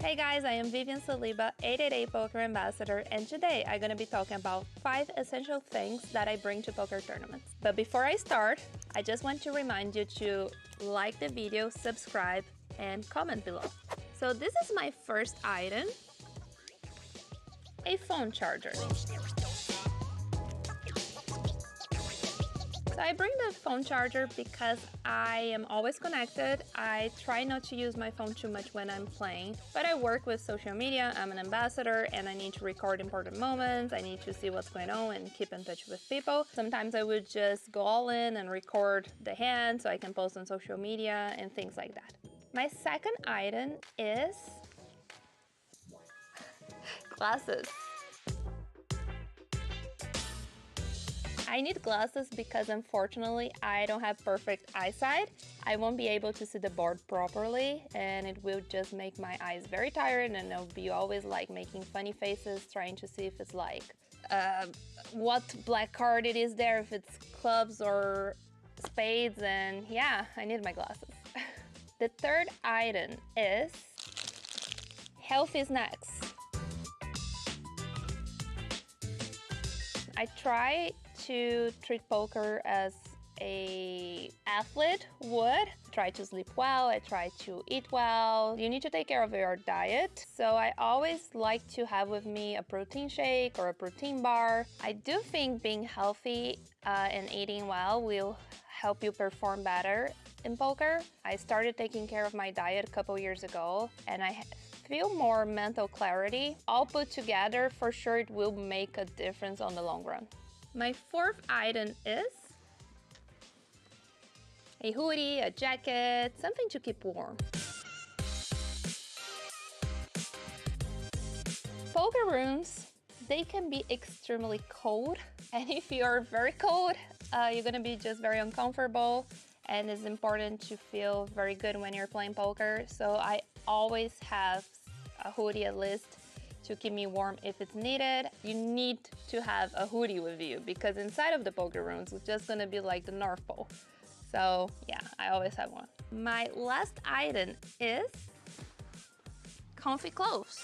Hey guys, I am Vivian Saliba, 888poker ambassador, and today I'm going to be talking about 5 essential things that I bring to poker tournaments. But before I start, I just want to remind you to like the video, subscribe, and comment below. So this is my first item, a phone charger. So I bring the phone charger because I am always connected. I try not to use my phone too much when I'm playing, but I work with social media, I'm an ambassador, and I need to record important moments, I need to see what's going on and keep in touch with people. Sometimes I would just go all in and record the hand so I can post on social media and things like that. My second item is glasses. I need glasses because unfortunately I don't have perfect eyesight. I won't be able to see the board properly and it will just make my eyes very tired, and I'll be always like making funny faces trying to see if it's like what black card it is there, if it's clubs or spades, and yeah, I need my glasses. The third item is healthy snacks. I try to treat poker as an athlete would. I try to sleep well, I try to eat well. You need to take care of your diet. So I always like to have with me a protein shake or a protein bar. I do think being healthy and eating well will help you perform better in poker. I started taking care of my diet a couple years ago and I feel more mental clarity. All put together, for sure it will make a difference on the long run. My fourth item is a hoodie, a jacket, something to keep warm. Poker rooms, they can be extremely cold, and if you're very cold, you're gonna be just very uncomfortable, and it's important to feel very good when you're playing poker. So I always have a hoodie at least to keep me warm if it's needed. You need to have a hoodie with you because inside of the poker rooms it's just gonna be like the North Pole. So yeah, I always have one. My last item is comfy clothes.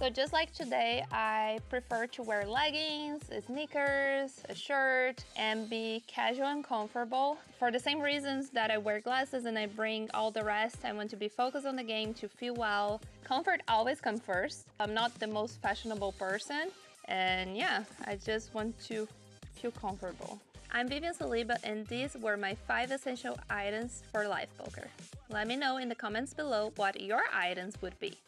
So just like today, I prefer to wear leggings, sneakers, a shirt, and be casual and comfortable. For the same reasons that I wear glasses and I bring all the rest, I want to be focused on the game, to feel well. Comfort always comes first. I'm not the most fashionable person, and yeah, I just want to feel comfortable. I'm Vivian Saliba, and these were my 5 essential items for live poker. Let me know in the comments below what your items would be.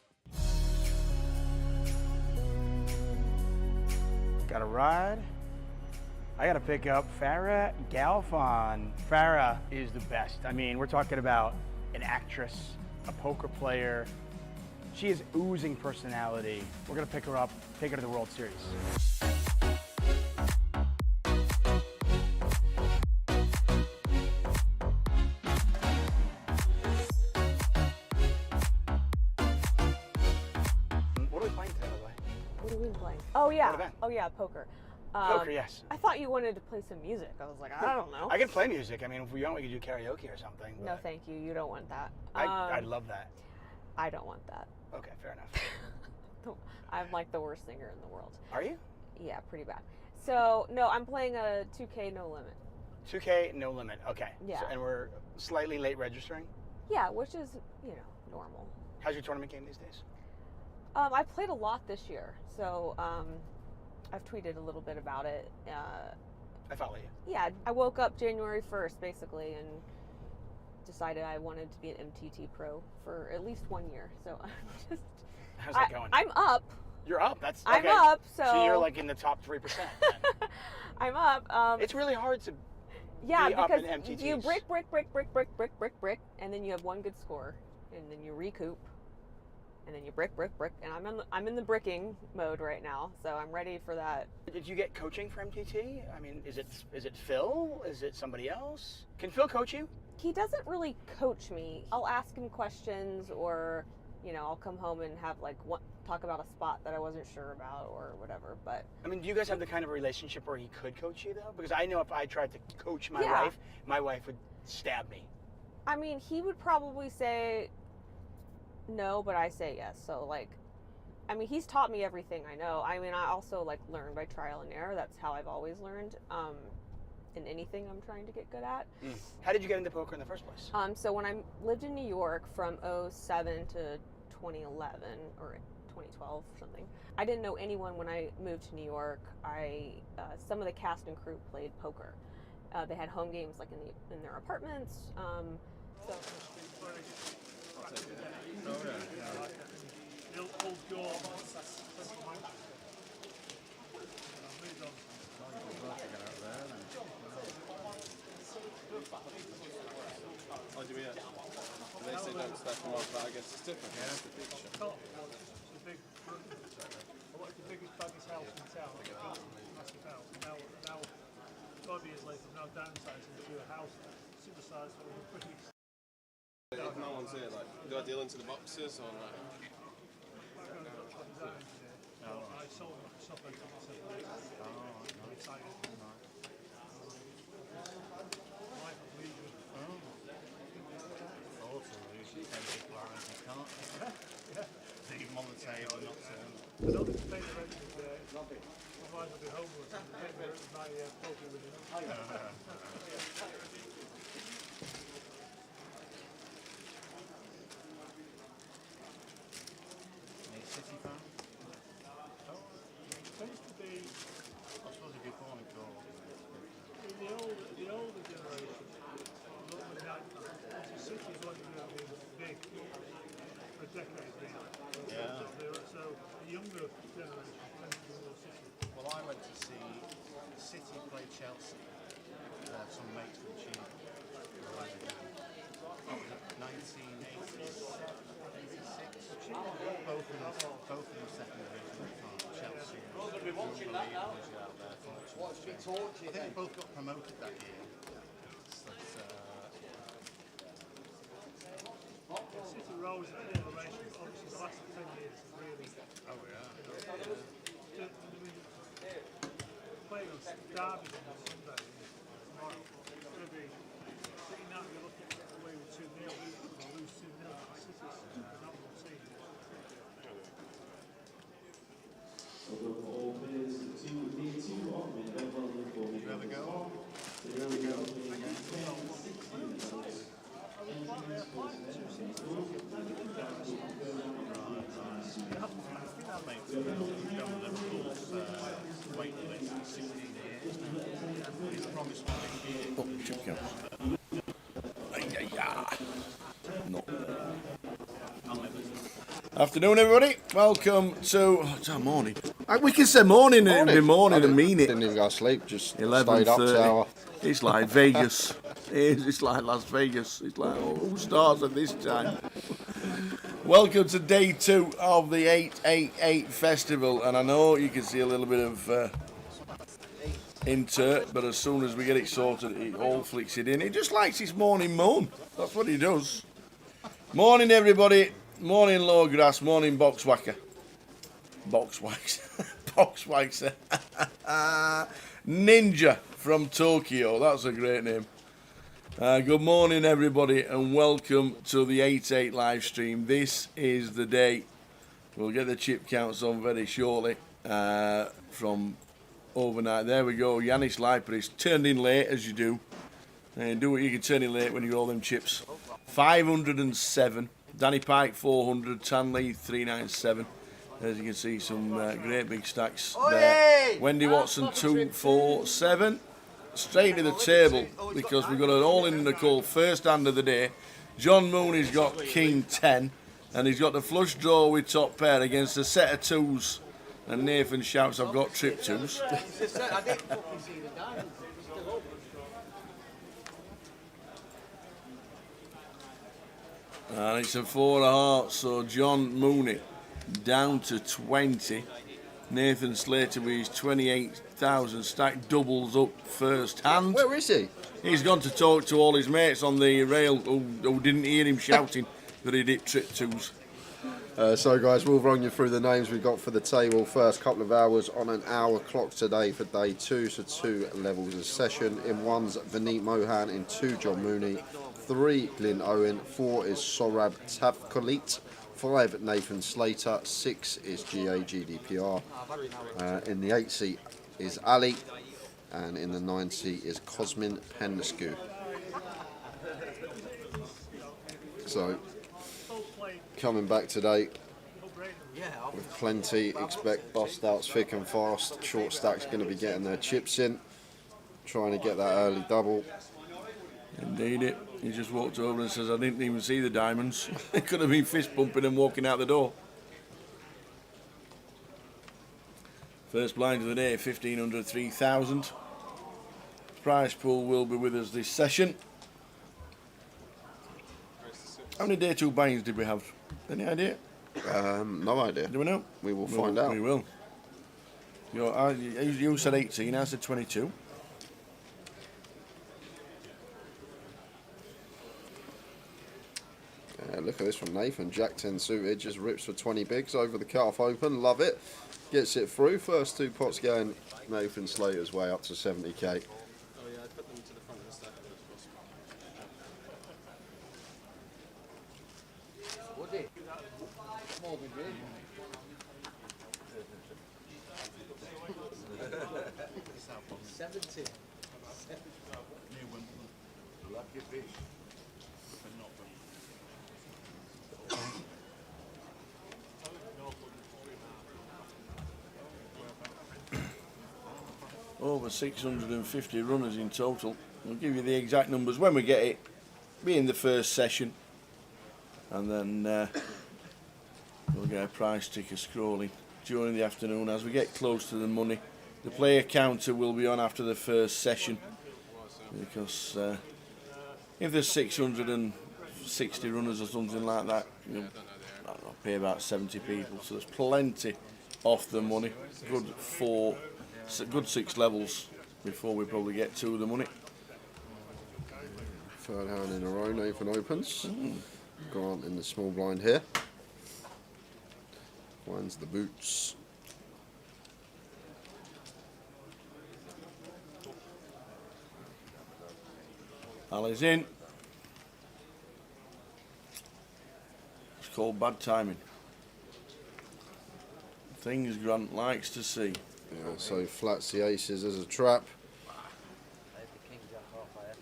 Got a ride. I gotta pick up Farah Galfon. Farah is the best. I mean, we're talking about an actress, a poker player. She is oozing personality. We're gonna pick her up, take her to the World Series. What are we playing today, by the way? What are we playing? Oh yeah, poker. Poker, yes. I thought you wanted to play some music. I was like, I don't know. I can play music. I mean, if we want, we could do karaoke or something. No, thank you. You don't want that. I'd love that. I don't want that. Okay, fair enough. I'm like the worst singer in the world. Are you? Yeah, pretty bad. So, no, I'm playing a 2K No Limit. 2K, no limit. Okay. Yeah. So, and we're slightly late registering? Yeah, which is, normal. How's your tournament game these days? I played a lot this year, so I've tweeted a little bit about it. I follow you. Yeah, I woke up January 1st, basically, and decided I wanted to be an MTT pro for at least 1 year. So I'm just... How's that going? I'm up. You're up. That's okay. I'm up, so you're like in the top 3%. Then. I'm up. It's really hard to be because up in MTTs. you brick, and then you have one good score, and then you recoup, and then you brick, and I'm in the bricking mode right now, so I'm ready for that. Did you get coaching for MTT? I mean, is it Phil? Is it somebody else? Can Phil coach you? He doesn't really coach me. I'll ask him questions, or I'll come home and have talk about a spot that I wasn't sure about or whatever. But I mean, do you guys have the kind of relationship where he could coach you though? Because I know if I tried to coach my wife would stab me. I mean, he would probably say no, but I say yes. So, like, I mean, he's taught me everything I know. I mean, I also, like, learn by trial and error. That's how I've always learned in anything I'm trying to get good at. How did you get into poker in the first place? So when I lived in New York from 07 to 2011 or 2012 or something, I didn't know anyone when I moved to New York. Some of the cast and crew played poker. They had home games like in their apartments. Aldemir. They say don't stack them off, but I guess it's different. Yeah, it's the picture. What's the biggest, baddest house in town? Massive house. Now, 5 years later, now downsizing to a house similar size for pretty. If no one's here, like, do I deal into the boxes or like? I sold my stuff out to myself. Excited. Life of leisure. Leave them on the table, not to them. I don't think the pay the rent is there. Otherwise I'll be homeless and pay the rent with my poker with it. City fan? Tends to be I suppose if you're born in Cornwall. in the older generation. The city's only really been big for a decade now. Yeah. So the younger generation tends to be more city. Well, I went to see City play Chelsea. Some mates from Chile. That was 1986. Both in the second division. Chelsea. I think they both got promoted that year. City Rose and Eliminations, obviously the last 10 years has really. Oh yeah. Playing on Derby on Sunday tomorrow. It's going to be pretty nice. We're looking at away with 2-0, lose 2-0. City's a phenomenal team. Did you ever go? Afternoon, everybody. Welcome to morning. We can say morning. It'll be morning and mean it. Didn't even go to sleep. Just stayed up 11:30. to hour. It's like Vegas. It's like Las Vegas. It's like who starts at this time? Welcome to day 2 of the 888 festival, and I know you can see a little bit of insert, but as soon as we get it sorted, it all flicks it in. He just likes his morning moan. That's what he does. Morning, everybody. Morning, low grass. Morning, box whacker. Box wax. Box waxer. Ninja from Tokyo. That's a great name. Good morning, everybody, and welcome to the 8-8 live stream. This is the day. We'll get the chip counts on very shortly from overnight. There we go. Yanis Liperis turned in late, as you do. And do what you can turn in late when you roll them chips. 507. Danny Pike 400. Tanley 397. As you can see, some great big stacks there. Wendy Watson 247. Straight to the table because we've got an all-in the call first hand of the day. John Mooney's got King 10 and he's got the flush draw with top pair against a set of 2s. And Nathan shouts, I've got trip 2s. And it's a 4 of hearts, so John Mooney down to 20. Nathan Slater with his 28,000 stack doubles up first hand. Where is he? He's gone to talk to all his mates on the rail who didn't hear him shouting that he'd hit trip 2s. So guys, we'll run you through the names we got for the table. First couple of hours on an hour clock today for day 2, so 2 levels of session. In 1's Vineet Mohan, in 2 John Mooney, 3, Glyn Owen. 4 is Sorab Tavkolit. 5, Nathan Slater. 6 is GA GDPR. In the 8 seat is Ali. And in the 9 seat is Cosmin Pendescu. So, coming back today with plenty. Expect bust outs thick and fast. Short stack's going to be getting their chips in, trying to get that early double. Indeed it. He just walked over and says, I didn't even see the diamonds. It could have been fist bumping and walking out the door. First blind of the day, 1,500, 3,000. Prize pool will be with us this session. How many day 2 buy-ins did we have? Any idea? No idea. Do we know? We will find out. We will. You said 18, I said 22. Look at this from Nathan. Jack 10 suited, just rips for 20 bigs over the cut-off open. Love it. Gets it through. First 2 pots going Nathan Slater's way up to 70k. Oh yeah, I put them to the front of the stack if possible. Over 650 runners in total. We'll give you the exact numbers when we get it. Be in the first session. And then we'll get a price ticker scrolling during the afternoon as we get close to the money. The player counter will be on after the first session. Because if there's 660 runners or something like that, you'll pay about 70 people. So there's plenty off the money. Good 6 levels before we probably get to the money. Third hand in a row, Nathan opens. Grant in the small blind here. Finds the boots. Ali's in. It's called bad timing. Things Grant likes to see. Yeah, so flats the aces as a trap.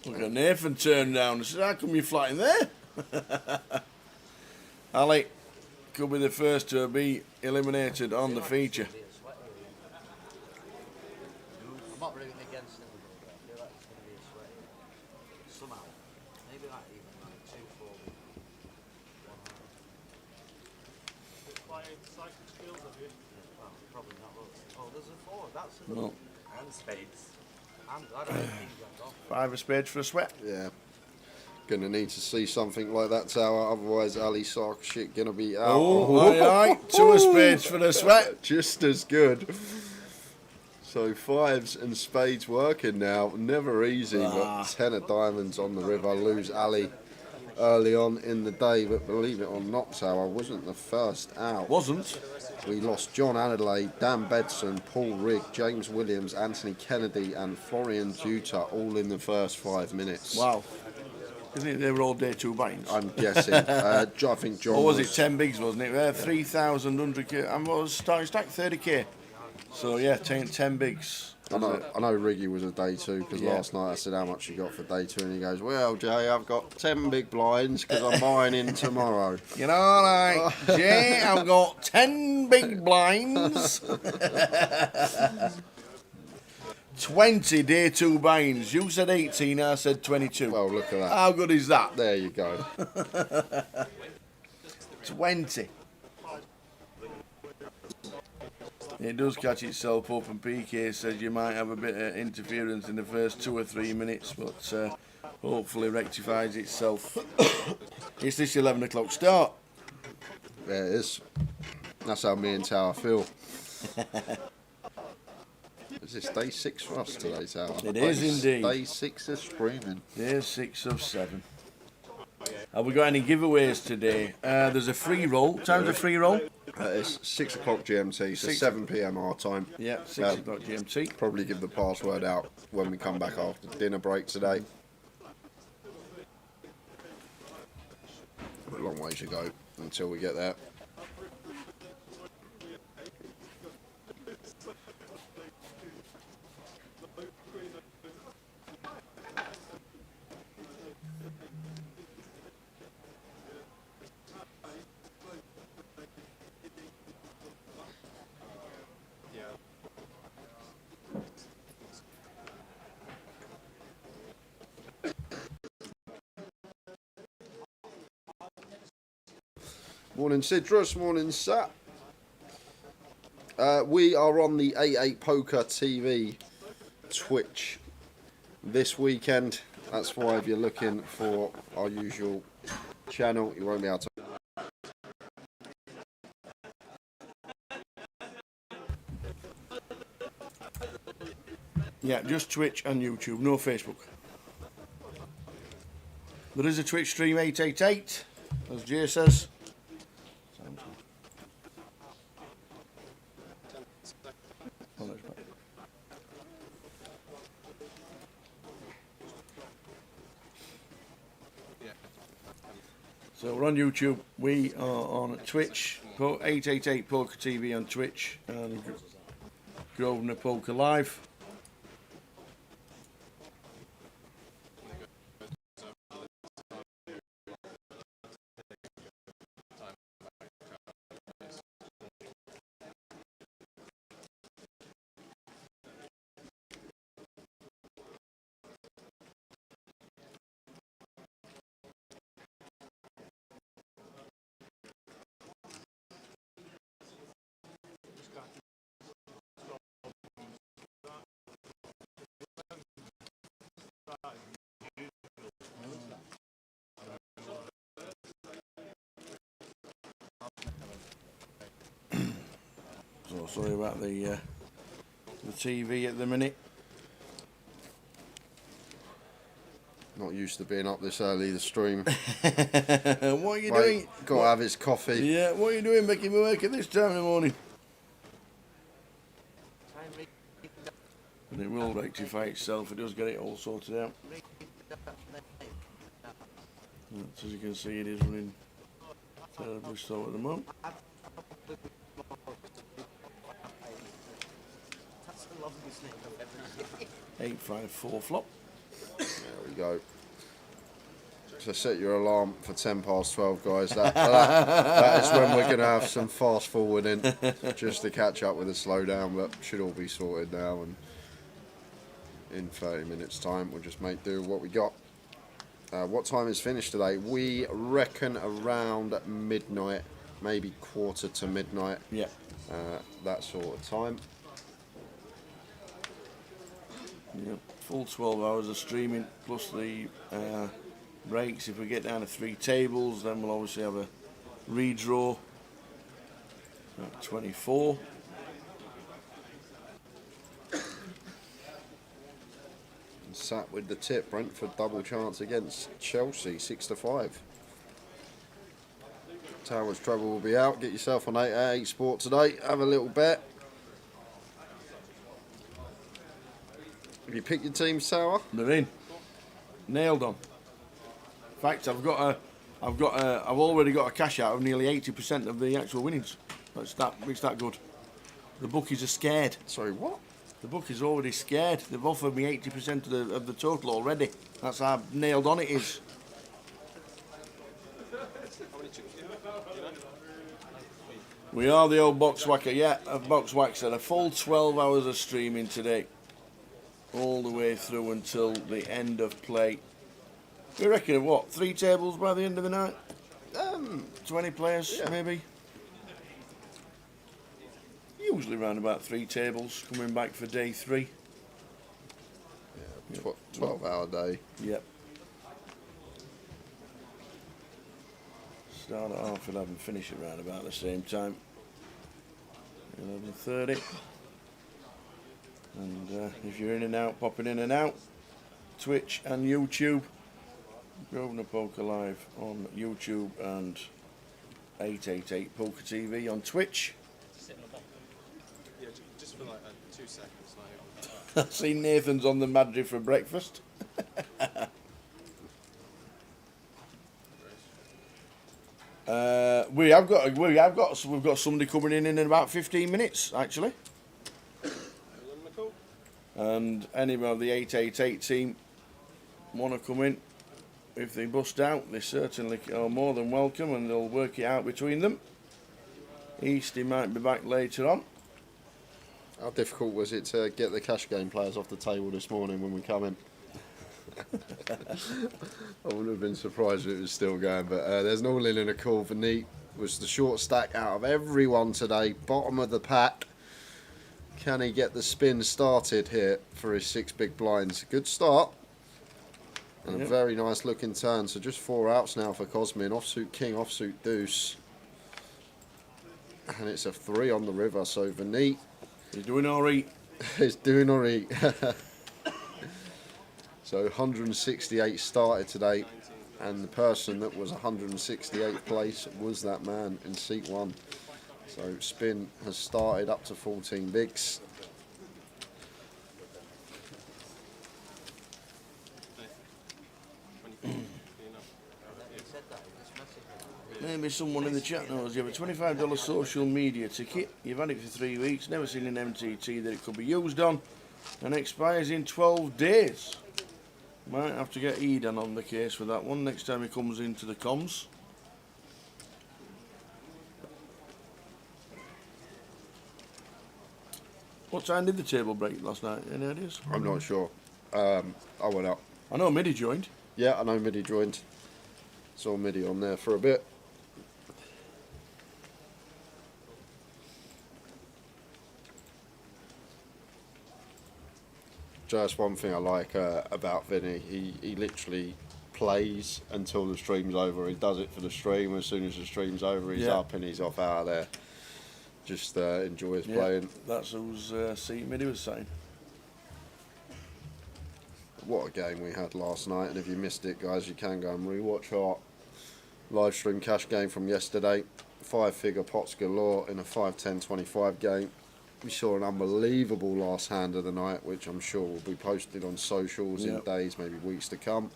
Look at Nathan turn down and says, how come you're flatting there? Ali could be the first to be eliminated on the feature. I'm not really against it, but I feel like it's going to be a sweat. Somehow. Maybe like even like 2, 4. Playing psychic skills of you. Well, probably not. Oh, there's a 4. That's a No. And spades. I don't think that's off. 5 of spades for a sweat. Yeah. Gonna need to see something like that tower, otherwise Ali Sark shit gonna be out. Oh, aye. 2 of spades for the sweat. Just as good. So 5s and spades working now. Never easy, but 10 of diamonds on the river. Lose Ali early on in the day, but believe it or not, Tower wasn't the first out. Wasn't. We lost John Adelaide, Dan Bedson, Paul Rigg, James Williams, Anthony Kennedy and Florian Juta all in the first 5 minutes. Wow. Isn't it they were all day 2 buy-ins? I'm guessing. I think John Or was it 10 bigs, wasn't it? 3,000, 100k. I was starting stack 30k. So yeah, 10 bigs. I know Riggy was a day 2 because last night I said how much you got for day 2 and he goes, well Jay, I've got 10 big blinds because I'm buying in tomorrow. You know, like, Jay, I've got 10 big blinds. 20 day 2 buy-ins. You said 18, I said 22. Well, look at that. How good is that? There you go. 20. It does catch itself up, and PK says you might have a bit of interference in the first 2 or 3 minutes, but hopefully rectifies itself. It's this 11 o'clock start. There it is. That's how me and Tower feel. Is this day 6 for us today, Tower? It is indeed. Day 6 of streaming. Day 6 of 7. Have we got any giveaways today? There's a free roll. Time's a free roll? It's 6 o'clock GMT, so 7 PM our time. Yeah, 6 o'clock GMT. Probably give the password out when we come back after dinner break today. a long way to go until we get there. Morning Citrus, morning Sat. We are on the 88poker TV Twitch this weekend. That's why if you're looking for our usual channel, you won't be able to. Yeah, just Twitch and YouTube, no Facebook. There is a Twitch stream 888, as Jay says. So we're on YouTube, we are on Twitch, 888 Poker TV on Twitch, and Grosvenor Poker Live. So sorry about the TV at the minute. Not used to being up this early, the stream. What are you doing? Got to have his coffee. Yeah, what are you doing making me work at this time in the morning? And it will rectify itself, it does get it all sorted out. As you can see, it is running terribly slow at the moment. 854 flop. There we go. So set your alarm for 10 past 12, guys. That is when we're going to have some fast forwarding just to catch up with the slowdown, but should all be sorted now. And in 30 minutes time, we'll just make do with what we got. What time is finished today? We reckon around midnight, maybe quarter to midnight. Yeah. That sort of time. Yep, full 12 hours of streaming plus the breaks. If we get down to 3 tables, then we'll obviously have a redraw at 24. And sat with the tip, Brentford double chance against Chelsea, 6-5. Towers Trouble will be out. Get yourself on 888 Sport today. Have a little bet. Have you picked your team, Tower? They're in. Nailed on. In fact, I've already got a cash out of nearly 80% of the actual winnings. It's that good. The bookies are scared. Sorry, what? The bookies are already scared. They've offered me 80% of the total already. That's how nailed on it is. We are the old box whacker, yeah, a box waxer. A full 12 hours of streaming today. All the way through until the end of play. We reckon what, 3 tables by the end of the night? 20 players, yeah. Maybe. Usually around about 3 tables coming back for day 3. Yeah, 12-hour day. Yep. Start at 11:30, finish around about the same time. 11:30. And if you're in and out, popping in and out, Twitch and YouTube, Grosvenor Poker Live on YouTube and 888 Poker TV on Twitch. Yeah, just for like 2 seconds. I've seen Nathan's on the Madrid for breakfast. We've got somebody coming in about 15 minutes actually. And any of the 888 team want to come in, if they bust out, they certainly are more than welcome, and they'll work it out between them. Easty might be back later on. How difficult was it to get the cash game players off the table this morning when we come in? I wouldn't have been surprised if it was still going, but there's an all-in and a call. Vanit was the short stack out of everyone today, bottom of the pack. Can he get the spin started here for his 6 big blinds? Good start. And a very nice looking turn. So just 4 outs now for Cosmin. Offsuit king, offsuit deuce. And it's a 3 on the river. So Vanit, he's doing alright. He's doing alright. So 168 started today. And the person that was 168th place was that man in seat 1. So spin has started up to 14 bigs. Maybe someone in the chat knows you have a $25 social media ticket. You've had it for 3 weeks, never seen an MTT that it could be used on, and expires in 12 days. Might have to get Eden on the case for that one next time he comes into the comms. What time did the table break last night? Any ideas? I'm not sure. I went up. I know Midi joined. Yeah, I know Midi joined. Saw Midi on there for a bit. Just one thing I like about Vinny, he literally plays until the stream's over. He does it for the stream. As soon as the stream's over, he's up and he's off out of there. Just enjoys playing. That's who's seat Midi was saying. What a game we had last night, and if you missed it, guys, you can go and rewatch our live stream cash game from yesterday. 5-figure pots galore in a 5-10-25 game. We saw an unbelievable last hand of the night, which I'm sure will be posted on socials in days, maybe weeks to come.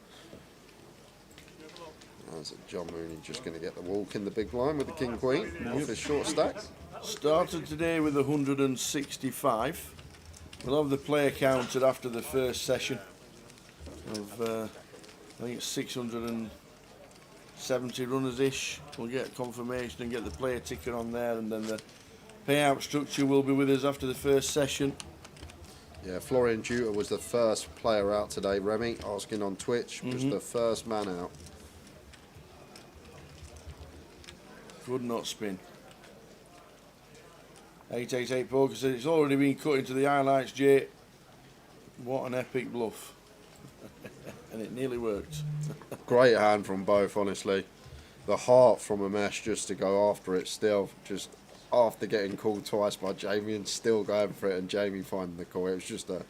That's John Mooney just going to get the walk in the big blind with the king queen off his short stack. Started today with 165. We'll have the player counted after the first session of I think it's 670 runners-ish. We'll get confirmation and get the player ticker on there, and then the payout structure will be with us after the first session. Yeah, Florian Juter was the first player out today. Remy, asking on Twitch, was the first man out. Could not spin. 888 poker said it's already been cut into the highlights, Jay. What an epic bluff. And it nearly worked. Great hand from both, honestly. The heart from Amesh just to go after it still. Just after getting called twice by Jamie and still going for it, and Jamie finding the call. It was just a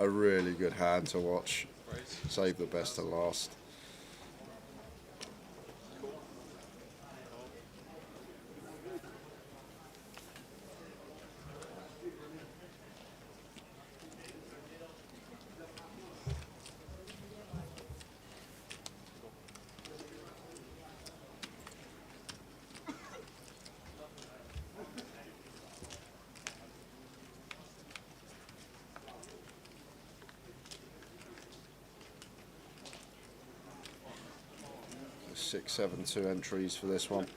really good hand to watch. Save the best to last. Six, 7, 2 entries for this one.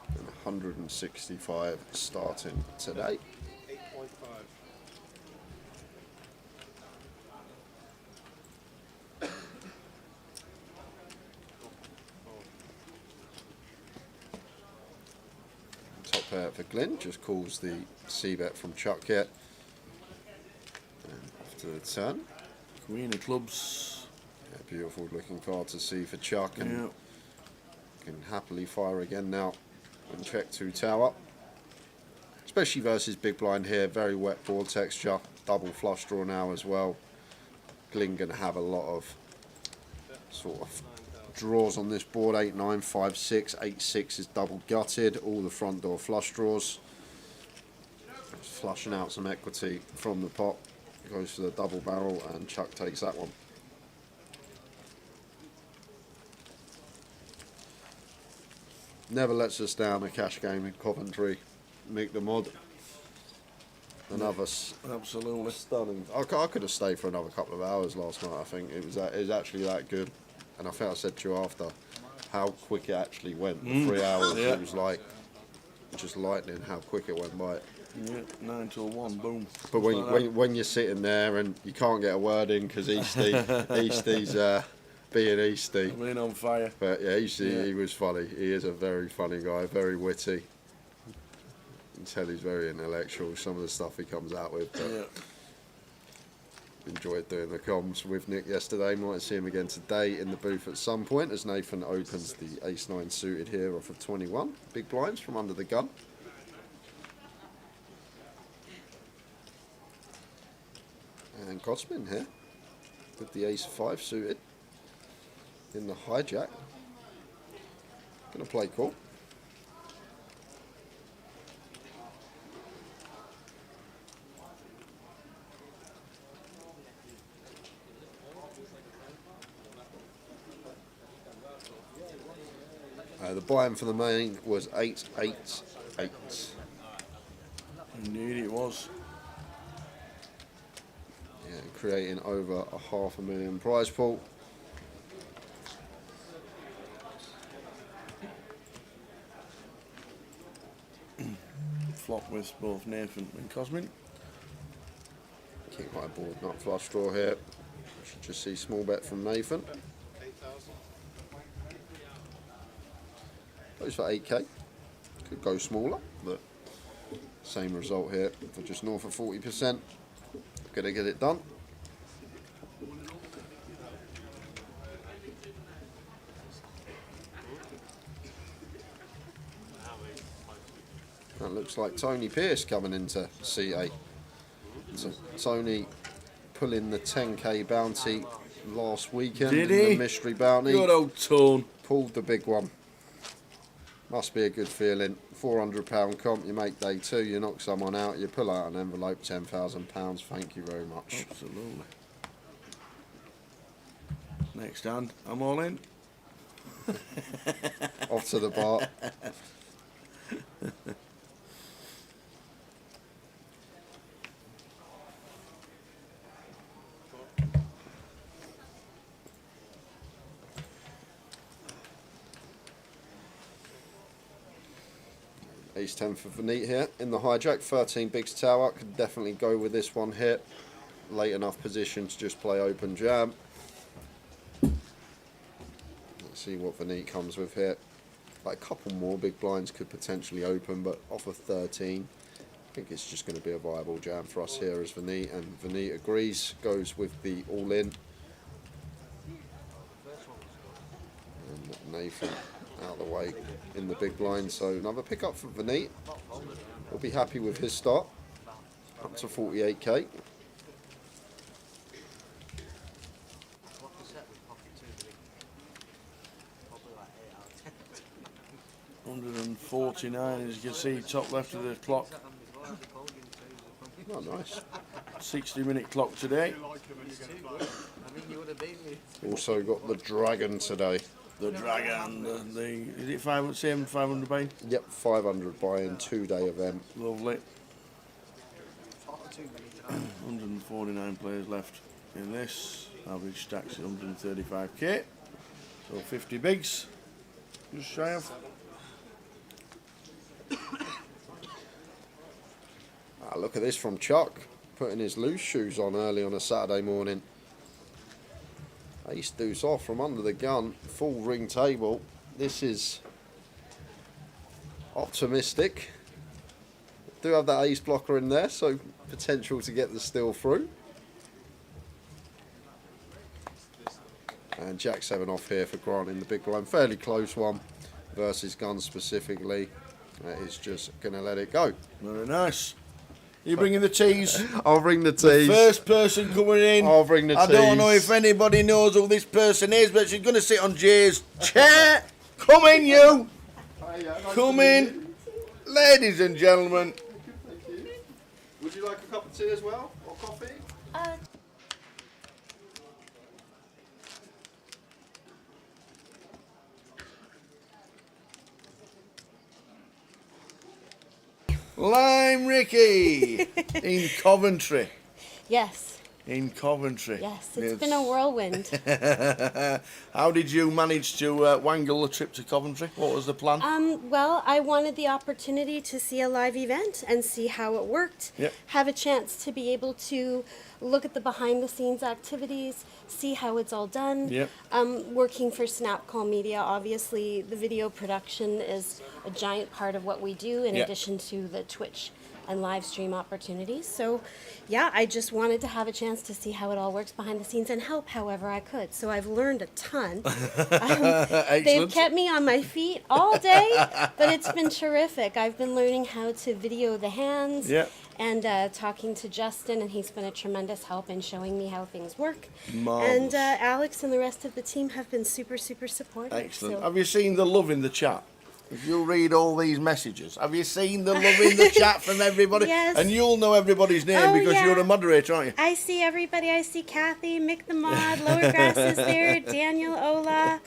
And 165 starting today. 8.5. Top pair for Glyn, just calls the C-bet from Chuck here. To the turn. Queen of clubs. Yeah, beautiful looking card to see for Chuck, and can happily fire again now and check 2 tower. Especially versus big blind here, very wet board texture, double flush draw now as well. Glyn gonna have a lot of sort of draws on this board. 8, 9, 5, 6, 8, 6 is double gutted, all the front door flush draws. Just flushing out some equity from the pot. Goes for the double barrel, and Chuck takes that one. Never lets us down, a cash game in Coventry. Mick the Mod. Another Absolutely stunning. I could have stayed for another couple of hours last night. I think it was actually that good, and I think I said to you after how quick it actually went. The 3 hours, Yeah. it was like just lightning how quick it went by. Yeah, 9 till 1, boom. But when you're sitting there and you can't get a word in because Easty's being Easty. Being on fire. But yeah, he was funny. He is a very funny guy, very witty. You can tell he's very intellectual, some of the stuff he comes out with. But Yeah. enjoyed doing the comms with Nick yesterday. Might see him again today in the booth at some point as Nathan opens the ace-9 suited here off of 21. Big blinds from under the gun. And Cosmin here with the ace-5 suited in the hijack. Gonna play cool. The buy-in for the main was 888. Indeed it was. Yeah, creating over a $500,000 prize pool. Flop with both Nathan and Cosmin. Keep my board nut flush draw here. Should just see small bet from Nathan. Goes for 8k. Could go smaller, but same result here for just north of 40%. Gonna get it done. That looks like Tony Pierce coming into CA. So Tony pulling the 10k bounty last weekend. Did in he? The mystery bounty. Good old Tone. Pulled the big one. Must be a good feeling. £400 comp, you make day 2, you knock someone out, you pull out an envelope, £10,000. Thank you very much. Absolutely. Next hand, I'm all in. Off to the bar. Ace 10 for Vanit here in the hijack. 13 bigs tower. Could definitely go with this one here. Late enough position to just play open jam. Let's see what Vanit comes with here. Like a couple more big blinds could potentially open, but off of 13, I think it's just going to be a viable jam for us here as Vanit. And Vanit agrees, goes with the all in. And Nathan out of the way in the big blind, so another pickup for Vanit. We'll be happy with his start, up to 48k. $149, as you can see, top left of the clock. Oh, nice. 60-minute clock today. Also got the dragon today. The dragon, is it same 500 buy? Yep, 500 buy-in, 2-day event. Lovely. 149 players left in this. Average stacks at 135k. So 50 bigs. Just shy of. Look at this from Chuck, putting his loose shoes on early on a Saturday morning. Ace deuce off from under the gun, full ring table. This is optimistic. Do have that ace blocker in there, so potential to get the steal through. And Jack 7 off here for Grant in the big blind. Fairly close one versus gun specifically. He's just going to let it go. Very nice. You bringing the teas? I'll bring the teas. First person coming in. I'll bring the teas. I don't know if anybody knows who this person is, but she's going to sit on Jay's chair. Come in, you. Come in. Ladies and gentlemen. Would you like a cup of tea as well? Or coffee? Lime Ricky in Coventry. Yes. In Coventry. Yes, it's been a whirlwind. How did you manage to wangle a trip to Coventry? What was the plan? Well, I wanted the opportunity to see a live event and see how it worked. Yep. Have a chance to be able to look at the behind-the-scenes activities, see how it's all done. Yep. Working for Snapcall Media, obviously the video production is a giant part of what we do in Yep. addition to the Twitch and live stream opportunities. So yeah, I just wanted to have a chance to see how it all works behind the scenes and help however I could. So I've learned a ton. They've kept me on my feet all day, but it's been terrific. I've been learning how to video the hands. Yep. And talking to Justin, and he's been a tremendous help in showing me how things work. Marvelous. And Alex and the rest of the team have been super, super supportive. Excellent. So. Have you seen the love in the chat? If you read all these messages, have you seen the love in the chat from everybody? Yes. And you'll know everybody's name because yeah. you're a moderator, aren't you? I see everybody. I see Kathy, Mick the Mod, Lower Grass is there, Daniel, Ola.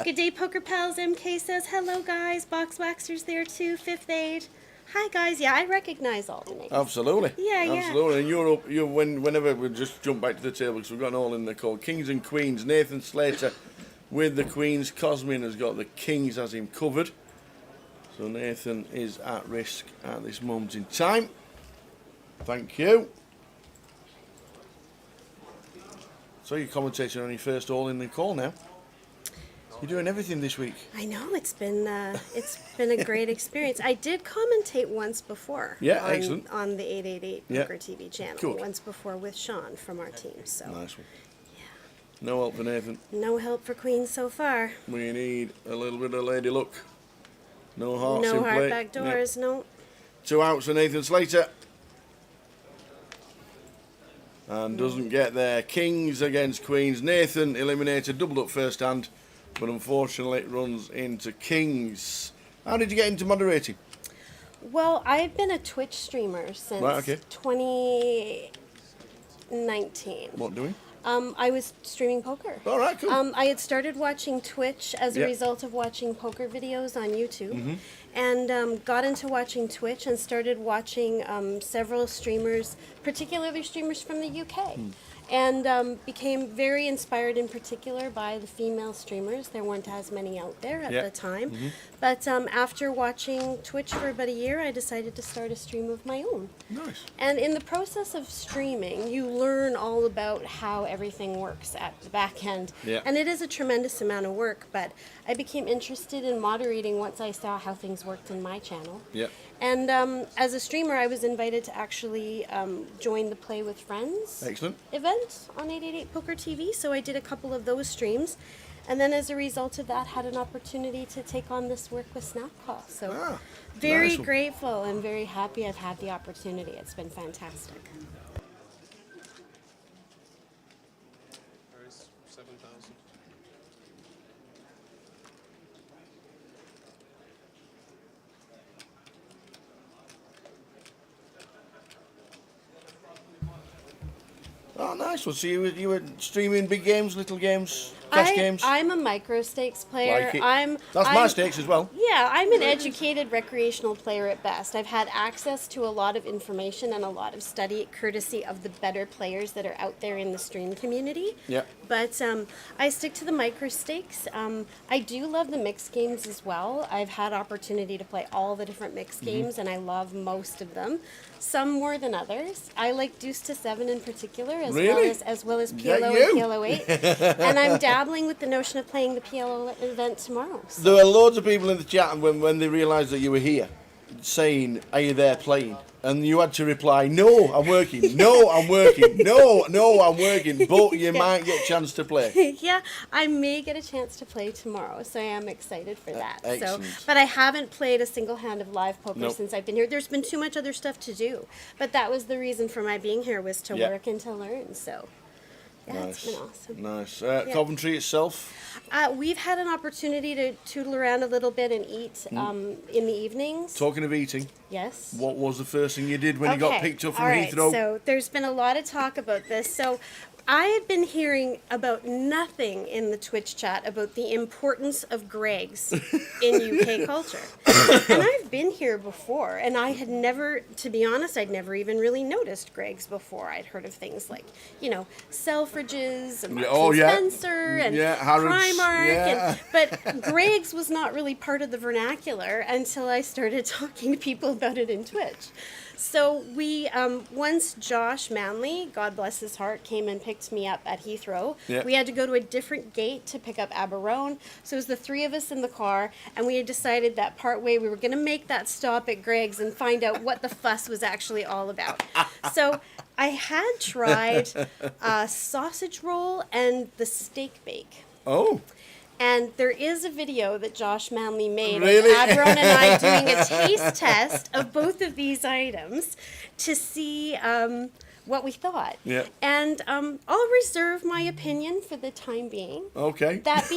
Good day, Poker Pals. MK says, hello, guys. Box Waxer's there, too. Fifth Aid. Hi, guys. Yeah, I recognize all the names. Absolutely. Yeah. Absolutely. And you're up, whenever we just jump back to the table because we've got an all in the call. Kings and Queens. Nathan Slater with the Queens. Cosmin has got the Kings, has him covered. So Nathan is at risk at this moment in time. Thank you. So you're commentating on your first all in the call now. You're doing everything this week. I know, it's been a great experience. I did commentate once before. Yeah, on, excellent. On the 888 Yeah. Poker TV channel. Good. Once before with Sean from our team. So Nice one. No help for Nathan. no help for Queen so far. We need a little bit of lady luck. No hearts No in play. hard back doors, Yep. no. 2 outs for Nathan Slater. And doesn't get there. Kings against Queens. Nathan eliminated, doubled up first hand, but unfortunately it runs into Kings. How did you get into moderating? Well, I've been a Twitch streamer since Right, okay. 2019. What doing? I was streaming poker. All right, cool. I had started watching Twitch as a Yep. result of watching poker videos on YouTube, Mm-hmm. and got into watching Twitch and started watching several streamers, particularly streamers from the UK. And became very inspired in particular by the female streamers. There weren't as many out there at Yep. the time. Mm-hmm. But after watching Twitch for about a year, I decided to start a stream of my own. Nice. And in the process of streaming, you learn all about how everything works at the back end. Yeah. And it is a tremendous amount of work, but I became interested in moderating once I saw how things worked in my channel. Yep. And as a streamer, I was invited to actually join the Play with Friends Excellent. event on 888 Poker TV. So I did a couple of those streams. And then as a result of that, had an opportunity to take on this work with Snapcall. So very nice one. grateful and very happy I've had the opportunity. It's been fantastic. There is 7,000. Oh, nice one. So you were streaming big games, little games, cash games? I'm a micro stakes player. Like it. I'm That's my stakes as well. Yeah, I'm an educated recreational player at best. I've had access to a lot of information and a lot of study courtesy of the better players that are out there in the stream community. Yeah. But I stick to the micro stakes. I do love the mixed games as well. I've had opportunity to play all the different mixed games, and I love most of them. Some more than others. I like Deuce to 7 in particular, as Really? well as Yeah, PLO you. and PLO 8. And I'm dabbling with the notion of playing the PLO event tomorrow. So. There were loads of people in the chat when they realised that you were here saying, "Are you there playing?" And you had to reply, "No, I'm working. No, I'm working. No, I'm working." But you might get a chance to play. Yeah, I may get a chance to play tomorrow, so I am excited for that. Excellent. But I haven't played a single hand of live poker Nope. since I've been here. There's been too much other stuff to do, but that was the reason for my being here, was to Yeah. work and to learn. So yeah, it's been awesome. Nice. Coventry itself. We've had an opportunity to tootle around a little bit and eat in the evenings. Talking of eating, Yes. what was the first thing you did when you got picked up from all right. Heathrow? So there's been a lot of talk about this. So I had been hearing about nothing in the Twitch chat about the importance of Greggs in UK culture. And I've been here before, and I had never, to be honest, I'd never even really noticed Greggs before. I'd heard of things like, Selfridges and Marks and Spencer and Primark. But Greggs was not really part of the vernacular until I started talking to people about it in Twitch. So we, once Josh Manley, God bless his heart, came and picked me up at Heathrow, we had to go to a different gate to pick up Aberrone. So it was the three of us in the car, and we had decided that partway we were going to make that stop at Greg's and find out what the fuss was actually all about. So I had tried a sausage roll and the steak bake. Oh. And there is a video that Josh Manley made Really? of Aberrone and I doing a taste test of both of these items to see what we thought. Yeah. And I'll reserve my opinion for the time being. Okay. That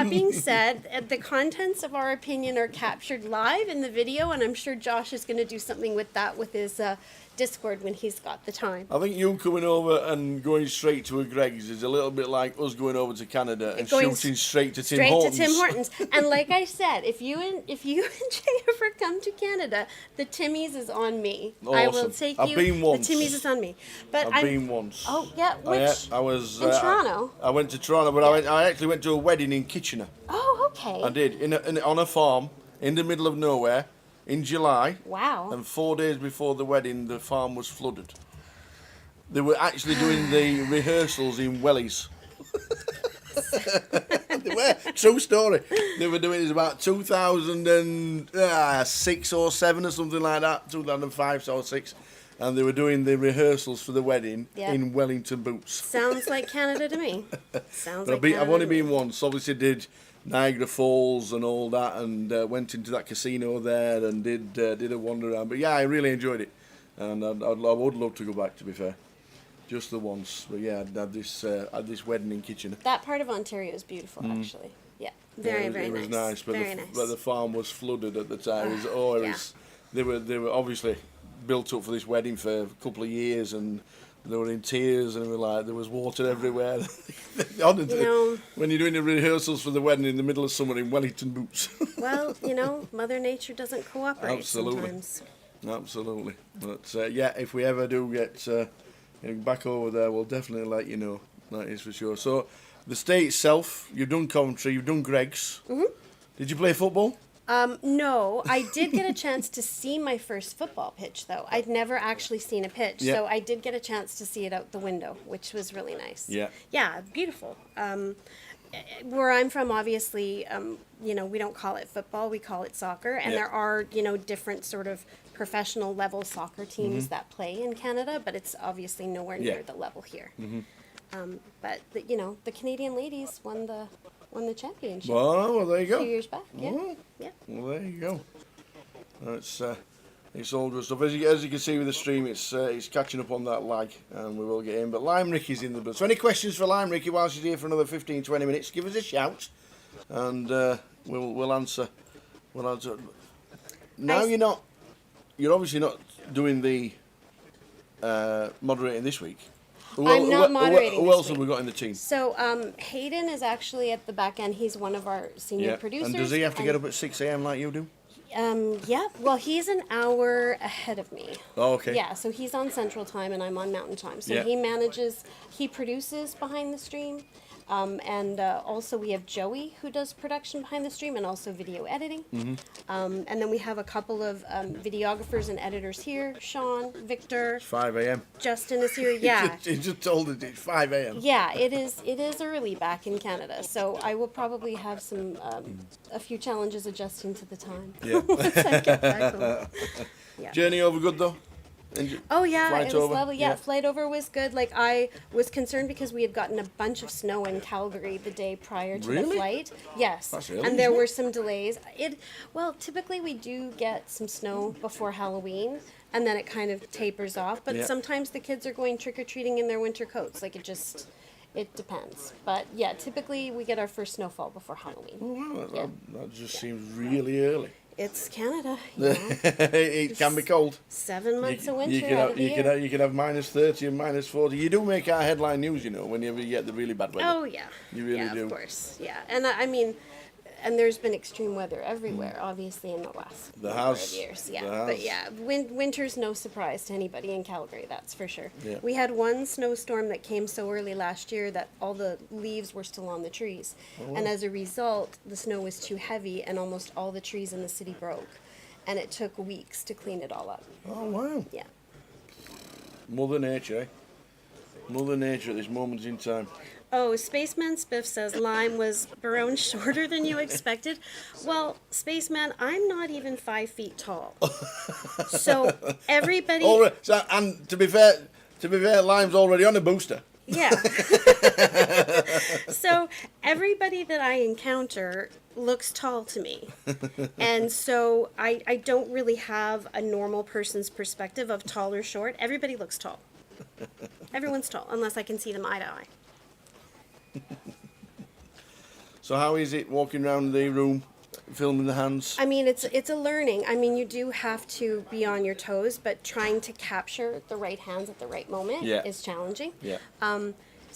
being said, the contents of our opinion are captured live in the video, and I'm sure Josh is going to do something with that with his Discord when he's got the time. I think you coming over and going straight to a Greggs is a little bit like us going over to Canada and shooting straight to Tim Hortons. And like I said, if you and Jay ever come to Canada, the Timmy's is on me. Awesome. I will take you. I've been once. The Timmy's is on me. But I've been once. Oh yeah, which? I was in Toronto. I went to Toronto, but I actually went to a wedding in Kitchener. Oh, okay. I did on a farm in the middle of nowhere in July. Wow. And 4 days before the wedding, the farm was flooded. They were actually doing the rehearsals in wellies. They were. True story. They were doing it about 2006 or 7 or something like that, 2005 or 6. And they were doing the rehearsals for the wedding in Wellington boots. Sounds like Canada to me. Sounds like I've only been once. Obviously did Niagara Falls and all that, and went into that casino there and did a wander around. But yeah, I really enjoyed it, and I would love to go back, to be fair. Just the once. But yeah, I had this wedding in Kitchener. That part of Ontario is beautiful, actually. Yeah, very It was nice. But very nice. But the farm was flooded at the time. They were obviously built up for this wedding for a couple of years, and they were in tears, and there was water everywhere. When you're doing the rehearsals for the wedding in the middle of summer in Wellington boots. Well, Mother Nature doesn't cooperate sometimes. Absolutely. But if we ever do get back over there, we'll definitely let you know. That is for sure. So, the state itself, you've done Coventry, you've done Greggs. Mm-hmm. Did you play football? No, I did get a chance to see my first football pitch, though. I'd never actually seen a pitch, so I did get a chance to see it out the window, which was really nice. Yeah. Yeah, beautiful. Where I'm from, obviously, we don't call it football, we call it soccer, and there are, different sort of professional level soccer teams that play in Canada, but it's obviously nowhere near the level here. Mm-hmm. But the Canadian ladies won the championship. Well, there you go. 2 years back. Yeah. Oh. Yeah. Well, there you go. It's all good stuff. As you can see with the stream, it's catching up on that lag, and we will get in. But Lime Ricky's in the booth. So any questions for Lime Ricky while she's here for another 15-20 minutes? Give us a shout, and we'll answer. We'll answer. Now you're obviously not doing the moderating this week. I'm not moderating. Who else have we got in the team? So Hayden is actually at the back end. He's one of our senior producers. And does he have to get up at 6 a.m. like you do? Yeah. Well, he's an hour ahead of me. Oh, okay. Yeah, so he's on Central Time and I'm on Mountain Time. So he produces behind the stream. And also we have Joey, who does production behind the stream and also video editing. Mm-hmm. And then we have a couple of videographers and editors here. Sean, Victor. It's 5 a.m. Justin is here. Yeah. he just told us it's 5 a.m. Yeah, it is early back in Canada. So I will probably have a few challenges adjusting to the time. Yeah. Once I get back home. Yeah. Journey over good though? Oh yeah, it was over? lovely. Yeah, flight over was good. Like I was concerned because we had gotten a bunch of snow in Calgary the day prior to the flight. Yes, that's early, and there were some delays. Typically we do get some snow before Halloween, and then it kind of tapers off. But sometimes the kids are going trick or treating in their winter coats. Like it depends. But yeah, typically we get our first snowfall before Halloween. Oh, wow, that just seems really early. It's Canada. You know? It can be cold. 7 months of winter. You can have minus 30 and minus 40. You do make our headline news, you know, whenever you get the really bad weather. Oh yeah. You really do. Of course. Yeah, and I mean, and there's been extreme weather everywhere, obviously, in the last number of years. Yeah, but yeah, winter's no surprise to anybody in Calgary. That's for sure. Yeah. We had one snowstorm that came so early last year that all the leaves were still on the trees, and as a result, the snow was too heavy, and almost all the trees in the city broke, and it took weeks to clean it all up. Oh wow. Yeah. Mother Nature, eh? Mother Nature at this moment in time. Oh, Spaceman Spiff says Lime was Barone shorter than you expected. Well, Spaceman, I'm not even 5 feet tall. So everybody. And to be fair, Lime's already on a booster. Yeah. So everybody that I encounter looks tall to me. And so I don't really have a normal person's perspective of tall or short. Everybody looks tall. Everyone's tall, unless I can see them eye to eye. So how is it walking around the room, filming the hands? I mean, it's a learning. I mean, you do have to be on your toes, but trying to capture the right hands at the right moment is challenging. Yeah.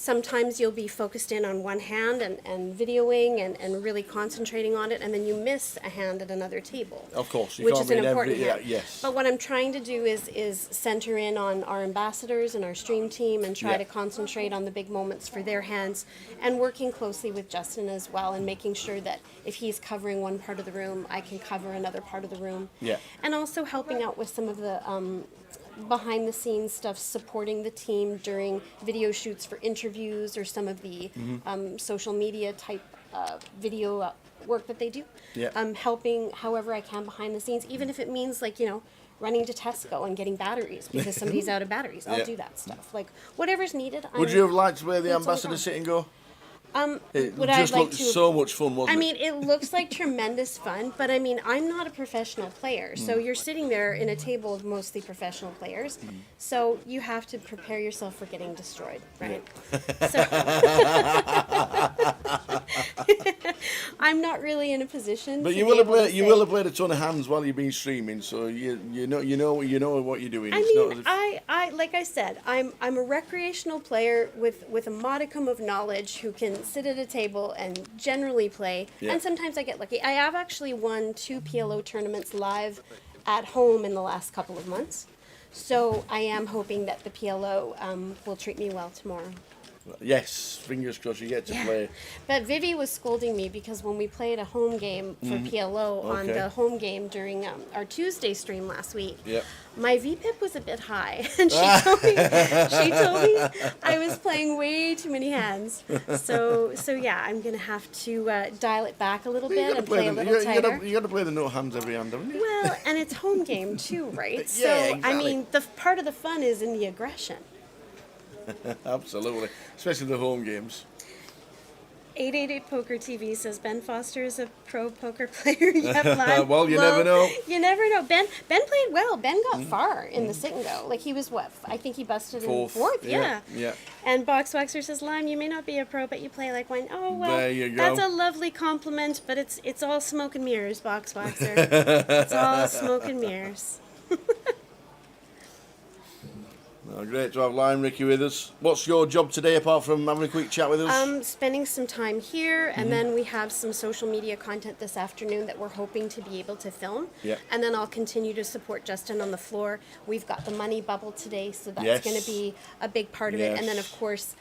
Sometimes you'll be focused in on one hand and videoing and really concentrating on it, and then you miss a hand at another table. Of course, which is an important hand. Yes. But what I'm trying to do is center in on our ambassadors and our stream team and try to concentrate on the big moments for their hands, and working closely with Justin as well, and making sure that if he's covering one part of the room, I can cover another part of the room. Yeah. And also helping out with some of the behind the scenes stuff, supporting the team during video shoots for interviews or some of the social media type video work that they do. Yeah. Helping however I can behind the scenes, even if it means like, you know, running to Tesco and getting batteries because somebody's out of batteries. I'll do that stuff. Like whatever's needed. Would you have liked to wear the ambassador sit and go? It Would just I like looked to? so much fun, wasn't it? I mean, it looks like tremendous fun, but I mean, I'm not a professional player, so you're sitting there in a table of mostly professional players, so you have to prepare yourself for getting destroyed, right? So I'm not really in a position. But to you be will have able to played. You say- will have played a ton of hands while you've been streaming, so you know what you're doing. I It's not mean, as if- I like I said, I'm a recreational player with a modicum of knowledge who can sit at a table and generally play. Yeah. And sometimes I get lucky. I have actually won 2 PLO tournaments live at home in the last couple of months. So I am hoping that the PLO will treat me well tomorrow. Yes, fingers crossed you get to play. But Vivi was scolding me because when we played a home game for PLO on the home game during our Tuesday stream last week, my VPIP was a bit high, and she told me I was playing way too many hands. So yeah, I'm gonna have to dial it back a little bit and play a little tighter. You got to play the no hands every hand, haven't you? Well, and it's home game too, right? So exactly. I mean, the part of the fun is in the aggression. Absolutely, especially the home games. 888poker TV says Ben Foster is a pro poker player. Yep, well, you never know. You never know. Ben played well. Ben got far in the sit and go. Like he was what? I think he busted in fourth. Yeah. And Boxwaxer says, Lime, you may not be a pro, but you play like wine. Oh well, there you go. That's a lovely compliment, but it's all smoke and mirrors, Boxwaxer. It's all smoke and mirrors. Oh, great to have Lion Ricky with us. What's your job today apart from having a quick chat with us? Spending some time here, and then we have some social media content this afternoon that we're hoping to be able to film. Yeah. And then I'll continue to support Justin on the floor. We've got the money bubble today, so that's going to be a big part of it. And then, of course,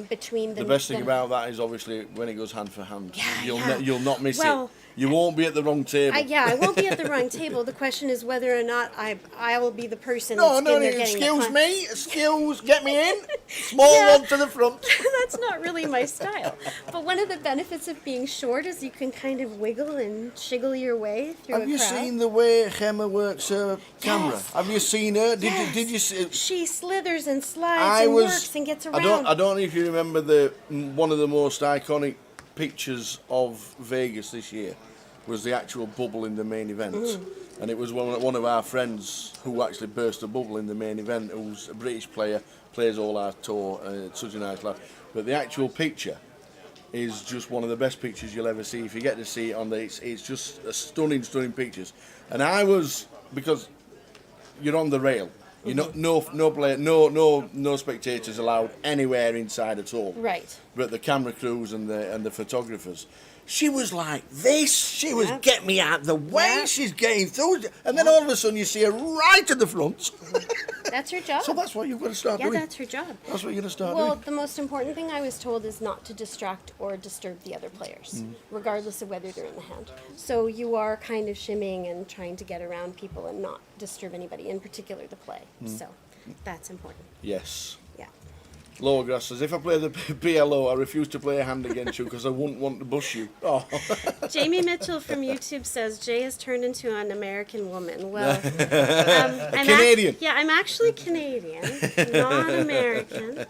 between the best thing about that is obviously when it goes hand for hand. Yeah, You'll not miss it. You won't be at the wrong table. I won't be at the wrong table. The question is whether or not I will be the person that's in there getting excuse, get me in. Small one to the front. That's not really my style. But one of the benefits of being short is you can kind of wiggle and shiggle your way through Have you seen the way Gemma works her camera? Yes. Have you seen her? Yes. Did you see? She slithers and slides and works and gets around. I don't know if you remember one of the most iconic pictures of Vegas this year was the actual bubble in the main event. And it was one of our friends who actually burst a bubble in the main event, who's a British player, plays all our tour, such a nice lad. But the actual picture is just one of the best pictures you'll ever see. If you get to see it on there, it's just a stunning pictures. And I was, because you're on the rail, you're not no spectators allowed anywhere inside at all. Right. But the camera crews and the photographers. She was like this. She was get me out the way. Yeah. She's getting through, and then all of a sudden you see her right at the front. That's her job. So that's what you've got to start doing. Yeah, that's her job. That's what you're going to start Well, doing. the most important thing I was told is not to distract or disturb the other players, regardless of whether they're in the hand. So you are kind of shimmying and trying to get around people and not disturb anybody, in particular the play. So that's important. Yes. Yeah. Lower grass says, if I play the PLO, I refuse to play a hand against you because I wouldn't want to bust you. Oh. Jamie Mitchell from YouTube says Jay has turned into an American woman. Well, Canadian. I'm actually Canadian, not American.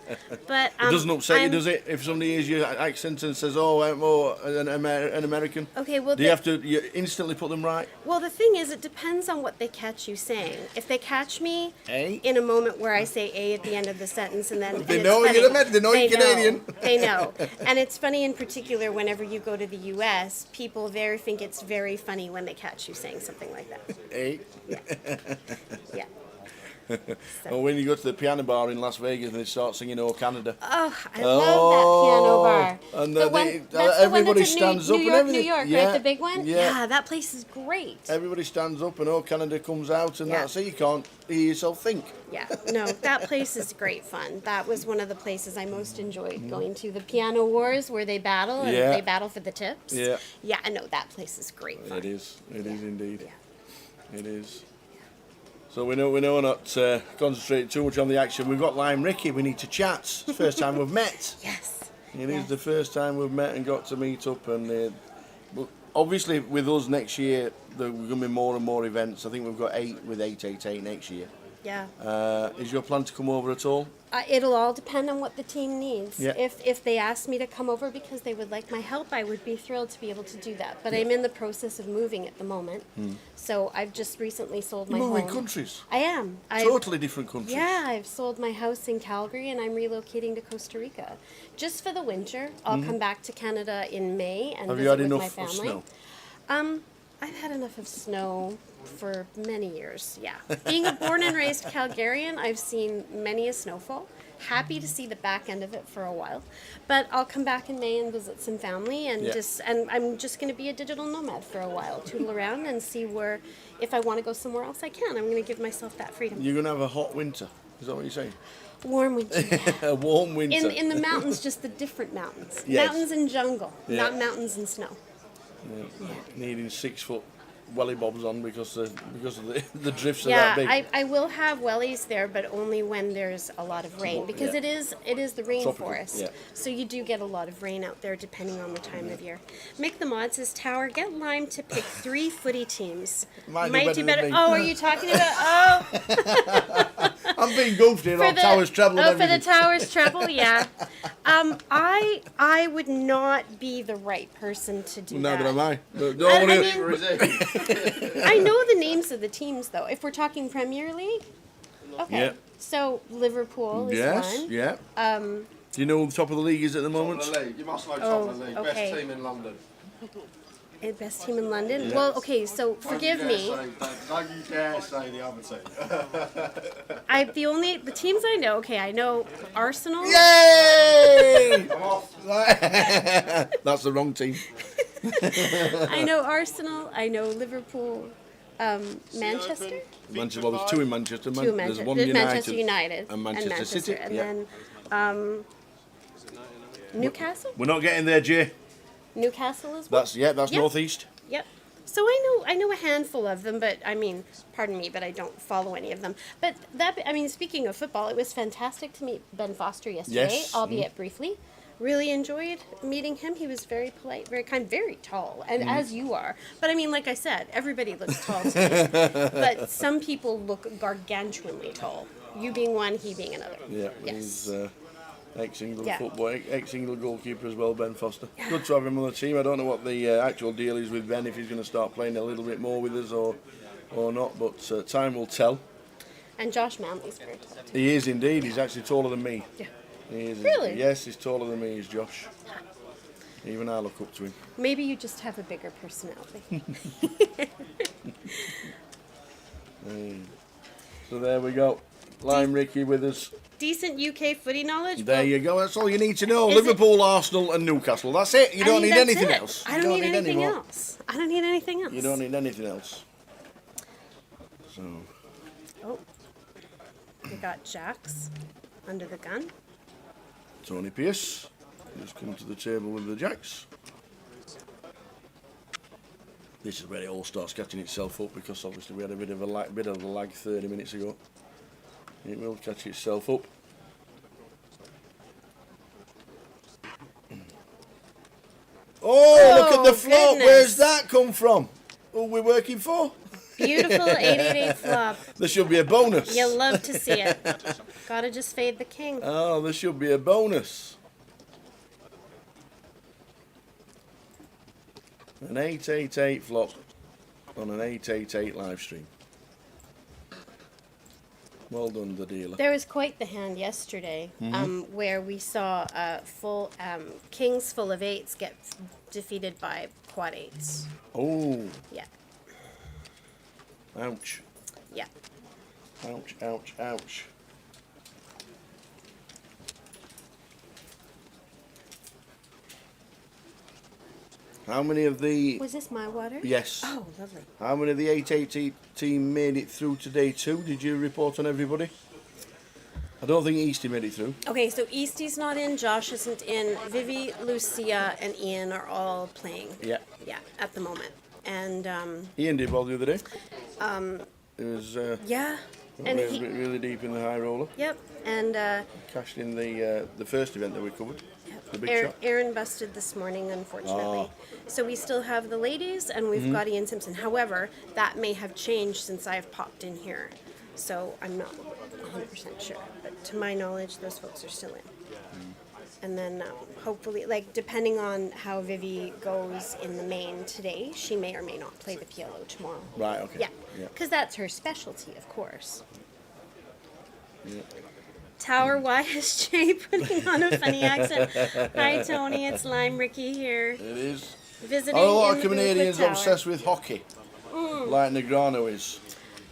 But It doesn't upset you, does it? If somebody hears your accent and says, "Oh, I'm more an American," Okay, well, do you have to instantly put them right? Well, the thing is, it depends on what they catch you saying. If they catch me A? in a moment where I say "a" at the end of the sentence, and then They and know it's you're funny, They know you're Canadian. They know, and it's funny in particular whenever you go to the U.S. People think it's very funny when they catch you saying something like that. A? Yeah. Or when you go to the piano bar in Las Vegas and they start singing "Oh Canada." Oh, I love that piano bar. And The one, that's the one everybody that's in stands New up and York, everything. New York, Yeah, right? The big one? Yeah. That place is great. Everybody stands up and "Oh Canada" comes out, and Yeah. that's it. You can't hear yourself think. Yeah, no, that place is great fun. That was one of the places I most enjoyed going to. The Piano Wars, where they battle and Yeah. they battle for the tips. Yeah. Yeah, I know that place is great fun. It is. It is indeed. Yeah. It is. So we know we're not concentrating too much on the action. We've got Lime Ricky. We need to chat. It's the first time we've met. Yes. It is the first time we've met and got to meet up. And but obviously, with us next year, there are going to be more and more events. I think we've got 8 with 888 next year. Yeah. Is your plan to come over at all? It'll all depend on what the team needs. Yeah. If they ask me to come over because they would like my help, I would be thrilled to be able to do that. But I'm in the process of moving at the moment. So I've just recently sold my You're moving home. countries. I am. Totally different countries. Yeah, I've sold my house in Calgary and I'm relocating to Costa Rica. Just for the winter. I'll come back to Canada in May and Have visit you had with my enough of family. snow? I've had enough of snow for many years, yeah. Being a born and raised Calgarian, I've seen many a snowfall. Happy to see the back end of it for a while. But I'll come back in May and visit some family and and I'm just going to be a digital nomad for a while, tootle around and see where, if I want to go somewhere else, I can. I'm going to give myself that freedom. You're going to have a hot winter. Is that what you're saying? Warm winter. Yeah. A warm winter. In the mountains, just the different mountains. Yes. Mountains and jungle, Yeah. not mountains and snow. Needing 6-foot welly bobs on because of the drifts are Yeah, that big. I will have wellies there, but only when there's a lot of rain because Yeah. it is the Tropical, rainforest. yeah. So you do get a lot of rain out there depending on the time of year. Make the mod says Tower, get Lime to pick 3 footy teams. Might do better than me. Oh, are you talking about I'm being goofed here for on Towers Treble and for the everything. Towers treble? Yeah. I would not be the right person to do that. Neither am I. But I don't mean- worry. I know the names of the teams, though. If we're talking Premier League, okay. Yeah. So Liverpool is Yes, one. yeah. Do you know who the top of the league is at the moment? Top of the league. You must know top Oh, of the league. okay. Best team in London. Best team in London. Yeah. Well, okay. So forgive me. Don't you dare say the other team. The teams I know. Okay, I know Arsenal. Yay! I'm off. That's the wrong team. I know Arsenal. I know Liverpool. Manchester. Manchester. Well, there's 2 in Manchester. Two in There's Manchester. one There's United, Manchester United and Manchester City. and Yeah. then Newcastle. We're not getting there, Jay. Newcastle as well. That's Yep. northeast. Yep. So I know a handful of them, but I mean, pardon me, but I don't follow any of them. But speaking of football, it was fantastic to meet Ben Foster yesterday, Yes. albeit briefly. Really enjoyed meeting him. He was very polite, very kind, very tall, and as you are. But I mean, like I said, everybody looks tall to me. But some people look gargantuanly tall. You being one, he being another. Yeah. Yes. He's ex-England Yeah. football, ex-England goalkeeper as well, Ben Foster. Good to have him on the team. I don't know what the actual deal is with Ben, if he's going to start playing a little bit more with us or not, but time will tell. And Josh Manley's very tall too. He is indeed. He's actually taller than me. Yeah. He is. Really? Yes, he's taller than me, is Josh. Even I look up to him. Maybe you just have a bigger personality. So there we go. Lime Ricky with us. Decent UK footy knowledge. There you go. That's all you need to know. Is Liverpool, Arsenal, and Newcastle. That's it. You don't need anything else. I don't need anything else. I don't need anything else. You don't need anything else. So. Oh, we got Jacks under the gun. Tony Pierce just come to the table with the Jacks. This is where it all starts catching itself up, because obviously we had a bit of a lag 30 minutes ago. It will catch itself up. Oh, look at the flop. Goodness. Where's that come from? Who are we working for? Beautiful 888 flop. There should be a bonus. You love to see it. Gotta just fade the king. Oh, there should be a bonus. An 888 flop on an 888 live stream. Well done, the dealer. There was quite the hand yesterday, where we saw full kings full of eights get defeated by quad eights. Oh, Yeah, ouch. yeah. Ouch, ouch, ouch. How many of the... Was this my water? Yes. Oh, lovely. How many of the 880 team made it through today too? Did you report on everybody? I don't think Eastie made it through. Okay, so Eastie's not in, Josh isn't in, Vivi, Lucia, and Ian are all playing. Yeah. Yeah, at the moment. And, Ian did well the other day. It was yeah. And really deep in the high roller. Yep, and Cashed in the first event that we covered. The big shot. Aaron busted this morning, unfortunately. So we still have the ladies, and we've got Ian Simpson. However, that may have changed since I've popped in here. So I'm not 100% sure. But to my knowledge, those folks are still in. And then hopefully, like, depending on how Vivi goes in the main today, she may or may not play the PLO tomorrow. Right, okay. Yeah, Yeah. because that's her specialty, of course. Yeah. Tower YSJ putting on a funny accent. Hi, Tony. It's Lime Ricky here. It is. Visiting A lot in of the booth with Canadians Tower. obsessed with hockey, like Negrano is.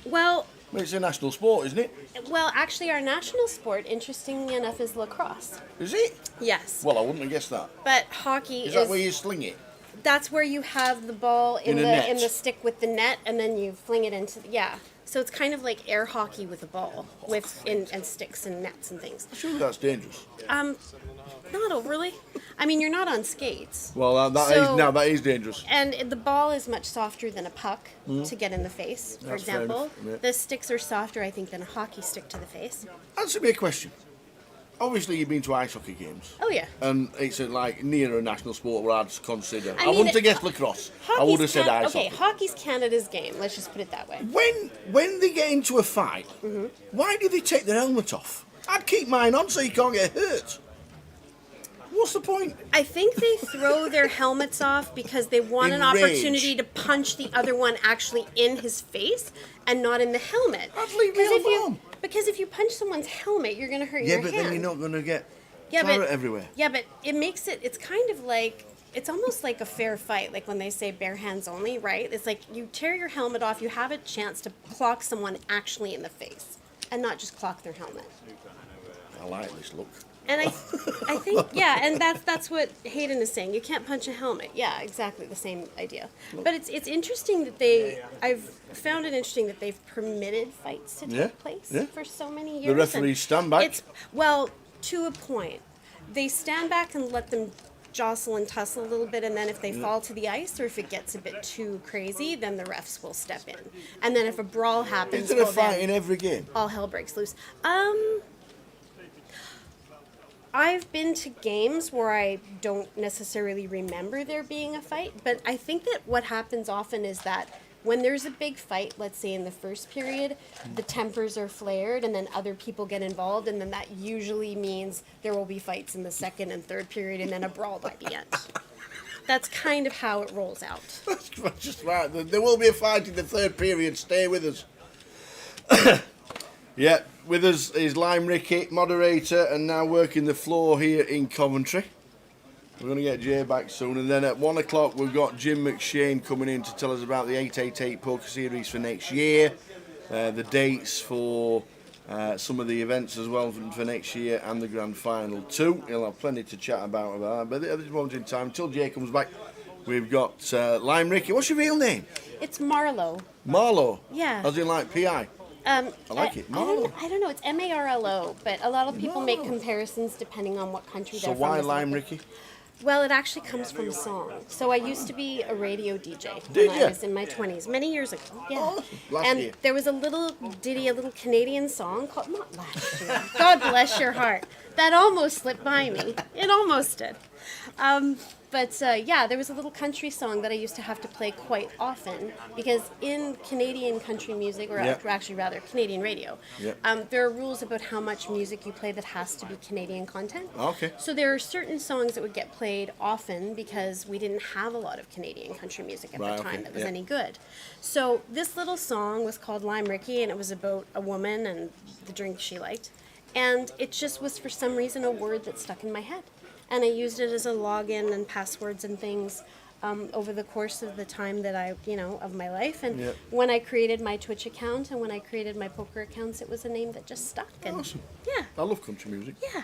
Well, It's a national sport, isn't it? actually, our national sport, interestingly enough, is lacrosse. Is it? Yes. Well, I wouldn't have guessed that. But hockey Is that where you sling it? That's where you have the ball in In a net. the stick with the net, and then you fling it into yeah. So it's kind of like air hockey with a ball, and sticks and nets and things. Surely that's dangerous. Not overly. I mean, you're not on skates. Well, that is dangerous. And the ball is much softer than a puck to get in the face, for That's fair example. enough, yeah. The sticks are softer, I think, than a hockey stick to the face. Answer me a question. Obviously, you've been to ice hockey games. Oh, yeah. And it's like near a national sport where I'd consider. I mean, wouldn't have guessed lacrosse. I would have said ice hockey. Okay, hockey's Canada's game. Let's just put it that way. When they get into a fight, why do they take their helmet off? I'd keep mine on so you can't get hurt. What's the point? I think they throw their helmets off because they want an In opportunity rage. to punch the other one actually in his face and not in the helmet. I'd leave my helmet on. Because if you punch someone's helmet, you're going to hurt Yeah, your but hand. then you're not going to get Yeah, claret but- everywhere. Yeah, but it makes it's kind of like, it's almost like a fair fight, like when they say bare hands only, right? It's like you tear your helmet off, you have a chance to clock someone actually in the face and not just clock their helmet. I like this look. And I think, yeah, and that's what Hayden is saying. You can't punch a helmet. Yeah, exactly the same idea. But it's interesting that I've found it interesting that they've permitted fights to take place for so many years. The referees stand back. To a point. They stand back and let them jostle and tussle a little bit, and then if they fall to the ice or if it gets a bit too crazy, then the refs will step in. And then if a brawl happens, Is there a well, fight then in every game? all hell breaks loose. I've been to games where I don't necessarily remember there being a fight, but I think that what happens often is that when there's a big fight, let's say in the first period, the tempers are flared and then other people get involved, and then that usually means there will be fights in the second and third period and then a brawl by the end. That's kind of how it rolls out. That's just right. There will be a fight in the third period. Stay with us. Yeah, with us is Lime Ricky, moderator, and now working the floor here in Coventry. We're going to get Jay back soon. And then at 1 o'clock, we've got Jim McShane coming in to tell us about the 888 Poker Series for next year. The dates for some of the events as well for next year and the grand final too. He'll have plenty to chat about that. But at this moment in time, until Jay comes back, we've got Lime Ricky. What's your real name? It's Marlo. Marlo? Yeah. As in like P.I.? I like it. Marlo. I don't know. It's Marlo, but a lot of people make comparisons depending on what country they're So from. why Lime Ricky? Well, it actually comes from a song. So I used to be a radio DJ Did when ya? I was in my 20s, many years ago. Yeah. Oh, last and year. there was a little ditty, a little Canadian song called, not last year, God bless your heart. That almost slipped by me. It almost did. Yeah, there was a little country song that I used to have to play quite often because in Canadian country music, or Yep. actually rather Canadian radio, Yep. there are rules about how much music you play that has to be Canadian content. Okay. So there are certain songs that would get played often because we didn't have a lot of Canadian country music at Right, the time okay, that was yeah. any good. So this little song was called Lime Ricky, and it was about a woman and the drink she liked. And it just was for some reason a word that stuck in my head. And I used it as a login and passwords and things over the course of the time that of my life. And Yep. when I created my Twitch account and when I created my poker accounts, it was a name that just stuck. And Awesome. yeah, I love country music. yeah.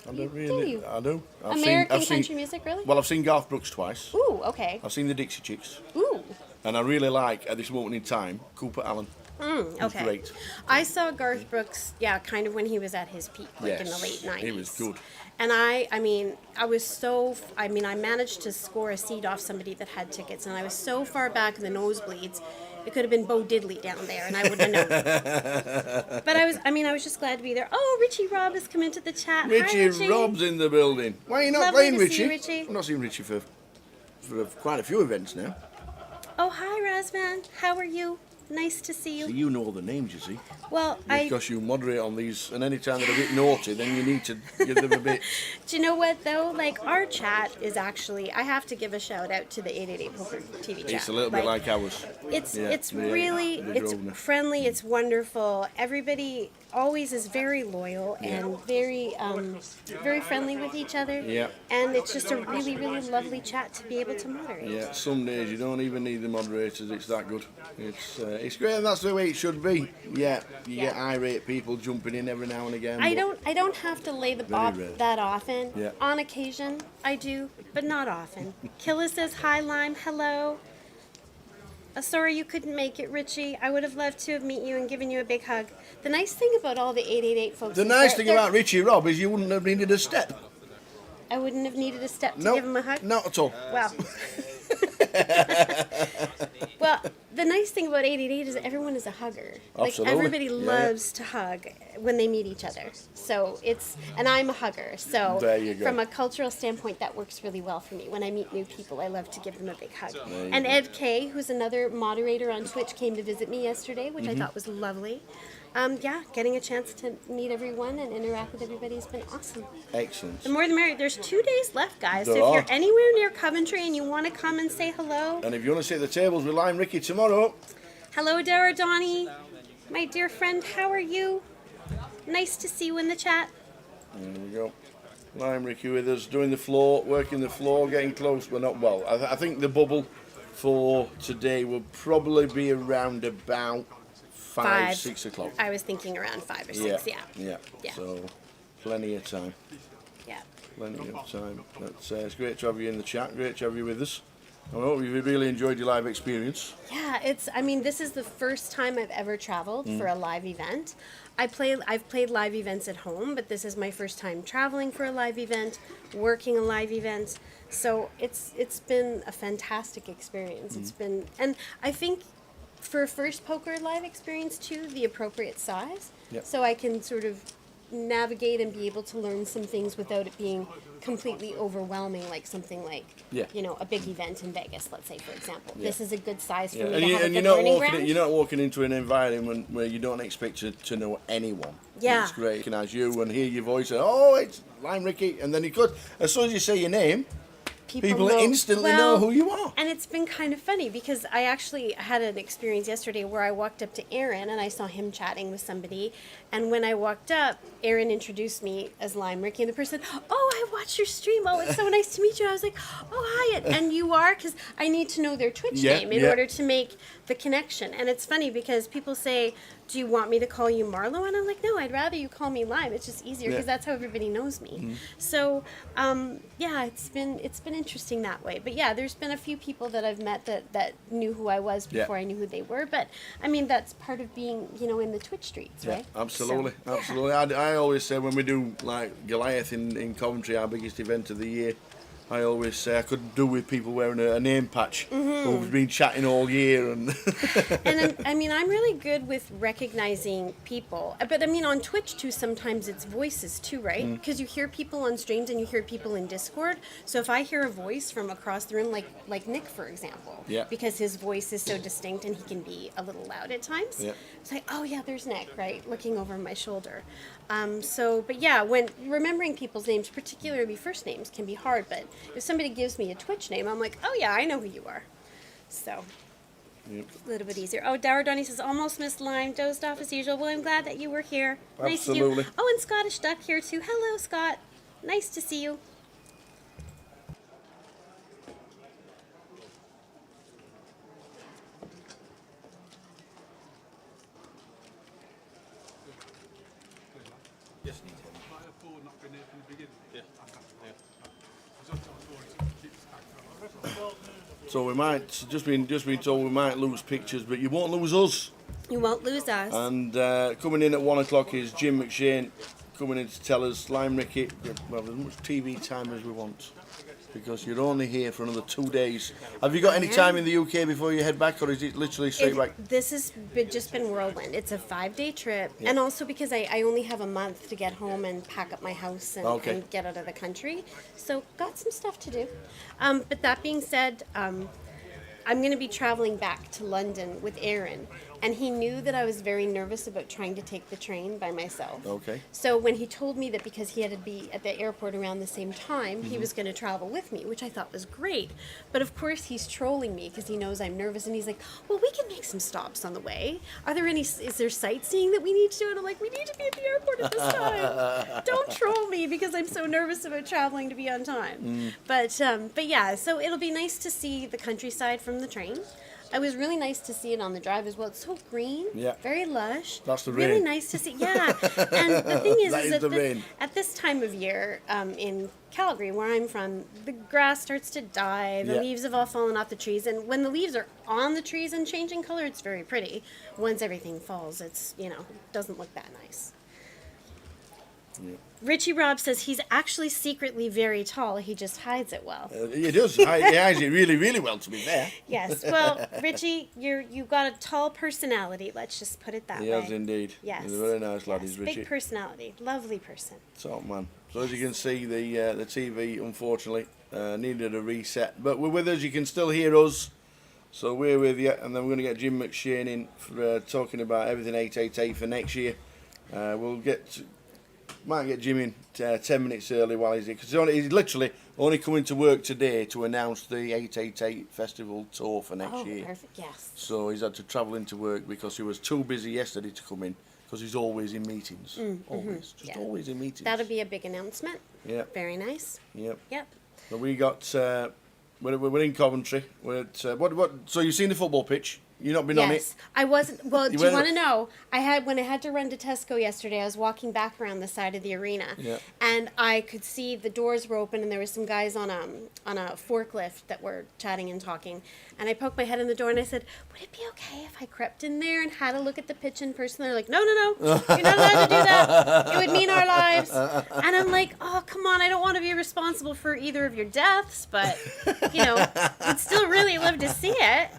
I Do don't really. you? I do. American country music, really? Well, I've seen Garth Brooks twice. Ooh, okay. I've seen the Dixie Chicks. Ooh. And I really like, at this moment in time, Cooper Allen. Okay. Great. I saw Garth Brooks, kind of when he was at his peak, like in the Yes, late 90s. he was good. And I managed to score a seat off somebody that had tickets, and I was so far back in the nosebleeds, it could have been Bo Diddley down there, and I wouldn't have known. But I was just glad to be there. Oh, Richie Robb has come into the chat. Hi, Richie Richie. Robb's in the building. Why are you not Lovely playing to see Richie? you, Richie. I've not seen Richie for quite a few events now. Oh, hi, Razvan. How are you? Nice to see you. So you know all the names, you see. Well, Because you moderate on these, and any time they're a bit naughty, then you need to give them a bit. Do you know what though? Like our chat is actually, I have to give a shout out to the 888 Poker TV chat. It's a little bit like ours. It's Yeah, it's yeah, really the it's Grosvenor. friendly. It's wonderful. Everybody always is very loyal and very very friendly with each other. Yeah. And it's just a really really lovely chat to be able to moderate. Yeah, some days you don't even need the moderators. It's that good. It's great, and that's the way it should be. Yeah, you get irate people jumping in every now and again. I but don't have to lay the bob rare. that often. Yeah. On occasion, I do, but not often. Killa says hi, Lime. Hello. Sorry you couldn't make it, Richie. I would have loved to have met you and given you a big hug. The nice thing about all the 888 folks. The is nice they're- thing about Richie Robb is you wouldn't have needed a step. I wouldn't have needed a step to No, give him a hug. not at all. Well. Well, the nice thing about 888 is that everyone is a hugger. Like Absolutely. everybody Yeah. loves to hug when they meet each other. So and I'm a hugger. So There you go. from a cultural standpoint, that works really well for me. When I meet new people, I love to give them a big hug. you And go. Ed Kay, who's another moderator on Twitch, came to visit me yesterday, which Mm-hmm. I thought was lovely. Getting a chance to meet everyone and interact with everybody has been awesome. Excellent. The more the merrier. There's 2 days left, guys. There So if are. you're anywhere near Coventry and you want to come and say hello, And if you want to sit at the tables with Lime Ricky tomorrow, hello, Dara Donnie. My dear friend, how are you? Nice to see you in the chat. there we go. Lime Ricky with us, doing the floor, working the floor, getting close, but not well. I think the bubble for today will probably be around about 5, 6 o'clock. I was thinking around 5 or 6, yeah. Yeah. So, plenty of time. Yeah. Plenty of time. But, it's great to have you in the chat. Great to have you with us. I hope you've really enjoyed your live experience. Yeah, this is the first time I've ever traveled Mm. for a live event. I've played live events at home, but this is my first time traveling for a live event, working a live event. So it's been a fantastic experience. Mm. It's been, and I think for a first poker live experience too, the appropriate size. Yep. So I can sort of navigate and be able to learn some things without it being completely overwhelming, like something like, Yeah. a big event in Vegas, let's say, for example. Yeah. This is a good size for Yeah. me And, to have a you're good not learning walking. ground. You're not walking into an environment where you don't expect to know anyone. Yeah. It's great. Recognize you and hear your voice. And, oh, it's Lime Ricky, and then as soon as you say your name, People instantly know who you are. And it's been kind of funny because I actually had an experience yesterday where I walked up to Aaron and I saw him chatting with somebody. And when I walked up, Aaron introduced me as Lime Ricky, and the person, oh, I watched your stream. Oh, it's so nice to meet you. I was like, oh, hi. And you are? Because I need to know their Twitch name in order to make the connection. And it's funny because people say, do you want me to call you Marlo? And I'm like, no, I'd rather you call me Lime. It's just easier because that's how everybody knows me. So, yeah, it's been interesting that way. But yeah, there's been a few people that I've met that knew who I was before I knew who they were. But I mean, that's part of being, in the Twitch streets, right? Absolutely, absolutely. I always say when we do like Goliath in Coventry, our biggest event of the year, I always say I could do with people wearing a name patch who've been chatting all year. And I mean, I'm really good with recognizing people. But I mean, on Twitch too, sometimes it's voices too, right? Because you hear people on streams and you hear people in Discord. So if I hear a voice from across the room, like Nick, for example, because his voice is so distinct and he can be a little loud at times. It's like, oh yeah, there's Nick, right? Looking over my shoulder. But yeah, when remembering people's names, particularly first names, can be hard. But if somebody gives me a Twitch name, I'm like, oh yeah, I know who you are. So, a little bit easier. Oh, Dower Donnie says, almost missed Lime, dozed off as usual. Well, I'm glad that you were here. Nice to see you. Oh, and Scottish Duck here too. Hello, Scott. Nice to see you. so we might just been told we might lose pictures, but you won't lose us. You won't lose us. And coming in at 1 o'clock is Jim McShane, coming in to tell us, Lime Ricky, well, as much TV time as we want, because you're only here for another 2 days. Have you got any time in the UK before you head back, or is it literally straight back? This has just been whirlwind. It's a 5-day trip, and also because I only have a month to get home and pack up my house and get out of the country, so got some stuff to do. But that being said, I'm going to be traveling back to London with Aaron, and he knew that I was very nervous about trying to take the train by myself. Okay. So when he told me that because he had to be at the airport around the same time, he was going to travel with me, which I thought was great. But of course he's trolling me because he knows I'm nervous, and he's like, well, we can make some stops on the way. Is there sightseeing that we need to do? And I'm like, we need to be at the airport at this time. Don't troll me because I'm so nervous about traveling to be on time. But yeah, so it'll be nice to see the countryside from the train. It was really nice to see it on the drive as well. It's so green, very lush. That's the really rain. Nice to see. Yeah, and the thing is, rain. At this time of year in Calgary, where I'm from, the grass starts to die. The leaves have all fallen off the trees, and when the leaves are on the trees and changing color, it's very pretty. Once everything falls, it's it doesn't look that nice. Richie Rob says he's actually secretly very tall. He just hides it well. He does. He hides it really, really well, to be fair. Yes. Well, Richie, you've got a tall personality. Let's just put it that way. He has indeed. Yes. He's a very nice lad, is Richie. Big personality. Lovely person. Top man. So as you can see, the TV, unfortunately, needed a reset. But we're with us. You can still hear us. So we're with you. And then we're going to get Jim McShane in for talking about everything 888 for next year. Might get Jim in 10 minutes early while he's here, because he's literally only coming to work today to announce the 888 Festival tour for next year. Oh, perfect, yes. So he's had to travel into work because he was too busy yesterday to come in, because he's always in meetings. Always in meetings. That'll be a big announcement. Yeah. Very nice. Yep. Yep. So we got, we're in Coventry. We're at, so you've seen the football pitch? You've not been on it? Yes, I wasn't. Well, do you want to know? When I had to run to Tesco yesterday, I was walking back around the side of the arena, and I could see the doors were open, and there were some guys on a forklift that were chatting and talking. And I poked my head in the door, and I said, "Would it be okay if I crept in there and had a look at the pitch in person?" They're like, "No, you're not allowed to do that. It would mean our lives." And I'm like, "Oh, come on! I don't want to be responsible for either of your deaths, but I'd still really love to see it."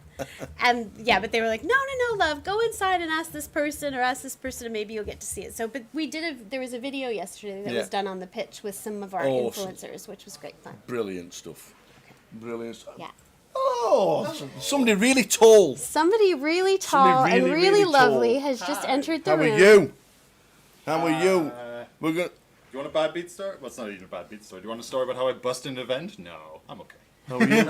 And but they were like, no, love, go inside and ask this person, and maybe you'll get to see it. So, but there was a video yesterday that was done on the pitch with some of our influencers, which was great fun. Brilliant stuff. Brilliant stuff. Yeah. Oh, somebody really tall. Somebody really tall and really lovely has just entered the room. How are you? We're going. you want a bad beat story? Well, it's not even a bad beat story. Do you want a story about how I busted an event? No, I'm okay. How are you?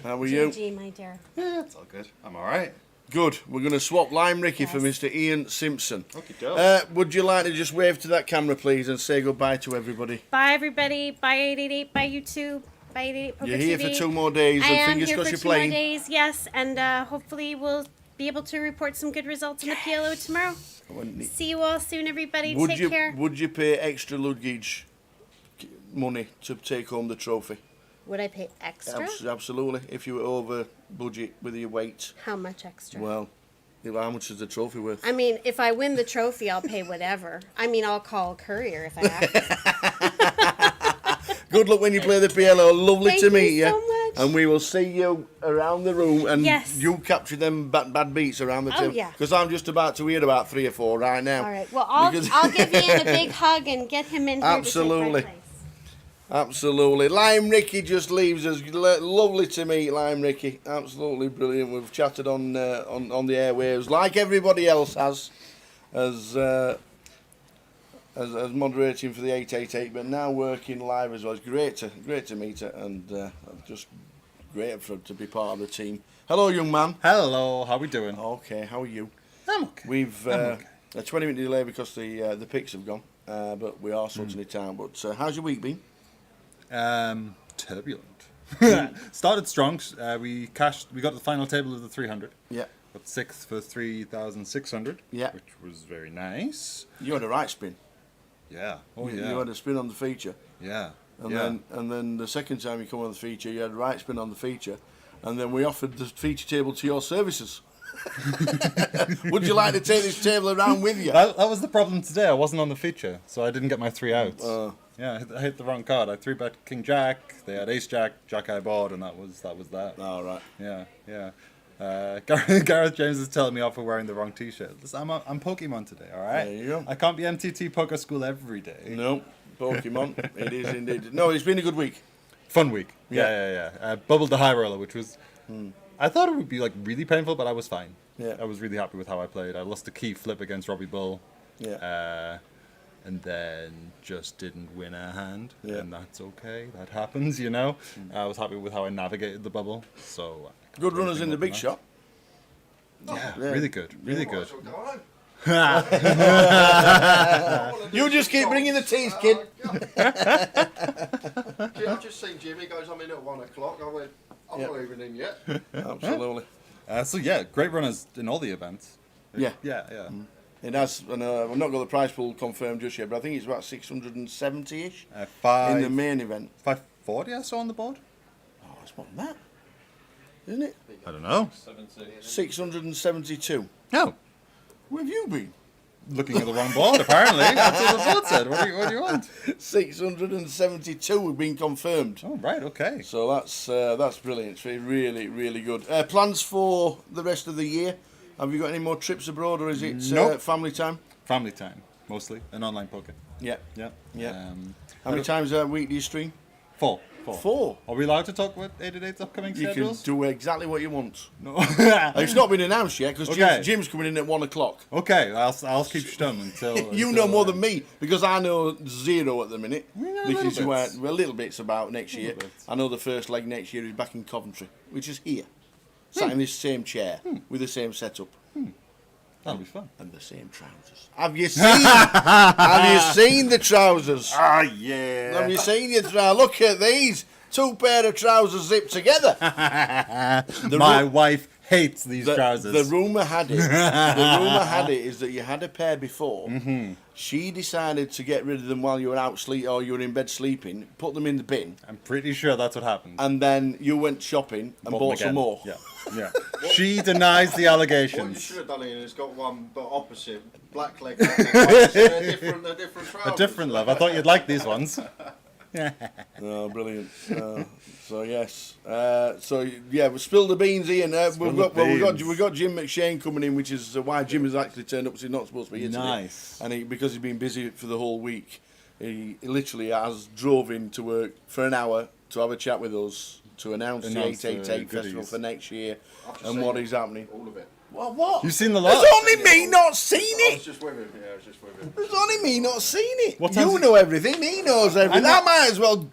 How are you? GG, my dear. Yeah, it's all good. I'm all right. Good. We're going to swap Lime Ricky for Mr. Ian Simpson. Okay, would you like to just wave to that camera, please, and say goodbye to everybody? Bye, everybody. Bye, 888. Bye, YouTube. Bye, 888 Poker You're here TV. for 2 more days, I and am fingers here crossed for you're 2 more playing. days, yes. And hopefully we'll be able to report some good results in the PLO tomorrow. See you all soon, everybody. Take care. Would you pay extra luggage money to take home the trophy? Would I pay extra? Absolutely. If you were over budget with your weight. How much extra? Well, how much is the trophy worth? I mean, if I win the trophy, I'll pay whatever. I mean, I'll call a courier if I have to. Good luck when you play the PLO. Lovely Thank to meet you so much. And we will see you around the room. And Yes. you capture them bad beats around the Oh, table. yeah. Because I'm just about to hear about 3 or 4 right now. All right. Well, I'll give Ian a big hug and get him in here Absolutely. to take my place. Absolutely. Lime Ricky just leaves us. Lovely to meet Lime Ricky. Absolutely brilliant. We've chatted on the airwaves like everybody else has as moderating for the 888, but now working live as well. It's great to meet her, and just great to be part of the team. Hello, young man. Hello, how we doing? Okay, how are you? I'm okay. We've I'm a 20-minute delay because the picks have gone, but we are sorting it out. But how's your week been? Turbulent. Started strong. We got the final table of the 300. Yeah. Got 6th for 3,600. Yeah. Which was very nice. You had a right spin. Yeah. Oh You yeah. had a spin on the feature. Yeah. And then the second time you come on the feature, you had a right spin on the feature, and then we offered the feature table to your services. Would you like to take this table around with you? That was the problem today. I wasn't on the feature, so I didn't get my 3 outs. Yeah, I hit the wrong card. I 3-bet King Jack. They had Ace Jack, Jack I board, and that was that. All right. Yeah, yeah. Gareth James is telling me off for wearing the wrong T-shirt. Listen, I'm Pokemon today. All right. There you go. I can't be MTT Poker School every day. No, Pokemon. It is indeed. No, it's been a good week. Fun week. Yeah. Bubbled the high roller, which was. I thought it would be like really painful, but I was fine. Yeah. I was really happy with how I played. I lost a key flip against Robbie Bull. Yeah. And then just didn't win a hand, Yeah. and that's okay. That happens, you know. I was happy with how I navigated the bubble. So Good runners in the big shot. Yeah, really good, really good. You just keep bringing the teas, kid. I've just seen Jimmy goes, I'm in at 1 o'clock. I went, I'm not even in yet. Absolutely. So yeah, great runners in all the events. Yeah. Yeah. It has, and I've not got the prize pool confirmed just yet, but I think it's about 670-ish in the main event. 540 I saw on the board. Oh, it's more than that, isn't it? I don't know. 672. No. Where have you been? Looking at the wrong board, apparently. That's what the board said. What do you want? 672 have been confirmed. Oh, right, okay. So that's brilliant. It's really, really good. Plans for the rest of the year? Have you got any more trips abroad, or is it Nope. family time? Family time, mostly, and online poker. Yeah. Yeah. How many times a week do you stream? 4. 4. Are we allowed to talk about 888's upcoming You schedules? can do exactly what you want. No. It's not been announced yet because Okay. Jim's coming in at 1 o'clock. Okay, I'll keep stum until. You know more than me because I know 0 at the minute. know Because little bits. little bits about next year. bits. I know the first leg next year is back in Coventry, which is here, sat in this same chair with the same setup. That'll be fun. And the same trousers. Have you seen? Have you seen the trousers? Ah, yeah. Have you seen your trousers? Look at these 2 pair of trousers zipped together. My wife hates these The trousers. rumour had it. The rumour had it is that you had a pair before. She decided to get rid of them while you were out or you were in bed sleeping. Put them in the bin, I'm pretty sure that's what happened. and then you went shopping and Bought them bought some again. more. Yeah. She denies the What you allegations. should have done Ian, is got one but opposite, black leg. They're different trousers. A different love. I thought you'd like these ones. Oh, brilliant. So yes. So yeah, we spill the beans, Ian. We've got Jim McShane coming in, which is why Jim has actually turned up. 'Cause he's not supposed to be here today. Nice. And because he's been busy for the whole week, he literally has drove in to work for an hour to have a chat with us to announce the Announce the 888 festival goodies. for next year and what is happening. All of it. What? You've seen the lot? There's only me not seen I was it. just with him. Yeah, I was just with him. There's only me not seen it. What time's You it? know everything. He knows everything. know- I might as well.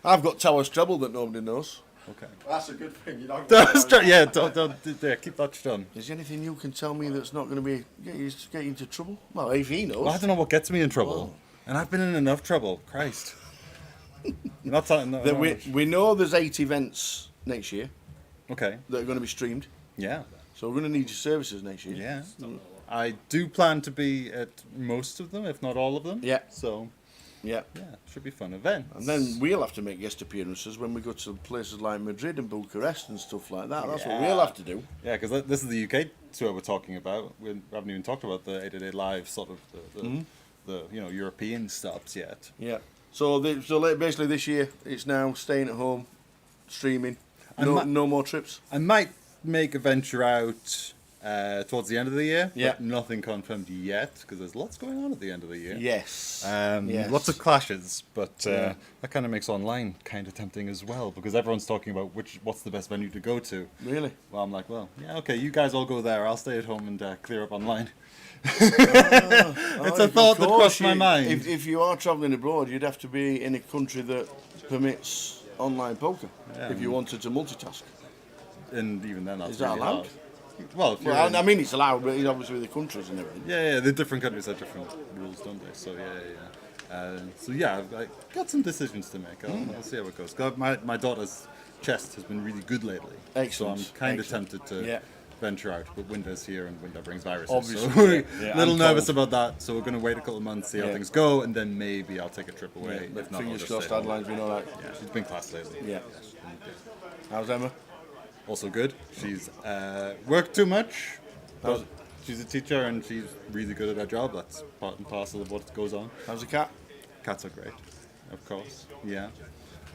I've got Tower's Treble that nobody knows. Okay. That's a good thing. You don't. Yeah, don't keep that done. Is there anything you can tell me that's not going to be get you into trouble? Well, if he knows. Well, I don't know what gets me in trouble. And I've been in enough trouble. Christ. Not talking. No, That no. we know there's 8 events next year Okay. that are going to be streamed. Yeah. So we're going to need your services next year. Yeah. I do plan to be at most of them, if not all of them. Yeah. So, Yeah. yeah, should be fun event. And then we'll have to make guest appearances when we go to places like Madrid and Bucharest and stuff like that. That's what we'll have to do. Yeah, because this is the UK tour we're talking about. We haven't even talked about the 888 Live sort of the European stops yet. Yeah. So basically this year it's now staying at home, streaming. No more trips. I might make a venture out towards the end of the year. Yeah. But nothing confirmed yet because there's lots going on at the end of the year. Yes. Yes. Lots of clashes, but Yeah. that kind of makes online kind of tempting as well because everyone's talking about what's the best venue to go to. Really? Well, I'm like, well, yeah, okay, you guys all go there. I'll stay at home and clear up online. It's a thought that crossed my mind. If you are travelling abroad, you'd have to be in a country that permits online poker if you wanted to multitask. And even then, that's Is that really allowed? hard. Well, if you're Well, in- I mean, it's allowed, but it's obviously the countries and everything. yeah, the different countries have different rules, don't they? So so yeah, I've got some decisions to make. I'll see how it goes. My daughter's chest has been really good lately. Excellent. So I'm kind of Excellent. tempted to Yeah. venture out, but winter's here and winter brings viruses. Obviously, so yeah, a little I'm nervous cold. about that. So we're going to wait a couple of months, see how Yeah. things go, and then maybe I'll take a trip away. Yeah, If not, I'll fingers just crossed, stay home. Adeline's been all right. Yeah, she's been class lately. Yeah. She's been good. How's Emma? Also good. She's worked too much, How's- but she's a teacher and she's really good at her job. That's part and parcel of what goes on. How's the cat? Cats are great, of course. Yeah,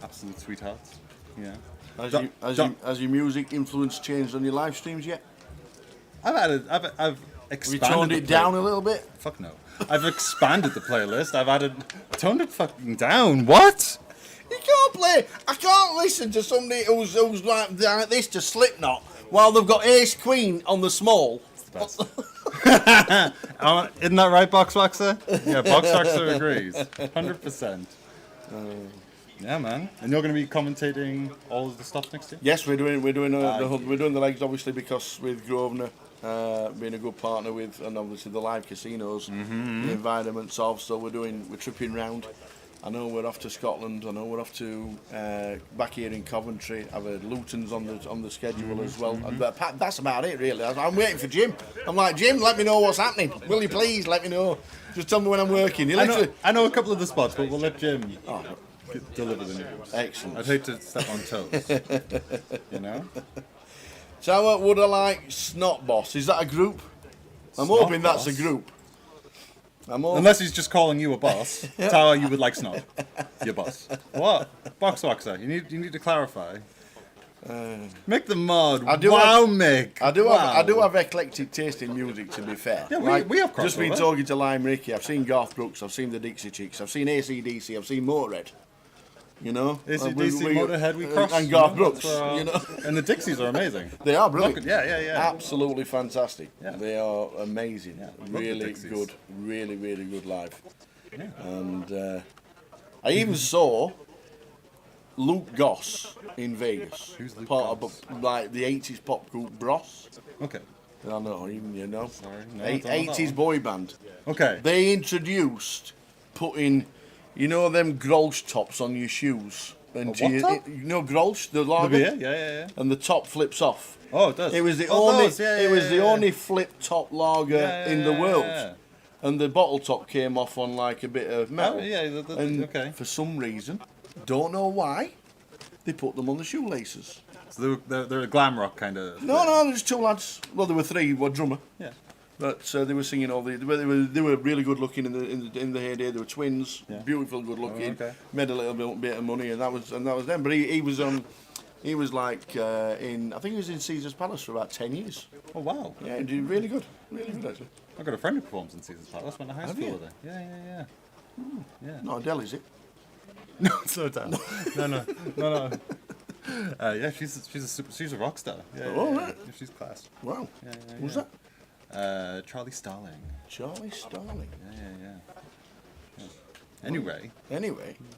absolute sweethearts. Yeah. Has your music influence changed on your live streams yet? I've Have you expanded. toned the it down a little bit? Fuck no. I've expanded the playlist. I've toned it fucking down. What? You can't play. I can't listen to somebody who's like this to Slipknot while they've got Ace Queen on the small. Isn't that right, Box Waxer? Yeah, Box Waxer agrees. 100%. Yeah, man. And you're going to be commentating all of the stuff next year? Yes, we're doing the legs obviously because with Grosvenor being a good partner with, and obviously the live casinos, the environments of. So we're tripping round. I know we're off to Scotland. I know we're off to back here in Coventry. I've heard Luton's on the schedule as well. But that's about it really. I'm waiting for Jim. I'm like, Jim, let me know what's happening. Will you please let me know? Just tell me when I'm working. I know a couple of the spots, but we'll let Jim deliver the news. Excellent. I'd hate to step on toes. You know? So would I like Snot Boss? Is that a group? I'm Snot hoping that's a Boss? group. Unless he's just calling you a boss. Tower, you would like Snot. Your boss. What? Box Waxer, you need to clarify. Mick the Mod. Mick. I do have eclectic taste in music, to be fair. Yeah, we have crossover. Just been talking to Lime Ricky. I've seen Garth Brooks. I've seen the Dixie Chicks. I've seen AC/DC. I've seen Motorhead. You know, AC/DC, Motorhead, we cross. and Garth you know, Brooks. that's, You know, and the Dixies are amazing. they are brilliant. Yeah. Absolutely fantastic. Yeah. They are amazing. Yeah, I love the Really Dixies. good. Really good live. Yeah. And I even saw Luke Goss in Vegas. Who's Luke Part Goss? of like the 80s pop group Bros. Okay. I don't know, even you know. Sorry, no, I don't know that 80s one. boy band. Okay. They introduced putting, you know, them Grolsch tops on your shoes. And A what top? you know Grolsch, the The lager? beer? Yeah. And the top flips off. Oh, it does. It was the Oh, only. those, yeah, it was yeah, the yeah. only flip top lager in the world. Yeah. And the bottle top came off on like a bit of metal. Oh, yeah, And okay. for some reason, don't know why, they put them on the shoelaces. So they're a glam rock kind of. No, there's two lads. Well, there were three. One drummer. Yeah. But they were singing all the. They were really good looking in the heyday. They were twins, Yeah. beautiful, good looking. Oh, okay. Made a little bit of money, and that was them. But he was like in. I think he was in Caesar's Palace for about 10 years. Oh wow. Yeah, he did really good actually. I've got a friend who performs in Caesar's Palace. Went to high Have school you? with her. Yeah. Yeah. Not Adele, is it? No, slow down. No. Yeah, she's a rock star. Yeah, Oh, yeah, right. yeah, she's class. Wow. Yeah, Who's yeah. that? Charlie Starling. Charlie Starling. Yeah. Anyway.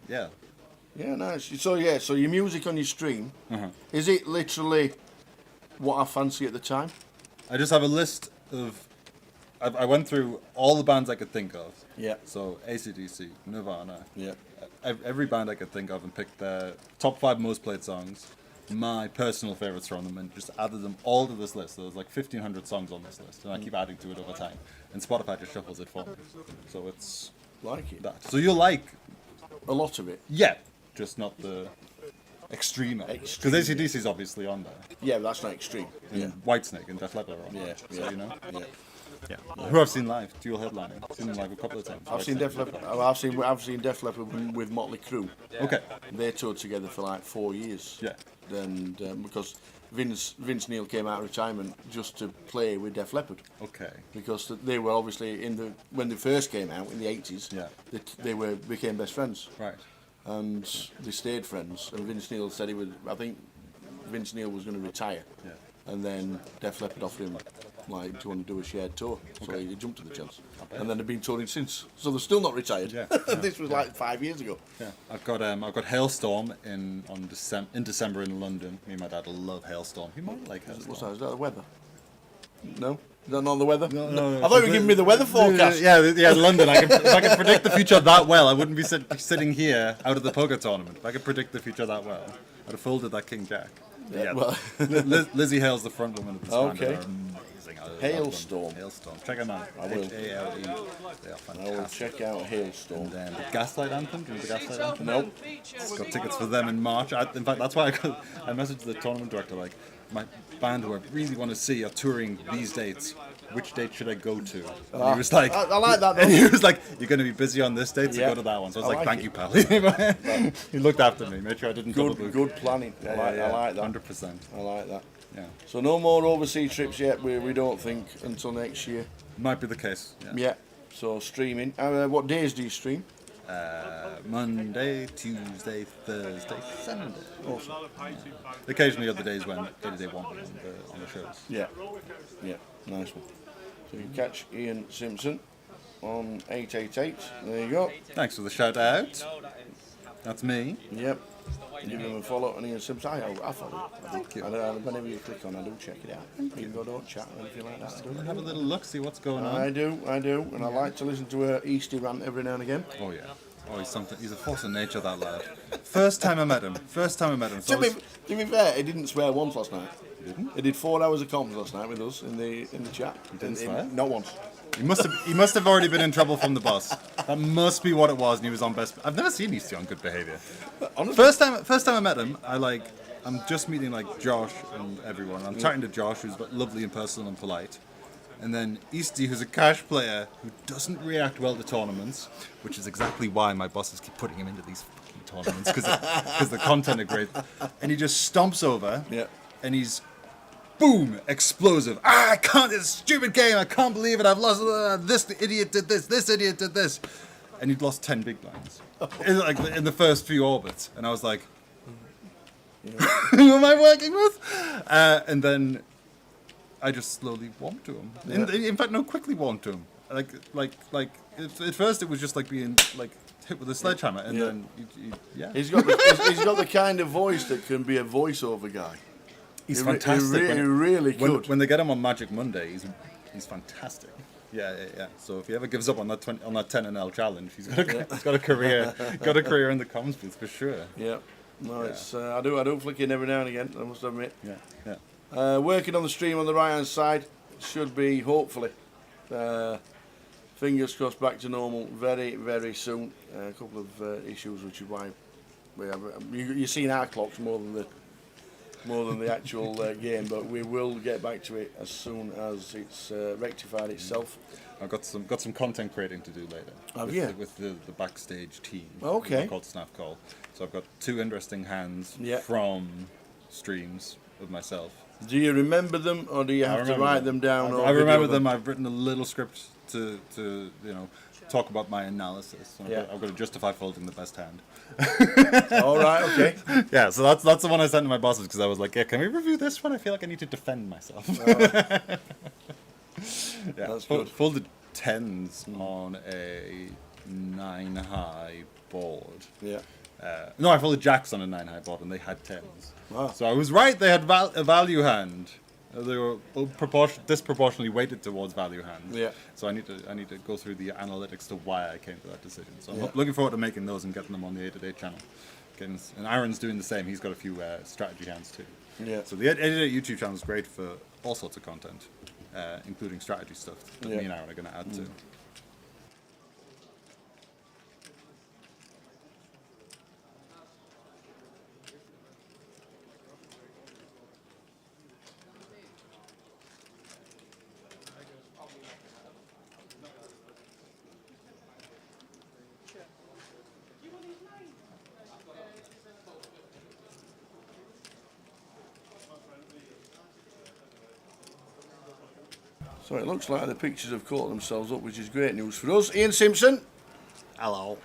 Yeah. Yeah, nice. So your music on your stream, Uh-huh. is it literally what I fancy at the time? I just have a list of. I went through all the bands I could think of. Yeah. So AC/DC, Nirvana. Yeah. Every band I could think of and picked their top 5 most played songs, my personal favorites from them, and just added them all to this list. So there's like 1,500 songs on this list, and I keep adding to it over time. And Spotify just shuffles it for me. So it's Like it. that. So you'll like A lot of it. Yeah, just not the extreme. Because AC/DC is obviously on there. Yeah, but that's not extreme. And Yeah. Whitesnake and Def Leppard are on Yeah, there. yeah. So, you know? Yeah. Who I've seen live, dual headlining. I've seen them live a couple of times. I've seen Def Leppard. I've seen Def Leppard with Motley Crue. Okay. They toured together for like 4 years. Yeah. And because Vince Neil came out of retirement just to play with Def Leppard. Okay. Because they were obviously when they first came out in the 80s. Yeah. They became best friends. Right. And they stayed friends. And Vince Neil said I think Vince Neil was going to retire. Yeah. And then Def Leppard offered him, like, do you want to do a shared tour? So he jumped at the chance. And then they've been touring since. So they're still not retired. Yeah. This was like 5 years ago. Yeah. I've got Hailstorm in December in London. Me and my dad love Hailstorm. He might like Hailstorm. What's that? Is that the weather? No? Is that not the weather? No. I thought you were giving me the weather forecast. Yeah, London. If I could predict the future that well, I wouldn't be sitting here out of the poker tournament. If I could predict the future that well, I'd have folded that King Jack. Yeah, well. Lizzie Hale's the front woman of this band. Okay. They're amazing. I love them. Hailstorm. Hailstorm. Check them out. I will. H-A-L-E. They are I will fantastic. check out Hailstorm. And then the Gaslight Anthem. Do you know the Gaslight Anthem? Nope. Got tickets for them in March. In fact, that's why I messaged the tournament director, like, my band who I really want to see are touring these dates. Which date should I go to? And he was like, I like that, though. And he was like, you're going to be busy on this date, so Yeah. go to that one. So I was I like, like thank you, pal. He looked after me, made sure I didn't double book. Good planning. I like that. 100%. I like that. Yeah. So no more overseas trips yet. We don't think until next year. Might be the case. Yeah. So streaming. What days do you stream? Monday, Tuesday, Thursday, Sunday. Awesome. Occasionally other days when they want me on the shows. Yeah. Yeah. Nice one. So you can catch Ian Simpson on 888. There you go. Thanks for the shout out. That's me. Yep. Give him a follow on Ian Simpson. I follow it. Thank you. Whenever you click on, I do check it out. Even though I don't chat or anything like that. I do. Have a little look, see what's going on. I do. And I like to listen to a Easty rant every now and again. Oh yeah. Oh, he's a force of nature, that lad. First time I met him. So To be fair, he didn't swear once last night. He didn't? He did 4 hours of comms last night with us in the chat. He didn't swear? Not once. He must have already been in trouble from the boss. That must be what it was, and he was on best. I've never seen Easty on good behaviour. First time I met him, I'm just meeting like Josh and everyone. I'm chatting to Josh, who's lovely and personal and polite. And then Easty, who's a cash player who doesn't react well to tournaments, which is exactly why my bosses keep putting him into these fucking tournaments, because the content are great. And he just stomps over, and he's, boom, explosive. I can't, it's a stupid game, I can't believe it, I've lost, this idiot did this idiot did this. And he'd lost 10 big blinds in the first few orbits. And I was like, who am I working with? And then I just slowly warmed to him. In fact, no, quickly warmed to him. At first it was just like being like hit with a sledgehammer, and then he's got the kind of voice that can be a voiceover guy. He's fantastic. He really could. When they get him on Magic Monday, he's fantastic. Yeah. So if he ever gives up on that 10 NL challenge, he's got a career in the comms booth for sure. Yeah. No, it's I do flick in every now and again, I must admit. Yeah. Working on the stream on the right hand side should be hopefully fingers crossed back to normal very, very soon. A couple of issues, which is why we have you're seeing our clocks more than the actual game, but we will get back to it as soon as it's rectified itself. I've got some content creating to do later. With the backstage team. Okay. Called Snap Call. So I've got 2 interesting hands from streams of myself. Do you remember them, or do you have to write them down? I remember them. I've written a little script to talk about my analysis. So Yeah. I've got to justify folding the best hand. All right, okay. Yeah, so that's the one I sent to my bosses because I was like, yeah, can we review this one? I feel like I need to defend myself. Yeah, That's good. Folded 10s on a 9 high board. Yeah. No, I folded jacks on a 9 high board and they had 10s. Wow. So I was right, they had a value hand. They were disproportionately weighted towards value hands. Yeah. So I need to go through the analytics to why I came to that decision. So I'm Yeah. looking forward to making those and getting them on the 888 channel. And Aaron's doing the same. He's got a few strategy hands too. Yeah. So the 888 YouTube channel is great for all sorts of content, including strategy stuff that Yeah. me and Aaron are going to add to. So it looks like the pictures have caught themselves up, which is great news for us. Ian Simpson. Hello.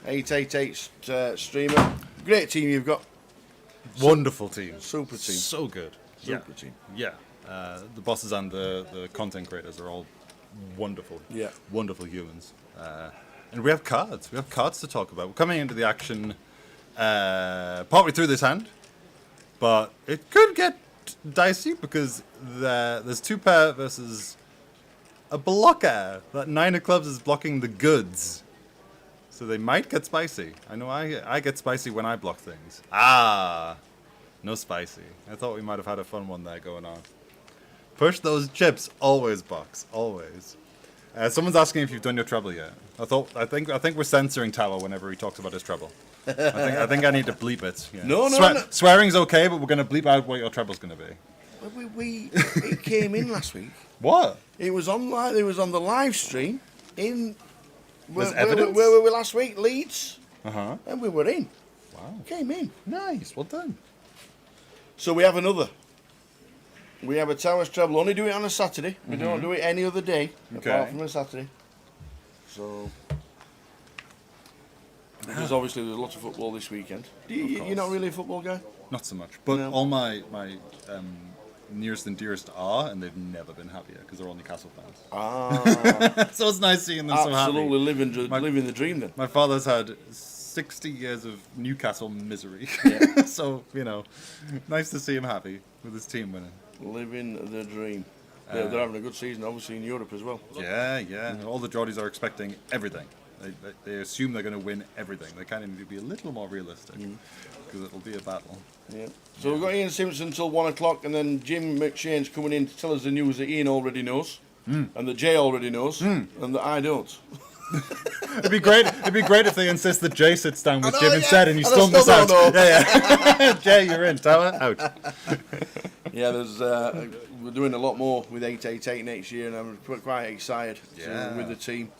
888 streamer. Great team you've got. Wonderful team. Super team. So good. Super team. Yeah. The bosses and the content creators are all wonderful. Yeah. Wonderful humans. And we have cards. We have cards to talk about. We're coming into the action partway through this hand, but it could get dicey because there's 2 pair versus a blocker. That 9 of clubs is blocking the goods. So they might get spicy. I know I get spicy when I block things. No spicy. I thought we might have had a fun one there going on. Push those chips. Always, box. Always. Someone's asking if you've I think we're censoring Tower whenever he talks about his trouble. I think I need to bleep it. Yeah. No. Swearing's okay, but we're going to bleep out what your trouble's going to be. It came in last week. What? It was on the live stream in There's where evidence? we were last week, Leeds, Uh-huh. and we were in. Wow. Came in. Nice. Well done. So we have another. We have a Towers treble. Only do it on a Saturday. We don't do it any other day apart from a Saturday. So because obviously there's lots of football this weekend. You're not really a football guy? Not so much. But No. all my nearest and dearest are, and they've never been happier because they're all Newcastle fans. So it's nice seeing them so happy. Absolutely living the dream then. My father's had 60 years of Newcastle misery. So, nice to see him happy with his team winning. Living the dream. They're having a good season, obviously, in Europe as well. Yeah. All the Geordies are expecting everything. They assume they're going to win everything. They kind of need to be a little more realistic because it'll be a battle. Yeah. So we've got Ian Simpson until 1 o'clock, and then Jim McShane's coming in to tell us the news that Ian already knows, and that Jay already knows, and that I don't. It'd be great if they insist that Jay sits down with Jim instead, and you And I still miss still out. don't know. Yeah. Jay, you're in. Tower out. Yeah, we're doing a lot more with 888 next year, and I'm quite excited with the team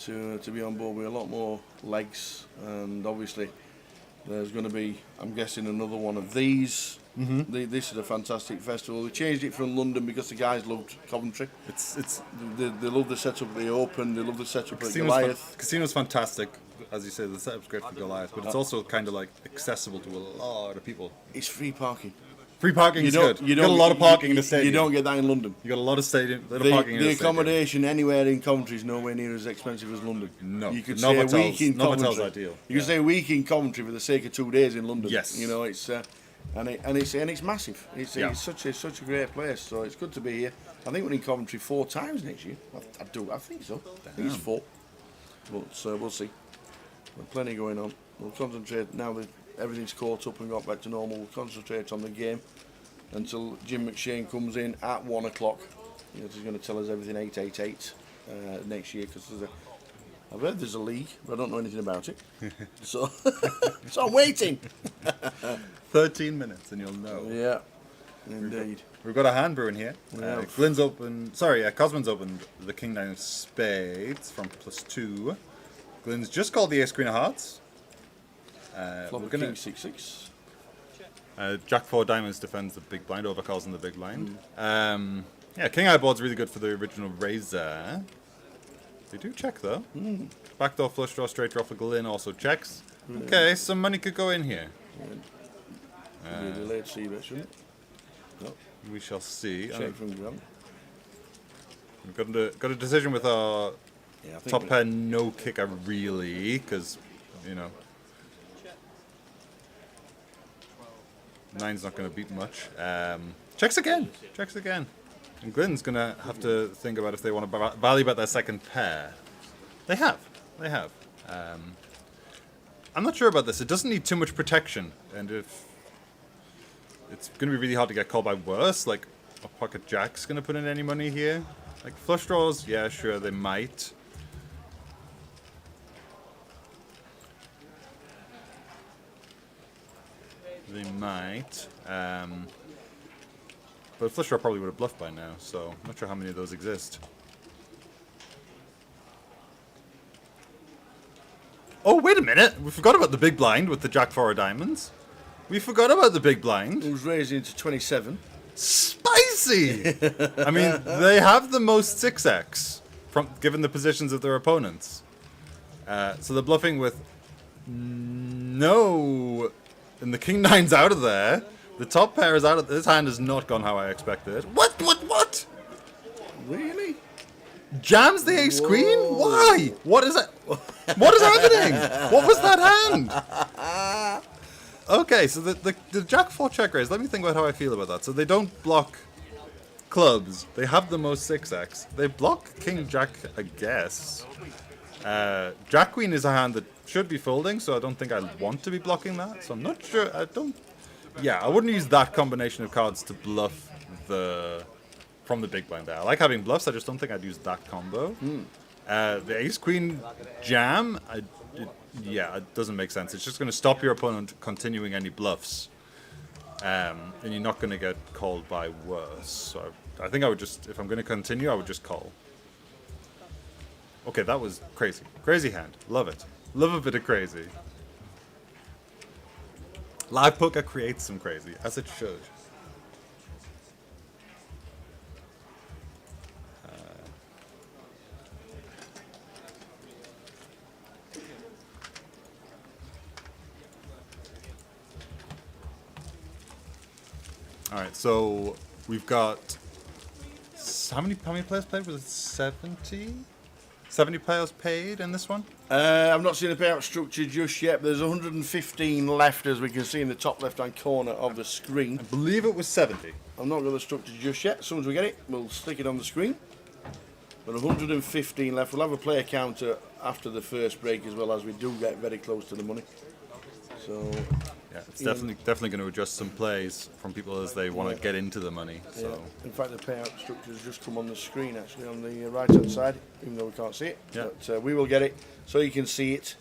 to be on board with a lot more legs, and obviously there's going to be, I'm guessing, another one of these. This is a fantastic festival. They changed it from London because the guys loved Coventry. They love the setup at the Open. They love the setup at Goliath. Casino's fantastic, as you say. The setup's great for Goliath, but it's also kind of like accessible to a lot of people. It's free parking. Free parking is good. You got a lot of parking in the stadium. You don't get that in London. You got a lot of parking in the The stadium. accommodation anywhere in Coventry is nowhere near as expensive as London. No, you could stay a week in Coventry. Novotel's ideal. You could stay a week in Coventry for the sake of 2 days in London. Yes. It's it's massive. It's such a great place. So it's good to be here. I think we're in Coventry 4 times next year. I think so. I think it's 4. But we'll see. There's plenty going on. We'll concentrate now that everything's caught up and got back to normal. We'll concentrate on the game until Jim McShane comes in at 1 o'clock. He's going to tell us everything 888 next year, because I've heard there's a league, but I don't know anything about it. so I'm waiting. 13 minutes and you'll know. Yeah, indeed. We've got a hand brew in here. Cosman's opened the King 9 of Spades from +2. Glenn's just called the Ace Queen of Hearts. Flop King 6-6. Jack 4 Diamonds defends the big blind, overcalls in the big blind. King Eye board's really good for the original Razor. They do check, though. Backdoor flush draw, straight draw for Glyn also checks. Okay, some money could go in here. Really late C-bet, shouldn't it? No. We shall see. Check from Graham. We've got a decision with our Yeah, I think top pair no kicker, really, because, you know, 9's not going to beat much. Checks again. Checks again. And Glyn's going to have to think about if they want to value bet their second pair. They have. They have. I'm not sure about this. It doesn't need too much protection. And if it's going to be really hard to get called by worse, like a pocket jack's going to put in any money here. Like flush draws, yeah, sure, they might. They might. But flush draw probably would have bluffed by now, so I'm not sure how many of those exist. Oh, wait a minute! We forgot about the big blind with the Jack 4 of diamonds. We forgot about the big blind. Who's raising to 27. Spicy! I mean, they have the most 6x, given the positions of their opponents. So they're bluffing with no... And the king 9's out of there. The top pair is out of... This hand has not gone how I expected. What? Really? Jams the ace queen? Why? What is it? What is happening? What was that hand? Okay, so the Jack 4 check raise, let me think about how I feel about that. So they don't block clubs. They have the most 6x. They block king jack, I guess. Jack queen is a hand that should be folding, so I don't think I want to be blocking that. So I'm not sure. Yeah, I wouldn't use that combination of cards to bluff from the big blind there. I like having bluffs, I just don't think I'd use that combo. The ace queen jam, yeah, it doesn't make sense. It's just going to stop your opponent continuing any bluffs. And you're not going to get called by worse. So I think I would just, if I'm going to continue, I would just call. Okay, that was crazy. Crazy hand. Love it. Love a bit of crazy. Live poker creates some crazy, as it should. All right, so we've got how many players played? Was it 70? 70 players paid in this one? I've not seen the payout structure just yet. There's 115 left, as we can see in the top left-hand corner of the screen. I believe it was 70. I'm not got the structure just yet. As soon as we get it, we'll stick it on the screen. But 115 left. We'll have a player counter after the first break as well, as we do get very close to the money. So yeah, it's definitely going to adjust some plays from people as they want to get into the money. So in fact, the payout structure has just come on the screen, actually, on the right-hand side, even though we can't see it. Yeah. But we will get it so you can see it.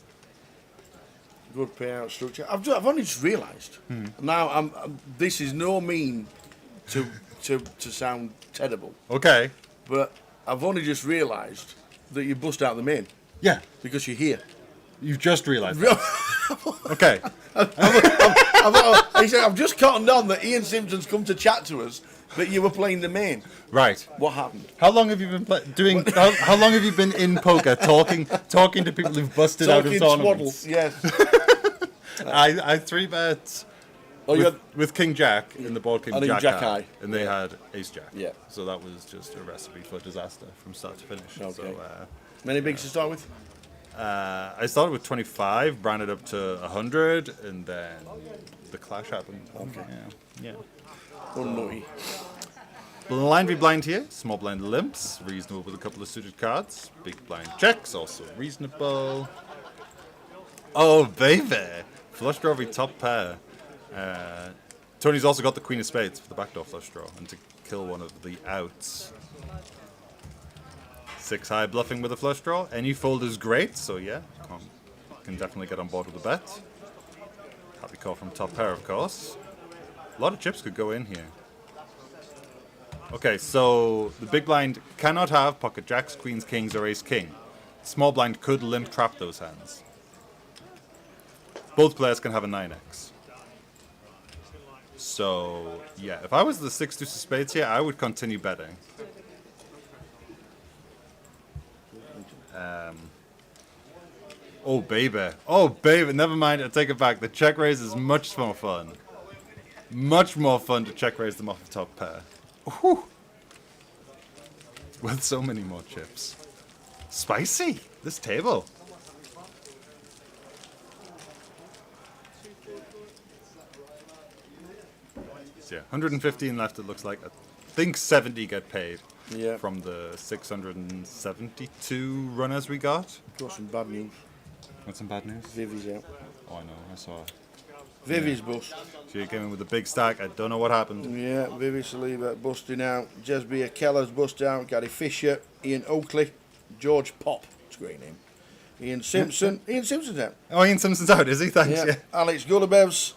Good payout structure. I've only just realised. Now, this is no mean to sound terrible. Okay. But I've only just realised that you bust out the main. Yeah. Because you're here. You've just realised that. Okay. I've just cottoned on that Ian Simpson's come to chat to us, but you were playing the main. Right. What happened? How long have you been doing? How long have you been in poker, talking to people who've busted out of tournaments? Swaddle, yes. I 3-bet with King Jack in the board came Jack High, and they had Ace Jack. Yeah. So that was just a recipe for disaster from start to finish. Okay. So, many bigs to start with? I started with 25, branded up to 100, and then the clash happened. Okay. Yeah. Unnutty. Blind v blind here. Small blind limps, reasonable with a couple of suited cards. Big blind checks, also reasonable. Oh baby, flush draw v top pair. Tony's also got the Queen of Spades for the backdoor flush draw, and to kill one of the outs. 6 high bluffing with a flush draw. Any fold is great, so yeah, can definitely get on board with a bet. Happy call from top pair, of course. A lot of chips could go in here. Okay, so the big blind cannot have pocket jacks, queens, kings, or ace king. Small blind could limp trap those hands. Both players can have a 9x. So yeah, if I was the 6 deuce of spades here, I would continue betting. Oh, baby. Oh, baby. Never mind. I take it back. The check raise is much more fun. Much more fun to check raise them off the top pair. Whew. With so many more chips. Spicy. This table. So yeah, 115 left it looks like. I think 70 get paid. Yeah. From the 672 runners we got. Got some bad news. Got some bad news? Vivi's out. Oh, I know. I saw it. Vivi's bust. So you came in with a big stack. I don't know what happened. Yeah, Vivi Saliba busting out. Jesbia Keller's bust out. Gary Fisher, Ian Oakley, George Pop. It's a great name. Ian Simpson. Ian Simpson's out. Oh, Ian Simpson's out, is he? Thanks. Yeah. Yeah. Alex Gullabevs,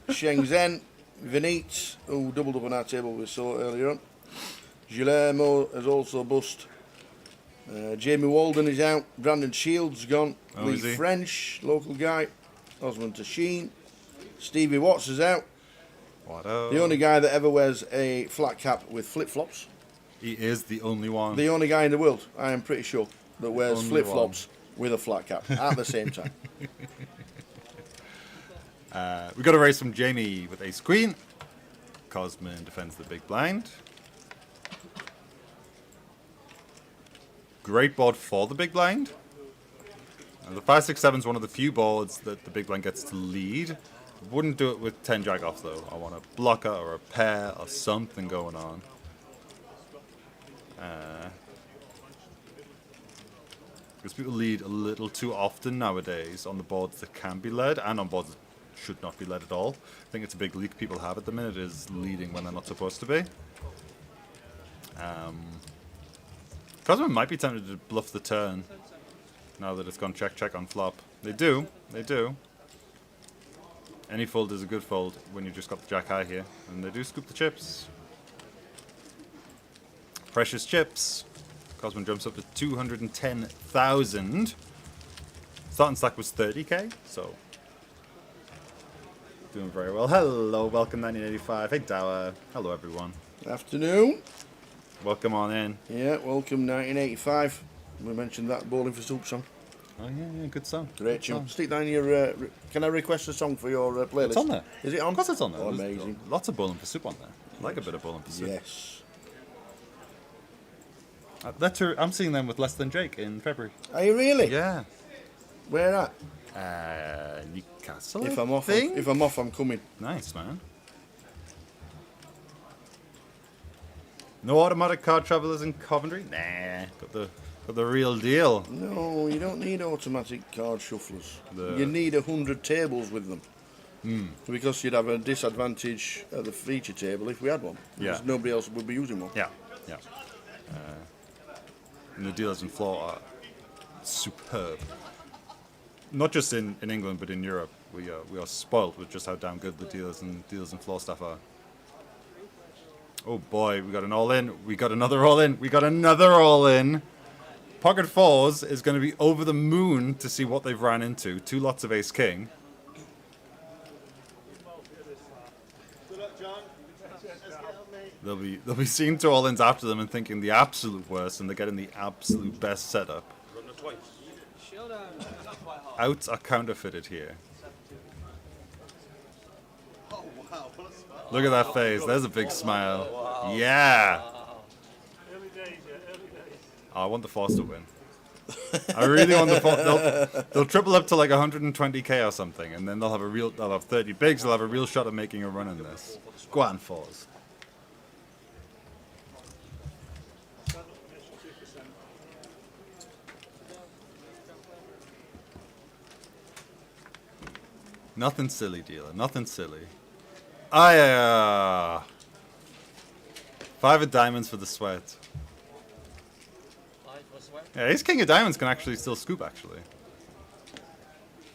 Sheng Zhen, Vinit, who doubled up on our table we saw earlier on. Guillermo has also bust. Jamie Walden is out. Brandon Shields gone. Oh, Lee is he? French, local guy. Osman Tasheen. Stevie Watts is out. The only guy that ever wears a flat cap with flip-flops. He is the only one. The only guy in the world, I am pretty sure, that wears Only flip-flops with a flat cap at the same time. We got a race from Jamie with ace queen. Cosman defends the big blind. Great board for the big blind. The 5-6-7 is one of the few boards that the big blind gets to lead. Wouldn't do it with 10 jack off though. I want a blocker or a pair or something going on. Because people lead a little too often nowadays on the boards that can be led and on boards that should not be led at all. I think it's a big leak people have at the minute is leading when they're not supposed to be. Cosman might be tempted to bluff the turn now that it's gone check on flop. They do. Any fold is a good fold when you just got the jack high here. And they do scoop the chips. Precious chips. Cosman jumps up to 210,000. Starting stack was 30k, so doing very well. Hello, welcome 1985. Hey Dower. Hello everyone. Afternoon. Welcome on in. Yeah, welcome 1985. We mentioned that Bowling for Soup song. Oh yeah, good song. Great Good tune. song. Stick down your. Can I request a song for your playlist? It's on there. Is it on? Of course it's on there. Oh, There's amazing. Lots of Bowling for Soup on there. I like a bit of Bowling for Soup. Yes. I'm seeing them with Less Than Jake in February. Are you really? Yeah. Where at? Newcastle. If I'm off, I'm coming. Nice, man. No automatic card travelers in Coventry? Nah. Got the real deal. No, you don't need automatic card shufflers. You need 100 tables with them. Because you'd have a disadvantage at the feature table if we had one. Because nobody else would be using one. Yeah. And the dealers in floor are superb. Not just in England, but in Europe. We are spoiled with just how damn good the dealers and floor staff are. Oh boy, we got an all-in. We got another all-in. We got another all-in. Pocket Fours is going to be over the moon to see what they've ran into. 2 lots of ace-king. They'll be seeing 2 all-ins after them and thinking the absolute worst, and they're getting the absolute best setup. Outs are counterfeited here. Look at that face. There's a big smile. Yeah. Oh, I want the Force to win. I really want the Force. They'll triple up to like 120k or something, and then they'll have 30 bigs. They'll have a real shot at making a run in this. Go on, Force. Nothing silly, dealer. Nothing silly. 5 of diamonds for the sweat. Yeah, ace king of diamonds can actually still scoop, actually.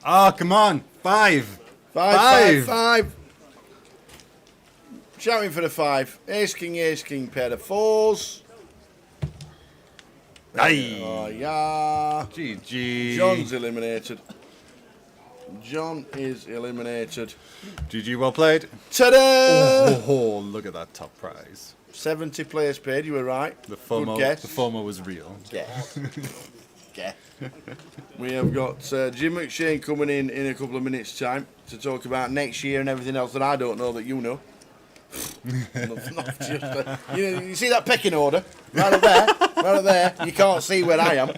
Ah, come on. 5. 5. Shouting for the 5. Ace king, pair of 4s. Aye. Oh, yeah. GG. John's eliminated. John is eliminated. GG, well played. Ta-da! Oh, look at that top prize. 70 players paid, you were right. The FOMO, Good guess. the FOMO was real. Guess. Guess. We have got Jim McShane coming in a couple of minutes' time to talk about next year and everything else that I don't know that you know. Not just, you see that pecking order right up there. You can't see where I am.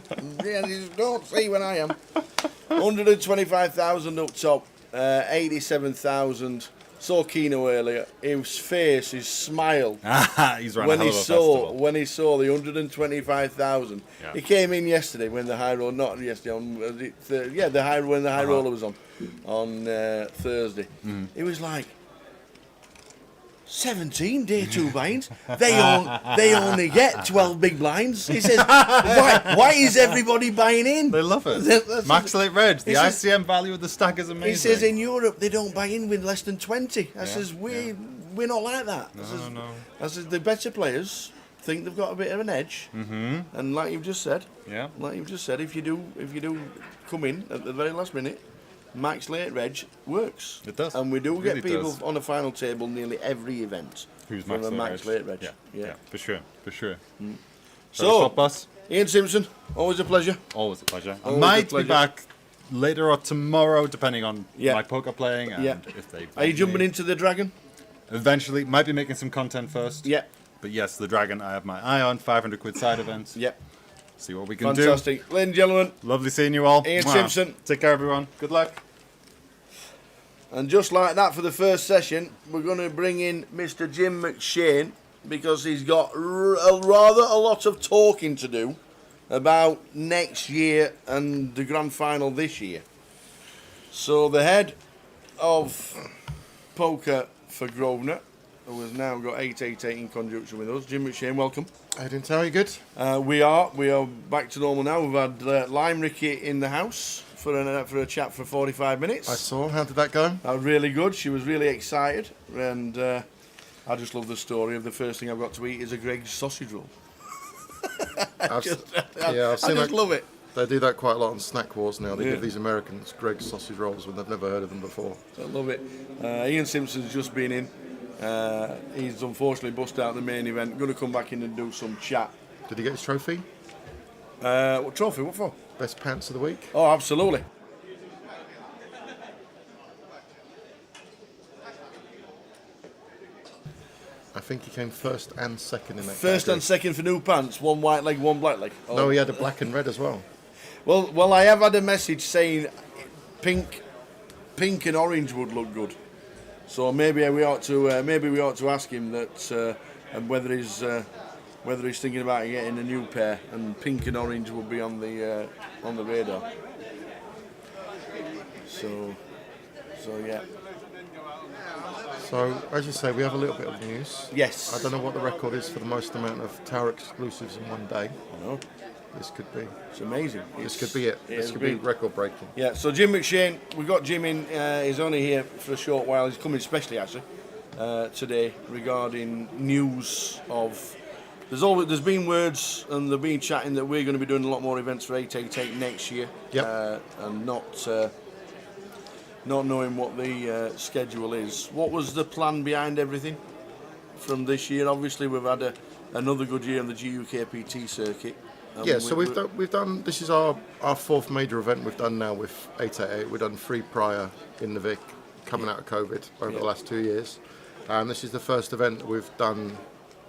Yeah, you don't see where I am. 125,000 up top, 87,000. Saw Keno earlier. His face, his smile. He's run when he saw the 125,000. Yeah. He came in yesterday when the high roller, not yesterday on, when the high roller was on Thursday. It was like 17 day 2 blinds. They only get 12 big blinds. He says, why is everybody buying in? They love it. Max Late Reg, the ICM value of the stack is amazing. He says in Europe they don't buy in with less than 20. I says we're not like that. No. I says the better players think they've got a bit of an edge. And like you've just said, if you do come in at the very last minute, Max Late Reg works. It does. And we do really get people does. On the final table nearly every event. Who's from Max Late Reg? Yeah, for sure. So, boss. Ian Simpson, always a pleasure. Always a pleasure. I might be back later or tomorrow, depending on my poker playing and if they. Are you jumping into the Dragon? Eventually, might be making some content first. Yeah. But yes, the Dragon, I have my eye on 500 quid side events. Yep. See what we can do. Fantastic. Ladies and gentlemen. Lovely seeing you all. Ian Simpson. Take care, everyone. Good luck. And just like that for the first session, we're going to bring in Mr. Jim McShane because he's got rather a lot of talking to do about next year and the grand final this year. So the head of poker for Grosvenor, who has now got 888 in conjunction with us, Jim McShane, welcome. How you doing, Terry? Good? We are back to normal now. We've had Lime Ricky in the house for a chat for 45 minutes. I saw. How did that go? That was really good. She was really excited, and I just love the story of the first thing I've got to eat is a Greg's sausage roll. I just love it. They do that quite a lot on Snack Wars now. They give these Americans Greg's sausage rolls when they've never heard of them before. I love it. Ian Simpson's just been in. He's unfortunately busted out the main event. Going to come back in and do some chat. Did he get his trophy? What trophy? What for? Best pants of the week? Oh, absolutely. I think he came first and second in that First category. and second for new pants. One white leg, one black leg. Oh. No, he had a black and red as well. Well, I have had a message saying pink and orange would look good. So maybe we ought to ask him that whether he's thinking about getting a new pair, and pink and orange will be on the radar. So yeah. So, as you say, we have a little bit of news. Yes. I don't know what the record is for the most amount of Tower exclusives in one day. I know. This could be. It's amazing. This could be it. This could be record breaking. Yeah, so Jim McShane, we got Jim in. He's only here for a short while. He's coming especially, actually, today regarding news of... There's been words and they've been chatting that we're going to be doing a lot more events for 888 next year. Yep. And not knowing what the schedule is. What was the plan behind everything from this year? Obviously, we've had another good year on the GUKPT circuit. So we've done. This is our fourth major event we've done now with 888. We've done 3 prior in the Vic, coming out of COVID over the last 2 years, and this is the first event that we've done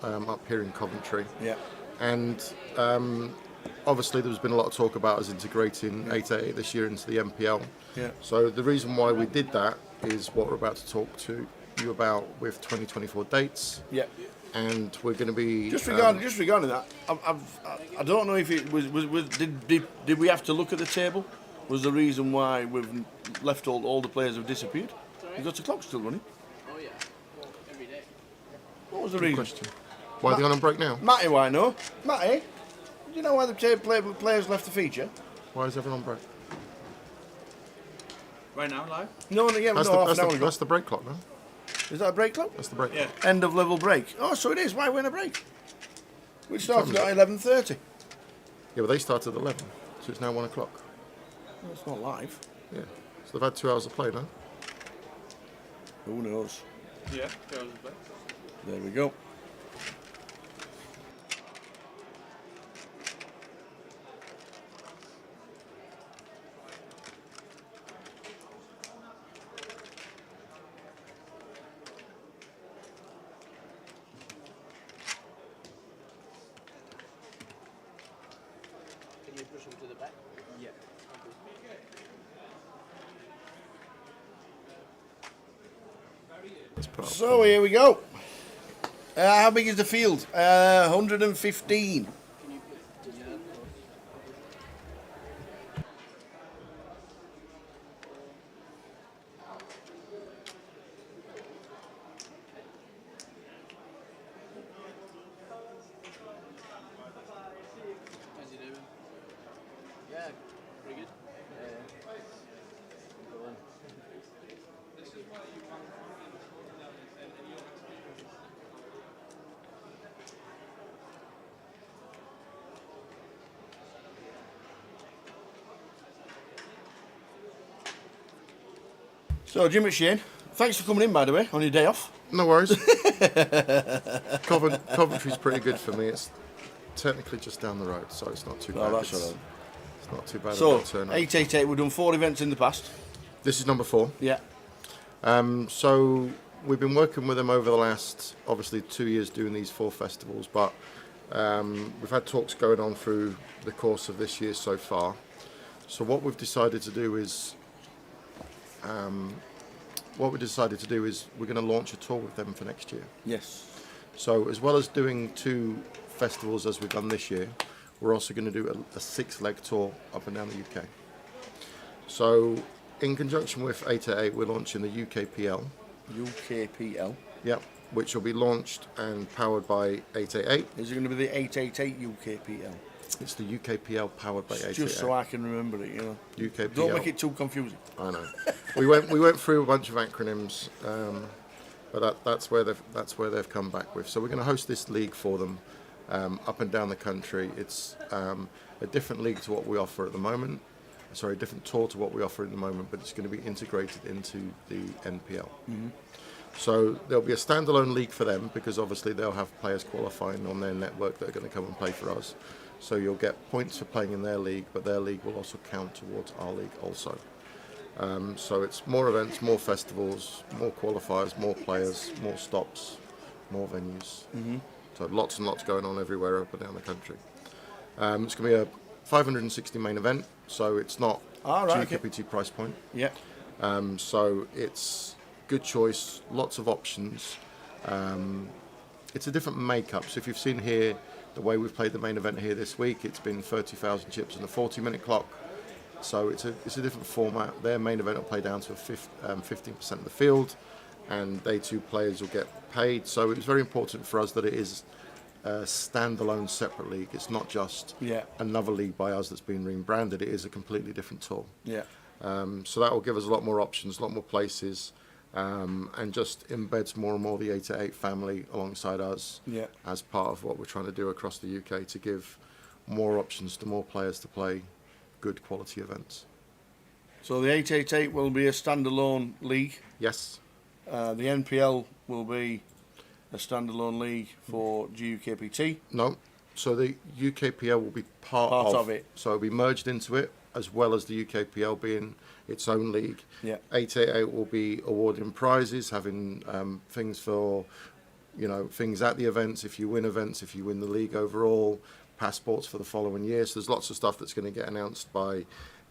up here in Coventry. Yeah. And obviously there's been a lot of talk about us integrating 888 this year into the MPL. Yeah. So the reason why we did that is what we're about to talk to you about with 2024 dates. Yeah. And we're going to be just regarding that. I don't know if it was did we have to look at the table? Was the reason why we've left all the players have disappeared? You got the clock still running? Oh yeah, every day. What was the Good reason? question. Why are they on break now? Matty, why no? Matty, do you know why the players left the feature? Why is everyone on break? Right now, live? No, half an hour ago. That's the break clock, no? Is that a break clock? That's the break clock. End of level break. Oh, so it is. Why we're in a break? We started at 11:30. Yeah, but they started at 11, so it's now 1 o'clock. Well, it's not live. Yeah. So they've had 2 hours of play now. Who knows? Yeah, 2 hours of play. There we go. they push them to the back? Yeah. So here we go. How big is the field? 115. How's he doing? Yeah, pretty good. So Jim and Shane, thanks for coming in, by the way, on your day off. No worries. Coventry's pretty good for me. It's technically just down the road, so it's not too bad. Oh, that's all right. It's not too bad. So, of a turnout. 888, we've done 4 events in the past. This is number 4. Yeah. So we've been working with them over the last, obviously, 2 years doing these 4 festivals, but we've had talks going on through the course of this year so far. So what we've decided to do is, we're going to launch a tour with them for next year. Yes. So as well as doing 2 festivals as we've done this year, we're also going to do a 6-leg tour up and down the UK. So in conjunction with 888, we're launching the UKPL. UKPL. Yep, which will be launched and powered by 888. Is it going to be the 888 UKPL? It's the UKPL powered by 888. Just so I can remember it, you know. UKPL. Don't make it too confusing. I know. we went through a bunch of acronyms, but that's where they've come back with. So we're going to host this league for them up and down the country. It's a different league to what we offer at the moment. Sorry, a different tour to what we offer at the moment, but it's going to be integrated into the NPL. Mm-hmm. So there'll be a standalone league for them because obviously they'll have players qualifying on their network that are going to come and play for us. So you'll get points for playing in their league, but their league will also count towards our league also. So it's more events, more festivals, more qualifiers, more players, more stops, more venues. Mm-hmm. So lots and lots going on everywhere up and down the country. It's going to be a 560 main event, so it's not WPT price point. Yeah. So it's good choice, lots of options. It's a different makeup. So if you've seen here the way we've played the main event here this week, it's been 30,000 chips and a 40-minute clock. So it's a different format. Their main event will play down to 15% of the field, and day 2 players will get paid. So it was very important for us that it is a standalone separate league. It's not just another league by us that's been rebranded. It is a completely different tour. Yeah. So that will give us a lot more options, a lot more places, and just embeds more and more the 888 family alongside us as part of what we're trying to do across the UK to give more options to more players to play good quality events. So the 888 will be a standalone league? Yes. The NPL will be a standalone league for GUKPT? No. So the UKPL will be part of it. So it'll be merged into it, as well as the UKPL being its own league. Yeah. 888 will be awarding prizes, having things for, things at the events, if you win the league overall, passports for the following year. So there's lots of stuff that's going to get announced by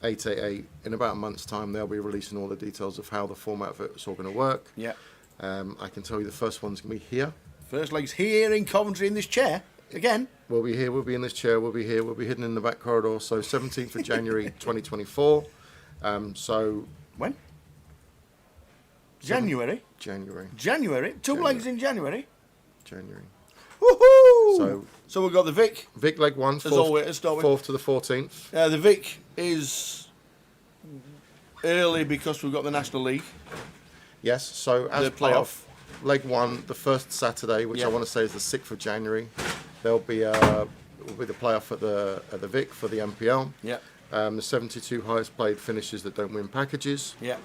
888. In about a month's time, they'll be releasing all the details of how the format of it's all going to work. Yeah. I can tell you the first one's going to be here. First leg's here in Coventry in this chair, again. We'll be here, we'll be in this chair, we'll be here, we'll be hidden in the back corridor. So 17th of January 2024. So when? January? January. 2 legs in January? January. Woohoo! So we've got the Vic. Vic leg 1, 4th to the 14th. The Vic is early because we've got the National League. Yes, so as the part playoff. of leg 1, the first Saturday, which I want to say is the 6th of January, there'll be the playoff at the Vic for the MPL. Yeah. The 72 highest played finishes that don't win packages. Yeah.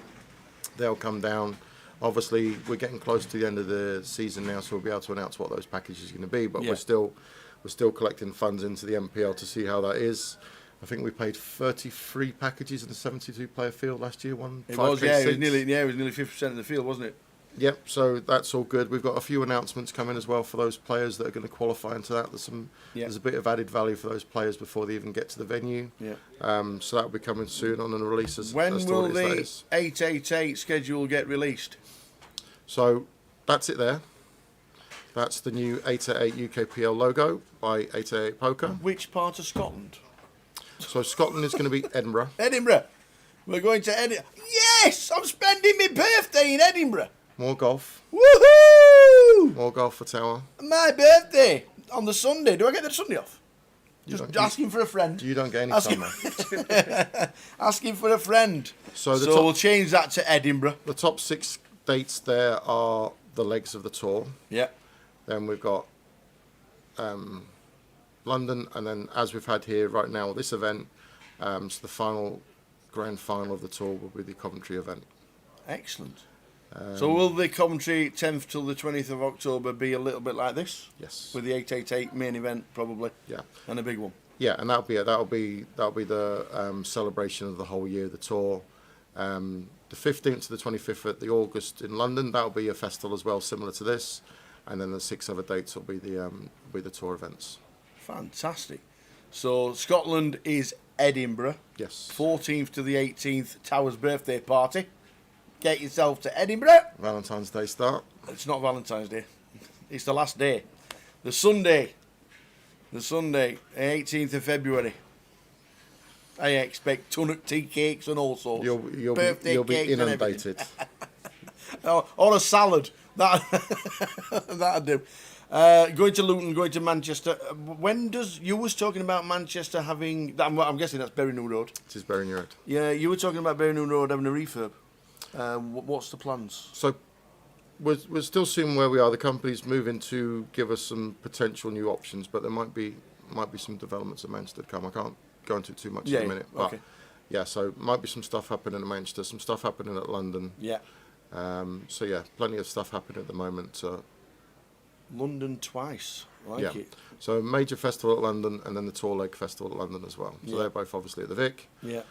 They'll come down. Obviously, we're getting close to the end of the season now, so we'll be able to announce what those packages are going to be. But we're still collecting funds into the MPL to see how that is. I think we paid 33 packages in the 72-player field last year. It was nearly 50% of the field, wasn't it? Yep, so that's all good. We've got a few announcements coming as well for those players that are going to qualify into that. There's a bit of added value for those players before they even get to the venue. Yeah. So that will be coming soon on the releases. When will the 888 schedule get released? So that's it there. That's the new 888 UKPL logo by 888 Poker. Which part of Scotland? So Scotland is going to be Edinburgh. Edinburgh. We're going to Edinburgh. Yes! I'm spending my birthday in Edinburgh. More golf. Woohoo! More golf for Tower. My birthday on the Sunday. Do I get the Sunday off? Just asking for a friend. You don't get any time off. Asking for a friend. So we'll change that to Edinburgh. The top 6 dates there are the legs of the tour. Yeah. Then we've got London, and then as we've had here right now, this event, so the grand final of the tour will be the Coventry event. Excellent. So will the Coventry 10th till the 20th of October be a little bit like this? Yes. With the 888 main event probably. Yeah. And a big one. Yeah, and that'll be the celebration of the whole year, the tour. The 15th to the 25th at the August in London, that'll be a festival as well, similar to this. And then the 6 other dates will be the tour events. Fantastic. So Scotland is Edinburgh. Yes. 14th to the 18th, Tower's birthday party. Get yourself to Edinburgh. Valentine's Day start. It's not Valentine's Day. It's the last day. The Sunday, 18th of February. I expect tonic tea cakes and all sorts. You'll Birthday be cakes inundated. Or a salad. That'll do. Going to Luton, going to Manchester. When does you was talking about Manchester having? I'm guessing that's Bury New Road. It is Bury New Road. Yeah, you were talking about Bury New Road having a refurb. What's the plans? So we're still seeing where we are. The company's moving to give us some potential new options, but there might be some developments at Manchester to come. I can't go into it too much in a minute. But okay. Yeah, so might be some stuff happening at Manchester, some stuff happening at London. Yeah. So yeah, plenty of stuff happening at the moment. London twice. I like it. So major festival at London, and then the tour leg festival at London as well. So they're both obviously at the Vic. Yeah.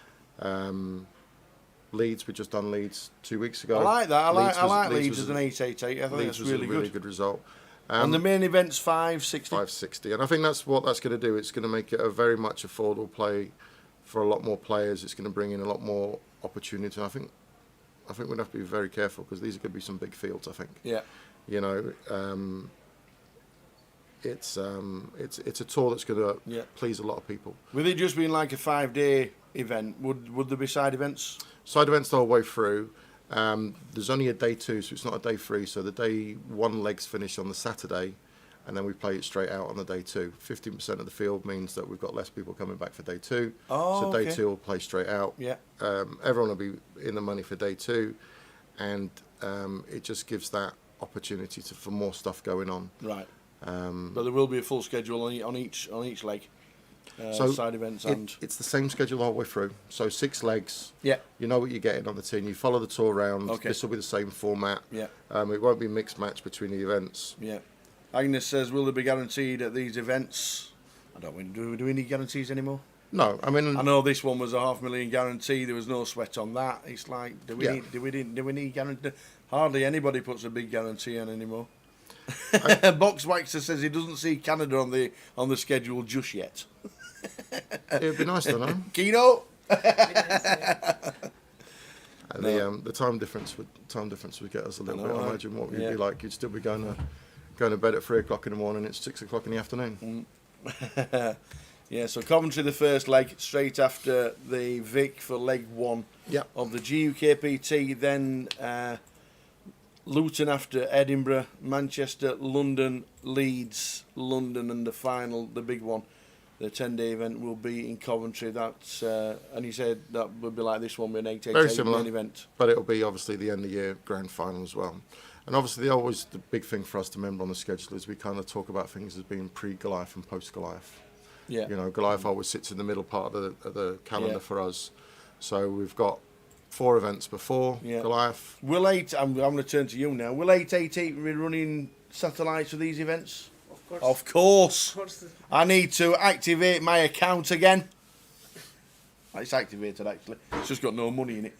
Leeds, we just done Leeds 2 weeks ago. I like that. I like Leeds as an 888. I think Leeds that's really was a really good result. And the main event's 560. 560, and I think that's what that's going to do. It's going to make it a very much affordable play for a lot more players. It's going to bring in a lot more opportunity. I think we'd have to be very careful because these are going to be some big fields. I think. Yeah. You know, it's a tour that's going to please a lot of people. With it just being like a 5-day event, would there be side events? Side events the whole way through. There's only a day 2, so it's not a day 3. So the day 1 legs finish on the Saturday, and then we play it straight out on the day 2. 15% of the field means that we've got less people coming back for day 2. So day 2 will play straight out. Yeah. Everyone will be in the money for day 2, and it just gives that opportunity for more stuff going on. Right. But there will be a full schedule on each leg. So side events and it's the same schedule the whole way through. So 6 legs. Yeah. You know what you're getting on the tin. You follow the tour round. Okay. This will be the same format. Yeah. It won't be mixed match between the events. Yeah. Agnes says, will they be guaranteed at these events? I don't mean, do we need guarantees anymore? No, I mean, I know this one was a $500,000 guarantee. There was no sweat on that. It's like, do we need guarantee? Hardly anybody puts a big guarantee on anymore. Box Waxer says he doesn't see Canada on the schedule just yet. It'd be nice to know. Keno. The time difference would get us a little bit. I imagine what we'd be like. You'd still be going to bed at 3 o'clock in the morning. It's 6 o'clock in the afternoon. Yeah. So Coventry the first leg, straight after the Vic for leg 1 of the GUKPT. Then Luton after Edinburgh, Manchester, London, Leeds, London, and the final, the big one. The 10-day event will be in Coventry. That's and he said that would be like this one with an 888 main event. But it'll be obviously the end of year grand final as well. And obviously, always the big thing for us to remember on the schedule is we kind of talk about things as being pre-Goliath and post-Goliath. Yeah. You know, Goliath always sits in the middle part of the calendar for us. So we've got 4 events before Goliath. I'm going to turn to you now. Will 888 be running satellites for these events? Of course. I need to activate my account again. It's activated, actually. It's just got no money in it.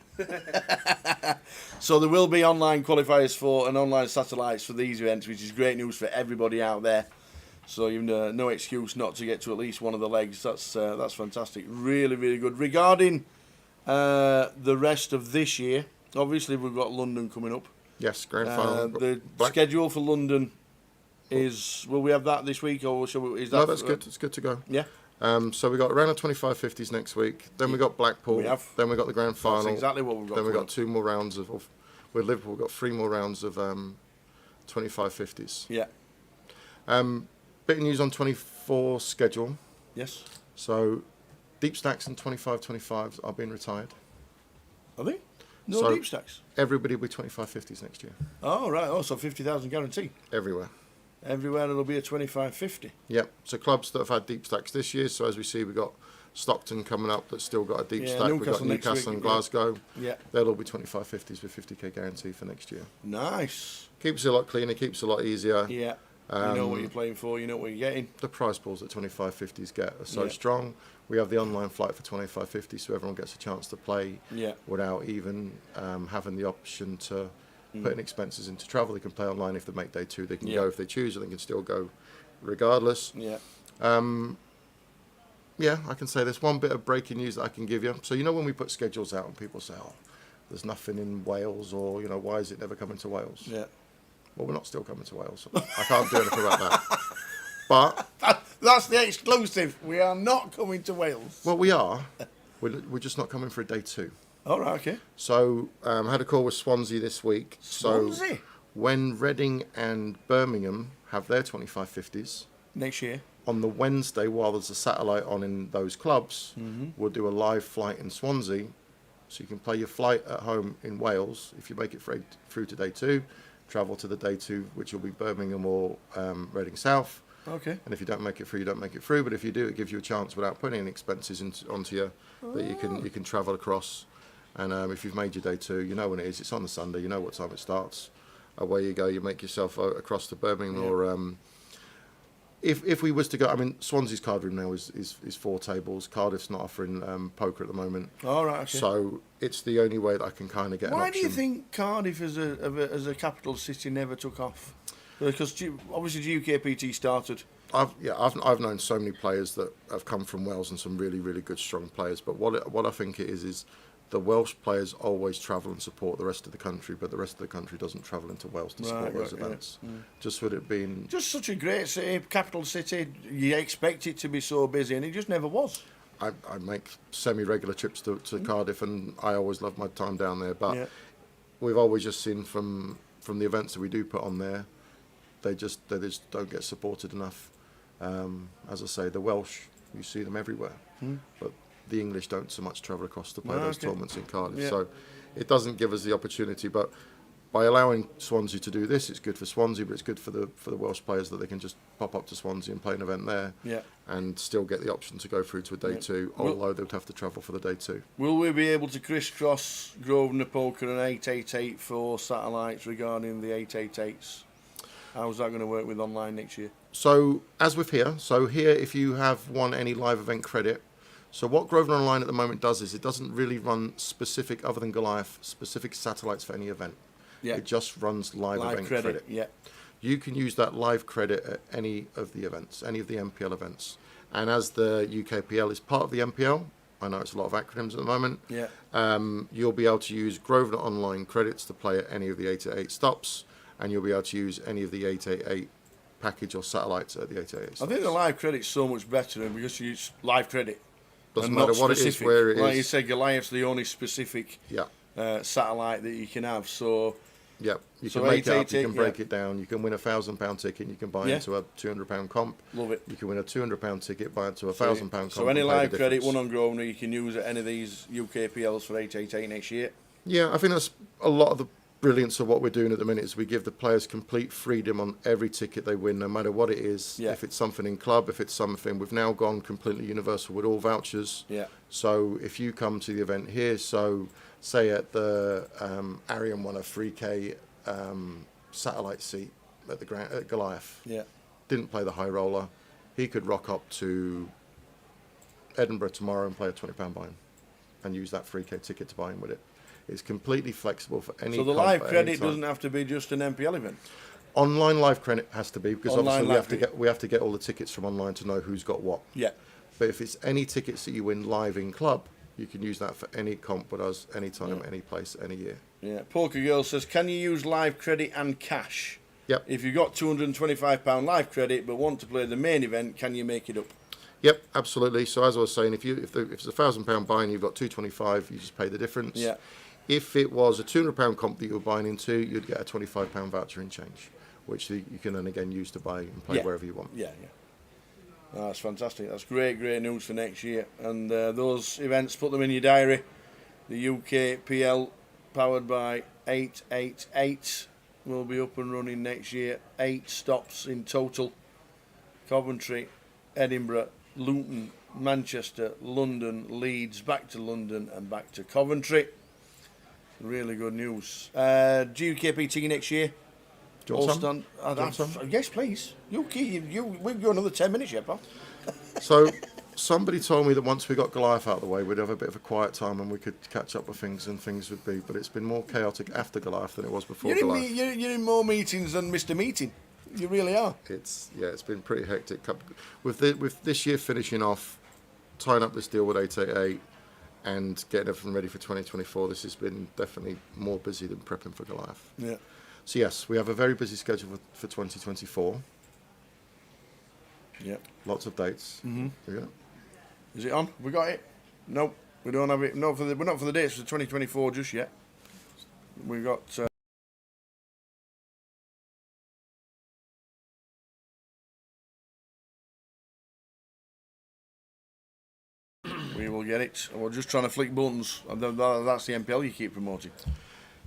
So there will be online qualifiers for and online satellites for these events, which is great news for everybody out there. So you've no excuse not to get to at least one of the legs. That's fantastic. Really, really good. Regarding the rest of this year, obviously we've got London coming up. Yes, grand final. The schedule for London is, will we have that this week, or shall we, is that? No, that's good. It's good to go. Yeah. So we got around the 25-50s next week. Then we got Blackpool. Then we got the grand final. That's exactly what we've got. Then we got 2 more rounds of with Liverpool. We've got 3 more rounds of 25-50s. Yeah. Bit of news on 24 schedule. Yes. So deep stacks and 25-25s are being retired. Are they? No deep stacks. Everybody will be 25-50s next year. Oh right. Oh, so 50,000 guarantee. Everywhere. Everywhere it'll be a 25-50. Yep. So clubs that have had deep stacks this year. So as we see, we've got Stockton coming up that's still got a deep stack. We've got Newcastle and Glasgow. Yeah. They'll all be 25-50s with 50k guarantee for next year. Nice. Keeps it a lot cleaner. Keeps it a lot easier. Yeah. You know what you're playing for. You know what you're getting. The prize pools that 25-50s get are so strong. We have the online flight for 25-50, so everyone gets a chance to play without even having the option to put in expenses into travel. They can play online if they make day 2. They can go if they choose, and they can still go regardless. Yeah. Yeah, I can say there's one bit of breaking news that I can give you. So you know when we put schedules out and people say, "Oh, there's nothing in Wales," or why is it never coming to Wales? Yeah. Well, we're not still coming to Wales. I can't do anything about that. But that's the exclusive. We are not coming to Wales. Well, we are. We're just not coming for a day 2. All right, okay. So I had a call with Swansea this week. Swansea? So when Reading and Birmingham have their 25-50s next year, on the Wednesday, while there's a satellite on in those clubs, we'll do a live flight in Swansea. So you can play your flight at home in Wales. If you make it through to day 2, travel to the day 2, which will be Birmingham or Reading South. Okay. And if you don't make it through, you don't make it through. But if you do, it gives you a chance without putting any expenses onto you that you can travel across. And if you've made your day 2, you know when it is. It's on the Sunday. You know what time it starts. Away you go. You make yourself across to Birmingham or. If we was to go, I mean, Swansea's card room now is 4 tables. Cardiff's not offering poker at the moment. All right. Okay. So it's the only way that I can kind of get. Why do you think Cardiff as a capital city never took off? Because obviously WPT started. I've known so many players that have come from Wales and some really, really good strong players. But what I think it is the Welsh players always travel and support the rest of the country, but the rest of the country doesn't travel into Wales to support those events. Yeah. Just with it being just such a great city, capital city, you expect it to be so busy, and it just never was. I make semi-regular trips to Cardiff, and I always love my time down there. But we've always just seen from the events that we do put on there, they just don't get supported enough. As I say, the Welsh, you see them everywhere, but the English don't so much travel across to play those tournaments in Cardiff. So it doesn't give us the opportunity. But by allowing Swansea to do this, it's good for Swansea, but it's good for the Welsh players that they can just pop up to Swansea and play an event there and still get the option to go through to a day 2, although they would have to travel for the day 2. Will we be able to crisscross Grosvenor Poker and 888 for satellites regarding the 888s? How's that going to work with online next year? So, as with here, if you have won any live event credit, so what Grosvenor Online at the moment does is it doesn't really run specific, other than Goliath, specific satellites for any event. Yeah. It just runs live event credit. Yeah. You can use that live credit at any of the events, any of the MPL events. And as the UKPL is part of the MPL, I know it's a lot of acronyms at the moment, you'll be able to use Grosvenor Online credits to play at any of the 888 stops, and you'll be able to use any of the 888 package or satellites at the 888 stops. I think the live credit's so much better because you use live credit. Doesn't matter what it is, where it is. Like you said, Goliath's the only specific satellite that you can have. So you can make it up, you can break it down. You can win a £1,000 ticket, you can buy into a £200 comp. Love it. You can win a £200 ticket, buy into a £1,000 comp. So any live credit won on Grosvenor, you can use at any of these UKPLs for 888 next year. Yeah, I think that's a lot of the brilliance of what we're doing at the minute is we give the players complete freedom on every ticket they win, no matter what it is. If it's something in club, if it's something, we've now gone completely universal with all vouchers. So if you come to the event here, so say at the Arian won a 3K satellite seat at the at Goliath. Didn't play the high roller. He could rock up to Edinburgh tomorrow and play a £20 buy-in and use that 3K ticket to buy in with it. It's completely flexible for any. So the comp live at credit any time. doesn't have to be just an NPL event. Online live credit has to be, because Online obviously we have to get all the tickets from online to know who's got what. Yeah. But if it's any tickets that you win live in club, you can use that for any comp with us, anytime, any place, any year. Yeah. Poker Girl says, can you use live credit and cash? Yep. If you've got £225 live credit but want to play the main event, can you make it up? Yep, absolutely. So as I was saying, if it's a £1,000 buy and you've got 225, you just pay the difference. Yeah. If it was a £200 comp that you were buying into, you'd get a £25 voucher in change, which you can then again use to buy and play wherever you want. Yeah, yeah. Oh, that's fantastic. That's great news for next year. And those events, put them in your diary. The UKPL, powered by 888, will be up and running next year. 8 stops in total. Coventry, Edinburgh, Luton, Manchester, London, Leeds, back to London and back to Coventry. Really good news. GUKPT next year. Do you want some? Yes, please. We've got another 10 minutes yet, pal. So somebody told me that once we got Goliath out of the way, we'd have a bit of a quiet time and we could catch up with things, and things would be. But it's been more chaotic after Goliath than it was before Goliath. You're in more meetings than Mr. Meeting. You really are. It's been pretty hectic. With this year finishing off, tying up this deal with 888 and getting everything ready for 2024, this has been definitely more busy than prepping for Goliath. Yeah. So yes, we have a very busy schedule for 2024. Yeah. Lots of dates. Mm-hmm. Yeah. Is it on? We got it? No, we don't have it. No, we're not for the dates for 2024 just yet. We got. We will get it. We're just trying to flick buttons. That's the MPL you keep promoting.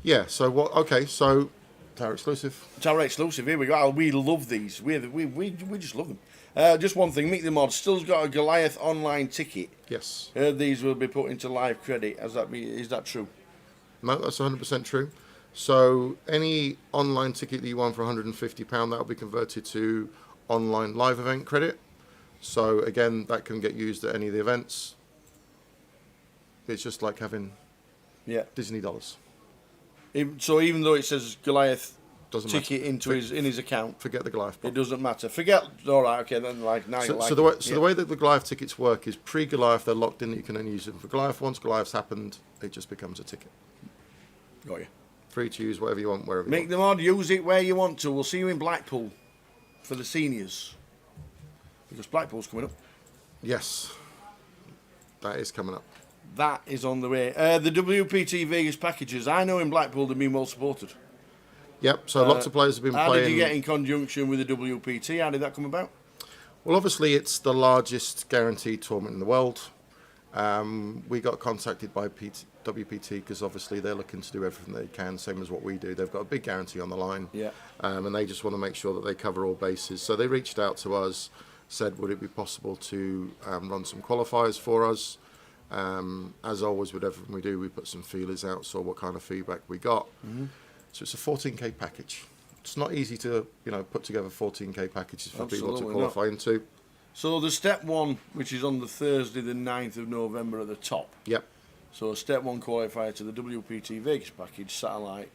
Yeah. So what? Okay. So Tower exclusive. Tower exclusive. Here we go. We love these. We just love them. Just one thing. Meet the Mod still's got a Goliath online ticket. Yes. Heard these will be put into live credit. Is that true? No, that's 100% true. So any online ticket that you won for £150, that will be converted to online live event credit. So again, that can get used at any of the events. It's just like having Disney dollars. So even though it says Goliath doesn't ticket matter. in his account, forget the Goliath. It doesn't matter. Forget. All right. Okay. Then now. So the way that the Goliath tickets work is pre-Goliath they're locked in that you can only use them for Goliath. Once Goliath's happened, it just becomes a ticket. Got you. Free to use whatever you want, wherever you Make want. the Mod. Use it where you want to. We'll see you in Blackpool for the seniors because Blackpool's coming up. Yes, that is coming up. That is on the way. The WPT Vegas Packages. I know in Blackpool they've been well supported. Yep, so lots of players have been playing. How did you get in conjunction with the WPT? How did that come about? Well, obviously it's the largest guaranteed tournament in the world. We got contacted by WPT because obviously they're looking to do everything they can, same as what we do. They've got a big guarantee on the line, and they just want to make sure that they cover all bases. So they reached out to us, said would it be possible to run some qualifiers for us. As always with everything we do, we put some feelers out, saw what kind of feedback we got. Mm-hmm. So it's a 14k package. It's not easy to put together 14k packages for people to qualify into. So the step one, which is on the Thursday the 9th of November at the top. Yep. So step one qualifier to the WPT Vegas package, satellite.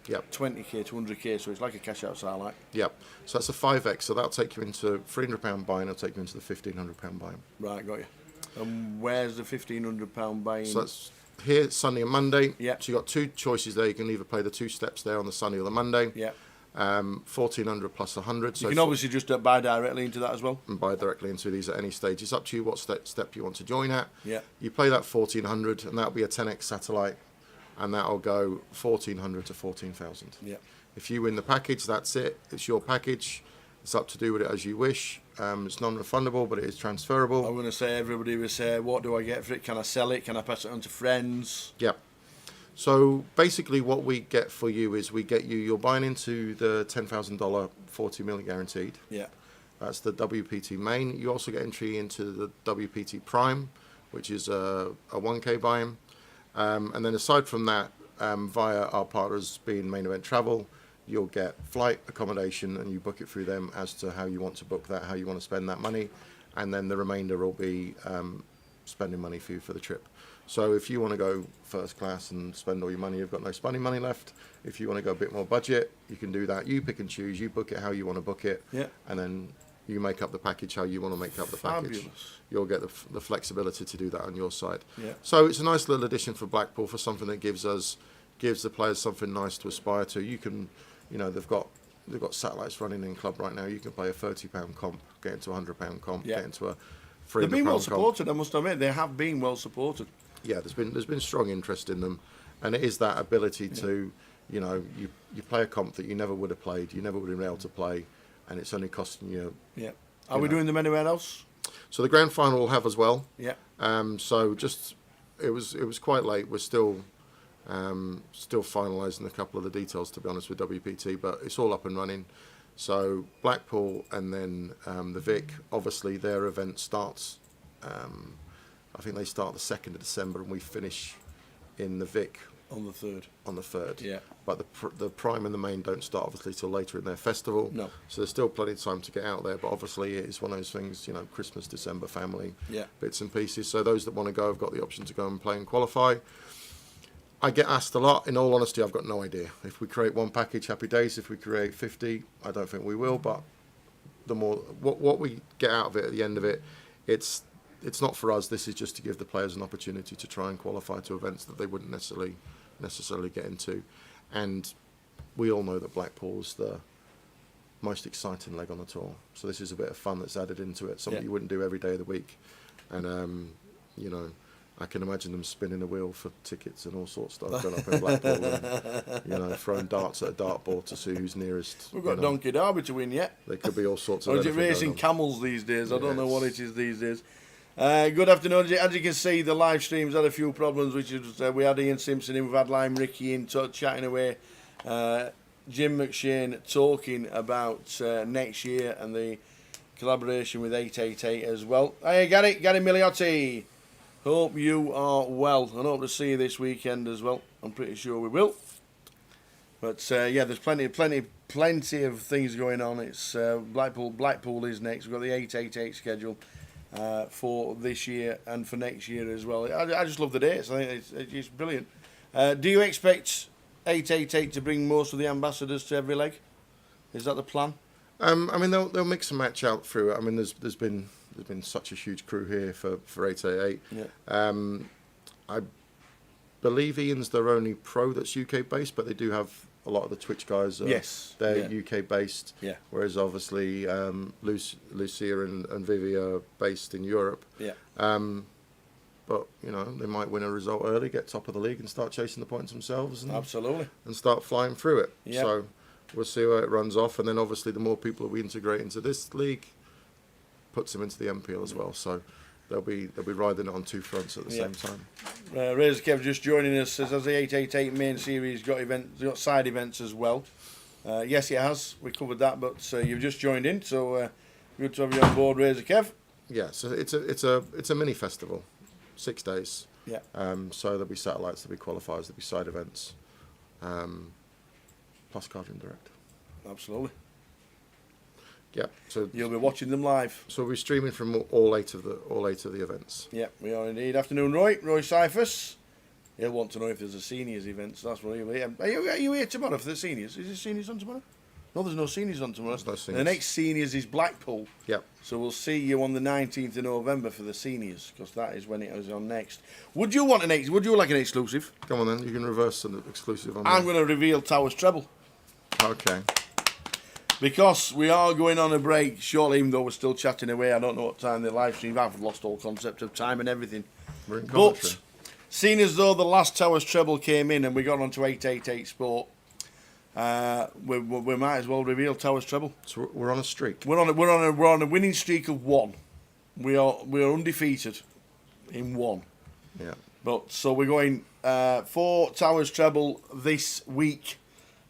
Yep. 20k to 100k, so it's like a cash out satellite. Yep. So that's a 5x, so that'll take you into £300 buy-in, it'll take you into the £1,500 buy-in. Right, got you. And where's the £1,500 buy-in? So that's here, Sunday and Monday. Yep. So you've got two choices there. You can either play the 2 steps there on the Sunday or the Monday. Yep. 1,400 plus 100. So you can obviously just buy directly into that as well. And buy directly into these at any stage. It's up to you what step you want to join at. Yeah. You play that 1,400 and that'll be a 10x satellite. And that'll go 1,400 to 14,000. Yeah. If you win the package, that's it. It's your package. It's up to do with it as you wish. It's non-refundable, but it is transferable. I'm going to say everybody will say, what do I get for it? Can I sell it? Can I pass it on to friends? Yeah. So basically what we get for you is you're buying into the $10,000 40 million guaranteed. Yeah. That's the WPT main. You also get entry into the WPT Prime, which is a 1K buy-in. And then aside from that, via our partners being Main Event Travel, you'll get flight, accommodation, and you book it through them as to how you want to book that, how you want to spend that money. And then the remainder will be spending money for you for the trip. So if you want to go first class and spend all your money, you've got no spending money left. If you want to go a bit more budget, you can do that. You pick and choose. You book it how you want to book it, and then you make up the package how you want to make up the package. You'll get the flexibility to do that on your side. So it's a nice little addition for Blackpool, for something that gives the players something nice to aspire to. You can, they've got satellites running in club right now. You can play a £30 comp, get into a £100 comp, get into a £300 They've been well supported, comp. I must admit. They have been well supported. Yeah, there's been strong interest in them, and it is that ability to, you play a comp that you never would have played, you never would have been able to play, and it's only costing you. Yeah. Are we doing them anywhere else? So the grand final will have as well. Yeah. So just it was quite late. We're still finalising a couple of the details, to be honest, with WPT, but it's all up and running. So Blackpool and then the Vic, obviously their event starts. I think they start the 2nd of December, and we finish in the Vic on the 3rd. On the 3rd. Yeah. But the Prime and the Main don't start obviously till later in their festival. No. So there's still plenty of time to get out there. But obviously it's one of those things, Christmas, December, family, bits and pieces. So those that want to go have got the option to go and play and qualify. I get asked a lot. In all honesty, I've got no idea. If we create one package, happy days. If we create 50, I don't think we will. But the more what we get out of it at the end of it, it's not for us. This is just to give the players an opportunity to try and qualify to events that they wouldn't necessarily get into. And we all know that Blackpool's the most exciting leg on the tour. So this is a bit of fun that's added into it, something you wouldn't do every day of the week. And I can imagine them spinning a wheel for tickets and all sorts of stuff going up in Blackpool, and throwing darts at a dartboard to see who's nearest. We've got Donkey Derby to win yet. There could be all sorts of. Or is it racing camels these days? I don't know what it is these days. Good afternoon. As you can see, the live stream's had a few problems, which is we had Ian Simpson in, we've had Lime Ricky in, chatting away. Jim McShane talking about next year and the collaboration with 888 as well. Hey, Gary Miliotti. Hope you are well, and hope to see you this weekend as well. I'm pretty sure we will. But there's plenty of things going on. It's Blackpool is next. We've got the 888 schedule for this year and for next year as well. I just love the dates. I think it's brilliant. Do you expect 888 to bring most of the ambassadors to every leg? Is that the plan? They'll mix and match out through it. There's been such a huge crew here for 888. Yeah. I believe Ian's their only pro that's UK based, but they do have a lot of the Twitch guys. They're UK based. Yeah. Whereas obviously Lucia and Vivi are based in Europe. Yeah. But they might win a result early, get top of the league, and start chasing the points themselves. Absolutely. And start flying through it. Yeah. So we'll see how it runs off, and then obviously the more people that we integrate into this league puts them into the MPL as well. So they'll be riding it on two fronts at the same time. Razor Kev just joining us, says, has the 888 main series got side events as well? Yes, it has. We covered that, but you've just joined in, so good to have you on board, Razor Kev. Yeah, so it's a mini festival, 6 days. Yeah. So there'll be satellites, there'll be qualifiers, there'll be side events, plus Guardian Direct. Absolutely. Yeah, so you'll be watching them live. So we're streaming from all eight of the events. Yeah, we are indeed. Afternoon, Roy Cyphers. He'll want to know if there's a seniors event. So that's what he'll be. Are you here tomorrow for the seniors? Is there seniors on tomorrow? No, there's no seniors on tomorrow. There's no seniors. The next seniors is Blackpool. Yeah. So we'll see you on the 19th of November for the seniors, because that is when it is on next. Would you like an exclusive? Come on then, you can reverse an exclusive on I'm going to reveal Towers treble. Okay. Because we are going on a break shortly, even though we're still chatting away. I don't know what time the live stream. I've lost all concept of time and everything. We're in Coventry. But seeing as though the last Towers treble came in and we got onto 888 Sport, we might as well reveal Towers treble. So we're on a streak. We're on a winning streak of 1. We are undefeated in 1. Yeah. But so we're going for Towers treble this week.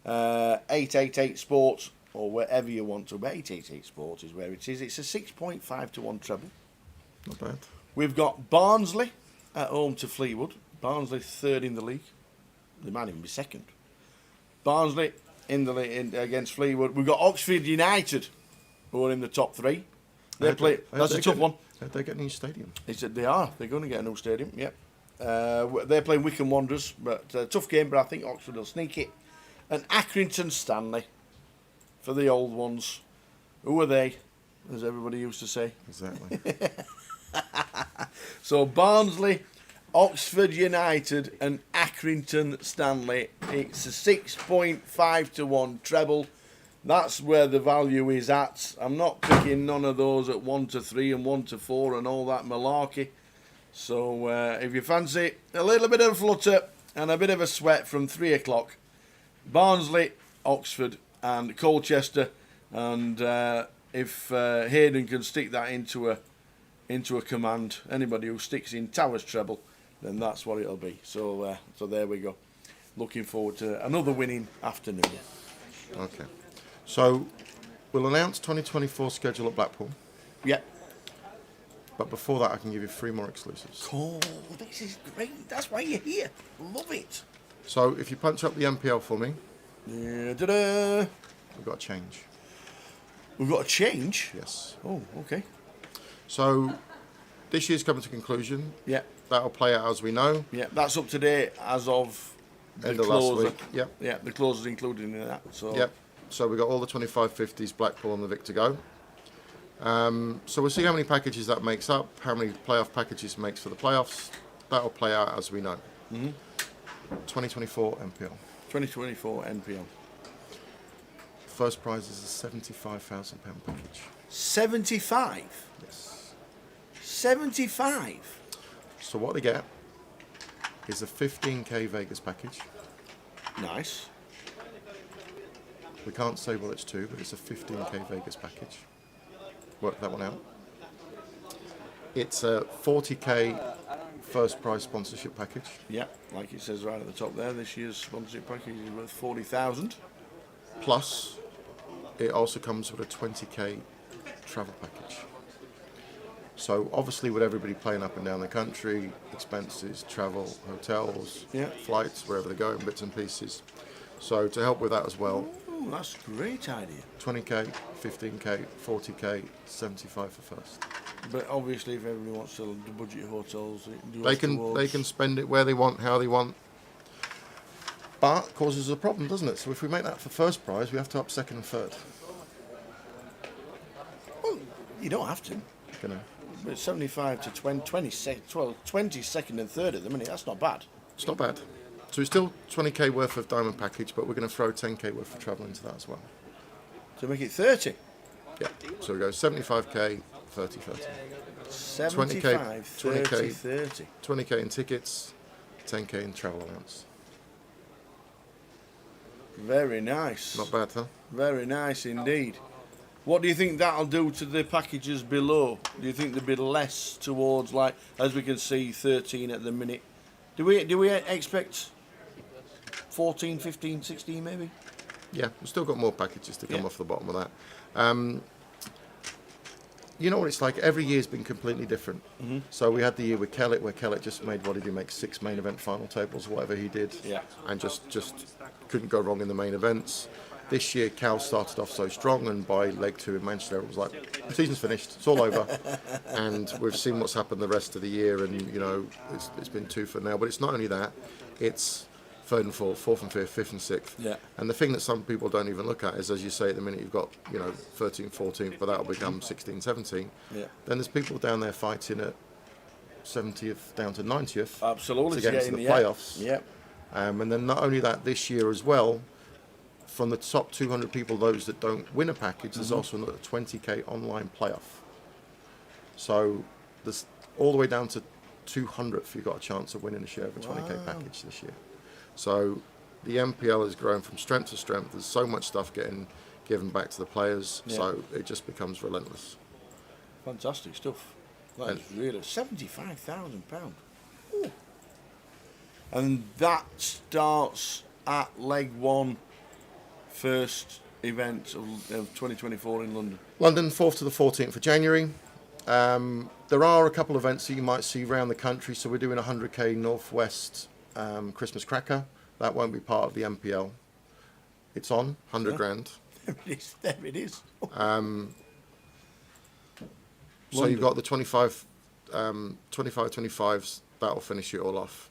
888 Sports, or wherever you want to. But 888 Sports is where it is. It's a 6.5 to 1 treble. Not bad. We've got Barnsley at home to Fleetwood. Barnsley 3rd in the league. They might even be 2nd. Barnsley in the league against Fleetwood. We've got Oxford United, who are in the top 3. They play. That's a tough one. They get a new stadium. He said they are. They're going to get a new stadium. Yep. They're playing Wycombe Wanderers, but tough game. But I think Oxford will sneak it. And Accrington Stanley for the old ones. Who are they? As everybody used to say. Exactly. So Barnsley, Oxford United, and Accrington Stanley. It's a 6.5 to 1 treble. That's where the value is at. I'm not picking none of those at 1 to 3 and 1 to 4 and all that malarkey. So if you fancy a little bit of a flutter and a bit of a sweat from 3 o'clock, Barnsley, Oxford, and Colchester, and if Hayden can stick that into a command, anybody who sticks in Towers treble, then that's what it'll be. So there we go. Looking forward to another winning afternoon. Okay. So we'll announce 2024 schedule at Blackpool. Yeah. But before that, I can give you 3 more exclusives. Cool. This is great. That's why you're here. Love it. So if you punch up the MPL for me. Da-da. We've got a change. We've got a change? Yes. Oh, okay. So this year's coming to conclusion. Yeah. That'll play out as we know. Yeah, that's up to date as of the end of closer. last week. Yep. Yeah, the closer's included in that. So. Yep. So we've got all the 2550s, Blackpool and the Vic to go. So we'll see how many packages that makes up, how many playoff packages it makes for the playoffs. That'll play out as we know. 2024 MPL. 2024 NPL. First prize is a £75,000 package. 75? Yes. 75? So what they get is a 15k Vegas package. Nice. We can't say what it's to, but it's a 15k Vegas package. Work that one out. It's a 40k first prize sponsorship package. Yeah, like it says right at the top there, this year's sponsorship package is worth 40,000. Plus, it also comes with a 20k travel package. So obviously with everybody playing up and down the country, expenses, travel, hotels, flights, wherever they're going, bits and pieces. So to help with that as well. Oh, that's a great idea. 20k, 15k, 40k, 75 for first. But obviously if everybody wants to budget hotels, they can spend it where they want, how they want. But it causes a problem, doesn't it? So if we make that for first prize, we have to up second and third. Well, you don't have to. You know. But 75 to 20 second and third at the minute, that's not bad. It's not bad. So it's still 20k worth of diamond package, but we're going to throw 10k worth of travel into that as well. To make it 30? Yeah. So we go 75k, 30, 30. 75, 30, 30. 20k in tickets, 10k in travel allowance. Very nice. Not bad, huh? Very nice indeed. What do you think that'll do to the packages below? Do you think there'll be less towards, like, as we can see, 13 at the minute? Do we expect 14, 15, 16 maybe? Yeah, we've still got more packages to come off the bottom of that. You know what it's like? Every year's been completely different. So we had the year with Kellett, where Kellett just made, what did he make, 6 main event final tables, whatever he did. Yeah. And just couldn't go wrong in the main events. This year, Cal started off so strong, and by leg 2 in Manchester, it was like, the season's finished, it's all over. And we've seen what's happened the rest of the year, and, you know, it's been 2 for now. But it's not only that, it's 3rd and 4th, 4th and 5th, 5th and 6th. Yeah. And the thing that some people don't even look at is, as you say, at the minute you've got, you know, 13th, 14th, but that'll become 16th, 17th. Yeah. Then there's people down there fighting at 70th down to 90th. Absolutely. To get into the playoffs. Yeah. And then not only that, this year as well, from the top 200 people, those that don't win a package, there's also another 20k online playoff. So there's all the way down to 200th, you've got a chance of winning a share of a 20k package this year. So the MPL is growing from strength to strength. There's so much stuff getting given back to the players, so it just becomes relentless. Fantastic stuff. That is really £75,000. And that starts at leg 1. First event of 2024 in London. London, 4th to the 14th of January. There are a couple of events that you might see around the country. So we're doing a 100k Northwest Christmas cracker. That won't be part of the MPL. It's on 100 grand. There it is. So So you've got the 25s. That'll finish it all off.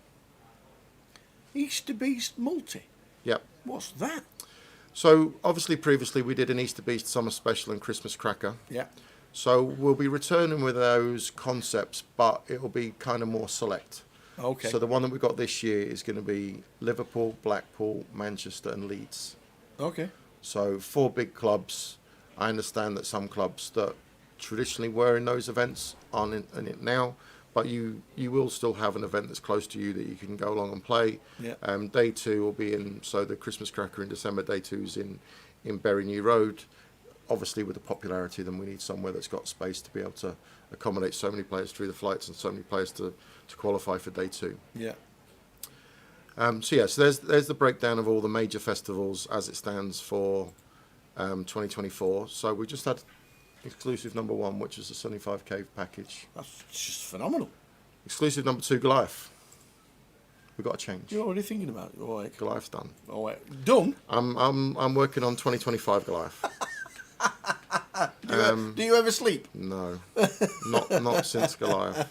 Easter Beast multi. Yep. What's that? So obviously previously we did an Easter Beast Summer Special and Christmas Cracker. Yeah. So we'll be returning with those concepts, but it'll be kind of more select. Okay. So the one that we got this year is going to be Liverpool, Blackpool, Manchester and Leeds. Okay. So 4 big clubs. I understand that some clubs that traditionally were in those events aren't in it now, but you will still have an event that's close to you that you can go along and play. Yeah. Day 2 will be in, so the Christmas Cracker in December, day 2's in Bury New Road. Obviously with the popularity, then we need somewhere that's got space to be able to accommodate so many players through the flights and so many players to qualify for day 2. Yeah. So there's the breakdown of all the major festivals as it stands for 2024. So we just had exclusive number 1, which is the 75 Cave package. That's just phenomenal. Exclusive number 2, Goliath. We've got to change. You're already thinking about it. Oh, wait. Goliath's done. Oh, wait. Done? I'm working on 2025 Goliath. Do you ever sleep? No, not since Goliath.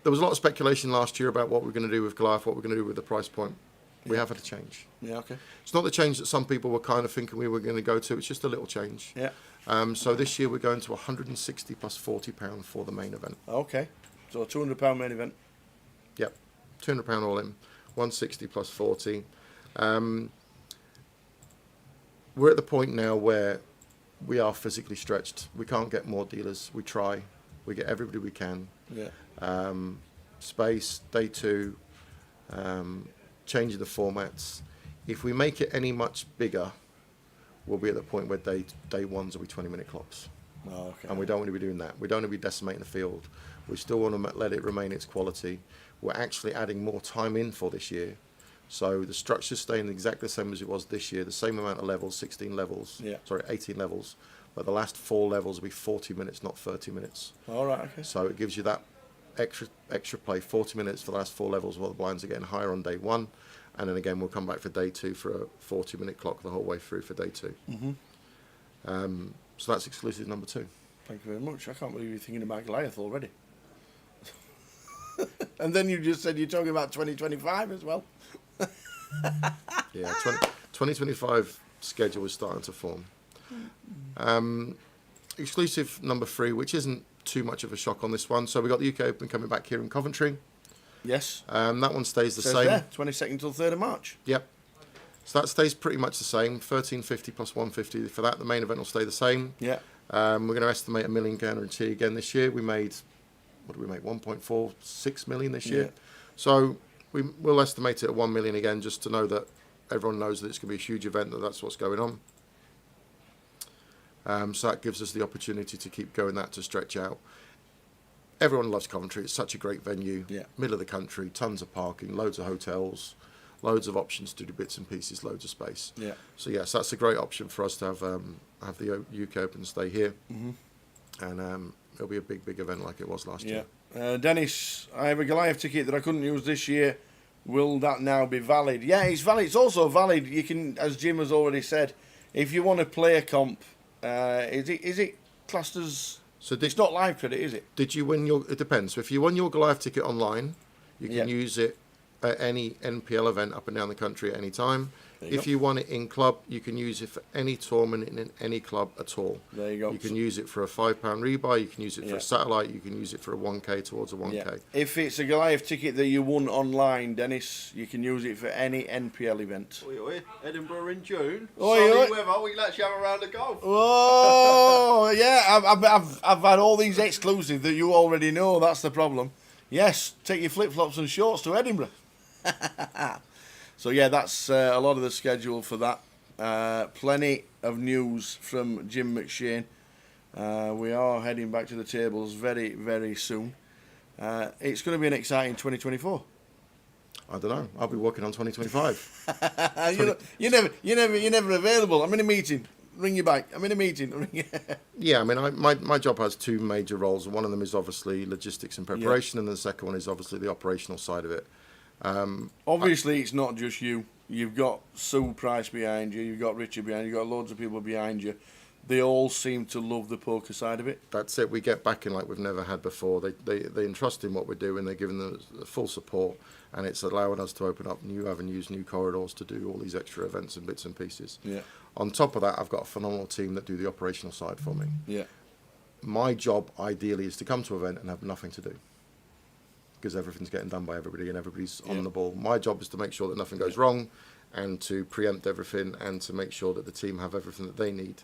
There was a lot of speculation last year about what we're going to do with Goliath, what we're going to do with the price point. We have had a change. Yeah, okay. It's not the change that some people were kind of thinking we were going to go to. It's just a little change. Yeah. So this year we're going to 160 plus £40 for the main event. Okay. So a £200 main event. Yep. £200 all in. 160 plus 40. We're at the point now where we are physically stretched. We can't get more dealers. We try. We get everybody we can. Yeah. Space, day 2, changing the formats. If we make it any much bigger, we'll be at the point where day 1s will be 20-minute clocks. Oh, okay. And we don't want to be doing that. We don't want to be decimating the field. We still want to let it remain its quality. We're actually adding more time in for this year. So the structure's staying exactly the same as it was this year, the same amount of levels, 16 levels, 18 levels, but the last 4 levels will be 40 minutes, not 30 minutes. All right, okay. So it gives you that extra play, 40 minutes for the last 4 levels while the blinds are getting higher on day 1, and then again we'll come back for day 2 for a 40-minute clock the whole way through for day 2. Mm-hmm. So that's exclusive number 2. Thank you very much. I can't believe you're thinking about Goliath already. And then you just said you're talking about 2025 as well. Yeah, 2025 schedule is starting to form. Exclusive number 3, which isn't too much of a shock on this one. So we got the UK Open coming back here in Coventry. Yes. That one stays the same. There, 22nd till 3rd of March. Yep. So that stays pretty much the same. 1350 plus 150 for that. The main event will stay the same. Yeah. We're going to estimate $1 million guarantee again this year. We made, what did we make? 1.46 million this year. Yeah. So we'll estimate it at 1 million again, just to know that everyone knows that it's going to be a huge event, that's what's going on. So that gives us the opportunity to keep going that to stretch out. Everyone loves Coventry. It's such a great venue. Yeah. Middle of the country, tons of parking, loads of hotels, loads of options to do bits and pieces, loads of space. Yeah. So yes, that's a great option for us to have the UK Open stay here. Mm-hmm. And it'll be a big event like it was last year. Dennis, I have a Goliath ticket that I couldn't use this year. Will that now be valid? Yeah, it's valid. It's also valid. You can, as Jim has already said, if you want to play a comp, is it classed as? So it's not live credit, is it? Did you win your? It depends. So if you won your Goliath ticket online, you can use it at any NPL event up and down the country at any time. If you won it in club, you can use it for any tournament in any club at all. There you go. You can use it for a £5 rebuy. You can use it for a satellite. You can use it for a 1K towards a 1K. Yeah. If it's a Goliath ticket that you won online, Dennis, you can use it for any NPL event. Oi, Edinburgh in June. Oi, Sunny weather. We can actually have a round of golf. Oh, yeah. I've had all these exclusive that you already know. That's the problem. Yes, take your flip-flops and shorts to Edinburgh. So yeah, that's a lot of the schedule for that. Plenty of news from Jim McShane. We are heading back to the tables very, very soon. It's going to be an exciting 2024. I don't know. I'll be working on 2025. You're never available. I'm in a meeting. Ring you back. I'm in a meeting. Yeah, I mean, my job has 2 major roles. One of them is obviously logistics and preparation, and the second one is obviously the operational side of it. Obviously, it's not just you. You've got Sue Price behind you. You've got Richard behind you. You've got loads of people behind you they all seem to love the poker side of it. That's it. We get backing like we've never had before. They entrust in what we're doing. They're giving us the full support, and it's allowing us to open up new avenues, new corridors to do all these extra events and bits and pieces. Yeah. On top of that, I've got a phenomenal team that do the operational side for me. Yeah. My job, ideally, is to come to an event and have nothing to do, because everything's getting done by everybody and everybody's on the ball. My job is to make sure that nothing goes wrong, and to preempt everything, and to make sure that the team have everything that they need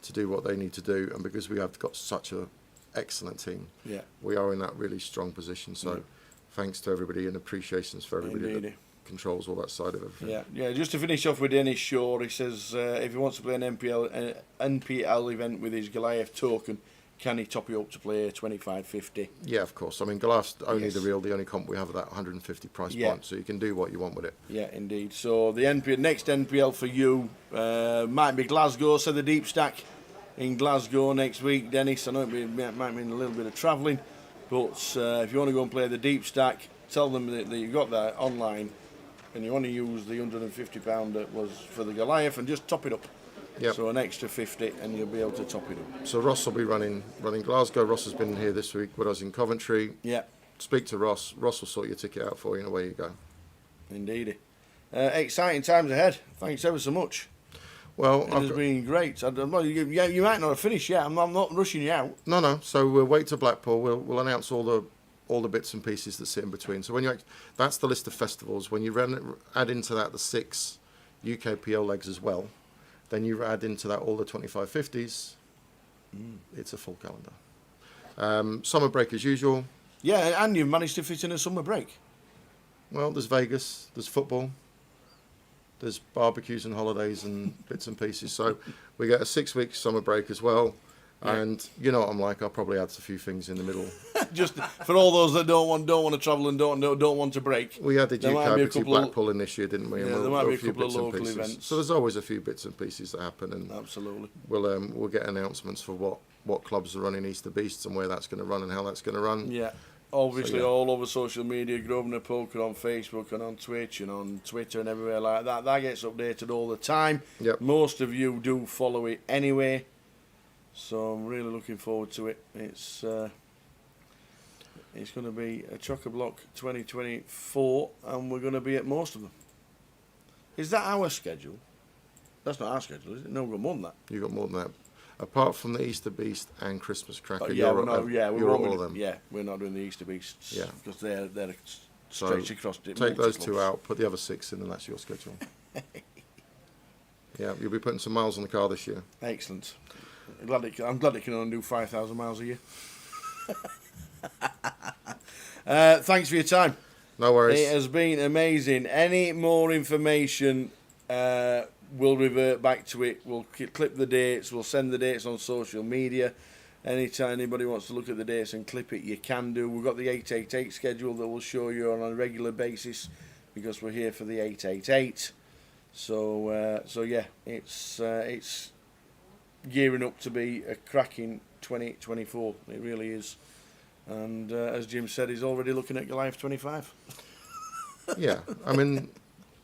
to do what they need to do. And because we have got such a excellent team, we are in that really strong position. So thanks to everybody, and appreciations for everybody that controls all that side of everything. Yeah. Just to finish off with Dennis Shaw, he says if he wants to play an NPL event with his Goliath token, can he top it up to play 25.50? Yeah, of course. I mean, Goliath's only the only comp we have at that 150 price point, so you can do what you want with it. Yeah, indeed. So the next NPL for you might be Glasgow, so the deep stack in Glasgow next week, Dennis. I know it might mean a little bit of travelling, but if you want to go and play the deep stack, tell them that you've got that online and you want to use the £150 that was for the Goliath and just top it up. Yep. So an extra 50 and you'll be able to top it up. So Ross will be running Glasgow. Ross has been here this week with us in Coventry. Yeah. Speak to Ross. Ross will sort your ticket out for you and away you go. Indeed. Exciting times ahead. Thanks ever so much. Well, it's been great. You might not have finished yet. I'm not rushing you out. No. So we'll wait to Blackpool. We'll announce all the bits and pieces that sit in between. So that's the list of festivals. When you add into that the 6 UKPL legs as well, then you add into that all the 2550s. It's a full calendar. Summer break as usual. Yeah, and you've managed to fit in a summer break. Well, there's Vegas, there's football, there's barbecues and holidays and bits and pieces. So we get a 6-week summer break as well. Yeah. And you know what I'm like, I'll probably add a few things in the middle. Just for all those that don't want to travel and don't want to break. We had the WPT Blackpool in this year, didn't we? Yeah, and there might be a couple of local events. So there's always a few bits and pieces that happen, and absolutely, we'll get announcements for what clubs are running Easter Beasts and where that's going to run and how that's going to run. Yeah, obviously all over social media, Grosvenor Poker on Facebook and on Twitch and on Twitter and everywhere like that. That gets updated all the time. Yep. Most of you do follow it anyway. So I'm really looking forward to it. It's going to be a Chock-a-Block 2024, and we're going to be at most of them. Is that our schedule? That's not our schedule, is it? No, we've got more than that. You've got more than that. Apart from the Easter Beast and Christmas Cracker, you're all of them. Yeah, we're not doing the Easter Beasts. Yeah, because they're stretched across. Take those 2 out, put the other 6 in, and that's your schedule. Yeah, you'll be putting some miles on the car this year. Excellent. I'm glad it can only do 5,000 miles a year. Thanks for your time. No worries. It has been amazing. Any more information, we'll revert back to it. We'll clip the dates. We'll send the dates on social media. Anytime anybody wants to look at the dates and clip it, you can do. We've got the 888 schedule that we'll show you on a regular basis because we're here for the 888. So yeah, it's gearing up to be a cracking 2024. It really is. And as Jim said, he's already looking at Goliath 25. Yeah, I mean,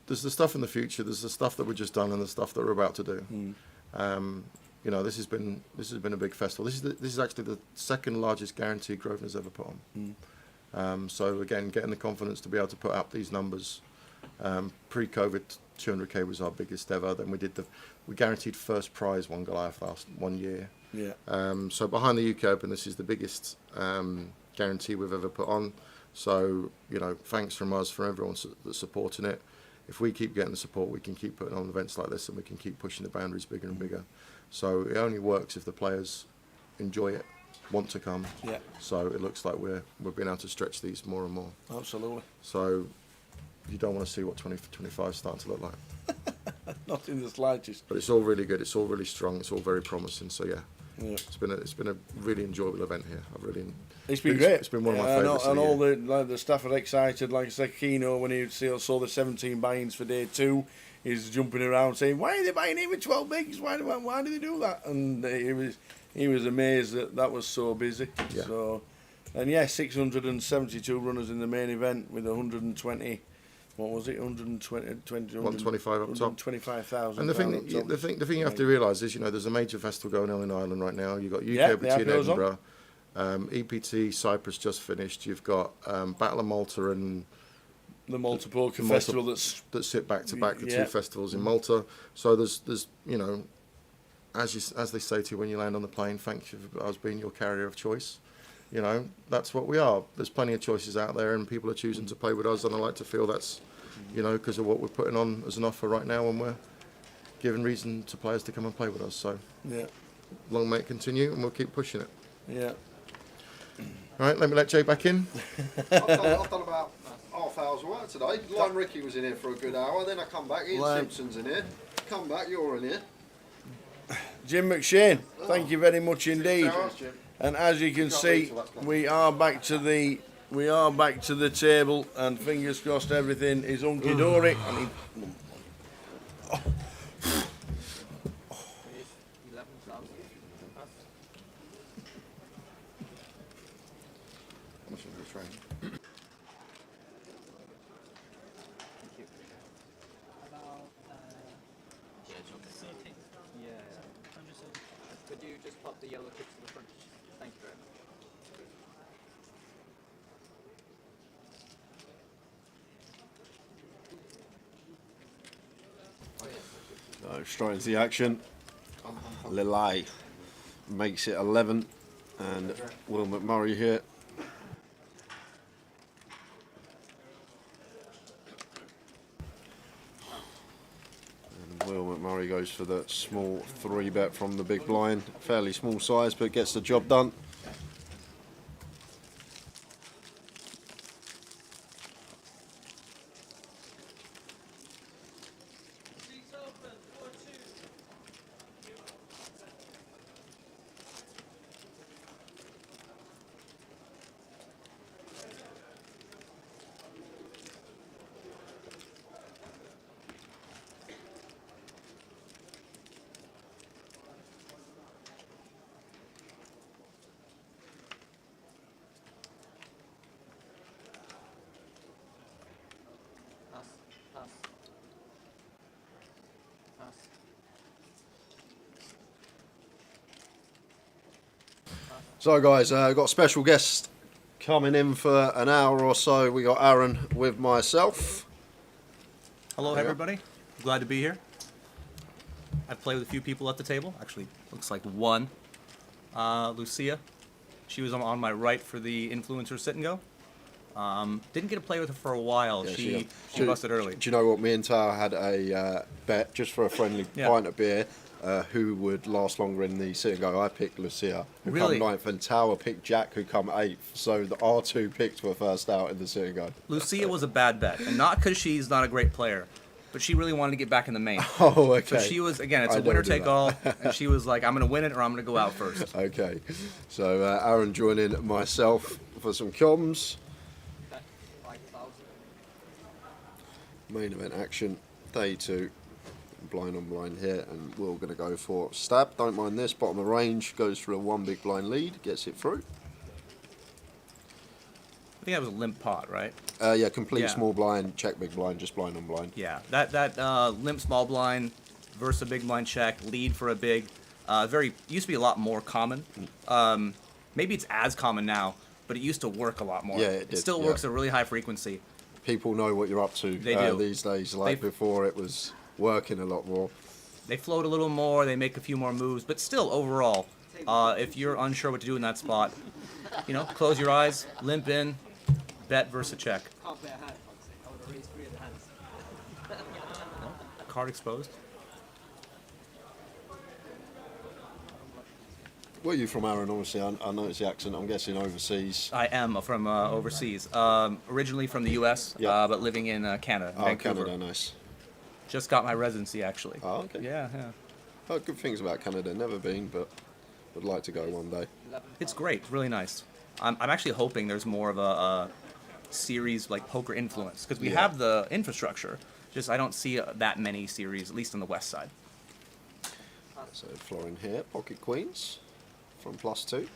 there's the stuff in the future. There's the stuff that we've just done and the stuff that we're about to do. You know, this has been a big festival. This is actually the second largest guarantee Grosvenor's ever put on. So again, getting the confidence to be able to put up these numbers. Pre-COVID, 200k was our biggest ever. Then we guaranteed first prize one Goliath last 1 year. Yeah. So behind the UK Open, this is the biggest guarantee we've ever put on. So, you know, thanks from us for everyone that's supporting it. If we keep getting the support, we can keep putting on events like this and we can keep pushing the boundaries bigger and bigger. So it only works if the players enjoy it, want to come. Yeah. So it looks like we're being able to stretch these more and more. Absolutely. So you don't want to see what 2025 is starting to look like. Not in the slightest. But it's all really good. It's all really strong. It's all very promising. So yeah. It's been a really enjoyable event here. It's been great. It's been one of my favourites. And all the staff are excited. Like I said, Keno, when he saw the 17 buy-ins for day 2, he's jumping around saying, "Why are they buying in with 12 bigs? Why do they do that?" And he was amazed that was so busy. Yeah. So, and 672 runners in the main event with 120 what was it, 125 up top. 125,000. And the thing you have to realise is, there's a major festival going on in Ireland right now. You've got UKWT in Edinburgh, EPT Cyprus just finished. You've got Battle of Malta and the Malta Poker Festival that sit back to back, the two festivals in Malta. So there's as they say to you when you land on the plane, thank you for us being your carrier of choice. That's what we are. There's plenty of choices out there, and people are choosing to play with us, and I like to feel that's, because of what we're putting on as an offer right now, and we're giving reason to players to come and play with us. So, long may it continue, and we'll keep pushing it. Yeah. All right, let me let Jay back in. I've done about half hour's work today. Line Ricky was in here for a good hour, then I come back, Ian Simpson's in here. Come back, you're in here. Jim McShane, thank you very much indeed. And as you can see, we are back to the table, and fingers crossed everything is hunky dory. Could you just pop the yellow chips to the front? Thank you very much. Straight into the action. Lilay makes it 11, and Will McMurray here. Will McMurray goes for the small 3-bet from the big blind. Fairly small size, but gets the job done. So guys, got a special guest coming in for an hour or so. We got Aaron with myself. Hello everybody, glad to be here. I've played with a few people at the table, actually looks like one. Lucia, she was on my right for the influencer sit and go. Didn't get to play with her for a while, she busted early. Do you know what, me and Tara had a bet just for a friendly pint of beer. Who would last longer in the sit and go? I picked Lucia, who come 9th, and Tower picked Jack, who come 8th. So the R2 picks were first out in the sit and go. Lucia was a bad bet, and not because she's not a great player, but she really wanted to get back in the main. Oh, okay. So she was, again, it's a winner take all, and she was like, I'm going to win it or I'm going to go out first. Okay. So Aaron joining myself for some comms. Main event action, day 2. Blind on blind here, and we're going to go for stab. Don't mind this, bottom of range, goes for a 1 big blind lead, gets it through. I think that was a limp pot, right? Yeah, complete small blind, check big blind, just blind on blind. Yeah, that limp small blind versus a big blind check, lead for a big, used to be a lot more common. Maybe it's as common now, but it used to work a lot more. Yeah, it still works at a really high frequency. People know what you're up to these days, like before it was working a lot more. They float a little more, they make a few more moves, but still overall, if you're unsure what to do in that spot, close your eyes, limp in, bet versus check. Card exposed. Where are you from, Aaron? Obviously, I noticed the accent. I'm guessing overseas. I am from overseas. Originally from the U.S., but living in Canada, Vancouver. Canada, nice. Just got my residency, actually. Oh, okay. Yeah. Heard good things about Canada. Never been, but would like to go one day. It's great. It's really nice. I'm actually hoping there's more of a series like Poker Influence, because we have the infrastructure. Just I don't see that many series, at least on the west side. So Florin here, pocket queens from +2.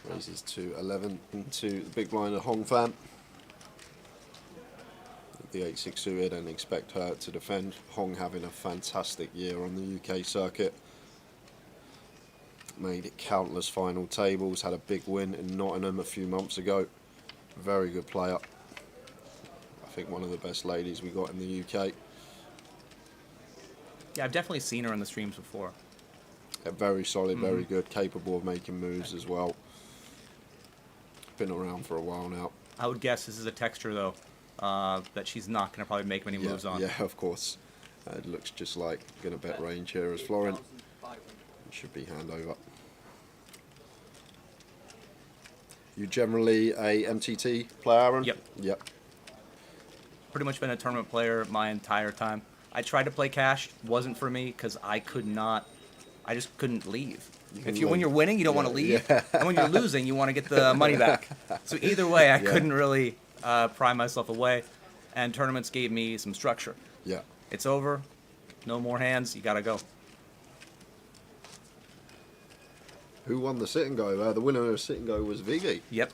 Raises to 11 into the big blind of Hong Fan. the 8-6 suited and expect her to defend. Hong having a fantastic year on the UK circuit. Made it countless final tables, had a big win in Nottingham a few months ago. Very good player. I think one of the best ladies we got in the UK. Yeah, I've definitely seen her in the streams before. Yeah, very solid, very good, capable of making moves as well. Been around for a while now. I would guess this is a texture, though, that she's not going to probably make many moves on. Yeah, of course. It looks just like going to bet range here as Florin. It should be hand over. You generally a MTT player, Aaron? Yep. Yep. Pretty much been a tournament player my entire time. I tried to play cash, wasn't for me because I just couldn't leave. When you're winning, you don't want to leave, and when you're losing, you want to get the money back. So either way, I couldn't really pry myself away, and tournaments gave me some structure. Yeah. It's over, no more hands, you gotta go. Who won the sit and go? The winner of sit and go was Vivi. Yep.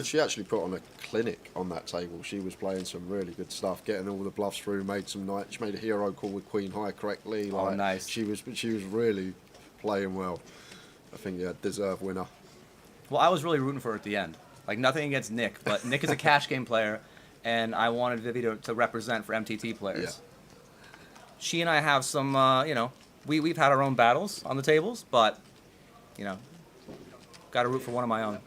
She actually put on a clinic on that table. She was playing some really good stuff, getting all the bluffs through. She made a hero call with Queen High correctly. Oh, nice. She was really playing well. I think deserved winner. Well, I was really rooting for her at the end. Like nothing against Nick, but Nick is a cash game player, and I wanted Vivi to represent for MTT players. Yeah. She and I have some, we've had our own battles on the tables, but got to root for one of my own.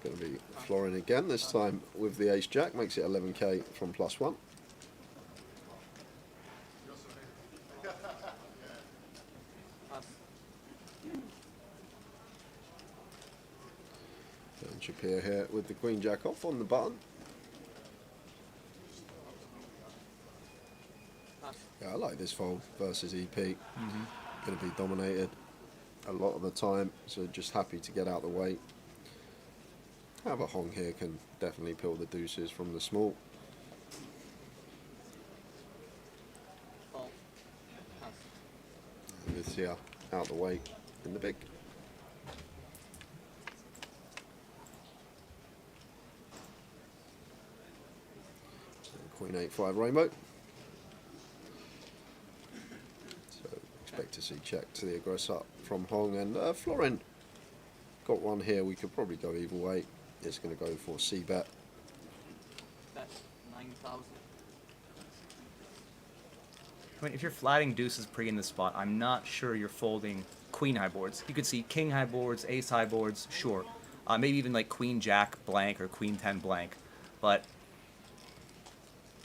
Going to be Florin again, this time with the ace jack, makes it 11k from +1. And Shapir here with the queen jack off on the button. Yeah, I like this fold versus EP. Going to be dominated a lot of the time, so just happy to get out the way. However, Hong here can definitely peel the deuces from the small. And this here out the way in the big. Queen 8-5 rainbow. So expect to see check to the aggressor from Hong, and Florin got one here. We could probably go either way. It's going to go for C-bet. Bet 9,000. I mean, if you're flatting deuces pre in the spot, I'm not sure you're folding queen high boards. You could see king high boards, ace high boards, sure. Maybe even like queen jack blank or queen 10 blank. But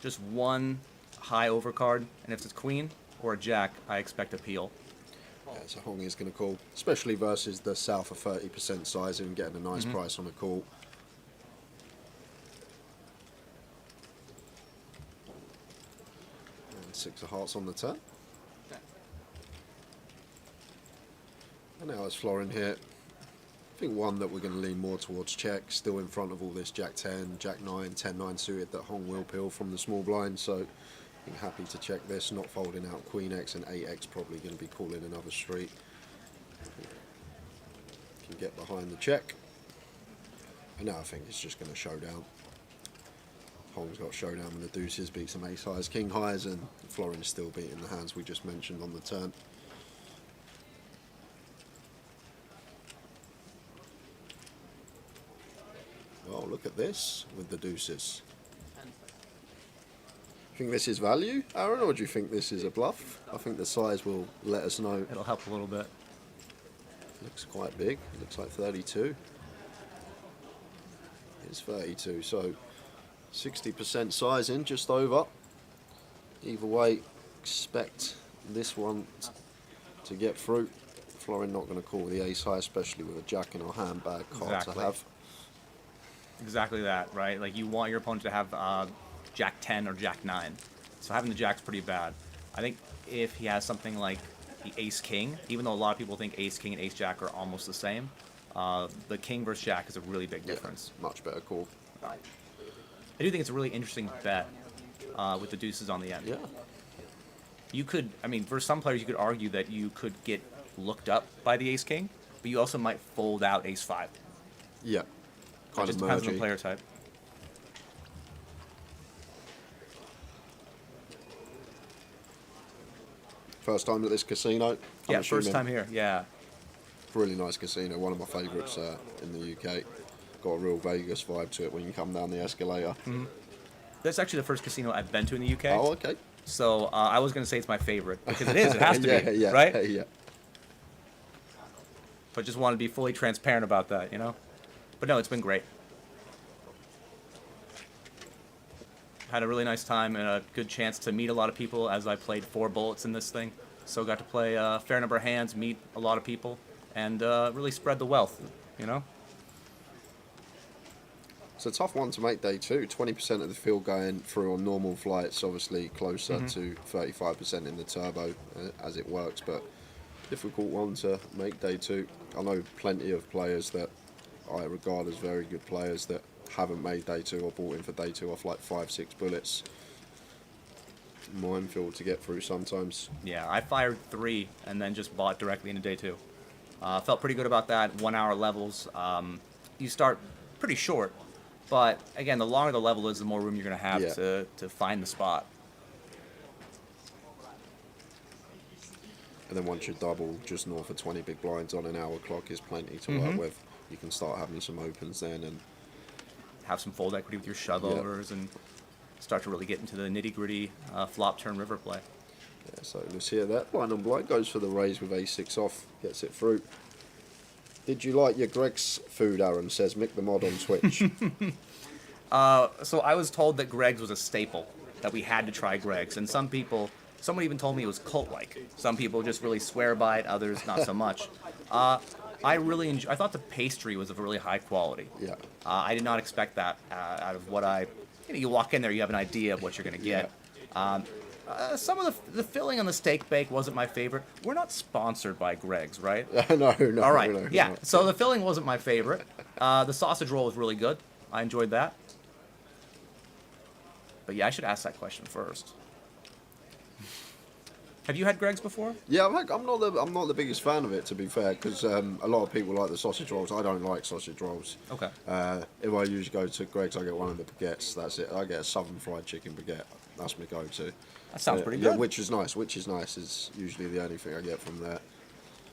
just one high overcard, and if it's queen or a jack, I expect a peel. Yeah, so Hong is going to call, especially versus the south of 30% size and getting a nice price on a call. And 6 of hearts on the turn. And now it's Florin here. I think one that we're going to lean more towards check, still in front of all this jack 10, jack 9, 10-9 suited that Hong will peel from the small blind, so I'm happy to check this, not folding out Queen X, and 8X probably going to be calling another street. Can get behind the check. And now I think it's just going to showdown. Hong's got showdown with the deuces, beat some ace highs, king highs, and Florin is still beating the hands we just mentioned on the turn. Well, look at this with the deuces. Think this is value, Aaron, or do you think this is a bluff? I think the size will let us know. It'll help a little bit. Looks quite big. Looks like 32. It's 32, so 60% sizing, just over. Either way, expect this one to get through. Florin not going to call the ace high, especially with a jack in our hand, bad card to have. Exactly that, right? Like you want your opponent to have jack 10 or jack 9. So having the jack's pretty bad. I think if he has something like the ace king, even though a lot of people think ace king and ace jack are almost the same, the king versus jack is a really big difference. Much better call. I do think it's a really interesting bet with the deuces on the end. Yeah. You could, I mean, for some players, you could argue that you could get looked up by the ace king, but you also might fold out ace 5. Yeah. Kind Just of depends on mergy. the player type. First time at this casino? I'm Yeah, first assuming. time here. Yeah. Really nice casino. One of my favourites in the UK. Got a real Vegas vibe to it when you come down the escalator. That's actually the first casino I've been to in the UK. Oh, okay. So I was going to say it's my favorite because it is. It has to yeah, be, yeah, right? Yeah. But just want to be fully transparent about that, you know? But no, it's been great. Had a really nice time and a good chance to meet a lot of people as I played 4 bullets in this thing. So got to play a fair number of hands, meet a lot of people, and really spread the wealth, you know? It's a tough one to make day 2. 20% of the field going through on normal flights, obviously closer to 35% in the turbo as it works, but difficult one to make day 2. I know plenty of players that I regard as very good players that haven't made day 2 or bought in for day 2 off like 5-6 bullets. Minefield to get through sometimes. Yeah, I fired 3 and then just bought directly into day 2. Felt pretty good about that. 1 hour levels. You start pretty short, but again, the longer the level is, the more room you're going to have to find the spot. And then once you double just north of 20 big blinds on an hour clock is plenty to work with. You can start having some opens then and have some fold equity with your shove overs and start to really get into the nitty gritty flop turn river play. Yeah, so let's hear that. Blind on blind goes for the raise with a6 off, gets it through. Did you like your Greg's food, Aaron? Says Mick the Mod on Twitch. So I was told that Greg's was a staple, that we had to try Greg's, and someone even told me it was cult-like. Some people just really swear by it, others not so much. I thought the pastry was of really high quality. Yeah. I did not expect that out of what you walk in there, you have an idea of what you're going to get. Some of the filling on the steak bake wasn't my favorite. We're not sponsored by Greg's, right? No. All right, no, yeah. no. So the filling wasn't my favorite. The sausage roll was really good. I enjoyed that. But yeah, I should ask that question first. Have you had Greg's before? Yeah, I'm not the biggest fan of it, to be fair, because a lot of people like the sausage rolls. I don't like sausage rolls. Okay. If I usually go to Greg's, I get one of the baguettes. That's it. I get a southern fried chicken baguette. That's my go-to. That sounds pretty Yeah, good. which is nice. Which is nice is usually the only thing I get from there.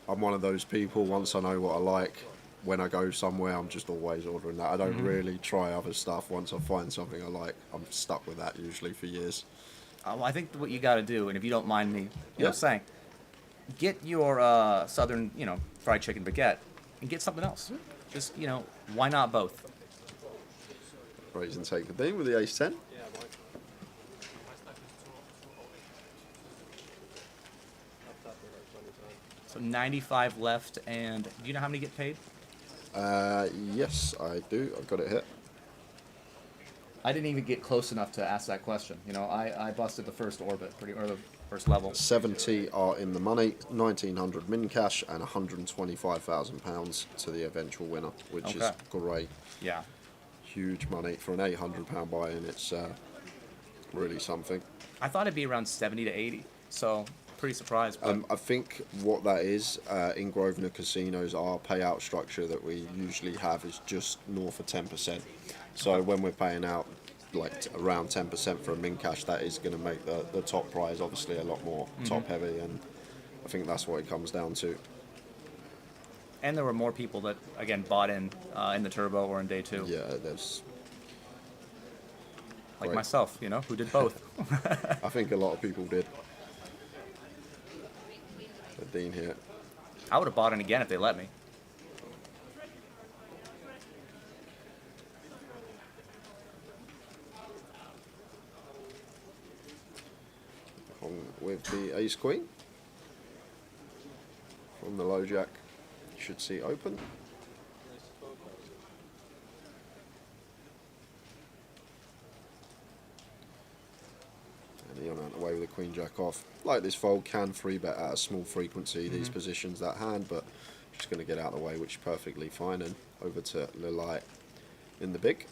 I'm one of those people, once I know what I like, when I go somewhere, I'm just always ordering that. I don't really try other stuff. Once I find something I like, I'm stuck with that usually for years. Well, I think what you got to do, and if you don't mind me saying, get your southern, fried chicken baguette and get something else. Just, why not both? Raise and take the beam with the ace-10. So 95 left, and do you know how many get paid? Yes, I do. I've got it here. I didn't even get close enough to ask that question. I busted the first orbit, or the first level. 70 are in the money, 1,900 min cash, and £125,000 to the eventual winner, which is great. Yeah. Huge money for an £800 buy-in. It's really something. I thought it'd be around 70 to 80, so pretty surprised. But I think what that is in Grosvenor casinos, our payout structure that we usually have is just north of 10%. So when we're paying out like around 10% for a min cash, that is going to make the top prize obviously a lot more top heavy, and I think that's what it comes down to. And there were more people that again bought in the turbo or in day 2. Yeah, there's like myself, who did both. I think a lot of people did. Dean here. I would have bought in again if they let me. With the ace queen from the low jack, you should see open. And Eon out the way with the queen jack off. Like this fold, can 3-bet at a small frequency these positions, that hand, but just going to get out of the way, which is perfectly fine. And over to Lilite in the big.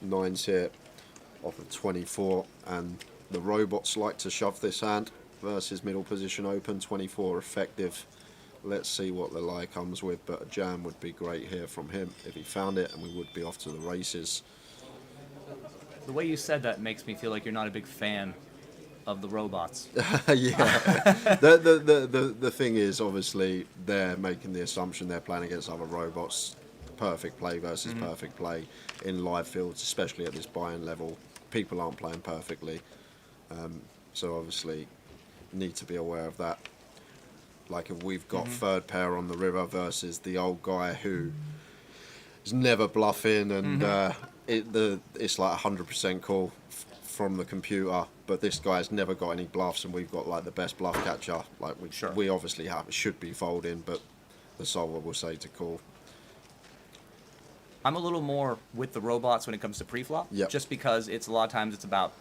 9's here off of 24, and the robots like to shove this hand versus middle position open. 24 effective, let's see what the lie comes with, but a jam would be great here from him if he found it, and we would be off to the races. The way you said that makes me feel like you're not a big fan of the robots. Yeah. The thing is, obviously, they're making the assumption they're playing against other robots. Perfect play versus perfect play in live fields, especially at this buy-in level. People aren't playing perfectly. So obviously, need to be aware of that. Like if we've got third pair on the river versus the old guy who is never bluffing, and it's like 100% call from the computer, but this guy's never got any bluffs, and we've got like the best bluff catcher. Like we obviously should be folding, but the solver will say to call. I'm a little more with the robots when it comes to pre-flop, just because a lot of times it's about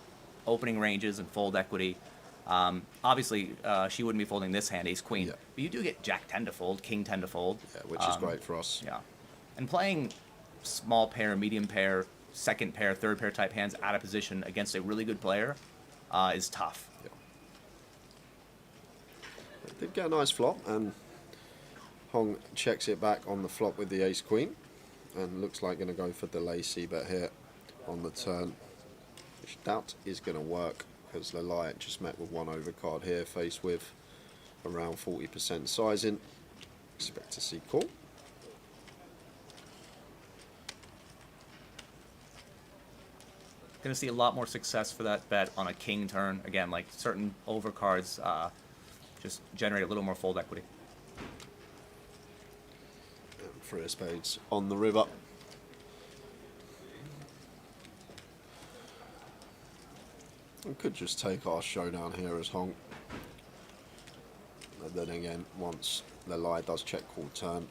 opening ranges and fold equity. Obviously, she wouldn't be folding this hand, ace queen, but you do get jack 10 to fold, king 10 to fold, which is great for us. Yeah, and playing small pair, medium pair, second pair, third pair type hands out of position against a really good player is tough. Did get a nice flop, and Hong checks it back on the flop with the ace queen, and looks like going to go for delay c-bet here on the turn, which doubt is going to work, because Lalai just met with one overcard here, faced with around 40% sizing. Expect to see call. Going to see a lot more success for that bet on a king turn. Again, like certain overcards just generate a little more fold equity. And three of spades on the river. We could just take our showdown here as Hong. And then again, once the lie does check call turn,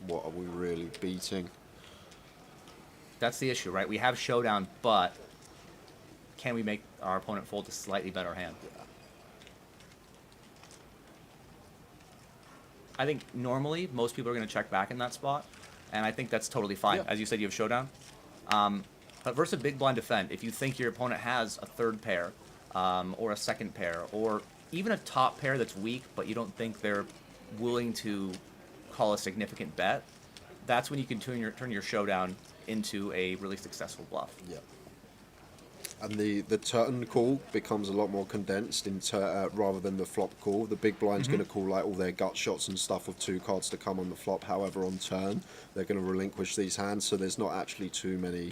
what are we really beating? That's the issue, right? We have showdown, but can we make our opponent fold a slightly better hand? I think normally most people are going to check back in that spot, and I think that's totally fine. As you said, you have showdown. But versus a big blind defend, if you think your opponent has a third pair, or a second pair, or even a top pair that's weak, but you don't think they're willing to call a significant bet, that's when you can turn your showdown into a really successful bluff. Yeah. And the turn call becomes a lot more condensed rather than the flop call. The big blind's going to call like all their gut shots and stuff with two cards to come on the flop. However, on turn, they're going to relinquish these hands, so there's not actually too many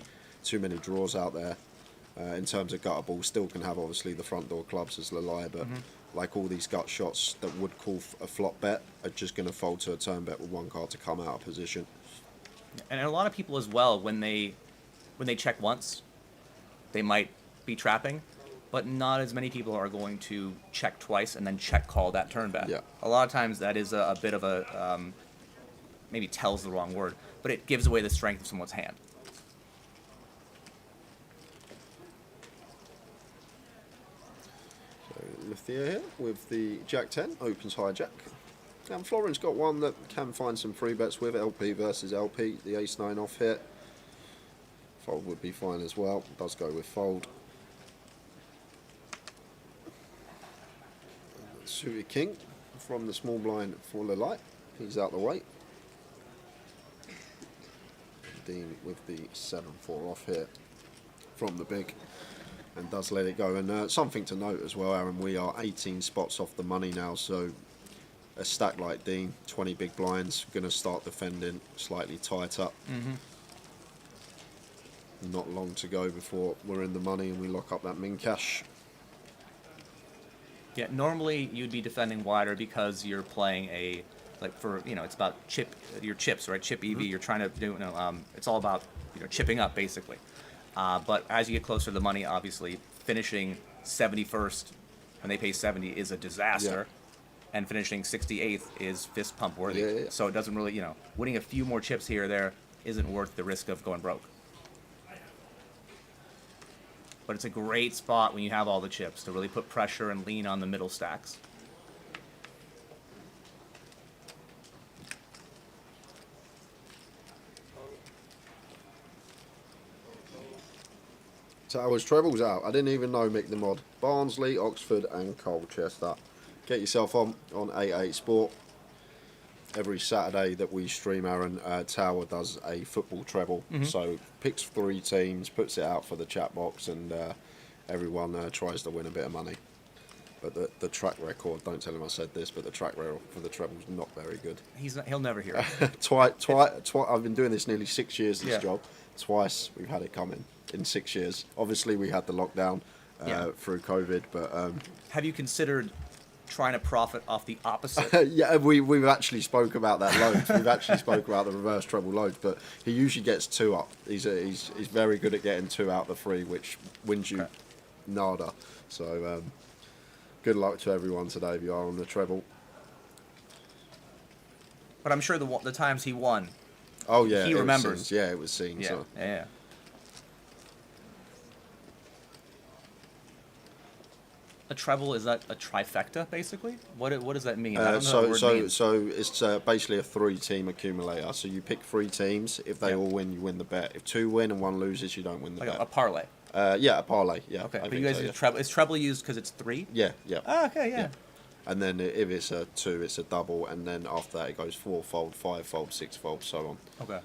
draws out there. In terms of gutter balls, still can have obviously the front door clubs as Lalai, but like all these gut shots that would call a flop bet are just going to fold to a turn bet with one card to come out of position. And a lot of people as well, when they check once, they might be trapping, but not as many people are going to check twice and then check call that turn bet. Yeah. A lot of times that is a bit of a, maybe tells the wrong word, but it gives away the strength of someone's hand. Lithia here with the Jack 10, opens hijack. And Florin's got one that can find some free bets with, LP versus LP, the ace 9 off here. Fold would be fine as well, does go with fold. Suited king from the small blind for the light, he's out the way. Dean with the 7-4 off here from the big, and does let it go. And something to note as well, Aaron, we are 18 spots off the money now, so a stack like Dean, 20 big blinds, going to start defending slightly tighter. Not long to go before we're in the money and we lock up that min cash. Yeah, normally you'd be defending wider because you're playing a, like for, it's about your chips, right? Chip EV, you're trying to do, it's all about, chipping up basically. But as you get closer to the money, obviously, finishing 71st when they pay 70 is a disaster. And finishing 68th is fist pump worthy. So it doesn't really, winning a few more chips here or there isn't worth the risk of going broke. But it's a great spot when you have all the chips to really put pressure and lean on the middle stacks. So I was trebles out. I didn't even know Mick the Mod. Barnsley, Oxford and Colchester. Get yourself on 88 Sport. every Saturday that we stream, Aaron, Tower does a football treble. So picks 3 teams, puts it out for the chat box, and everyone tries to win a bit of money. But the track record, don't tell him I said this, but the track record for the treble is not very good. He'll never hear it. I've been doing this nearly 6 years, this job. Twice we've had it coming in 6 years. Obviously, we had the lockdown through COVID, but... have you considered trying to profit off the opposite? Yeah, we've actually spoke about that loads. We've actually spoke about the reverse treble loads, but he usually gets 2 up. He's very good at getting 2 out of the 3, which wins you nada. So... good luck to everyone today if you are on the treble. But I'm sure the times he won. Oh yeah, he remembers. Yeah, it was seen. Yeah, so. yeah. A treble, is that a trifecta basically? What does that mean? I don't know what the word means. So it's basically a 3-team accumulator. So you pick 3 teams. If they all win, you win the bet. If 2 win and 1 loses, you don't win the bet. A parlay. Yeah, a parlay. Yeah. Okay, but you guys use treble. Is treble used because it's 3? Yeah, yeah. Oh, okay, yeah. And then if it's a 2, it's a double, and then after that it goes 4-fold, 5-fold, 6-fold, so on. Okay.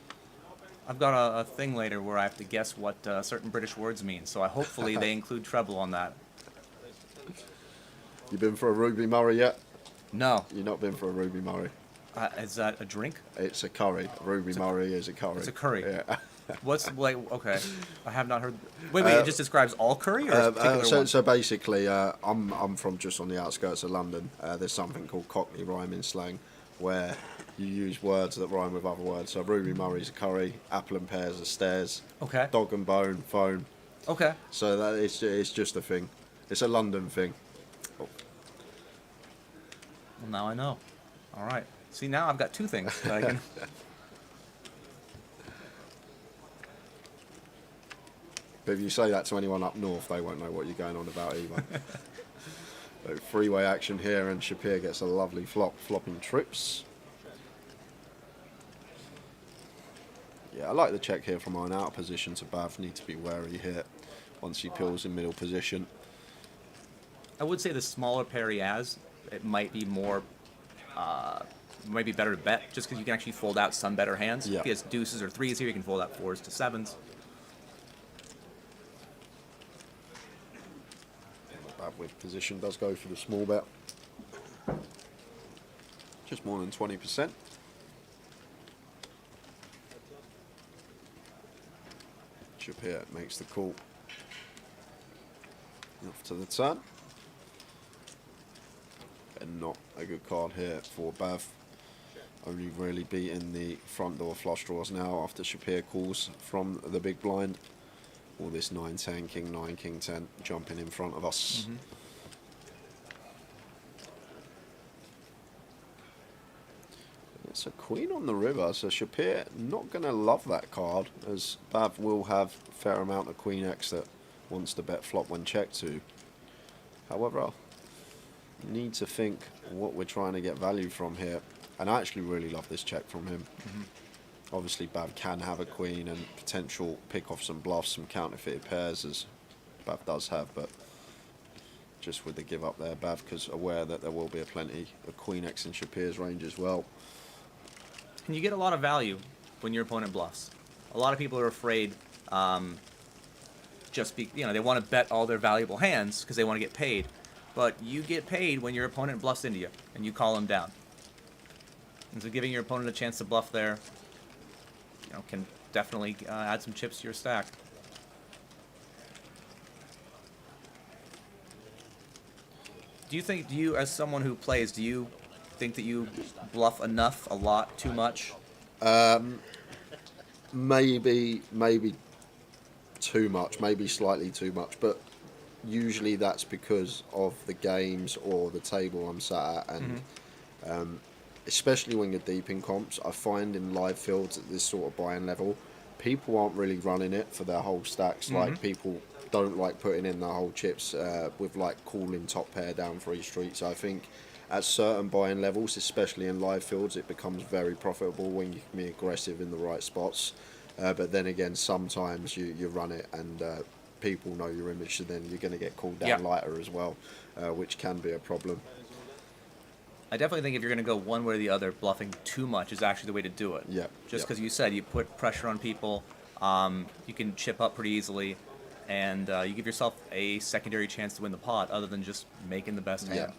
I've got a thing later where I have to guess what certain British words mean, so hopefully they include treble on that. You been for a Ruby Murray yet? No. You've not been for a Ruby Murray. Is that a drink? It's a curry. Ruby Murray is a curry. It's a curry. Yeah. What's like? Okay, I have not heard. Wait, it just describes all curry, or a particular one? So basically, I'm from just on the outskirts of London. There's something called Cockney rhyming slang, where you use words that rhyme with other words. So Ruby Murray's a curry, apple and pears are stairs. Okay. Dog and bone, phone. Okay. So that it's just a thing. It's a London thing. Well, now I know. All right. See, now I've got 2 things that I can. But if you say that to anyone up north, they won't know what you're going on about either. So 3-way action here, and Shapir gets a lovely flopping trips. Yeah, I like the check here from an out position to Bav. Need to be wary here once he peels in middle position. I would say the smaller pair he has, it might be more, might be better to bet, just because you can actually fold out some better hands. Yeah. If he has deuces or 3s here, you can fold out 4s to 7s. With position does go for the small bet. Just more than 20%. Shapir makes the call. Off to the turn. And not a good card here for Bav. Only really beating the front door flush draws now after Shapir calls from the big blind. All this 9-10, King 9, King 10 jumping in front of us. It's a queen on the river, so Shapir not going to love that card, as Bav will have a fair amount of Queen X that wants to bet flop when checked to. However, I need to think what we're trying to get value from here. And I actually really love this check from him. Obviously, Bav can have a queen and potential pick off some bluffs, some counterfeited pairs, as Bav does have, but just with the give up there, Bav, because aware that there will be a plenty of Queen X in Shapir's range as well. And you get a lot of value when your opponent bluffs. A lot of people are afraid, they want to bet all their valuable hands because they want to get paid. But you get paid when your opponent bluffs into you and you call them down. And so giving your opponent a chance to bluff there, can definitely add some chips to your stack. Do you, as someone who plays, do you think that you bluff enough, a lot, too much? Maybe too much, maybe slightly too much, but usually that's because of the games or the table I'm sat at, and especially when you're deep in comps, I find in live fields at this sort of buy-in level, people aren't really running it for their whole stacks. Like, people don't like putting in their whole chips with like calling top pair down for each street. So I think at certain buy-in levels, especially in live fields, it becomes very profitable when you can be aggressive in the right spots. But then again, sometimes you run it and people know your image, so then you're going to get called down lighter as well, which can be a problem. I definitely think if you're going to go one way or the other, bluffing too much is actually the way to do it. Yeah. Just because you said you put pressure on people, you can chip up pretty easily, and you give yourself a secondary chance to win the pot other than just making the best hand.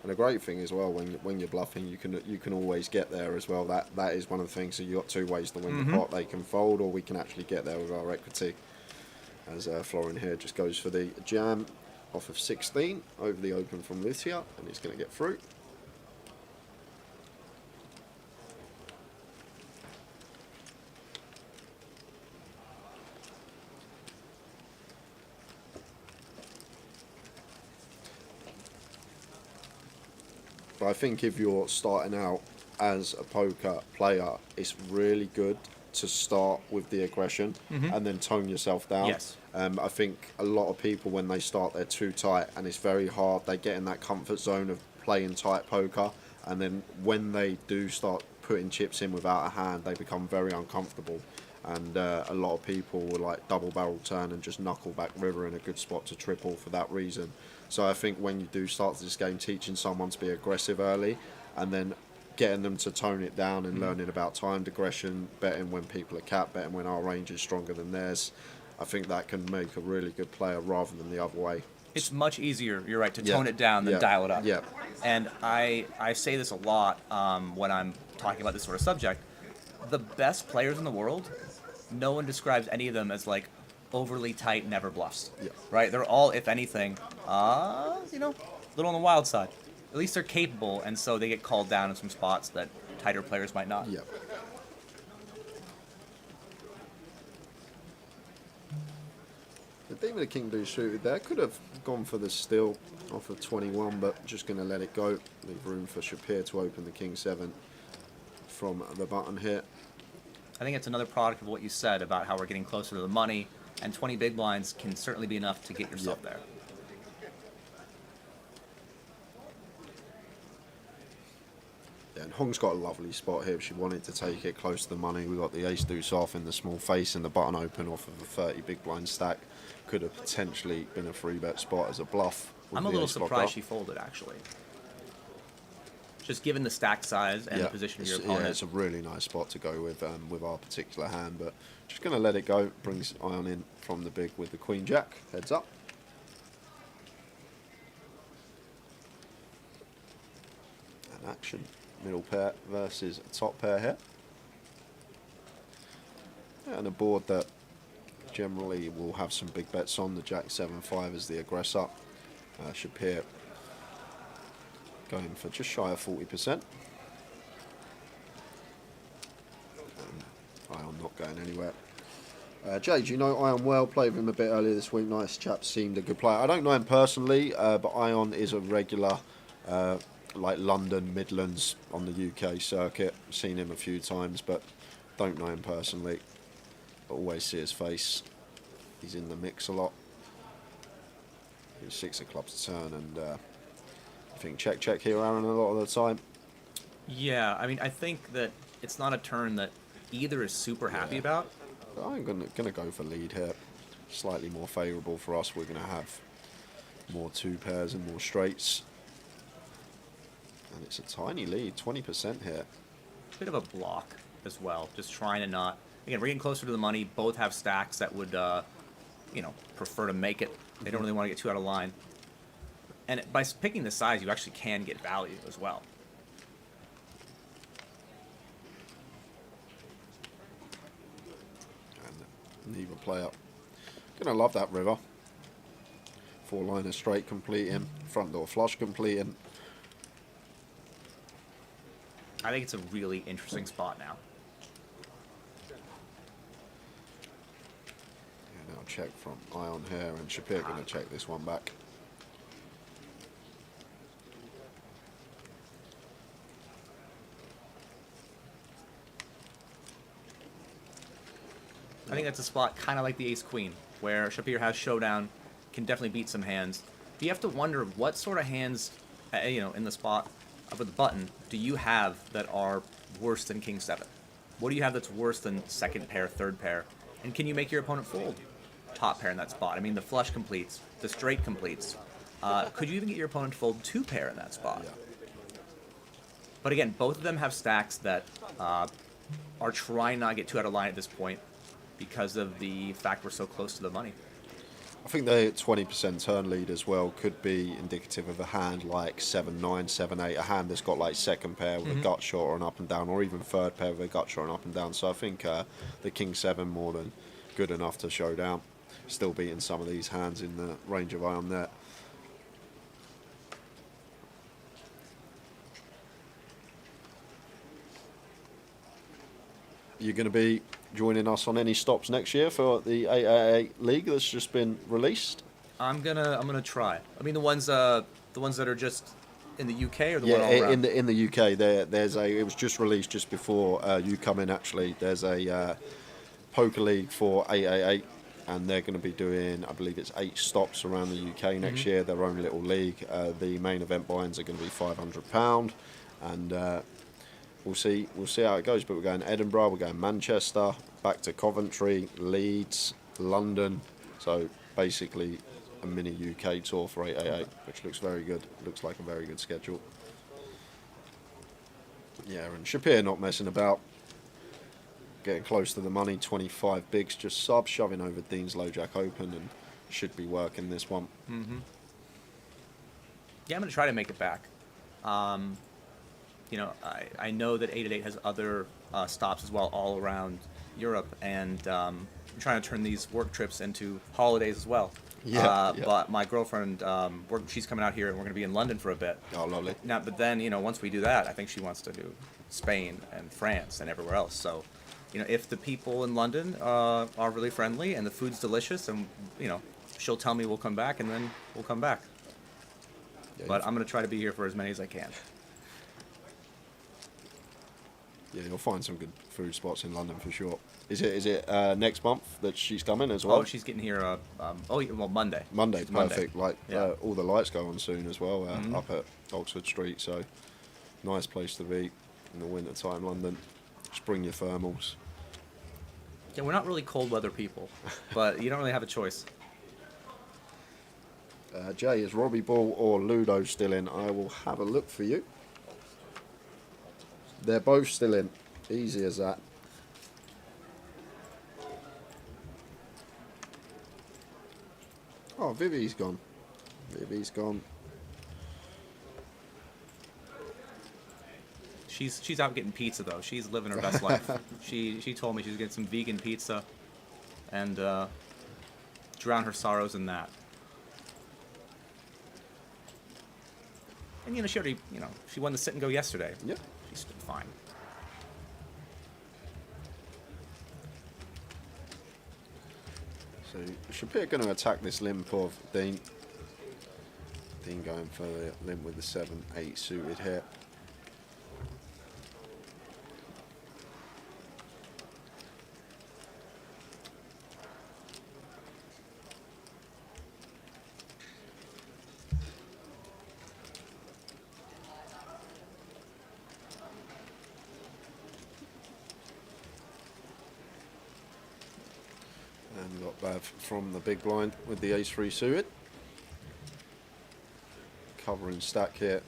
And the great thing as well, when you're bluffing, you can always get there as well. That is one of the things. So you've got two ways to win the pot. They can fold, or we can actually get there with our equity. As Florin here just goes for the jam off of 16 over the open from Lucia, and he's going to get through. But I think if you're starting out as a poker player, it's really good to start with the aggression and then tone yourself down. Yes. I think a lot of people, when they start, they're too tight, and it's very hard. They get in that comfort zone of playing tight poker, and then when they do start putting chips in without a hand, they become very uncomfortable. And a lot of people will like double barrel turn and just knuckle back river in a good spot to triple for that reason. So I think when you do start this game, teaching someone to be aggressive early, and then getting them to tone it down and learning about timed aggression, betting when people are capped, betting when our range is stronger than theirs, I think that can make a really good player rather than the other way. It's much easier, you're right, to tone it down than dial it up. Yeah. And I say this a lot when I'm talking about this sort of subject. The best players in the world, no one describes any of them as like overly tight, never bluffs. Yeah. Right? They're all, if anything, a little on the wild side. At least they're capable, and so they get called down in some spots that tighter players might not. Yeah. The Demon the King do suited there. Could have gone for the steal off of 21, but just going to let it go. Leave room for Shapir to open the King 7 from the button here. I think it's another product of what you said about how we're getting closer to the money, and 20 big blinds can certainly be enough to get yourself there. Yeah, and Hong's got a lovely spot here. If she wanted to take it close to the money, we got the ace deuce off in the small face and the button open off of a 30 big blind stack. Could have potentially been a free bet spot as a bluff. I'm a little surprised she folded, actually. Just given the stack size and the position of your opponent. Yeah, it's a really nice spot to go with our particular hand, but just going to let it go. Brings Ion in from the big with the Queen Jack. Heads up. And action. Middle pair versus top pair here. And a board that generally will have some big bets on. The Jack 7-5 is the aggressor. Shapir going for just shy of 40%. Ion not going anywhere. Jade, you know Ion well, played with him a bit earlier this week. Nice chap, seemed a good player. I don't know him personally, but Ion is a regular like London, Midlands on the UK circuit. Seen him a few times, but don't know him personally. But always see his face. He's in the mix a lot. He's 6 of clubs to turn, and I think check here, Aaron, a lot of the time. Yeah, I mean, I think that it's not a turn that either is super happy about. I'm gonna go for lead here. Slightly more favourable for us. We're gonna have more two pairs and more straights. And it's a tiny lead, 20% here. Bit of a block as well, just trying to not... Again, we're getting closer to the money. Both have stacks that would, prefer to make it. They don't really want to get too out of line. And by picking the size, you actually can get value as well. And neither player gonna love that river. 4-liner straight completing, front door flush completing. I think it's a really interesting spot now. Yeah, now check from Ion here, and Shapir going to check this one back. I think that's a spot kind of like the ace-queen, where Shapir has showdown, can definitely beat some hands. But you have to wonder what sort of hands, in the spot with the button, do you have that are worse than king 7? What do you have that's worse than second pair, third pair? And can you make your opponent fold top pair in that spot? I mean, the flush completes, the straight completes. Could you even get your opponent to fold 2 pair in that spot? Yeah. But again, both of them have stacks that are trying not to get too out of line at this point because of the fact we're so close to the money. I think the 20% turn lead as well could be indicative of a hand like 7-9, 7-8, a hand that's got like second pair with a gut shot or an up and down, or even third pair with a gut shot or an up and down. So I think the King 7 more than good enough to show down. Still beating some of these hands in the range of iron net. You're going to be joining us on any stops next year for the 888 League that's just been released? I'm gonna try. I mean, the ones that are just in the UK or the one all around? in the UK. There's it was just released just before you come in. Actually, there's a poker league for 888, and they're going to be doing, I believe it's 8 stops around the UK next year. Their own little league. The main event buy-ins are going to be £500, and we'll see how it goes. But we're going Edinburgh, we're going Manchester, back to Coventry, Leeds, London. So basically a mini UK tour for 888, which looks very good. Looks like a very good schedule. Yeah, and Shapir not messing about. Getting close to the money, 25 bigs, just shoving over Dean's Low Jack Open, and should be working this one. Yeah, I'm going to try to make it back. You know, I know that 888 has other stops as well all around Europe, and I'm trying to turn these work trips into holidays as well. Yeah. But my girlfriend, she's coming out here, and we're going to be in London for a bit. Oh, lovely. Now, but then, you know, once we do that, I think she wants to do Spain and France and everywhere else. So, you know, if the people in London are really friendly and the food's delicious, and, you know, she'll tell me we'll come back, and then we'll come back. Yeah, but I'm going to try to be here for as many as I can. Yeah, you'll find some good food spots in London for sure. Is it next month that she's coming as well? Oh, she's getting here. Monday. Monday, It's perfect. Monday. Like all the lights go on soon as well up at Oxford Street. So nice place to be in the winter time, London. Just bring your thermals. Yeah, we're not really cold weather people, but you don't really have a choice. Jay, is Robbie Ball or Ludo still in? I will have a look for you. They're both still in. Easy as that. Oh, Vivi's gone. Vivi's gone. She's out getting pizza though. She's living her best life. She told me she's getting some vegan pizza, and drown her sorrows in that. And you know, she already, you know, she won the sit and go yesterday. Yep. She's fine. So Shapir going to attack this limp of Dean. Dean going for the limp with the 7-8 suited here. And we've got Bav from the big blind with the ace-3 suited. Covering stack here.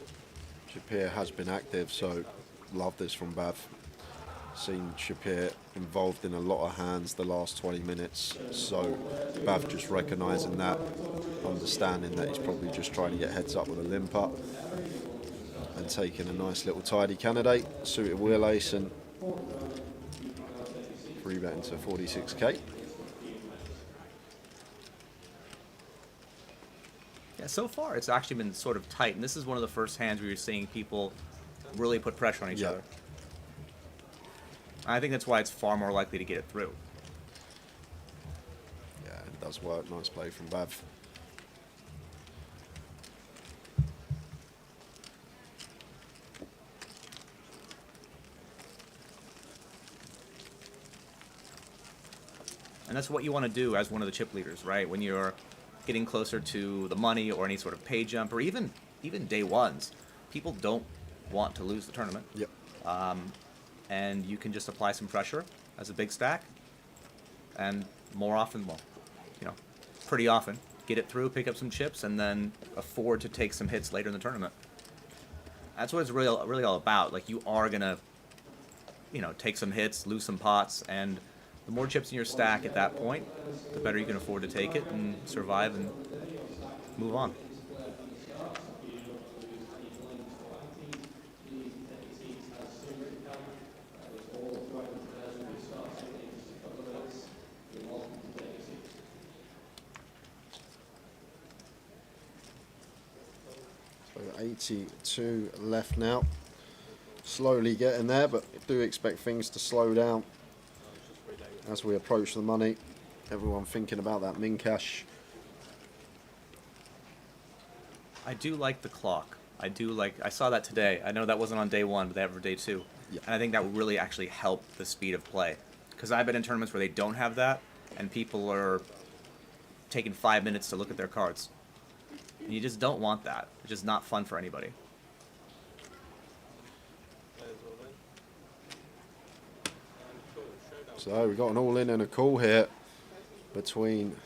Shapir has been active, so love this from Bav. Seen Shapir involved in a lot of hands the last 20 minutes, so Bav just recognising that, understanding that he's probably just trying to get heads up with a limp up, and taking a nice little tidy candidate, suited wheel ace, and 3-betting to 46k. Yeah, so far it's actually been sort of tight, and this is one of the first hands where you're seeing people really put pressure on each other. I think that's why it's far more likely to get it through. Yeah, it does work. Nice play from Bav. And that's what you want to do as one of the chip leaders, right? When you're getting closer to the money or any sort of pay jump, or even day ones, people don't want to lose the tournament. Yep. And you can just apply some pressure as a big stack, and more often, well, you know, pretty often, get it through, pick up some chips, and then afford to take some hits later in the tournament. That's what it's really all about. Like, you are gonna, you know, take some hits, lose some pots, and the more chips in your stack at that point, the better you can afford to take it and survive and move on. So 82 left now. Slowly getting there, but I do expect things to slow down as we approach the money. Everyone thinking about that min cash. I do like the clock. I saw that today. I know that wasn't on day 1, but they have it for day 2. Yeah. And I think that would really actually help the speed of play. Because I've been in tournaments where they don't have that, and people are taking 5 minutes to look at their cards. And you just don't want that. It's just not fun for anybody. So we've got an all-in and a call here between...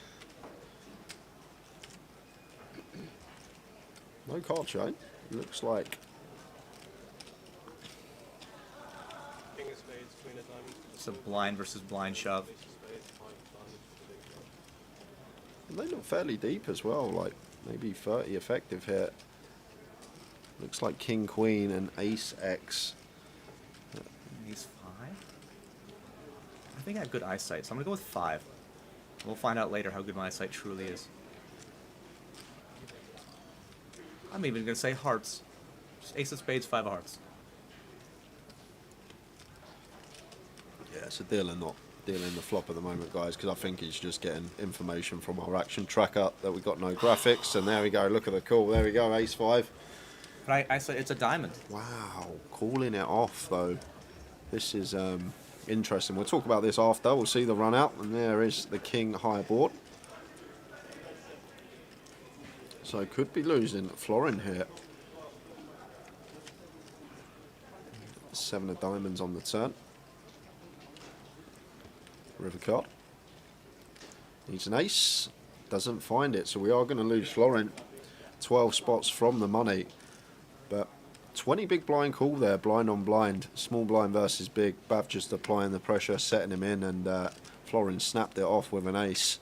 No card chain. Looks like... It's a blind versus blind shove. They look fairly deep as well, like maybe 30 effective here. Looks like King, Queen and Ace X. Ace 5? I think I have good eyesight, so I'm going to go with 5. We'll find out later how good my eyesight truly is. I'm even going to say hearts. Just Ace of Spades, 5 of hearts. Yeah, it's a deal and not dealing the flop at the moment, guys, because I think he's just getting information from our action tracker that we got no graphics. And there we go, look at the call. There we go, Ace 5. But I said it's a diamond. Wow, calling it off though. This is interesting. We'll talk about this after. We'll see the run out, and there is the King high board. So could be losing Florin here. 7 of diamonds on the turn. River card. Needs an ace. Doesn't find it, so we are going to lose Florin. 12 spots from the money. But 20 big blind call there, blind on blind. Small blind versus big. Bav just applying the pressure, setting him in, and Florin snapped it off with an ace.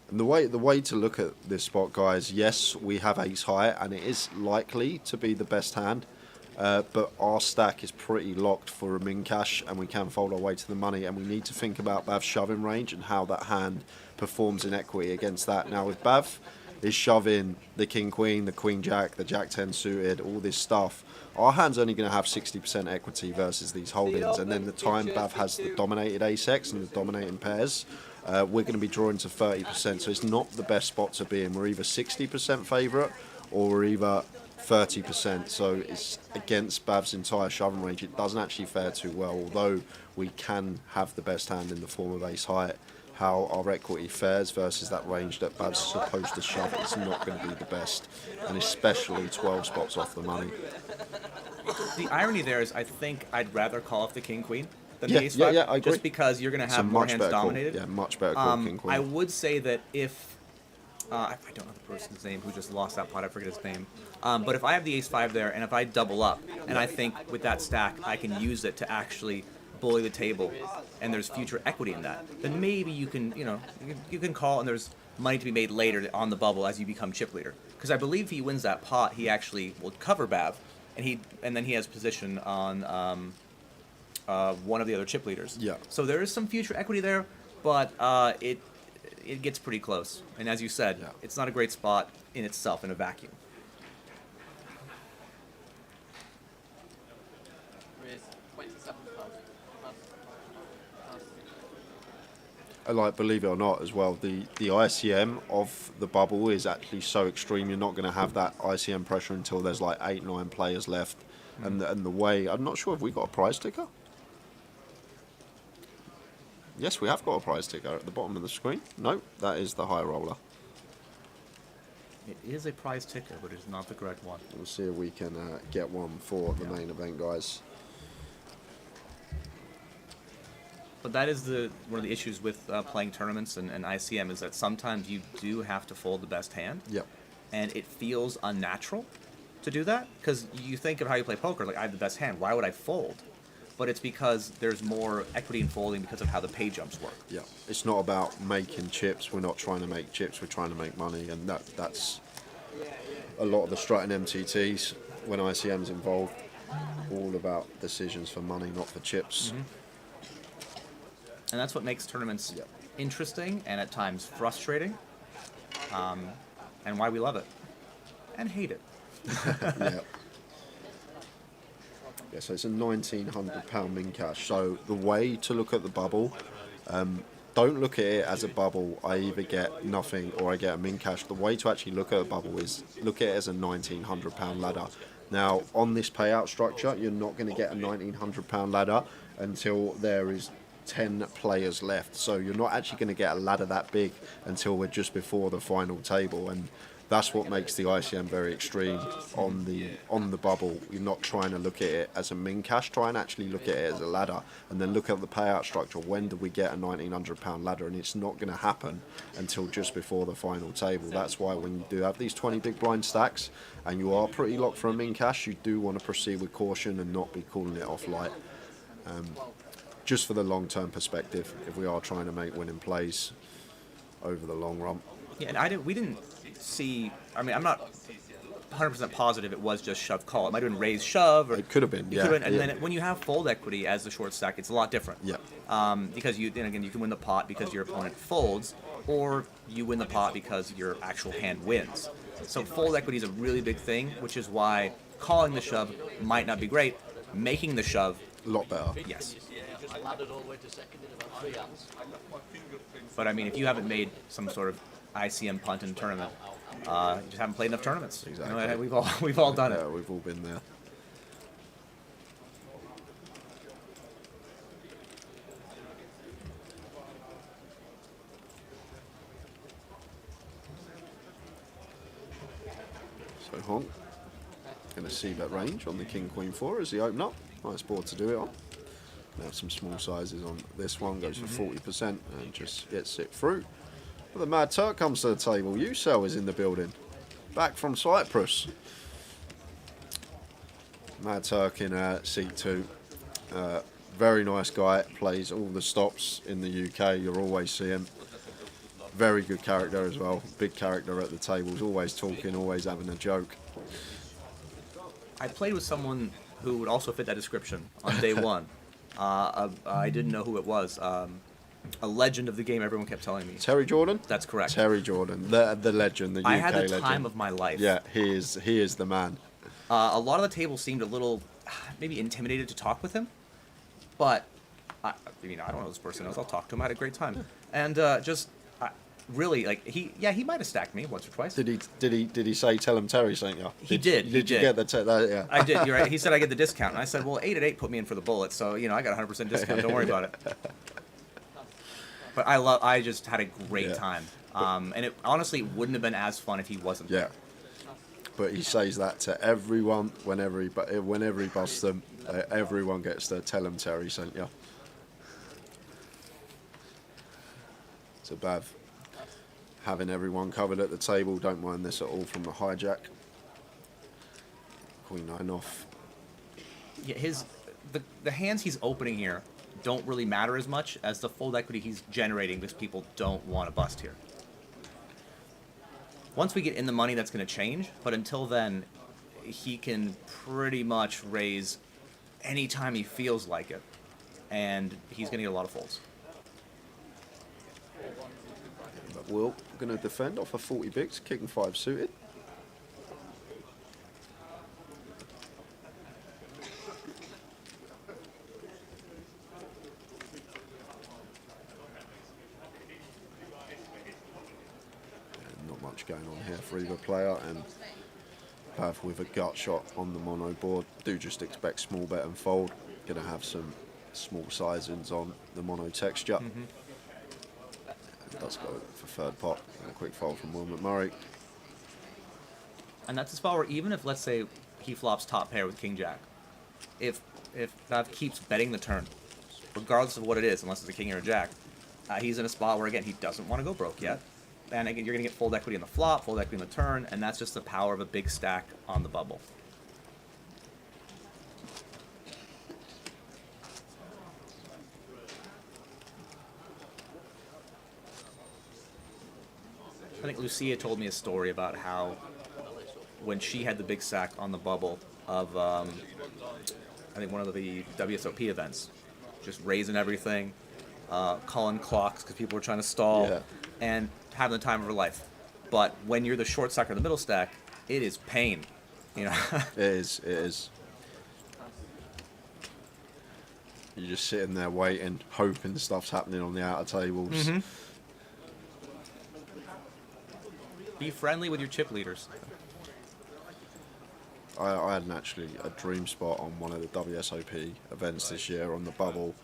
And the way to look at this spot, guys, yes, we have ace high, and it is likely to be the best hand. But our stack is pretty locked for a min cash, and we can fold our way to the money, and we need to think about Bav's shoving range and how that hand performs in equity against that. Now with Bav, is shoving the King Queen, the Queen Jack, the Jack 10 suited, all this stuff. Our hand's only going to have 60% equity versus these holdings, and then the time Bav has the dominated ace X and the dominating pairs, we're going to be drawing to 30%, so it's not the best spot to be in. We're either 60% favourite or we're either 30%, so it's against Bav's entire shoving range. It doesn't actually fare too well, although we can have the best hand in the form of ace high. How our equity fares versus that range that Bav's supposed to shove is not going to be the best, and especially 12 spots off the money. The irony there is I think I'd rather call off the King Queen than the Ace 5, I agree. just because you're going to have more hands dominated. Yeah, much better call King Queen. I would say that if I don't know the person's name who just lost that pot, I forget his name. But if I have the Ace 5 there, and if I double up, and I think with that stack I can use it to actually bully the table, and there's future equity in that, then maybe you can, you can call, and there's money to be made later on the bubble as you become chip leader. Because I believe if he wins that pot, he actually will cover Bav, and then he has position on one of the other chip leaders. Yeah. So there is some future equity there, but it gets pretty close. And as you said, it's not a great spot in itself in a vacuum. Like, believe it or not, as well, the ICM of the bubble is actually so extreme. You're not going to have that ICM pressure until there's like 8-9 players left, and the way, I'm not sure if we got a prize ticker. Yes, we have got a prize ticker at the bottom of the screen. No, that is the high roller. It is a prize ticker, but it's not the correct one. We'll see if we can get one for the main event, guys. But that is one of the issues with playing tournaments and ICM is that sometimes you do have to fold the best hand. Yep. And it feels unnatural to do that because you think of how you play poker, like I have the best hand, why would I fold? But it's because there's more equity in folding because of how the pay jumps work. Yeah, it's not about making chips. We're not trying to make chips. We're trying to make money, and that's a lot of the strat and MTTs when ICM's involved. All about decisions for money, not for chips. Mm-hmm. And that's what makes tournaments interesting and at times frustrating, and why we love it and hate it. Yeah. Yeah, so it's a £1,900 min cash. So the way to look at the bubble, don't look at it as a bubble. I either get nothing or I get a min cash. The way to actually look at a bubble is look at it as a £1,900 ladder. Now, on this payout structure, you're not going to get a £1,900 ladder until there is 10 players left. So you're not actually going to get a ladder that big until we're just before the final table, and that's what makes the ICM very extreme on the bubble. You're not trying to look at it as a min cash. Try and actually look at it as a ladder, and then look at the payout structure. When do we get a £1,900 ladder? And it's not going to happen until just before the final table. That's why when you do have these 20 big blind stacks and you are pretty locked for a min cash, you do want to proceed with caution and not be calling it off light. Just for the long-term perspective, if we are trying to make winning plays over the long run. Yeah, and we didn't see. I mean, I'm not 100% positive it was just shove call. It might have been raise shove, or it could have been. Yeah. And then when you have fold equity as the short stack, it's a lot different. Yeah. Because you can win the pot because your opponent folds, or you win the pot because your actual hand wins. So fold equity is a really big thing, which is why calling the shove might not be great. Making the shove a lot better. Yes. But I mean, if you haven't made some sort of ICM punt in a tournament, you just haven't played enough tournaments. Exactly. You know, we've all done it. Yeah, we've all been there. So Honk, going to see that range on the King Queen 4 as he open up. Nice board to do it on. Now some small sizes on this one, goes for 40% and just gets it through. Well, the Mad Turk comes to the table. Usel is in the building, back from Cyprus. Mad Turk in seat 2. Very nice guy, plays all the stops in the UK. You'll always see him. Very good character as well. Big character at the tables, always talking, always having a joke. I played with someone who would also fit that description on day one. I didn't know who it was. A legend of the game, everyone kept telling me. Terry Jordan? That's correct. Terry Jordan, the legend, the UK legend. I had the time of my life. Yeah, he is the man. A lot of the table seemed a little, maybe intimidated to talk with him, but I don't know who this person is. I'll talk to him. I had a great time, and really, like he might have stacked me once or twice. Did he say tell him Terry sent you? He did. Did you get the yeah? I did. You're right. He said I get the discount, and I said, well, 888 put me in for the bullet, so I got 100% discount. Don't worry about it. But I just had a great time, and it honestly wouldn't have been as fun if he wasn't there. But he says that to everyone whenever he busts them. Everyone gets to tell him Terry sent you. So Bav, having everyone covered at the table, don't mind this at all from the hijack. Queen 9 off. Yeah, the hands he's opening here don't really matter as much as the fold equity he's generating because people don't want to bust here. Once we get in the money, that's going to change, but until then, he can pretty much raise anytime he feels like it, and he's going to get a lot of folds. But Will going to defend off a 40 bigs, kicking 5 suited. Not much going on here for either player, and Pav with a gut shot on the mono board. Do just expect small bet and fold. Going to have some small sizings on the mono texture. Does go for third pot, and a quick fold from Will McMurray. And that's a spot where even if, let's say, he flops top pair with King Jack, if Pav keeps betting the turn, regardless of what it is, unless it's a king or a jack, he's in a spot where, again, he doesn't want to go broke yet. And again, you're going to get fold equity on the flop, fold equity on the turn, and that's just the power of a big stack on the bubble. I think Lucia told me a story about how when she had the big stack on the bubble of, I think one of the WSOP events, just raising everything, calling clocks because people were trying to stall, and having the time of her life. But when you're the short stack or the middle stack, it is pain, you know. It is. It is. You're just sitting there waiting, hoping stuff's happening on the outer tables. Be friendly with your chip leaders. I had actually a dream spot on one of the WSOP events this year on the bubble.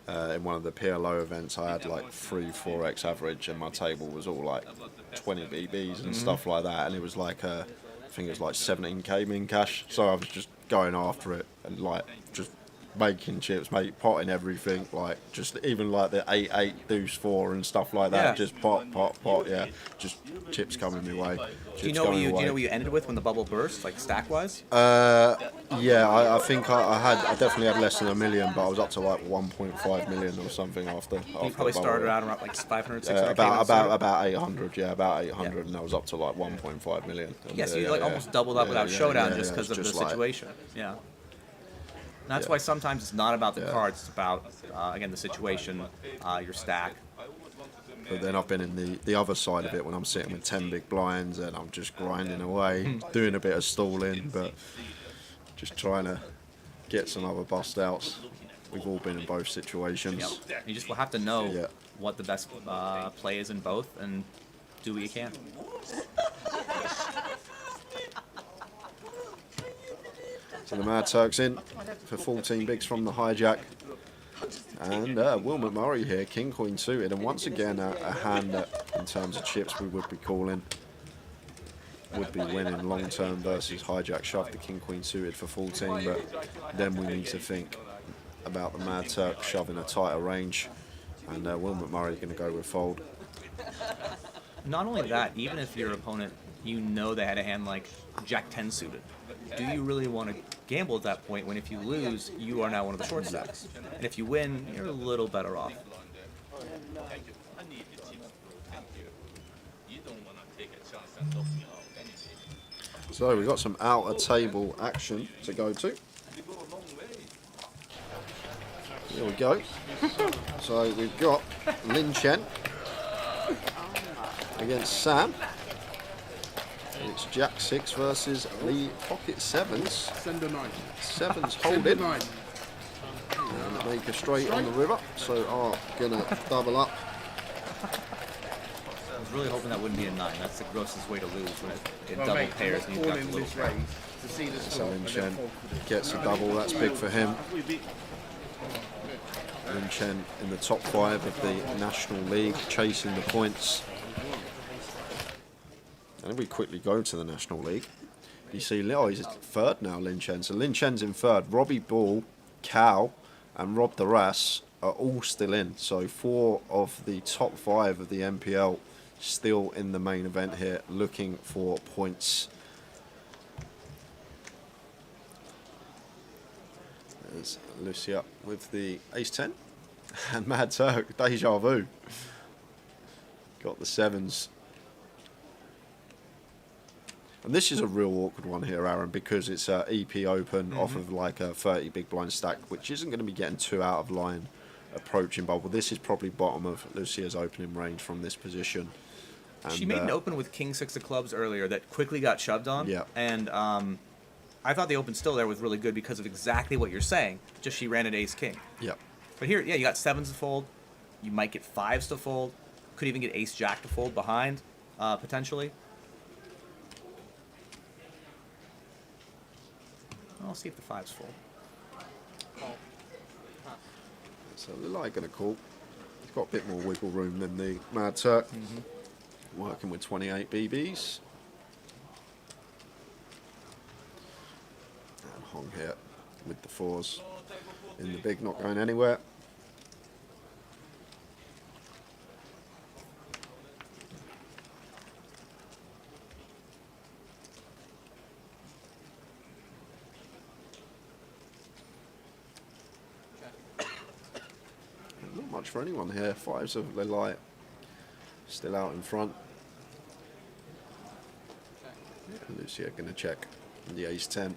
In one of the PLO events, I had like 3-4x average, and my table was all like 20 BBs and stuff like that. And it was like, I think it was like 17k min cash. So I was just going after it and like just making chips, potting everything, like just even like the 8-8 deuce 4 and stuff like that. Just pot, yeah. Just chips coming my way. Do you know what you ended with when the bubble burst, like stack wise? Yeah, I think I definitely had less than $1 million, but I was up to like 1.5 million or something after. You probably started around like 500, 600. About 800, about 800, and I was up to like 1.5 million. Yes, you like almost doubled up without showdown just because of the situation. Yeah. And that's why sometimes it's not about the cards, it's about, again, the situation, your stack. But then I've been in the other side of it when I'm sitting with 10 big blinds and I'm just grinding away, doing a bit of stalling, but just trying to get some other bust outs. We've all been in both situations. You just will have to know what the best play is in both and do what you can. So the Mad Turk's in for 14 bigs from the hijack. And Will McMurray here, King Queen suited, and once again a hand that in terms of chips we would be calling, would be winning long term versus hijack shove the King Queen suited for 14, but then we need to think about the Mad Turk shoving a tighter range, and Will McMurray going to go with fold. Not only that, even if your opponent, you know they had a hand like Jack 10 suited, do you really want to gamble at that point when if you lose, you are now one of the short stacks? And if you win, you're a little better off. So we've got some outer table action to go to. Here we go. So we've got Lin Chen against Sam. It's Jack 6 versus Lee Pocket 7s. Send a 9. 7s holding. And make a straight on the river. So are gonna double up. I was really hoping that wouldn't be a 9. That's the grossest way to lose when it double pairs and you've got the little raise. So Lin Chen gets a double. That's big for him. Lin Chen in the top 5 of the National League, chasing the points. And we quickly go to the National League. You see, he's third now, Lin Chen. So Lin Chen's in third. Robbie Ball, Cal, and Rob Duras are all still in. So 4 of the top 5 of the MPL still in the main event here, looking for points. There's Lucia with the Ace-10. And Mad Turk, deja vu. Got the 7s. And this is a real awkward one here, Aaron, because it's a EP open off of like a 30 big blind stack, which isn't going to be getting too out of line approaching bubble. This is probably bottom of Lucia's opening range from this position. And, she made an open with King 6 of clubs earlier that quickly got shoved on. Yeah. And I thought the open still there was really good because of exactly what you're saying. Just she ran at Ace King. Yeah. But here, yeah, you got 7s to fold. You might get 5s to fold. Could even get Ace Jack to fold behind, potentially. I'll see if the 5's full. So Lilai going to call. He's got a bit more wiggle room than the Mad Turk. Working with 28 BBs. And Hong here with the 4s. In the big, not going anywhere. much for anyone here. 5s of the light still out in front. Lucia going to check the ace-10.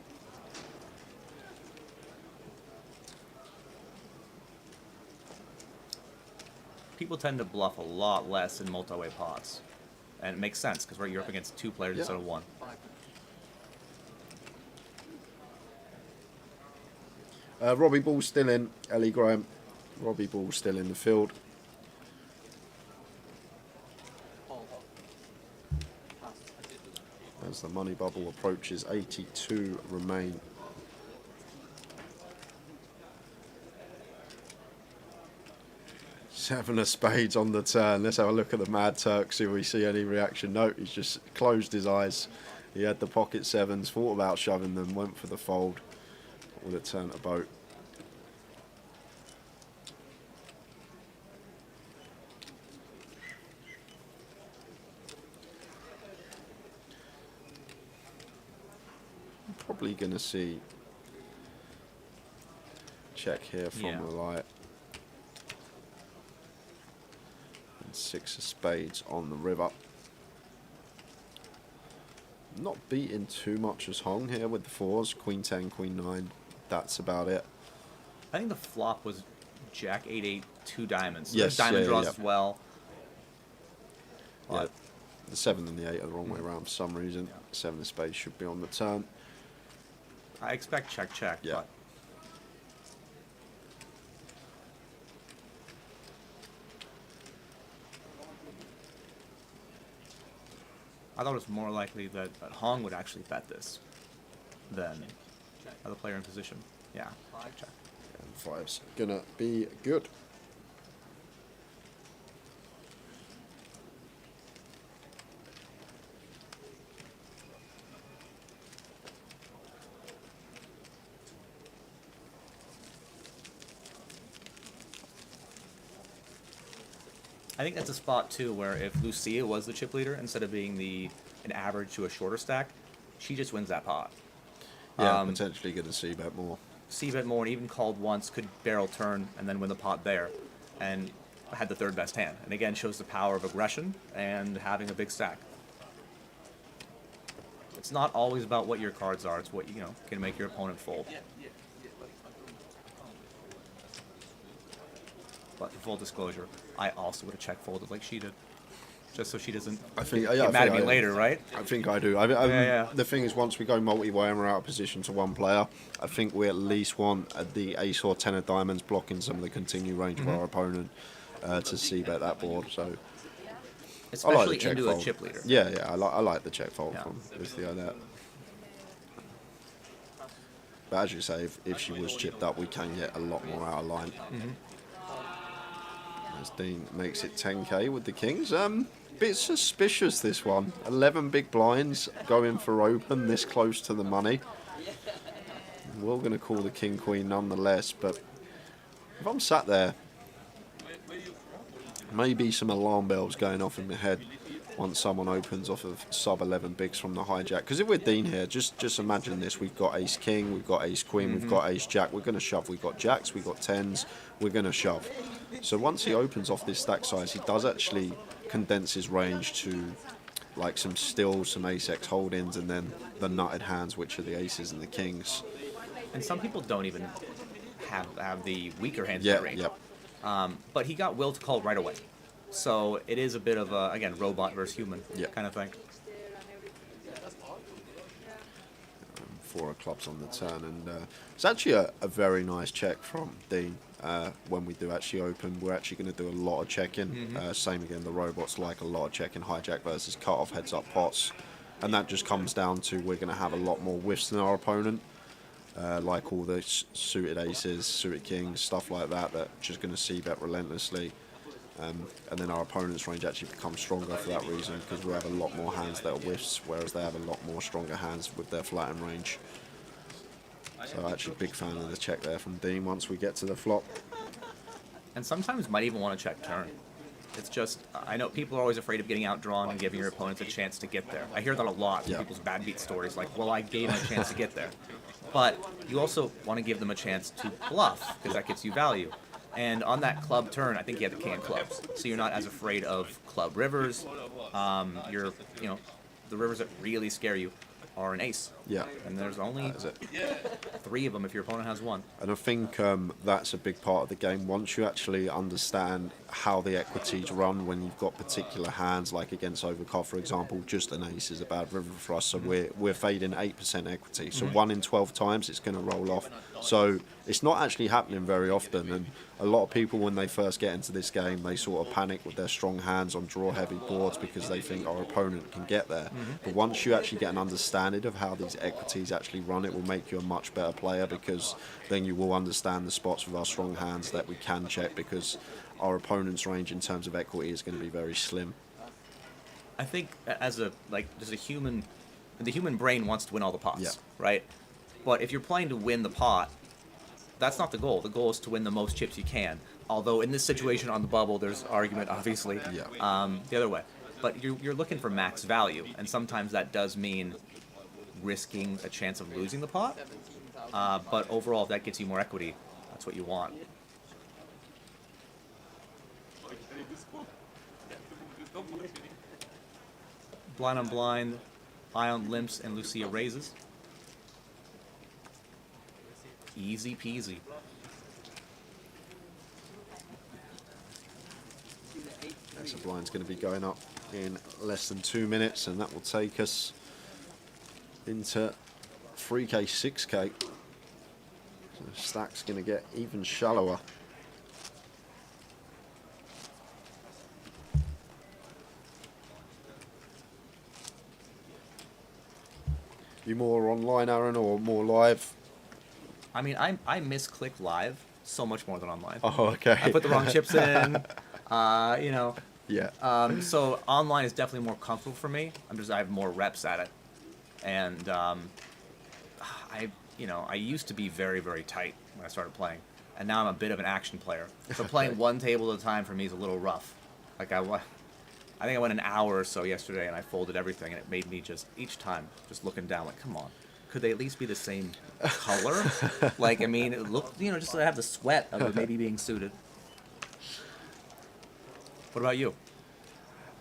People tend to bluff a lot less in multi-way pots. And it makes sense, because you're up against 2 players instead of 1. Robbie Ball's still in. Ellie Graham. Robbie Ball's still in the field. As the money bubble approaches, 82 remain. Seven of spades on the turn. Let's have a look at the Mad Turk, see if we see any reaction. No, he's just closed his eyes. He had the pocket 7s, thought about shoving them, went for the fold with a turn to boat. Probably going to see check here from the light. And 6 of spades on the river. Not beating too much as hung here with the 4s. Queen 10, Queen 9. That's about it. I think the flop was Jack 8-8, 2 diamonds. So Yes, diamond yeah, draws yeah. as well. Yeah, the 7 and the 8 are the wrong way around for some reason. 7 of spades should be on the turn. I expect check, Yeah. but I thought it was more likely that Hong would actually bet this than other player in position. Yeah, check. And 5's gonna be good. I think that's a spot too where if Lucia was the chip leader instead of being an average to a shorter stack, she just wins that pot. Yeah, potentially going to c-bet more. C-bet more and even called once, could barrel turn and then win the pot there, and had the 3rd best hand. And again, shows the power of aggression and having a big stack. It's not always about what your cards are; it's what can make your opponent fold. But for full disclosure, I also would have check folded like she did, just so she doesn't get mad at me later, right? I think I do. The thing is, once we go multi-way and we're out of position to 1 player, I think we at least want the ace or 10 of diamonds blocking some of the continue range of our opponent to c-bet that board. So, especially I like the check into fold. a chip leader. Yeah, I like the check fold from Lucia there. But as you say, if she was chipped up, we can get a lot more out of line. As Dean makes it 10k with the kings. Bit suspicious, this one. 11 big blinds going for open this close to the money. We're going to call the king queen nonetheless, but if I'm sat there, maybe some alarm bells going off in my head once someone opens off of sub 11 bigs from the hijack. Because if we're Dean here, just imagine this. We've got ace king, we've got ace queen, we've got ace jack. We're going to shove. We've got jacks, we've got 10s. We're going to shove. So once he opens off this stack size, he does actually condense his range to like some stills, some ace-x hold-ins, and then the nutted hands, which are the aces and the kings. And some people don't even have the weaker hands in the range. But he got will to call right away. So it is a bit of a, again, robot versus human kind of thing. 4 of clubs on the turn, and it's actually a very nice check from Dean. When we do actually open, we're actually going to do a lot of checking. Same again, the robots like a lot of checking, hijack versus cut off heads up pots, and that just comes down to we're going to have a lot more whiffs than our opponent, like all the suited aces, suited kings, stuff like that, that just going to c-bet relentlessly. And then our opponent's range actually becomes stronger for that reason, because we have a lot more hands that are whiffs, whereas they have a lot more stronger hands with their flattened range. So actually big fan of the check there from Dean once we get to the flop. And sometimes might even want to check turn. It's just, I know people are always afraid of getting outdrawn and giving your opponents a chance to get there. I hear that a lot in people's bad beat stories, like, well, I gave them a chance to get there. But you also want to give them a chance to bluff, because that gives you value. And on that club turn, I think you have the king of clubs, so you're not as afraid of club rivers. The rivers that really scare you are an ace. Yeah. And there's only 3 of them if your opponent has 1. And I think that's a big part of the game. Once you actually understand how the equities run when you've got particular hands, like against Overcard, for example, just an ace is a bad river for us. So we're fading 8% equity. So 1 in 12 times it's going to roll off. So it's not actually happening very often. And a lot of people, when they first get into this game, they sort of panic with their strong hands on draw-heavy boards because they think our opponent can get there. But once you actually get an understanding of how these equities actually run, it will make you a much better player, because then you will understand the spots with our strong hands that we can check, because our opponent's range in terms of equity is going to be very slim. I think the human brain wants to win all the pots, right? But if you're playing to win the pot, that's not the goal. The goal is to win the most chips you can. Although in this situation on the bubble, there's argument, obviously, the other way. But you're looking for max value, and sometimes that does mean risking a chance of losing the pot. But overall, if that gets you more equity, that's what you want. Blind on blind, Ion limps, and Lucia raises. Easy peasy. Next blind's going to be going up in less than 2 minutes, and that will take us into 3K, 6K. So the stack's going to get even shallower. You more online, Aaron, or more live? I mean, I misclick live so much more than online. Oh, okay. I put the wrong chips in, Yeah. So online is definitely more comfortable for me. I have more reps at it, and I used to be very, very tight when I started playing, and now I'm a bit of an action player. So playing one table at a time for me is a little rough. Like I think I went an hour or so yesterday, and I folded everything, and it made me each time looking down, like, come on, could they at least be the same color? Like, I mean, it looked, just so I have the sweat of it maybe being suited. What about you?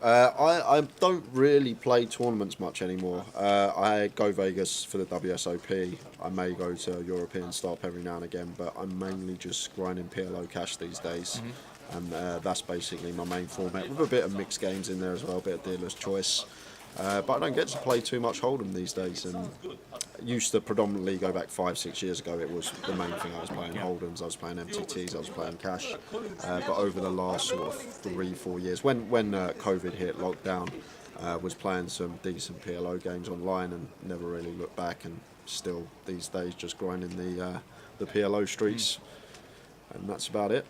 I don't really play tournaments much anymore. I go Vegas for the WSOP. I may go to European Stop every now and again, but I'm mainly just grinding PLO cash these days. And that's basically my main format, with a bit of mixed games in there as well, a bit of dealer's choice. But I don't get to play too much Hold'em these days, and used to predominantly go back 5-6 years ago. It was the main thing. I was playing Hold'ems, I was playing MTTs, I was playing cash. But over the last sort of 3-4 years, when COVID hit, lockdown, was playing some decent PLO games online and never really looked back. And still these days just grinding the PLO streets, and that's about it.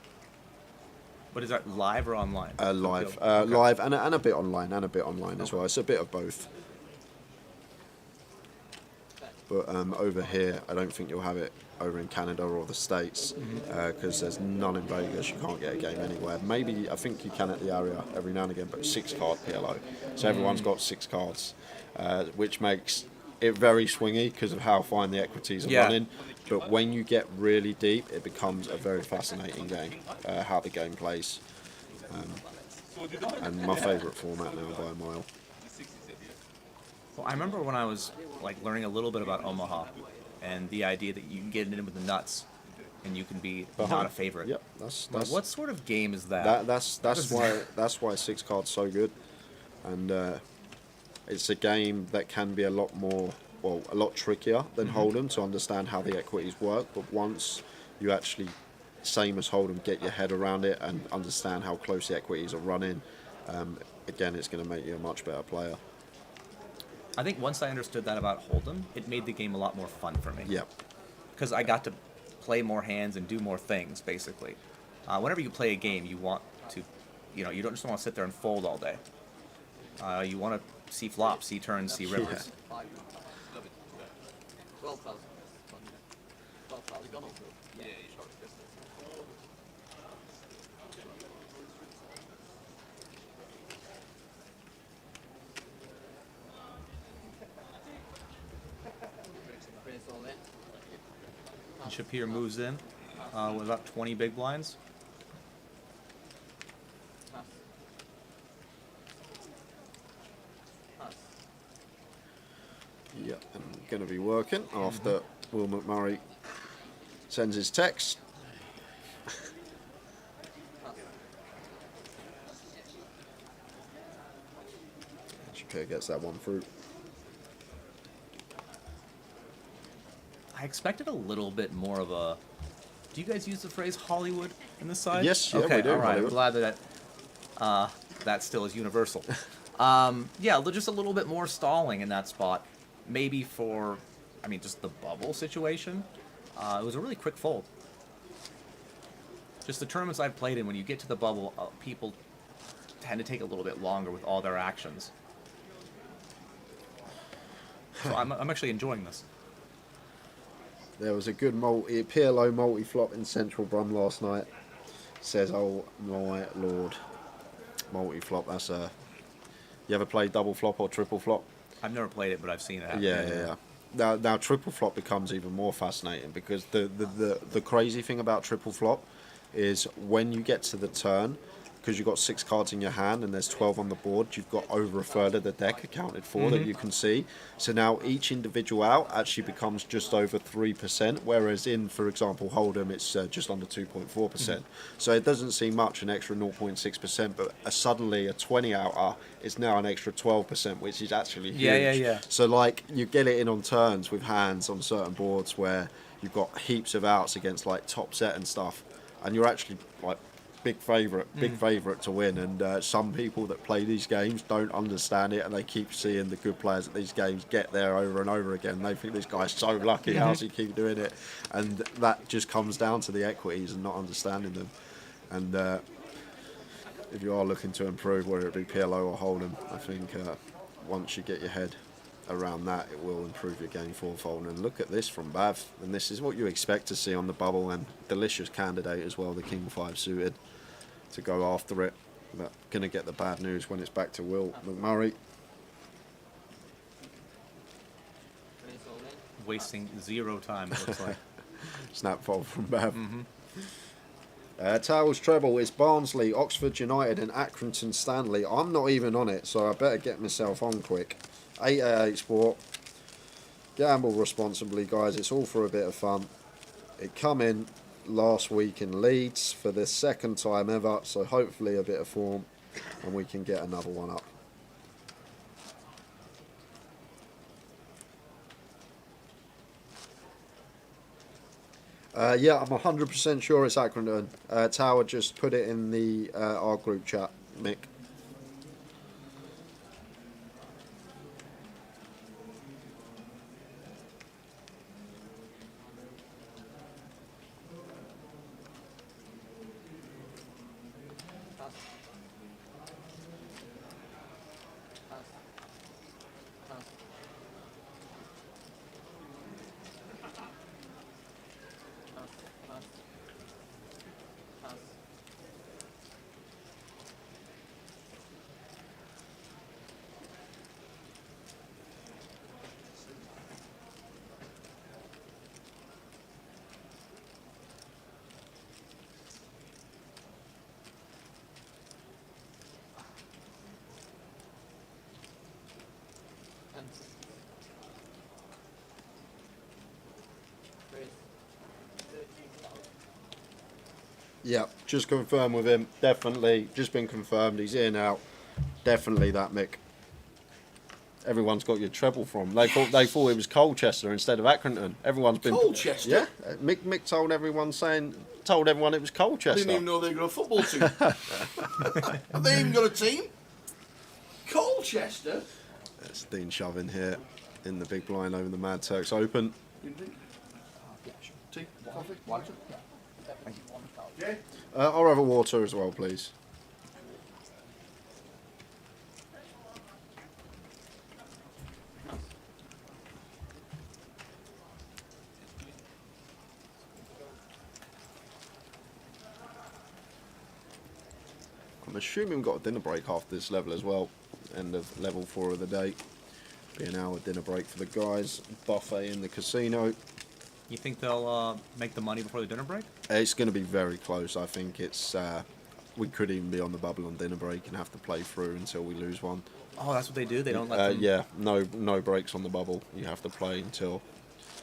But is that live or online? Live, Okay. live, and a bit online, as well. It's a bit of both. But over here, I don't think you'll have it over in Canada or the States, because there's none in Vegas. You can't get a game anywhere. Maybe, I think you can at the area every now and again, but 6-card PLO. So everyone's got 6 cards, which makes it very swingy because of how fine the equities are running. But when you get really deep, it becomes a very fascinating game, how the game plays. And my favourite format now by a mile. Well, I remember when I was learning a little bit about Omaha, and the idea that you can get in with the nuts, and you can be not a favorite. Yep, that's what sort of game is that? That's why 6-card's so good, and it's a game that can be a lot trickier than Hold'em to understand how the equities work. But once you actually, same as Hold'em, get your head around it and understand how close the equities are running, again, it's going to make you a much better player. I think once I understood that about Hold'em, it made the game a lot more fun for me. Yep. Because I got to play more hands and do more things, basically. Whenever you play a game, you want to, you don't just want to sit there and fold all day. You want to see flops, see turns, see rivers. And Shapir moves in with about 20 big blinds. going to be working after Will McMurray sends his text. Shapiro gets that one through. I expected a little bit more of a... Do you guys use the phrase Hollywood in this side? Yes, yeah, okay, we do. all right. Hollywood. I'm glad that still is universal. Yeah, just a little bit more stalling in that spot. Maybe for, just the bubble situation. It was a really quick fold. Just the tournaments I've played in, when you get to the bubble, people tend to take a little bit longer with all their actions. So I'm actually enjoying this. There was a good PLO multi-flop in Central Brum last night. Says, oh my lord. Multi-flop, that's a... You ever played double flop or triple flop? I've never played it, but I've seen it. Yeah. Now triple flop becomes even more fascinating because the crazy thing about triple flop is when you get to the turn, because you've got 6 cards in your hand and there's 12 on the board, you've got over a third of the deck accounted for that you can see. So now each individual out actually becomes just over 3%, whereas in, for example, Hold'em, it's just under 2.4%. So it doesn't seem much, an extra 0.6%, but suddenly a 20 outer is now an extra 12%, which is actually huge. Yeah. So like you get it in on turns with hands on certain boards where you've got heaps of outs against like top set and stuff, and you're actually like big favourite to win, and some people that play these games don't understand it, and they keep seeing the good players at these games get there over and over again. They think this guy's so lucky, how's he keep doing it? And that just comes down to the equities and not understanding them. And if you are looking to improve, whether it be PLO or Hold'em, I think once you get your head around that, it will improve your game fourfold. And look at this from Bav, and this is what you expect to see on the bubble, and delicious candidate as well, the King 5 suited, to go after it, but gonna get the bad news when it's back to Will McMurray. Wasting 0 time, it looks like. Snap fold from Bav. Towels treble is Barnsley, Oxford United and Accrington Stanley. I'm not even on it, so I better get myself on quick. 888 Sport. Gamble responsibly, guys. It's all for a bit of fun. It come in last week in Leeds for the 2nd time ever, so hopefully a bit of form and we can get another one up. Yeah, I'm 100% sure it's Accrington. Tower just put it in the our group chat, Mick. Yeah, just confirmed with him. Definitely, just been confirmed. He's here now. Definitely that Mick. Everyone's got your treble from. They thought it was Colchester instead of Accrington. Everyone's been Colchester. Yeah, Mick told everyone it was Colchester. I didn't even know they got a football team. Have they even got a team? Colchester. That's Dean shoving here in the big blind over the Mad Turks Open. Tea, coffee, water. Thank you. I'll have a water as well, please. I'm assuming we've got a dinner break after this level as well. End of level 4 of the day. Be an hour dinner break for the guys. Buffet in the casino. You think they'll make the money before the dinner break? It's going to be very close. I think it's we could even be on the bubble on dinner break and have to play through until we lose one. Oh, that's what they do? They don't let them... Yeah, no breaks on the bubble. You have to play until...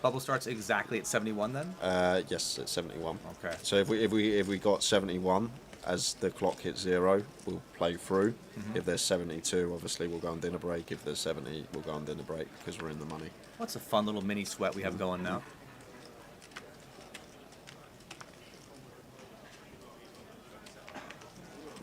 Bubble starts exactly at 71 then? Yes, at 71. Okay. So if we got 71 as the clock hits 0, we'll play through. If there's 72, obviously we'll go on dinner break. If there's 70, we'll go on dinner break because we're in the money. What's a fun little mini sweat we have going now?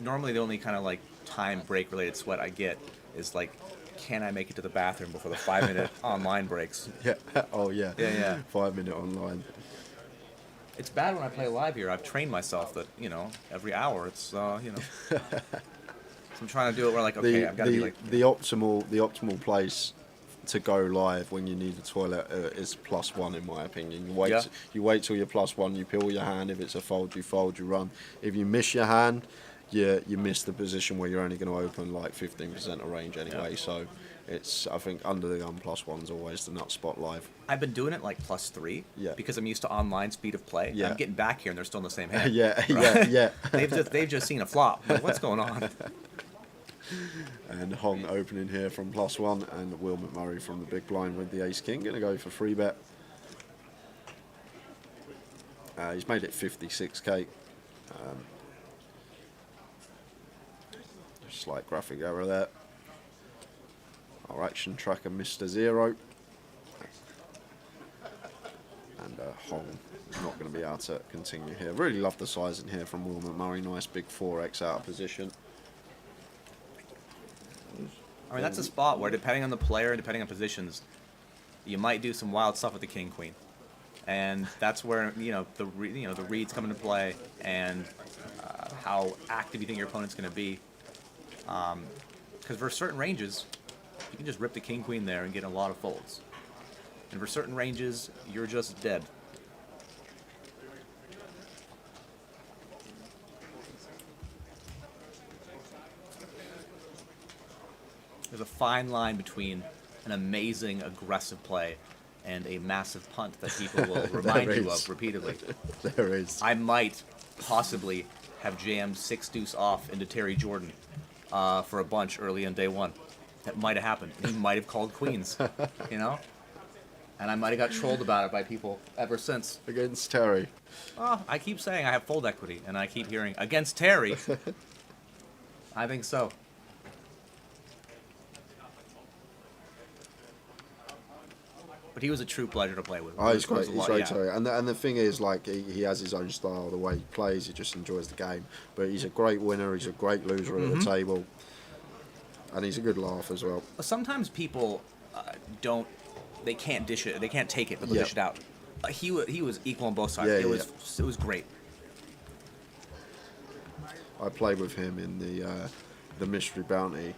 Normally the only kind of like time break related sweat I get is like, can I make it to the bathroom before the 5-minute online breaks? Yeah. Oh yeah. Yeah. 5-minute online. It's bad when I play live here. I've trained myself that, you know, every hour it's, you know. So I'm trying to do it where like, okay, I've got to be like... The optimal place to go live when you need a toilet is +1 in my opinion. You wait till you're +1, you peel your hand. If it's a fold, you run. If you miss your hand, you miss the position where you're only going to open like 15% of range anyway. So it's, I think under the gun +1's always the nut spot live. I've been doing it like +3 because I'm used to online speed of play. Yeah. I'm getting back here and they're still in the same hand. Yeah. They've just seen a flop. Like, what's going on? And Hong opening here from +1, and Will McMurray from the big blind with the ace king. Going to go for 3-bet. He's made it 56k. Slight graphic error there. Our action tracker missed a 0. And Hong not going to be able to continue here. Really love the size in here from Will McMurray. Nice big 4x out of position. I mean, that's a spot where depending on the player and depending on positions, you might do some wild stuff with the king queen. And that's where, you know, the reads come into play and how active you think your opponent's going to be. Because for certain ranges, you can just rip the king queen there and get a lot of folds. And for certain ranges, you're just dead. There's a fine line between an amazing aggressive play and a massive punt that people will remind you of repeatedly. There is. I might possibly have jammed 6-deuce off into Terry Jordan for a bunch early in day one. That might have happened. He might have called queens, you know? And I might have got trolled about it by people ever since. Against Terry. Oh, I keep saying I have fold equity, and I keep hearing, against Terry. I think so. But he was a true pleasure to play with. Oh, he's great. He's great too. And the thing is, like, he has his own style, the way he plays. He just enjoys the game. But he's a great winner. He's a great loser at the table, and he's a good laugh as well. Sometimes people they can't dish it. They can't take it, but they'll dish it out. He was equal on both sides. It was great. I played with him in the mystery bounty.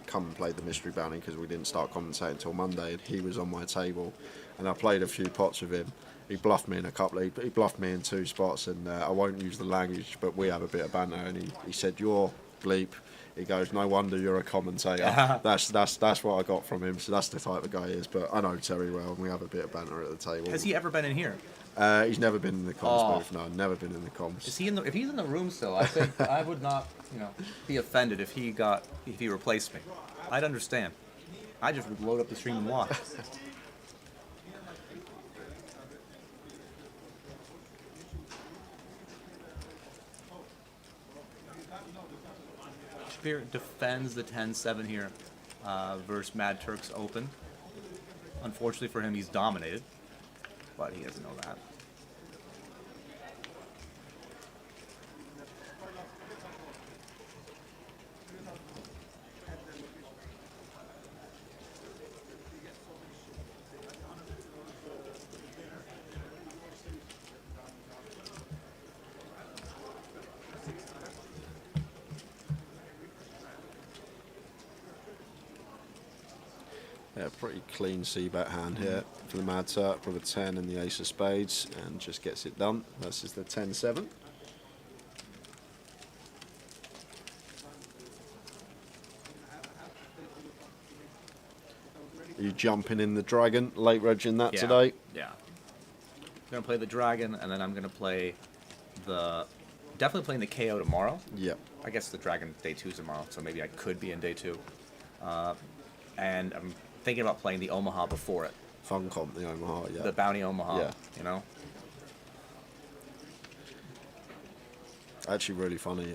Come and played the mystery bounty because we didn't start commentating until Monday, and he was on my table, and I played a few pots with him. He bluffed me in a couple. He bluffed me in 2 spots, and I won't use the language, but we have a bit of banter. And he said, "You're bleep." He goes, "No wonder you're a commentator." That's what I got from him. So that's the type of guy he is. But I know Terry well, and we have a bit of banter at the table. Has he ever been in here? He's never been in the comms booth. No, never been in the comms. Is he in the? If he's in the room still, I think I would not, be offended if he replaced me. I'd understand. I just would load up the stream and watch. Spirit defends the 10-7 here versus Mad Turk's open. Unfortunately for him, he's dominated, but he doesn't know that. Yeah, pretty clean c-bet hand here for the Mad Turk with a 10 and the ace of spades, and just gets it done versus the 10-7. Are you jumping in the dragon, late regging that today? Yeah. I'm going to play the dragon, and then I'm going to play the definitely playing the KO tomorrow. Yep. I guess the Dragon day 2 is tomorrow, so maybe I could be in day 2. And I'm thinking about playing the Omaha before it. Fun comp, the Omaha, yeah. The Bounty Omaha, Yeah. you know? Actually really funny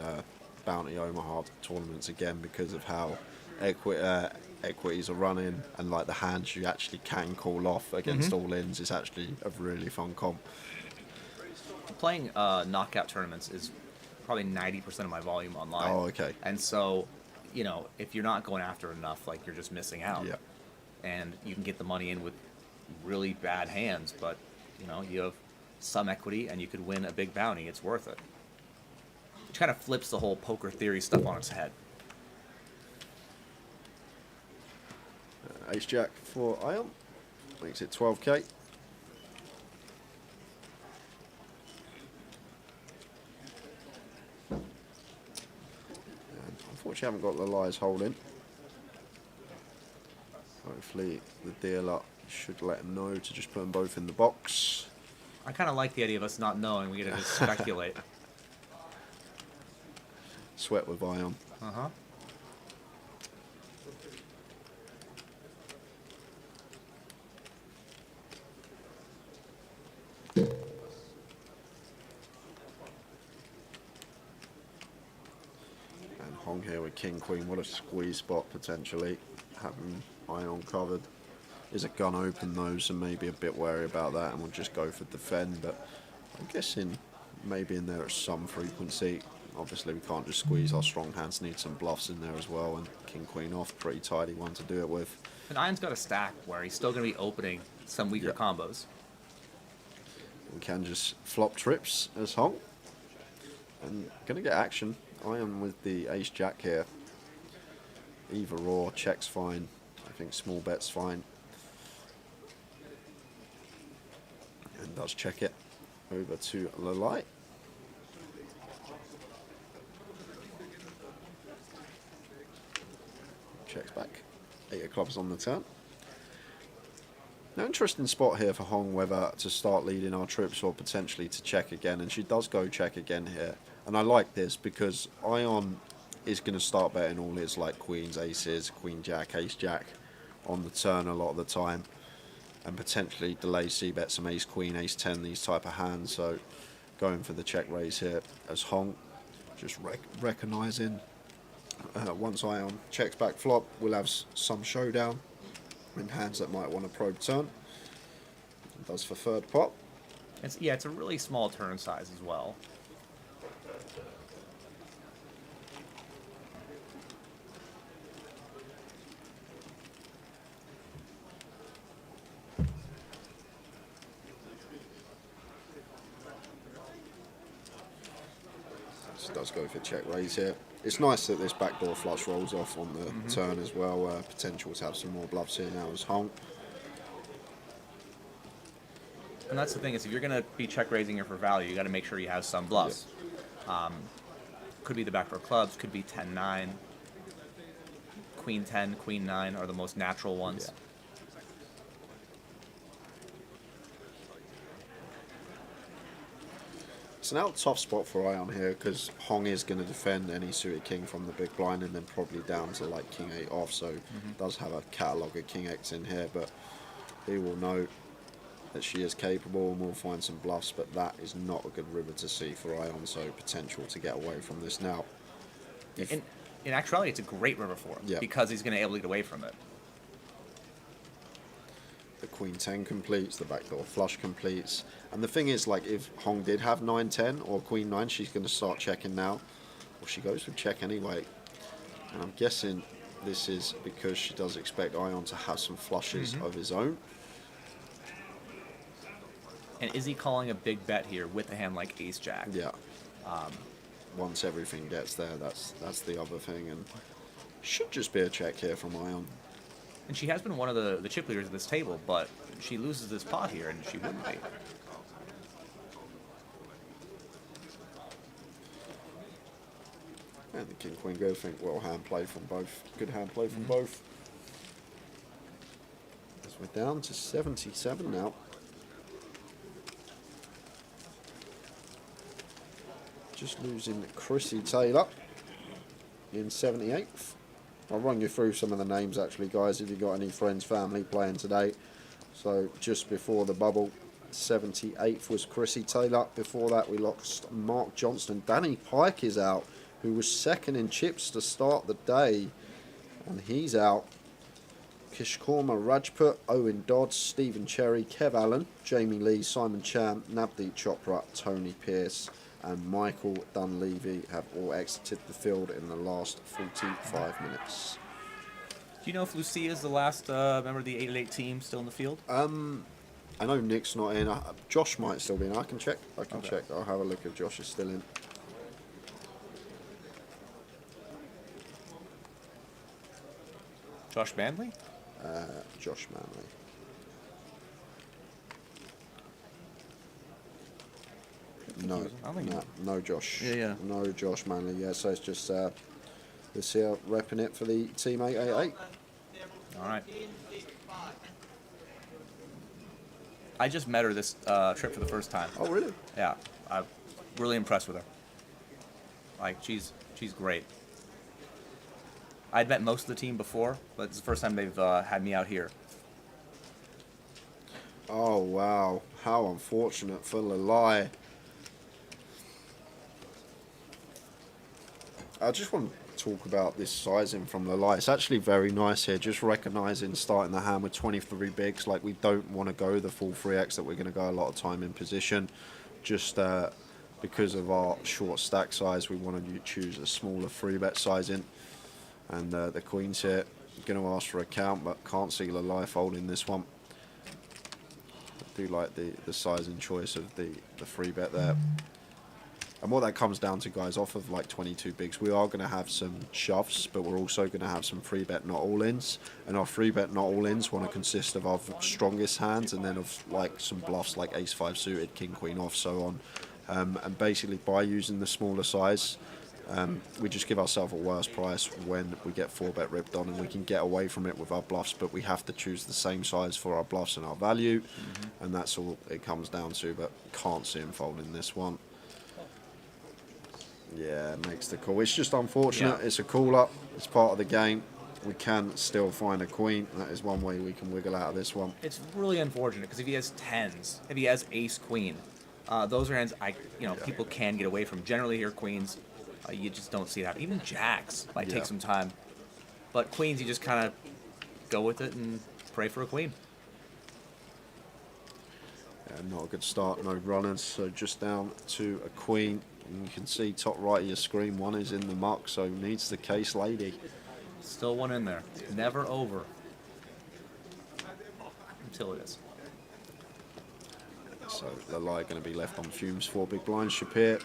Bounty Omaha tournaments again because of how equities are running and like the hands you actually can call off against all-ins is actually a really fun comp. Playing knockout tournaments is probably 90% of my volume online. Oh, okay. And so, you know, if you're not going after enough, like, you're just missing out. Yeah. And you can get the money in with really bad hands, but, you know, you have some equity and you could win a big bounty. It's worth it. Which kind of flips the whole poker theory stuff on its head. Ace Jack for Ion makes it 12k. And unfortunately, I haven't got the lies holding. Hopefully, the dealer should let him know to just put them both in the box. I kind of like the idea of us not knowing. We get to just speculate. Sweat with Ion. Uh-huh. And Hong here with King Queen. What a squeeze spot potentially. Having Ion covered. Is a gun open though, so maybe a bit wary about that, and we'll just go for defend. But I'm guessing maybe in there at some frequency. Obviously, we can't just squeeze. Our strong hands need some bluffs in there as well, and King Queen off, pretty tidy one to do it with. And Ion's got a stack where he's still going to be opening some weaker combos. We can just flop trips as Hong. And going to get action. Ion with the Ace Jack here. Either or, check's fine. I think small bet's fine. And does check it over to Lalai. Checks back. 8 of clubs on the turn. Now, interesting spot here for Hong, whether to start leading our trips or potentially to check again. And she does go check again here. And I like this because Ion is going to start betting all his like queens, aces, queen jack, ace jack on the turn a lot of the time. And potentially delay c-bet some ace queen, ace 10, these type of hands. So going for the check raise here as Hong. Just recognising. Once Ion checks back flop, we'll have some showdown in hands that might want to probe turn. It does for third pot. It's a really small turn size as well. This does go for check raise here. It's nice that this backdoor flush rolls off on the turn as well. Potential to have some more bluffs here now as Hong. And that's the thing, is if you're going to be check raising here for value, you got to make sure you have some bluffs. Yeah. Could be the backdoor clubs, could be 10-9. Queen 10, Queen 9 are the most natural ones. Yeah. It's now a tough spot for Ion here because Hong is going to defend any suited king from the big blind and then probably down to like king 8 off, so does have a catalogue of king X in here, but he will know that she is capable and will find some bluffs, but that is not a good river to see for Ion, so potential to get away from this now. In actuality, it's a great river for him because he's going to be able to get away from it. The Queen 10 completes, the backdoor flush completes. And the thing is, like, if Hong did have 9-10 or Queen 9, she's going to start checking now. Well, she goes for check anyway. And I'm guessing this is because she does expect Ion to have some flushes of his own. And is he calling a big bet here with a hand like Ace Jack? Yeah. Once everything gets there, that's the other thing. And should just be a check here from Ion. And she has been one of the chip leaders at this table, but she loses this pot here, and she wouldn't be. And the King Queen go think, well, hand play from both. Good hand play from both. As we're down to 77 now. Just losing Chrissy Taylor in 78th. I'll run you through some of the names actually, guys, if you've got any friends, family playing today. So just before the bubble, 78th was Chrissy Taylor. Before that, we lost Mark Johnston. Danny Pike is out, who was second in chips to start the day, and he's out. Kishkorma Rajput, Owen Dodds, Stephen Cherry, Kev Allen, Jamie Lee, Simon Chan, Navdeep Chopra, Tony Pierce, and Michael Dunleavy have all exited the field in the last 45 minutes. Do you know if Lucia is the last member of the 888 team still in the field? I know Nick's not in. Josh might still be in. I can check. Okay. Check. I'll have a look if Josh is still in. Josh Manley? Josh Manley. No Josh. Yeah. No Josh Manley. Yeah, so it's just Lucia repping it for the team 888. All right. I just met her this trip for the first time. Oh, really? Yeah, I'm really impressed with her. Like, she's great. I'd met most of the team before, but it's the first time they've had me out here. Oh, wow. How unfortunate for Lalai. I just want to talk about this sizing from Lalai. It's actually very nice here, just recognising starting the hand with 23 bigs. Like, we don't want to go the full 3x that we're going to go a lot of time in position. Just because of our short stack size, we want to choose a smaller 3-bet sizing. And the queen's here, going to ask for a count, but can't see Lalai folding this one. I do like the sizing choice of the 3-bet there. And what that comes down to, guys, off of like 22 bigs, we are going to have some shoves, but we're also going to have some 3-bet not all-ins. And our 3-bet not all-ins want to consist of our strongest hands and then of like some bluffs like ace-5 suited, king-queen off, so on. And basically by using the smaller size, we just give ourselves a worse price when we get 4-bet ripped on, and we can get away from it with our bluffs, but we have to choose the same size for our bluffs and our value, and that's all it comes down to. But can't see him folding this one. Yeah, makes the call. It's just unfortunate. Yeah. It's a call up. It's part of the game. We can still find a queen. That is one way we can wiggle out of this one. It's really unfortunate because if he has tens, if he has ace queen, those are hands people can get away from. Generally, here queens, you just don't see that. Even jacks might take some time, but queens you just kind of go with it and pray for a queen. Yeah, not a good start. No runners. So just down to a queen. And you can see top right of your screen, one is in the muck, so needs the case lady. Still one in there. Never over. Until it is. So Lalai going to be left on fumes. 4 big blinds. Shapir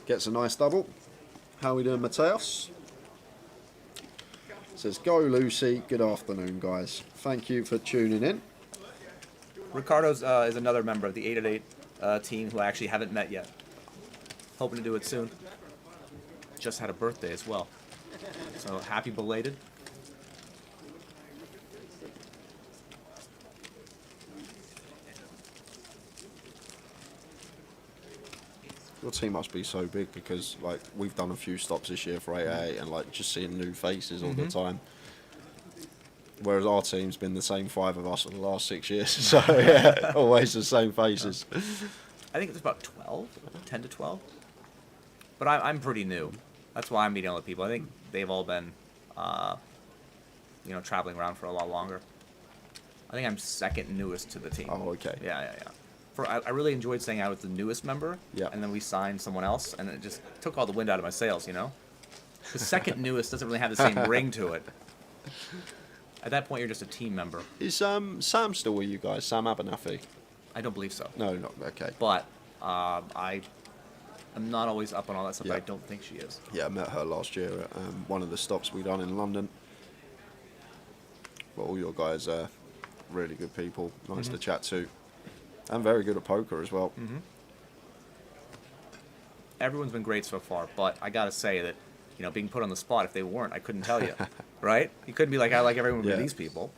gets a nice double. How are we doing, Mateos? Says, go Lucy. Good afternoon, guys. Thank you for tuning in. Ricardo's is another member of the 888 team who I actually haven't met yet. Hoping to do it soon. Just had a birthday as well. So happy belated. Your team must be so big because like we've done a few stops this year for 888 and like just seeing new faces all the time. Whereas our team's been the same 5 of us for the last 6 years. So yeah, always the same faces. I think it's about 12, 10 to 12. But I'm pretty new. That's why I'm meeting all the people. I think they've all been, traveling around for a lot longer. I think I'm second newest to the team. Oh, okay. Yeah. I really enjoyed staying out with the newest member. Yeah. And then we signed someone else, and it just took all the wind out of my sails, you know? The second newest doesn't really have the same ring to it. At that point, you're just a team member. Is Sam still with you guys? Sam Abernathy? I don't believe so. No, not okay. But I'm not always up on all that stuff, but I don't think she is. Yeah, I met her last year at one of the stops we done in London. But all your guys are really good people, nice to chat to, and very good at poker as well. Everyone's been great so far, but I gotta say that, being put on the spot, if they weren't, I couldn't tell you, right? You couldn't be like, I like everyone but these people.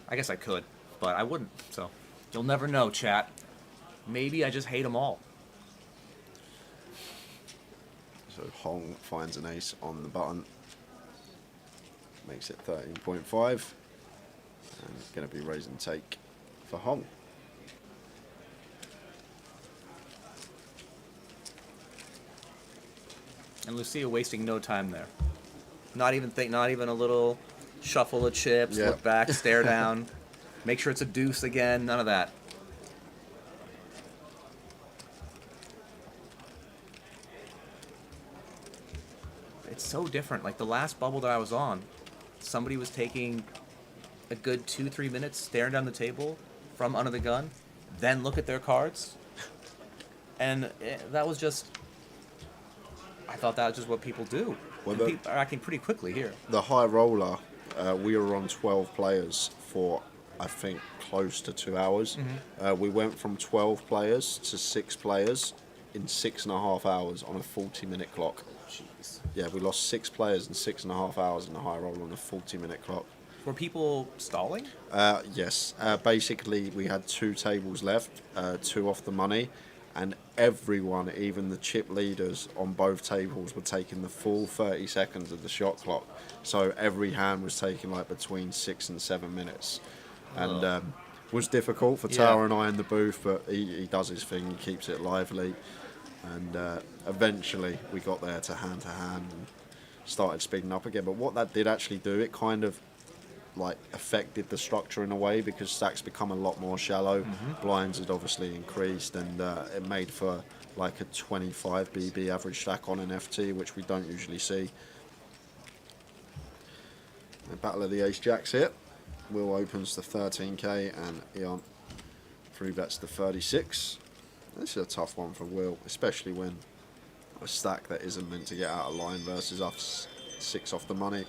I guess I could, but I wouldn't, so you'll never know, chat. Maybe I just hate them all. So Hong finds an ace on the button. Makes it 13.5. And it's going to be raise and take for Hong. And Lucia wasting no time there. Not even a little shuffle of chips, Yep. look back, stare down, make sure it's a deuce again, none of that. It's so different. Like the last bubble that I was on, somebody was taking a good 2-3 minutes staring down the table from under the gun, then look at their cards. And that was just, I thought that was just what people do. Well, And people are acting pretty quickly here. The high roller, we were on 12 players for, I think, close to 2 hours. We went from 12 players to 6 players in 6.5 hours on a 40-minute clock. Jeez. Yeah, we lost 6 players in 6.5 hours in the high roller on a 40-minute clock. Were people stalling? Yes. Basically, we had 2 tables left, 2 off the money, and everyone, even the chip leaders on both tables, were taking the full 30 seconds of the shot clock. So every hand was taking like between 6 and 7 minutes. And was difficult for Tower and I in the booth, but he does his thing, he keeps it lively. And eventually we got there to hand and started speeding up again. But what that did actually do, it kind of like affected the structure in a way, because stacks become a lot more shallow. Blinds had obviously increased, and it made for like a 25 BB average stack on an FT, which we don't usually see. The battle of the ace jacks here. Will opens to 13k and Eon 3-bets to 36. This is a tough one for Will, especially when a stack that isn't meant to get out of line versus us 6 off the money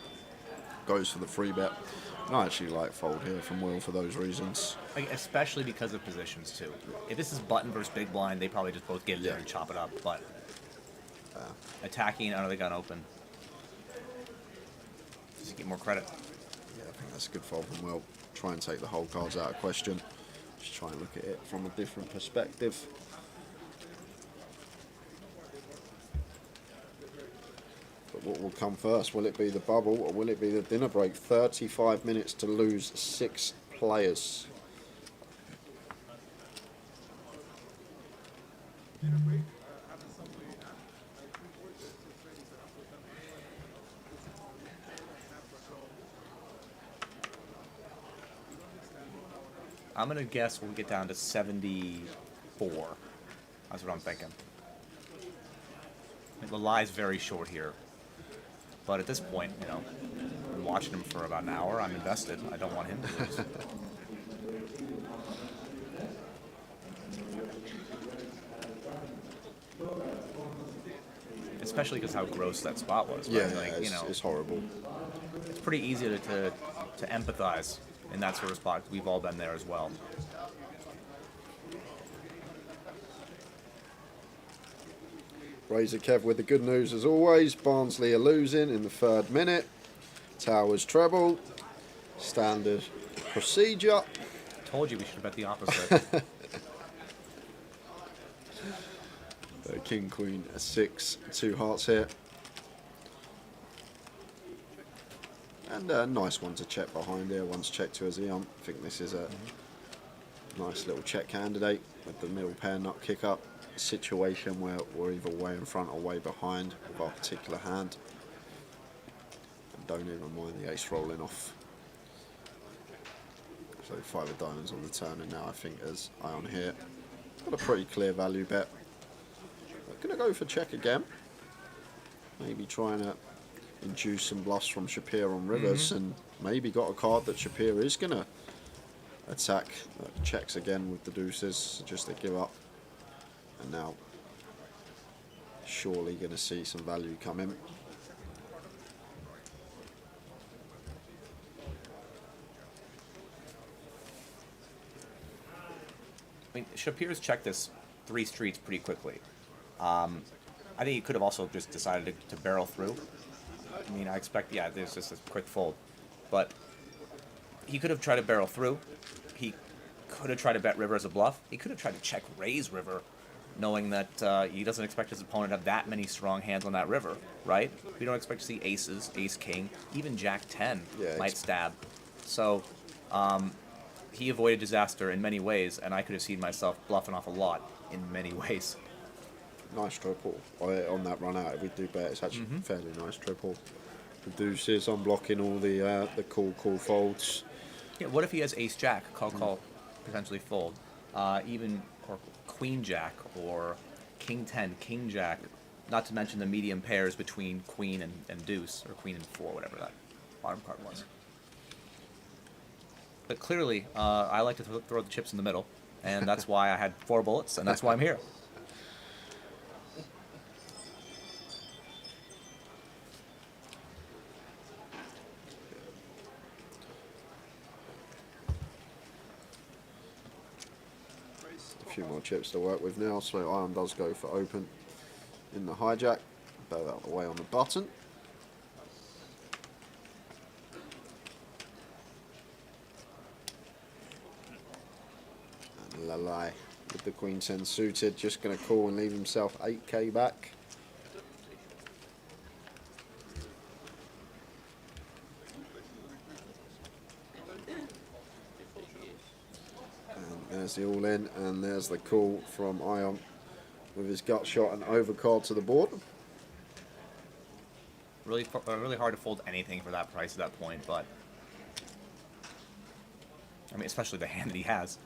goes for the 3-bet. I actually like fold here from Will for those reasons. Especially because of positions too. If this is button versus big blind, they probably just both get there and chop it up. But attacking under the gun open, just get more credit. Yeah, I think that's a good fold from Will. Try and take the whole cards out of question. Just try and look at it from a different perspective. But what will come first? Will it be the bubble or will it be the dinner break? 35 minutes to lose 6 players. I'm going to guess we'll get down to 74. That's what I'm thinking. The lie's very short here. But at this point, you know, I've been watching him for about an hour. I'm invested. I don't want him to lose. Especially because how gross that spot was. Right? Yeah, like, it's horrible. It's pretty easy to empathize in that sort of spot. We've all been there as well. Razor Kev with the good news as always. Barnsley are losing in the 3rd minute. Towers treble. Standard procedure. Told you we should have bet the opposite. King, Queen, a 6, 2 hearts here. And a nice one to check behind here. Once checked to a Xeon. I think this is a nice little check candidate with the middle pair nut kick up. Situation where we're either way in front or way behind with our particular hand. And don't even mind the ace rolling off. So 5 of diamonds on the turn, and now I think as Ion here. Got a pretty clear value bet. We're going to go for check again. Maybe trying to induce some bluffs from Shapir on rivers, and maybe got a card that Shapir is going to attack. Checks again with the deuces, just to give up. And now surely going to see some value come in. I mean, Shapir's checked this 3 streets pretty quickly. I think he could have also just decided to barrel through. I mean, I expect, there's just a quick fold. But he could have tried to barrel through. He could have tried to bet river as a bluff. He could have tried to check raise river knowing that he doesn't expect his opponent to have that many strong hands on that river, right? We don't expect to see aces, ace-king, even jack-10 might stab. So he avoided disaster in many ways, and I could have seen myself bluffing off a lot in many ways. Nice triple on that run out. If we do bet, it's actually fairly nice triple. The deuces unblocking all the call folds. Yeah, what if he has ace-jack, call, potentially fold, even or queen-jack or king-10, king-jack, not to mention the medium pairs between queen and deuce, or queen and 4, whatever that bottom card was. But clearly, I like to throw the chips in the middle, and that's why I had 4 bullets, and that's why I'm here. A few more chips to work with now, so Iron does go for open in the hijack. Bow out of the way on the button. And Lalai with the queen 10 suited, just going to call and leave himself 8k back. There's the all-in, and there's the call from Ion with his gut shot and overcard to the board. Really hard to fold anything for that price at that point, but I mean, especially the hand that he has.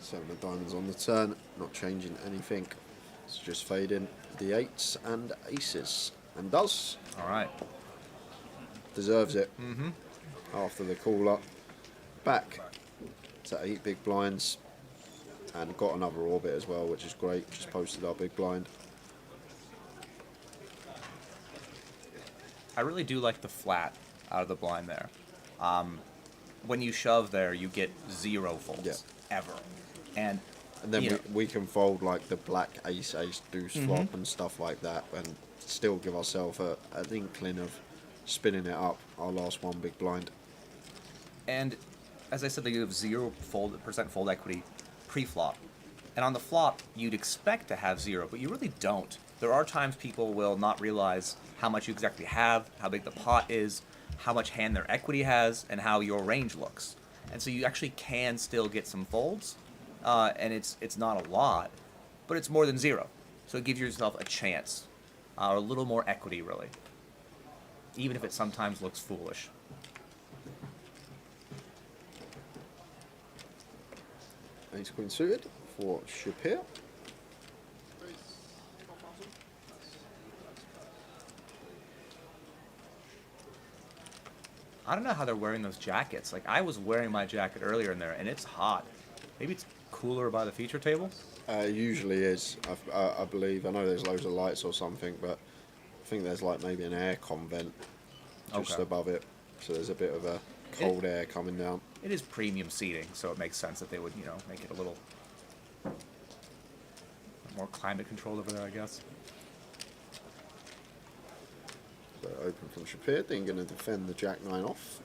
Seven of diamonds on the turn, not changing anything. It's just fading the 8s and aces. And does. Alright. Deserves it. After the call up. Back to 8 big blinds. And got another orbit as well, which is great. Just posted our big blind. I really do like the flat out of the blind there. When you shove there, you get 0 folds. Ever. And then we can fold like the black ace, deuce flop and stuff like that, and still give ourselves an inkling of spinning it up our last 1 big blind. And as I said, they have 0% fold equity pre-flop. And on the flop, you'd expect to have 0, but you really don't. There are times people will not realize how much you exactly have, how big the pot is, how much hand their equity has, and how your range looks. And so you actually can still get some folds, and it's not a lot, but it's more than 0. So it gives yourself a chance. Or a little more equity, really. Even if it sometimes looks foolish. Ace queen suited for Shapir. I don't know how they're wearing those jackets. Like, I was wearing my jacket earlier in there, and it's hot. Maybe it's cooler by the feature table? Usually is, I believe. I know there's loads of lights or something, but I think there's like maybe an aircon vent just above it. So there's a bit of a cold air coming down. It is premium seating, so it makes sense that they would, make it a little more climate controlled over there, I guess. So open from Shapir, then going to defend the Jack-9 off.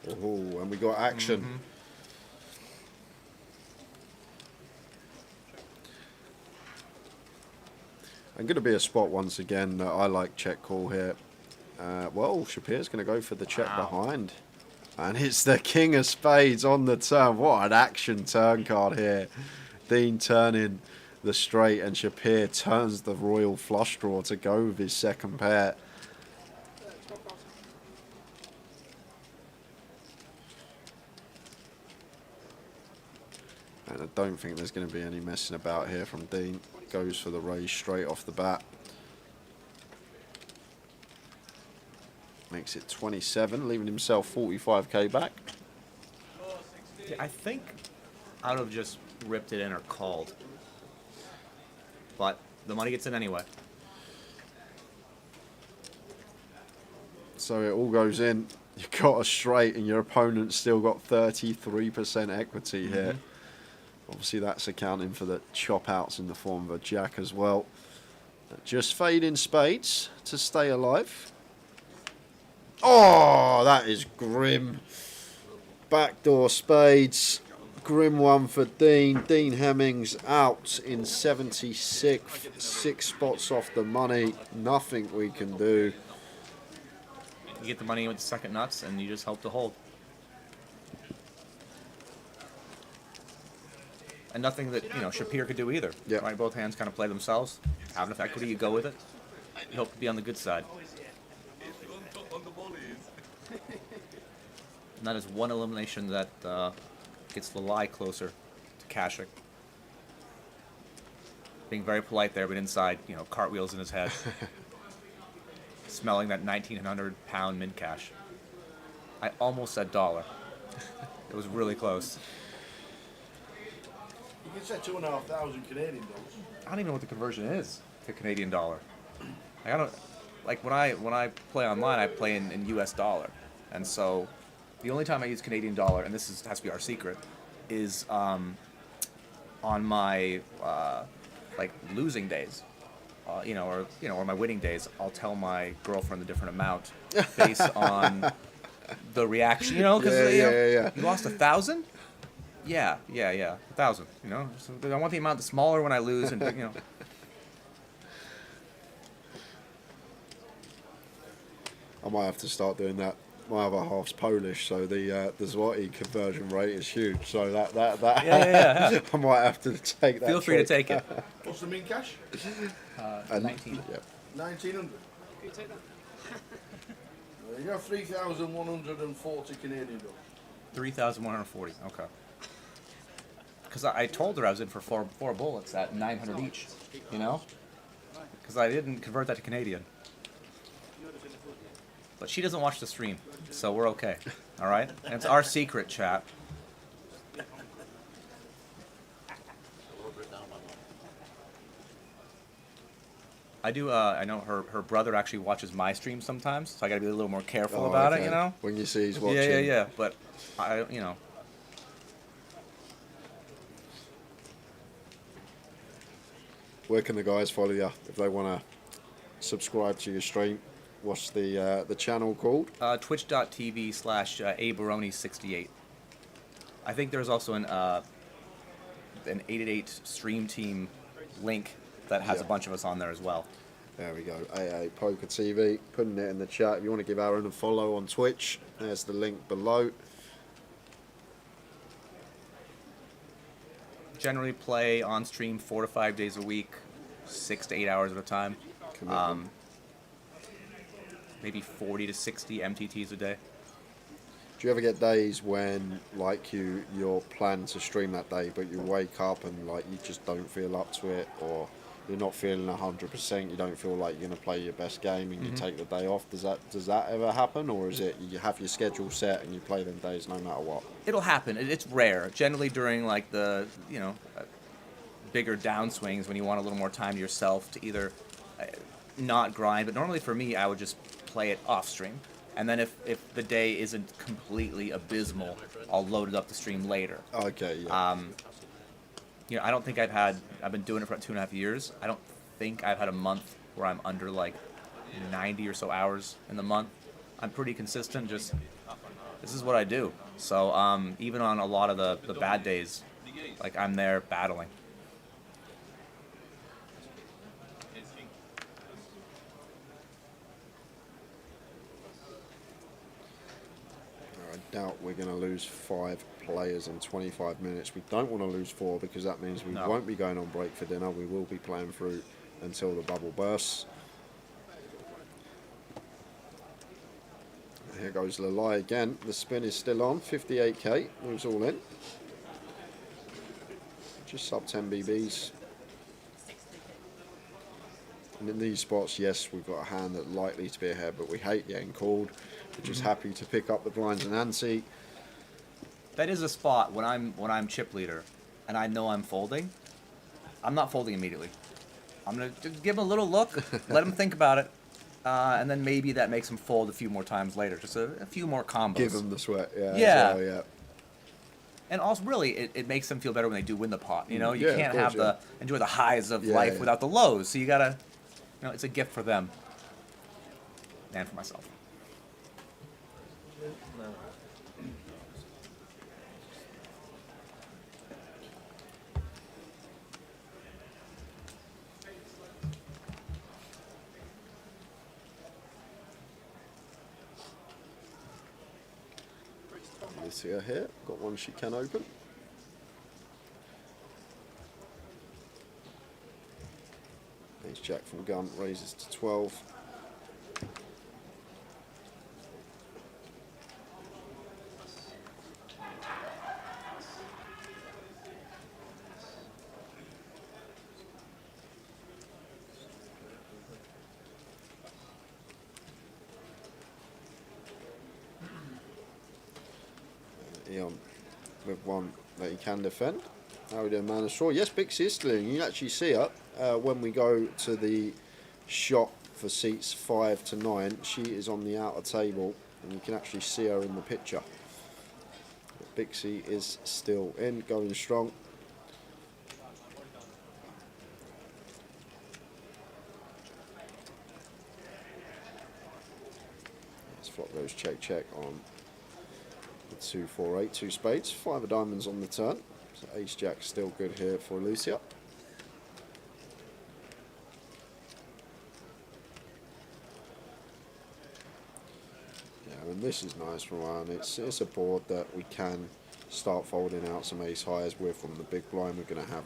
Oh, and we got action. I'm going to be a spot once again. I like check call here. Well, Shapir's going to go for the check behind. And it's the king of spades on the turn. What an action turn card here. Dean turning the straight, and Shapir turns the royal flush draw to go with his second pair. And I don't think there's going to be any messing about here from Dean. Goes for the raise straight off the bat. Makes it 27, leaving himself 45k back. Yeah, I think I would have just ripped it in or called. But the money gets in anyway. So it all goes in. You got a straight and your opponent's still got 33% equity here. Obviously that's accounting for the chop outs in the form of a jack as well. Just fading spades to stay alive. Oh, that is grim. Backdoor spades. Grim one for Dean. Dean Hemmings out in 76th. 6 spots off the money. Nothing we can do. You get the money with the second nuts, and you just hope to hold. And nothing that, Shapir could do either. Yeah. Right? Both hands kind of play themselves. Have enough equity, you go with it. You hope to be on the good side. And that is one elimination that gets the lie closer to cashing. Being very polite there, but inside, cartwheels in his head. Smelling that 1,900-pound mid cash. I almost said dollar. It was really close. You can say 2,500 Canadian dollars. I don't even know what the conversion is to Canadian dollar. I don't like when I play online, I play in US dollar, and so the only time I use Canadian dollar, and has to be our secret, is on my losing days, or my winning days. I'll tell my girlfriend the different amount based on the reaction, because you lost 1,000. Yeah, 1,000. So I want the amount smaller when I lose, and I might have to start doing that. My other half's Polish, so the zloty conversion rate is huge. So that yeah. I might have to take that. Feel free to take it. What's the mean cash? 19. Yeah. 1,900. You take that. You got 3,140 Canadian dollars. 3,140. Okay. Because I told her I was in for four bullets at 900 each. Because I didn't convert that to Canadian. But she doesn't watch the stream, so we're okay. All right? And it's our secret, chat. I do. I know her brother actually watches my stream sometimes, so I got to be a little more careful about it. When you see he's watching. Yeah. But I. Where can the guys follow you if they want to subscribe to your stream? What's the channel called? Twitch.tv/abaroni68. I think there's also an 888 stream team link that has a bunch of us on there as well. There we go. 888poker TV. Putting it in the chat. If you want to give Aaron a follow on Twitch, there's the link below. Generally play on stream 4 to 5 days a week, 6 to 8 hours at a time. Maybe 40 to 60 MTTs a day. Do you ever get days when you're planning to stream that day, but you wake up and you just don't feel up to it, or you're not feeling 100%? You don't feel like you're going to play your best game, and you take the day off. Does that ever happen, or is it you have your schedule set and you play them days no matter what? It'll happen. It's rare. Generally during the bigger downswings when you want a little more time to yourself to either not grind. But normally for me, I would just play it off stream, and then if the day isn't completely abysmal, I'll load it up the stream later. Okay. Yeah. I don't think I've been doing it for about 2.5 years. I don't think I've had a month where I'm under 90 or so hours in the month. I'm pretty consistent. Just this is what I do. So even on a lot of the bad days, I'm there battling. I doubt we're going to lose 5 players in 25 minutes. We don't want to lose 4 because that means we won't be going on break for dinner. We will be playing through until the bubble bursts. Here goes Lalai again. The spin is still on. 58k. Moves all in. Just sub 10 BBs. And in these spots, yes, we've got a hand that's likely to be ahead, but we hate getting called. We're just happy to pick up the blinds and ante. That is a spot when I'm chip leader and I know I'm folding. I'm not folding immediately. I'm gonna just give him a little look, let him think about it, and then maybe that makes him fold a few more times later. Just a few more combos. Give him the sweat, yeah. Yeah. Well, yeah. And also, really, it makes them feel better when they do win the pot. You Yeah, can't of course, enjoy the highs of life without the lows. So you gotta You know, it's a gift for them and for myself. Lucia here, got one she can open. Ace Jack from gun raises to 12. Eon with one that he can defend. How are we doing, man of straw? Yes, Bixie is still in. You can actually see her when we go to the shot for seats 5 to 9. She is on the outer table, and you can actually see her in the picture. But Bixie is still in, going strong. Let's flop those check on 2, 4, 8, 2 spades, 5 of diamonds on the turn. So Ace Jack still good here for Lucia. Yeah, and this is nice from Ryan. It's a board that we can start folding out some ace highs with from the big blind. We're going to have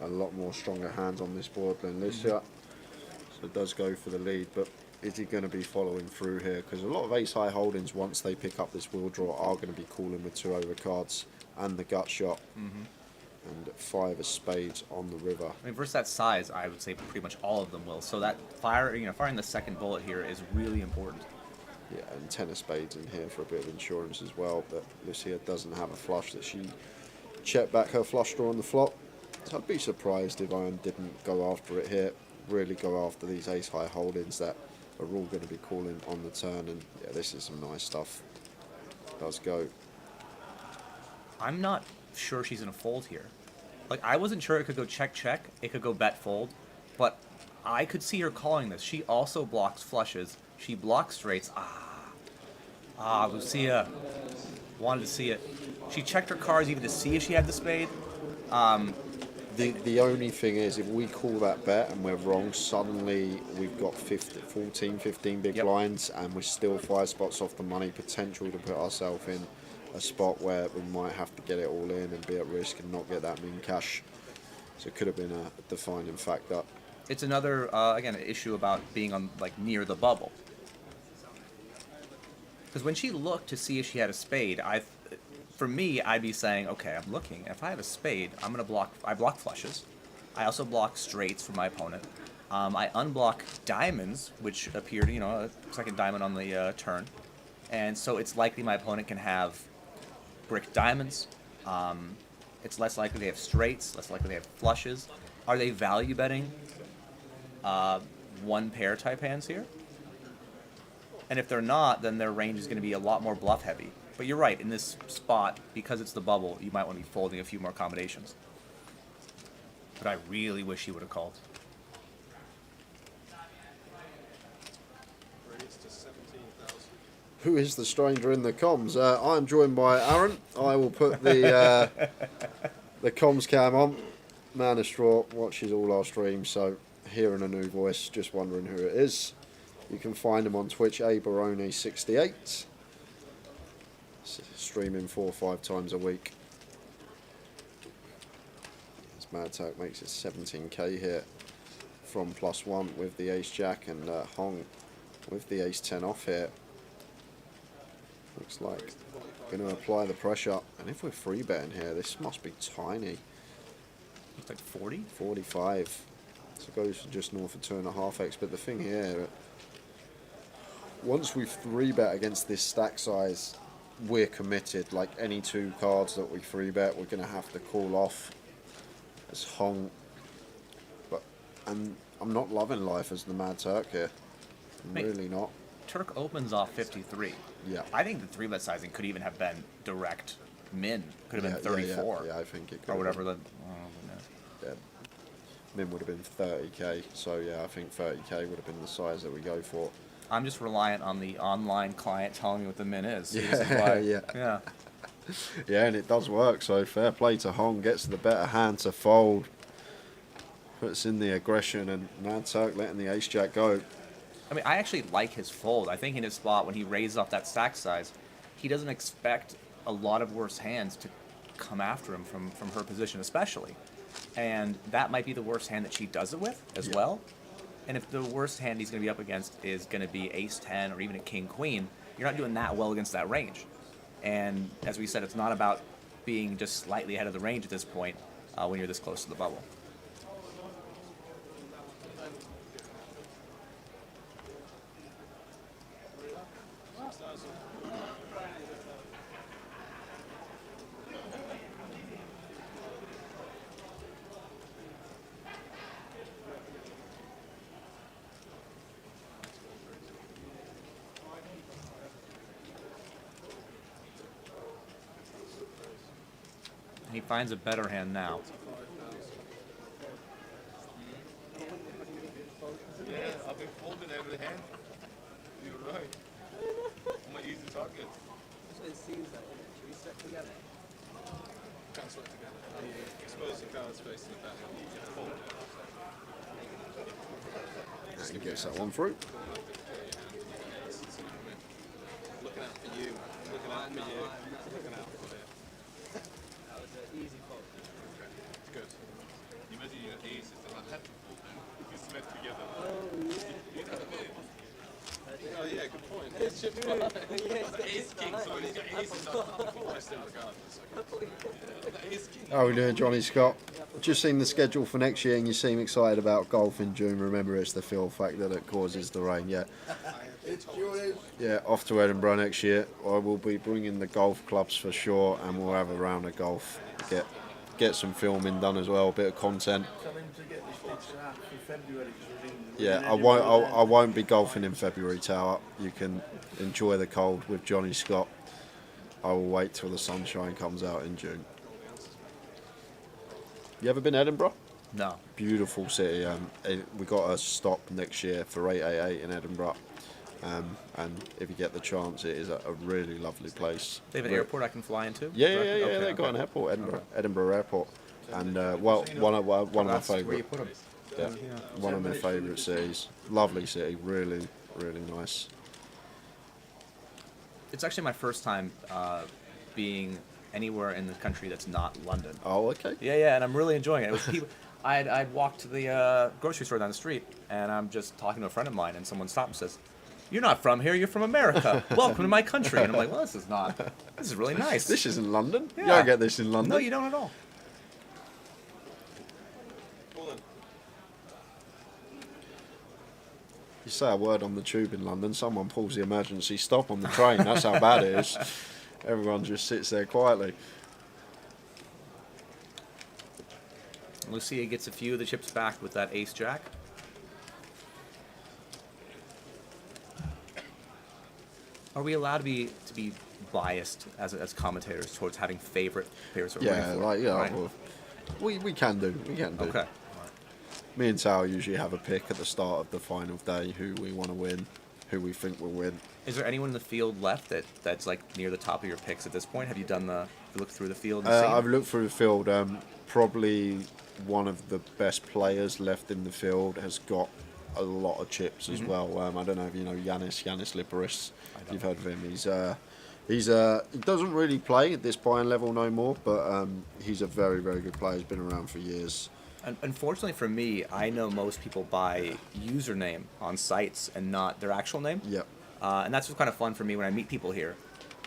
a lot more stronger hands on this board than Lucia. So it does go for the lead, but is he going to be following through here? Because a lot of ace-high holdings, once they pick up this wheel draw, are going to be calling with 2 overcards and the gut shot. And 5 of spades on the river. I mean, versus that size, I would say pretty much all of them will. So that firing the second bullet here is really important. Yeah, and 10 of spades in here for a bit of insurance as well. But Lucia doesn't have a flush that she checked back her flush draw on the flop. So I'd be surprised if Iron didn't go after it here. Really go after these ace-high holdings that are all going to be calling on the turn, and yeah, this is some nice stuff. Does go. I'm not sure she's going to fold here. Like, I wasn't sure it could go check, it could go bet fold, but I could see her calling this. She also blocks flushes. She blocks straights. Lucia. Wanted to see it. She checked her cards even to see if she had the spade. The only thing is, if we call that bet and we're wrong, suddenly we've got 14, 15 big blinds, and we're still 5 spots off the money, potential to put ourselves in a spot where we might have to get it all in and be at risk and not get that min cash. So it could have been a defining factor. It's another, again, an issue about being on near the bubble. Because when she looked to see if she had a spade, for me, I'd be saying, okay, I'm looking. If I have a spade, I block flushes. I also block straights for my opponent. I unblock diamonds, which appeared, a second diamond on the turn. And so it's likely my opponent can have brick diamonds. It's less likely they have straights, less likely they have flushes. Are they value betting one pair type hands here? And if they're not, then their range is going to be a lot more bluff heavy. But you're right, in this spot, because it's the bubble, you might want to be folding a few more combinations. But I really wish he would have called. Who is the stranger in the comms? I'm joined by Aaron. I will put the comms cam on. Man of Straw watches all our streams, so hearing a new voice, just wondering who it is. You can find him on Twitch, abaroni68. Streaming 4 or 5 times a week. As Mad Attack makes it 17k here from +1 with the ace jack, and Hong with the ace 10 off here. Looks like going to apply the pressure, and if we're free betting here, this must be tiny. Looks like 40? 45. So it goes for just north of 2.5x. But the thing here, once we 3-bet against this stack size, we're committed. Like any 2 cards that we 3-bet, we're going to have to call off as Hong. And I'm not loving life as the Mad Turk here. I'm really not. Turk opens off 53. Yeah. I think the 3-bet sizing could even have been direct min. Could have been 34. Yeah, I think it could. Or whatever. Yeah. min would have been 30k. So yeah, I think 30k would have been the size that we go for. I'm just reliant on the online client telling me what the min is. Yeah, This is why, yeah. Yeah, and it does work. So fair play to Hong. Gets the better hand to fold. Puts in the aggression, and Mad Turk letting the ace jack go. I mean, I actually like his fold. I think in his spot, when he raises off that stack size, he doesn't expect a lot of worse hands to come after him from her position, especially. And that might be the worst hand that she does it with as well. And if the worst hand he's going to be up against is going to be ace-10 or even a king-queen, you're not doing that well against that range. And as we said, it's not about being just slightly ahead of the range at this point when you're this close to the bubble. He finds a better hand now. Yeah, I've been folding over the hand. You're right. I'm not using target. So it seems like should we step together? Can't sweat together. Expose the cards facing the back. Fold. And he gets that one through. Looking out for you. Looking out for you. Looking out for you. That was an easy fold. Good. You imagine you got aces and I had to fold them. You smet together. You know what I mean? Oh yeah, good point. It's chip ace king, so he's got aces on. Still regardless. How are we doing, Johnny Scott? Just seen the schedule for next year and you seem excited about golf in June. Remember, it's the field factor that causes the rain. Yeah. Yeah, off to Edinburgh next year. I will be bringing the golf clubs for sure, and we'll have a round of golf. Get some filming done as well, a bit of content. Yeah, I won't be golfing in February, Tower. You can enjoy the cold with Johnny Scott. I will wait till the sunshine comes out in June. You ever been to Edinburgh? No. Beautiful city. We got a stop next year for 888 in Edinburgh. And if you get the chance, it is a really lovely place. They have an airport I can fly into? Yeah, they've got an airport, Edinburgh Airport. And one of my favourite. Where you put them. Yeah, one of my favourite cities. Lovely city, really, really nice. It's actually my first time being anywhere in the country that's not London. Oh, okay. Yeah, and I'm really enjoying it. It was people. I'd walked to the grocery store down the street, and I'm just talking to a friend of mine, and someone stopped and says, "You're not from here. You're from America. Welcome to my country." And I'm like, "Well, this is really nice. This isn't London. Yeah. You don't get this in London." No, you don't at all. You say a word on the tube in London, someone pulls the emergency stop on the train. That's how bad it is. Everyone just sits there quietly. Lucia gets a few of the chips back with that ace-jack. Are we allowed to be biased as commentators towards having favorite players? Yeah, right? well, we can do. Okay. Me and Tao usually have a pick at the start of the final day who we want to win, who we think will win. Is there anyone in the field left that's like near the top of your picks at this point? Have you looked through the field? And I've looked through the field. Probably one of the best players left in the field has got a lot of chips as well. I don't know if you know Yanis Liparis. You've heard of him. He doesn't really play at this buy-in level no more, but he's a very, very good player. He's been around for years. Unfortunately for me, I know most people by username on sites and not their actual name. Yep. And that's what's kind of fun for me when I meet people here,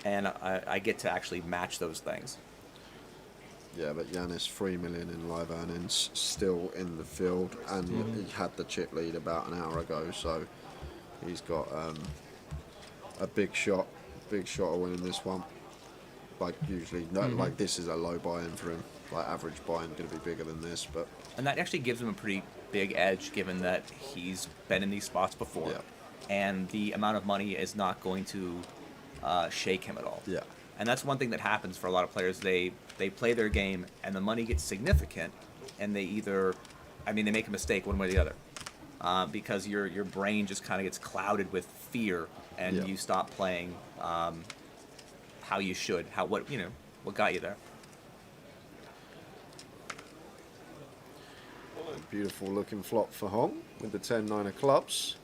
and I get to actually match those things. Yeah, but Yanis, 3 million in live earnings, still in the field, and he had the chip lead about an hour ago, so he's got a big shot of winning this one. Like usually, like this is a low buy-in for him. Like average buy-in going to be bigger than this, but and that actually gives him a pretty big edge, given that he's been in these spots before, and the amount of money is not going to shake him at all. Yeah. And that's one thing that happens for a lot of players. They play their game, and the money gets significant, and they either I mean, they make a mistake one way or the other, because your brain just kind of gets clouded with fear, and you stop playing how you should, what got you there. Beautiful looking flop for Hong with the 10-9 of clubs.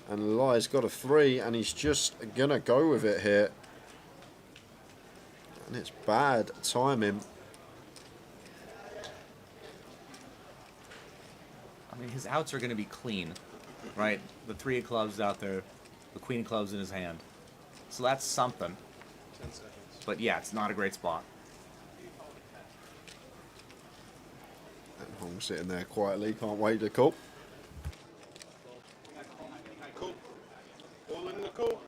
And Lai's got a 3, and he's just going to go with it here. And it's bad timing. I mean, his outs are going to be clean, right? The 3 of clubs out there, the queen of clubs in his hand. So that's something. 10 seconds. But yeah, it's not a great spot. And Hong sitting there quietly, can't wait to call. Cool. All in the call.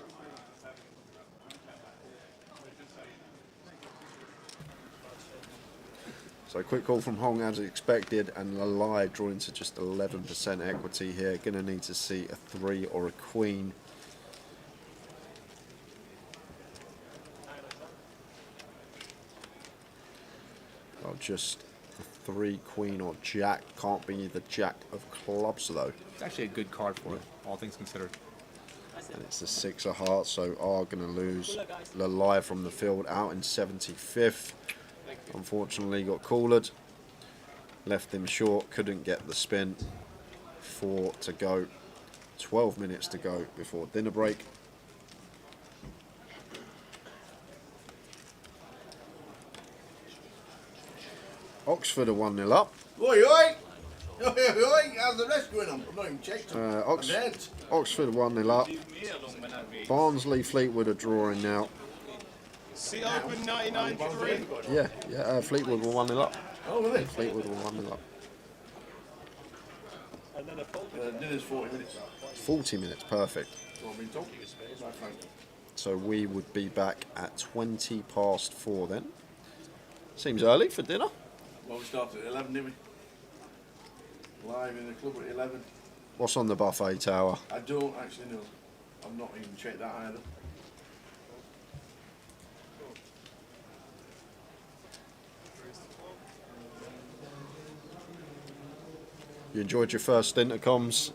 So quick call from Hong as expected, and Lalai drawing to just 11% equity here. Going to need to see a 3 or a queen. Well, just a 3, queen or jack. Can't be the jack of clubs though. It's actually a good card for it, all things considered. And it's the 6 of hearts, so are going to lose Lalai from the field out in 75th. Unfortunately got cooled, left him short, couldn't get the spin. 4 to go, 12 minutes to go before dinner break. Oxford are 1-0 up. Oi, oi! Oi, oi, oi! How's the rest going on? I've not even checked. Oxford 1-0 up. Barnsley, Fleetwood are drawing now. See open 99-3. Yeah, Fleetwood were 1-0 up. Oh, really? Fleetwood were 1-0 up. Dinner's 40 minutes. 40 minutes, perfect. So we would be back at 4:20 then. Seems early for dinner. Well, we started at 11, didn't we? Live in the club at 11. What's on the buffet tower? I don't actually know. I've not even checked that either. You enjoyed your first intercoms?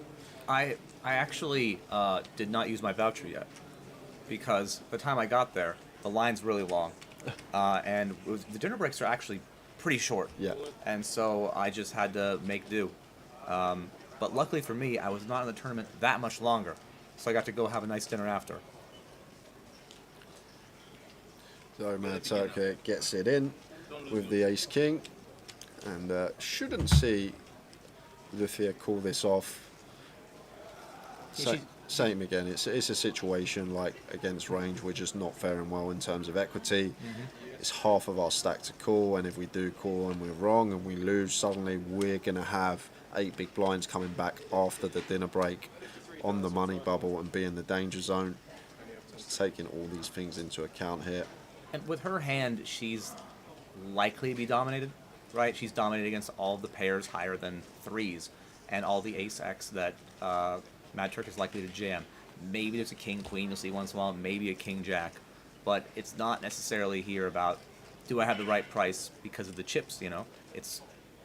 I actually did not use my voucher yet, because by the time I got there, the line's really long, and the dinner breaks are actually pretty short. Yeah. And so I just had to make do. But luckily for me, I was not in the tournament that much longer, so I got to go have a nice dinner after. So Mad Turkey gets it in with the ace king, and shouldn't see Lufia call this off. Same again, it's a situation like against range, we're just not faring well in terms of equity. It's half of our stack to call, and if we do call and we're wrong and we lose, suddenly we're going to have 8 big blinds coming back after the dinner break on the money bubble and be in the danger zone. Just taking all these things into account here. And with her hand, she's likely to be dominated, right? She's dominated against all the pairs higher than 3s and all the ace-X that Mad Turk is likely to jam. Maybe there's a king-queen you'll see once in a while, maybe a king-jack. But it's not necessarily here about, do I have the right price because of the chips, you know? It's,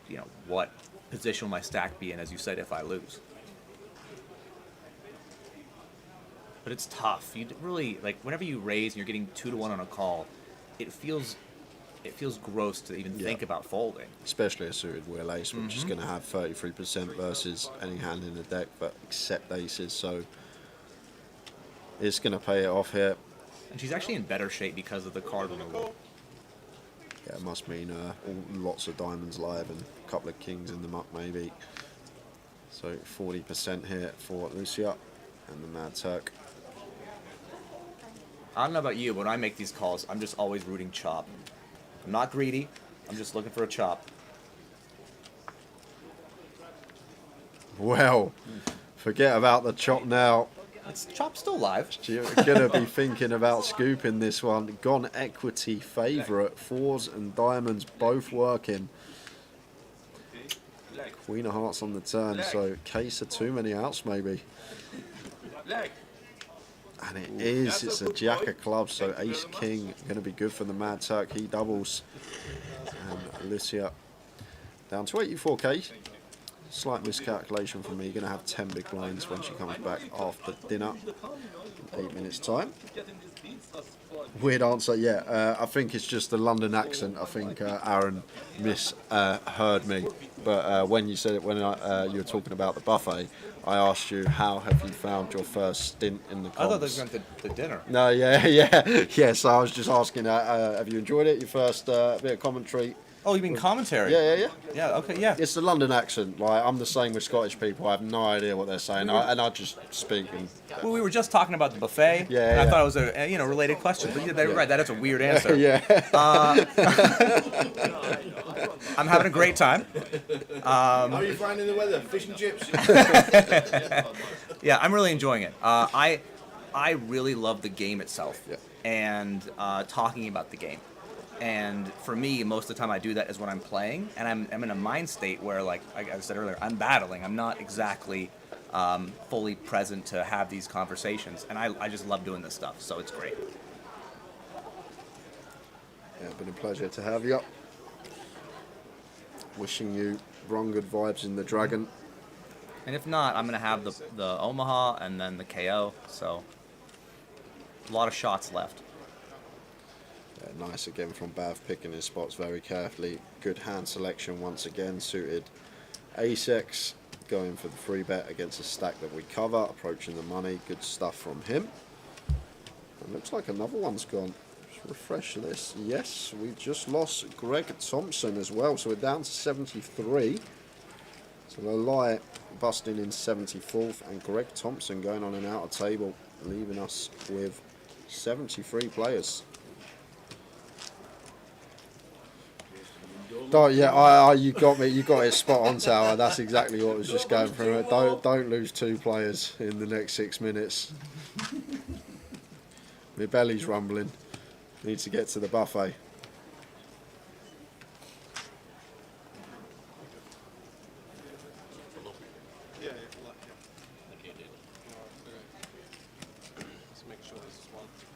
you know, what position will my stack be in, as you said, if I lose. But it's tough. You really, like, whenever you raise and you're getting 2-1 on a call, it feels gross to even think about folding. Especially a suited wheel ace, which is going to have 33% versus any hand in the deck, but except aces, so it's going to pay it off here. And she's actually in better shape because of the card removal. Yeah, it must mean lots of diamonds live and a couple of kings in the muck maybe. So 40% here for Lucia and the Mad Turk. I don't know about you, but when I make these calls, I'm just always rooting chop. I'm not greedy, I'm just looking for a chop. Well, forget about the chop now. It's chop still live. You're going to be thinking about scooping this one. Gone equity favourite. 4s and diamonds both working. Queen of hearts on the turn, so case of too many outs maybe. And it is, it's a jack of clubs, so ace king going to be good for the Mad Turk. He doubles. And Alicia down to 84k. Slight miscalculation for me. You're going to have 10 big blinds when she comes back after dinner. 8 minutes time. Weird answer, yeah. I think it's just the London accent. I think Aaron misheard me. But when you said it, when you were talking about the buffet, I asked you, how have you found your first stint in the comps? I thought they went to dinner. No, yeah. So I was just asking, have you enjoyed it? Your first bit of commentary? Oh, you mean commentary? Yeah. Yeah, okay, yeah. It's the London accent. Like, I'm the same with Scottish people. I have no idea what they're saying, and I just speak. Well, we were just talking about the buffet. Yeah, and I yeah. thought it was a related question. But they're right. That is a weird answer. Yeah. I'm having a great time. How are you finding the weather? Fish and chips? Yeah, I'm really enjoying it. I really love the game itself and talking about the game. And for me, most of the time I do that is when I'm playing, and I'm in a mind state where, like I said earlier, I'm battling. I'm not exactly fully present to have these conversations, and I just love doing this stuff, so it's great. Yeah, been a pleasure to have you. Wishing you wrong good vibes in the Dragon. And if not, I'm going to have the Omaha and then the KO, so a lot of shots left. Yeah, nice again from Bav, picking his spots very carefully. Good hand selection once again, suited Ace-X, going for the free bet against a stack that we cover, approaching the money. Good stuff from him. And looks like another one's gone. Just refresh this. Yes, we just lost Greg Thompson as well, so we're down to 73. So the light busting in 74th, and Greg Thompson going on an outer table, leaving us with 73 players. You got me. You got it spot on, Tower. That's exactly what was just going through it. Don't lose 2 players in the next 6 minutes. My belly's rumbling. Need to get to the buffet.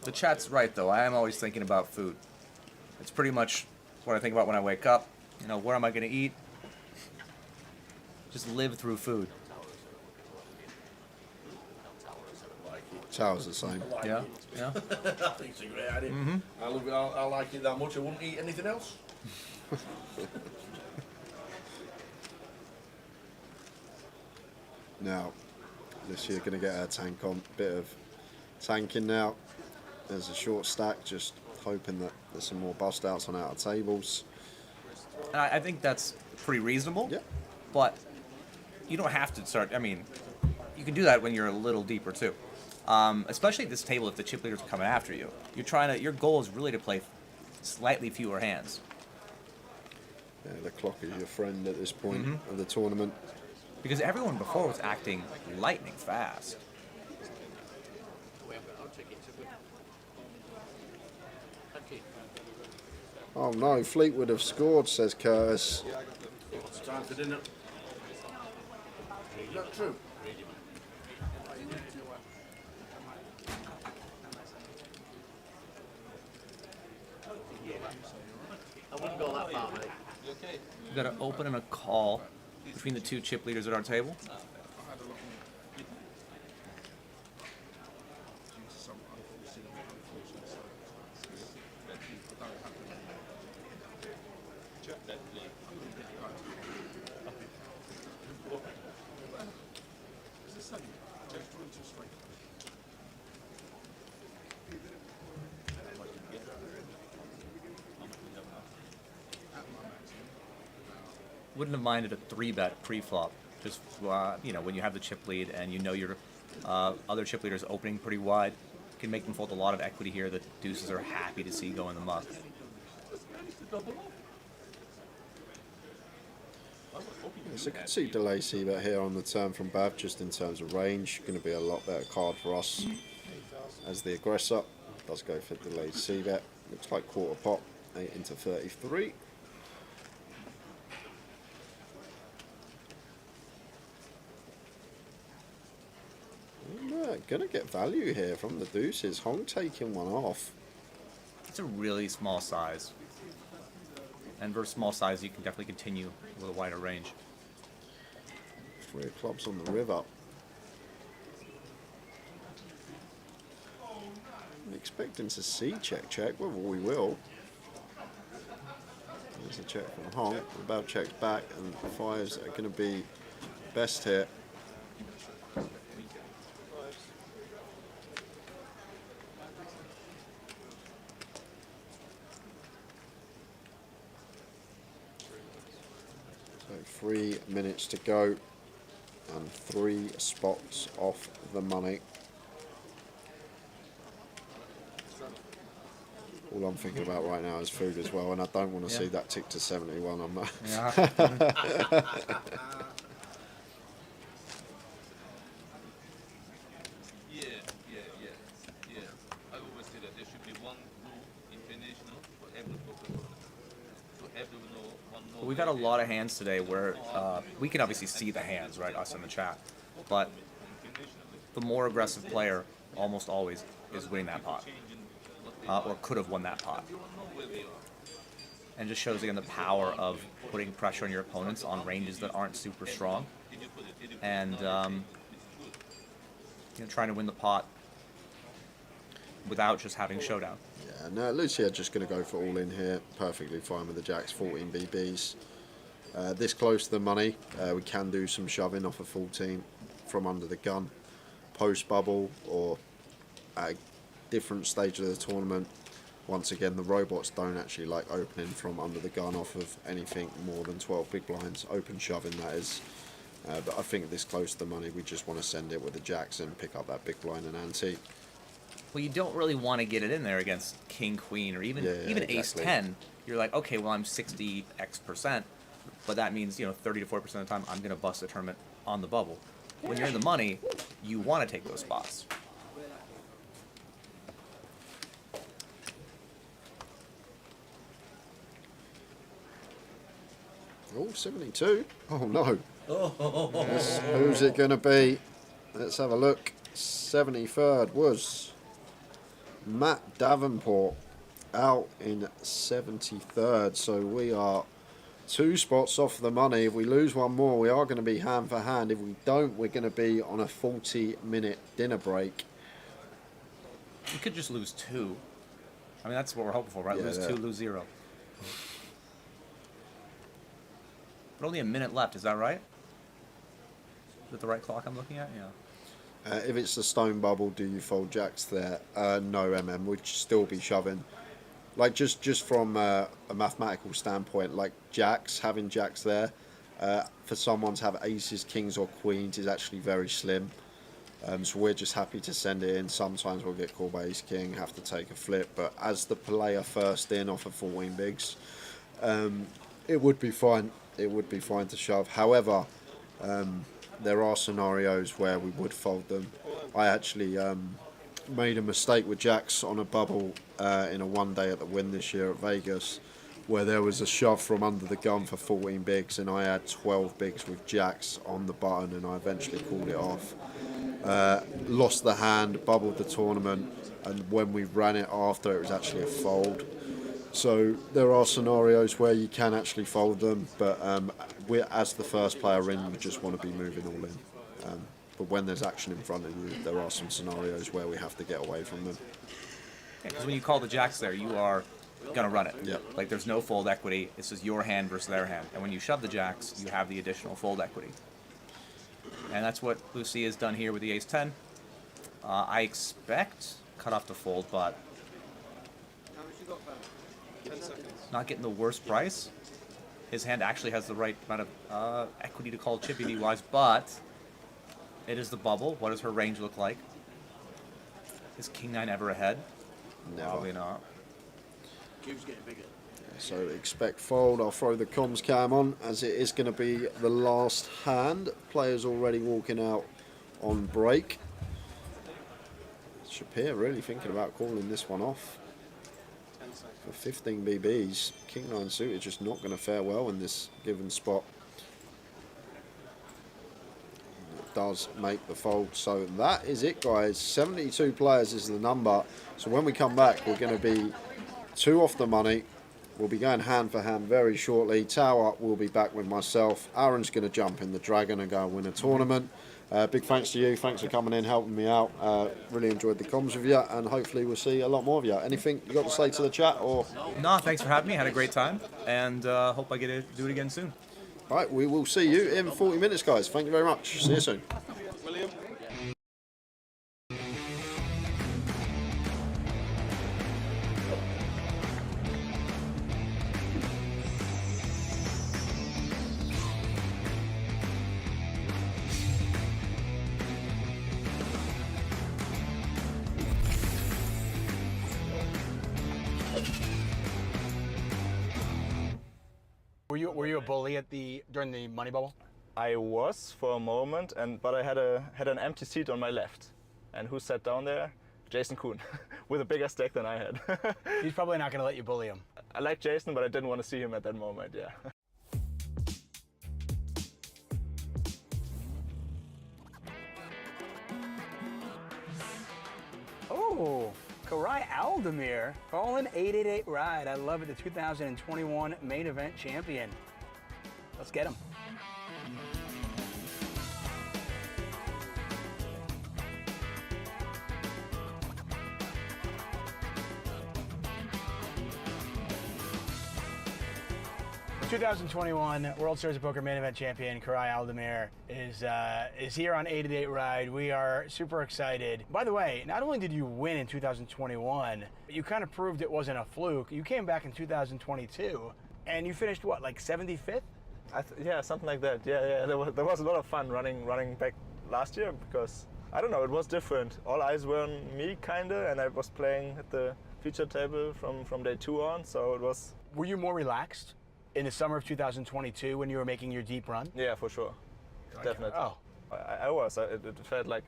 The chat's right, though. I am always thinking about food. It's pretty much what I think about when I wake up. You know, where am I going to eat? Just live through food. Tower's the same. Yeah. I think it's a great idea. I love it. I like it that much. I wouldn't eat anything else. Now, this year going to get our tank on. Bit of tanking now. There's a short stack, just hoping that there's some more bust outs on outer tables. And I think that's pretty reasonable. Yeah. But you don't have to start. I mean, you can do that when you're a little deeper too. Especially at this table, if the chip leaders are coming after you, your goal is really to play slightly fewer hands. Yeah, the clock is your friend at this point of the tournament. Because everyone before was acting lightning fast. Oh no, Fleetwood have scored, says Curtis. It's time for dinner. Is that true? I wouldn't go that far, mate. We've got an open and a call between the 2 chip leaders at our table. Wouldn't have minded a 3-bet pre-flop, just when you have the chip lead and you know your other chip leaders opening pretty wide, you can make them fold a lot of equity here that deuces are happy to see go in the muck. So I can see delay c-bet here on the turn from Bav, just in terms of range. Going to be a lot better card for us as the aggressor. Does go for delayed c-bet. Looks like quarter pot, 8 into 33. Gonna get value here from the deuces. Hong taking one off. It's a really small size. And versus small size, you can definitely continue with a wider range. 3 of clubs on the river. I'm expecting to see check, whether we will. There's a check from Honk. About checks back, and 5s are going to be best hit. So 3 minutes to go, and 3 spots off the money. All I'm thinking about right now is food as well, and I don't want to see that tick to 71. I'm not. Yeah. I always say that there should be one rule international for every poker tournament. So everyone know one rule. We've had a lot of hands today where we can obviously see the hands, right, us in the chat, but the more aggressive player almost always is winning that pot, or could have won that pot. And just shows again the power of putting pressure on your opponents on ranges that aren't super strong, and you know, trying to win the pot without just having showdown. Yeah, no, Lucia just going to go for all in here. Perfectly fine with the jacks, 14 BBs. This close to the money, we can do some shoving off of 14 from under the gun, post bubble, or at a different stage of the tournament. Once again, the robots don't actually like opening from under the gun off of anything more than 12 big blinds, open shoving that is. But I think this close to the money, we just want to send it with the jacks and pick up that big blind and ante. Well, you don't really want to get it in there against king, queen, or even exactly. ace 10. You're like, okay, well, I'm 60x%, but that means, you know, 30 to 40% of the time I'm going to bust the tournament on the bubble. When you're in the money, you want to take those spots. Oh, 72. Oh, no. Who's it going to be? Let's have a look. 73rd was Matt Davenport out in 73rd. So we are 2 spots off the money. If we lose one more, we are going to be hand for hand. If we don't, we're going to be on a 40-minute dinner break. You could just lose 2. I mean, that's what we're hoping for, right? Yeah, lose 2, lose 0. But only a minute left, is that right? Is that the right clock I'm looking at? Yeah. If it's the stone bubble, do you fold jacks there? No, MM. We'd still be shoving. Like, just from a mathematical standpoint, like jacks, having jacks there, for someone to have aces, kings, or queens is actually very slim. So we're just happy to send it in. Sometimes we'll get called by ace king, have to take a flip. But as the player first in off of 14 bigs, it would be fine. It would be fine to shove. However, there are scenarios where we would fold them. I actually made a mistake with jacks on a bubble in a one day at the Win this year at Vegas, where there was a shove from under the gun for 14 bigs, and I had 12 bigs with jacks on the button, and I eventually called it off. Lost the hand, bubbled the tournament, and when we ran it after, it was actually a fold. So there are scenarios where you can actually fold them, but as the first player in, you just want to be moving all in. But when there's action in front of you, there are some scenarios where we have to get away from them. Because when you call the jacks there, you are going to run it. Yep. Like, there's no fold equity. This is your hand versus their hand. And when you shove the jacks, you have the additional fold equity. And that's what Lucy has done here with the ace-10. I expect cutoff to fold, but not getting the worst price. His hand actually has the right amount of equity to call chip EV-wise, but it is the bubble. What does her range look like? Is King-9 ever ahead? Never. Probably not. Cube's getting bigger. So expect fold. I'll throw the comms cam on, as it is going to be the last hand. Players already walking out on break. Shapir really thinking about calling this one off. For 15 BBs, King-9 suited just not going to fare well in this given spot. It does make the fold. So that is it, guys. 72 players is the number. So when we come back, we're going to be 2 off the money. We'll be going hand for hand very shortly. Tower will be back with myself. Aaron's going to jump in the Dragon and go and win a tournament. Big thanks to you. Thanks for coming in, helping me out. Really enjoyed the comms with you, and hopefully we'll see a lot more of you. Anything you got to say to the chat? Or No, thanks for having me. Had a great time, and hope I get to do it again soon. Right, we will see you in 40 minutes, guys. Thank you very much. See you soon. William? Were you a bully during the money bubble? I was for a moment, but I had an empty seat on my left, and who sat down there? Jason Kuhn, with a bigger stake than I had. He's probably not going to let you bully him. I like Jason, but I didn't want to see him at that moment. Yeah. Oh, Karai Aldemir calling 888 Ride. I love it. The 2021 main event champion. Let's get him. The 2021 World Series of Poker main event champion Karai Aldemir is here on 888 Ride. We are super excited. By the way, not only did you win in 2021, but you kind of proved it wasn't a fluke. You came back in 2022, and you finished what, like 75th? Yeah, something like that. Yeah. There was a lot of fun running back last year because I don't know, it was different. All eyes were on me, kinda, and I was playing at the feature table from day 2 on, so it was. Were you more relaxed in the summer of 2022 when you were making your deep run? Yeah, for sure. Okay. Definitely. Oh. I was. It felt like,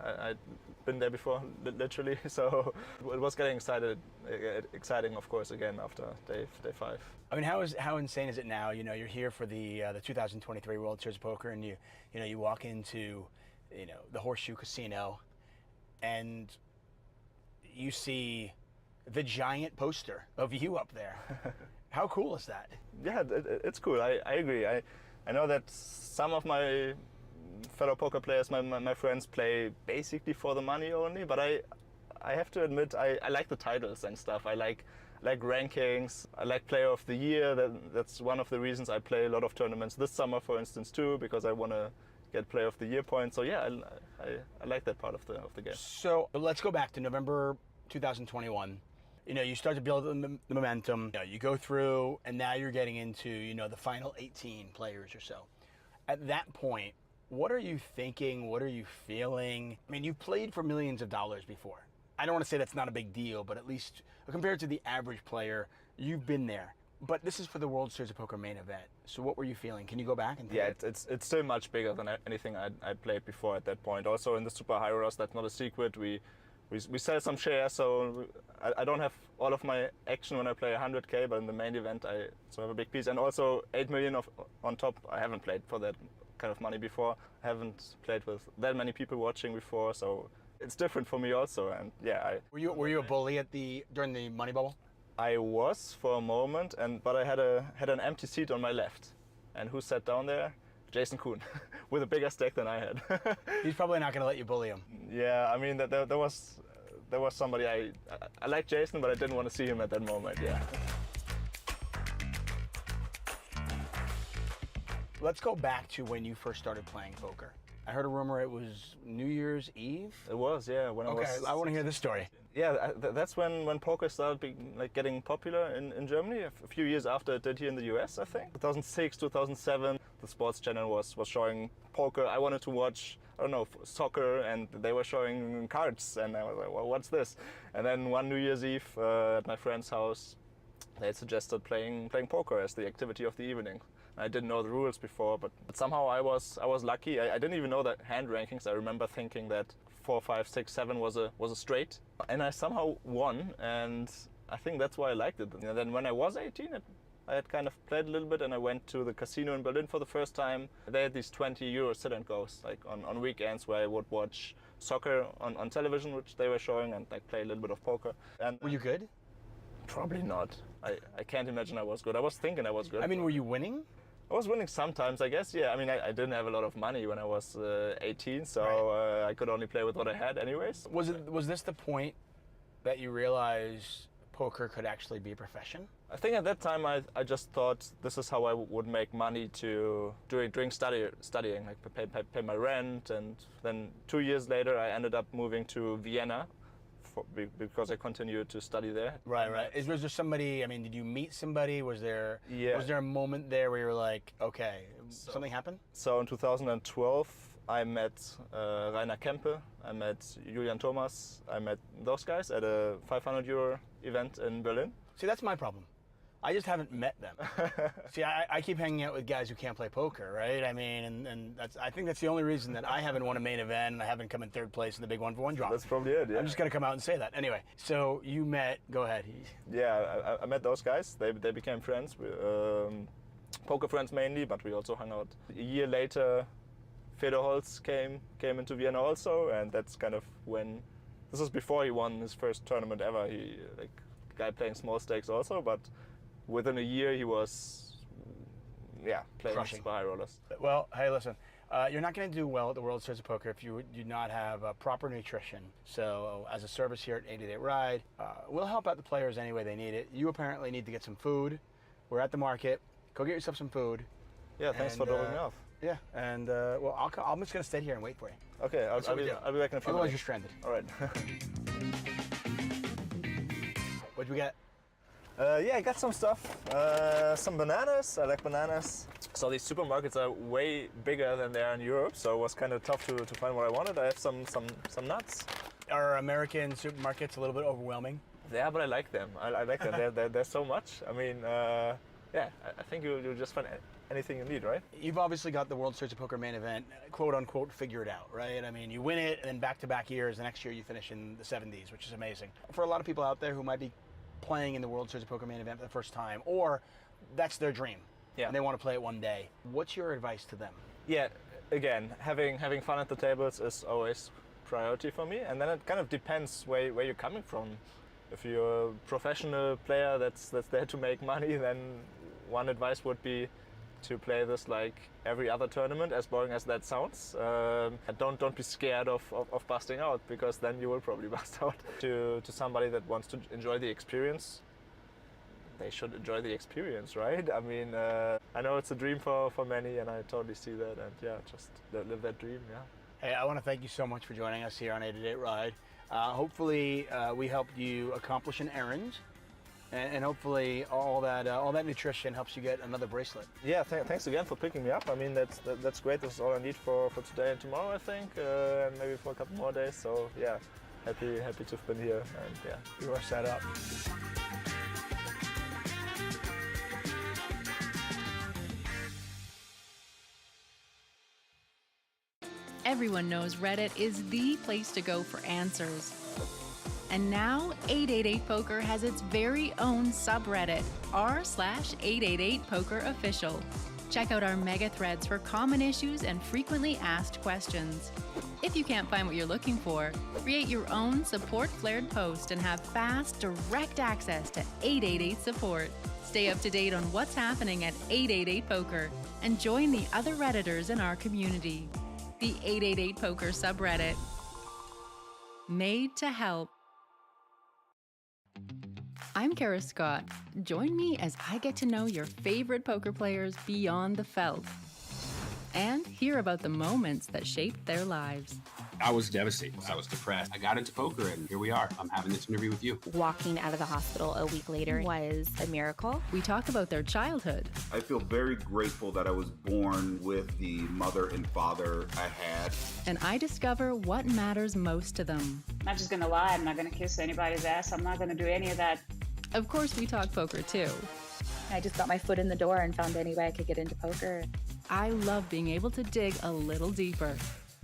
I'd been there before, literally, so it was getting exciting, of course, again after day 5. I mean, how insane is it now? You know, you're here for the 2023 World Series of Poker, and you walk into, the Horseshoe Casino, and you see the giant poster of you up there. How cool is that? Yeah, it's cool. I agree. I know that some of my fellow poker players, my friends, play basically for the money only, but I have to admit I like the titles and stuff. I like rankings. I like Player of the Year. That's one of the reasons I play a lot of tournaments this summer, for instance, too, because I want to get Player of the Year points. So yeah, I like that part of the game. So let's go back to November 2021. You start to build the momentum. You go through, and now you're getting into, the final 18 players or so. At that point, what are you thinking? What are you feeling? I mean, you've played for millions of dollars before. I don't want to say that's not a big deal, but at least compared to the average player, you've been there. But this is for the World Series of Poker main event. So what were you feeling? Can you go back and think? Yeah, it's still much bigger than anything I'd played before at that point. Also in the Super High Rollers, that's not a secret. We sell some shares, so I don't have all of my action when I play 100K, but in the main event I still have a big piece. And also 8 million on top. I haven't played for that kind of money before. I haven't played with that many people watching before, so it's different for me also. And yeah, Were you a bully during the money bubble? I was for a moment, but I had an empty seat on my left, and who sat down there? Jason Kuhn, with a bigger stake than I had. He's probably not going to let you bully him. Yeah, I mean there was somebody I like Jason, but I didn't want to see him at that moment. Yeah. Let's go back to when you first started playing poker. I heard a rumor it was New Year's Eve. It was, yeah. Okay, I want to hear this story. Yeah, that's when poker started getting popular in Germany. A few years after it did here in the US, I think. 2006, 2007, the sports channel was showing poker. I wanted to watch, I don't know, soccer, and they were showing cards, and I was like, well, what's this? And then one New Year's Eve at my friend's house, they suggested playing poker as the activity of the evening. I didn't know the rules before, but somehow I was lucky. I didn't even know that hand rankings. I remember thinking that 4, 5, 6, 7 was a straight, and I somehow won, and I think that's why I liked it. And then when I was 18, I had kind of played a little bit, and I went to the casino in Berlin for the first time. They had these 20 euro sit and goes, like on weekends, where I would watch soccer on television, which they were showing, and like play a little bit of poker. And were you good? Probably not. I can't imagine I was good. I was thinking I was good. I mean, were you winning? I was winning sometimes, I guess, yeah. I mean, I didn't have a lot of money when I was 18, so I could only play with what I had anyways. Was this the point that you realized poker could actually be a profession? I think at that time I just thought this is how I would make money during studying, like pay my rent, and then 2 years later I ended up moving to Vienna because I continued to study there. Right. Was there somebody, I mean, did you meet somebody? Was there a moment there where you were like, okay, something happened? So in 2012, I met Rainer Kempe, I met Julian Thomas, I met those guys at a 500 euro event in Berlin. See, that's my problem. I just haven't met them. See, I keep hanging out with guys who can't play poker, right? I mean, and I think that's the only reason that I haven't won a main event and I haven't come in third place in the big 1-for-1 draw. That's probably it, yeah. I'm just going to come out and say that. Anyway, so you met, go ahead. Yeah, I met those guys. They became friends, poker friends mainly, but we also hung out. A year later, Fedor Holz came into Vienna also, and that's kind of when, this was before he won his first tournament ever. He, like, guy playing small stakes also, but within a year he was, playing Crushing. super high rollers. Well, hey, listen, you're not going to do well at the World Series of Poker if you do not have proper nutrition. So as a service here at 888 Ride, we'll help out the players any way they need it. You apparently need to get some food. We're at the market. Go get yourself some food. Yeah, thanks for dropping me off. Yeah, and I'm just going to stay here and wait for you. Okay, I'll be back in a few Otherwise minutes. you're stranded. All right. What'd we get? I got some stuff. Some bananas. I like bananas. So these supermarkets are way bigger than they are in Europe, so it was kind of tough to find what I wanted. I have some nuts. Are American supermarkets a little bit overwhelming? Yeah, but I like them. I like them. There's so much. I mean, I think you'll just find anything you need, right? You've obviously got the World Series of Poker main event, quote unquote, figured out, right? I mean, you win it, and then back-to-back years, the next year you finish in the 70s, which is amazing. For a lot of people out there who might be playing in the World Series of Poker main event for the first time, or that's their dream, and they want to play it one day, what's your advice to them? Yeah, again, having fun at the tables is always priority for me, and then it kind of depends where you're coming from. If you're a professional player that's there to make money, then one advice would be to play this like every other tournament, as boring as that sounds. Don't be scared of busting out, because then you will probably bust out. To somebody that wants to enjoy the experience, they should enjoy the experience, right? I mean, I know it's a dream for many, and I totally see that, and just live that dream, yeah. Hey, I want to thank you so much for joining us here on 888 Ride. Hopefully we helped you accomplish an errand, and hopefully all that nutrition helps you get another bracelet. Yeah, thanks again for picking me up. I mean, that's great. This is all I need for today and tomorrow, I think, and maybe for a couple more days. So yeah, happy to have been here, and yeah, you are set up. Everyone knows Reddit is the place to go for answers. And now 888poker has its very own subreddit, r/888poker official. Check out our mega threads for common issues and frequently asked questions. If you can't find what you're looking for, create your own support flared post and have fast, direct access to 888 support. Stay up to date on what's happening at 888poker and join the other Redditors in our community. The 888poker subreddit. Made to help. I'm Kara Scott. Join me as I get to know your favorite poker players beyond the felt and hear about the moments that shaped their lives. I was devastated. I was depressed. I got into poker, and here we are. I'm having this interview with you. Walking out of the hospital a week later was a miracle. We talk about their childhood. I feel very grateful that I was born with the mother and father I had. And I discover what matters most to them. I'm not just going to lie. I'm not going to kiss anybody's ass. I'm not going to do any of that. Of course, we talk poker, too. I just got my foot in the door and found any way I could get into poker. I love being able to dig a little deeper.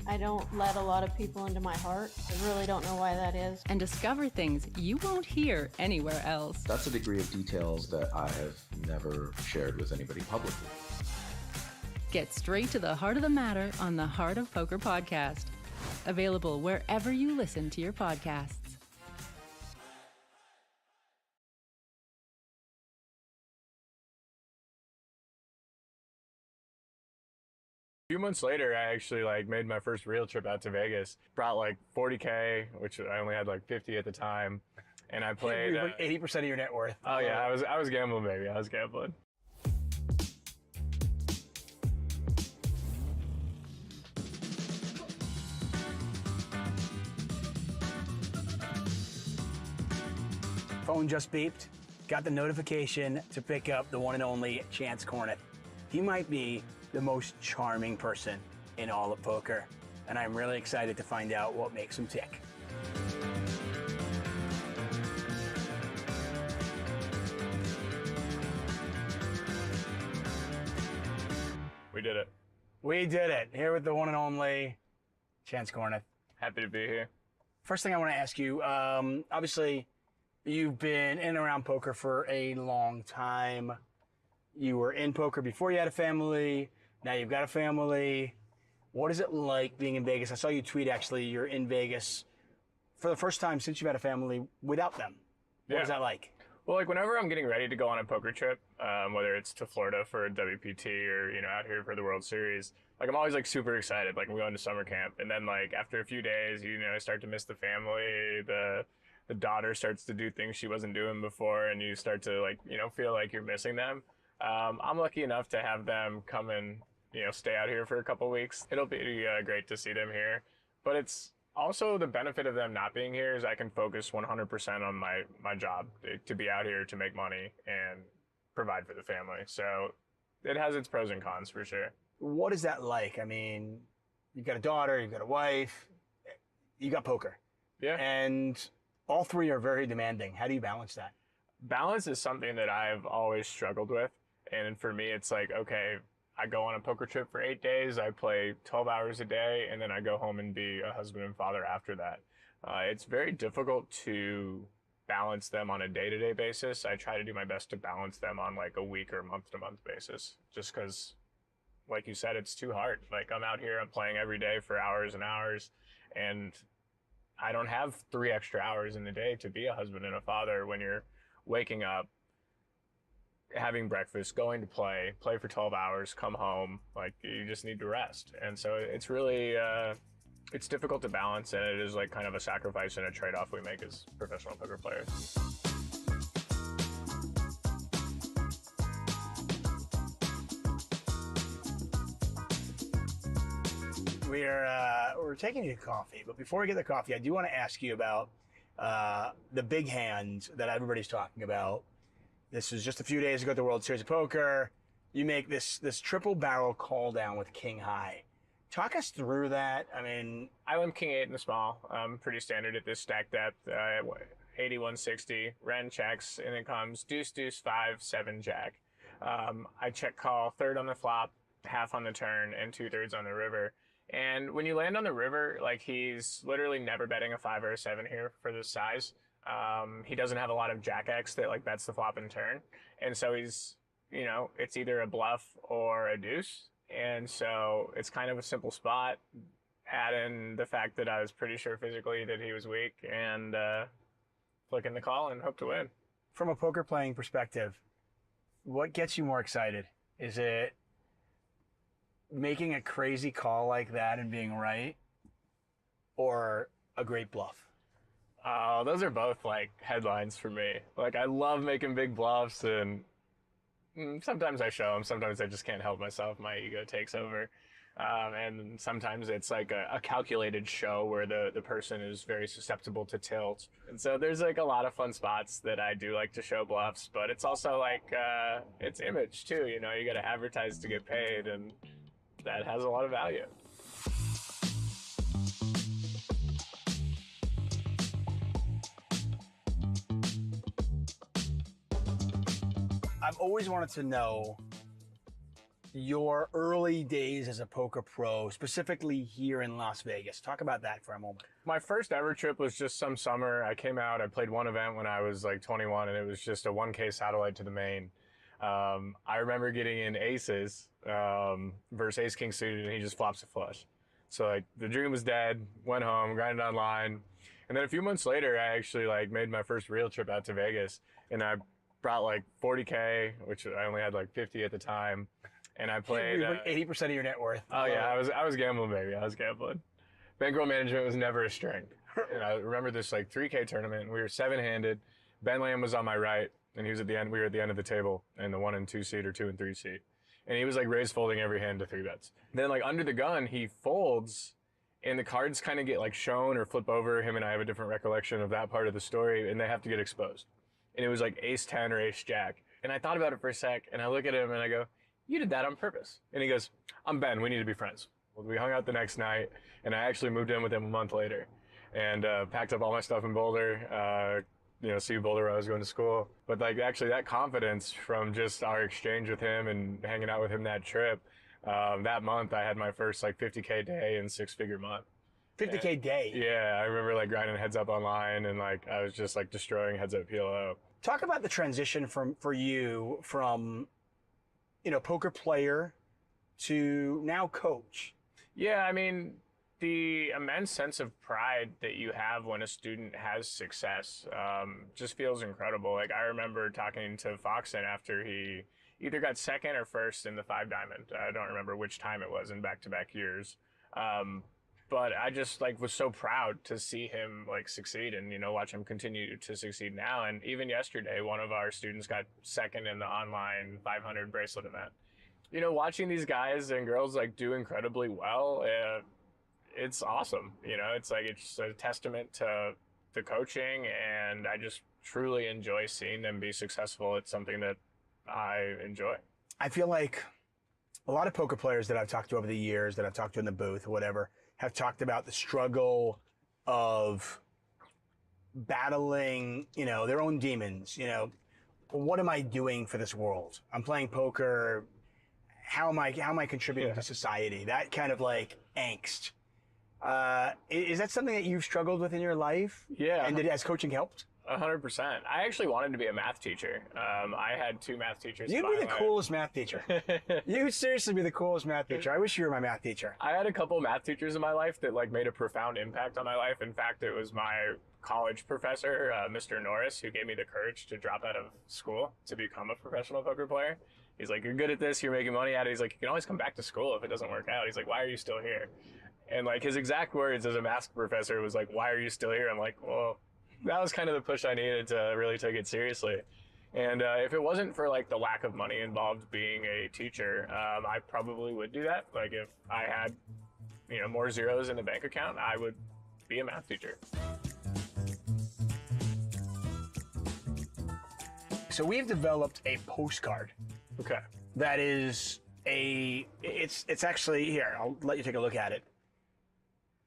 I don't let a lot of people into my heart. I really don't know why that is. And discover things you won't hear anywhere else. That's a degree of details that I have never shared with anybody publicly. Get straight to the heart of the matter on the Heart of Poker podcast. Available wherever you listen to your podcasts. few months later, I actually like made my first real trip out to Vegas. Brought like 40K, which I only had like 50 at the time, and I played 80% of your net worth. Oh yeah, I was gambling, baby. I was gambling. Phone just beeped. Got the notification to pick up the one and only Chance Cornet. He might be the most charming person in all of poker, and I'm really excited to find out what makes him tick. We did it. We did it. Here with the one and only Chance Cornet. Happy to be here. First thing I want to ask you, obviously, you've been in and around poker for a long time. You were in poker before you had a family. Now you've got a family. What is it like being in Vegas? I saw you tweet, actually, you're in Vegas for the first time since you've had a family without them. What is that like? Well, like whenever I'm getting ready to go on a poker trip, whether it's to Florida for a WPT or, you know, out here for the World Series, like I'm always like super excited. Like I'm going to summer camp, and then like after a few days, you know, I start to miss the family. The daughter starts to do things she wasn't doing before, and you start to like, you know, feel like you're missing them. I'm lucky enough to have them come and, you know, stay out here for a couple weeks. It'll be great to see them here, but it's also the benefit of them not being here is I can focus 100% on my job to be out here to make money and provide for the family. So it has its pros and cons for sure. What is that like? I mean, you've got a daughter, you've got a wife, you got poker. Yeah. And all three are very demanding. How do you balance that? Balance is something that I've always struggled with. And for me, it's like, okay, I go on a poker trip for 8 days, I play 12 hours a day, and then I go home and be a husband and father after that. It's very difficult to balance them on a day-to-day basis. I try to do my best to balance them on like a week or month-to-month basis, just because, like you said, it's too hard. Like I'm out here, I'm playing every day for hours and hours, and I don't have 3 extra hours in the day to be a husband and a father when you're waking up, having breakfast, going to play for 12 hours, come home, like you just need to rest. And so it's really, it's difficult to balance, and it is like kind of a sacrifice and a trade-off we make as professional poker players. We're taking you to coffee, but before we get the coffee, I do want to ask you about the big hand that everybody's talking about. This was just a few days ago at the World Series of Poker. You make this triple barrel call down with King High. Talk us through that. I mean, I went King 8 in the small. Pretty standard at this stack depth. 8160, Ren checks, and it comes deuce, deuce, 5, 7, jack. I check call third on the flop, half on the turn, and 2/3 on the river. And when you land on the river, like he's literally never betting a 5 or a 7 here for this size. He doesn't have a lot of jack X that like bets the flop and turn. And so he's, you know, it's either a bluff or a deuce. And so it's kind of a simple spot. Add in the fact that I was pretty sure physically that he was weak, and flick in the call and hope to win. From a poker playing perspective, what gets you more excited? Is it making a crazy call like that and being right, or a great bluff? Those are both like headlines for me. Like I love making big bluffs, and sometimes I show them, sometimes I just can't help myself. My ego takes over. And sometimes it's like a calculated show where the person is very susceptible to tilt. And so there's like a lot of fun spots that I do like to show bluffs, but it's also like, it's image too, you know, you got to advertise to get paid, and that has a lot of value. I've always wanted to know your early days as a poker pro, specifically here in Las Vegas. Talk about that for a moment. My first ever trip was just some summer. I came out, I played one event when I was like 21, and it was just a 1K satellite to the main. I remember getting in aces versus ace king suited, and he just flops a flush. So like the dream was dead, went home, grinded online. And then a few months later, I actually like made my first real trip out to Vegas, and I brought like 40K, which I only had like 50 at the time. and I played 80% of your net worth. Oh yeah, I was gambling, baby. I was gambling. Bankroll management was never a strength. And I remember this like 3K tournament. We were 7-handed. Ben Lamb was on my right, and he was at the end. We were at the end of the table in the 1 and 2 seat or 2 and 3 seat, and he was like raise folding every hand to 3 bets. Then like under the gun, he folds, and the cards kind of get like shown or flip over. Him and I have a different recollection of that part of the story, and they have to get exposed. And it was like ace 10 or ace jack. And I thought about it for a sec, and I look at him and I go, "You did that on purpose." And he goes, "I'm Ben. We need to be friends." Well, we hung out the next night, and I actually moved in with him a month later, and packed up all my stuff in Boulder. See Boulder where I was going to school. But like actually that confidence from just our exchange with him and hanging out with him that trip, that month I had my first like 50K day and 6-figure month. 50K day? Yeah, I remember like grinding heads up online, and like I was just like destroying heads up PLO. Talk about the transition for you from, poker player to now coach. Yeah, I mean, the immense sense of pride that you have when a student has success just feels incredible. Like I remember talking to Foxen after he either got second or first in the 5 Diamond. I don't remember which time it was in back-to-back years. But I just like was so proud to see him like succeed and, watch him continue to succeed now. And even yesterday, one of our students got second in the online 500 bracelet event. Watching these guys and girls like do incredibly well, it's awesome. It's like, it's a testament to the coaching, and I just truly enjoy seeing them be successful. It's something that I enjoy. I feel like a lot of poker players that I've talked to over the years, that I've talked to in the booth or whatever, have talked about the struggle of battling, their own demons. What am I doing for this world? I'm playing poker. How am I contributing to society? That kind of like angst. Is that something that you've struggled with in your life? Yeah. And has coaching helped? 100%. I actually wanted to be a math teacher. I had 2 math teachers. You'd be the coolest math teacher. You would seriously be the coolest math teacher. I wish you were my math teacher. I had a couple math teachers in my life that like made a profound impact on my life. In fact, it was my college professor, Mr. Norris, who gave me the courage to drop out of school to become a professional poker player. He's like, "You're good at this. You're making money at it." He's like, "You can always come back to school if it doesn't work out." He's like, "Why are you still here?" And like his exact words as a math professor was like, "Why are you still here?" I'm like, well, that was kind of the push I needed to really take it seriously. And if it wasn't for like the lack of money involved being a teacher, I probably would do that. Like if I had, more zeros in the bank account, I would be a math teacher. So we've developed a postcard. Okay. That is it's actually, here, I'll let you take a look at it.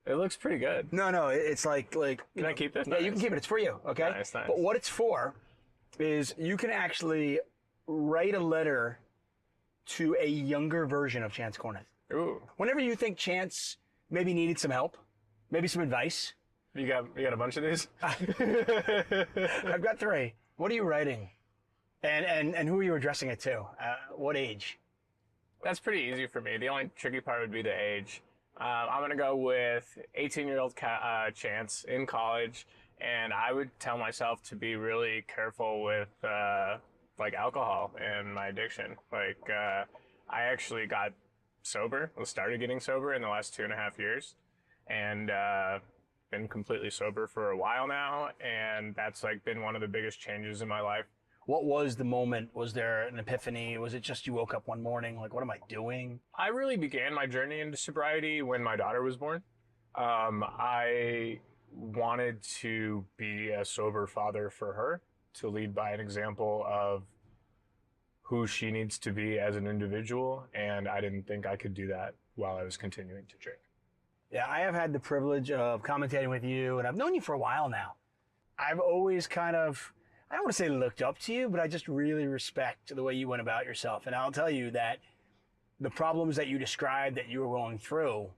It looks pretty good. No, it's like. Can I keep this? Yeah, you can keep it. It's for you, okay? Nice. But what it's for is you can actually write a letter to a younger version of Chance Corneth. Ooh. Whenever you think Chance maybe needed some help, maybe some advice. You got a bunch of these? I've got 3. What are you writing? And who are you addressing it to? What age? That's pretty easy for me. The only tricky part would be the age. I'm going to go with 18-year-old Chance in college, and I would tell myself to be really careful with like alcohol and my addiction. Like I actually got sober, started getting sober in the last 2.5 years, and been completely sober for a while now, and that's like been one of the biggest changes in my life. What was the moment? Was there an epiphany? Was it just you woke up one morning like, what am I doing? I really began my journey into sobriety when my daughter was born. I wanted to be a sober father for her, to lead by an example of who she needs to be as an individual, and I didn't think I could do that while I was continuing to drink. Yeah, I have had the privilege of commentating with you, and I've known you for a while now. I've always kind of, I don't want to say looked up to you, but I just really respect the way you went about yourself. And I'll tell you that the problems that you described that you were going through,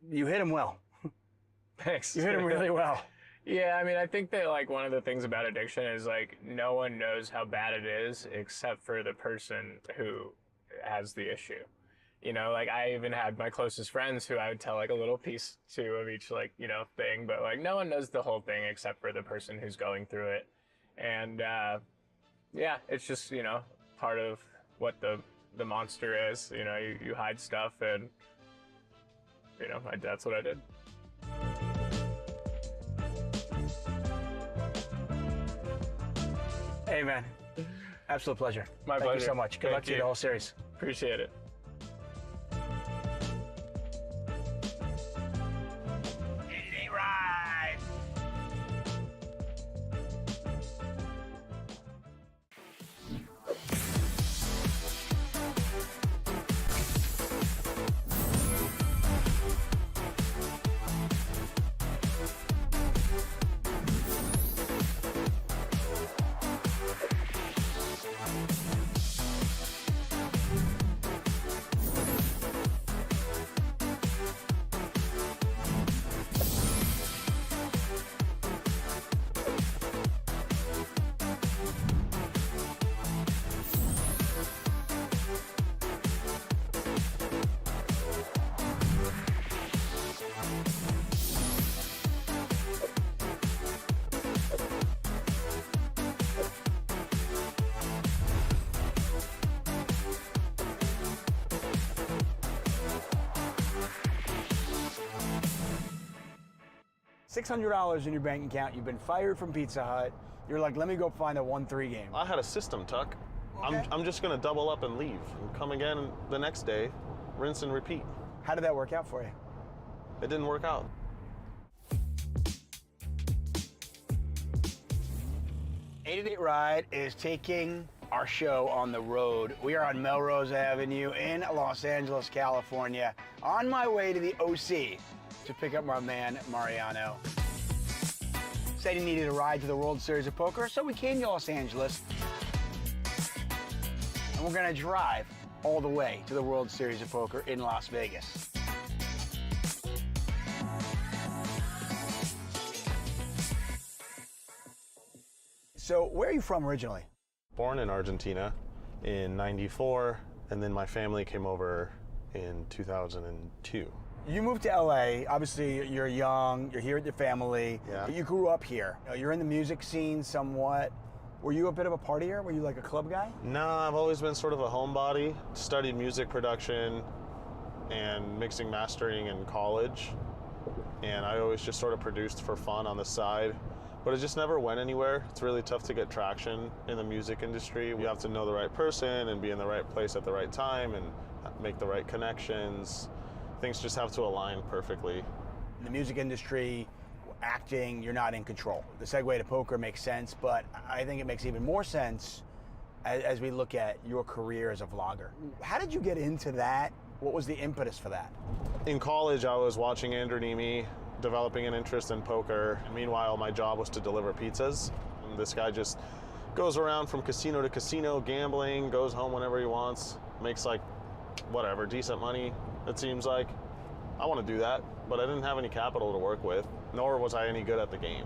you hit them well. Thanks. You hit them really well. Yeah, I mean, I think that like one of the things about addiction is like no one knows how bad it is except for the person who has the issue. Like I even had my closest friends who I would tell like a little piece to of each like, thing, but like no one knows the whole thing except for the person who's going through it. And yeah, it's just, part of what the the monster is. You know, you hide stuff, and you know, that's what I did. Hey, man. Absolute pleasure. My Thank pleasure. you so much. Good luck to you the whole series. Appreciate it. Right. $600 in your bank account. You've been fired from Pizza Hut. You're like, let me go find a 1-3 game. I had a system, Tuck. Okay. I'm just going to double up and leave and come again the next day, rinse and repeat. How did that work out for you? It didn't work out. Ride is taking our show on the road. We are on Melrose Avenue in Los Angeles, California, on my way to the OC to pick up my man, Mariano. Said he needed a ride to the World Series of Poker, so we came to Los Angeles. And we're gonna drive all the way to the World Series of Poker in Las Vegas. So where are you from originally? Born in Argentina in '94, and then my family came over in 2002. You moved to LA, obviously you're young, you're here with your family, Yeah. you grew up here. You're in the music scene somewhat. Were you a bit of a partier? Were you like a club guy? No, I've always been sort of a homebody. Studied music production and mixing mastering in college. And I always just sort of produced for fun on the side. But it just never went anywhere. It's really tough to get traction in the music industry. You have to know the right person and be in the right place at the right time and make the right connections. Things just have to align perfectly. In the music industry, acting, you're not in control. The segue to poker makes sense, but I think it makes even more sense as we look at your career as a vlogger. How did you get into that? What was the impetus for that? In college, I was watching Andrew Nemi, developing an interest in poker. Meanwhile, my job was to deliver pizzas. And this guy just goes around from casino to casino, gambling, goes home whenever he wants, makes like, whatever, decent money, it seems like. I want to do that, but I didn't have any capital to work with, nor was I any good at the game.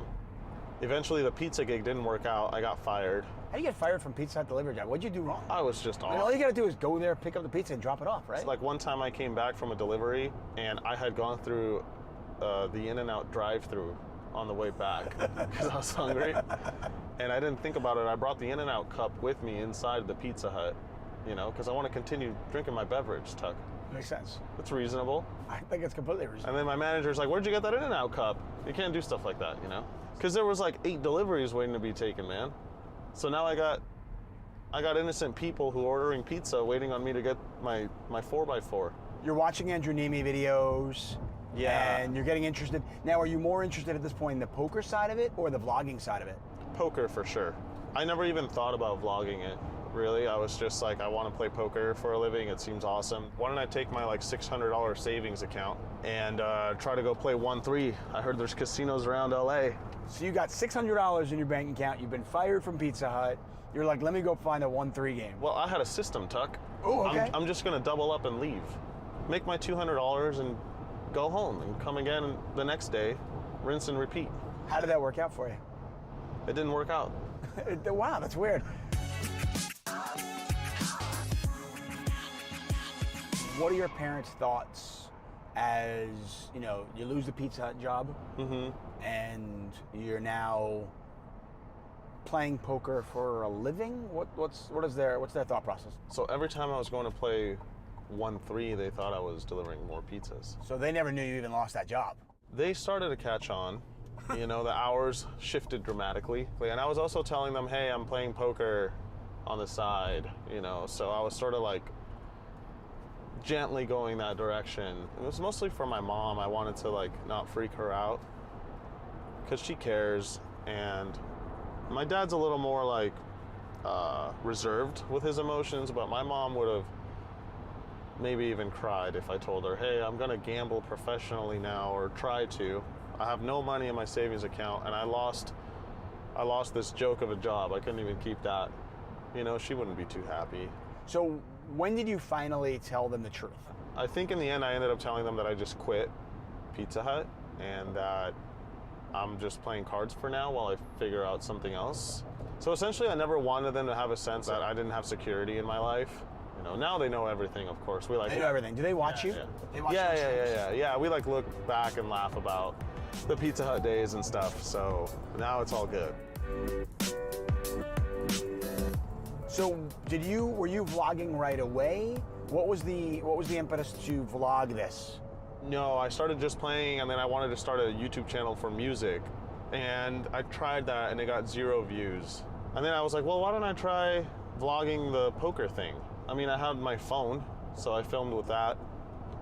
Eventually, the pizza gig didn't work out. I got fired. How do you get fired from Pizza Hut delivery job? What'd you do wrong? I was just off. I mean, all you gotta do is go there, pick up the pizza, and drop it off, right? It's like one time I came back from a delivery, and I had gone through the In-N-Out drive-thru on the way back because I was hungry. And I didn't think about it. I brought the In-N-Out cup with me inside the Pizza Hut, you know, because I want to continue drinking my beverage, Tuck. Makes sense. It's reasonable. I think it's completely reasonable. And then my manager's like, where'd you get that In-N-Out cup? You can't do stuff like that, you know? Because there was like 8 deliveries waiting to be taken, man. So now I got innocent people who are ordering pizza waiting on me to get my 4x4. You're watching Andrew Nemi videos. Yeah. And you're getting interested. Now, are you more interested at this point in the poker side of it or the vlogging side of it? Poker for sure. I never even thought about vlogging it, really. I was just like, I want to play poker for a living. It seems awesome. Why don't I take my like $600 savings account and try to go play 1-3? I heard there's casinos around LA. So you got $600 in your bank account. You've been fired from Pizza Hut. You're like, let me go find a 1-3 game. Well, I had a system, Tuck. Oh, okay. I'm just going to double up and leave. Make my $200 and go home and come again the next day, rinse and repeat. How did that work out for you? It didn't work out. Wow, that's weird. What are your parents' thoughts as, you know, you lose the Pizza Hut job and you're now playing poker for a living? What's their thought process? So every time I was going to play 1-3, they thought I was delivering more pizzas. So they never knew you even lost that job. They started to catch on. You know, the hours shifted dramatically. And I was also telling them, hey, I'm playing poker on the side, you know, so I was sort of like gently going that direction. It was mostly for my mom. I wanted to like not freak her out because she cares, and my dad's a little more like reserved with his emotions, but my mom would have maybe even cried if I told her, hey, I'm gonna gamble professionally now, or try to. I have no money in my savings account, and I lost this joke of a job. I couldn't even keep that. You know, she wouldn't be too happy. So when did you finally tell them the truth? I think in the end I ended up telling them that I just quit Pizza Hut and that I'm just playing cards for now while I figure out something else. So essentially I never wanted them to have a sense that I didn't have security in my life. You know, now they know everything, of course. We like they know everything. Do they watch you? Yeah. They watch Yeah. We like look back and laugh about the Pizza Hut days and stuff. So now it's all good. So were you vlogging right away? What was the impetus to vlog this? No, I started just playing, and then I wanted to start a YouTube channel for music, and I tried that and it got 0 views. And then I was like, well, why don't I try vlogging the poker thing? I mean, I had my phone, so I filmed with that.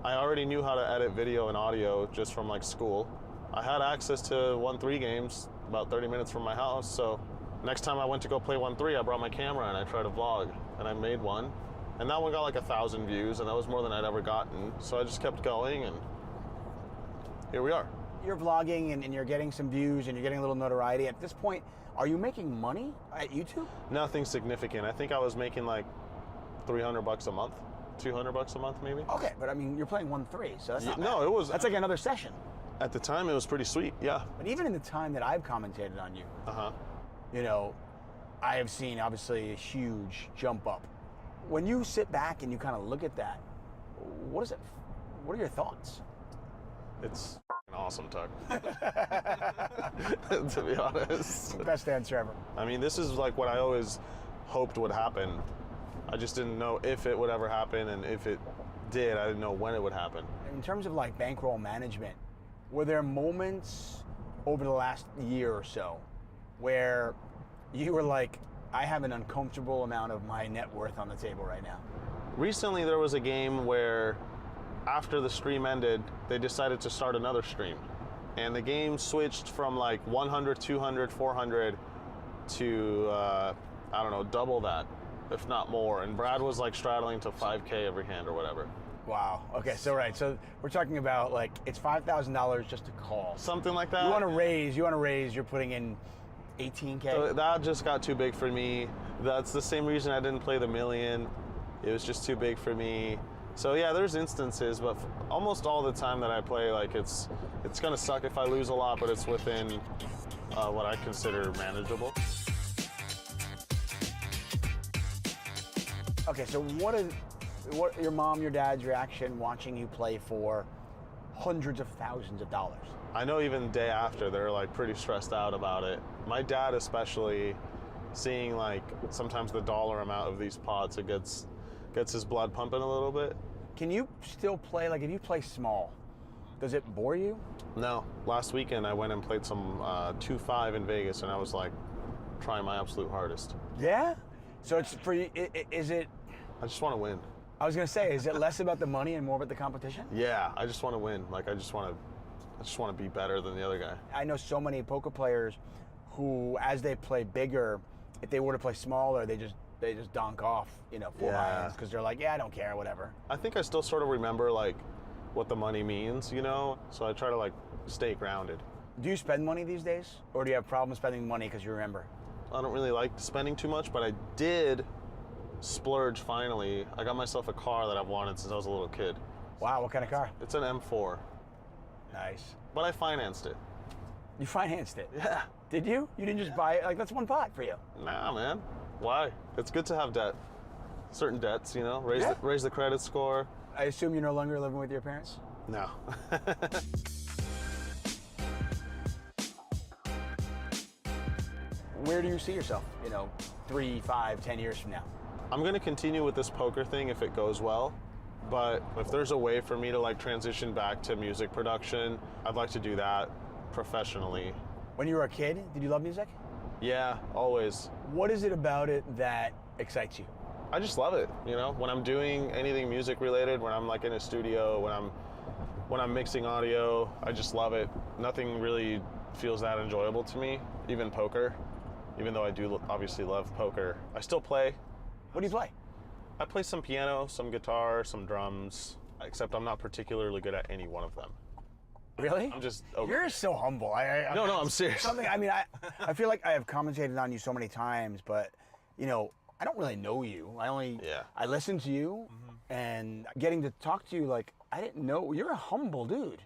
I already knew how to edit video and audio just from like school. I had access to 1-3 games about 30 minutes from my house, so next time I went to go play 1-3, I brought my camera and I tried to vlog, and I made one. And that one got like 1,000 views, and that was more than I'd ever gotten. So I just kept going, and here we are. You're vlogging and you're getting some views and you're getting a little notoriety. At this point, are you making money at YouTube? Nothing significant. I think I was making like $300 a month, $200 a month maybe. Okay, but I mean, you're playing 1-3, so that's not no, bad. it was. That's like another session. At the time, it was pretty sweet, yeah. But even in the time that I've commentated on you, you know, I have seen obviously a huge jump up. When you sit back and you kind of look at that, what are your thoughts? It's awesome, Tuck. To be honest. Best answer ever. I mean, this is like what I always hoped would happen. I just didn't know if it would ever happen, and if it did, I didn't know when it would happen. In terms of like bankroll management, were there moments over the last year or so where you were like, I have an uncomfortable amount of my net worth on the table right now? Recently, there was a game where after the stream ended, they decided to start another stream. And the game switched from like 100, 200, 400 to, I don't know, double that, if not more. And Brad was like straddling to 5K every hand or whatever. Wow. Okay, so so we're talking about like, it's $5,000 just to call. Something like that. You want to raise, you're putting in 18K? So that just got too big for me. That's the same reason I didn't play the million. It was just too big for me. So yeah, there's instances, but almost all the time that I play, like it's gonna suck if I lose a lot, but it's within what I consider manageable. Okay, so what your mom, your dad's reaction watching you play for hundreds of thousands of dollars? I know even day after, they're like pretty stressed out about it. My dad especially, seeing like sometimes the dollar amount of these pots, it gets his blood pumping a little bit. Can you still play, like if you play small, does it bore you? No. Last weekend I went and played some 2-5 in Vegas, and I was like trying my absolute hardest. Yeah? So it's for you, is it? I just want to win. I was gonna say, is it less about the money and more about the competition? Yeah, I just want to win. Like I just want to be better than the other guy. I know so many poker players who, as they play bigger, if they were to play smaller, they just donk off, you know, 4 hands, because they're like, yeah, I don't care, whatever. I think I still sort of remember like what the money means, you know? So I try to like stay grounded. Do you spend money these days? Or do you have problems spending money because you remember? I don't really like spending too much, but I did splurge finally. I got myself a car that I've wanted since I was a little kid. Wow, what kind of car? It's an M4. Nice. But I financed it. You financed it? Yeah. Did you? You didn't just buy it? Like, that's one pot for you. Nah, man. Why? It's good to have debt. Certain debts, you know, raise the credit score. I assume you're no longer living with your parents? No. where do you see yourself, 3, 5, 10 years from now? I'm gonna continue with this poker thing if it goes well, but if there's a way for me to like transition back to music production, I'd like to do that professionally. When you were a kid, did you love music? Yeah, always. What is it about it that excites you? I just love it, when I'm doing anything music related, when I'm like in a studio, when I'm mixing audio, I just love it. Nothing really feels that enjoyable to me, even poker. Even though I do obviously love poker, I still play. What do you play? I play some piano, some guitar, some drums, except I'm not particularly good at any one of them. Really? I'm just okay. You're so humble. No, I'm serious. I feel like I have commentated on you so many times, but I don't really know you. I listen to you, and getting to talk to you, like, I didn't know. You're a humble dude.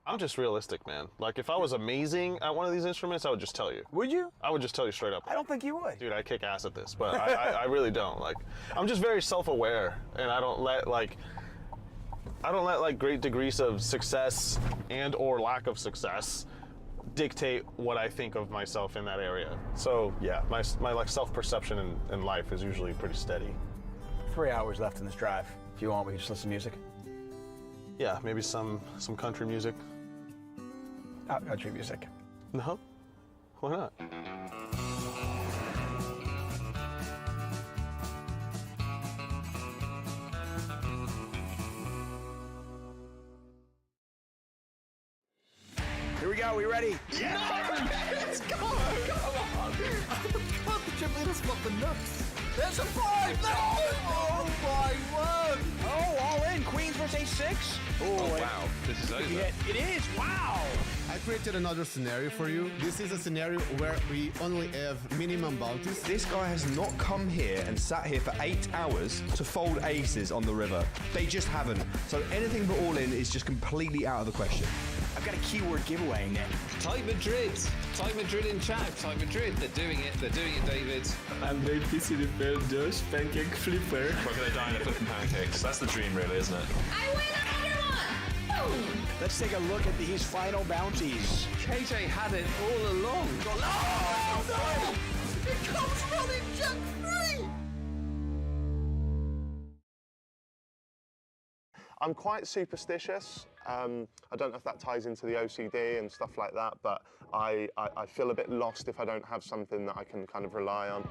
I'm just realistic, man. Like, if I was amazing at one of these instruments, I would just tell you. Would you? I would just tell you straight up. I don't think you would. Dude, I kick ass at this, but I really don't. Like, I'm just very self-aware, and I don't let great degrees of success and or lack of success dictate what I think of myself in that area. So yeah, my like self-perception in life is usually pretty steady. 3 hours left in this drive. If you want, we can just listen to music. Yeah, maybe some country music. Not country music. No? Why not? Here we go, we ready? Yeah! Let's go! Come on! Oh my god, the chip leader's got the nuts! There's a 5! No! Oh my word! Oh, all in. Queens versus ace-6. Oh, wow. This is over. It is. Wow. I created another scenario for you. This is a scenario where we only have minimum bounties. This guy has not come here and sat here for 8 hours to fold aces on the river. They just haven't. So anything but all in is just completely out of the question. I've got a keyword giveaway, Nick. Type Madrid. Type Madrid in chat. Type Madrid. They're doing it. They're doing it, David. I'm very PC repair Josh Pancake Flipper. We're going to die in a flipping pancakes. That's the dream, really, isn't it? I win another one! Boom! Let's take a look at these final bounties. KJ had it all along. Oh, no! It comes running Jack 3! I'm quite superstitious. I don't know if that ties into the OCD and stuff like that, but I feel a bit lost if I don't have something that I can kind of rely on.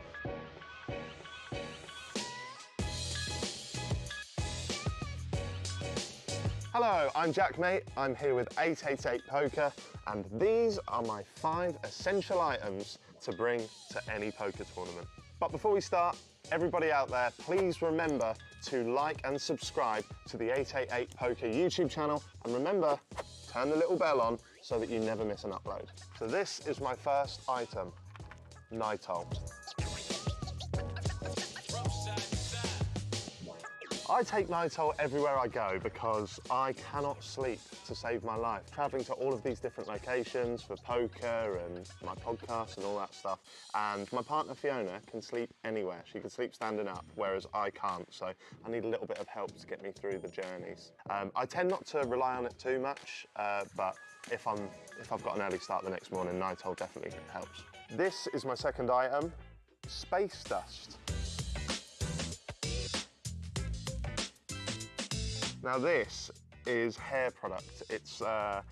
Hello, I'm Jack Mate. I'm here with 888 Poker, and these are my 5 essential items to bring to any poker tournament. But before we start, everybody out there, please remember to like and subscribe to the 888 Poker YouTube channel, and remember, turn the little bell on so that you never miss an upload. So this is my first item, Nitol. I take Nitol everywhere I go because I cannot sleep to save my life. Traveling to all of these different locations for poker and my podcast and all that stuff. And my partner Fiona can sleep anywhere. She can sleep standing up, whereas I can't. So I need a little bit of help to get me through the journeys. I tend not to rely on it too much, but if I've got an early start the next morning, Nitol definitely helps. This is my second item, Space Dust. Now this is hair product. It's a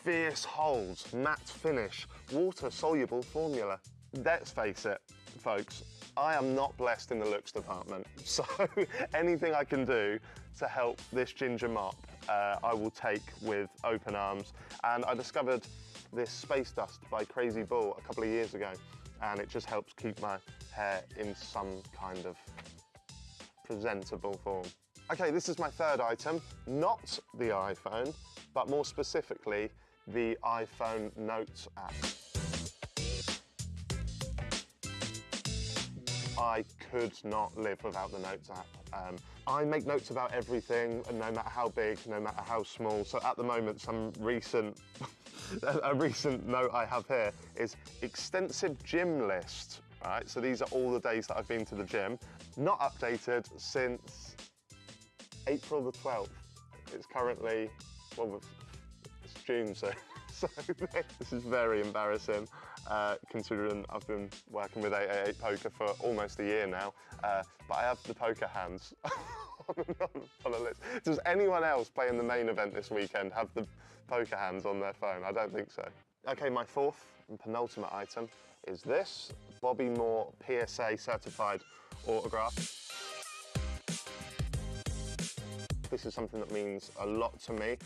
fierce hold, matte finish, water-soluble formula. Let's face it, folks, I am not blessed in the looks department. So anything I can do to help this ginger mop, I will take with open arms. And I discovered this Space Dust by Crazy Bull a couple of years ago, and it just helps keep my hair in some kind of presentable form. Okay, this is my third item, not the iPhone, but more specifically, the iPhone Notes app. I could not live without the Notes app. I make notes about everything, no matter how big, no matter how small. So at the moment, a recent note I have here is extensive gym list. Right, so these are all the days that I've been to the gym. Not updated since April the 12th. It's currently, well, it's June, so this is very embarrassing. considering I've been working with 888 Poker for almost a year now. But I have the poker hands on a list. Does anyone else playing the main event this weekend have the poker hands on their phone? I don't think so. Okay, my fourth and penultimate item is this Bobby Moore PSA certified autograph. This is something that means a lot to me.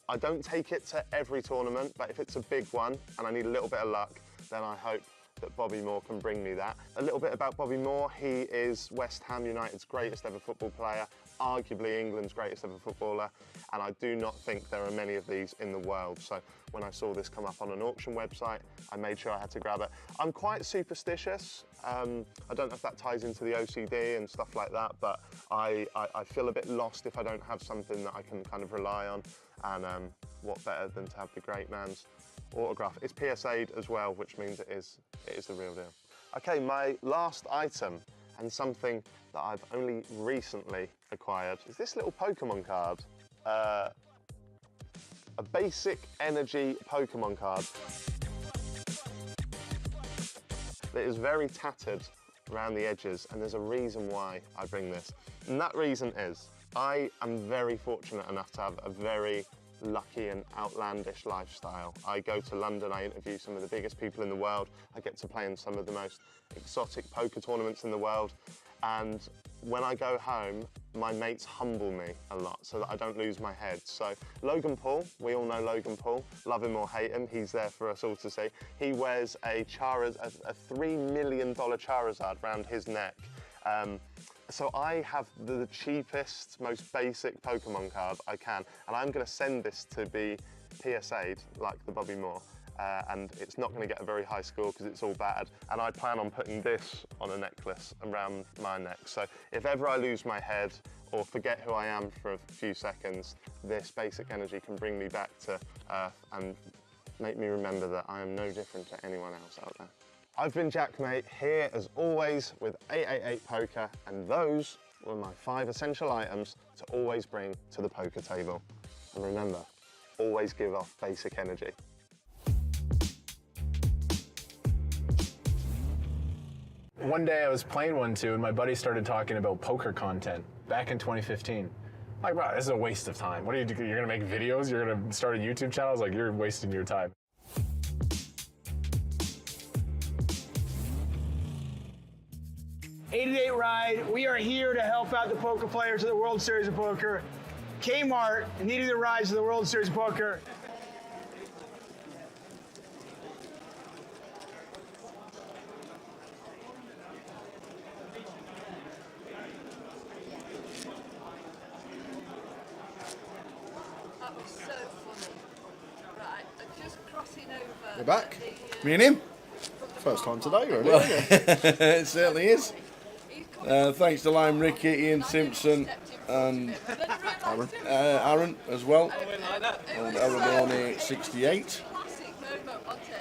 I don't take it to every tournament, but if it's a big one and I need a little bit of luck, then I hope that Bobby Moore can bring me that. A little bit about Bobby Moore, he is West Ham United's greatest ever football player, arguably England's greatest ever footballer, and I do not think there are many of these in the world. So when I saw this come up on an auction website, I made sure I had to grab it. I'm quite superstitious. I don't know if that ties into the OCD and stuff like that, but I feel a bit lost if I don't have something that I can kind of rely on. And what better than to have the great man's autograph. It's PSA'd as well, which means it is the real deal. Okay, my last item, and something that I've only recently acquired, is this little Pokemon card. A basic energy Pokemon card. It is very tattered around the edges, and there's a reason why I bring this. And that reason is, I am very fortunate enough to have a very lucky and outlandish lifestyle. I go to London, I interview some of the biggest people in the world, I get to play in some of the most exotic poker tournaments in the world, and when I go home, my mates humble me a lot so that I don't lose my head. So Logan Paul, we all know Logan Paul, love him or hate him, he's there for us all to see. He wears a $3 million Charizard around his neck. So I have the cheapest, most basic Pokemon card I can, and I'm going to send this to be PSA'd, like the Bobby Moore, and it's not going to get a very high score because it's all bad, and I plan on putting this on a necklace around my neck. So if ever I lose my head or forget who I am for a few seconds, this basic energy can bring me back to earth and make me remember that I am no different to anyone else out there. I've been Jack, mate, here as always with 888 Poker, and those were my 5 essential items to always bring to the poker table. And remember, always give off basic energy. One day I was playing 1-2 and my buddy started talking about poker content back in 2015. Like, wow, this is a waste of time. What are you doing? You're gonna make videos? You're gonna start a YouTube channel? I was like, you're wasting your time. #888 Ride, we are here to help out the poker players of the World Series of Poker. Kmart needing the rides to the World Series of Poker. That was so funny. Right, I'm just crossing over. We're back. Me and him. First time today, really. Well, it certainly is. Thanks to Lime Ricky, Ian Simpson, and Aaron as well. And Aragoni 68.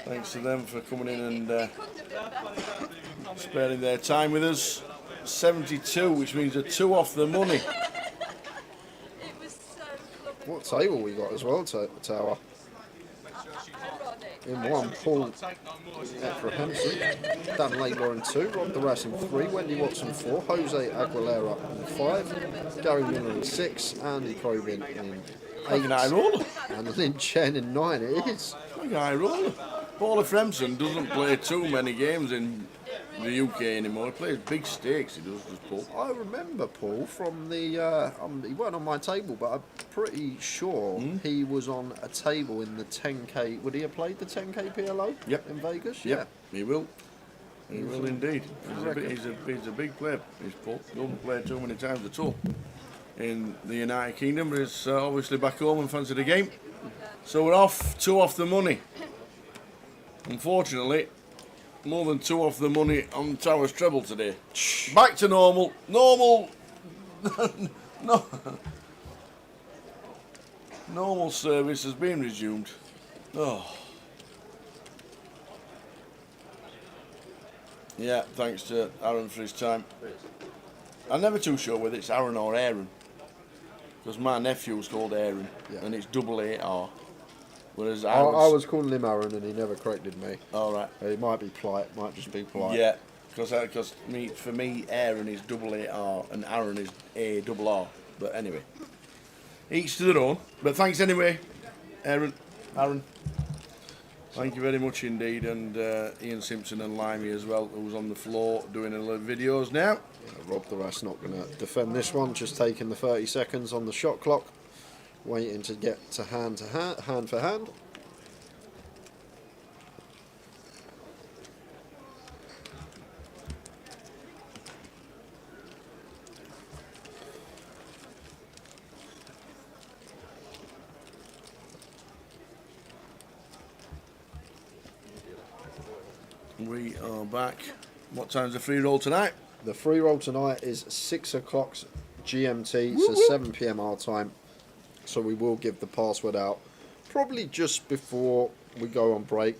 Thanks to them for coming in and sparing their time with us. 72, which means a 2 off the money. What table we got as well, Tower? In 1, Paul Efrahamson, Dan Laidlaw in 2, Rob Duras in 3, Wendy Watson 4, Jose Aguilera in 5, Gary Miller in 6, Andy Probin in 8, and Lynn Chen in 9. It is. Paul Efrahamson doesn't play too many games in the UK anymore. He plays big stakes, he does, Paul. I remember Paul from the, he weren't on my table, but I'm pretty sure he was on a table in the 10k. Would he have played the 10k PLO in Vegas? Yep, he will. He will indeed. He's a big player, he's Paul. He doesn't play too many times at all in the United Kingdom, but he's obviously back home and fancy the game. So we're off, 2 off the money. Unfortunately, more than 2 off the money on Tower's treble today. Back to normal. Normal. No. Normal service has been resumed. Oh. Yeah, thanks to Aaron for his time. I'm never too sure whether it's Aaron or Aaron, because my nephew's called Aaron, and it's double A-R. Whereas I was calling him Aaron and he never corrected me. All right. He might be polite, might just be polite. Yeah, because for me, Aaron is double A-R and Aaron is A-double-R. But anyway, each to their own. But thanks anyway, Aaron. Thank you very much indeed, and Ian Simpson and Limey as well, who's on the floor doing a lot of videos now. Rob the Rest not going to defend this one, just taking the 30 seconds on the shot clock, waiting to get to hand for hand. We are back. What time's the free roll tonight? The free roll tonight is 6 o'clock GMT, so 7 PM our time. So we will give the password out probably just before we go on break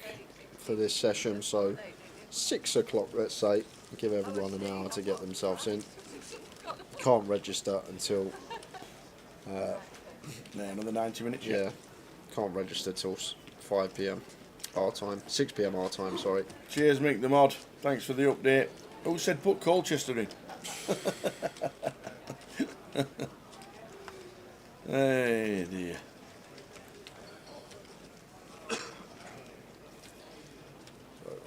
for this session. So 6 o'clock, let's say, give everyone an hour to get themselves in. Can't register until another 90 minutes. Yeah, can't register till 5 PM our time, 6 PM our time. Sorry. Cheers, Mick the Mod. Thanks for the update. Who said put Colchester in? Hey dear. So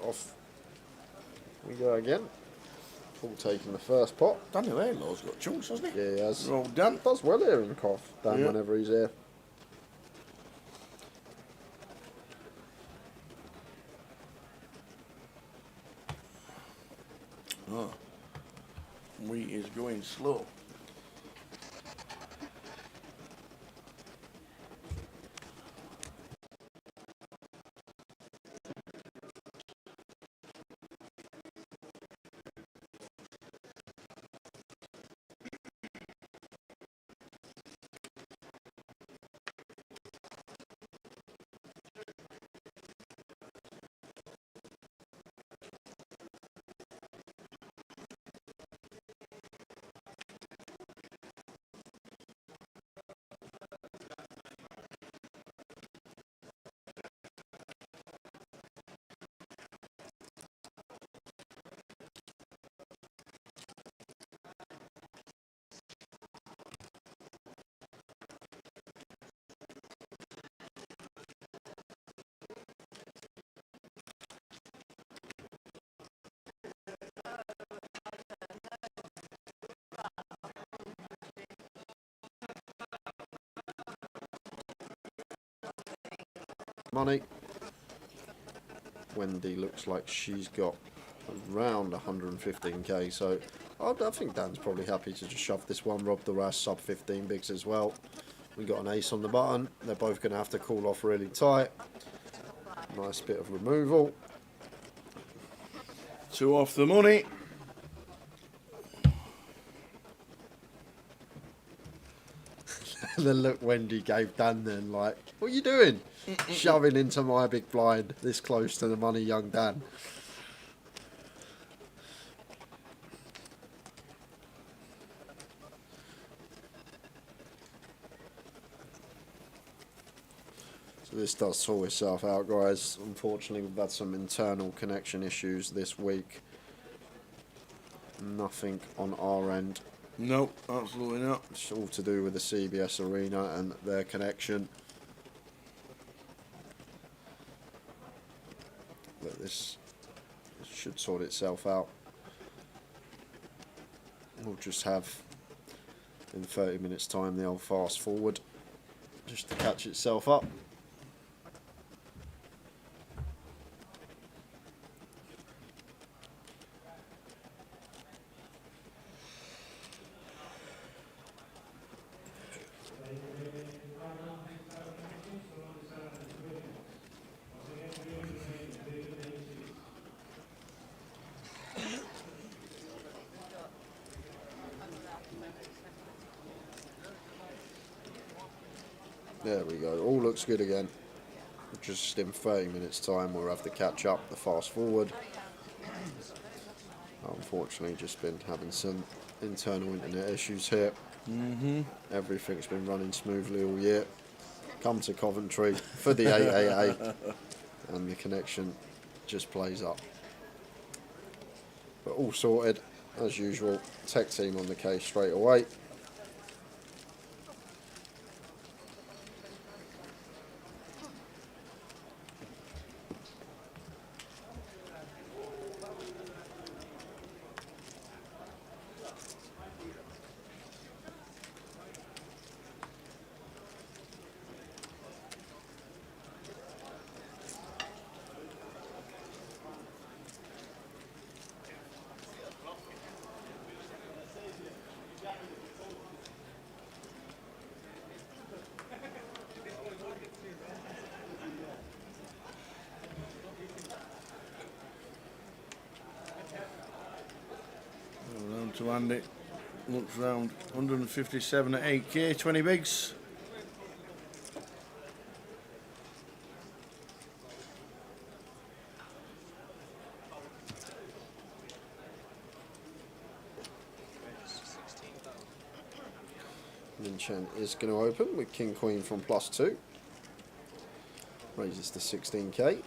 off we go again. Paul taking the first pot. Daniel Aylow's got chunks, hasn't he? Yeah, he has. Well done. Does well here in Cough, Dan, Yeah. whenever he's here. Oh. Wheat is going slow. Money. Wendy looks like she's got around 115k, so I think Dan's probably happy to just shove this one. Rob the Rash sub 15 bigs as well. We got an ace on the button. They're both going to have to call off really tight. Nice bit of removal. 2 off the money. The look Wendy gave Dan then, like, what are you doing? Shoving into my big blind this close to the money, young Dan. So this does sort itself out, guys. Unfortunately, we've had some internal connection issues this week. Nothing on our end. No, absolutely not. It's all to do with the CBS Arena and their connection. But this should sort itself out. We'll just have, in 30 minutes time, the old fast forward, just to catch itself up. There we go, all looks good again. Just in 30 minutes time we'll have to catch up the fast forward. Unfortunately just been having some internal internet issues here. Everything's been running smoothly all year. come to Coventry for the 888 and the connection just plays up. But all sorted, as usual. Tech team on the case straight away. Round to Andy. Looks round 157 at 8k, 20 bigs. Min Chen is going to open with King Queen from +2. Raises to 16k.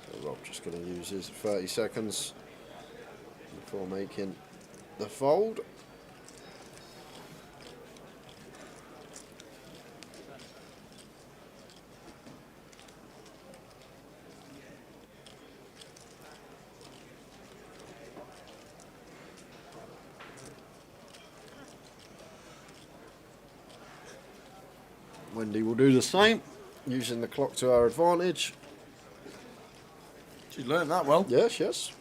So Rob just going to use his 30 seconds before making the fold. Wendy will do the same, using the clock to our advantage. She's learned that well. Yes, yes.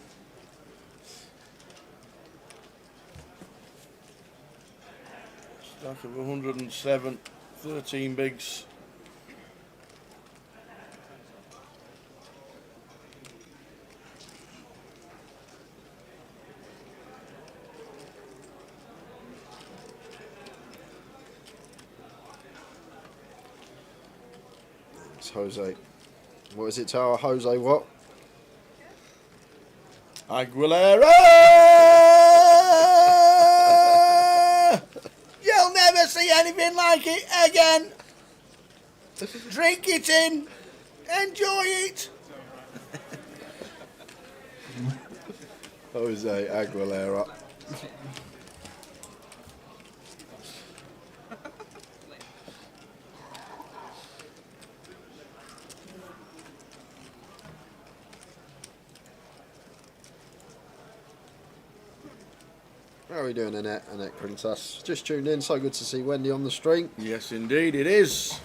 Stack of 107, 13 bigs. It's Jose. What is it, Tower? Jose what? Aguilera! You'll never see anything like it again. Drink it in. Enjoy it. Jose Aguilera. How are we doing, Annette Princess? Just tuned in, so good to see Wendy on the stream. Yes, indeed, it is.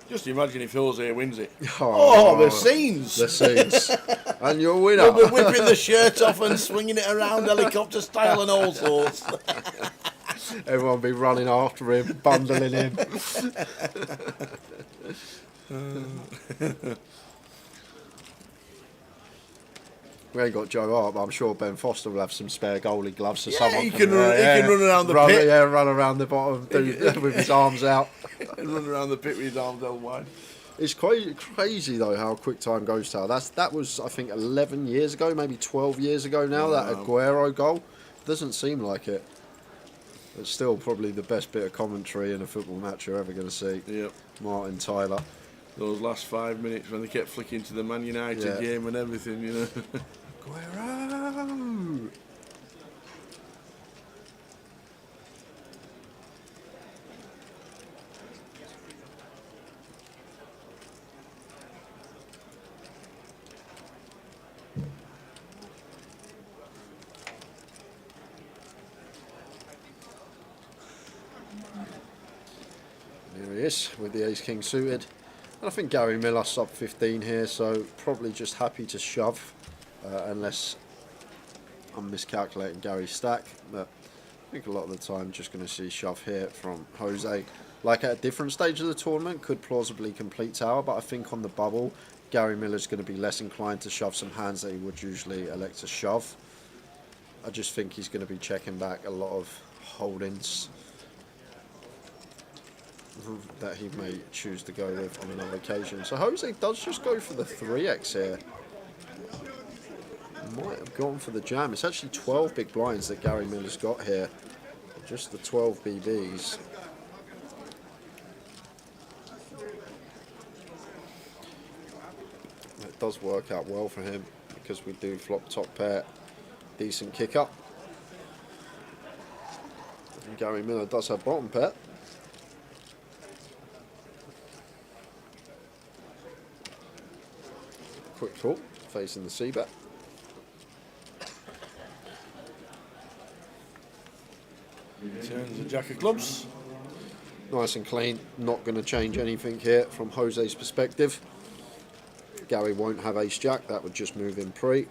Just imagine if Jose wins it. Oh, the scenes! The scenes. And your winner. We'll be whipping the shirt off and swinging it around helicopter style and all sorts. Everyone will be running after him, bundling him. We ain't got Joe Hart, but I'm sure Ben Foster will have some spare goalie gloves or someone. He can run around the pit. Yeah, run around the bottom with his arms out. And run around the pit with his arms held wide. It's quite crazy though how quick time goes to. That was I think 11 years ago, maybe 12 years ago now. That Aguero goal doesn't seem like it. It's still probably the best bit of commentary in a football match you're ever going to see. Yep. Martin Tyler. Those last 5 minutes when they kept flicking to the Man United game and everything, you know. Aguero! Here he is with the ace-king suited. And I think Gary Miller sub 15 here, so probably just happy to shove, unless I'm miscalculating Gary's stack. But I think a lot of the time just going to see shove here from Jose. like at a different stage of the tournament, could plausibly complete tower, but I think on the bubble, Gary Miller's going to be less inclined to shove some hands that he would usually elect to shove. I just think he's going to be checking back a lot of holdings that he may choose to go with on another occasion. So Jose does just go for the 3x here. Might have gone for the jam. It's actually 12 big blinds that Gary Miller's got here. Just the 12 BBs. It does work out well for him because we do flop top pair. Decent kick up. And Gary Miller does have bottom pair. Quick call, facing the C-bet. Turns the jack of clubs. Nice and clean, not going to change anything here from Jose's perspective. Gary won't have ace-jack, that would just move in pre.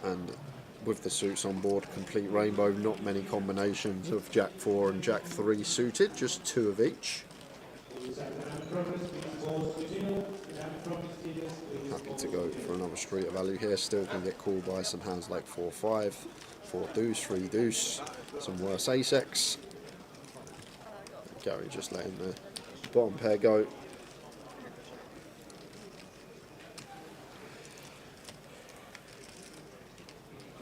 And with the suits on board, complete rainbow, not many combinations of jack 4 and jack 3 suited, just 2 of each. Happy to go for another street of value here, still can get called by some hands like 4-5, 4 deuce, 3 deuce, some worse ace-x. Gary just letting the bottom pair go.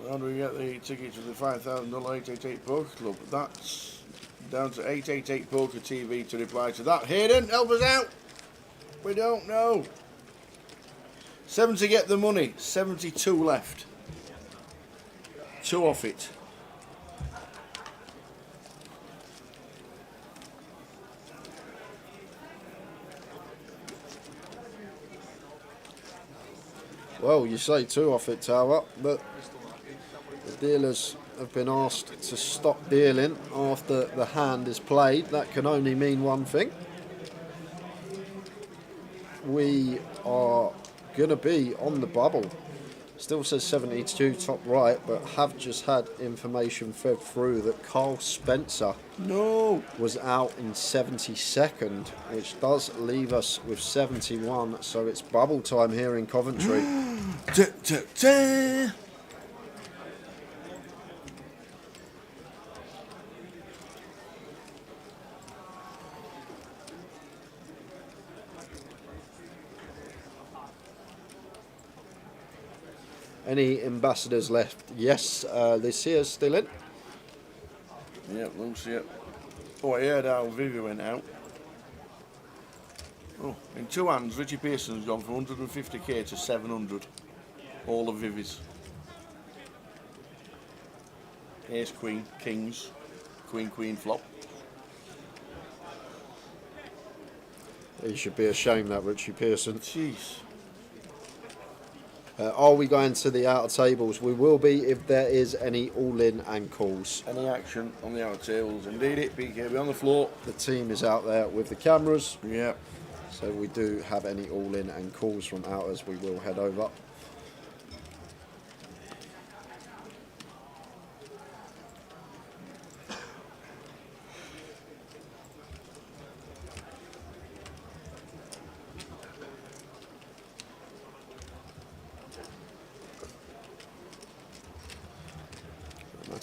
How do we get the ticket to the $5,000 888 Poker Club? That's down to 888 Poker TV to reply to that. Hayden, help us out. We don't know. 7 to get the money. 72 left. 2 off it. Well, you say 2 off it, Tower, but the dealers have been asked to stop dealing after the hand is played. That can only mean one thing. We are going to be on the bubble. Still says 72 top right, but have just had information fed through that Carl Spencer was out in 72nd, which does leave us with 71. So it's bubble time here in Coventry. Any ambassadors left? Yes, this here's still in. Yep, Lucy. Oh, I heard how Vivi went out. Oh, in 2 hands, Richie Pearson's gone from 150k to 700. All of Vivi's. Ace, Queen, Kings, Queen, Queen, flop. He should be ashamed, that Richie Pearson. Jeez. Are we going to the outer tables? We will be if there is any all-in and calls. Any action on the outer tables? Indeed, it BKB on the floor. The team is out there with the cameras. Yeah. So we do have any all-in and calls from outers, we will head over.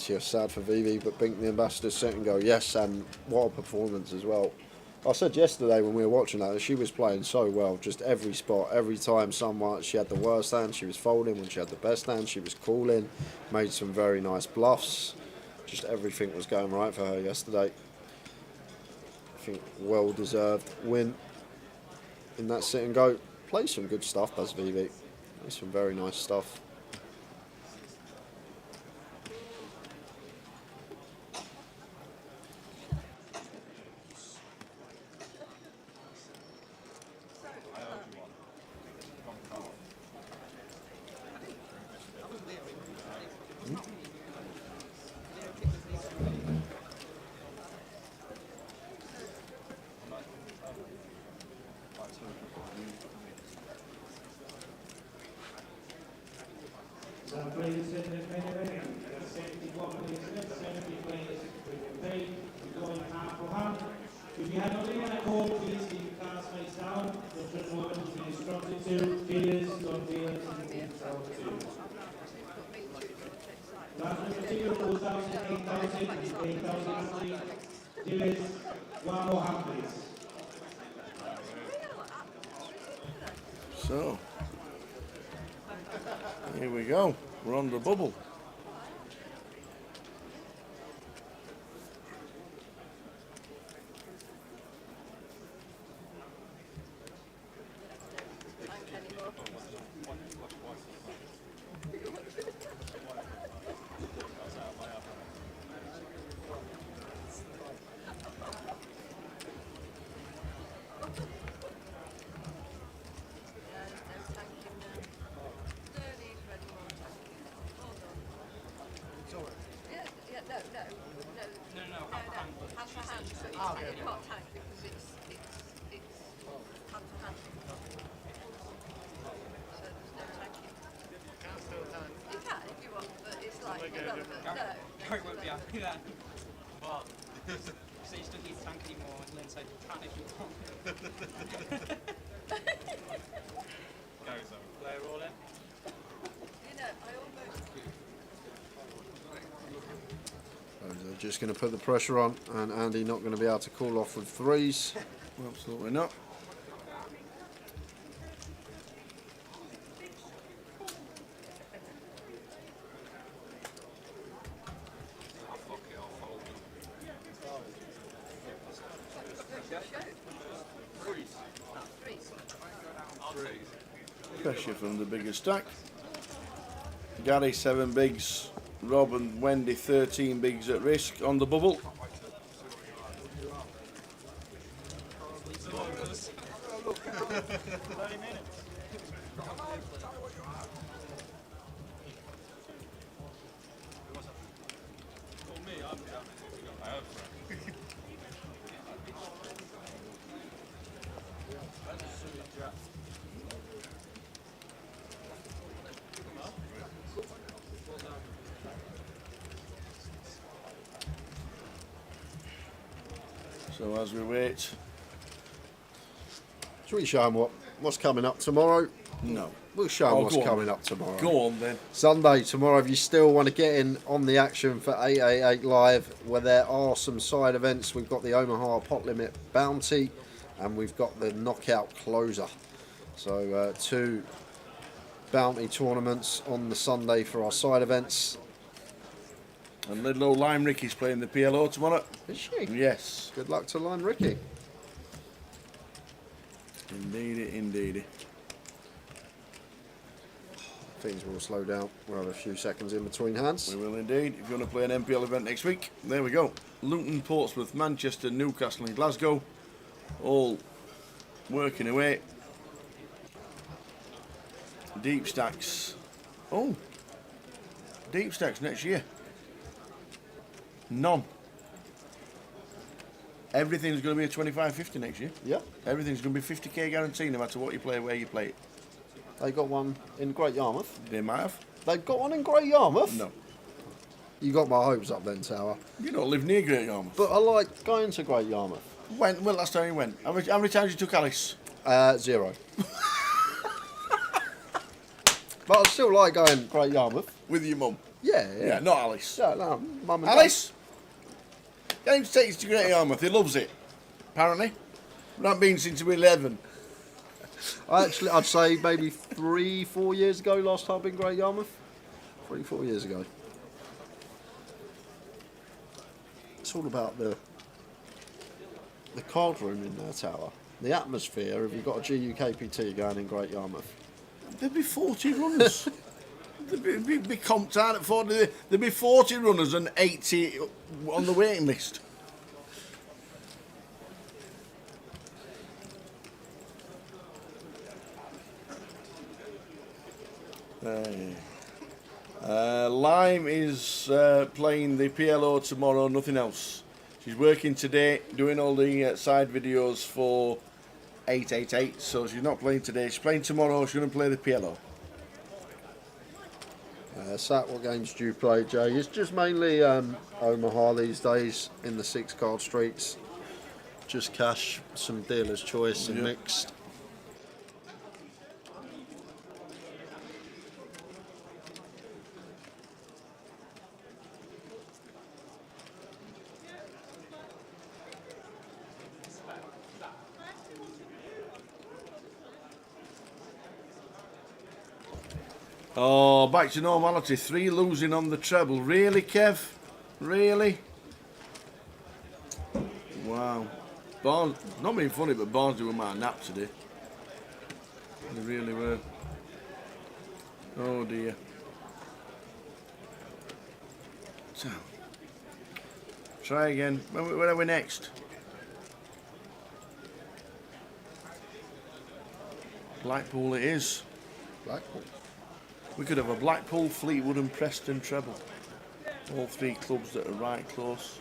That's sad for Vivi, but Bink the ambassadors sit and go, yes, and what a performance as well. I said yesterday when we were watching that she was playing so well, just every spot, every time someone, she had the worst hand, she was folding. When she had the best hand, she was calling, made some very nice bluffs. Just everything was going right for her yesterday. I think well-deserved win in that sit and go. Plays some good stuff, does Vivi. Plays some very nice stuff. are not even at home, please keep your cards face down. Just remember to be instructed to. Dealers, non-dealers, and themselves too. Last number 2 goes down to 8,000 and 8,000. Dealers, one more hand, please. So, here we go. We're on the bubble. Gary won't be happy then. What? So you still need to tank anymore and learn to can if you want. Gary's over. Player roll in. You know, I almost... They're just going to put the pressure on, and Andy not going to be able to call off with threes. Absolutely not. Pressure from the bigger stack. Gary 7 bigs, Rob and Wendy 13 bigs at risk on the bubble. So as we wait, should we show them what's coming up tomorrow? No. We'll show them what's coming up tomorrow. Go on then. Sunday, tomorrow, if you still want to get in on the action for 888 Live, where there are some side events. We've got the Omaha Pot Limit Bounty, and we've got the Knockout Closer. So 2 bounty tournaments on the Sunday for our side events. And little old Lime Ricky's playing the PLO tomorrow. Is she? Yes. Good luck to Lime Ricky. Indeedy, indeedy. Things will slow down. We'll have a few seconds in between hands. We will indeed. If you want to play an MPL event next week, there we go. Luton, Portsmouth, Manchester, Newcastle and Glasgow. All working away. Deep stacks. Oh. Deep stacks next year. None. Everything's going to be a 25-50 next year. Yeah. Everything's going to be 50k guaranteed no matter what you play, where you play it. They got one in Great Yarmouth. They might have. They've got one in Great Yarmouth? No. You got my hopes up then, Tower. You don't live near Great Yarmouth. But I like going to Great Yarmouth. When last time you went? How many times you took Alice? 0. But I still like going to Great Yarmouth. With your mum? Yeah. Yeah, not Alice. Yeah, no, mum and Alice? James takes to Great Yarmouth. He loves it. Apparently. Not been since he was 11. I'd say maybe 3-4 years ago, last time I've been Great Yarmouth. 3-4 years ago. It's all about the card room in there, Tower. The atmosphere, if you've got a GUKPT going in Great Yarmouth. There'd be 40 runners. There'd be comped out at 40. There'd be 40 runners and 80 on the waiting list. Lime is playing the PLO tomorrow, nothing else. She's working today, doing all the side videos for 888, so she's not playing today. She's playing tomorrow, she's going to play the PLO. Sat, what games do you play, Jay? It's just mainly Omaha these days in the 6-card streets. just cash, some dealer's choice and mixed. Oh, back to normality. 3 losing on the treble. Really, Kev? Really? Wow. Barnes, not being funny, but Barnes doing my nap today. They really were. Oh dear. So, try again. Where are we next? Blackpool it is. Blackpool. We could have a Blackpool, Fleetwood and Preston treble. All 3 clubs that are right close.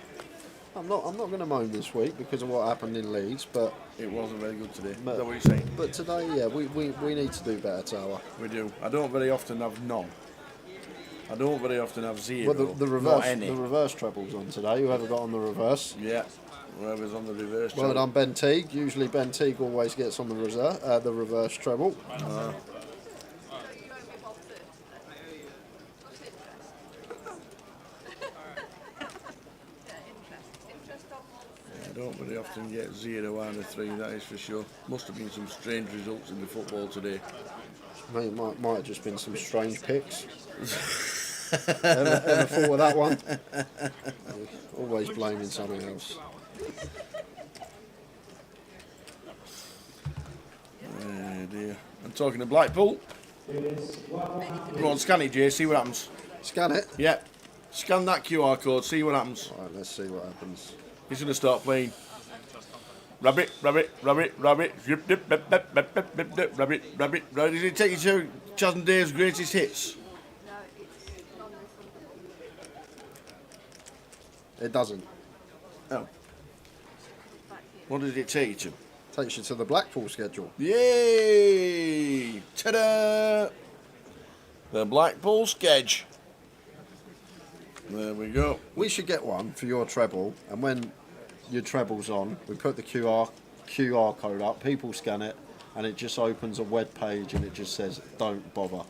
I'm not going to moan this week because of what happened in Leeds, but it wasn't very good today. Is that what you're saying? But today, yeah, we need to do better, Tower. We do. I don't very often have none. I don't very often have 0. Well, the reverse trebles on today. Whoever got on the reverse. Yeah. Whoever's on the reverse. Well done, Ben Teague. Usually Ben Teague always gets on the reverse treble. I don't very often get 0 out of 3, that is for sure. Must have been some strange results in the football today. Mate, might have just been some strange picks. ever thought of that one? Always blaming something else. Oh dear. I'm talking to Blackpool. Go on, scan it, Jay, see what happens. Scan it? Yeah. Scan that QR code, see what happens. Alright, let's see what happens. He's going to start playing. Rabbit, rabbit, rabbit, rabbit, zip, dip, bip, bip, bip, bip, bip, dip, rabbit, rabbit, rabbit. Does it take you to Chas and Dave's greatest hits? It doesn't. Oh. What did it take you to? Takes you to the Blackpool schedule. Yay! Ta-da! The Blackpool sketch. There we go. We should get one for your treble, and when your treble's on, we put the QR code up, people scan it, and it just opens a web page and it just says, don't bother.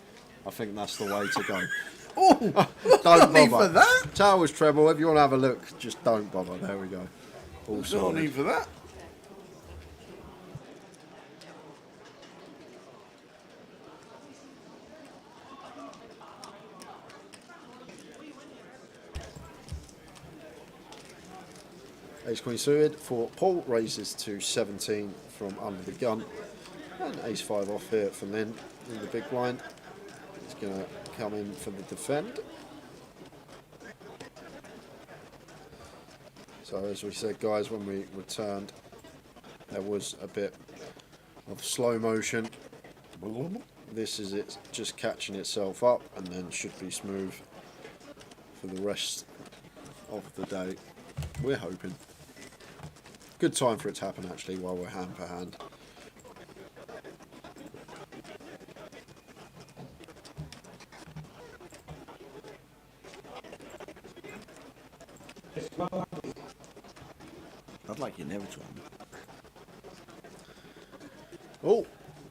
I think that's the way to go. Oh, don't need bother. for that. Towers treble, if you want to have a look, just don't bother. There we go. All No sorted. need for that. Ace Queen suited for Paul, raises to 17 from under the gun. And Ace 5 off here for Lynn in the big blind. He's going to come in for the defend. So as we said, guys, when we returned, there was a bit of slow motion. This is it just catching itself up and then should be smooth for the rest of the day. We're hoping. Good time for it to happen, actually, while we're hand for hand. I'd like you never to happen. Oh,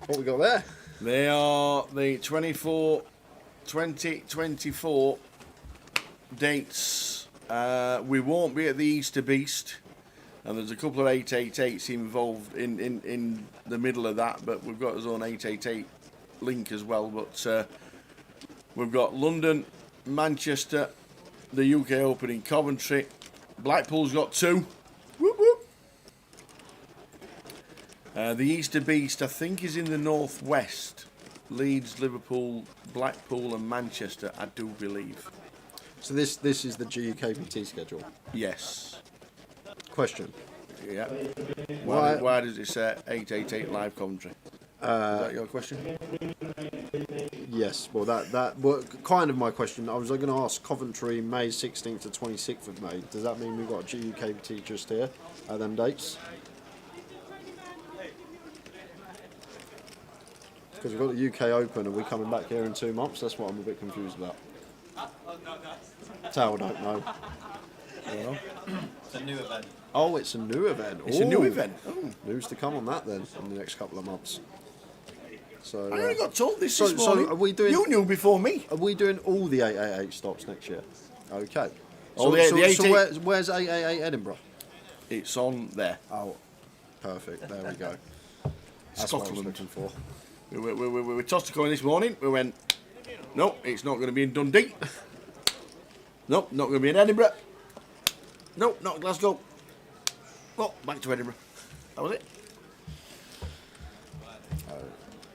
what we got there? They are the 2024 dates. We won't be at the Easter Beast, and there's a couple of 888s involved in the middle of that, but we've got our own 888 link as well. But we've got London, Manchester, the UK Open in Coventry. Blackpool's got 2. Whoop, whoop. The Easter Beast, I think, is in the northwest. Leeds, Liverpool, Blackpool and Manchester, I do believe. So this is the GUKBT schedule? Yes. Question. Yeah. Why does it say 888 live Coventry? Is that your question? Yes. Well, that well, kind of my question. I was going to ask Coventry, May 16th to 26th of May. Does that mean we've got GUKBT just here at them dates? Because we've got the UK Open and we're coming back here in 2 months. That's what I'm a bit confused about. Tower don't know. You know? It's a new event. Oh, it's a new event. It's a new Ooh. event. Oh. News to come on that then in the next couple of months. So I only got told this so morning. are we doing? You knew before me. Are we doing all the 888 stops next year? Okay. All So, the so 88 where's 888 Edinburgh? It's on there. Oh, perfect. There we go. That's what I was Scotland. looking for. We tossed a coin this morning. We went, no, it's not going to be in Dundee. Nope, not going to be in Edinburgh. Nope, not Glasgow. Oh, back to Edinburgh. That was it.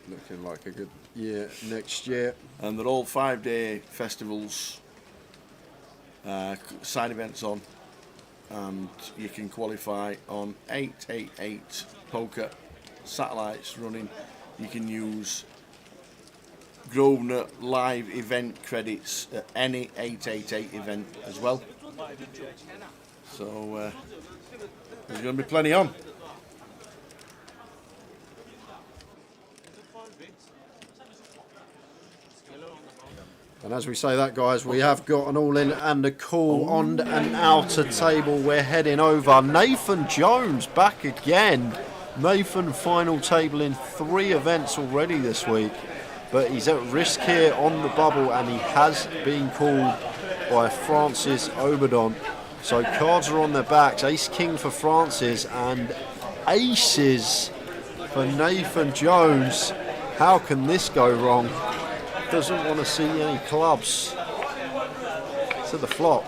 Looking like a good year next year. And they're all 5-day festivals, side events on, and you can qualify on 888 poker satellites running. You can use Grosvenor live event credits at any 888 event as well. So there's going to be plenty on. And as we say that, guys, we have got an all-in and a call on an outer table. We're heading over. Nathan Jones back again. Nathan final table in 3 events already this week. But he's at risk here on the bubble, and he has been called by Francis Oberdon. So cards are on their backs. Ace-King for Francis and aces for Nathan Jones. How can this go wrong? Doesn't want to see any clubs to the flop.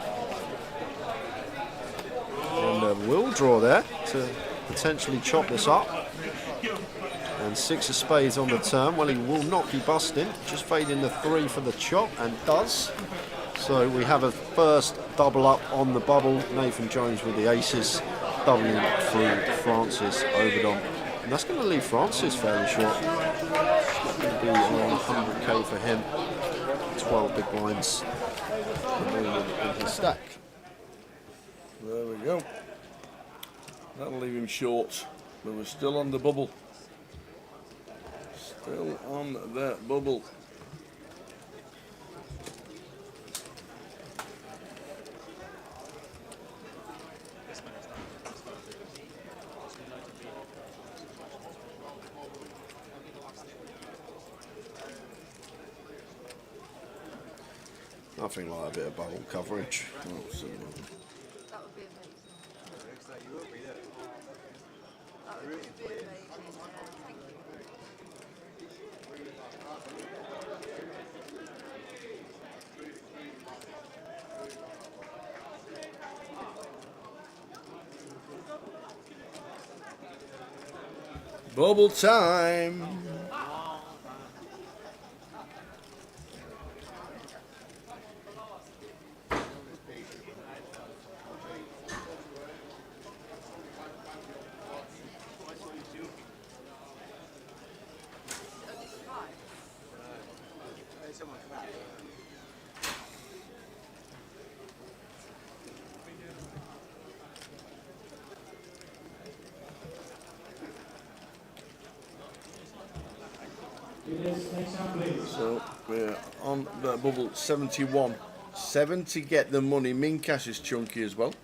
And will draw there to potentially chop this up. And 6 of spades on the turn. Well, he will not be busting. Just fading the 3 for the chop, and does. So we have a first double up on the bubble. Nathan Jones with the aces, doubling through Francis Oberdon. And that's going to leave Francis fairly short. It's going to be on 100k for him. 12 big blinds in his stack. There we go. That'll leave him short, but we're still on the bubble. Still on that bubble. Nothing like a bit of bubble coverage. Absolutely. That would be amazing. That would be amazing. Thank you. Bubble time. So we're on that bubble 71. 7 to get the money. Min cash is chunky as well.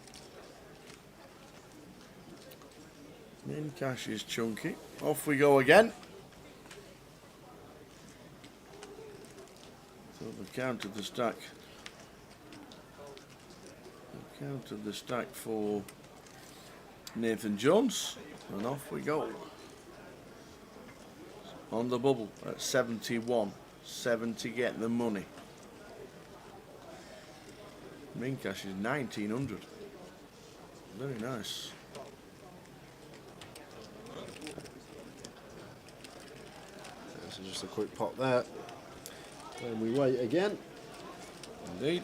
Min cash is chunky. Off we go again. So we counted the stack. We counted the stack for Nathan Jones, and off we go. On the bubble at 71. 7 to get the money. Min cash is 1900. Very nice. So just a quick pop there. Then we wait again. Indeed.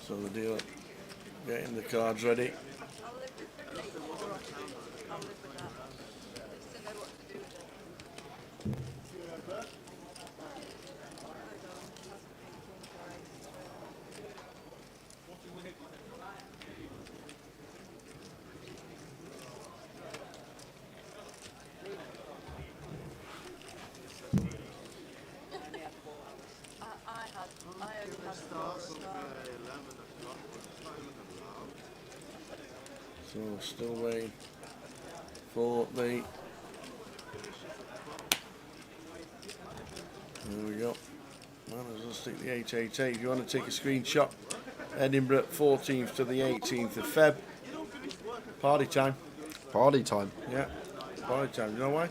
So the dealer getting the cards ready. So still waiting for the. There we go. Well, let's stick the 888. If you want to take a screenshot, Edinburgh 14th to the 18th of Feb. Party time. Party time. Yeah, party time. You know why?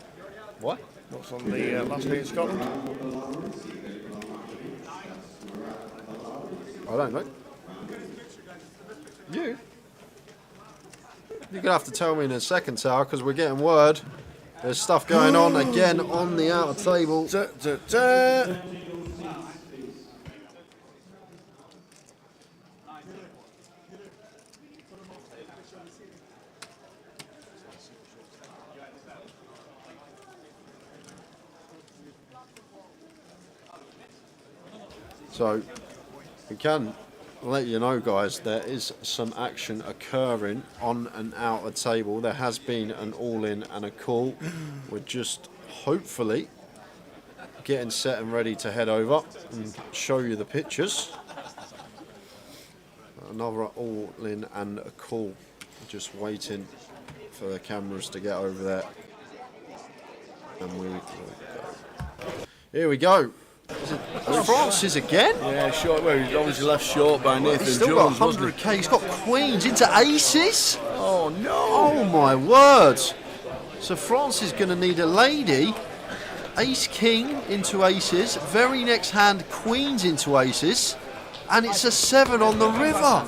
What? What's on the last day in Scotland? I don't know. You? You're going to have to tell me in a second, Tower, because we're getting word. There's stuff going on again on the outer table. So, we can let you know, guys, there is some action occurring on an outer table. There has been an all-in and a call. We're just hopefully getting set and ready to head over and show you the pictures. Another all-in and a call. Just waiting for the cameras to get over there. And we will go. Here we go. Francis again? Yeah, short. Well, he's obviously left short by Nathan He's still Jones, got 100k. He's got queens into aces. Oh no! Oh my word! So Francis is going to need a lady. Ace king into aces. Very next hand, queens into aces, and it's a 7 on the river.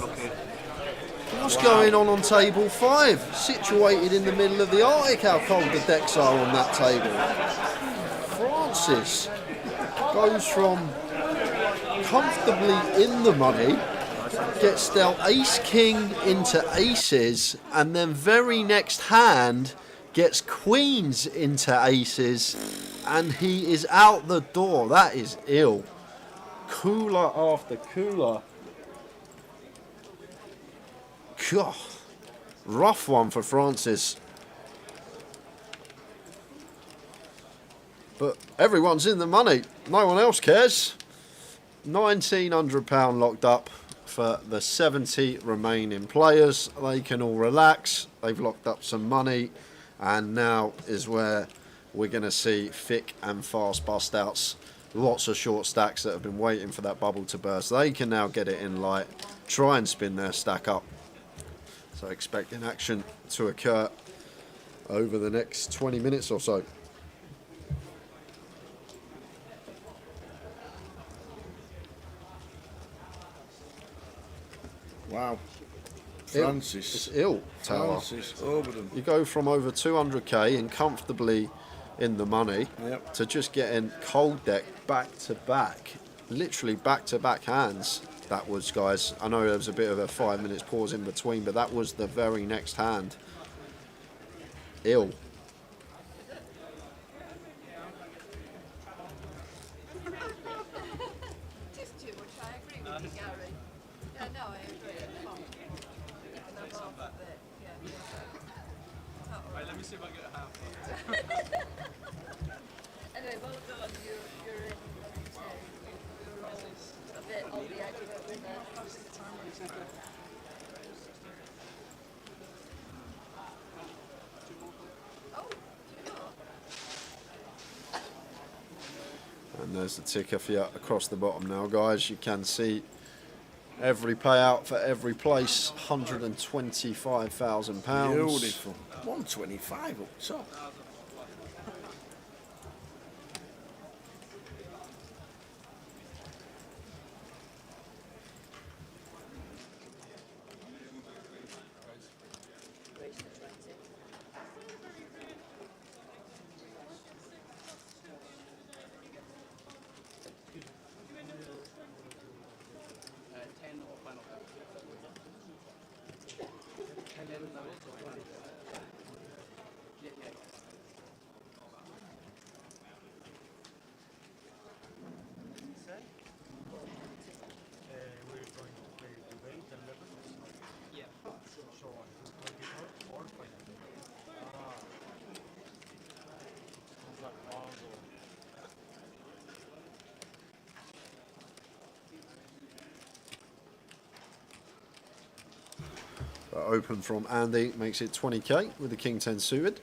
What's going on table 5? Situated in the middle of the Arctic. How cold the decks are on that table. Francis goes from comfortably in the money, gets dealt ace king into aces, and then very next hand gets queens into aces, and he is out the door. That is ill. Cooler after cooler. God, rough one for Francis. But everyone's in the money. No one else cares. £1,900 locked up for the 70 remaining players. They can all relax. They've locked up some money. And now is where we're going to see thick and fast bust outs. Lots of short stacks that have been waiting for that bubble to burst. They can now get it in light. Try and spin their stack up. So expecting action to occur over the next 20 minutes or so. Wow. Francis. It's ill, Tower. Francis Overton. You go from over 200k and comfortably in the money to just getting cold deck back to back. Literally back to back hands. That was, guys. I know there was a bit of a 5 minutes pause in between, but that was the very next hand. Ill. Right, let me see if I get a half. Anyway, well done. You're in. You're all a bit on the edge of it with the And there's the ticker for you across the bottom now, guys. You can see every payout for every place, £125,000. Beautiful. 125 up top. Open from Andy makes it 20k with the King 10 suited.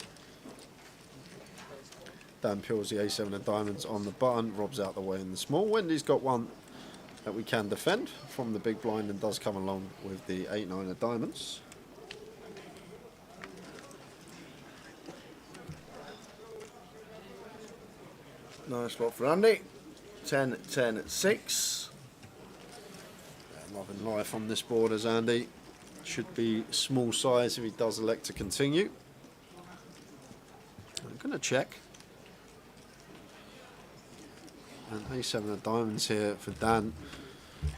Dan peels the A7 of diamonds on the button, robs out the way in the small. Wendy's got one that we can defend from the big blind and does come along with the 8-9 of diamonds. Nice spot for Andy. 10, 10, 6. Loving life on this board as Andy. Should be small size if he does elect to continue. I'm going to check. And A7 of diamonds here for Dan.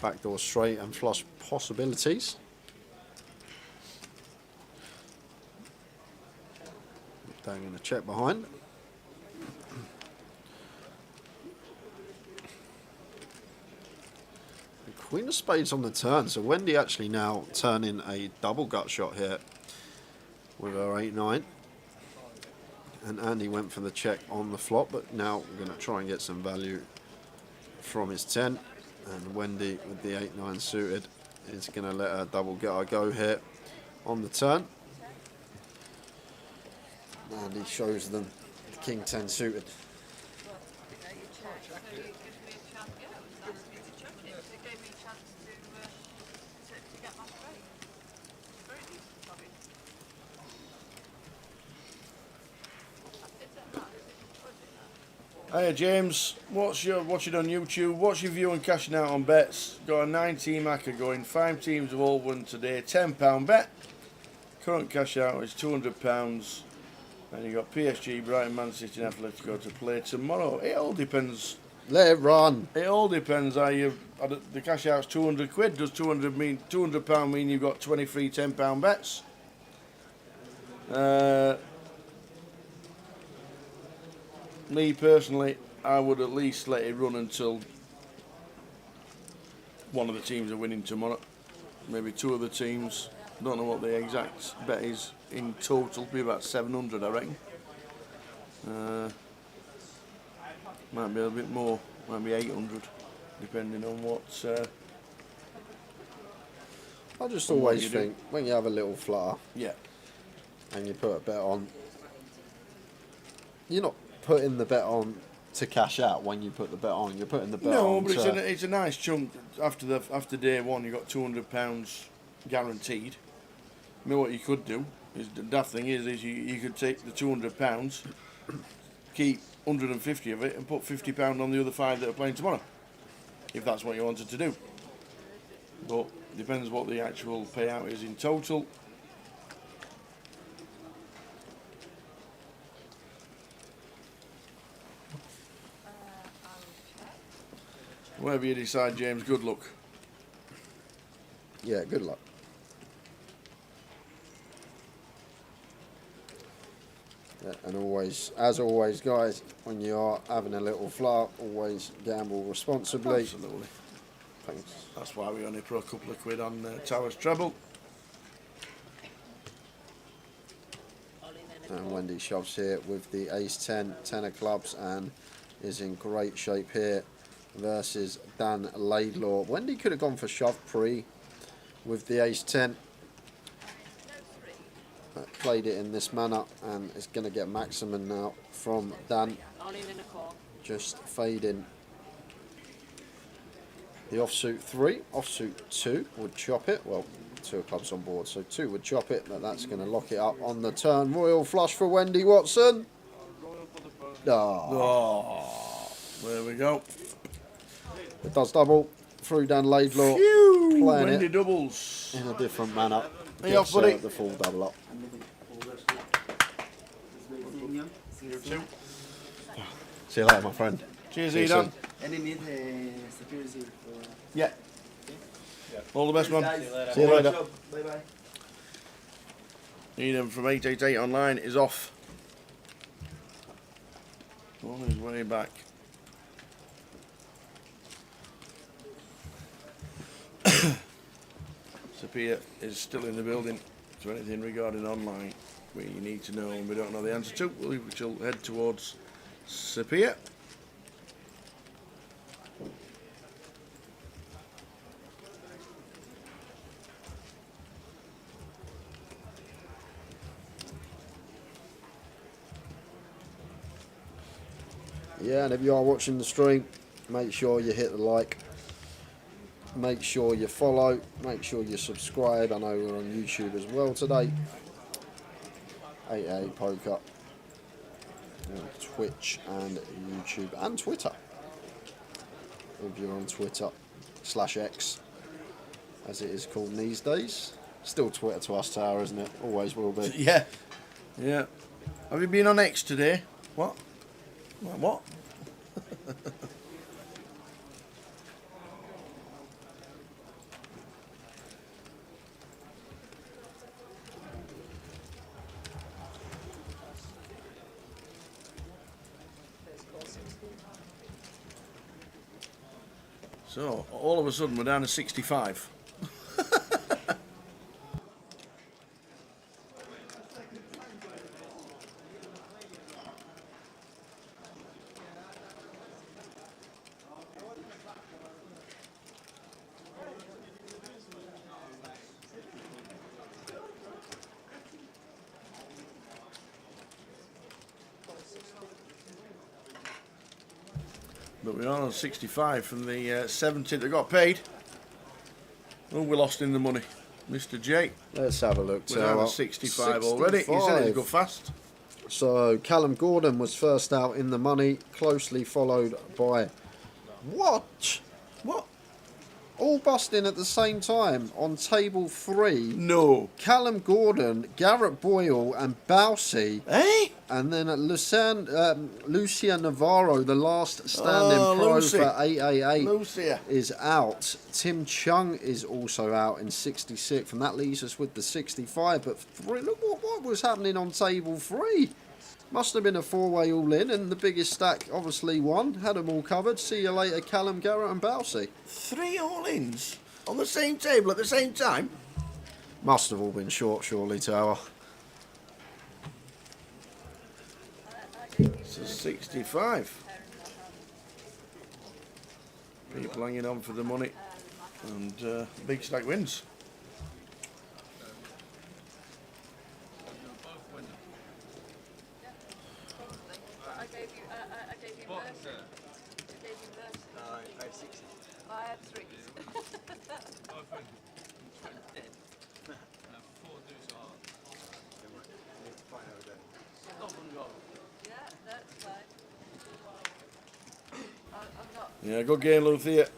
Backdoor straight and flush possibilities. Dan going to check behind. Queen of spades on the turn, so Wendy actually now turning a double gut shot here with her 8-9. And Andy went for the check on the flop, but now we're going to try and get some value from his 10. And Wendy with the 8-9 suited is going to let her double gutter go here on the turn. Andy shows them the King 10 suited. Hiya James, watching on YouTube, what's your view on cashing out on bets? Got a 9-team hacker going, 5 teams have all won today, £10 bet. Current cash out is £200. And you got PSG, Brighton, Man City and Atletico to play tomorrow. It all depends. Let it run. It all depends how you, the cash out's 200 quid. Does £200 mean you've got 23 £10 bets? Me personally, I would at least let it run until one of the teams are winning tomorrow. Maybe 2 of the teams. Don't know what the exact bet is in total. Be about 700, I reckon. Might be a bit more. Might be 800, depending on what. I just always think when you have a little flutter, yeah, and you put a bet on, you're not putting the bet on to cash out when you put the bet on. You're putting the bet on. No, but it's a nice chunk. After day one, you got £200 guaranteed. I mean, what you could do is the daft thing is you could take the £200, keep 150 of it, and put £50 on the other 5 that are playing tomorrow, if that's what you wanted to do. But depends what the actual payout is in total. Whatever you decide, James, good luck. Yeah, good luck. Yeah, and always, as always, guys, when you are having a little flutter, always gamble responsibly. Absolutely. Thanks. That's why we only put a couple of quid on Towers treble. And Wendy shoves here with the ace-10, 10 of clubs, and is in great shape here versus Dan Laidlaw. Wendy could have gone for shove pre with the ace-10. Played it in this manner and is going to get maximum now from Dan. Just fading the offsuit 3, offsuit 2 would chop it. Well, 2 of clubs on board, so 2 would chop it, but that's going to lock it up on the turn. Royal flush for Wendy Watson. Oh, there we go. It does double through Dan Laidlaw. Phew, playing Wendy it doubles in a different manner. Hey, off, buddy. The full double up. See you later, my friend. Cheers, See you Edon. soon. Any need security? Yeah. All the best, man. See you later. Bye bye. Needham from 888 Online is off. On his way back. Sapir is still in the building. So anything regarding online we need to know and we don't know the answer to, we shall head towards Sapir. Yeah, and if you are watching the stream, make sure you hit the like, make sure you follow, make sure you subscribe. I know we're on YouTube as well today. 888poker, Twitch and YouTube and Twitter. If you're on Twitter /X, as it is called these days. Still Twitter to us, Tower, isn't it? Always will be. Yeah. Yeah. Have you been on X today? What? What? So, all of a sudden we're down to 65. But we're on 65 from the 70 that got paid. Oh, we lost in the money. Mr. J. Let's have a look. We're down to 65 already. He said it'd go fast. So Callum Gordon was first out in the money, closely followed by what? What? All busting at the same time on table 3. No. Callum Gordon, Garrett Boyle and Bousey. Eh? And then Lucia Navarro, the last standing pro Lucy. for 888, Lucia. is out. Tim Chung is also out in 66, and that leaves us with the 65. But look what was happening on table 3. Must have been a 4-way all-in, and the biggest stack obviously won. Had them all covered. See you later, Callum, Garrett and Bousey. 3 all-ins on the same table at the same time? Must have all been short, surely, Tower. So 65. People hanging on for the money, and big stack wins. I gave you Mercy. I gave you Mercy. I have 60. I have 3. Yeah, that's fine. I'm not. Yeah, good game, Lucia.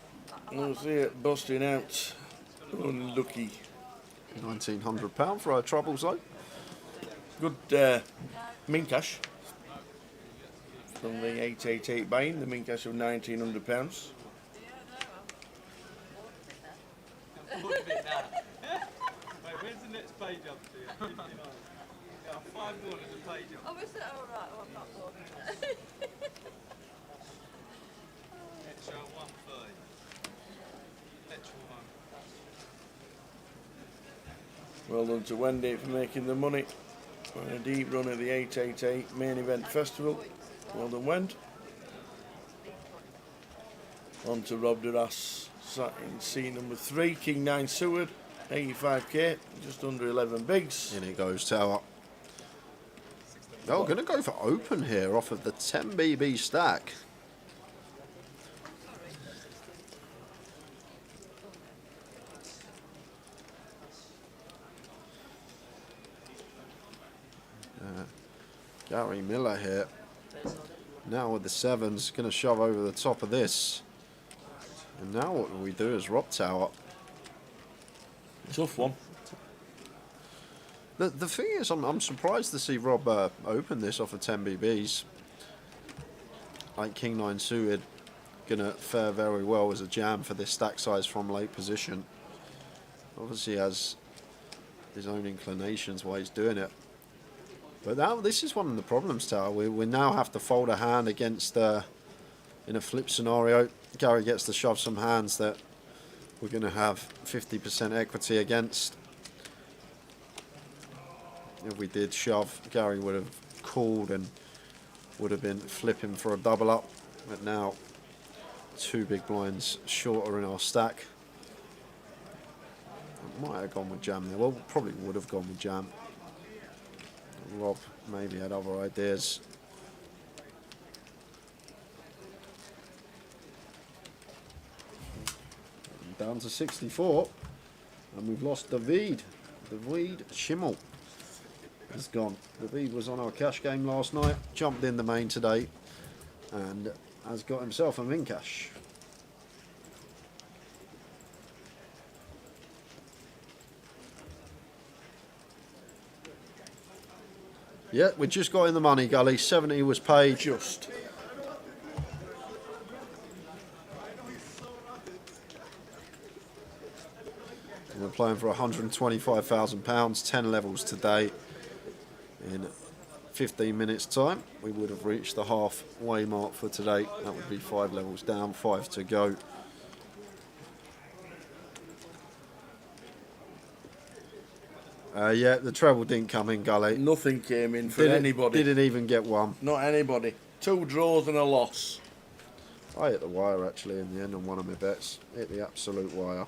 Lucia busting out. Unlucky. £1,900 for our troubles, though. Good min cash from the 888 buying, the min cash of £1,900. Wait, where's the next page up to? 59. Yeah, 5 more is a page up. Oh, is it? Oh, right. Oh, I'm not walking. Extra 130. Extra 1. Well done to Wendy for making the money. On a deep run at the 888 main event festival. Well done, Wend. On to Rob Duras, sat in seat number 3, King 9 Seward, 85k, just under 11 bigs. In it goes, Tower. Oh, going to go for open here off of the 10BB stack. Gary Miller here. Now with the 7s, going to shove over the top of this. And now what we do is Rob Tower. Tough one. The thing is, I'm surprised to see Rob open this off of 10BBs. Like King 9 suited, going to fare very well as a jam for this stack size from late position. Obviously has his own inclinations while he's doing it. But now this is one of the problems, Tower. We now have to fold a hand against, in a flip scenario, Gary gets to shove some hands that we're going to have 50% equity against. If we did shove, Gary would have called and would have been flipping for a double up. But now, 2 big blinds shorter in our stack. I might have gone with jam there. Well, probably would have gone with jam. Rob maybe had other ideas. Down to 64, and we've lost David. David Schimmel is gone. David was on our cash game last night, jumped in the main today, and has got himself a min cash. Yeah, we just got in the money, Gully. 70 was paid. Just. We're playing for £125,000, 10 levels today. In 15 minutes time, we would have reached the halfway mark for today. That would be 5 levels down, 5 to go. Yeah, the treble didn't come in, Gully. Nothing came in for anybody. Didn't even get one. Not anybody. 2 draws and a loss. I hit the wire actually in the end on one of my bets. Hit the absolute wire.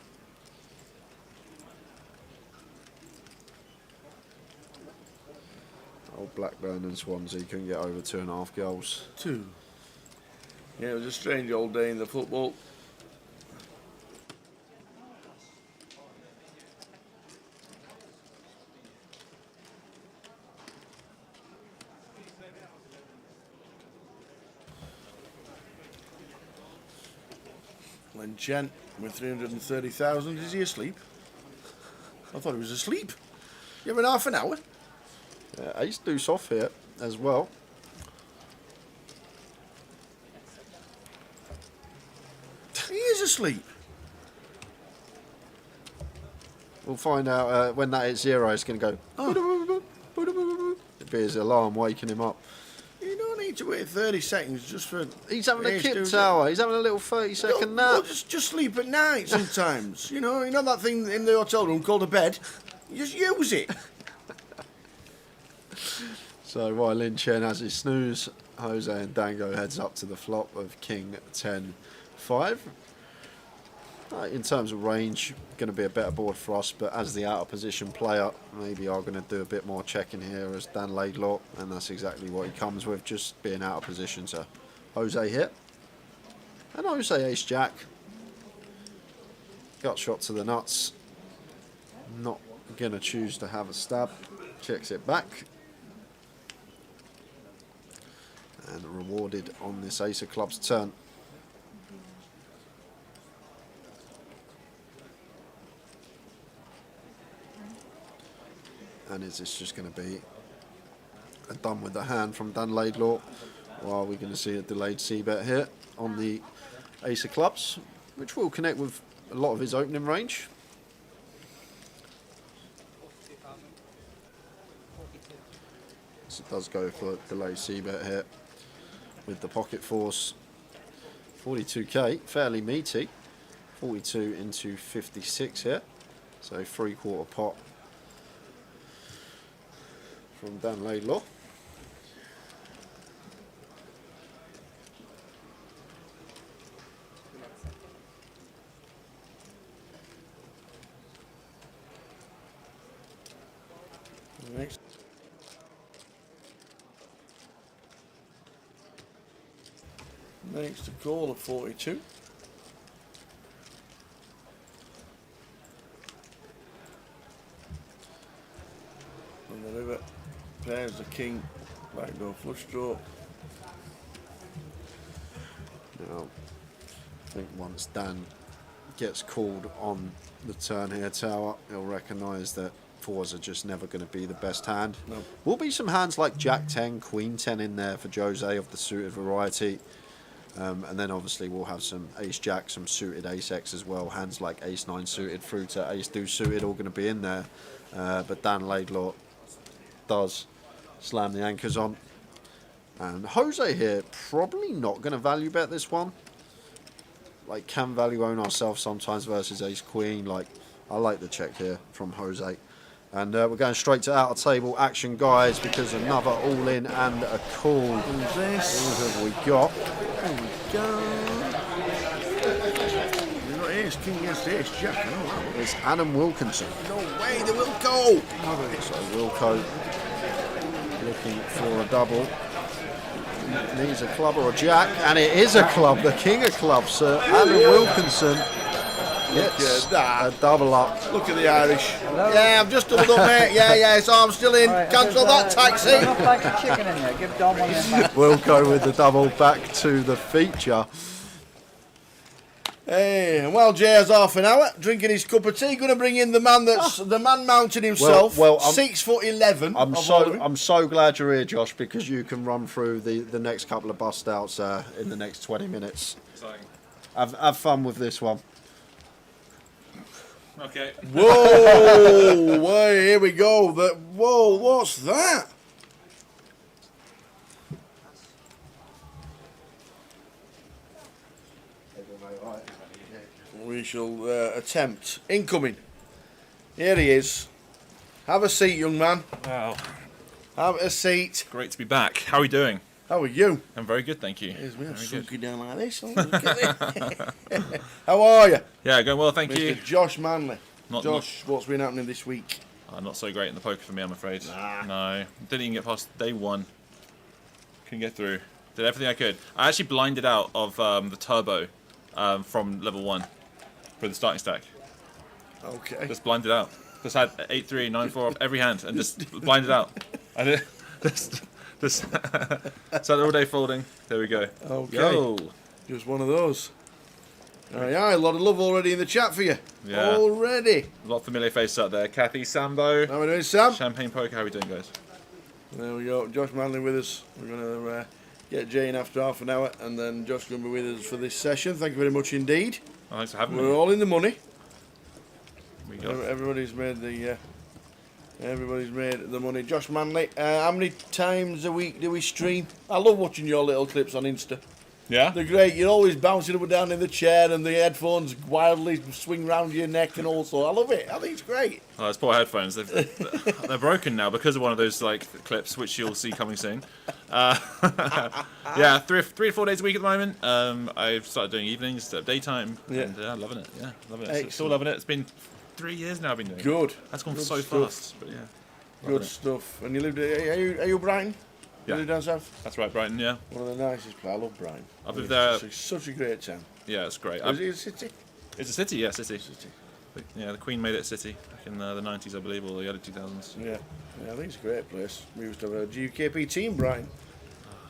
Old Blackburn and Swansea couldn't get over 2.5 goals. 2. Yeah, it was a strange old day in the football. Len Chen with 330,000. Is he asleep? I thought he was asleep. You have half an hour. Ace deuce off here as well. He is asleep. We'll find out when that hits 0. It's going to go. Oh. It'll be his alarm waking him up. You don't need to wait 30 seconds just for. He's having a kip tower. He's having a little 30-second nap. Just sleep at night sometimes. you know that thing in the hotel room called a bed. Just use it. So while Lin Chen has his snooze, Jose and Dango heads up to the flop of King 10-5. In terms of range, going to be a better board for us, but as the out of position player, maybe are going to do a bit more checking here as Dan Laidlaw, and that's exactly what he comes with, just being out of position. So Jose hit, and Jose ace jack. Gut shot to the nuts. Not going to choose to have a stab. Checks it back. And rewarded on this ace of clubs turn. And is this just going to be a done with the hand from Dan Laidlaw? Or are we going to see a delayed c-bet here on the ace of clubs, which will connect with a lot of his opening range? So it does go for a delayed c-bet here with the pocket force. 42k, fairly meaty. 42 into 56 here, so 3/4 pot from Dan Laidlaw. Next to call of 42. On the river, pairs the king, black door flush draw. Now, I think once Dan gets called on the turn here, Tower, he'll recognise that 4s are just never going to be the best hand. No. Will be some hands like Jack 10, Queen 10 in there for Jose of the suited variety. And then obviously we'll have some Ace Jack, some suited Ace X as well. Hands like Ace 9 suited through to Ace Deuce suited, all going to be in there. but Dan Laidlaw does slam the anchors on. And Jose here, probably not going to value bet this one. Like, can value own ourselves sometimes versus ace queen. Like, I like the check here from Jose. And we're going straight to out of table action, guys, because another all in and a call. Who's this? Who have we got? There we go. We've got ace king against ace jack. It's Adam Wilkinson. No way, the Wilco! So Wilco looking for a double. Needs a club or a jack, and it is a club, the king of clubs, sir. Adam Wilkinson gets a double up. Look at the Irish. Yeah, I've just doubled up, mate. Yeah, so I'm still in. Right, Cancel that taxi. Enough like a chicken in there. Give Dom one in back. Wilco with the double back to the feature. Hey, and while Jay has half an hour drinking his cup of tea, going to bring in the man that's the man mounted himself. Well, 6'11". I'm so glad you're here, Josh, because you can run through the next couple of bust outs in the next 20 minutes. Exciting. Have fun with this one. Okay. Whoa! Wait, here we go. Whoa! What's that? We shall attempt. Incoming. Here he is. Have a seat, young man. Wow. Have a seat. Great to be back. How are we doing? How are you? I'm very good, thank you. Here's me. I've Very sunk you down like this. How are you? Yeah, going well, thank Mr. you. Josh Manley. Not- Josh, what's been happening this week? Not so great in the poker for me, I'm afraid. No, didn't even get past day one. Couldn't get through. Did everything I could. I actually blinded out of the turbo from level 1 for the starting stack. Okay. Just blinded out. Just had 8-3, 9-4 off every hand and just blinded out. I did just sat all day folding. There we go. Okay. Yo. Just one of those. Yeah, a lot of love already in the chat for you. Yeah. Already. A lot of familiar faces out there. Kathy, Sambo. How are we doing, Sam? Champagne Poker, how are we doing, guys? There we go. Josh Manley with us. We're going to get Jay in after half an hour, and then Josh going to be with us for this session. Thank you very much indeed. Oh, thanks for having me. We're all in the money. We got Everybody's made the money. Josh Manley, how many times a week do we stream? I love watching your little clips on Insta. Yeah? They're great. You're always bouncing up and down in the chair, and the headphones wildly swing round your neck and all so. I love it. I think it's great. Oh, those poor headphones. They're broken now because of one of those like clips, which you'll see coming soon. Yeah, 3 to 4 days a week at the moment. I've started doing evenings instead of daytime. Yeah. And loving it. Yeah, loving it. Excellent. Still loving it. It's been 3 years now I've been doing it. Good. That's gone Good so stuff. fast. But yeah. Good loving it. stuff. And you lived? Are you Brighton? Yeah. You live down south? That's right, Brighton, yeah. One of the nicest places. I love Brighton. I've lived there. It's such a great town. Yeah, it's great. Is it a city? It's a city, yeah, city. Yeah, the Queen made it a city back in the 90s, I believe, or the early 2000s. Yeah, I think it's a great place. We used to have a GUKP team, Brighton,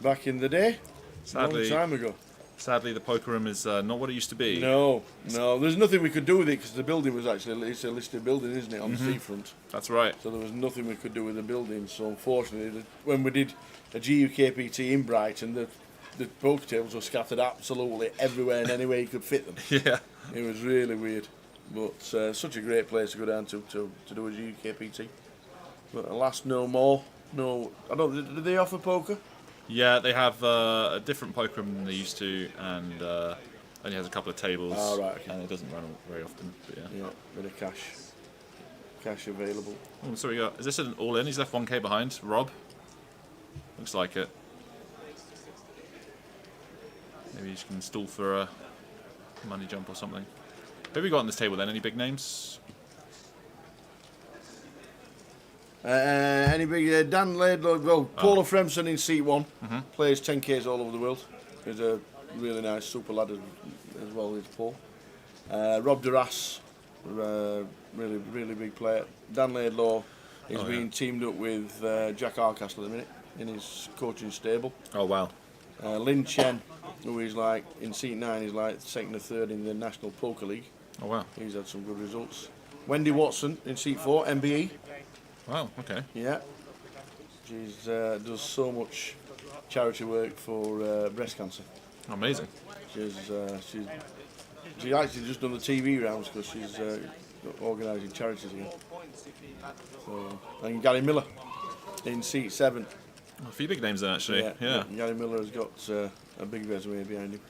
back in the day. Sadly, a long time ago. Sadly, the poker room is not what it used to be. No, there's nothing we could do with it because the building was actually, it's a listed building, isn't it, on the seafront? That's right. So there was nothing we could do with the building. So unfortunately, when we did a GUKPT in Brighton, the poker tables were scattered absolutely everywhere and anywhere you could fit them. Yeah. It was really weird. But such a great place to go down to do a GUKPT. But alas, no more. No, I don't. Do they offer poker? Yeah, they have a different poker room than they used to, and only has a couple of tables. Oh, right, okay. And it doesn't run very often. But yeah. Yeah, bit of cash available. Oh, so we got. Is this an all-in? He's left 1k behind. Rob. Looks like it. Maybe you can stall for a money jump or something. Who have we got on this table then? Any big names? Any big Dan Laidlaw? Well, Paula Fremson in seat 1 plays 10Ks all over the world. He's a really nice super lad as well as Paul. Rob Duras, really big player. Dan Laidlaw is being teamed up with Jack Arcastle at the minute in his coaching stable. Oh wow. Lin Chen, who is like in seat 9, is like second or third in the National Poker League. Oh wow. He's had some good results. Wendy Watson in seat 4, MBE. Wow. Okay. Yeah. She's does so much charity work for breast cancer. Amazing. She's actually just done the TV rounds because she's organising charities again. So, and Gary Miller in seat 7. A few big names then, actually. Yeah. Gary Miller has got a big resume behind him.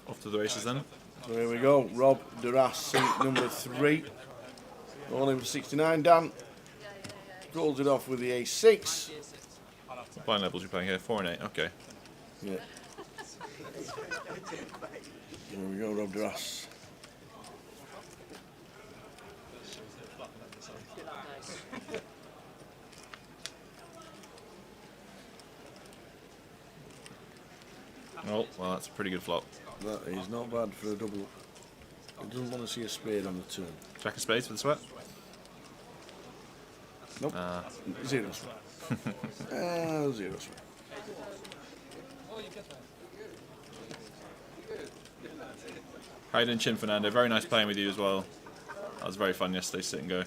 Off to the races then. So here we go. Rob Duras, seat number 3. All in for 69. Dan rolls it off with the A6. What blind levels are you playing here? 4 and 8. Okay. Yeah. Here we go, Rob Duras. Oh, well, that's a pretty good flop. That is not bad for a double. He doesn't want to see a spade on the turn. Jack of spades for the sweat? Nope. Zero sweat. Zero sweat. How you doing, Chin Fernando? Very nice playing with you as well. That was very fun yesterday, sit and go.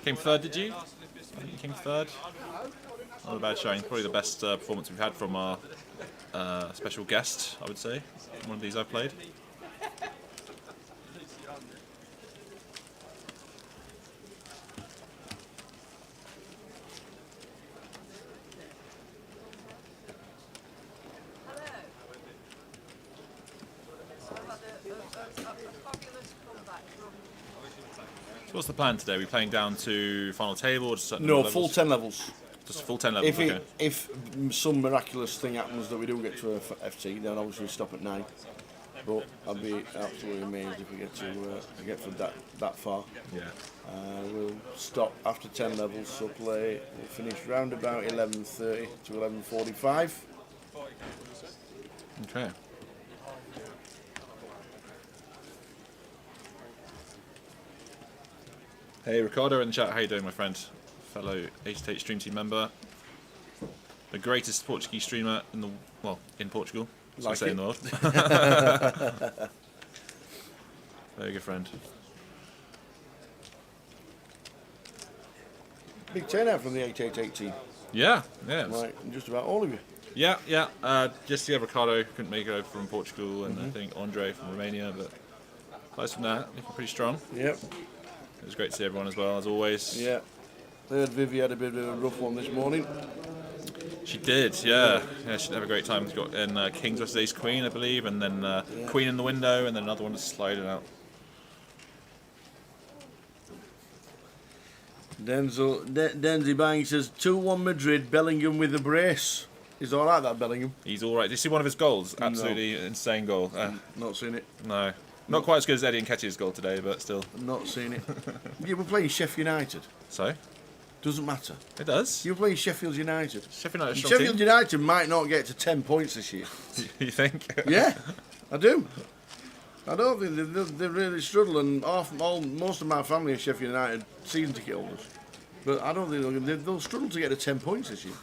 Came 3rd, did you? I think you came 3rd. Not a bad showing. Probably the best performance we've had from our special guest, I would say. One of these I've played. So what's the plan today? Are we playing down to final table or just No, full 10 levels. Just full 10 levels, If some miraculous thing happens that we do get to a FT, then obviously we stop at 9. But I'd be absolutely amazed if we get from that far. Yeah. We'll stop after 10 levels, so we'll finish round about 11:30 to 11:45. Okay. Hey Ricardo in the chat, how you doing, my friend? Fellow 888 Stream Team member. The greatest Portuguese streamer in Portugal. That's what I say in the world. Very good friend. Big turnout from the 888 team. Yeah. Like just about all of you. Yeah. Just Ricardo couldn't make it over from Portugal, and I think Andre from Romania, but aside from that, looking pretty strong. Yep. It was great to see everyone as well, as always. Yeah. I heard Vivi had a bit of a rough one this morning. She did, yeah. She did have a great time. She got in Kings vs Ace Queen, I believe, and then Queen in the window, and then another one just sliding out. Denzi Bang says 2-1 Madrid, Bellingham with a brace. He's all right, that Bellingham. He's all right. Did you see one of his goals? Absolutely insane goal. Not seen it. No. Not quite as good as Eddie Nketiah's goal today, but still. Not seen it. You were playing Sheffield United. So? Doesn't matter. It does. You're playing Sheffield United. Sheffield United might not get to 10 points this year. You think? Yeah, I do. I don't think they really struggle, and most of my family are Sheffield United season ticket holders. But I don't think they'll struggle to get to 10 points this year.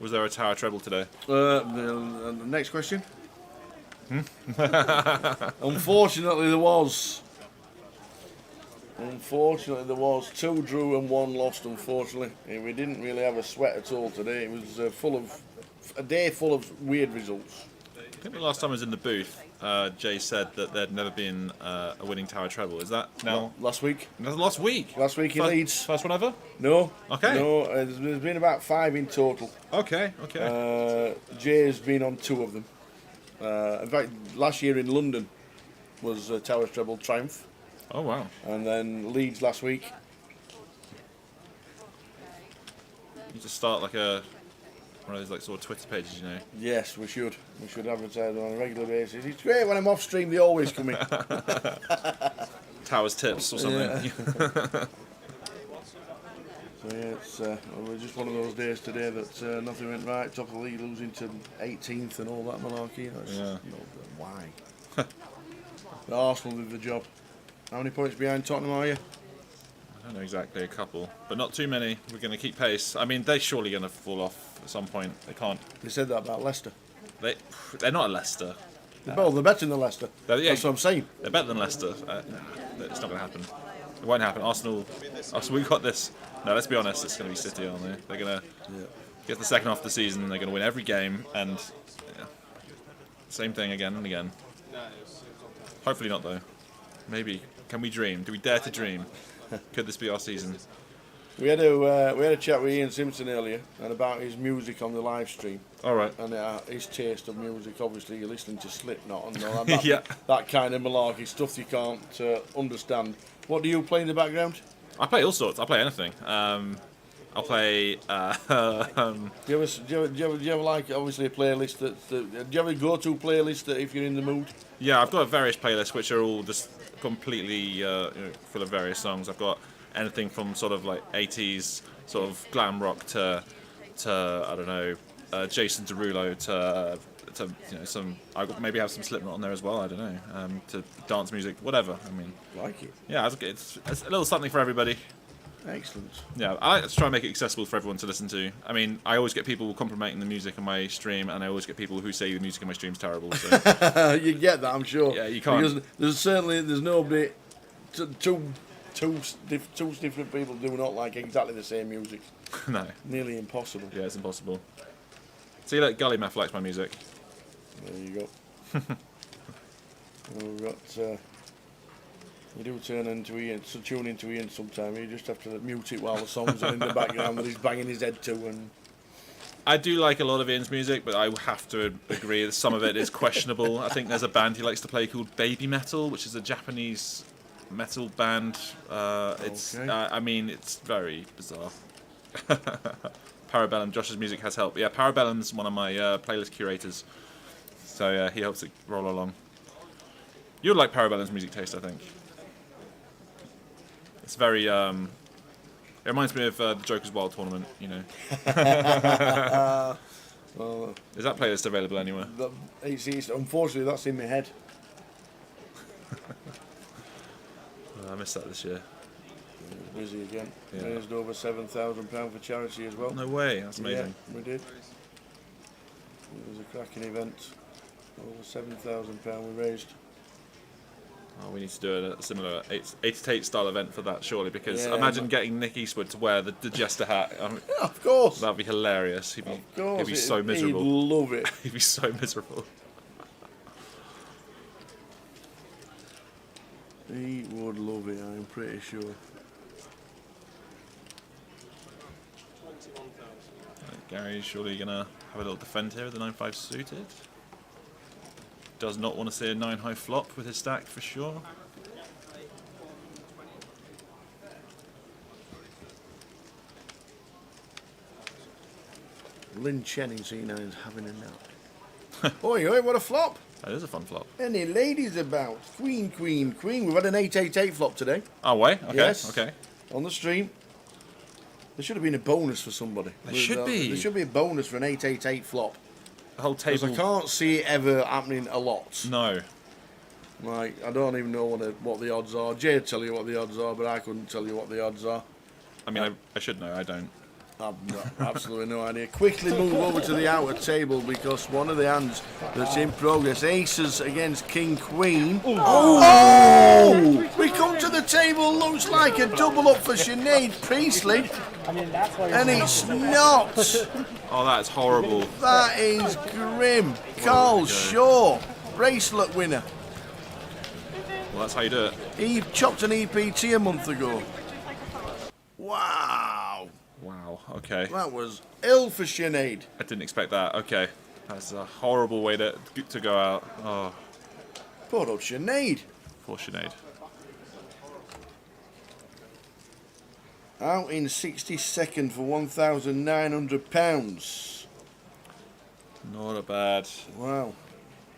Was there a tower treble today? The next question. Unfortunately, there was. Unfortunately, there was 2 drew and 1 lost. Unfortunately, we didn't really have a sweat at all today. It was a day full of weird results. I think the last time I was in the booth, Jay said that there'd never been a winning tower treble. Is that now? Last week. Last week. Last week in Leeds. First one ever? No. Okay. No, there's been about 5 in total. Okay. Jay's been on 2 of them. In fact, last year in London was Towers treble triumph. Oh wow! And then Leeds last week. You just start like one of those like sort of Twitter pages, you know. Yes, we should. We should advertise on a regular basis. It's great when I'm off stream; they always come in. Towers tips or something. Yeah. So yeah, it's just one of those days today that nothing went right. Top of the league, losing to 18th and all that malarkey. Why? The Arsenal did the job. How many points behind Tottenham are you? I don't know exactly, a couple, but not too many. We're going to keep pace. I mean, they're surely going to fall off at some point. They can't. They said that about Leicester. They're not a Leicester. They're better than Leicester. That's what I'm saying. They're better than Leicester. It's not going to happen. It won't happen. Arsenal, we got this. No, let's be honest. It's going to be City, aren't they? They're going to get the second half of the season. They're going to win every game, and same thing again and again. Hopefully not, though. Maybe. Can we dream? Do we dare to dream? Could this be our season? We had a chat with Ian Simpson earlier and about his music on the live stream. All right. And his taste of music. Obviously, you're listening to Slipknot and all that, yeah. that kind of malarkey stuff you can't understand. What do you play in the background? I play all sorts. I play anything. I'll play. Do you ever like obviously a playlist do you have a go-to playlist that if you're in the mood? Yeah, I've got various playlists which are all just completely full of various songs. I've got anything from sort of like 80s sort of glam rock to I don't know Jason Derulo to some I maybe have some Slipknot on there as well. I don't know to dance music, whatever. I mean, like it. Yeah, it's a little something for everybody. Excellent. Yeah, I like to try and make it accessible for everyone to listen to. I mean, I always get people complimenting the music on my stream, and I always get people who say the music on my stream's terrible. So. You get that, I'm sure. Yeah, you can't. Because there's nobody. Two different people do not like exactly the same music. No. Nearly impossible. Yeah, it's impossible. See, like Gully Math likes my music. There you go. We've got. You do tune into Ian sometime. You just have to mute it while the songs are in the background that he's banging his head to. And I do like a lot of Ian's music, but I have to agree that some of it is questionable. I think there's a band he likes to play called Baby Metal, which is a Japanese metal band. It's I mean, it's very bizarre. Parabellum, Josh's music has helped. Yeah, Parabellum's one of my playlist curators, so he helps it roll along. You'd like Parabellum's music taste, I think. It's very. It reminds me of the Joker's Wild tournament, you know. Is that playlist available anywhere? Unfortunately, that's in my head. I missed that this year. Busy again. Yeah. Raised over £7,000 for charity as well. No way, that's amazing. Yeah, we did. It was a cracking event. Over £7,000 we raised. Oh, we need to do a similar 888 style event for that, surely, because Yeah, imagine getting Nick Eastwood to wear the Jester hat. Of course. That'd be hilarious. He'd be so miserable. He'd love it. He'd be so miserable. He would love it, I'm pretty sure. Gary's surely going to have a little defend here with the 9-5 suited. Does not want to see a 9-high flop with his stack for sure. Lynn Chen in C9 is having a nap. Oi, what a flop! That is a fun flop. Any ladies about? Queen. We've had an 888 flop today. Oh, wait? Okay, yes, okay. On the stream. There should have been a bonus for somebody. There should be. There should be a bonus for an 888 flop. The whole table. Because I can't see it ever happening a lot. No. Like, I don't even know what the odds are. Jay'd tell you what the odds are, but I couldn't tell you what the odds are. I mean, I should know, I don't. I've absolutely no idea. Quickly move over to the outer table because one of the hands that's in progress, aces against King Queen. Oh! We come to the table, looks like a double up for Sinead Priestley. And it's not. Oh, that's horrible. That is grim. Carl Shaw, bracelet winner. Well, that's how you do it. He chopped an EPT a month ago. Wow. Wow, okay. That was ill for Sinead. I didn't expect that. Okay. That's a horrible way to go out. Oh. Poor old Sinead. Poor Sinead. Out in 62nd for £1,900. Not a bad. Wow.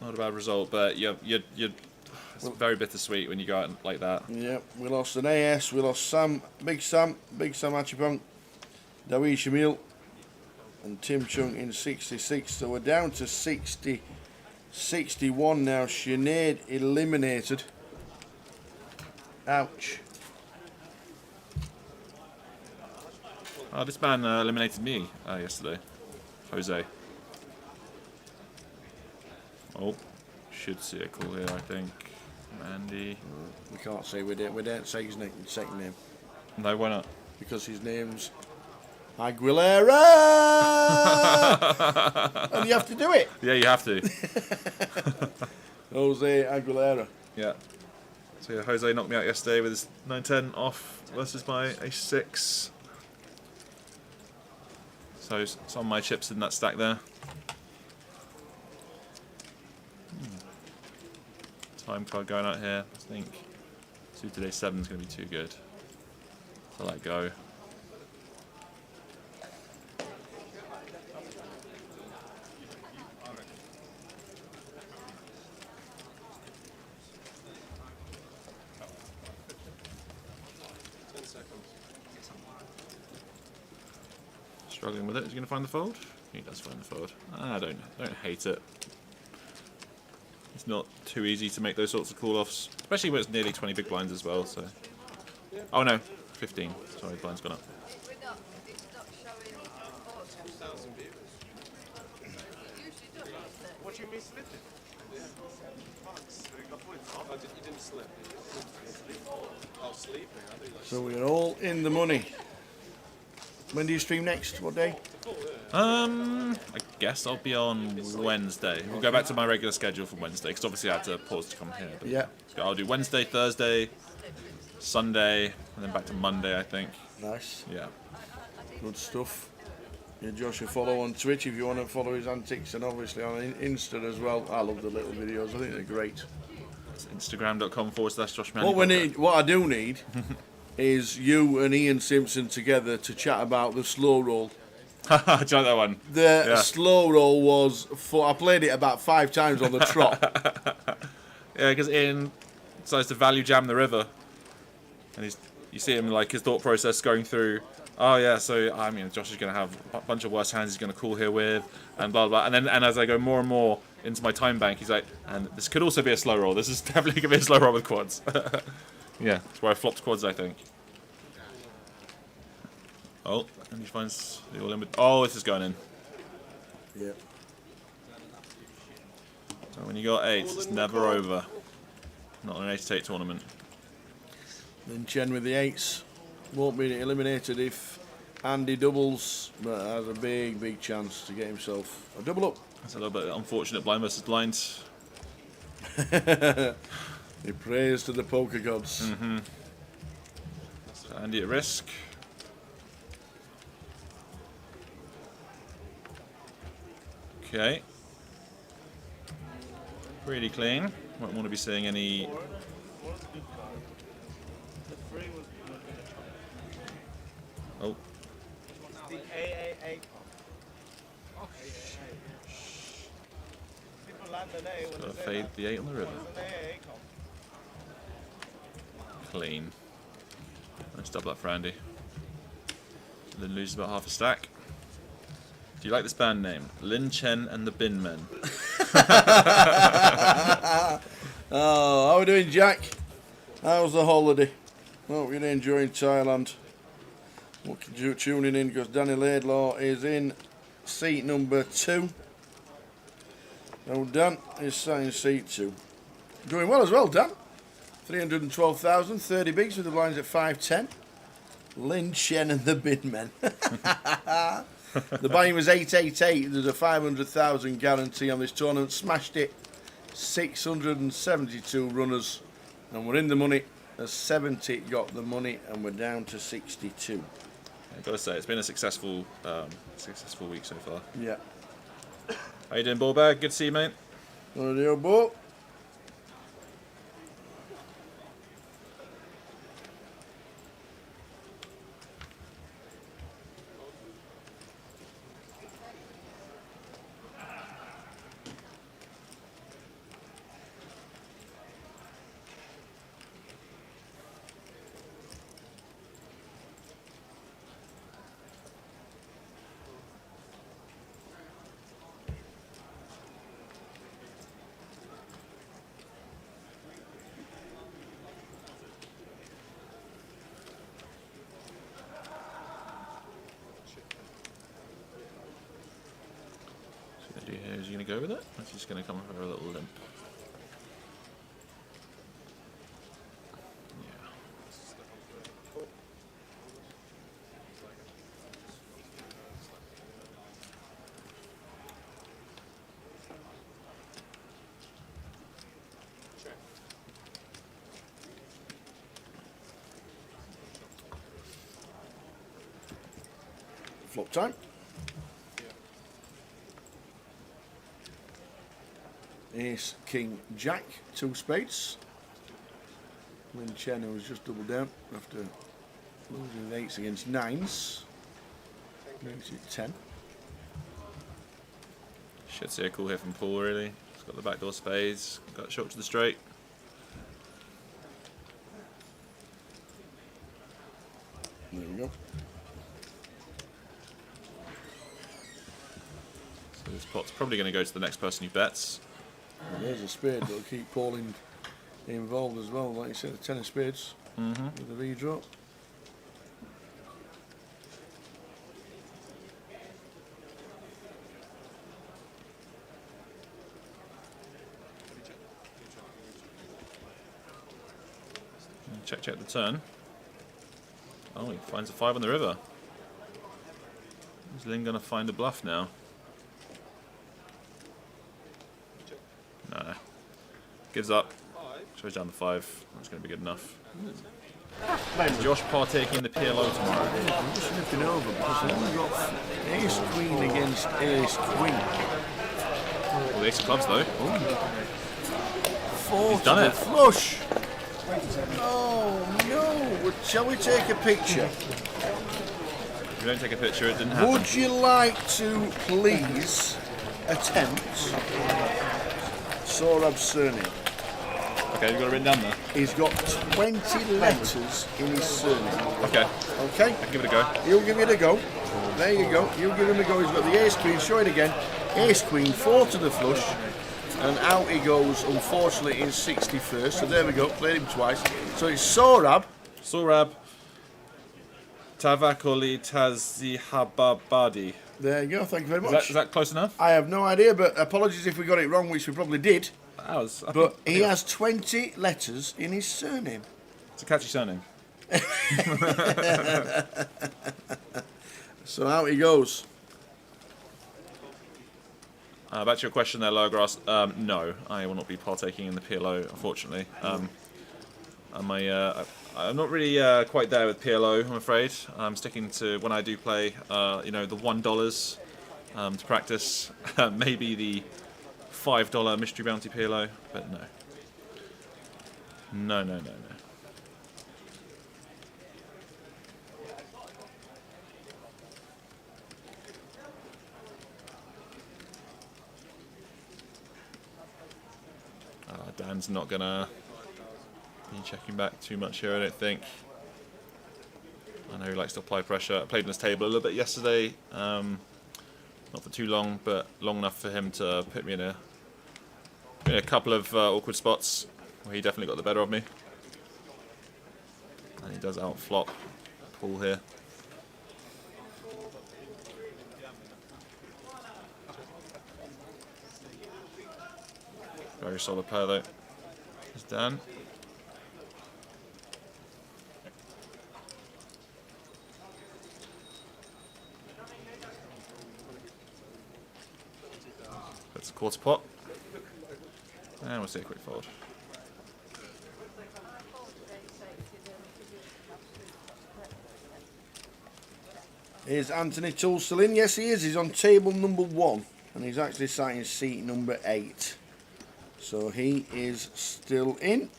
Not a bad result, but it's very bittersweet when you go out like that. Yeah, we lost an AS, we lost Sam, Big Sam Achipong, Dawi Shamil, and Tim Chung in 66. So we're down to 61 now. Sinead eliminated. Ouch. Oh, this man eliminated me yesterday. Jose. Oh, should see a call here, I think. Andy. We can't say we don't say his second name. No, why not? Because his name's Aguilera! And you have to do it. Yeah, you have to. Jose Aguilera. Yeah. So yeah, Jose knocked me out yesterday with his 9-10 off versus my ace-6. So some of my chips in that stack there. Time card going out here. I think suited a7 is going to be too good to let go. Struggling with it. Is he going to find the fold? He does find the fold. I don't hate it. It's not too easy to make those sorts of call-offs, especially when it's nearly 20 big blinds as well. So, oh no, 15. Sorry, the blind's gone up. What do you mean slipping? You didn't slip. Oh, sleeping. So we're all in the money. When do you stream next? What day? I guess I'll be on Wednesday. We'll go back to my regular schedule for Wednesday, because obviously I had to pause to come here. But yeah. So I'll do Wednesday, Thursday, Sunday, and then back to Monday, I think. Nice. Yeah. Good stuff. Yeah, Josh will follow on Twitch if you want to follow his antics, and obviously on Insta as well. I love the little videos. I think they're great. It's Instagram.com/Josh Manley. What I do need is you and Ian Simpson together to chat about the slow roll. Do you like that one? The slow roll was I played it about 5 times on the trot. Yeah, because Ian decides to value jam the river, and you see him like his thought process going through. Oh yeah, so I mean Josh is going to have a bunch of worse hands he's going to call here with, and blah blah. And as I go more and more into my time bank, he's like, and this could also be a slow roll. This is definitely going to be a slow roll with quads. Yeah, that's where I flopped quads, I think. Oh, and he finds the all in. Oh, this is going in. Yeah. So when you got 8s, it's never over. Not an 8-8 tournament. Then Chen with the 8s. Won't be eliminated if Andy doubles, but has a big chance to get himself a double up. That's a little bit unfortunate blind versus blind. He prays to the poker gods. Mm-hmm. So Andy at risk. Okay. Pretty clean. Won't want to be seeing any. Oh. The AAA. Gotta fade the 8 on the river. Clean. Let's double up for Andy. Then loses about half a stack. Do you like this band name? Lin Chen and the Bin Men. Oh, how are we doing, Jack? How's the holiday? Hope you're enjoying Thailand. Looking to tuning in because Danny Laidlaw is in seat number 2. Oh, Dan is sat in seat 2. Doing well as well, Dan. 312,000, 30 bigs with the blinds at 510. Lin Chen and the Bin Men. The buy-in was 888. There's a 500,000 guarantee on this tournament. Smashed it. 672 runners, and we're in the money. As 70 got the money, and we're down to 62. I've got to say, it's been a successful week so far. Yeah. How you doing, Ballbag? Good to see you, mate. What are you, Bo? Is he going to go with it? Or is he just going to come for a little limp? flop time. Ace, King, Jack, 2 spades. Lin Chen, who was just doubled down after losing the 8s against 9s. Makes it 10. Should see a cool hit from Paul, really. He's got the backdoor spades, got short to the straight. There we go. So this pot's probably going to go to the next person who bets. Well, there's a spade that'll keep Paul involved as well, like you said, a 10 of spades with the redraw. Check the turn. Oh, he finds a 5 on the river. Is Lin going to find a bluff now? No. Gives up. Shows down the 5. That's going to be good enough. Is Josh partaking in the PLO tomorrow? I'm just looking over because we've got ace queen against ace queen. Well, the ace of clubs though. He's done it. Flush. Oh no! Shall we take a picture? If you don't take a picture, it didn't happen. Would you like to please attempt Sorab's surname? Okay, you've got it written down there. He's got 20 letters in his surname. Okay. Okay? I can give it a go. He'll give it a go. There you go. You'll give him a go. He's got the ace queen. Show it again. Ace queen, 4 to the flush. And out he goes, unfortunately, in 61st. So there we go. Played him twice. So it's Sorab. Sorab. Tavakoli Tazihababadi. There you go. Thank you very much. Is that close enough? I have no idea, but apologies if we got it wrong, which we probably did. But he has 20 letters in his surname. It's a catchy surname. So out he goes. Back to your question there, Lowergrass. No, I will not be partaking in the PLO, unfortunately. I'm not really quite there with PLO, I'm afraid. I'm sticking to, when I do play, the $1 to practice. Maybe the $5 Mystery Bounty PLO, but no. No. Dan's not gonna be checking back too much here, I don't think. I know he likes to apply pressure. I played on his table a little bit yesterday. Not for too long, but long enough for him to put me in a couple of awkward spots where he definitely got the better of me. And he does outflop Paul here. Very solid player though. It's Dan. That's a quarter pot. And we'll see a quick fold. Is Anthony Toole still in? Yes, he is. He's on table number 1. And he's actually sat in seat number 8. So he is still in.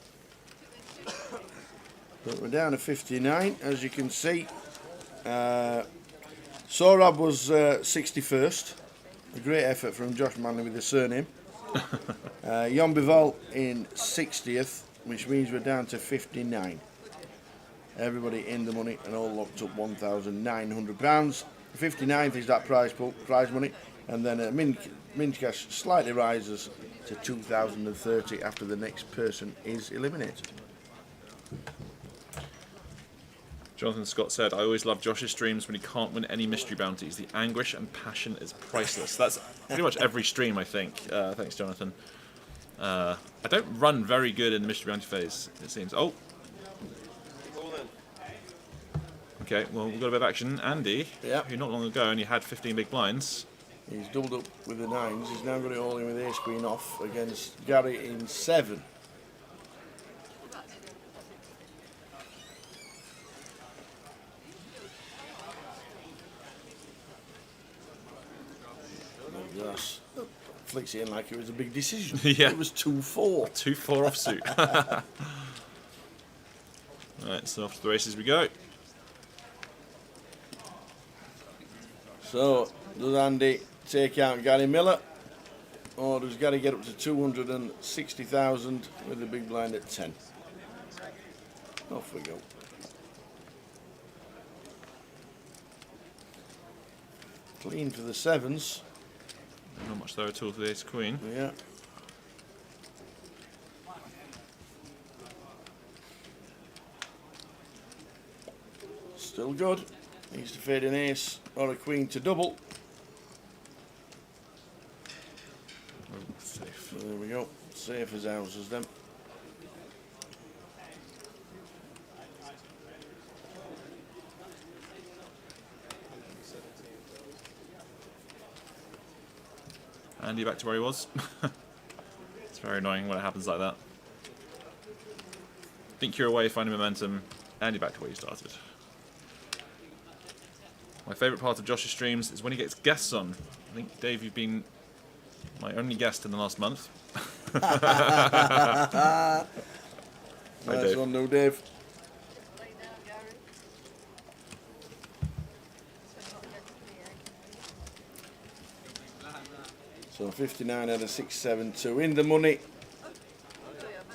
But we're down to 59, as you can see. Sorab was 61st. A great effort from Josh Manley with the surname. Jon Bival in 60th, which means we're down to 59. Everybody in the money and all locked up £1,900. 59th is that prize money, and then Minch Cash slightly rises to 2,030 after the next person is eliminated. Jonathan Scott said, I always love Josh's streams when he can't win any mystery bounties. The anguish and passion is priceless. That's pretty much every stream, I think. Thanks, Jonathan. I don't run very good in the mystery bounty phase, it seems. Oh! Okay, well, we've got a bit of action. Andy, who not long ago only had 15 big blinds. He's doubled up with the 9s. He's now got it all in with ace queen off against Gary in 7. flicks it in like it was a big decision. Yeah. It was 2-4. 2-4 offsuit. Right, so off to the races we go. So, does Andy take out Gary Miller? Or does Gary get up to 260,000 with the big blind at 10? Off we go. Clean for the sevens. Not much there at all for the ace queen. Yeah. Still good. Needs to fade an ace or a queen to double. Safe. So there we go. Safe as houses then. Andy back to where he was. It's very annoying when it happens like that. Think you're away, finding momentum. Andy back to where you started. My favourite part of Josh's streams is when he gets guests on. I think, Dave, you've been my only guest in the last month. Hi, Nice Dave. one, no Dave. So 59 out of 672 in the money.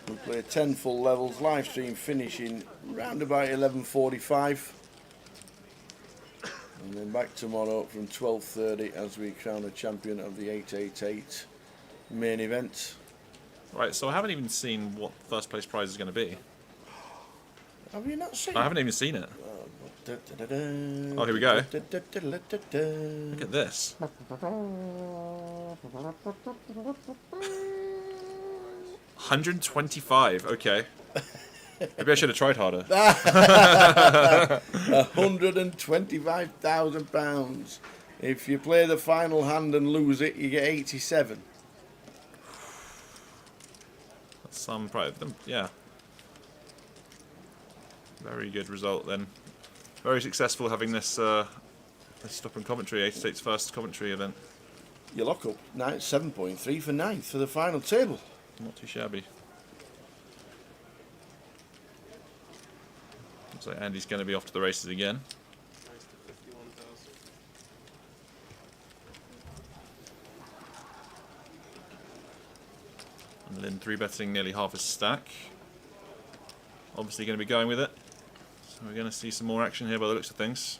We play 10 full levels. Live stream finishing round about 11:45. And then back tomorrow from 12:30 as we crown a champion of the 888 main event. Right, so I haven't even seen what first place prize is going to be. Have you not seen I haven't even seen it. Oh, here we go. Look at this. 125. Okay. Maybe I should have tried harder. £125,000. If you play the final hand and lose it, you get 87. That's some pride. Yeah. Very good result then. Very successful having this this stop in Coventry, 888's first Coventry event. You lock up 7.3 for 9th for the final table. Not too shabby. Looks like Andy's going to be off to the races again. And Lynn 3-betting nearly half his stack. Obviously going to be going with it. So we're going to see some more action here by the looks of things.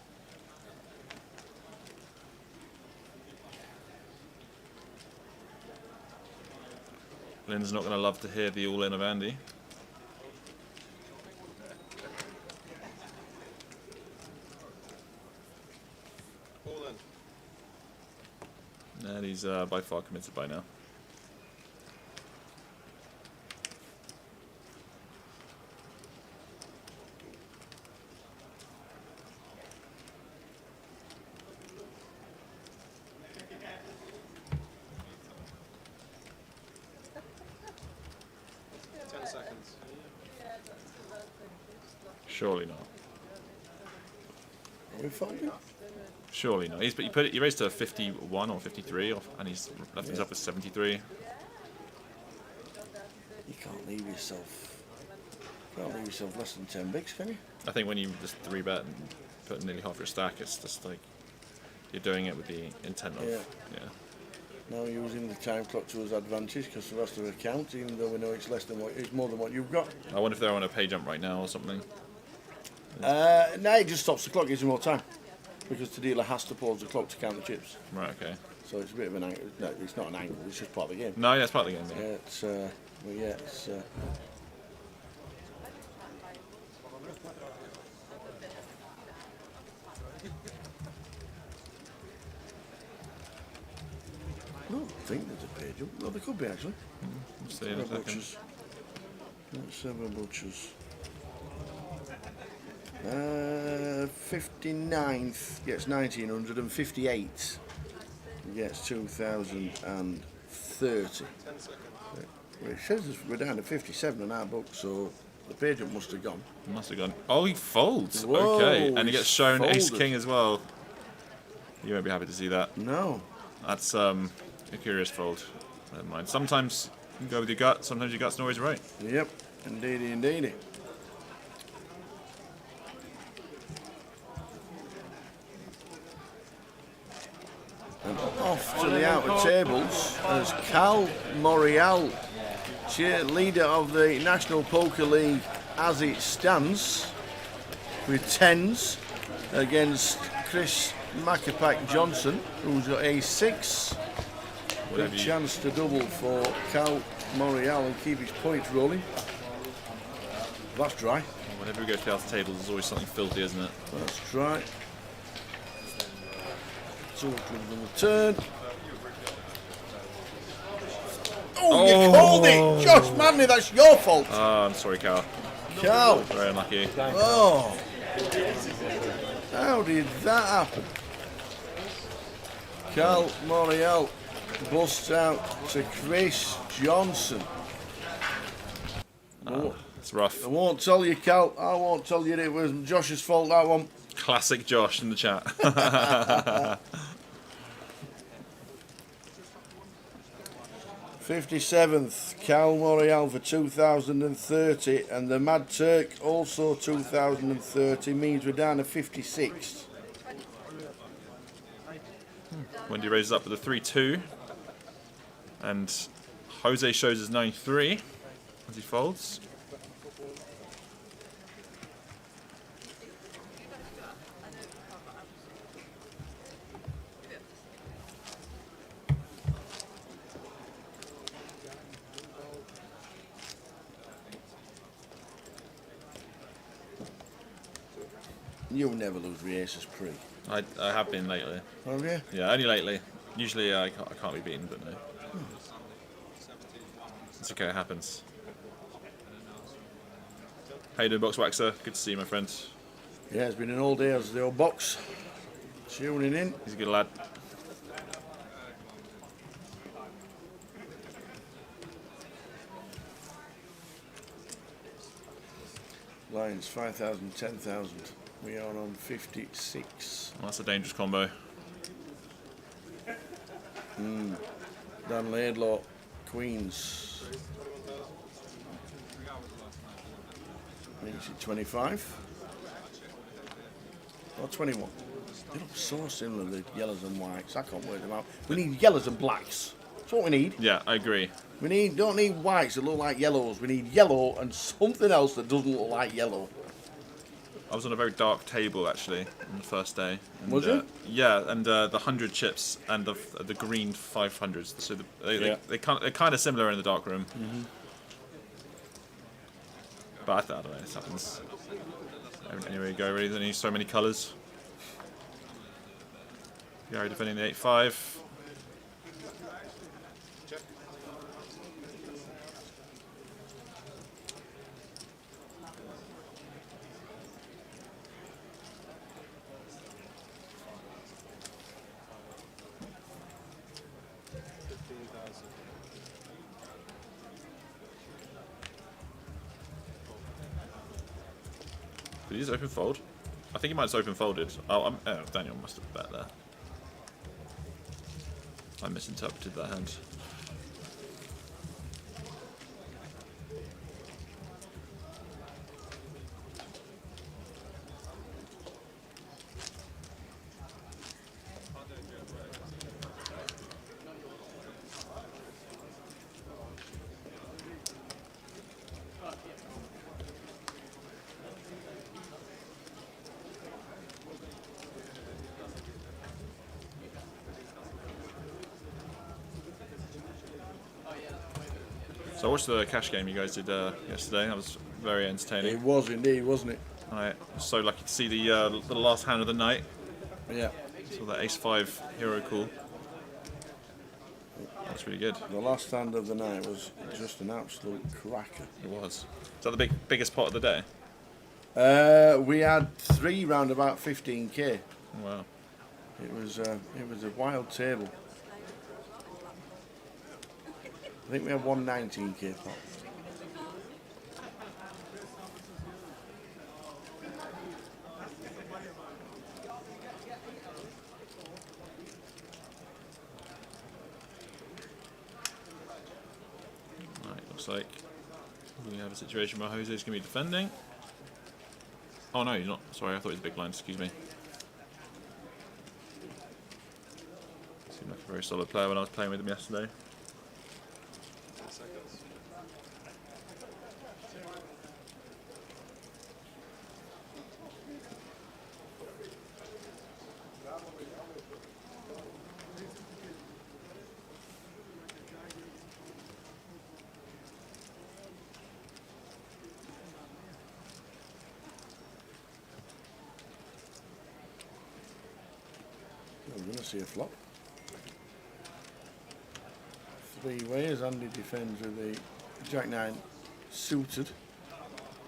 Lynn's not going to love to hear the all-in of Andy. All in. And he's by far committed by now. Surely not. Are we folding? Surely not. But you raised to 51 or 53, and he's left himself with 73. You can't leave yourself less than 10 bigs, can you? I think when you just 3-bet and put nearly half your stack, it's just like you're doing it with the intent of yeah. Now using the time clock to his advantage because the rest of the count, even though we know it's more than what you've got. I wonder if they're on a pay jump right now or something. No, it just stops the clock, gives you more time. Because the dealer has to pause the clock to count the chips. Right, okay. So it's a bit of an angle. No, it's not an angle, it's just part of the game. No, yeah, it's part of the game. Yeah, it's, well, yeah, it's... I don't think there's a pay jump. Well, there could be, actually. We'll see in a second. Let's have a butchers. 59th gets 1900 and 58 gets 2030. Well, it says we're down to 57 in our book, so the pay jump must have gone. Must have gone. Oh, he folds. Whoa, okay, and he gets shown folded. Ace King as well. You won't be happy to see that. No. That's a curious fold. Never mind. Sometimes you can go with your gut. Sometimes your gut's not always right. Yep, indeedy, indeedy. And off to the outer tables as Cal Morial, leader of the National Poker League as it stands, with 10s against Chris Macapac Johnson, who's got a 6. Big chance to double for Cal Morial and keep his points rolling. That's dry. Whenever we go to the outer tables, there's always something filthy, isn't it? That's dry. Two clubs on the turn. Oh, you called it! Josh Manley, that's your fault. Oh, I'm sorry, Cal. Cal. Very unlucky. Oh. How did that happen? Cal Morial busts out to Chris Johnson. It's rough. I won't tell you, Cal. I won't tell you it was Josh's fault, that one. Classic Josh in the chat. 57th, Cal Morial for 2030, and the Mad Turk also 2030, means we're down to 56. Wendy raises up with a 3-2. And Jose shows his 9-3 as he folds. You'll never lose the Aces Pre. I have been lately. Have you? Yeah, only lately. Usually I can't be beaten, but no. It's okay, it happens. How you doing, Box Waxer? Good to see you, my friend. Yeah, it's been an all day as the old box. Tuning in. He's a good lad. Lions 5,000, 10,000. We are on 56. Well, that's a dangerous combo. Dan Laidlaw, Queens. Makes it 25. Or 21. They look so similar, the yellows and whites. I can't work them out. We need yellows and blacks. That's what we need. Yeah, I agree. We don't need whites that look like yellows. We need yellow and something else that doesn't look like yellow. I was on a very dark table actually on the first day. And, was it? Yeah, and the 100 chips and the green 500s. So they're kind of similar in the dark room. But I don't know, this happens. Anywhere you go, really. There's only so many colours. Gary defending the 8-5. Did he just open fold? I think he might have open folded. Oh, Daniel must have bet there. I misinterpreted that hand. So I watched the cash game you guys did yesterday. That was very entertaining. It was indeed, wasn't it? I was so lucky to see the last hand of the night. Yeah. So that Ace-5 hero call. That's really good. The last hand of the night was just an absolute cracker. It was. Is that the biggest pot of the day? We had 3 round about 15k. Wow. It was a wild table. I think we had 119k pot. looks like we have a situation where Jose's going to be defending. Oh no, he's not. Sorry, I thought he was a big blind. Excuse me. Seemed like a very solid player when I was playing with him yesterday. We're going to see a flop. 3 ways. Andy defends with the Jack 9 suited.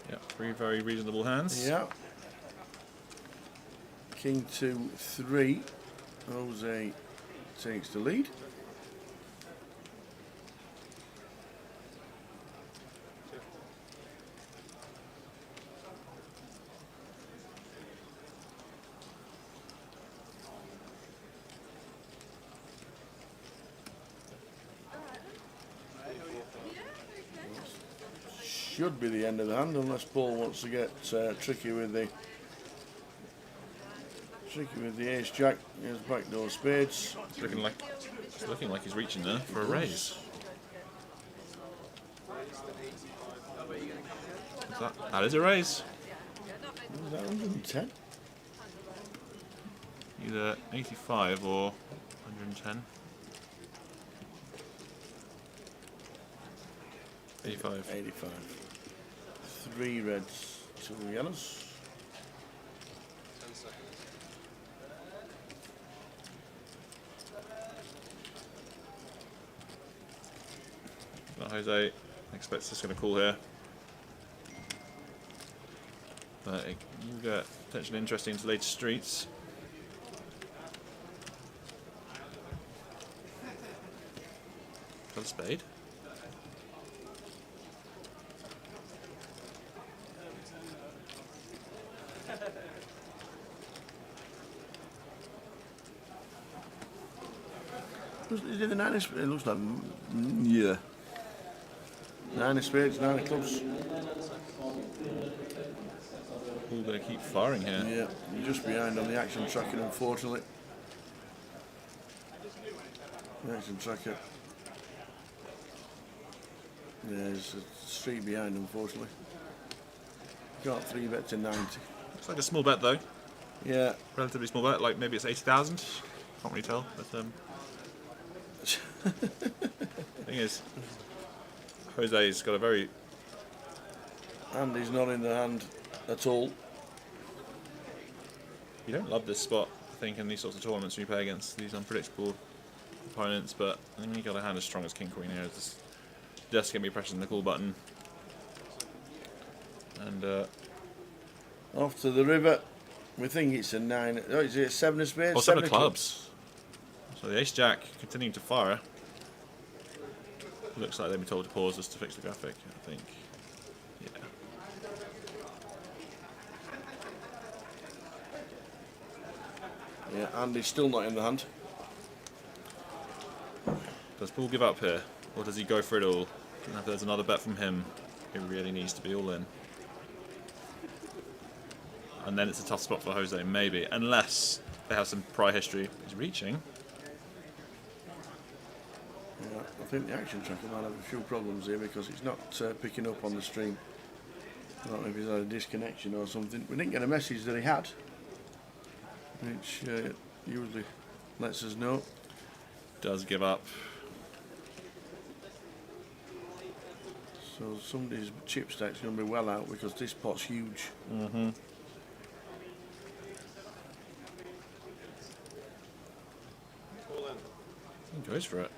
Yeah, 3 very reasonable hands. Yeah. King 2, 3. Jose takes the lead. Should be the end of the hand unless Paul wants to get tricky with the ace jack. Here's backdoor spades. It's looking like he's reaching there for a raise. That is a raise. Was that 110? Either 85 or 110. 85. 85. 3 reds, 2 yellows. But Jose expects this going to call here. But it will get potentially interesting to later streets. Got a spade. Is it the 9 of spades? It looks like, yeah. 9 of spades, 9 of clubs. We're going to keep firing here. Yeah, you're just behind on the action tracker, unfortunately. The action tracker. Yeah, it's a street behind, unfortunately. Got 3 bet to 90. Looks like a small bet though. Yeah. Relatively small bet, like maybe it's 80,000. Can't really tell, but thing is, Jose's got a very... Andy's not in the hand at all. You don't love this spot, I think, in these sorts of tournaments when you play against these unpredictable opponents, but I think you got a hand as strong as King Queen here. It's just going to be pressing the call button. And off to the river. We think it's a 9. Oh, is it a 7 of spades? oh, 7 of clubs. So the ace jack continuing to fire. Looks like they've been told to pause just to fix the graphic, I think. Yeah. Yeah, Andy's still not in the hand. Does Paul give up here? Or does he go for it all? And if there's another bet from him, he really needs to be all in. And then it's a tough spot for Jose, maybe. Unless they have some prior history. He's reaching. Yeah, I think the action tracker might have a few problems here because it's not picking up on the stream. I don't know if he's had a disconnection or something. We didn't get a message that he had, which usually lets us know. Does give up. So somebody's chip stack's going to be well out because this pot's huge. Mm-hmm. He goes for it.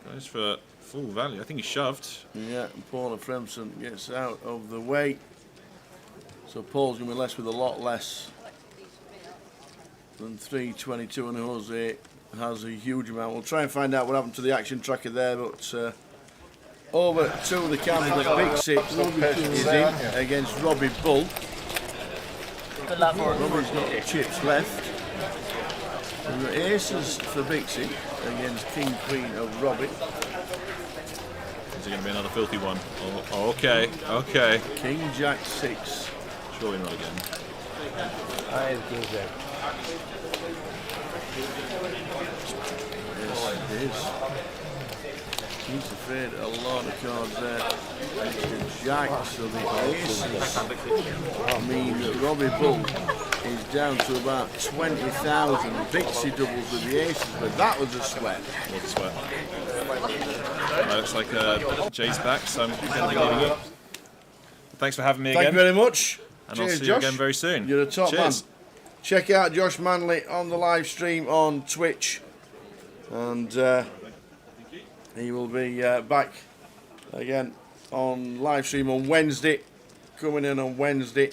Goes for full value. I think he shoved. Yeah, and Paula Fremson gets out of the way. So Paul's going to be left with a lot less than 322, and Jose has a huge amount. We'll try and find out what happened to the action tracker there, but over to the camp of Big Six is in against Robbie Bull. Robbie's got chips left. We've got aces for Bixie against King Queen of Robbie. Is it going to be another filthy one? Oh, okay, okay. King Jack 6. Surely not again. King Jack. Yes, it is. He's afraid a lot of cards there. It's the Jacks, so the aces. I mean, Robbie Bull is down to about 20,000 Vixie doubles with the aces, but that was a sweat. What a sweat. Looks like Jay's back, so I'm going to be leaving it. Thanks for having me again. Thank you very much. And Cheers, I'll see Josh. you again very soon. You're a top Cheers. man. Check out Josh Manley on the live stream on Twitch, and he will be back again on live stream on Wednesday. Coming in on Wednesday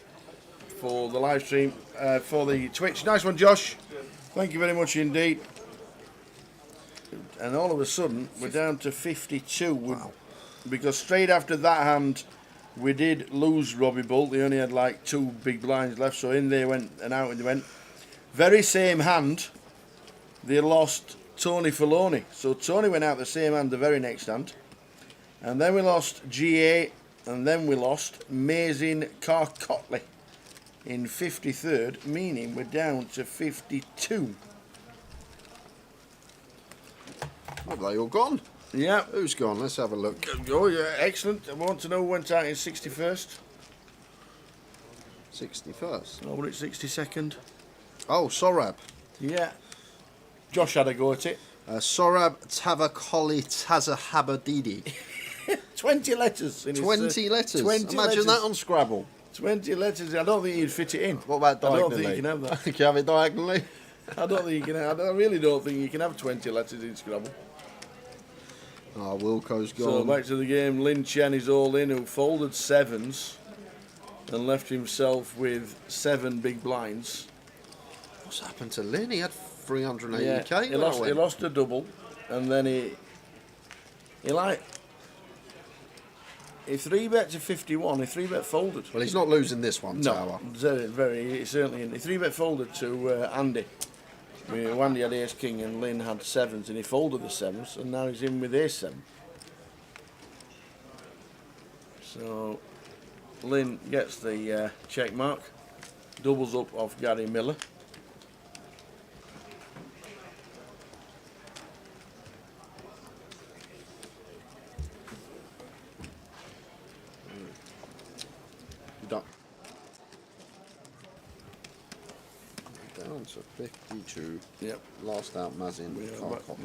for the live stream for the Twitch. Nice one, Josh. Thank you very much indeed. And all of a sudden, we're down to 52. Wow. Because straight after that hand, we did lose Robbie Bull. They only had like 2 big blinds left, so in they went and out they went. Very same hand, they lost Tony Filoni. So Tony went out the same hand the very next hand. And then we lost GA, and then we lost Mazin Carcotley in 53rd, meaning we're down to 52. Have they all gone? Yeah. Who's gone? Let's have a look. Oh, yeah, excellent. I want to know who went out in 61st. 61st? Over at 62nd. Oh, Sorab. Yeah. Josh had a go at it. Sorab Tavakoli Tazahabadidi. 20 letters. In 20 letters? 20 Imagine letters. that on Scrabble. 20 letters. I don't think you'd fit it in. What about diagonally? I don't think you can have that. Can you have it diagonally? I don't think you can. I really don't think you can have 20 letters in Scrabble. Oh, Wilco's gone. So back to the game. Lin Chen is all in, who folded 7s and left himself with 7 big blinds. What's happened to Lin? He had 380k. Yeah, he lost a double, and then he 3-bet to 51. He 3-bet folded. Well, he's not losing this one, Tower. No, very certainly. He 3-bet folded to Andy. Andy had ace king and Lynn had 7s, and he folded the 7s, and now he's in with ace 7. So Lynn gets the check mark, doubles up off Gary Miller. Down to 52. Yep. Last out, Mazin.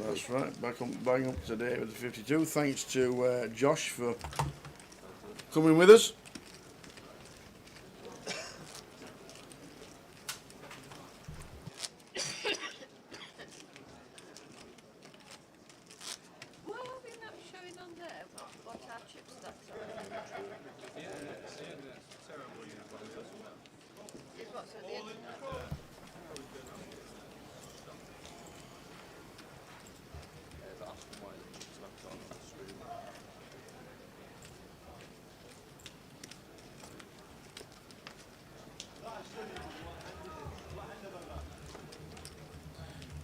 That's right. Back up today with the 52. Thanks to Josh for coming with us. Why are we not showing on there what our chip stacks are? Is what's at the end of that?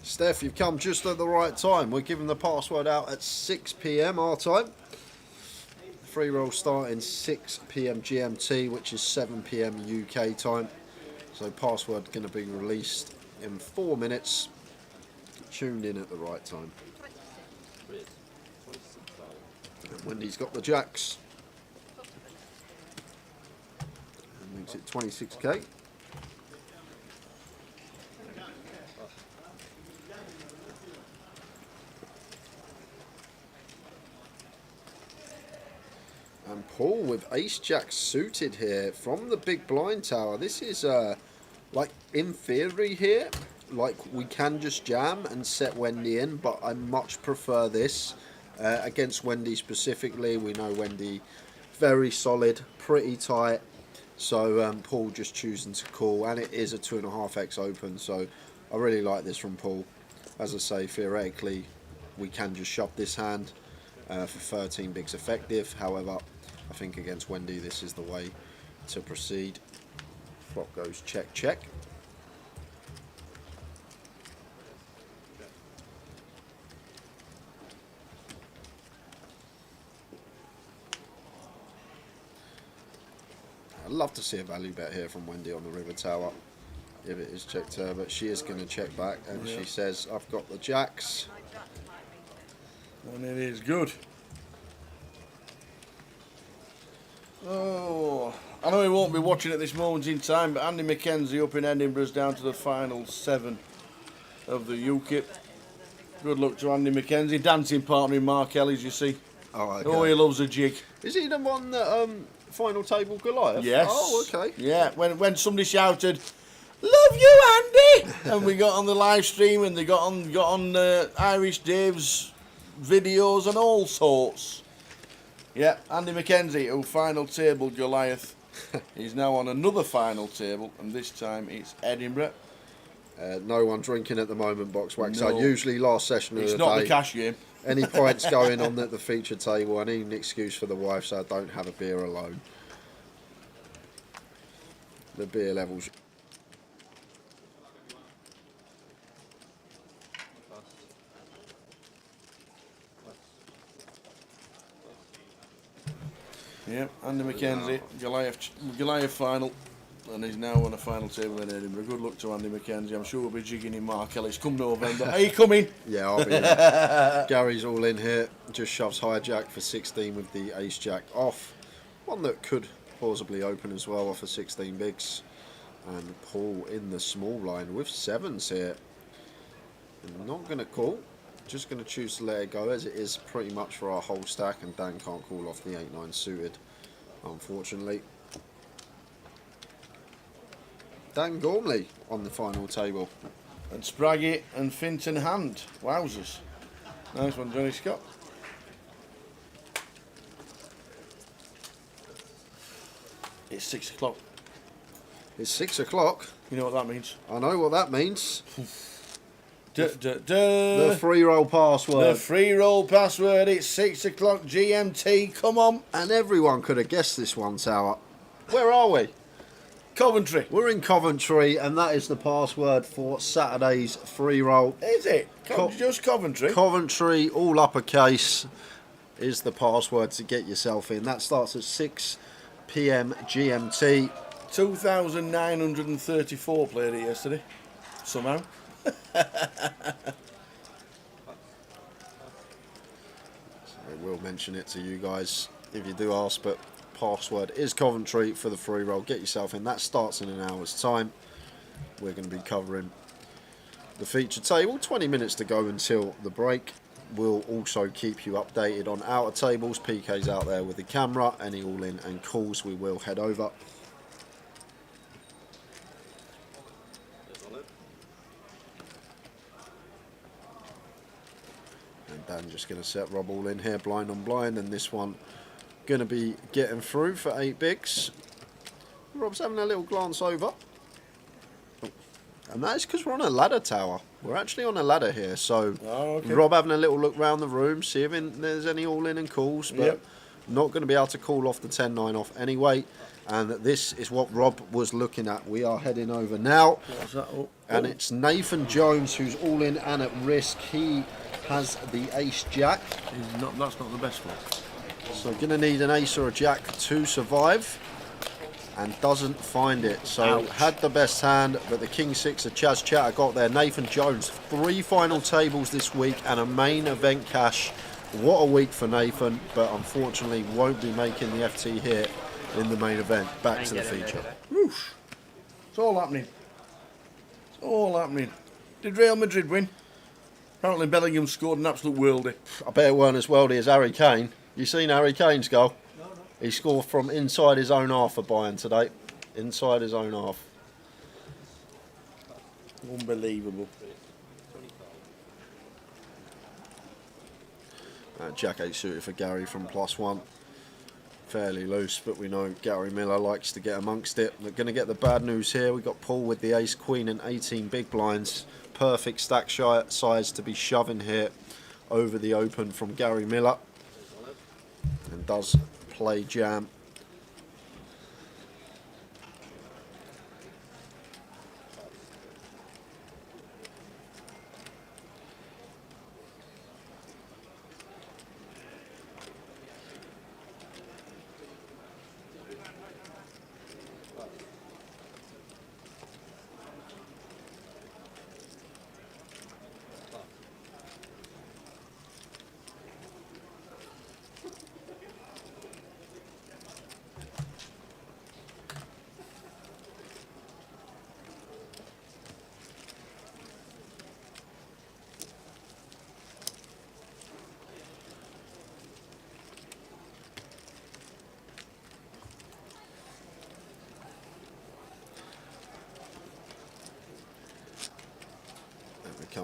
Steph, you've come just at the right time. We're giving the password out at 6 p.m. our time. Free roll starting 6 p.m. GMT, which is 7 p.m. UK time. So password going to be released in 4 minutes. Tune in at the right time. And Wendy's got the jacks. And makes it 26k. And Paul with ace jack suited here from the big blind tower. This is like in theory here, like we can just jam and set Wendy in, but I much prefer this against Wendy specifically. We know Wendy very solid, pretty tight. So Paul just choosing to call, and it is a 2.5x open. So I really like this from Paul. As I say, theoretically, we can just shove this hand for 13 bigs effective. However, I think against Wendy, this is the way to proceed. Flop goes check, check. I'd love to see a value bet here from Wendy on the river tower. If it is checked her, but she is going to check back, and she says, I've got the jacks. And it is good. Oh, I know he won't be watching at this moment in time, but Andy McKenzie up in Edinburgh's down to the final 7 of the UKIP. Good luck to Andy McKenzie, dancing partner in Mark Ellis, you see. Oh, okay. Oh, he loves a jig. Is he the one that final table Goliath? Yes. Oh, okay. Yeah, when somebody shouted, "Love you, Andy!" and we got on the live stream, and they got on Irish Dave's videos and all sorts. Yeah, Andy McKenzie, who final table Goliath. He's now on another final table, and this time it's Edinburgh. No one drinking at the moment, Boxwax. No. So usually last session of It's the not day. the cash game. Any points going on at the feature table? I need an excuse for the wife, so I don't have a beer alone. The beer levels. Yep, Andy McKenzie, Goliath final, and he's now on a final table in Edinburgh. Good luck to Andy McKenzie. I'm sure we'll be jigging in Mark Ellis come November. Are you coming? Yeah, I'll be in. Gary's all in here. Just shoves hijack for 16 with the ace jack off. One that could plausibly open as well off of 16 bigs. And Paul in the small line with 7s here. I'm not going to call. Just going to choose to let it go, as it is pretty much for our whole stack, and Dan can't call off the 8-9 suited, unfortunately. Dan Gormley on the final table. And Spraggy and Finton Hand. Wowzers. Nice one, Johnny Scott. It's 6 o'clock. It's 6 o'clock. You know what that means? I know what that means. The free roll password. The free roll password. It's 6 o'clock GMT. Come on. And everyone could have guessed this one, Tower. Where are we? Coventry. We're in Coventry, and that is the password for Saturday's free roll. Is it? Just Coventry? Coventry, all uppercase, is the password to get yourself in. That starts at 6 p.m. GMT. 2,934 played it yesterday. Somehow. I will mention it to you guys if you do ask, but password is Coventry for the free roll. Get yourself in. That starts in an hour's time. We're going to be covering the feature table. 20 minutes to go until the break. We'll also keep you updated on outer tables. PK's out there with the camera. Any all-in and calls we will head over. And Dan just going to set Rob all in here, blind on blind, and this one going to be getting through for 8 bigs. Rob's having a little glance over. And that is because we're on a ladder tower. We're actually on a ladder here, so okay. Rob having a little look round the room, see if there's any all-in and calls, but not going to be able to call off the 10-9 off anyway. And this is what Rob was looking at. We are heading over now. What's that? Oh. And it's Nathan Jones who's all in and at risk. He has the ace jack. That's not the best one. So going to need an ace or a jack to survive, and doesn't find it. So Ouch. Had the best hand, but the King Six of Chaz Chatter got there. Nathan Jones, 3 final tables this week and a main event cash. What a week for Nathan, but unfortunately won't be making the FT here in the main event. Back to the feature. Whoosh. It's all happening. It's all happening. Did Real Madrid win? Apparently Bellingham scored an absolute worldie. I bet it weren't as worldy as Harry Kane. You seen Harry Kane's goal? No. He scored from inside his own half for Bayern today. Inside his own half. Unbelievable. Jack 8 suited for Gary from +1. Fairly loose, but we know Gary Miller likes to get amongst it. We're going to get the bad news here. We've got Paul with the ace, queen and 18 big blinds. Perfect stack size to be shoving here over the open from Gary Miller. And does play jam.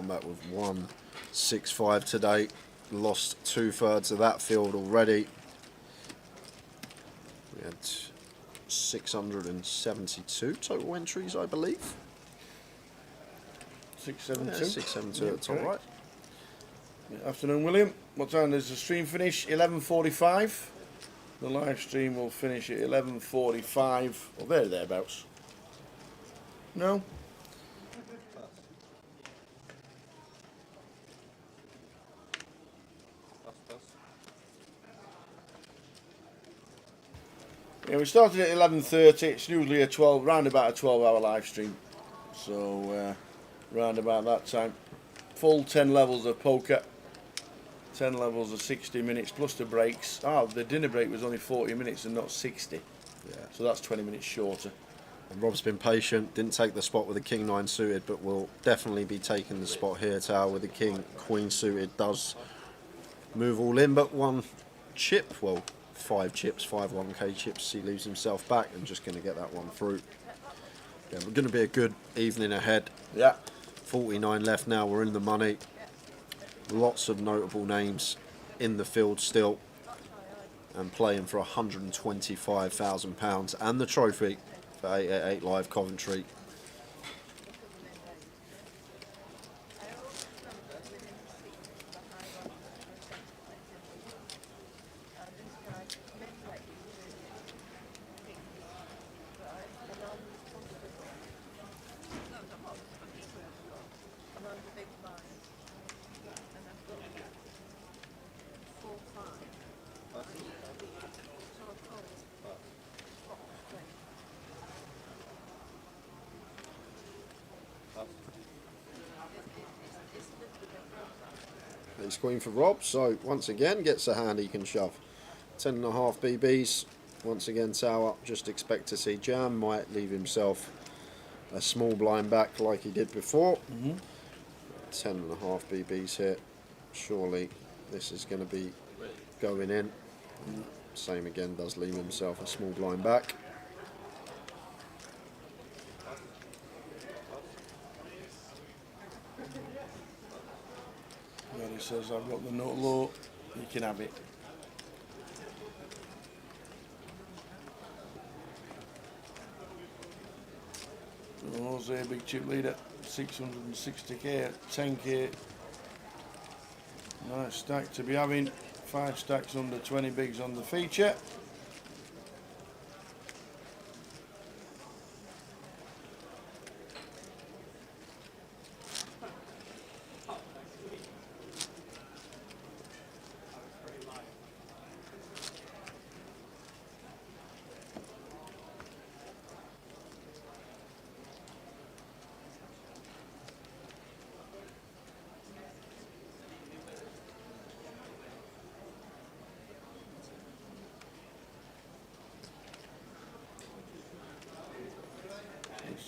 come back with 165 today. Lost 2/3 of that field already. We had 672 total entries, I believe. 672. Yeah, 672 at the top right. Good afternoon, William. What time does the stream finish? 11:45. The live stream will finish at 11:45, or thereabouts. No? Yeah, we started at 11:30. It's usually round about a 12-hour live stream. So, round about that time. Full 10 levels of poker. 10 levels of 60 minutes plus the breaks. The dinner break was only 40 minutes and not 60. Yeah. So that's 20 minutes shorter. And Rob's been patient, didn't take the spot with the King 9 suited, but will definitely be taking the spot here, Tower, with the King Queen suited. Does move all in, but 1 chip, well, 5 chips, 5 1K chips. He leaves himself back and just going to get that one through. Yeah, we're going to be a good evening ahead. Yeah. 49 left now, we're in the money. Lots of notable names in the field still, and playing for £125,000 and the trophy for 888 Live Coventry. Ace Queen for Rob, so once again gets a hand he can shove. 10.5 BBs. Once again, Tower, just expect to see jam. Might leave himself a small blind back like he did before. 10.5 BBs here. Surely this is going to be going in. Same again, does leave himself a small blind back. He says, I've got the nut low, you can have it. Jose, big chip leader, 660k, 10k. Nice stack to be having. 5 stacks under 20 bigs on the feature.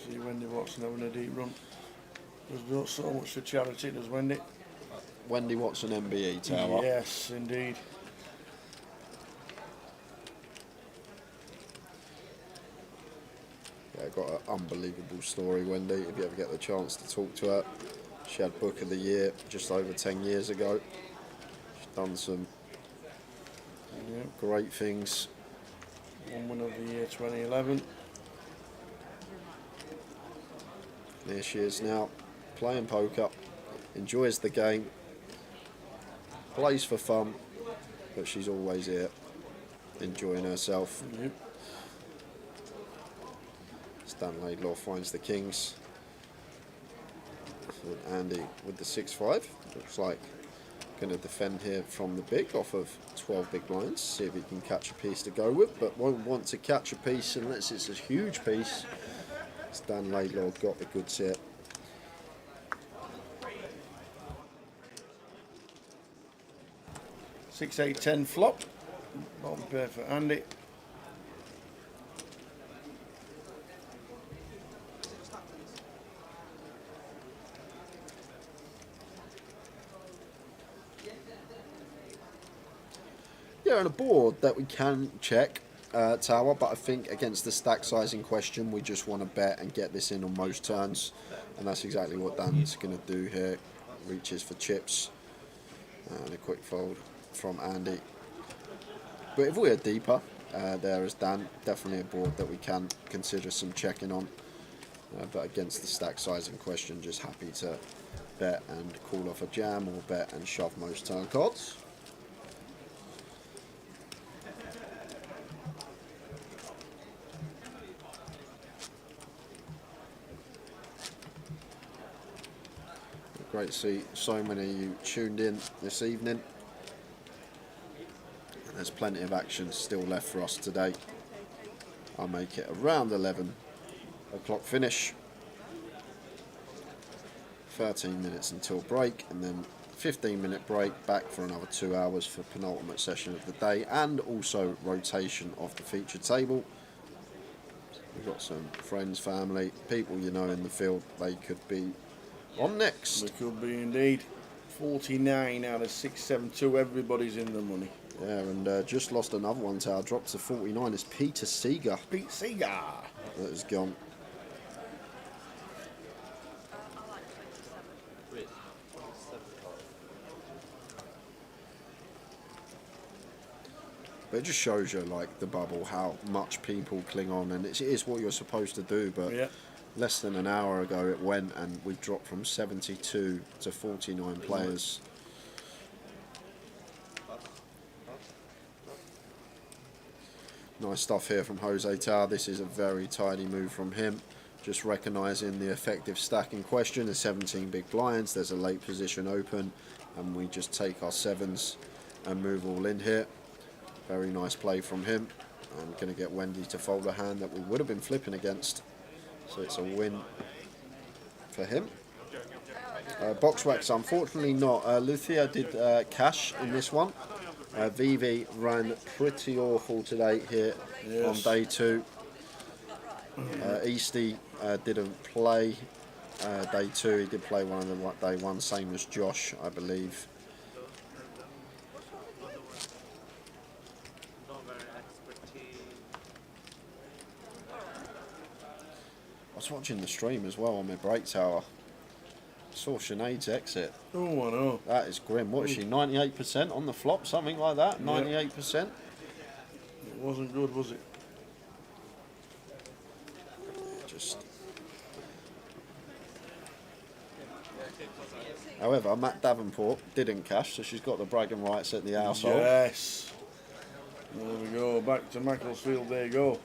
See Wendy Watson having a deep run. Does not so much for charity, does Wendy? Wendy Watson MBE, Tower. Yes, indeed. Yeah, got an unbelievable story, Wendy. If you ever get the chance to talk to her, she had Book of the Year just over 10 years ago. She's done some great things. Woman of the Year 2011. There she is now, playing poker, enjoys the game, plays for fun, but she's always here, enjoying herself. Stan Laidlaw finds the kings. And Andy with the 6-5. Looks like going to defend here from the big off of 12 big blinds. See if he can catch a piece to go with, but won't want to catch a piece unless it's a huge piece. Stan Laidlaw got the goods here. Six, 8, 10 flop. Bottom pair for Andy. Yeah, and a board that we can check, Tower, but I think against the stack size in question, we just want to bet and get this in on most turns, and that's exactly what Dan's going to do here. reaches for chips. And a quick fold from Andy. But if we're deeper, there is Dan, definitely a board that we can consider some checking on. But against the stack size in question, just happy to bet and call off a jam or bet and shove most turn cards. Great to see so many of you tuned in this evening. And there's plenty of action still left for us today. I'll make it around 11 o'clock finish. 13 minutes until break, and then 15-minute break, back for another 2 hours for penultimate session of the day, and also rotation of the feature table. We've got some friends, family, people you know in the field. They could be on next. They could be indeed. 49 out of 672, everybody's in the money. Yeah, and just lost another one to our drop to 49. It's Peter Seeger. Pete Seeger. That has gone. But it just shows you, like, the bubble, how much people cling on, and it is what you're supposed to do, but yeah. Less than an hour ago it went, and we've dropped from 72 to 49 players. Nice stuff here from Jose Tower. This is a very tidy move from him. Just recognising the effective stack in question. There's 17 big blinds, there's a late position open, and we just take our sevens and move all in here. Very nice play from him. I'm going to get Wendy to fold a hand that we would have been flipping against. So it's a win for him. Boxwax, unfortunately not. Luthia did cash in this one. Vivi ran pretty awful today here on day 2. Easty didn't play day 2. He did play one of them day 1, same as Josh, I believe. I was watching the stream as well on my break tower. Saw Sinead's exit. Oh, I know. That is grim. What is she, 98% on the flop? Something like that? 98%? It wasn't good, was it? Just. However, Matt Davenport didn't cash, so she's got the bragging rights at the household. Yes. There we go. Back to Macclesfield. There you go.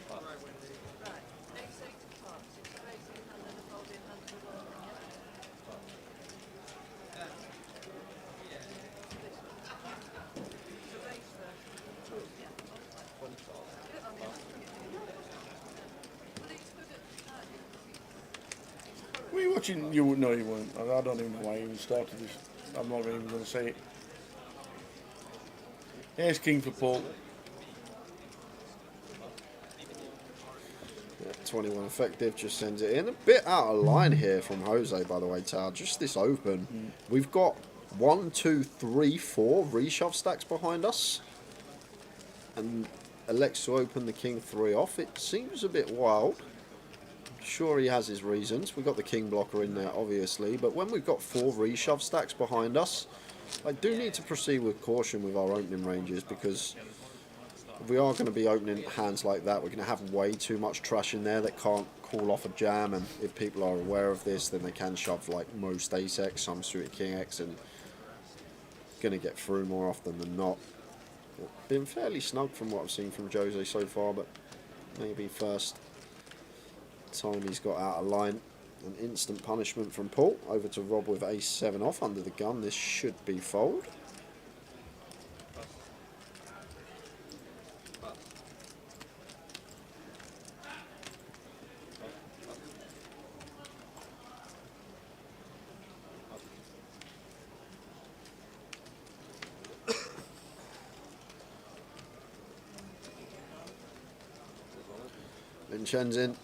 Were you watching? You no, you weren't. I don't even know why you even started this. I'm not even going to say it. Here's King for Paul. 21 effective, just sends it in. A bit out of line here from Jose, by the way, Tal. Just this open. We've got 1, 2, 3, 4 reshove stacks behind us. And elects to open the King 3 off. It seems a bit wild. Sure, he has his reasons. We've got the King blocker in there, obviously. But when we've got 4 reshove stacks behind us, I do need to proceed with caution with our opening ranges, because if we are going to be opening hands like that, we're going to have way too much trash in there that can't call off a jam, and if people are aware of this, then they can shove like most ace X, some suited King X, and going to get through more often than not. Been fairly snug from what I've seen from Jose so far, but maybe first time he's got out of line. An instant punishment from Paul. Over to Rob with ace 7 off under the gun. This should be fold. Vincenzo,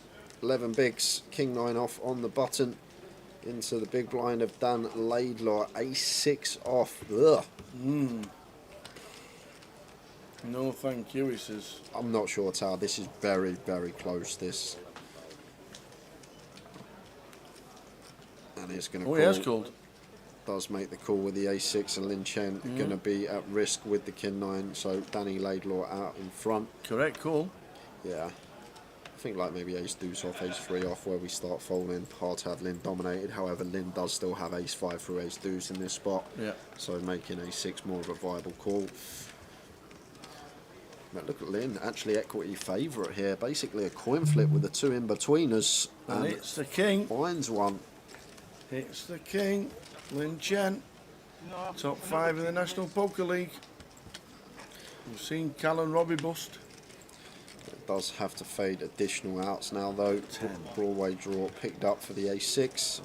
11 bigs, King 9 off on the button, into the big blind of Dan Laidlaw, ace 6 off. Ugh. No, thank you, he says. I'm not sure, Tal. This is very, very close, this. And it's going to he has called. does make the call with the ace-6, and Lin Chen going to be at risk with the king-9, so Danny Laidlaw out in front. Correct call. Yeah. I think like maybe ace-deuce off, ace-3 off, where we start folding. Hard to have Lin dominated. However, Lin does still have ace-5 through ace-deuce in this spot. Yeah. So making ace-6 more of a viable call. But look at Lin, actually equity favourite here. Basically a coin flip with the two in-betweeners. And it's the king. Finds one. It's the king. Lin Chen. Top 5 in the National Poker League. We've seen Cal and Robbie bust. It does have to fade additional outs now though. Broadway draw picked up for the ace-6.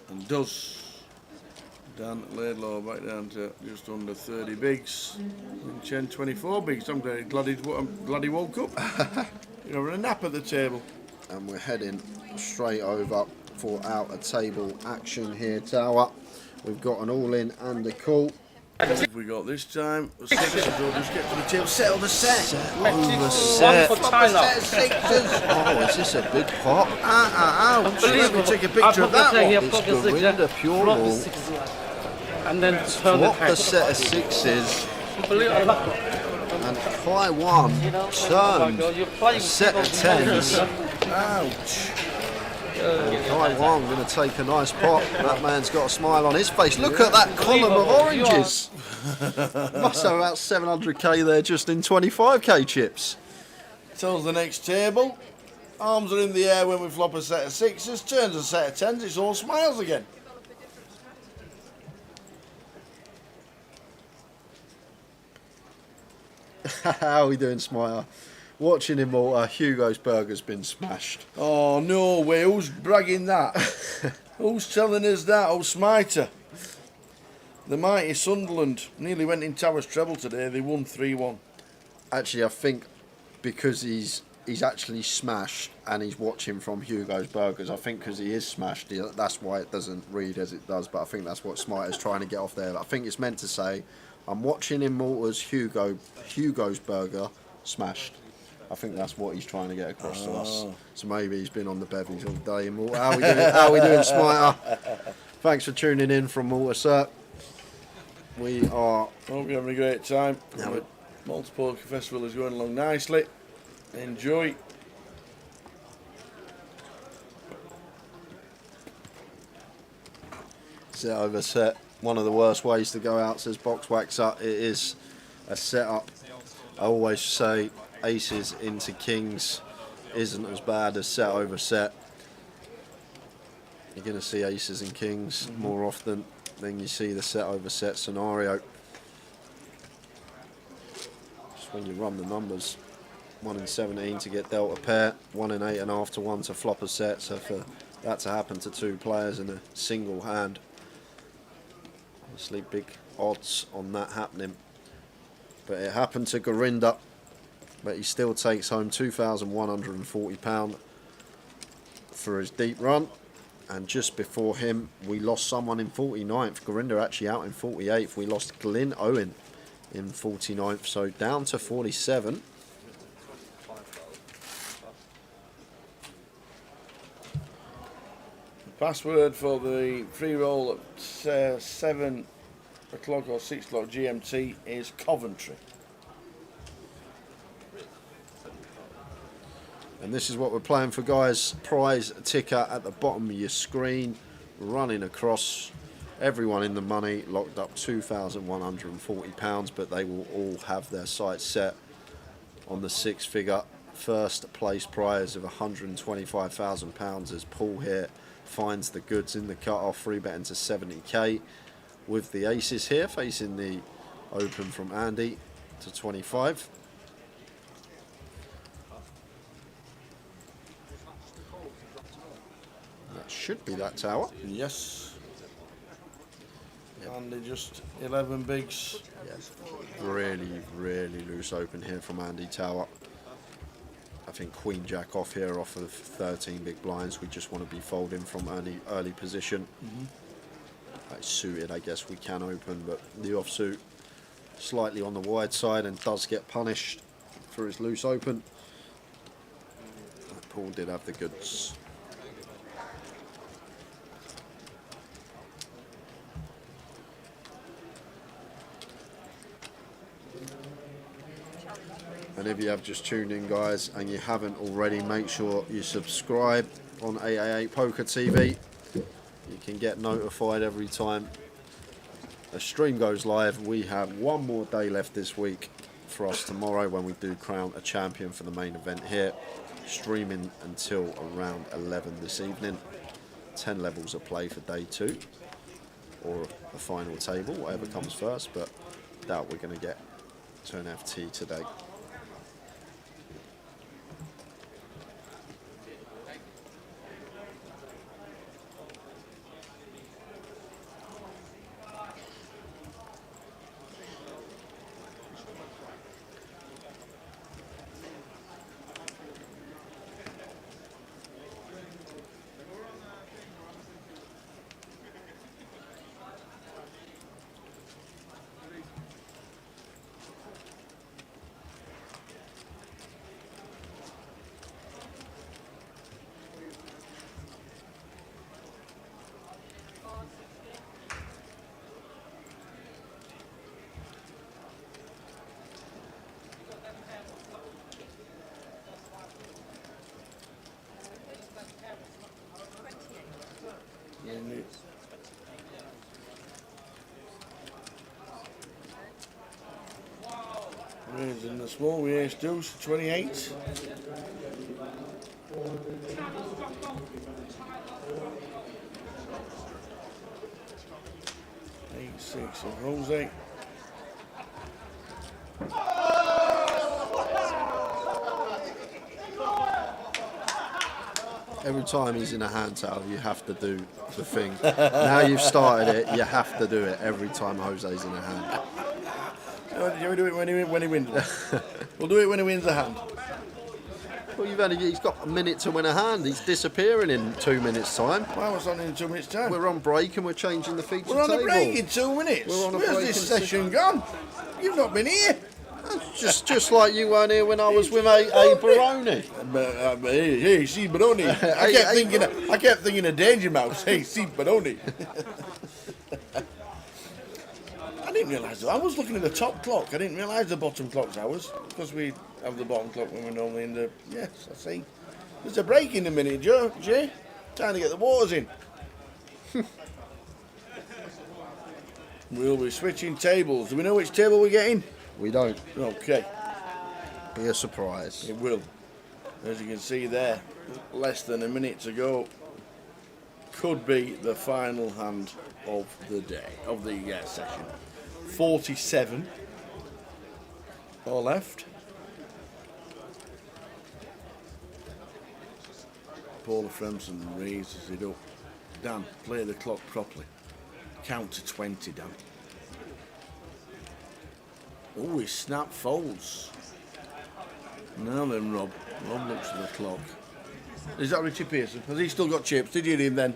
And does. Dan Laidlaw back down to just under 30 bigs. Lin Chen 24 bigs. I'm glad he woke up. You're having a nap at the table. And we're heading straight over for out of table action here, Tower. We've got an all-in and a call. What have we got this time? The sixes will just get to the table. Settle the set. Over set. One for China. Oh, is this a big pop? Ouch. Let me take a picture of that one. It's Gorinda pure ball. And then turn Swap the set of sixes. And Kai one turned a set of tens. Ouch. Kai one going to take a nice pot. That man's got a smile on his face. Look at that column of oranges. Must have about 700k there just in 25k chips. Tells the next table. Arms are in the air when we flop a set of sixes. Turns a set of tens. It's all smiles again. How are we doing, Smiter? Watching him all, Hugo's burger's been smashed. Oh, no way. Who's bragging that? Who's telling us that? Oh, Smiter. The mighty Sunderland nearly went in Towers treble today. They won 3-1. Actually, I think because he's actually smashed and he's watching from Hugo's burgers, I think because he is smashed, that's why it doesn't read as it does. But I think that's what Smiter's trying to get off there. I think it's meant to say, I'm watching Immortal's Hugo's burger smashed. I think that's what he's trying to get across to us. So maybe he's been on the bevies all day. Immortal. How are we doing, Smiter? Thanks for tuning in from Malta, sir. We are... Hope you're having a great time. Malta Poker Festival is going along nicely. Enjoy. Set over set. One of the worst ways to go out, says Boxwaxer. It is a setup. I always say aces into kings isn't as bad as set over set. You're going to see aces and kings more often than you see the set over set scenario. Just when you run the numbers, 1 in 17 to get dealt a pair, 1 in 8.5 to 1 to flop a set. So for that to happen to two players in a single hand, obviously big odds on that happening. But it happened to Gorinda, but he still takes home £2,140 for his deep run. And just before him, we lost someone in 49th. Gorinda actually out in 48th. We lost Glyn Owen in 49th, so down to 47. Password for the free roll at 7 o'clock or 6 o'clock GMT is Coventry. And this is what we're playing for, guys. Prize ticker at the bottom of your screen, running across. Everyone in the money, locked up £2,140, but they will all have their sights set on the six-figure first place prize of £125,000 as Paul here finds the goods in the cut-off, free betting to 70k, with the aces here facing the open from Andy to 25. That should be that tower. Yes. And they just 11 bigs. Yes. Really, really loose open here from Andy Tower. I think Queen Jack off here off of 13 big blinds. We just want to be folding from early position. Suited, I guess we can open, but the offsuit slightly on the wide side and does get punished for his loose open. That Paul did have the goods. And if you have just tuned in, guys, and you haven't already, make sure you subscribe on 888 Poker TV. You can get notified every time a stream goes live. We have one more day left this week for us tomorrow when we do crown a champion for the main event here. Streaming until around 11 this evening. 10 levels of play for day 2. Or a final table, whatever comes first, but doubt we're going to get to an FT today. Raising the small, we ace deuce, 28. Eight, 6 of Jose. Every time he's in a hand towel, you have to do the thing. Now you've started it, you have to do it every time Jose's in a hand. You do it when he wins. We'll do it when he wins a hand. Well, he's got a minute to win a hand. He's disappearing in 2 minutes' time. Well, what's on in 2 minutes' time? We're on break and we're changing the feature table. We're on a break in 2 minutes. We're on a Where's break this session gone? You've not been here. Just like you weren't here when I was with a Baroni. Hey, see Baroni. I kept thinking of Danger Mouse. Hey, see Baroni. I didn't realise that. I was looking at the top clock. I didn't realise the bottom clock's hours because we have the bottom clock when we're normally in the. Yes, I see. There's a break in a minute, Jay. Time to get the waters in. We'll be switching tables. Do we know which table we're getting? We don't. Okay. Be a surprise. It will. As you can see there, less than a minute to go. Could be the final hand of the day, of the session. 47 all left. Paula Fremson raises it up. Dan, play the clock properly. Count to 20, Dan. Oh, his snap folds. Now then, Rob. Rob looks at the clock. Is that Richie Pearson? Has he still got chips? Did you hear him then?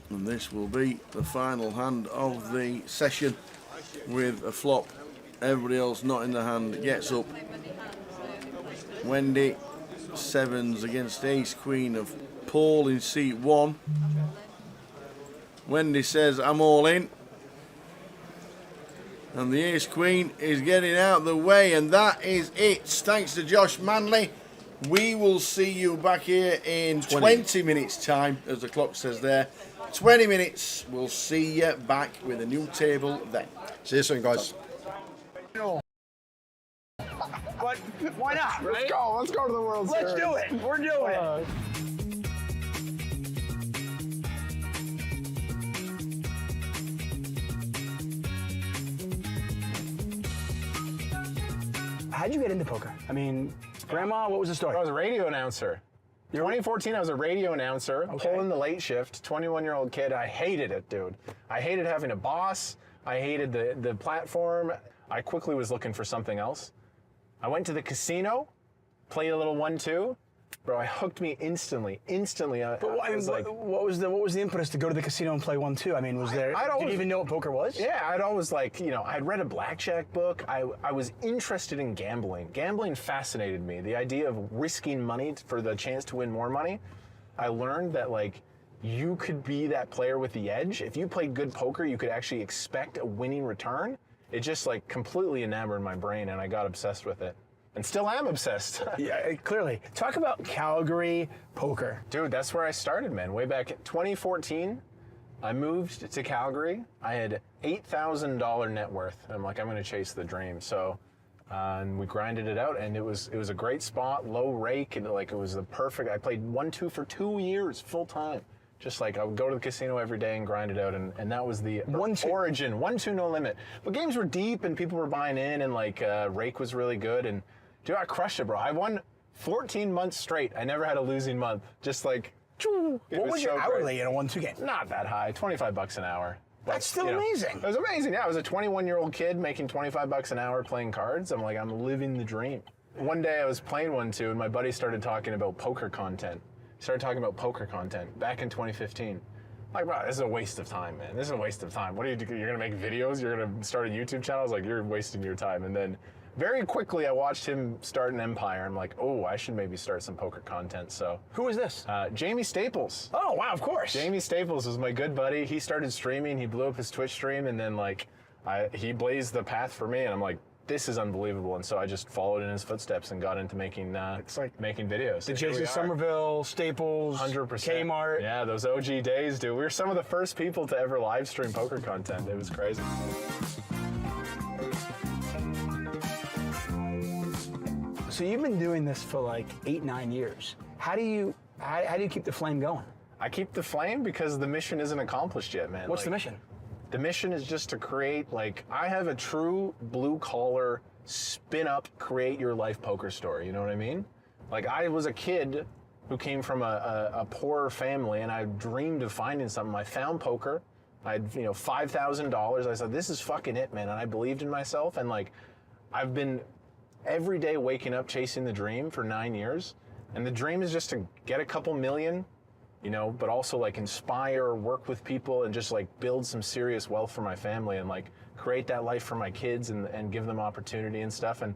And this will be the final hand of the session with a flop. Everybody else not in the hand gets up. Wendy, sevens against ace queen of Paul in seat 1. Wendy says, I'm all in. And the ace queen is getting out of the way, and that is it. Thanks to Josh Manley. We will see you back here in 20 minutes time, as the clock says there. 20 minutes. We'll see you back with a new table then. See you soon, guys. But why not? Right? Let's go. Let's go to the World Series. Let's do it. We're doing it. How'd you get into poker? I mean, Grandma, what was the story? I was a radio announcer. 2014, I was a radio announcer, pulling the late shift, 21-year-old kid. I hated it, dude. I hated having a boss. I hated the platform. I quickly was looking for something else. I went to the casino, Played a little 1-2. Bro, it hooked me instantly. But what was the impetus to go to the casino and play 1-2? I mean, did you even know what poker was? Yeah, I'd always I'd read a blackjack book. I was interested in gambling. Gambling fascinated me. The idea of risking money for the chance to win more money. I learned that you could be that player with the edge. If you played good poker, you could actually expect a winning return. It just completely enamored my brain, and I got obsessed with it. And still am obsessed. Yeah, clearly. Talk about Calgary poker. Dude, that's where I started, man. Way back in 2014, I moved to Calgary. I had $8,000 net worth. I'm like, I'm going to chase the dream. So, and we grinded it out, and it was a great spot, low rake, and it was the perfect. I played 1-2 for 2 years, full time. Just I would go to the casino every day and grind it out, and that was the origin. 1-2 no limit. But games were deep, and people were buying in, and rake was really good, and dude, I crushed it, bro. I won 14 months straight. I never had a losing month. Just what was your hourly in a 1-2 game? Not that high, $25 an hour. That's still amazing. It was amazing. Yeah, I was a 21-year-old kid making $25 an hour playing cards. I'm I'm living the dream. One day I was playing 1-2, and my buddy started talking about poker content. He started talking about poker content back in 2015. Bro, this is a waste of time, man. This is a waste of time. What are you doing? You're gonna make videos? You're gonna start a YouTube channel? I was you're wasting your time. And then very quickly, I watched him start an empire. I'm oh, I should maybe start some poker content. So, who is this? Jamie Staples. Oh, wow, of course. Jamie Staples was my good buddy. He started streaming. He blew up his Twitch stream, and then he blazed the path for me. And I'm this is unbelievable. And so I just followed in his footsteps and got into making making videos. The Jason Somerville, Staples, 100%. Kmart. Yeah, those OG days, dude. We were some of the first people to ever live stream poker content. It was crazy. So you've been doing this for 8-9 years. How do you keep the flame going? I keep the flame because the mission isn't accomplished yet, man. What's the mission? The mission is just to create, I have a true blue-collar, spin-up, create-your-life poker story, you know what I mean? I was a kid who came from a poorer family, and I dreamed of finding something. I found poker. I had, $5,000. I said, this is fucking it, man, and I believed in myself, and, I've been every day waking up chasing the dream for 9 years, and the dream is just to get a couple million, but also inspire, work with people, and just build some serious wealth for my family, and create that life for my kids, and give them opportunity and stuff. And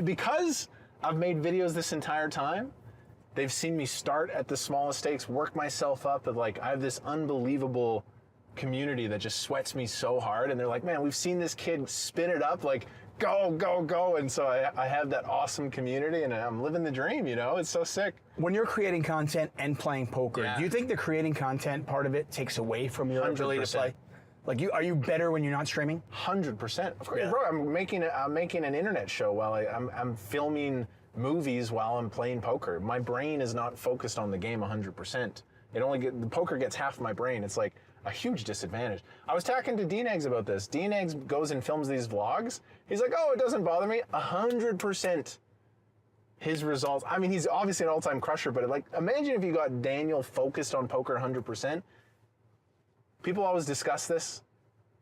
because I've made videos this entire time, they've seen me start at the smallest stakes, work myself up, but I have this unbelievable community that just sweats me so hard, and they're man, we've seen this kid spin it up, go, go, go. And so I have that awesome community, and I'm living the dream, It's so sick. When you're creating content and playing poker, Yeah. do you think the creating content part of it takes away from your ability to 100%. play? Are you better when you're not streaming? 100%. Of course, Yeah. bro. I'm making an internet show while I'm filming movies while I'm playing poker. My brain is not focused on the game 100%. The poker gets half my brain. It's a huge disadvantage. I was talking to Dean Eggs about this. Dean Eggs goes and films these vlogs. He's oh, it doesn't bother me. 100%. His results. I mean, he's obviously an all-time crusher, but imagine if you got Daniel focused on poker 100%. People always discuss this.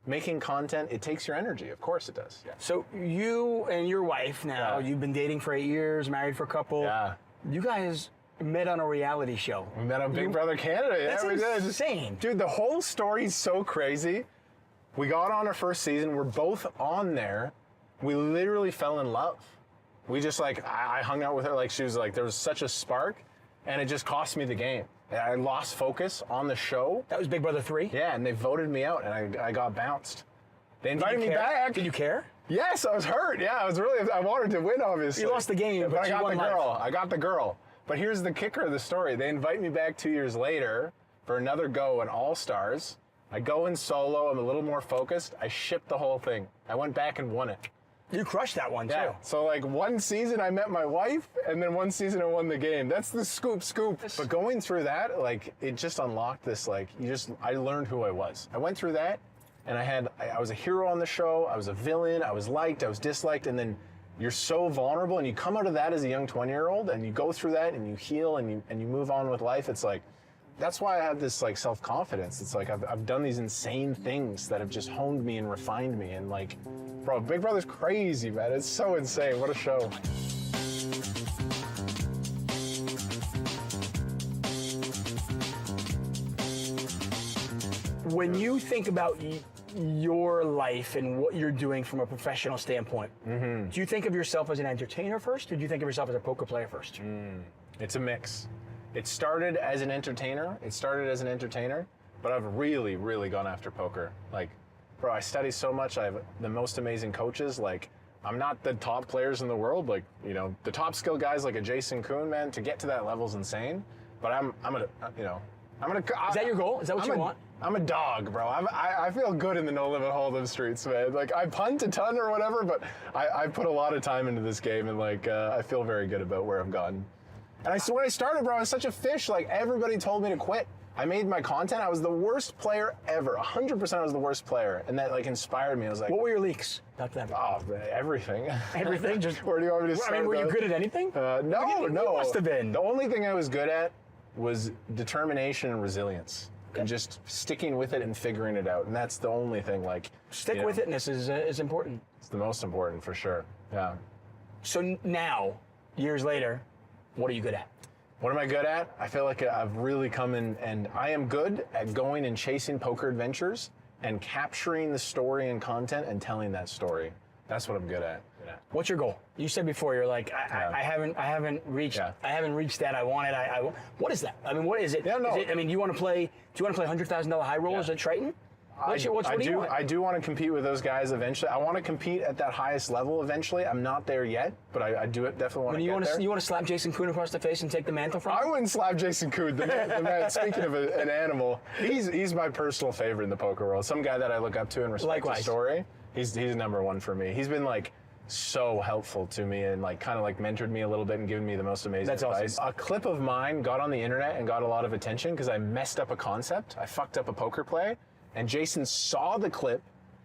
Making content, it takes your energy. Of course it does. Yeah. So you and your wife now, you've been dating for 8 years, married for a couple. Yeah. You guys met on a reality show. We met on Big Brother Canada. Yeah, That's we did. insane. Dude, the whole story's so crazy. We got on our first season. We're both on there. We literally fell in love. We just I hung out with her. She was there was such a spark, and it just cost me the game. I lost focus on the show. That was Big Brother 3? Yeah, and they voted me out, and I got bounced. They invited me back. Did you care? Yes, I was hurt. Yeah, I wanted to win, obviously. You lost the game, but I you got won the girl. life. I got the girl. But here's the kicker of the story. They invite me back 2 years later for another go in All Stars. I go in solo. I'm a little more focused. I shipped the whole thing. I went back and won it. You crushed that one, too. So one season I met my wife, and then one season I won the game. That's the scoop. But going through that, it just unlocked this, I learned who I was. I went through that, and I was a hero on the show. I was a villain. I was liked. I was disliked. And then you're so vulnerable, and you come out of that as a young 20-year-old, and you go through that, and you heal, and you move on with life. It's that's why I have this self-confidence. It's I've done these insane things that have just honed me and refined me, and bro, Big Brother's crazy, man. It's so insane. What a show. When you think about your life and what you're doing from a professional standpoint, do you think of yourself as an entertainer first, or do you think of yourself as a poker player first? It's a mix. It started as an entertainer. But I've really, really gone after poker. Like, bro, I study so much. I have the most amazing coaches. Like, I'm not the top players in the world. Like, you know, the top skill guys like a Jason Kuhn, man, to get to that level is insane. But I'm gonna, you know, is that your goal? Is that what you want? I'm a dog, bro. I feel good in the no-limit hold'em streets, man. Like, I punt a ton or whatever, but I put a lot of time into this game, and like, I feel very good about where I've gotten. And when I started, bro, I was such a fish. Like, everybody told me to quit. I made my content. I was the worst player ever. 100% I was the worst player. And that, like, inspired me. I was like... What were your leaks back then? Oh, everything. Everything? Just... Where do you want me to start? I mean, were you good at anything? No. You must have been. The only thing I was good at was determination and resilience. Okay. And just sticking with it and figuring it out. And that's the only thing, like... Stick-with-itness is important. It's the most important, for sure. Yeah. So now, years later, what are you good at? What am I good at? I feel like I've really come in, and I am good at going and chasing poker adventures and capturing the story and content and telling that story. That's what I'm good at. What's your goal? You said before, you're like, I haven't reached that I wanted. What is that? I mean, what is it? Yeah, no. I mean, do you want to play $100,000 high rollers at Triton? What do you want? I do want to compete with those guys eventually. I want to compete at that highest level eventually. I'm not there yet, but I do definitely want to get there. You want to slap Jason Kuhn across the face and take the mantle from him? I wouldn't slap Jason Kuhn. The man, speaking of an animal, he's my personal favorite in the poker world. Some guy that I look up to and respect his story. He's number one for me. He's been like so helpful to me and like kind of like mentored me a little bit and given me the most amazing advice. Awesome. A clip of mine got on the internet and got a lot of attention because I messed up a concept. I fucked up a poker play. And Jason saw the clip,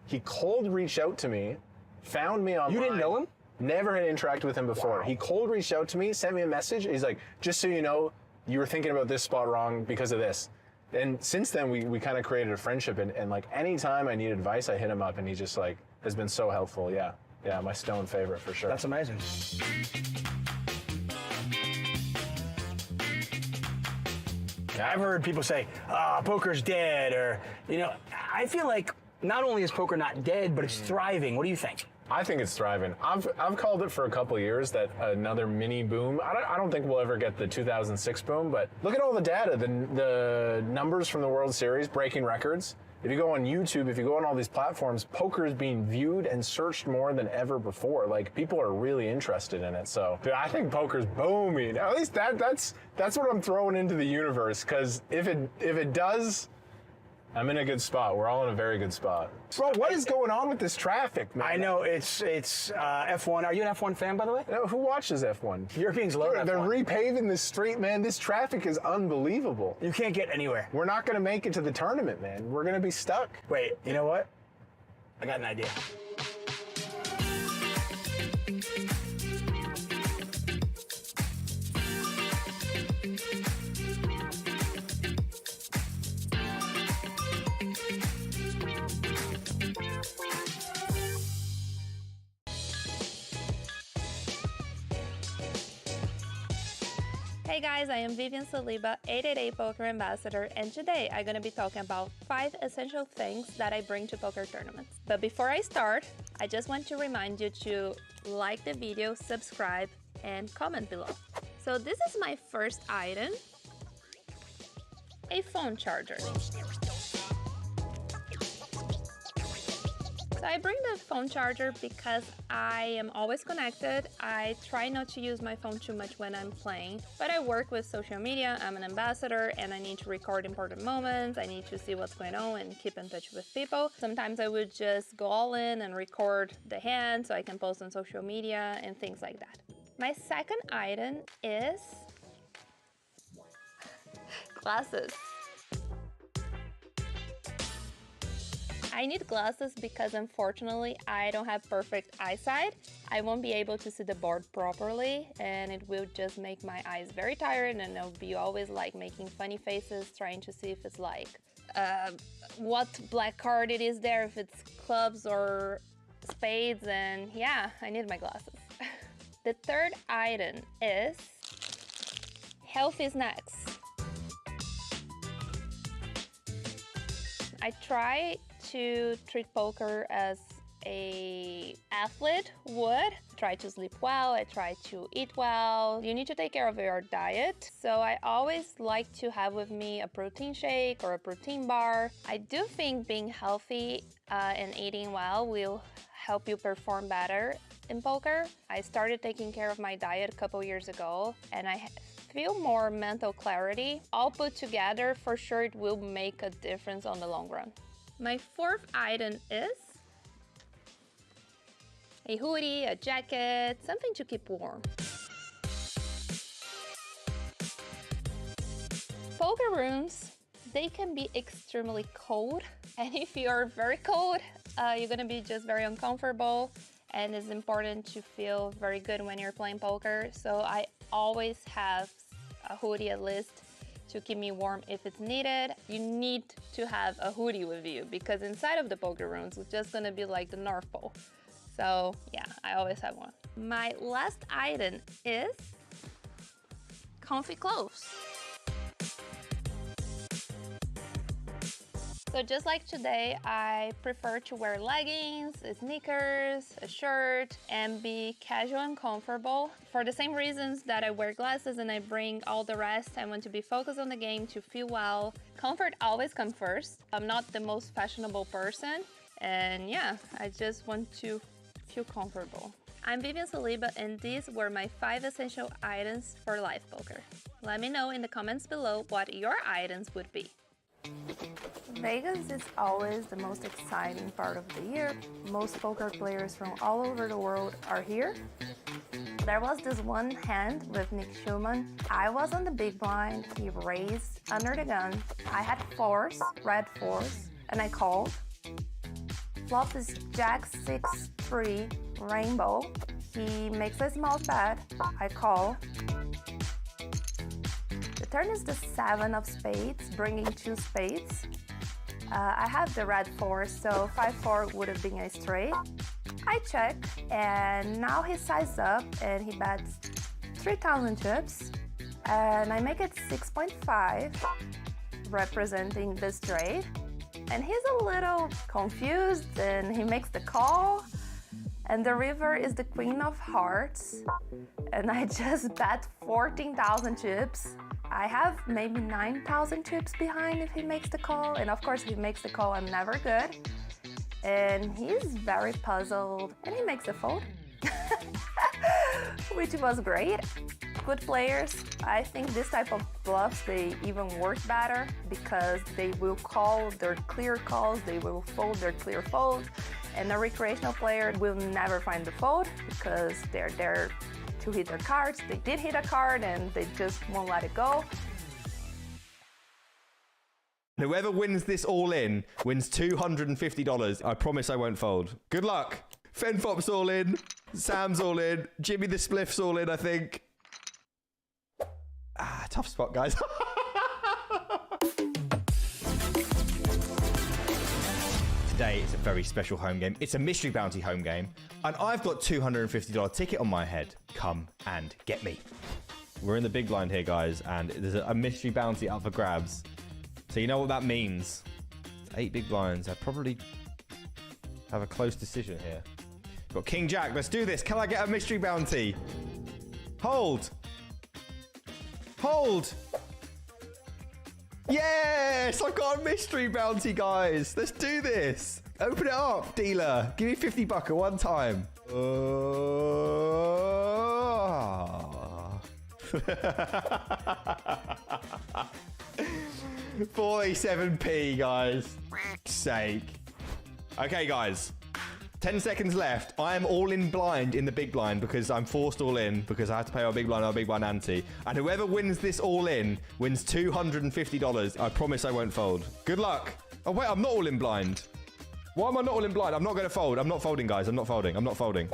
he cold reached out to me, found me online. You didn't know him? Never had interacted with him before. Wow. He cold reached out to me, sent me a message. He's like, just so you know, you were thinking about this spot wrong because of this. And since then, we kind of created a friendship. And like anytime I need advice, I hit him up and he just like has been so helpful. Yeah, my stone favorite for sure. That's amazing. I've heard people say, poker's dead, or, you know, I feel like not only is poker not dead, but it's thriving. What do you think? I think it's thriving. I've called it for a couple of years that another mini boom. I don't think we'll ever get the 2006 boom, but look at all the data, the numbers from the World Series, breaking records. If you go on YouTube, if you go on all these platforms, poker is being viewed and searched more than ever before. Like, people are really interested in it. So, dude, I think poker's booming. At least that's what I'm throwing into the universe. Because if it does, I'm in a good spot. We're all in a very good spot. Bro, what is going on with this traffic, man? I know, it's F1. Are you an F1 fan, by the way? No, who watches F1? Europeans love F1. They're repaving this street, man. This traffic is unbelievable. You can't get anywhere. We're not going to make it to the tournament, man. We're going to be stuck. Wait, you know what? I got an idea. Hey guys, I am Vivian Saliba, 888poker ambassador, and today I'm going to be talking about 5 essential things that I bring to poker tournaments. But before I start, I just want to remind you to like the video, subscribe, and comment below. So this is my first item, a phone charger. So I bring the phone charger because I am always connected. I try not to use my phone too much when I'm playing, but I work with social media. I'm an ambassador and I need to record important moments. I need to see what's going on and keep in touch with people. Sometimes I would just go all in and record the hand so I can post on social media and things like that. My second item is glasses. I need glasses because unfortunately I don't have perfect eyesight. I won't be able to see the board properly and it will just make my eyes very tired, and I'll be always like making funny faces trying to see if it's like what black card it is there, if it's clubs or spades, and yeah, I need my glasses. The third item is healthy snacks. I try to treat poker as an athlete would. I try to sleep well, I try to eat well. You need to take care of your diet. So I always like to have with me a protein shake or a protein bar. I do think being healthy and eating well will help you perform better in poker. I started taking care of my diet a couple years ago and I feel more mental clarity. All put together, for sure it will make a difference on the long run. My fourth item is a hoodie, a jacket, something to keep warm. Poker rooms, they can be extremely cold, and if you're very cold, you're gonna be just very uncomfortable, and it's important to feel very good when you're playing poker. So I always have a hoodie at least to keep me warm if it's needed. You need to have a hoodie with you because inside of the poker rooms, it's just gonna be like the North Pole. So yeah, I always have one. My last item is comfy clothes. So just like today, I prefer to wear leggings, sneakers, a shirt, and be casual and comfortable. For the same reasons that I wear glasses and I bring all the rest, I want to be focused on the game, to feel well. Comfort always comes first. I'm not the most fashionable person, and yeah, I just want to feel comfortable. I'm Vivian Saliba, and these were my 5 essential items for live poker. Let me know in the comments below what your items would be. Vegas is always the most exciting part of the year. Most poker players from all over the world are here. There was this one hand with Nick Schumann. I was on the big blind, he raised under the gun. I had fours, red fours, and I called. Flop is Jack 6-3 rainbow. He makes a small bet, I call. The turn is the 7 of spades, bringing 2 spades. I have the red 4, so 5-4 would have been a straight. I check, and now he sizes up and he bets 3,000 chips, and I make it 6.5, representing the straight. And he's a little confused, and he makes the call. And the river is the queen of hearts, and I just bet 14,000 chips. I have maybe 9,000 chips behind if he makes the call, and of course if he makes the call, I'm never good. And he's very puzzled, and he makes a fold, which was great. Good players. I think this type of bluffs, they even work better because they will call their clear calls, they will fold their clear folds, and a recreational player will never find the fold because they're there to hit their cards. They did hit a card and they just won't let it go. Whoever wins this all in wins $250. I promise I won't fold. Good luck. Fenfop's all in. Sam's all in. Jimmy the Spliff's all in, I think. Tough spot, guys. Today is a very special home game. It's a mystery bounty home game, and I've got $250 ticket on my head. Come and get me. We're in the big blind here, guys, and there's a mystery bounty up for grabs. So you know what that means. It's 8 big blinds. I probably have a close decision here. Got King Jack. Let's do this. Can I get a mystery bounty? Hold. Hold. Yes, I've got a mystery bounty, guys. Let's do this. Open it up, dealer. Give me 50 bucks at one time. 47p, guys. Sake. Okay, guys. 10 seconds left. I am all in blind in the big blind because I'm forced all in because I have to pay our big blind ante. And whoever wins this all in wins $250. I promise I won't fold. Good luck. Oh, wait, I'm not all in blind. Why am I not all in blind? I'm not going to fold. I'm not folding, guys. I'm not folding. I'm not folding.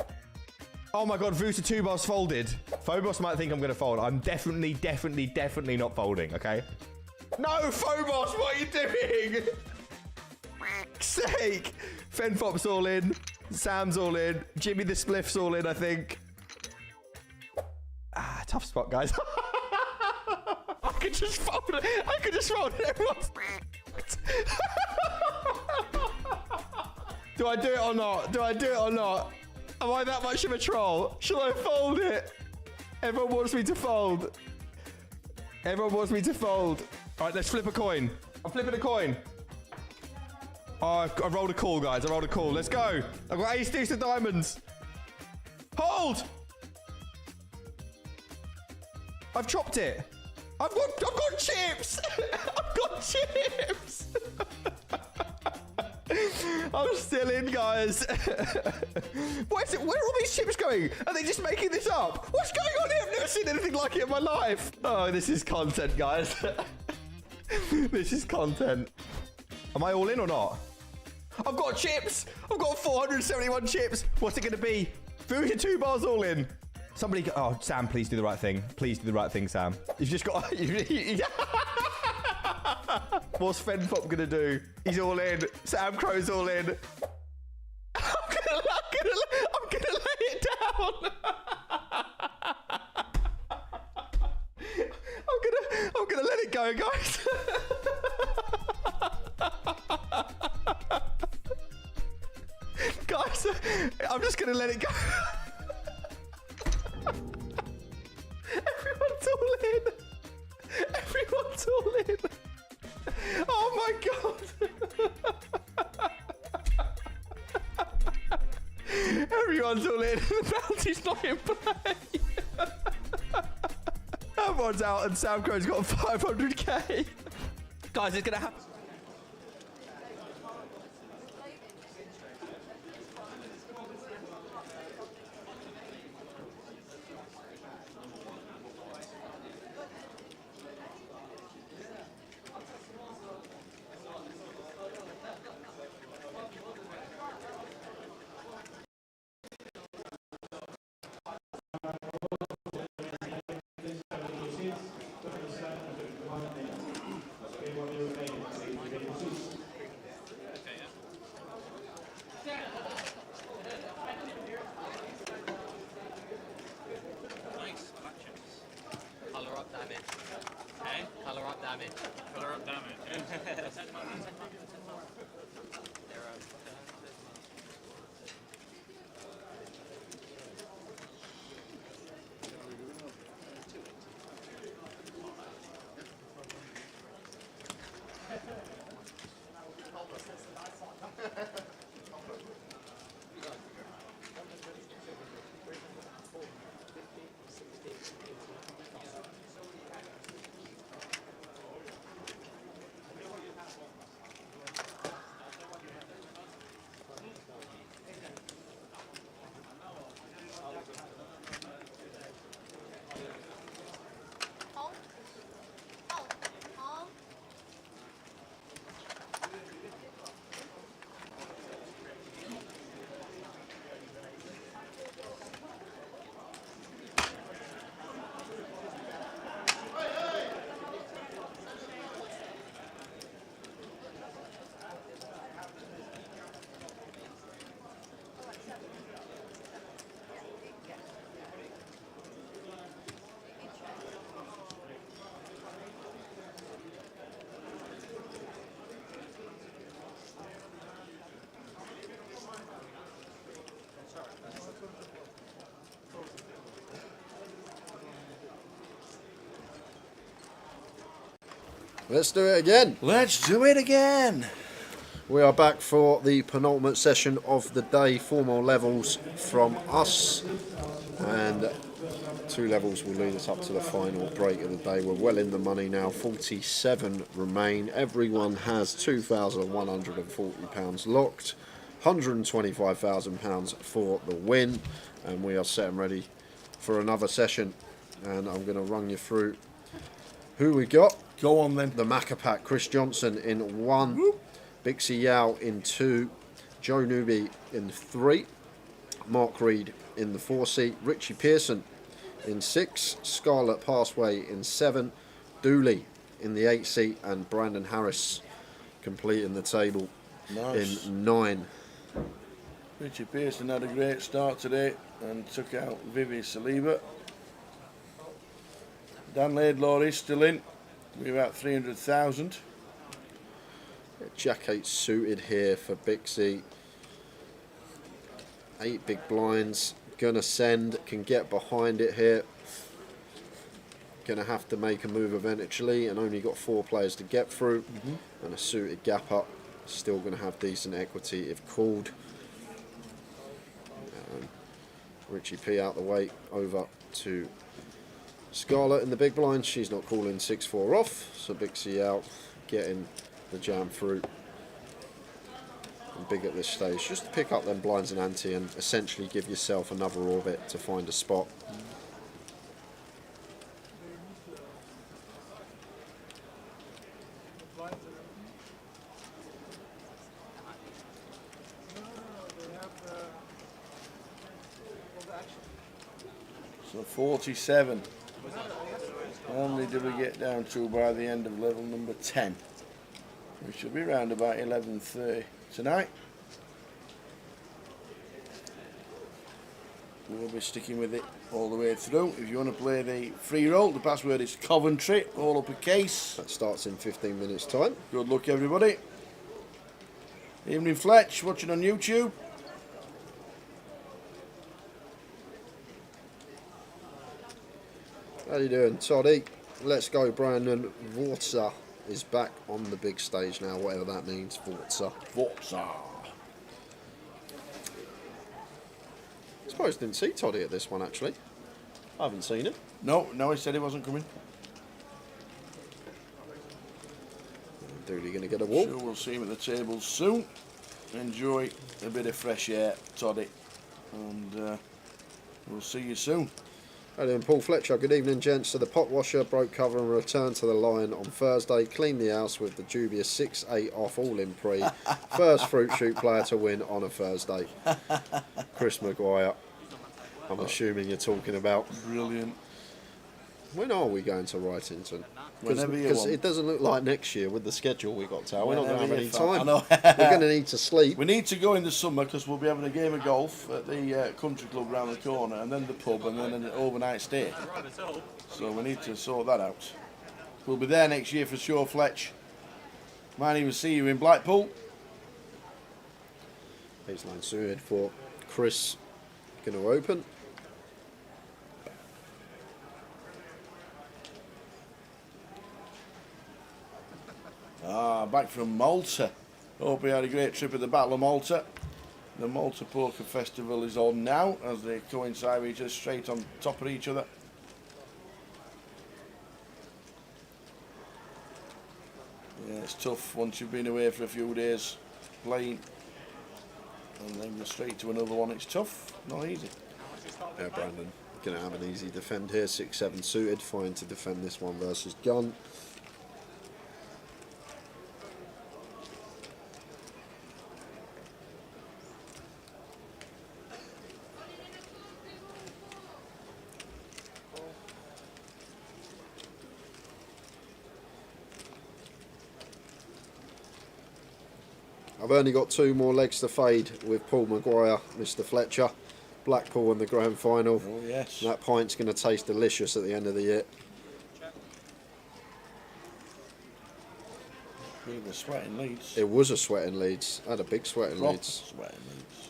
Oh my God, Vusa 2-boss folded. Phobos might think I'm going to fold. I'm definitely not folding, okay? No, Phobos, what are you doing? Sake. Fenfop's all in. Sam's all in. Jimmy the Spliff's all in, I think. Tough spot, guys. I could just fold it. I could just fold it. Do I do it or not? Do I do it or not? Am I that much of a troll? Shall I fold it? Everyone wants me to fold. Everyone wants me to fold. All right, let's flip a coin. I'm flipping a coin. Oh, I rolled a call, guys. I rolled a call. Let's go. I've got ace deuce of diamonds. Hold. I've chopped it. I've got chips. I've got chips. I'm still in, guys. What is it? Where are all these chips going? Are they just making this up? What's going on here? I've never seen anything like it in my life. Oh, this is content, guys. This is content. Am I all in or not? I've got chips. I've got 471 chips. What's it going to be? 32 bars all in. Somebody go, oh, Sam, please do the right thing. Please do the right thing, Sam. You've just got... What's Fenpop going to do? He's all in. Sam Crow's all in. I'm gonna lay it down. I'm gonna let it go, guys. Guys, I'm just gonna let it go. Everyone's all in. Everyone's all in. Oh my god. Everyone's all in. The bounty's not in play. Everyone's out and Sam Crow's got 500k. Guys, it's gonna happen. Let's do it again. Let's do it again. We are back for the penultimate session of the day. 4 more levels from us. And 2 levels will lead us up to the final break of the day. We're well in the money now. 47 remain. Everyone has £2,140 locked. £125,000 for the win. And we are set and ready for another session. And I'm going to run you through who we got. Go on then. The Macca Pack, Chris Johnson in 1, Bixie Yao in 2, Joe Newby in 3, Mark Reed in the 4 seat, Richie Pearson in 6, Scarlett Passway in 7, Dooley in the 8 seat, and Brandon Harris completing the table in 9. Richie Pearson had a great start today and took out Vivi Saliba. Dan Laidlaw is still in. We're about 300,000. Jack 8 suited here for Bixie. 8 big blinds. Gonna send, can get behind it here. Gonna have to make a move eventually, and only got 4 players to get through. And a suited gap up. Still gonna have decent equity if called. Richie P out the way, over to Scarlett in the big blind. She's not calling 6-4 off, so Big C out, getting the jam through. And big at this stage, just to pick up them blinds and ante and essentially give yourself another orbit to find a spot. So 47. How many did we get down to by the end of level number 10? We should be around about 11:30 tonight. We'll be sticking with it all the way through. If you want to play the free roll, the password is Coventry, all uppercase. That starts in 15 minutes time. Good luck, everybody. Evening Fletch, watching on YouTube. How you doing, Toddy? Let's go, Brandon. Vorza is back on the big stage now, whatever that means. Vorza. Vorza. I suppose I didn't see Toddy at this one, actually. I haven't seen him. No, he said he wasn't coming. Dooley going to get a walk. Sure, we'll see him at the tables soon. Enjoy a bit of fresh air, Toddy. And we'll see you soon. How you doing, Paul Fletcher? Good evening, gents. So the pot washer broke cover and returned to the line on Thursday. Cleaned the house with the dubious 6-8 off all in pre. First fruit shoot player to win on a Thursday. Chris Maguire. I'm assuming you're talking about. Brilliant. When are we going to Wrightington? Whenever you Because want. it doesn't look like next year with the schedule we got, Tal. We're not going to have Whenever any you fa- I time. know. We're going to need to sleep. We need to go in the summer because we'll be having a game of golf at the country club round the corner, and then the pub, and then an overnight stay. So we need to sort that out. We'll be there next year for sure, Fletch. Might even see you in Blackpool. Baseline suited for Chris. Going to open. Back from Malta. Hope we had a great trip at the Battle of Malta. The Malta Poker Festival is on now as they coincide with each other, straight on top of each other. Yeah, it's tough once you've been away for a few days playing and then go straight to another one. It's tough, not easy. Yeah, Brandon going to have an easy defend here. 6-7 suited, fine to defend this one versus gun. I've only got 2 more legs to fade with Paul Maguire, Mr. Fletcher. Blackpool in the grand final. Oh, yes. That pint's going to taste delicious at the end of the year. Really the sweating Leeds. It was a sweating Leeds. I had a big sweating Proper Leeds. sweating Leeds.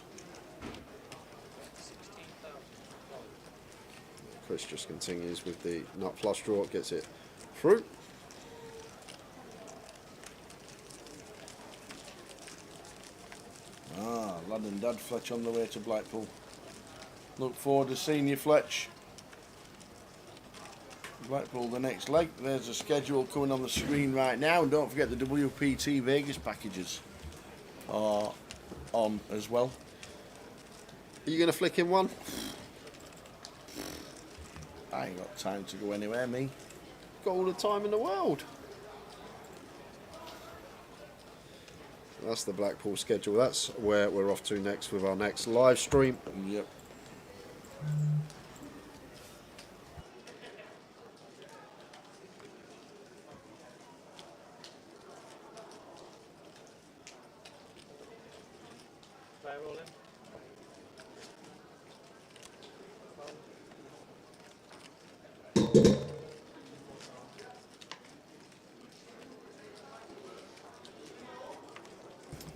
Chris just continues with the nut flush draw, gets it through. Lad and Dad Fletch on the way to Blackpool. Look forward to seeing you, Fletch. Blackpool the next leg. There's a schedule coming on the screen right now, and don't forget the WPT Vegas packages are on as well. Are you going to flick in one? I ain't got time to go anywhere, me. Got all the time in the world. That's the Blackpool schedule. That's where we're off to next with our next live stream. Yep.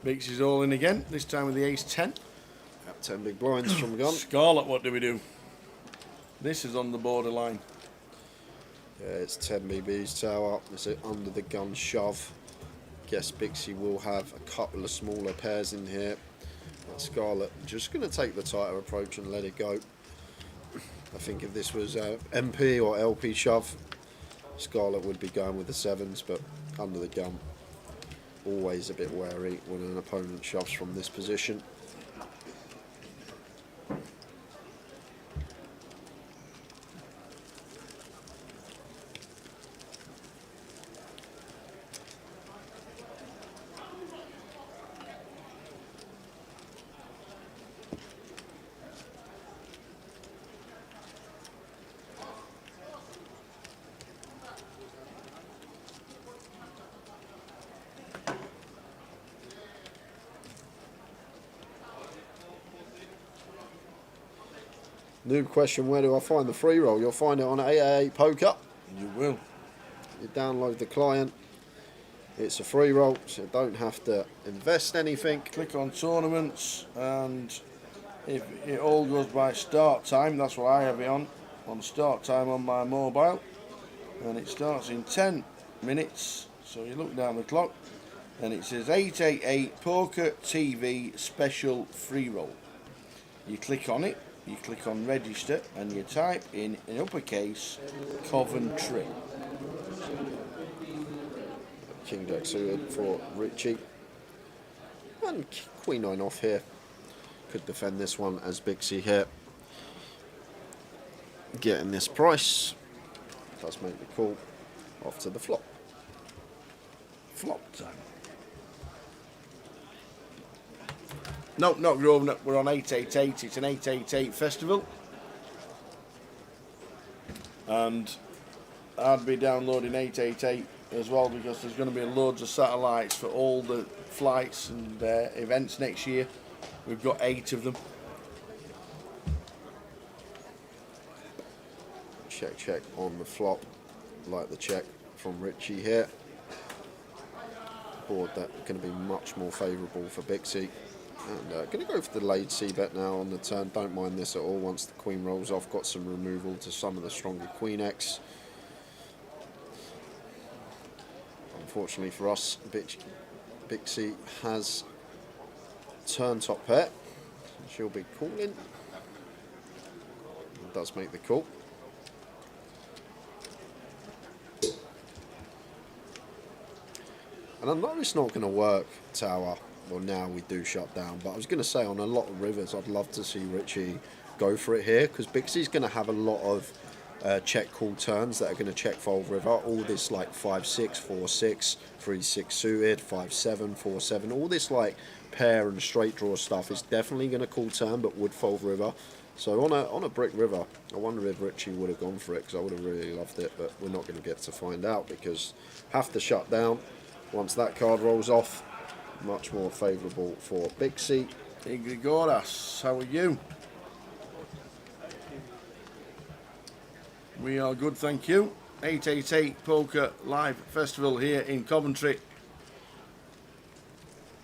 Beaks is all in again, this time with the ace 10. Yep. 10 big blinds from gun. Scarlet, what do we do? This is on the borderline. Yeah, it's 10 BBs tower. It's an under the gun shove. Guess Bixie will have a couple of smaller pairs in here. But Scarlet just going to take the tighter approach and let it go. I think if this was MP or LP shove, Scarlet would be going with the 7s, but under the gun, always a bit wary when an opponent shoves from this position. New question, where do I find the free roll? You'll find it on 888poker. You will. You download the client. It's a free roll, so you don't have to invest anything. Click on tournaments, and if it all goes by start time, that's what I have it on start time on my mobile. And it starts in 10 minutes. So you look down the clock, and it says 888 Poker TV Special Free Roll. You click on it. You click on register and you type in uppercase Coventry. King Jack suited for Richie. And Queen 9 off here. Could defend this one as Bixie here. Getting this price. Does make the call. Off to the flop. Flop time. No, not Grosvenor. We're on 888. It's an 888 festival. And I'd be downloading 888 as well, because there's going to be loads of satellites for all the flights and events next year. We've got 8 of them. Check on the flop. Like the check from Richie here. Board that's going to be much more favourable for Bixie. And going to go for the laid c-bet now on the turn. Don't mind this at all once the queen rolls off. Got some removal to some of the stronger queen X. Unfortunately for us, Bixie has turn top pair. She'll be calling. Does make the call. And I know it's not going to work, Tower. Well, now we do shut down, but I was going to say on a lot of rivers I'd love to see Richie go for it here, because Bixie's going to have a lot of check call turns that are going to check fold river. All this like 5-6, 4-6, 3-6 suited, 5-7, 4-7, all this like pair and straight draw stuff is definitely going to call turn but would fold river. So on a brick river, I wonder if Richie would have gone for it, because I would have really loved it, but we're not going to get to find out because have to shut down once that card rolls off. Much more favourable for Bixie. Hey Grigoras, how are you? We are good, thank you. 888 Poker Live Festival here in Coventry.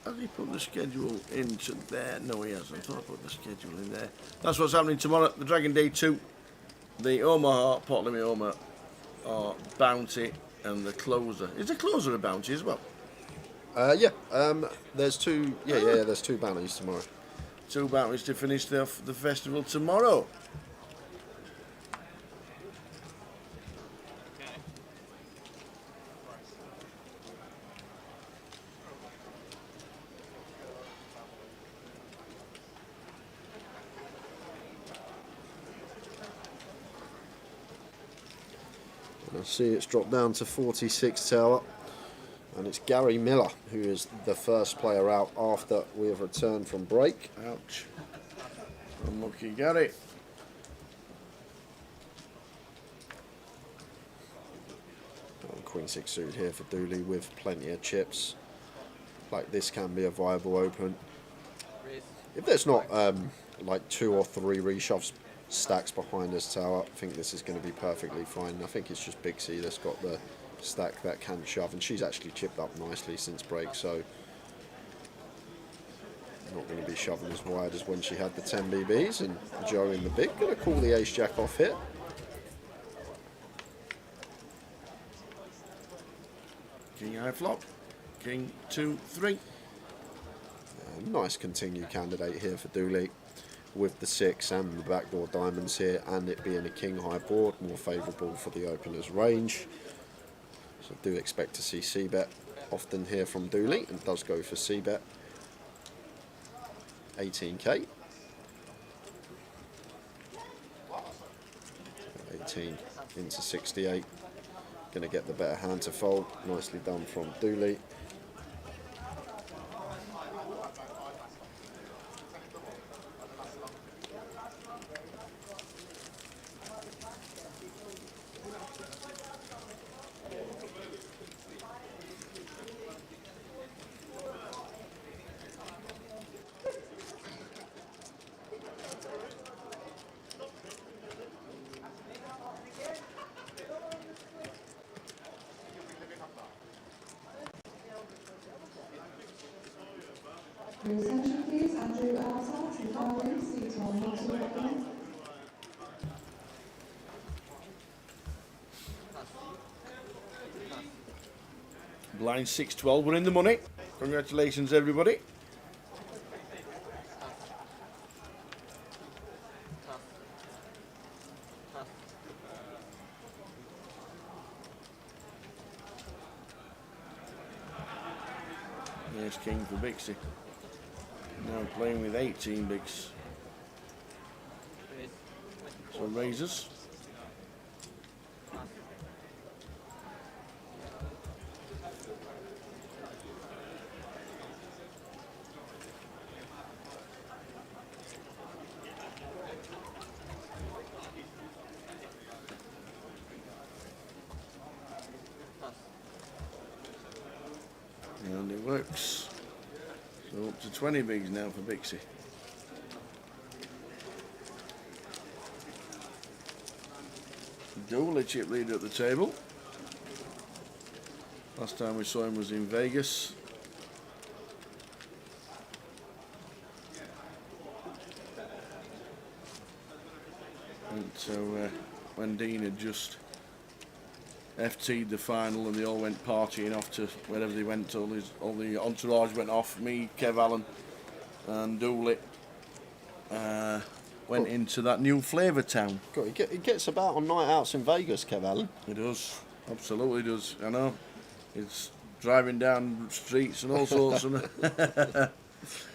Has he put the schedule into there? No, he hasn't. I thought I put the schedule in there. That's what's happening tomorrow. The Dragon Day 2, the Omaha, Pot Limit Omaha, Bounty, and the Closer. Is the Closer a Bounty as well? Yeah. There's two. Yeah. There's 2 bounties tomorrow. 2 bounties to finish the festival tomorrow. And I see it's dropped down to 46 tower. And it's Gary Miller who is the first player out after we have returned from break. Ouch. Unlucky Gary. Queen 6 suit here for Dooley with plenty of chips. Like this can be a viable open. If there's not like 2 or 3 reshoves stacks behind us tower, I think this is going to be perfectly fine. I think it's just Bixie that's got the stack that can shove, and she's actually chipped up nicely since break, so Not going to be shoving as wide as when she had the 10 BBs. And Joe in the big, going to call the ace-jack off here. King high flop. King 2, 3. Nice continued candidate here for Dooley with the 6 and the backdoor diamonds here, and it being a king high board, more favourable for the opener's range. So I do expect to see c-bet often here from Dooley, and does go for c-bet. 18k. 18 into 68. Going to get the better hand to fold. Nicely done from Dooley. Attention please, Andrew Alsop to Darwin, seat 1, Blind 6-12, we're in the money. Congratulations, everybody. There's king for Bixie. Now playing with 18 bigs. So raises. And it works. So up to 20 bigs now for Bixie. Dooley chip leader at the table. Last time we saw him was in Vegas. And so when Dean had just FT'd the final and they all went partying off to wherever they went, all the entourage went off, me, Kev Allen and Dooley went into that new flavour town. He gets about on night outs in Vegas, Kev Allen. He does, absolutely does, I know. It's driving down streets and all sorts of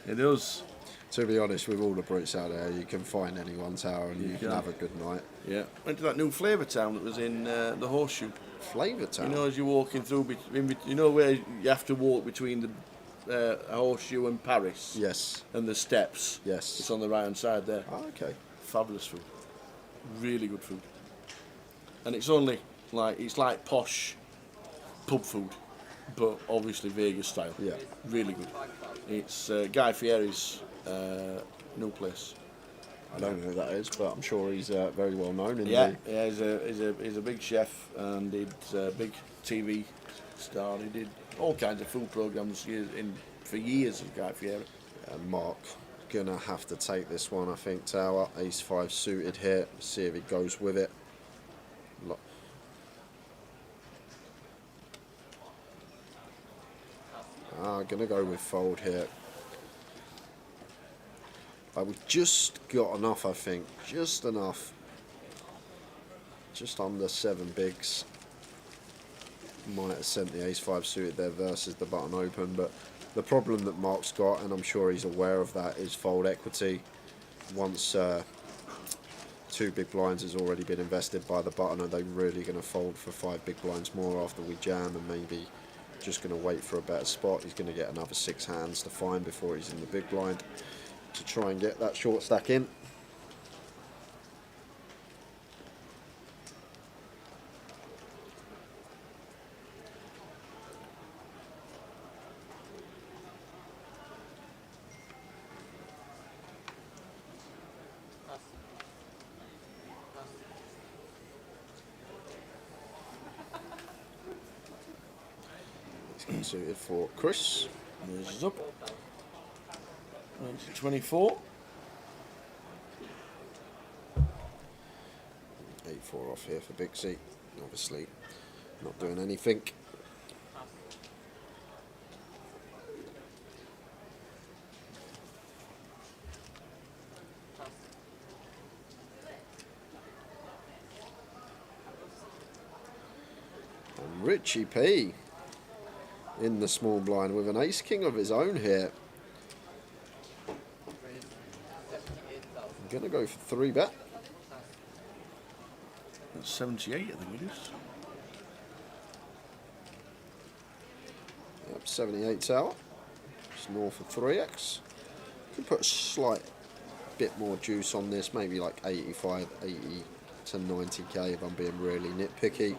it does. To be honest, with all the Brits out there, you can find anyone's tower and you can have a good night. Yeah, went to that new flavour town that was in the Horseshoe. Flavour town? You know, as you're walking through, you know where you have to walk between the Horseshoe and Paris? Yes. And the steps? Yes. It's on the right hand side there. Oh, okay. Fabulous food. Really good food. And it's only like, it's like posh pub food, but obviously Vegas style. Yeah. Really good. It's Guy Fieri's new place. I don't know who that is, but I'm sure he's very well known. Yeah, he's a big chef and did big TV star. He did all kinds of food programs for years of Guy Fieri. Mark gonna have to take this one, I think. Tower, ace-5 suited here. See if he goes with it. Gonna go with fold here. We've just got enough, I think. Just enough. Just under 7 bigs. Might have sent the ace-5 suited there versus the button open, but the problem that Mark's got, and I'm sure he's aware of that, is fold equity. Once 2 big blinds has already been invested by the button, are they really going to fold for 5 big blinds more after we jam, and maybe just going to wait for a better spot? He's going to get another 6 hands to find before he's in the big blind to try and get that short stack in. It's suited for Chris. Raises up. 24. 8-4 off here for Bixie. Obviously, not doing anything. And Richie P in the small blind with an ace king of his own here. I'm going to go for 3-bet. That's 78, I think it is. Yep, 78's out. It's north of 3x. Could put a slight bit more juice on this, maybe like 85, 80 to 90k if I'm being really nitpicky.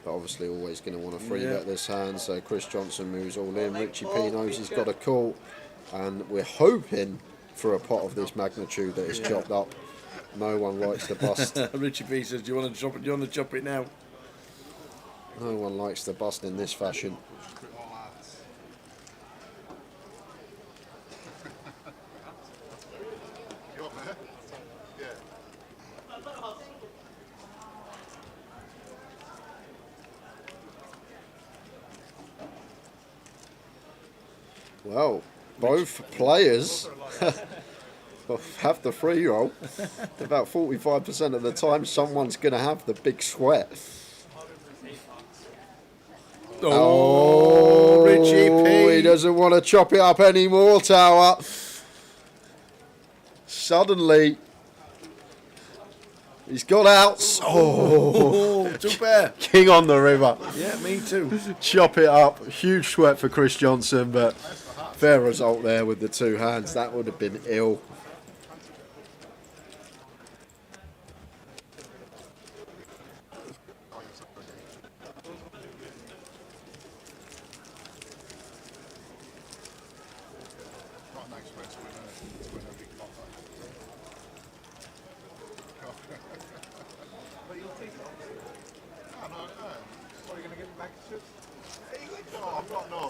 But obviously always going to want to 3-bet this hand, so Chris Johnson moves all in. Richie P knows he's got a call, and we're hoping for a pot of this magnitude that is chopped up. No one likes to bust. Richie P says, do you want to chop it? Do you want to chop it now? No one likes to bust in this fashion. Well, both players have the free roll. About 45% of the time, someone's going to have the big sweat. Oh, Richie P. He doesn't want to chop it up anymore, Tower. Suddenly, he's got outs. Oh, two pair. King on the river. Yeah, me too. Chop it up. Huge sweat for Chris Johnson, but fair result there with the two hands. That would have been ill.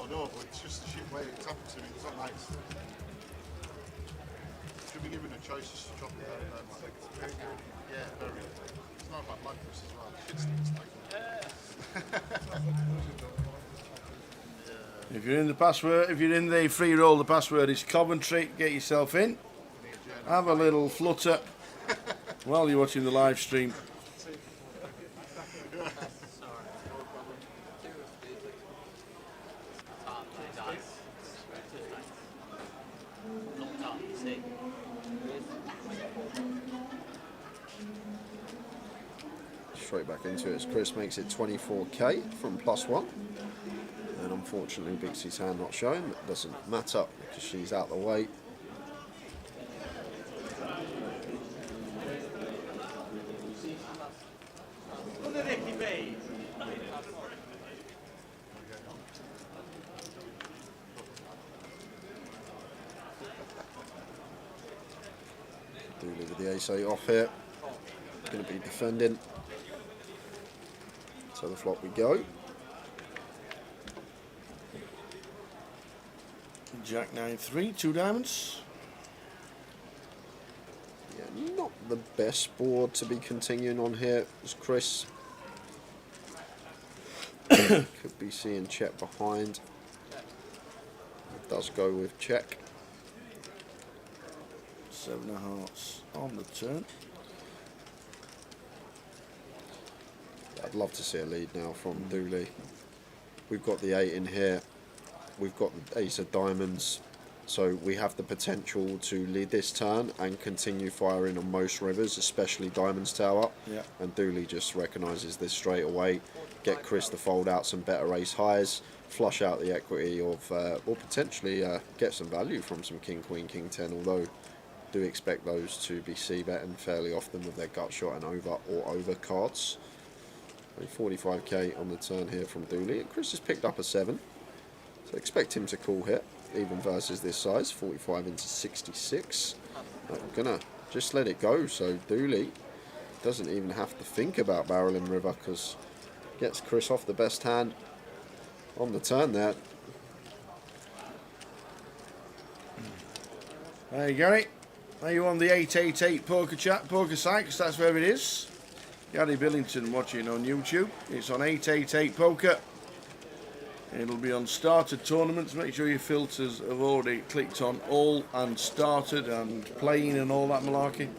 No, but it's just a shit way it's happened to me. It's not nice. Should be given a choice just to chop it down. Yeah, very. It's not about mattress as well. Shit stinks like. If you're in the password, if you're in the free roll, the password is Coventry. Get yourself in. Have a little flutter while you're watching the live stream. Straight back into it as Chris makes it 24k from +1. And unfortunately, Bixie's hand not shown. That doesn't matter because she's out the way. Dooley with the ace-8 off here. Going to be defending. So the flop we go. Jack 9-3, 2 diamonds. Yeah, not the best board to be continuing on here as Chris. Could be seeing check behind. It does go with check. 7 of hearts on the turn. I'd love to see a lead now from Dooley. We've got the 8 in here. We've got the ace of diamonds. So we have the potential to lead this turn and continue firing on most rivers, especially Diamonds Tower. Yeah. And Dooley just recognises this straight away. Get Chris to fold out some better ace highs, flush out the equity of, or potentially get some value from some King, Queen, King 10, although do expect those to be c-betting fairly often with their gut shot and over or over cards. 45k on the turn here from Dooley, and Chris has picked up a 7, so expect him to call here, even versus this size, 45 into 66. I'm gonna just let it go, so Dooley doesn't even have to think about barreling river because gets Chris off the best hand on the turn there. There you go. Are you on the 888 Poker Chat Poker site? Because that's where it is. Gary Billington watching on YouTube. It's on 888 Poker. It'll be on started tournaments. Make sure your filters have already clicked on all and started and playing and all that malarkey.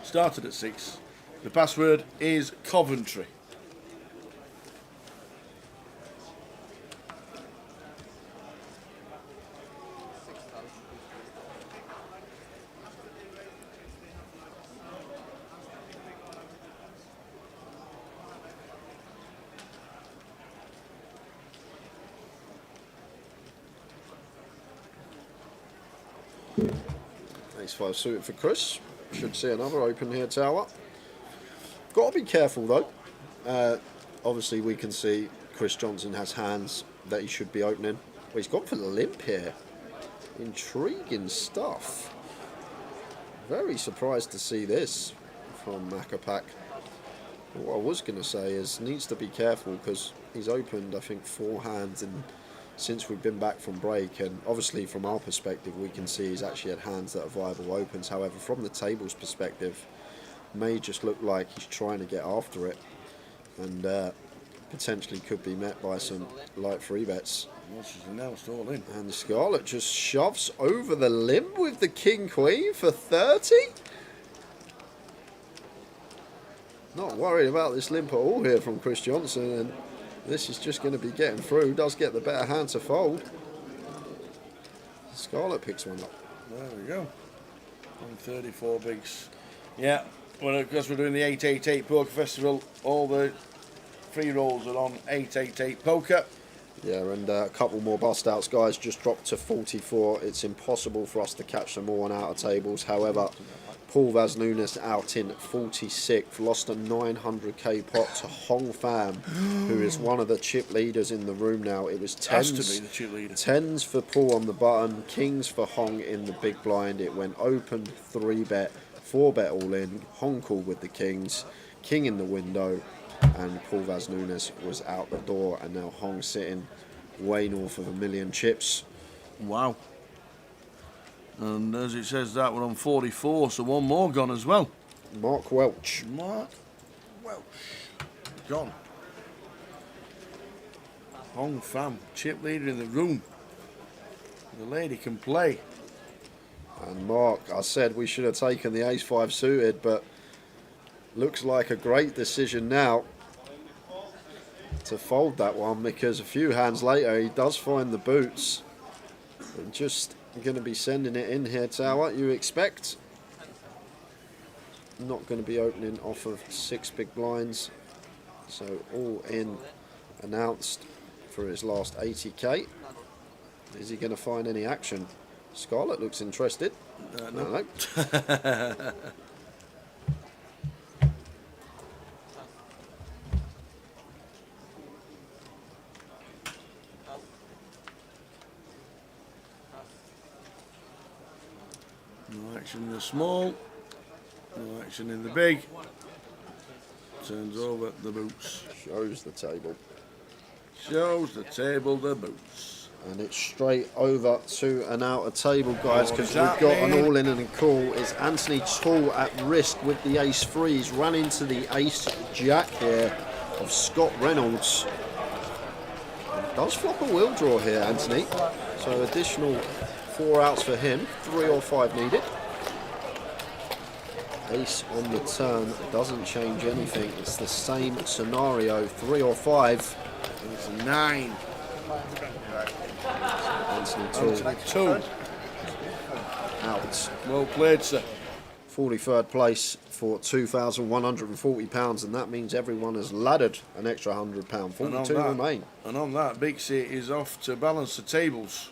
Started at 6. The password is Coventry. Ace-5 suited for Chris. Should see another open here tower. Got to be careful though. Obviously we can see Chris Johnson has hands that he should be opening. Well, he's gone for the limp here. Intriguing stuff. Very surprised to see this from Macapac. What I was going to say is needs to be careful because he's opened I think 4 hands since we've been back from break, and obviously from our perspective we can see he's actually had hands that are viable opens. However, from the table's perspective, may just look like he's trying to get after it, and potentially could be met by some light free bets. Now it's all in. And Scarlett just shoves over the limb with the King Queen for 30. Not worried about this limp at all here from Chris Johnson, and this is just going to be getting through. Does get the better hand to fold. Scarlett picks one up. There we go. 134 bigs. Yeah, well, because we're doing the 888 Poker Festival, all the free rolls are on 888 Poker. Yeah, and a couple more bust outs, guys. Just dropped to 44. It's impossible for us to catch them all on outer tables. However, Paul Vaz Nunes out in 46th, lost a 900k pot to Hong Pham, who is one of the chip leaders in the room now. It was tens, Has to be the chip leader. Tens for Paul on the button, kings for Hong in the big blind. It went open, 3-bet, 4-bet all in. Hong called with the kings, king in the window, and Paul Vaz Nunes was out the door, and now Hong sitting way north of 1 million chips. Wow. And as it says that, we're on 44, so one more gone as well. Mark Welch. Mark Welch. Gone. Hong Pham, chip leader in the room. The lady can play. And Mark, I said we should have taken the ace-5 suited, but looks like a great decision now to fold that one, because a few hands later he does find the boots. And just going to be sending it in here, tower, you expect. Not going to be opening off of 6 big blinds. So all in announced for his last 80k. Is he going to find any action? Scarlett looks interested. No. No action in the small, no action in the big. Turns over the boots. Shows the table. Shows the table the boots. And it's straight over to an outer table, guys, because we've got an all-in and a call. It's Anthony Tall at risk with the ace-3. He's run into the ace-jack here of Scott Reynolds. Does flop a wheel draw here, Anthony. So additional 4 outs for him, 3 or 5 needed. Ace on the turn doesn't change anything. It's the same scenario, 3 or 5. It's a 9. Anthony Tall. Out. Well played, sir. 43rd place for £2,140, and that means everyone has laddered an extra £100. 42 remain. And on that, Big C is off to balance the tables.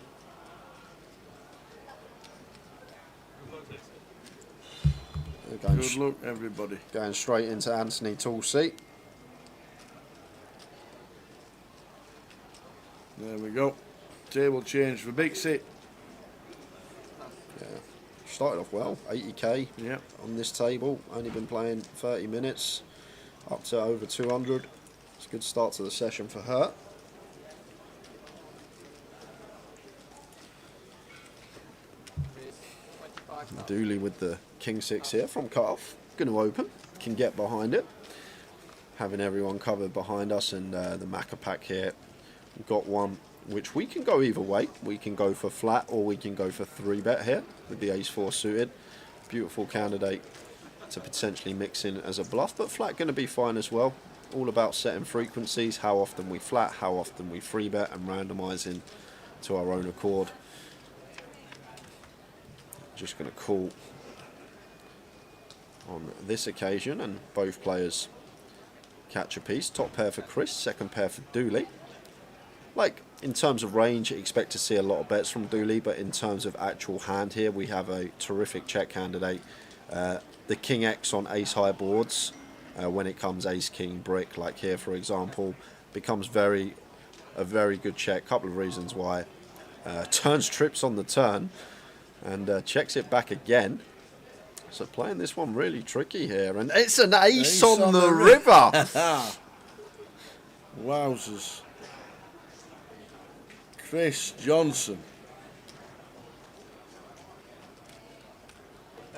Good luck, everybody. Going straight into Anthony Tall's seat. There we go. Table change for Big C. Yeah. Started off well, 80k yep. On this table. Only been playing 30 minutes, up to over 200. It's a good start to the session for her. Dooley with the king 6 here from cutoff. Going to open. Can get behind it. Having everyone covered behind us, and the Macca pack here. We've got one which we can go either way. We can go for flat, or we can go for 3-bet here with the ace 4 suited. Beautiful candidate to potentially mix in as a bluff, but flat going to be fine as well. All about setting frequencies, how often we flat, how often we 3-bet, and randomising to our own accord. Just going to call on this occasion, and both players catch a piece. Top pair for Chris, second pair for Dooley. Like, in terms of range, expect to see a lot of bets from Dooley, but in terms of actual hand here, we have a terrific check candidate. The King X on ace high boards, when it comes ace king brick, like here for example, becomes a very good check. Couple of reasons why. Turns trips on the turn and checks it back again. So playing this one really tricky here, and it's an ace on the river. Wowzers. Chris Johnson.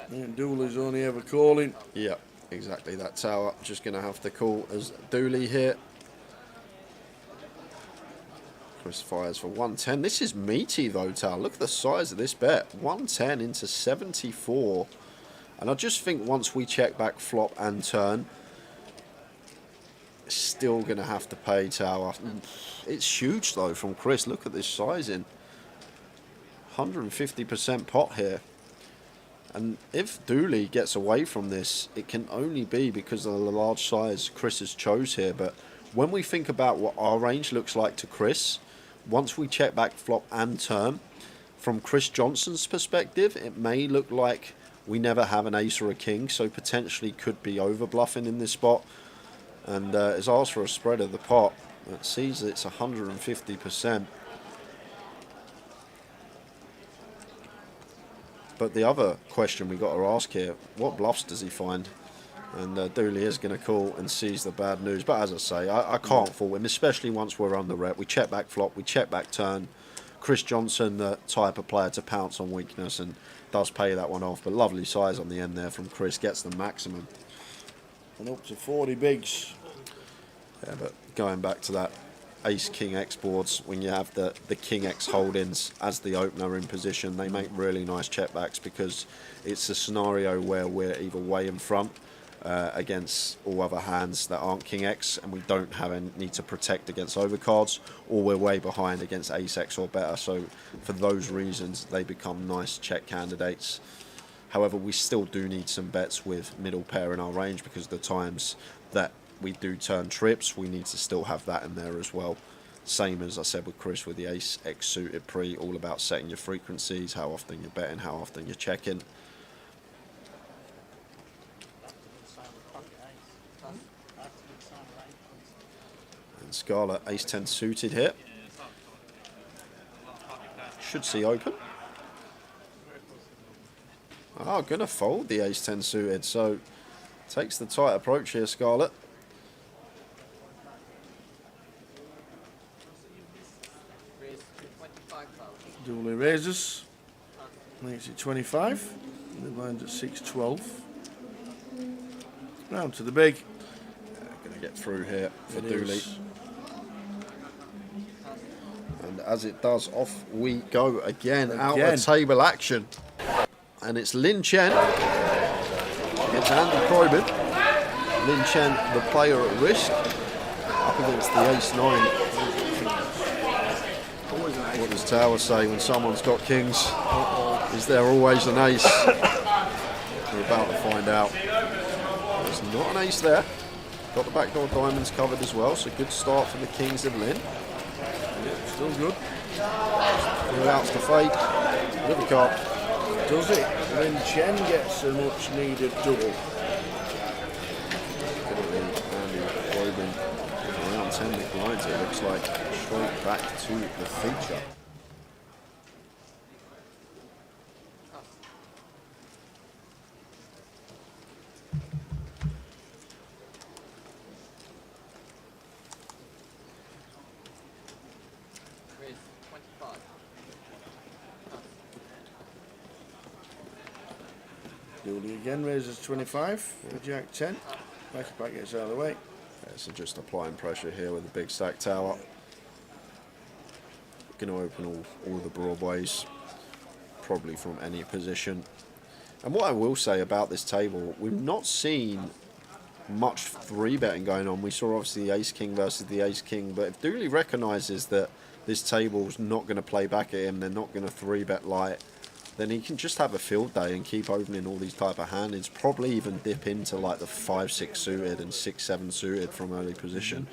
And Dooley's only ever calling. Yeah, exactly. That tower just going to have to call as Dooley here. Chris fires for 110. This is meaty though, Tal. Look at the size of this bet. 110 into 74. And I just think once we check back flop and turn, still going to have to pay tower. It's huge though from Chris. Look at this sizing. 150% pot here. And if Dooley gets away from this, it can only be because of the large size Chris has chose here. But when we think about what our range looks like to Chris, once we check back flop and turn, from Chris Johnson's perspective, it may look like we never have an ace or a king, so potentially could be over bluffing in this spot. And has asked for a spread of the pot. It sees it's 150%. But the other question we got to ask here, what bluffs does he find? And Dooley is going to call and sees the bad news. But as I say, I can't fault him, especially once we're under rep. We check back flop, we check back turn. Chris Johnson, the type of player to pounce on weakness, and does pay that one off. But lovely size on the end there from Chris, gets the maximum. And up to 40 bigs. Yeah, but going back to that ace king X boards, when you have the king X holdings as the opener in position, they make really nice checkbacks because it's a scenario where we're either way in front against all other hands that aren't king X, and we don't have any need to protect against overcards, or we're way behind against ace X or better. So for those reasons, they become nice check candidates. However, we still do need some bets with middle pair in our range, because the times that we do turn trips, we need to still have that in there as well. Same as I said with Chris with the ace X suited pre, all about setting your frequencies, how often you're betting, how often you're checking. And Scarlet ace 10 suited here. Should see open. Oh, gonna fold the ace 10 suited, so takes the tight approach here, Scarlet. Dooley raises. Makes it 25. The blinds at 6-12. Round to the big. Gonna get through here for Dooley. And as it does, off we go again. Out of table action. And it's Lin Chen against Andy Croybin. Lin Chen, the player at risk, up against the ace-9. What does Tower say when someone's got kings? Is there always an ace? We're about to find out. There's not an ace there. Got the backdoor diamonds covered as well, so good start for the kings of Lin. Still good. Two outs to fade. River card. Does it? Lin Chen gets a much needed double. Andy Croybin around 10 big blinds, it looks like, straight back to the feature. Dooley again raises 25 for Jack 10. Back gets out of the way. Yeah, so just applying pressure here with the big stack tower. Going to open all the broadways, probably from any position. And what I will say about this table, we've not seen much 3-betting going on. We saw obviously the ace-king versus the ace-king, but if Dooley recognises that this table's not going to play back at him, they're not going to 3-bet light, then he can just have a field day and keep opening all these type of handings, probably even dip into like the 5-6 suited and 6-7 suited from early position.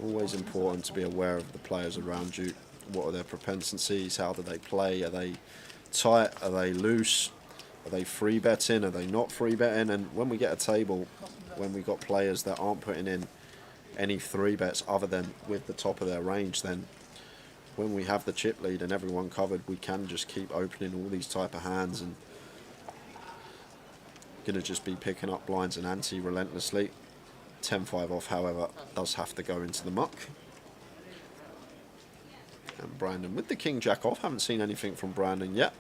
Always important to be aware of the players around you. What are their propensities? How do they play? Are they tight? Are they loose? Are they 3-betting? Are they not 3-betting? And when we get a table, when we got players that aren't putting in any 3-bets other than with the top of their range, then when we have the chip lead and everyone covered, we can just keep opening all these type of hands and gonna just be picking up blinds and ante relentlessly. 10-5 off, however, does have to go into the muck. And Brandon with the king jack off. Haven't seen anything from Brandon yet.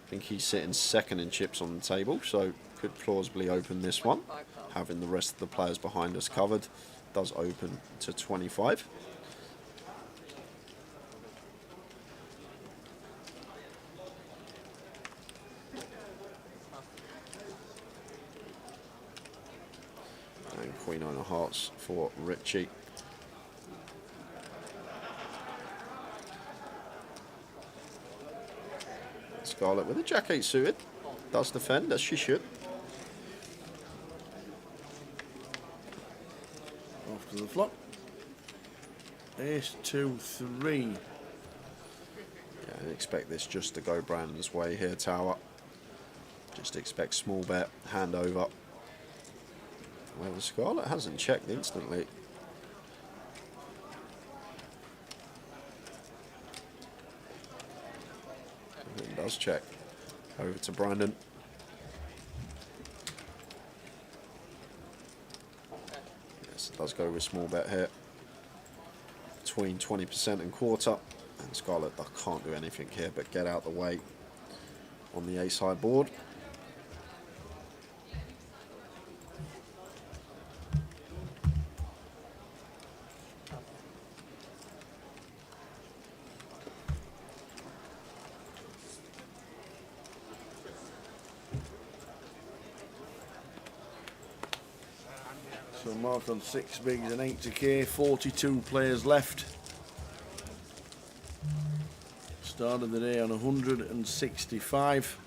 I think he's sitting second in chips on the table, so could plausibly open this one. Having the rest of the players behind us covered, does open to 25. And Queen 9 of Hearts for Richie. Scarlett with a jack 8 suited. Does defend as she should. Off to the flop. Ace 2 3. Yeah, I expect this just to go Brandon's way here, tower. Just expect small bet, hand over. Well, the Scarlet hasn't checked instantly. It does check. Over to Brandon. Yes, it does go with small bet here. Between 20% and quarter. And Scarlet can't do anything here but get out the way on the ace high board. So marked on 6 bigs and 8 to K, 42 players left. Started the day on 165.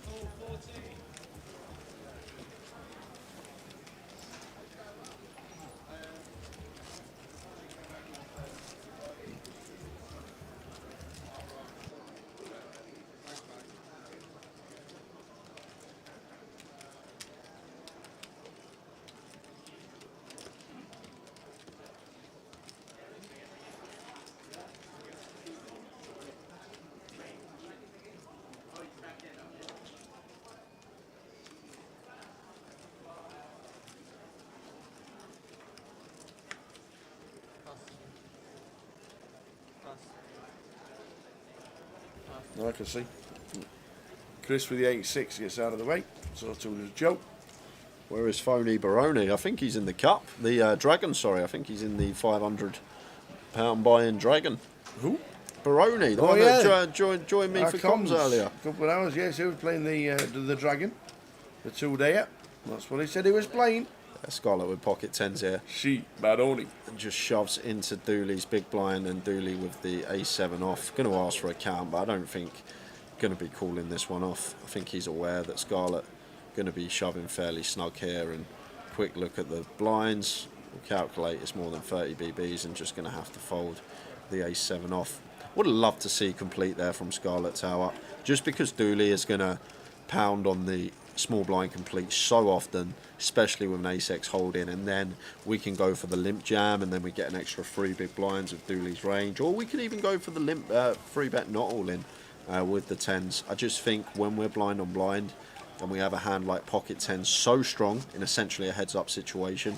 I can see. Chris with the 8-6 gets out of the way. So to Joe. Where is Phony Baroni? I think he's in the cup. The dragon, sorry. I think he's in the £500 buy-in dragon. Who? Baroni, the one that joined me for comms earlier. A couple of hours, yes. He was playing the dragon. The 2-dayer. That's what he said he was playing. Scarlett with pocket 10s here. She, Baroni. And just shoves into Dooley's big blind, and Dooley with the A7 off. Going to ask for a count, but I don't think going to be calling this one off. I think he's aware that Scarlett going to be shoving fairly snug here, and quick look at the blinds. We'll calculate it's more than 30 BBs and just going to have to fold the A7 off. Would have loved to see complete there from Scarlett Tower, just because Dooley is going to pound on the small blind complete so often, especially with an ace-x holding, and then we can go for the limp jam, and then we get an extra 3 big blinds of Dooley's range, or we could even go for the limp 3-bet not all in with the 10s. I just think when we're blind on blind and we have a hand like pocket 10 so strong in essentially a heads-up situation,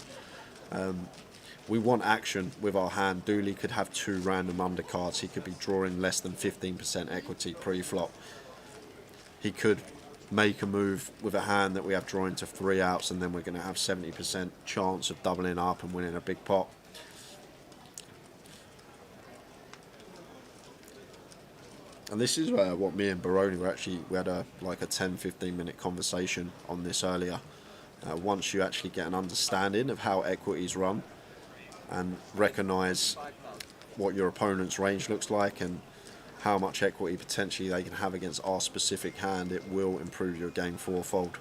we want action with our hand. Dooley could have 2 random undercards. He could be drawing less than 15% equity pre-flop. he could make a move with a hand that we have drawing to 3 outs, and then we're going to have 70% chance of doubling up and winning a big pot. And this is what me and Baroni we had like a 10-15 minute conversation on this earlier. Once you actually get an understanding of how equities run and recognise what your opponent's range looks like and how much equity potentially they can have against our specific hand, it will improve your game fourfold.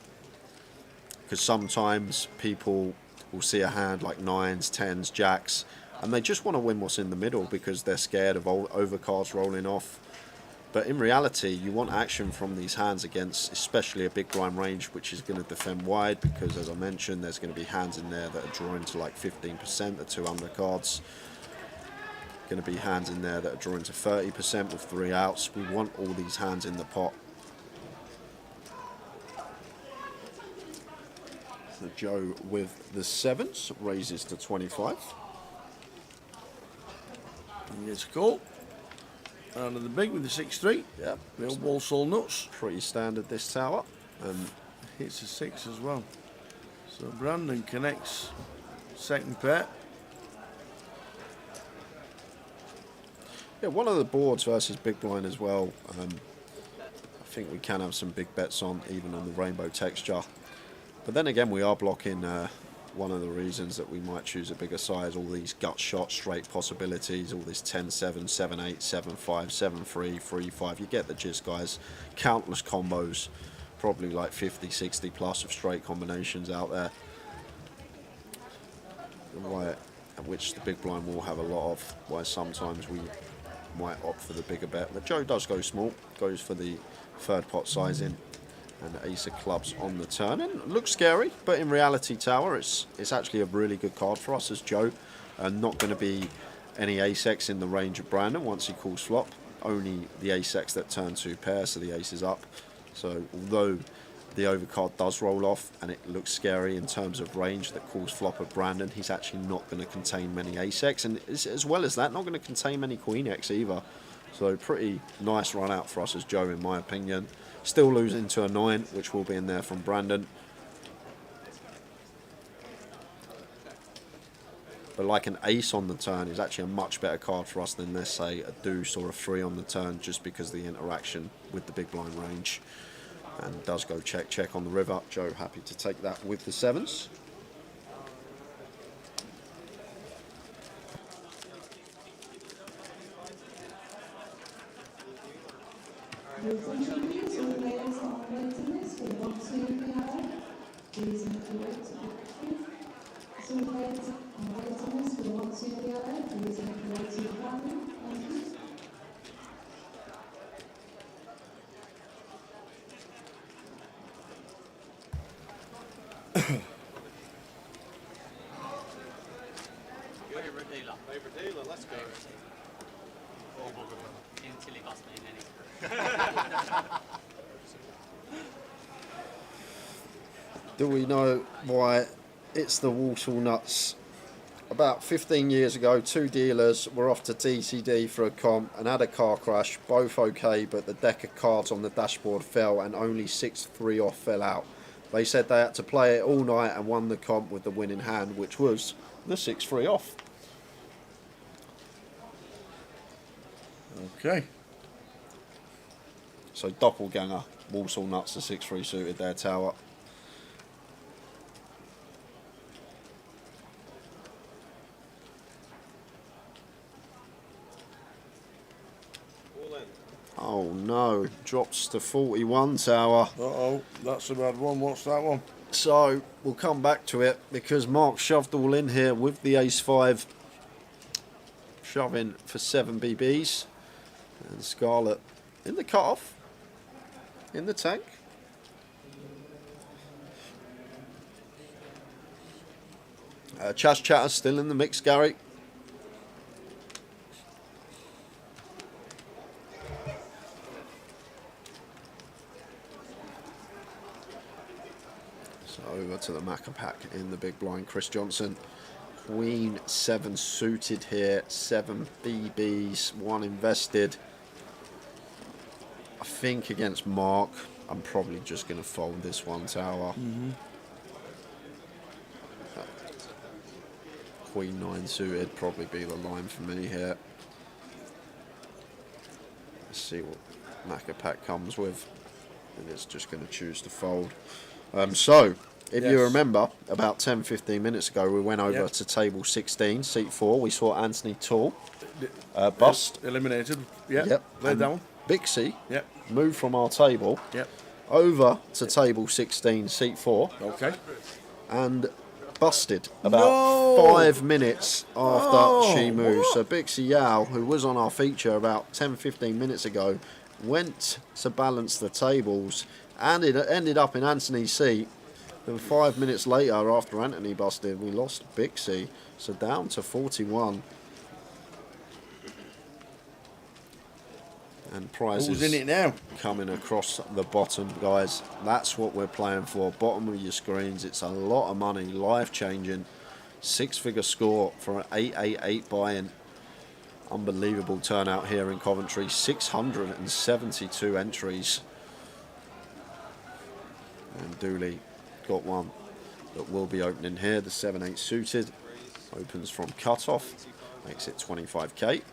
Because sometimes people will see a hand like 9s, 10s, jacks, and they just want to win what's in the middle because they're scared of overcards rolling off. But in reality, you want action from these hands against especially a big blind range, which is going to defend wide, because as I mentioned, there's going to be hands in there that are drawing to like 15%, the 2 undercards. Going to be hands in there that are drawing to 30% with 3 outs. We want all these hands in the pot. So Joe with the 7s raises to 25. And gets a call. Out of the big with the 6-3. Yeah. Real Walsall nuts. Pretty standard this tower. And hits a 6 as well. So Brandon connects second pair. Yeah, one of the boards versus big blind as well. I think we can have some big bets on, even on the rainbow texture. But then again, we are blocking one of the reasons that we might choose a bigger size, all these gut shot straight possibilities, all this 10-7, 7-8, 7-5, 7-3, 3-5. You get the gist, guys. Countless combos, probably like 50, 60 plus of straight combinations out there. Right, which the big blind will have a lot of, why sometimes we might opt for the bigger bet. But Joe does go small, goes for the 3rd pot sizing. And ace of clubs on the turn, and looks scary, but in reality, Tower, it's actually a really good card for us as Joe. Not going to be any ace-x in the range of Brandon once he calls flop. Only the ace-x that turn 2 pair, so the ace is up. So although the overcard does roll off and it looks scary in terms of range that calls flop of Brandon, he's actually not going to contain many ace-x, and as well as that, not going to contain many queen-x either. So pretty nice run out for us as Joe, in my opinion. Still losing to a 9, which will be in there from Brandon. But like an ace on the turn is actually a much better card for us than, let's say, a deuce or a 3 on the turn, just because of the interaction with the big blind range. And does go check, check on the river. Joe happy to take that with the 7s. Ladies and gentlemen, all players on waiting list will want to be added. Please make your way to the front. All players on waiting list will want to be added. Please make your way to the front. Thank you. Favourite dealer, let's go. Until he cost me in any. Do we know why it's the Walsall Nuts? About 15 years ago, 2 dealers were off to TCD for a comp and had a car crash, both okay, but the deck of cards on the dashboard fell and only 6-3 off fell out. They said they had to play it all night and won the comp with the winning hand, which was the 6-3 off. Okay. So doppelganger, Walsall Nuts, the 6-3 suited there, Tower. Oh no, drops to 41, Tower. Uh-oh, that's a bad one. What's that one? So we'll come back to it because Mark shoved all in here with the ace-5, shoving for 7 BBs, and Scarlet in the cut-off, in the tank. Chas Chatter's still in the mix, Gary. So over to the Macca pack in the big blind, Chris Johnson. Queen 7 suited here, 7 BBs, 1 invested. I think against Mark, I'm probably just going to fold this one tower. Queen 9 suited probably be the line for me here. Let's see what Macapac comes with. And it's just going to choose to fold. So, if you remember, about 10-15 minutes ago, we went over to table 16, seat 4. We saw Anthony Tall bust. Eliminated. Yep. Laid down. Bixie Yep. moved from our table over to table 16, seat 4. Okay. And busted about 5 minutes after she moved. So Bixie Yao, who was on our feature about 10-15 minutes ago, went to balance the tables and it ended up in Anthony's seat. Then 5 minutes later, after Anthony busted, we lost Bixie. So down to 41. And prizes Who's in it now? coming across the bottom, guys. That's what we're playing for. Bottom of your screens. It's a lot of money, life-changing. 6-figure score for an 888 buy-in. Unbelievable turnout here in Coventry. 672 entries. And Dooley got one that will be opening here. The 7-8 suited. Opens from cut-off. Makes it 25k.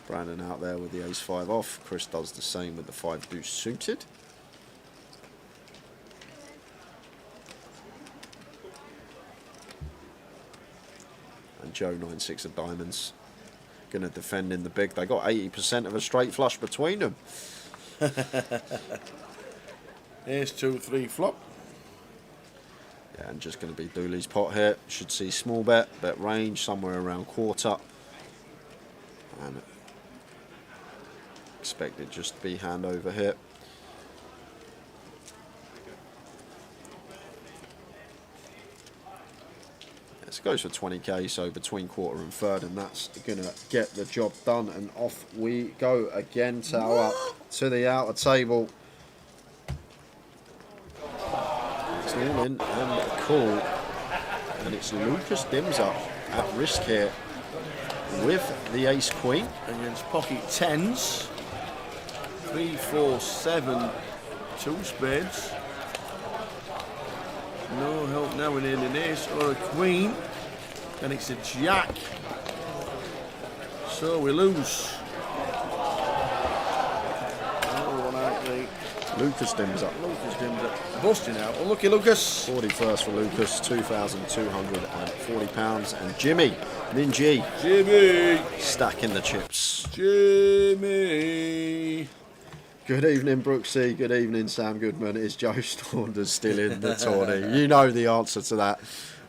Brandon out there with the ace-5 off. Chris does the same with the 5 deuce suited. And Joe 9-6 of diamonds. Going to defend in the big. They got 80% of a straight flush between them. Ace 2-3 flop. Yeah, and just going to be Dooley's pot here. Should see small bet range somewhere around quarter. And expect it just to be hand over here. This goes for 20k, so between quarter and third, and that's going to get the job done. And off we go again, tower to the outer table. It's all in and a call, and it's Lucas Dimser at risk here with the ace queen against pocket 10s. 3, 4, 7, 2 spades. No help now. We need an ace or a queen, and it's a jack. So we lose. Lucas Dimser. Lucas Dimser busting out. Well, lucky Lucas. 41st for Lucas, £2,240, and Jimmy Ninji. Jimmy stacking the chips. Jimmy. Good evening, Brooksy. Good evening, Sam Goodman. Is Joe Staunders still in the tourney? You know the answer to that.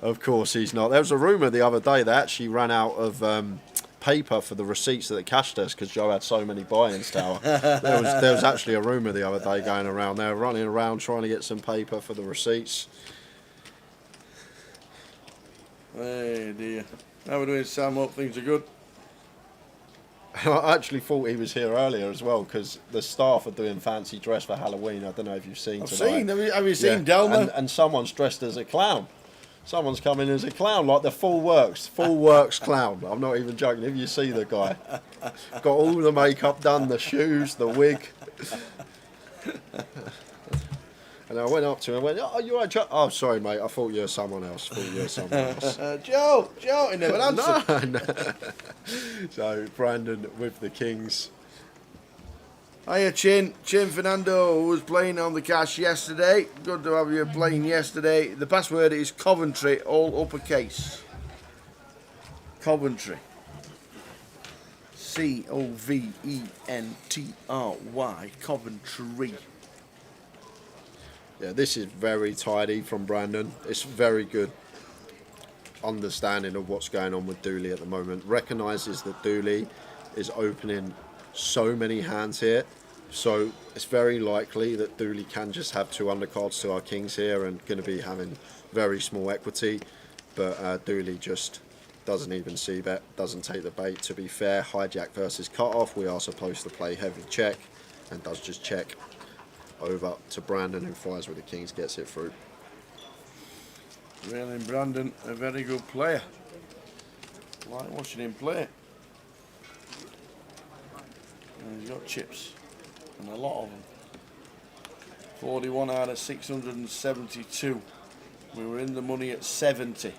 Of course he's not. There was a rumour the other day they actually ran out of paper for the receipts at the cash desk because Joe had so many buy-ins, Tower. There was actually a rumour the other day going around. They were running around trying to get some paper for the receipts. Hey dear. How are we doing, Sam? Hope things are good. I actually thought he was here earlier as well because the staff are doing fancy dress for Halloween. I don't know if you've seen tonight. Have you seen Delma? And someone's dressed as a clown. Someone's coming as a clown, like the full works clown. I'm not even joking. If you see the guy, got all the makeup done, the shoes, the wig. And I went up to him and went, "Oh, you're right, Joe." "Oh, sorry, mate. I thought you were someone else." Joe, he never answered. No. So, Brandon with the Kings. Hiya, Chin Fernando, who was playing on the cash yesterday. Good to have you playing yesterday. The password is Coventry, all uppercase. Coventry. Coventry, Coventry. Yeah, this is very tidy from Brandon. It's very good understanding of what's going on with Dooley at the moment. Recognises that Dooley is opening so many hands here. So it's very likely that Dooley can just have 2 undercards to our kings here and going to be having very small equity. But Dooley just doesn't even see bet, doesn't take the bait. To be fair, hijack versus cut off, we are supposed to play heavy check and does just check. Over to Brandon, who fires with the kings, gets it through. Really, Brandon, a very good player. Like watching him play. And he's got chips, and a lot of them. 41 out of 672. We were in the money at 70.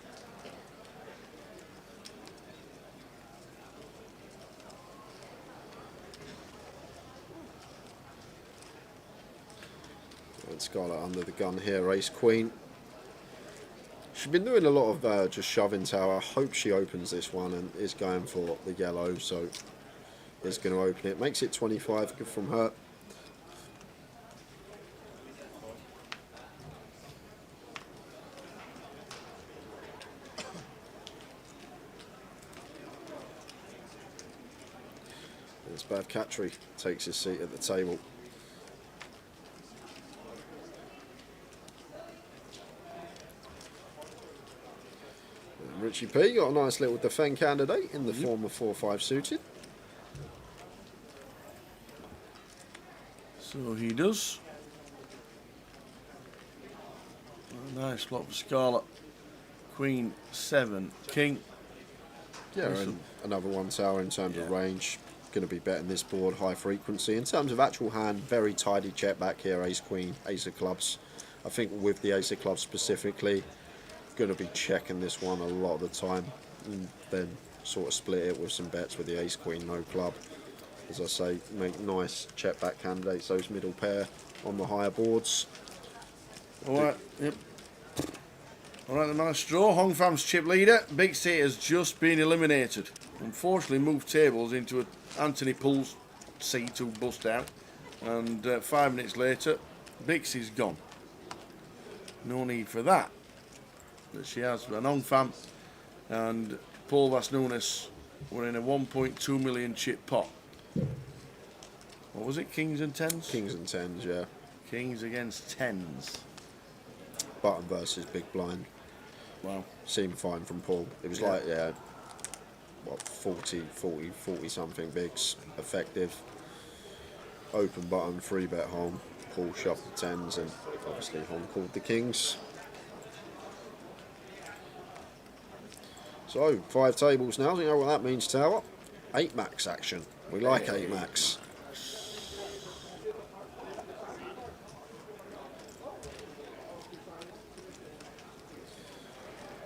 And Scarlet under the gun here, ace queen. She's been doing a lot of just shoving tower. I hope she opens this one and is going for the yellow, so is going to open it. Makes it 25 from her. It's bad Coventry takes his seat at the table. And Richie P got a nice little defend candidate in the form of 4-5 suited. So he does. A nice flop for Scarlet. Queen, 7, king. Yeah, and another one tower in terms of range. Going to be betting this board high frequency. In terms of actual hand, very tidy check back here, ace queen, ace of clubs. I think with the ace of clubs specifically, going to be checking this one a lot of the time, and then sort of split it with some bets with the ace queen, no club. As I say, make nice check back candidates, those middle pair on the higher boards. Alright, yep. Alright, the man of straw, Hong Fam's chip leader. Big C has just been eliminated. Unfortunately moved tables into Anthony Poole's seat to bust out. And 5 minutes later, Bixie's gone. No need for that. But she has an Hong Fam and Paul Vasnunas were in a 1.2 million chip pot. What was it, kings and tens? Kings and tens, yeah. Kings against tens. Button versus big blind. Wow. Seemed fine from Paul. It was like, yeah, what, 40 something bigs, effective. Open button, 3-bet home. Paul shoved the tens and obviously Hong called the kings. So, 5 tables now. You know what that means, Tower? 8 max action. We like 8 max.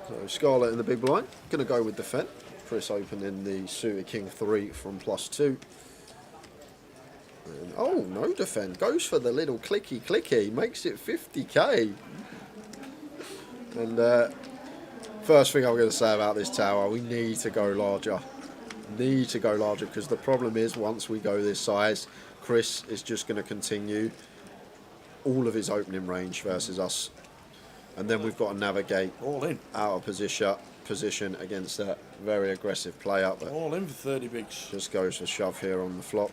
So Scarlet in the big blind, going to go with defend. Chris opening the suited king 3 from +2. And, oh, no defend, goes for the little clicky, makes it 50k. And first thing I'm going to say about this tower, we need to go larger. Because the problem is once we go this size, Chris is just going to continue all of his opening range versus us. And then we've got to navigate all in out of position against that very aggressive player. But all in for 30 bigs. Just goes for shove here on the flop.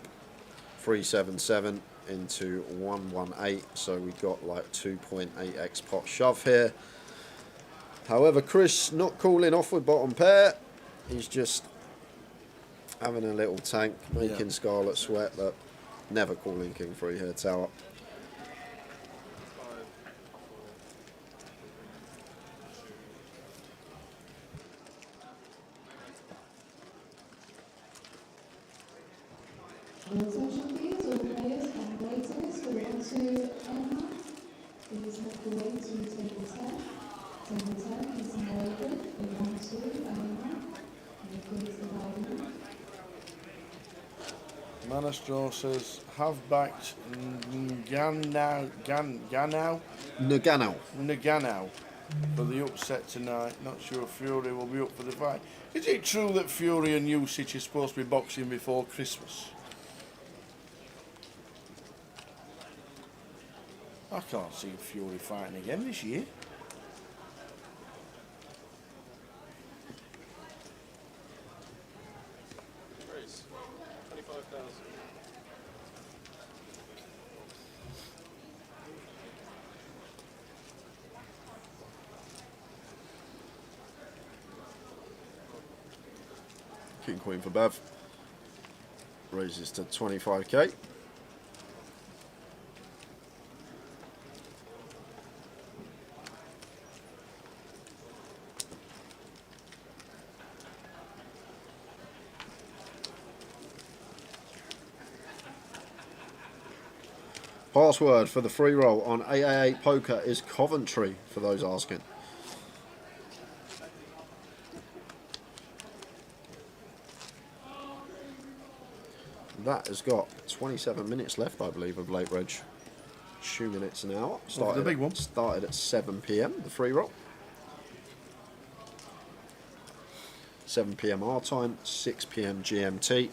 377 into 118. So we got like 2.8x pot shove here. However, Chris not calling off with bottom pair. He's just having a little tank, making Scarlet sweat, but never calling king 3 here, Tower. Attention please, all players and waiters who want to enter, please make your way to table 10. Table 10 is now open. We want to enter. And please divide. Man of straw says, have backed Nagano for the upset tonight. Not sure Fury will be up for the fight. Is it true that Fury and Usich is supposed to be boxing before Christmas? I can't see Fury fighting again this year. Race, 25,000. King queen for Bev. Raises to 25k. Password for the free roll on 888 Poker is Coventry, for those asking. That has got 27 minutes left, I believe, of late reg. 2 minutes an hour. The big one. Started at 7 p.m, the free roll. 7 p.m. our time, 6 p.m. GMT.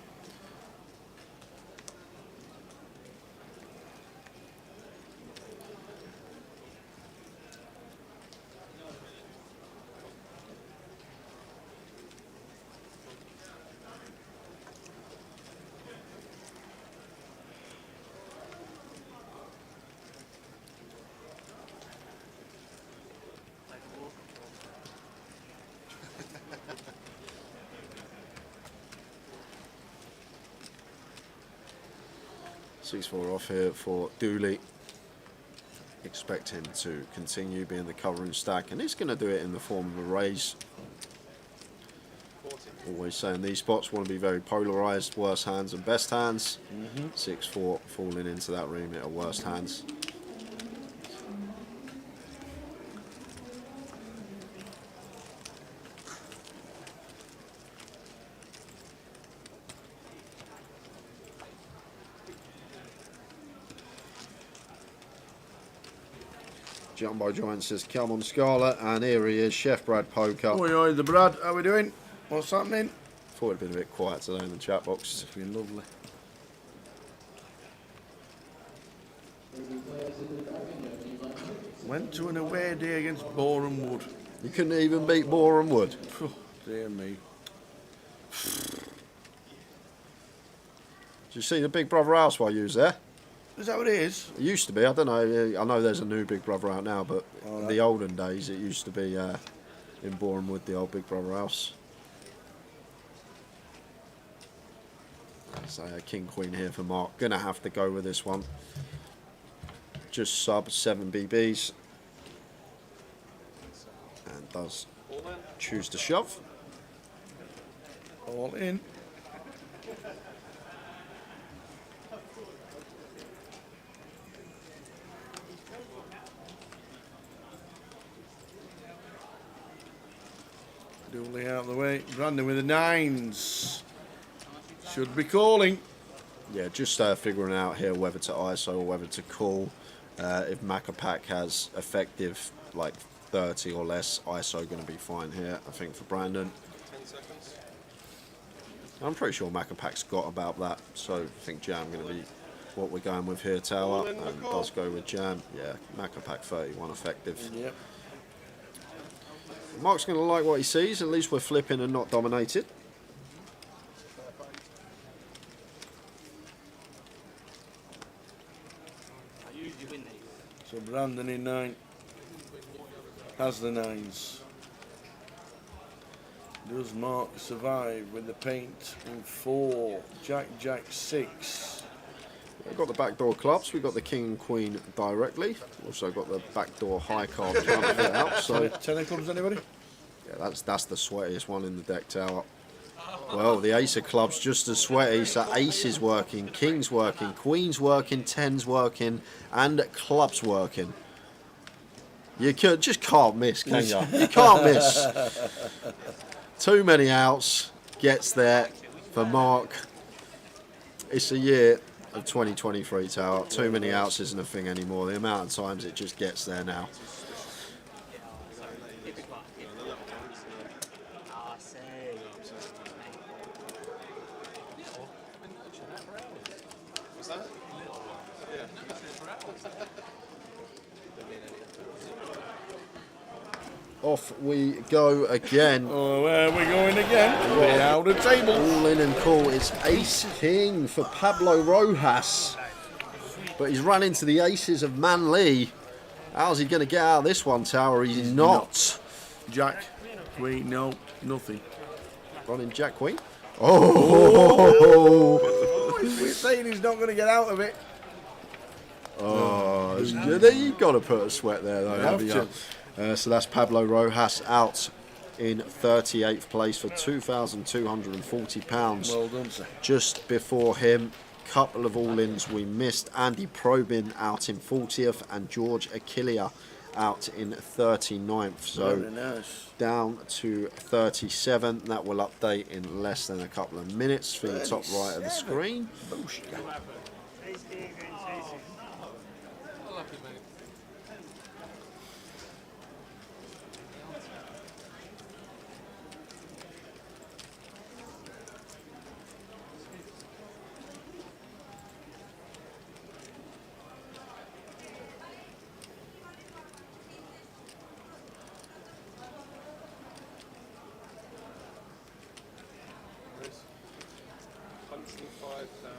Six-4 off here for Dooley. Expect him to continue being the covering stack, and he's going to do it in the form of a raise. Always saying these spots want to be very polarised, worst hands and best hands. 6-4 falling into that remit of worst hands. Jumbo Giant says, come on Scarlet, and here he is, Chef Brad Poker. Oi, the Brad, how we doing? What's happening? Thought it'd been a bit quiet today in the chat box. It's been lovely. Went to an away day against Boreham Wood. You couldn't even beat Boreham Wood. Oh, dear me. Did you see the Big Brother house while you was there? Is that what it is? It used to be, I don't know. I know there's a new Big Brother out now, but in the olden days it used to be in Boreham Wood, the old Big Brother house. So King Queen here for Mark. Gonna have to go with this one. Just sub 7 BBs. And does choose to shove. All in. Dooley out of the way. Brandon with the 9s. Should be calling. Yeah, just figuring out here whether to ISO or whether to call. If Macapac has effective like 30 or less, ISO going to be fine here, I think, for Brandon. 10 seconds. I'm pretty sure Macapac's got about that, so I think Jam going to be what we're going with here, Tower, and does go with Jam. Yeah, Macapac 31 effective. Yep. Mark's going to like what he sees. At least we're flipping and not dominated. So Brandon in 9 has the 9s. Does Mark survive with the paint in 4? Jack 6. We've got the backdoor clubs. We've got the King and Queen directly. Also got the backdoor high card trying to fit out. So 10 of clubs, anybody? Yeah, that's the sweatiest one in the deck, Tower. Well, the ace of clubs just as sweaty. So ace is working, king's working, queen's working, 10's working, and clubs working. You just can't miss, can you? You can't miss. Too many outs gets there for Mark. It's a year of 2023, Tower. Too many outs isn't a thing anymore. The amount of times it just gets there now. Off we go again. Oh, where are we going again? We're out of table. All in and call. It's Ace King for Pablo Rojas. But he's run into the aces of Manly. How's he going to get out of this one, Tower? He's not. Jack, Queen, no, nothing. Running Jack Queen. Oh! We're saying he's not going to get out of it. Oh, you've got to put a sweat there, though, haven't you? So that's Pablo Rojas out in 38th place for £2,240. Well done, sir. Just before him couple of all-ins we missed. Andy Probin out in 40th and George Achillia out in 39th. So Very nice. down to 37. That will update in less than a couple of minutes for the top right of the screen.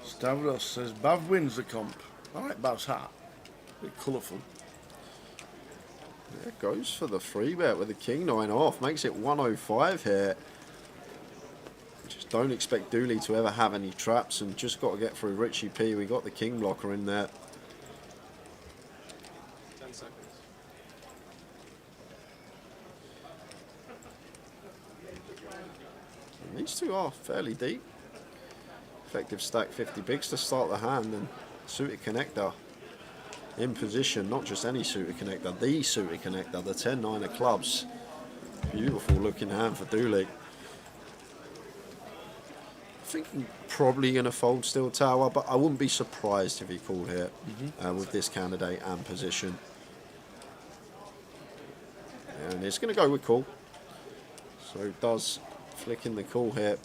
Stavros says Bav wins the comp. I like Bav's hat. A bit colourful. Yeah, goes for the free bet with the king 9 off. Makes it 105 here. Just don't expect Dooley to ever have any traps and just got to get through Richie P. We got the king blocker in there. 10 seconds. And these two are fairly deep. Effective stack 50 bigs to start the hand, and suited connector in position, not just any suited connector, the suited connector, the 10-9 of clubs. Beautiful looking hand for Dooley. I think he's probably going to fold still tower, but I wouldn't be surprised if he called here with this candidate and position. And it's going to go with call. So does flick in the call here.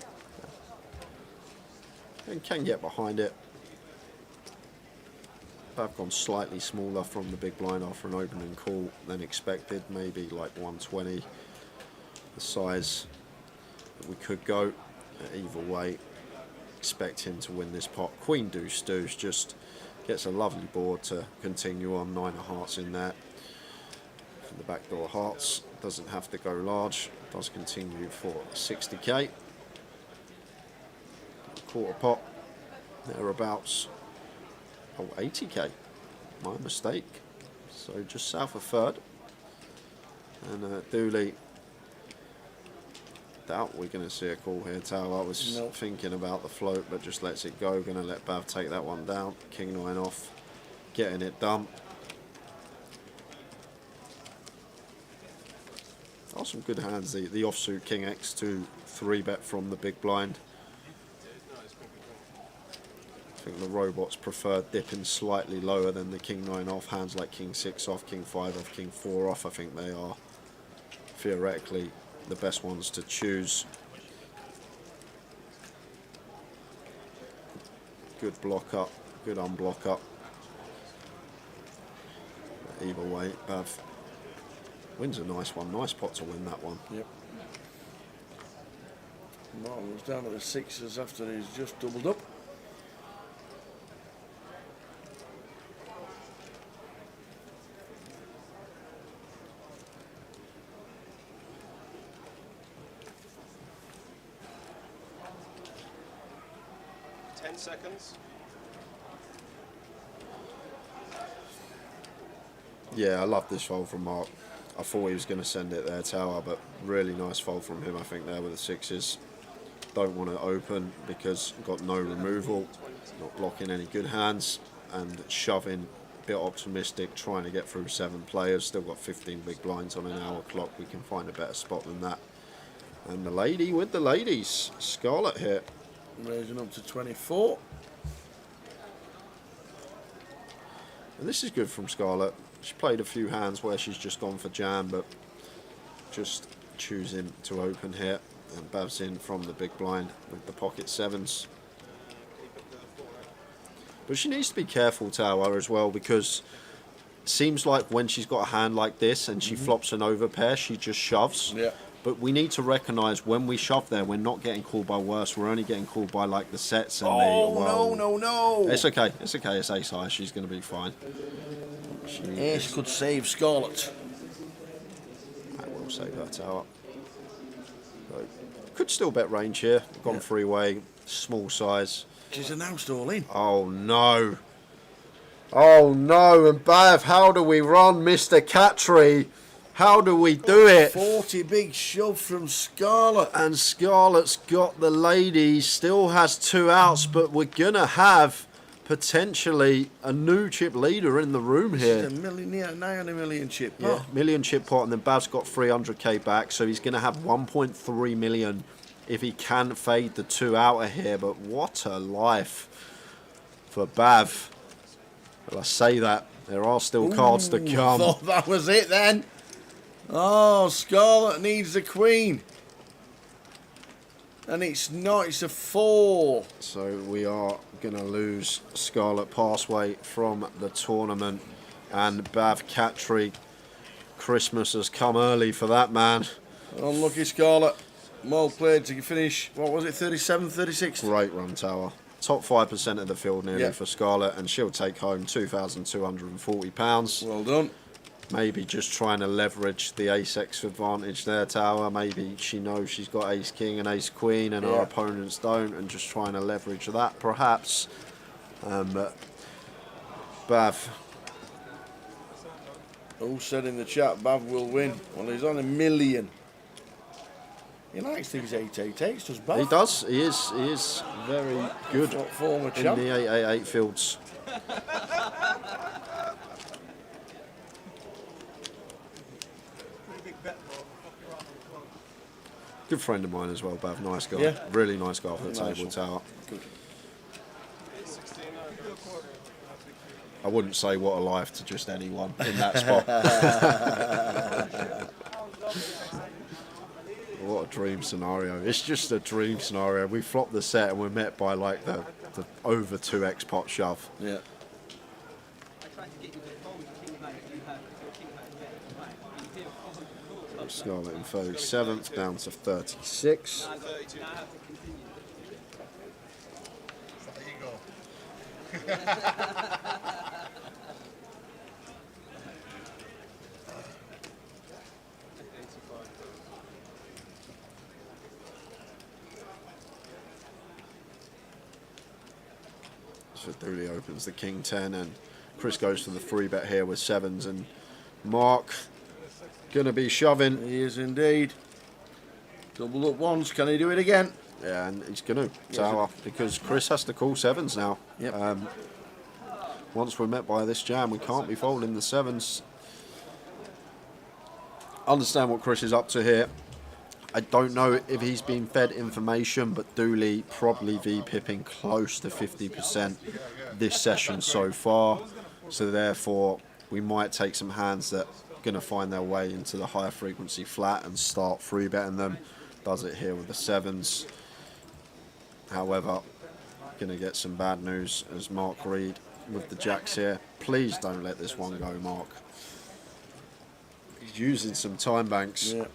And can get behind it. I've gone slightly smaller from the big blind after an opening call than expected, maybe like 120. The size that we could go. Either way, expect him to win this pot. Queen deuce deuce just gets a lovely board to continue on. 9 of hearts in there. For the backdoor hearts, doesn't have to go large. Does continue for 60k. Quarter pot, thereabouts. Oh, 80k, my mistake. So just south of third. And Dooley, doubt we're going to see a call here, Tower. I was thinking about the float, but just lets it go. Going to let Bav take that one down. King 9 off, getting it done. Are some good hands. The offsuit King X2 3-bet from the big blind. I think the robots prefer dipping slightly lower than the King 9 off. Hands like King 6 off, King 5 off, King 4 off. I think they are theoretically the best ones to choose. Good block up, good unblock up. But either way, Bav wins a nice one. Nice pot to win that one. Yep. Martin was down at the sixes after he's just doubled up. Seconds. Yeah, I love this fold from Mark. I thought he was going to send it there, Tower, but really nice fold from him, I think, there with the sixes. Don't want to open because got no removal, not blocking any good hands, and shoving, a bit optimistic, trying to get through 7 players. Still got 15 big blinds on an hour clock. We can find a better spot than that. And the lady with the ladies, Scarlett here. Raising up to 24. And this is good from Scarlett. She played a few hands where she's just gone for jam, but just choosing to open here. And Bav's in from the big blind with the pocket 7s. But she needs to be careful, Tower, as well, because it seems like when she's got a hand like this and she flops an overpair, she just shoves. Yeah. But we need to recognise when we shove there, we're not getting called by worse. We're only getting called by like the sets and no. It's okay. It's okay. It's ace high. She's going to be fine. Ace could save Scarlett. I will save her, Tower. So, could still bet range here. Gone three-way, small size. She's announced all in. Oh no. Oh no. And Bav, how do we run Mr. Cattree? How do we do it? 40 big shove from Scarlett. And Scarlett's got the ladies, still has 2 outs, but we're going to have potentially a new chip leader in the room here. It's a million, yeah, nigh on a million chip pot. Yeah, million chip pot, and then Bav's got 300k back, so he's going to have 1.3 million if he can fade the 2 outer here. But what a life for Bav. Well, I say that, there are still cards to come. I thought that was it then. Oh, Scarlet needs the queen. And it's not, it's a 4. So we are going to lose Scarlet Passway from the tournament. And Bav Catry, Christmas has come early for that man. Unlucky Scarlet. Well played to finish, what was it, 37, 36? Great run, Tower. Top 5% of the field nearly Yep. for Scarlet, and she'll take home £2,240. Well done. Maybe just trying to leverage the ace-X advantage there, Tower. Maybe she knows she's got ace-king and ace-queen and our opponents don't, and just trying to leverage that, perhaps. But Bav. Who said in the chat Bav will win? Well, he's on a million. He likes these 888s, does Bav? He does. He is very good Former in champ. the 888 fields. Good friend of mine as well, Bav. Nice guy. Yeah. Really nice guy off the Nice table, one. Tower. Good. I wouldn't say what a life to just anyone in that spot. What a dream scenario. It's just a dream scenario. We flop the set and we're met by like the over 2x pot shove. Yeah. Scarlet in 37th, down to 36. So Dooley opens the king 10 and Chris goes for the 3-bet here with 7s, and Mark gonna be shoving. He is indeed. Double up once, can he do it again? Yeah, and he's gonna Tower because Chris has to call 7s now. Yep. Once we're met by this jam, we can't be folding the 7s. Understand what Chris is up to here. I don't know if he's been fed information, but Dooley probably V-pipping close to 50% this session so far. So therefore, we might take some hands that are going to find their way into the higher frequency flat and start free betting them. Does it here with the 7s. However, going to get some bad news as Mark Reed with the jacks here. Please don't let this one go, Mark. He's using some time banks. Yeah.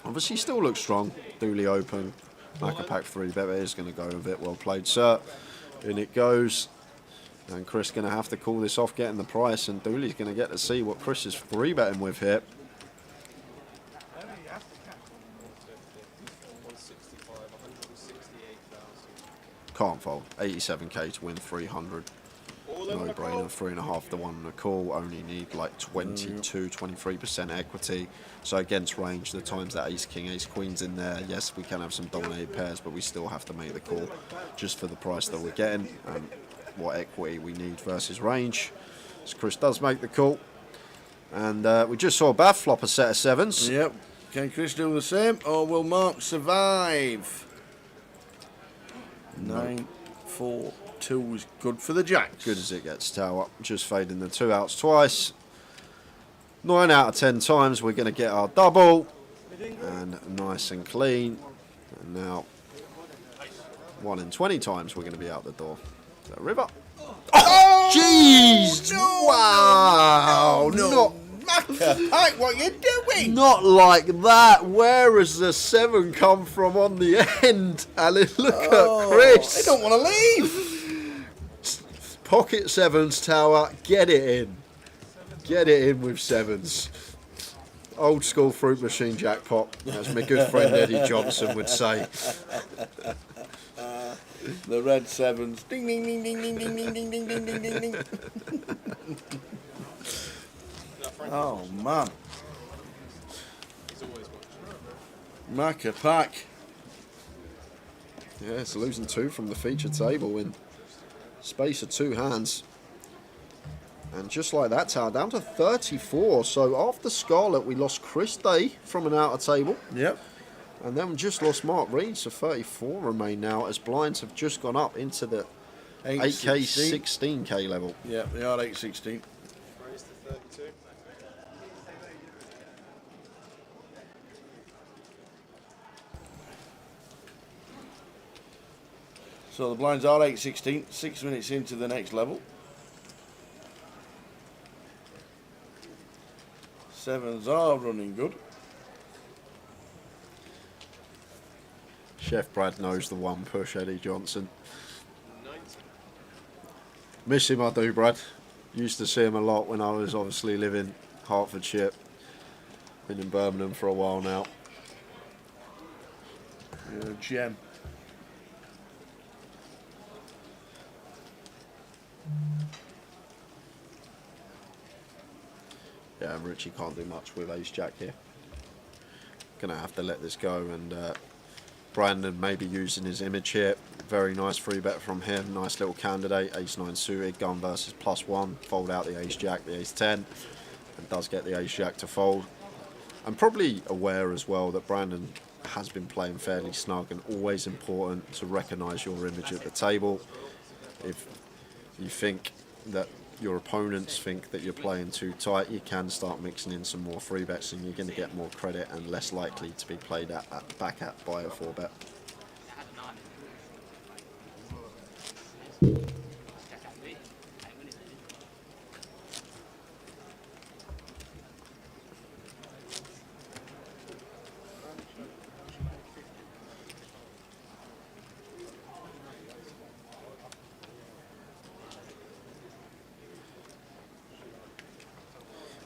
Obviously still looks strong. Dooley open. Macca pack 3 bet, but is going to go with it. Well played, sir. In it goes. And Chris going to have to call this off, getting the price. And Dooley's going to get to see what Chris is 3-betting with here. Can't fold. 87k to win 300. No brainer. 3.5 to 1 on the call. Only need like 23% equity. So against range, the times that ace king, ace queen's in there. Yes, we can have some dominated pairs, but we still have to make the call just for the price that we're getting and what equity we need versus range. So Chris does make the call. And we just saw Bav flop a set of 7s. Yep. Can Chris do the same, or will Mark survive? 9, 4, 2 is good for the jacks. Good as it gets, Tower. Just fading the 2 outs twice. 9 out of 10 times we're going to get our double. And nice and clean. And now 1 in 20 times we're going to be out the door. Is that river? Oh, jeez! No, Wow! No, Macca, what you doing? Not like that. Where has the 7 come from on the end? Alan, look at Chris. They don't want to leave. Pocket 7s, Tower. Get it in. Get it in with 7s. Old school fruit machine jackpot, as my good friend Eddie Johnson would say. The red 7s. Ding, ding, ding, ding, ding, ding, ding, ding, ding, ding, ding, ding, ding. Oh, man. Macca pack. Yeah, it's losing 2 from the feature table in Space of 2 hands. And just like that, Tower down to 34. So after Scarlet, we lost Chris Day from an outer table. Yep. And then we just lost Mark Reed, so 34 remain now as blinds have just gone up into the 8K, 16K level. Yeah, they are 816. So the blinds are 816, 6 minutes into the next level. Sevens are running good. Chef Brad knows the one push, Eddie Johnson. Miss him, I do, Brad. Used to see him a lot when I was obviously living Hertfordshire. Been in Birmingham for a while now. You're a gem. Yeah, and Richie can't do much with Ace Jack here. Gonna have to let this go, and Brandon maybe using his image here. Very nice free bet from him. Nice little candidate. Ace 9 suited, gun versus +1. Fold out the Ace Jack, the Ace 10, and does get the Ace Jack to fold. I'm probably aware as well that Brandon has been playing fairly snug, and always important to recognise your image at the table. If you think that your opponents think that you're playing too tight, you can start mixing in some more free bets, and you're going to get more credit and less likely to be played back at by a 4-bet.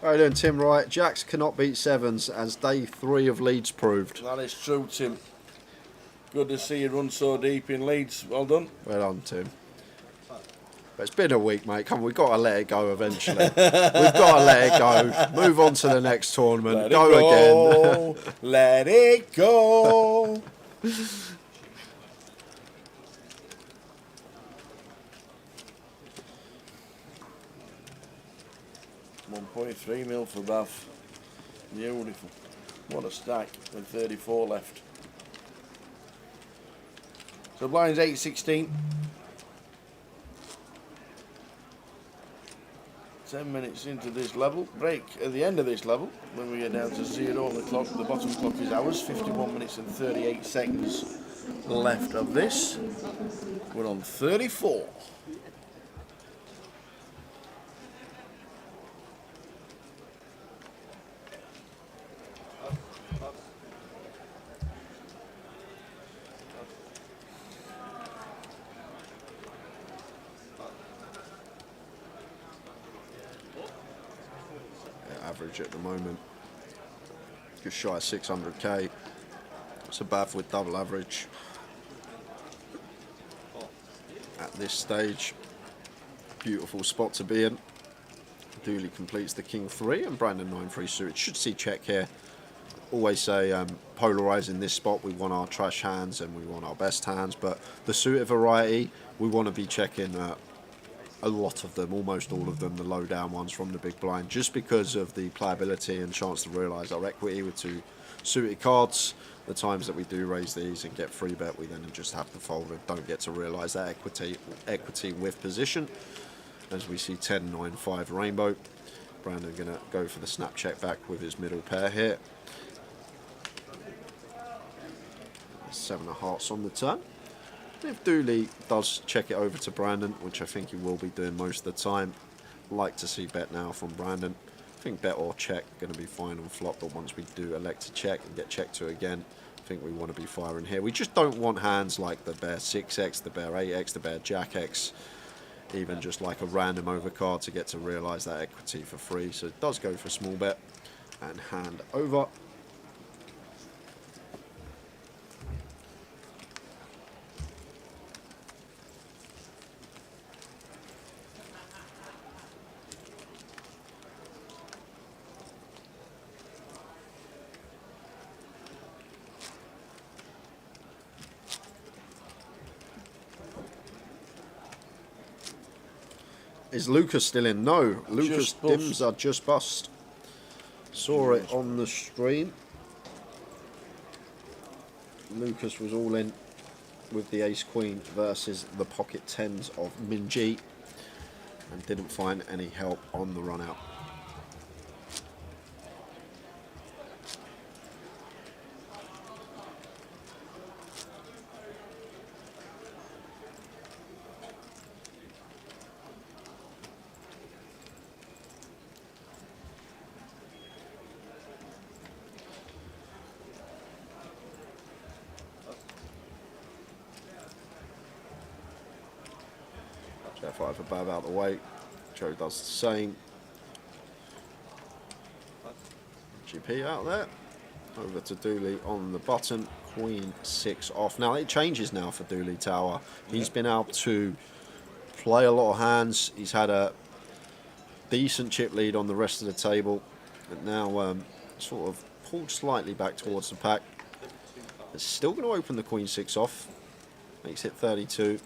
How are you doing, Tim? Right, Jacks cannot beat sevens, as day 3 of Leeds proved. That is true, Tim. Good to see you run so deep in Leeds. Well done. Well done, Tim. But it's been a week, mate. Come on, we've got to let it go eventually. We've got to let it go. Move on to the next tournament. Let go it again. Let it go. 1.3 mil for Bath. Beautiful. What a stack with 34 left. So blinds 816. 10 minutes into this level. Break at the end of this level when we get down to 0 on the clock. The bottom clock is ours. 51 minutes and 38 seconds left of this. We're on 34. Average at the moment, just shy of 600k. It's a Bath with double average at this stage. Beautiful spot to be in. Dooley completes the King 3 and Brandon 9-3 suited. Should see check here. Always say polarising this spot. We want our trash hands and we want our best hands, but the suited variety we want to be checking a lot of them, almost all of them, the low down ones from the big blind, just because of the playability and chance to realise our equity with 2 suited cards. The times that we do raise these and get free bet, we then just have to fold and don't get to realise that equity with position. As we see 10, 9, 5 rainbow. Brandon going to go for the snap check back with his middle pair here. 7 of hearts on the turn. If Dooley does check it over to Brandon, which I think he will be doing most of the time, like to see bet now from Brandon. I think bet or check going to be fine on flop, but once we do elect to check and get checked to again, I think we want to be firing here. We just don't want hands like the bear 6x, the bear 8x, the bear jack x, even just like a random overcard to get to realise that equity for free. So it does go for small bet and hand over. Is Lucas still in? No, Lucas Just bust. dims are just bust. Saw it on the stream. Lucas was all in with the ace queen versus the pocket tens of Minji and didn't find any help on the run out. F5 for Bav out of the way. Joe does the same. GP out there. Over to Dooley on the button. Queen 6 off. Now it changes now for Dooley Tower. He's been able to play a lot of hands. He's had a decent chip lead on the rest of the table. But now sort of pulled slightly back towards the pack. It's still going to open the Queen 6 off. Makes it 32.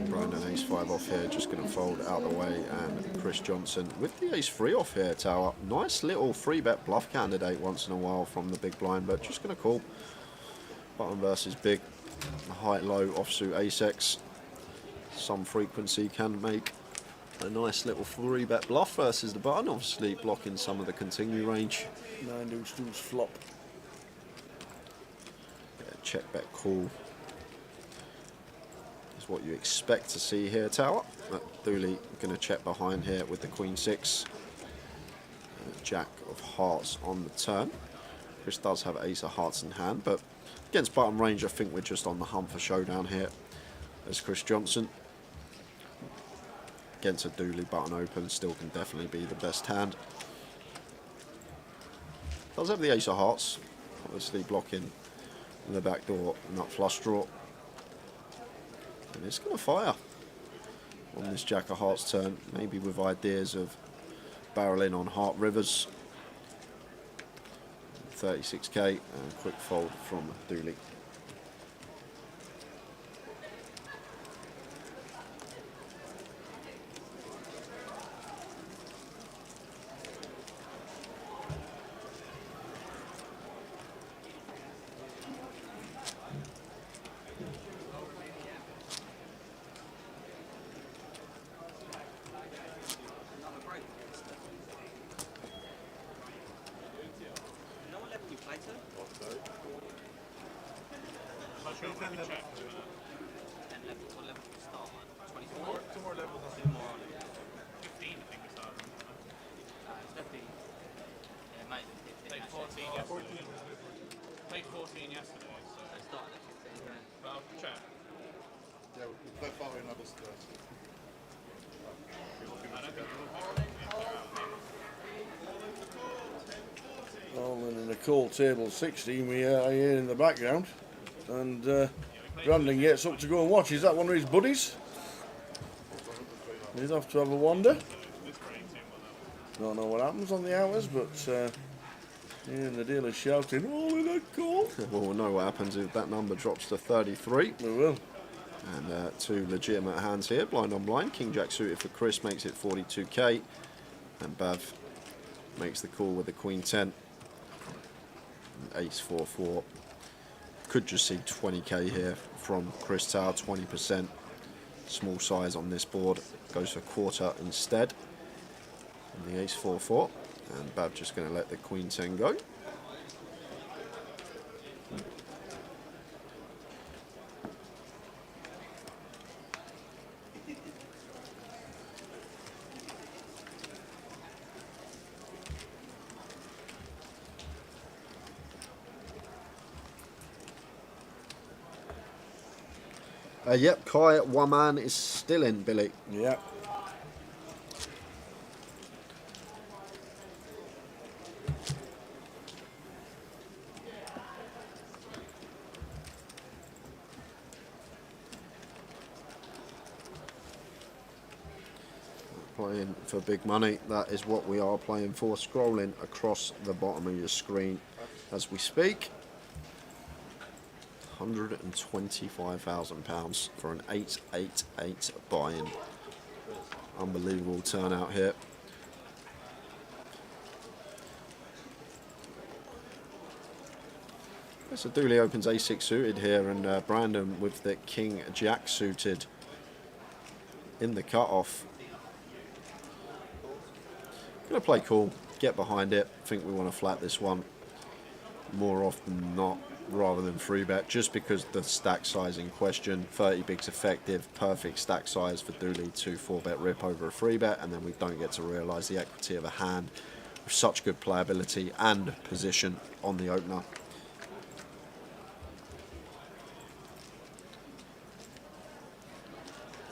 Brandon ace 5 off here, just going to fold out the way, and Chris Johnson with the ace 3 off here, Tower. Nice little 3-bet bluff candidate once in a while from the big blind, but just going to call. Button versus big, high low offsuit ace X. Some frequency can make a nice little 3-bet bluff versus the button, obviously blocking some of the continue range. 9 deuce deuce flop. Yeah, check bet call. What you expect to see here, Tower. Dooley going to check behind here with the Queen 6. Jack of hearts on the turn. Chris does have ace of hearts in hand, but against button range, I think we're just on the hunt for showdown here. As Chris Johnson. Against a Dooley button open, still can definitely be the best hand. Does have the ace of hearts, obviously blocking the back door, nut flush draw. And it's going to fire on this Jack of Hearts turn, maybe with ideas of barreling on Heart Rivers. 36k and quick fold from Dooley. Played 14 yesterday, so I started at 15. But I'll check. Yeah, we're following others first. Rolling in a cold table 16 we are here in the background, and Brandon gets up to go and watch. Is that one of his buddies? He's off to have a wander. Don't know what happens on the hours, but yeah, the dealer's shouting, "All in a cold." Well, we'll know what happens if that number drops to 33. We will. And two legitimate hands here, blind on blind. King Jack suited for Chris makes it 42k, and Bav makes the call with the Queen 10. Ace 4-4. Could just see 20k here from Chris Tower, 20%. Small size on this board, goes for quarter instead. And the ace 4-4, and Bav just going to let the Queen 10 go. Yep, Kai Waman is still in, Billy. Yep. Playing for big money, that is what we are playing for. Scrolling across the bottom of your screen as we speak. £125,000 for an 888 buy-in. Unbelievable turnout here. So Dooley opens A6 suited here, and Brandon with the King Jack suited in the cutoff. Gonna play cool, get behind it. Think we want to flat this one more often than not, rather than free bet, just because the stack size in question. 30 bigs effective, perfect stack size for Dooley to 4-bet rip over a free bet, and then we don't get to realise the equity of a hand with such good playability and position on the opener.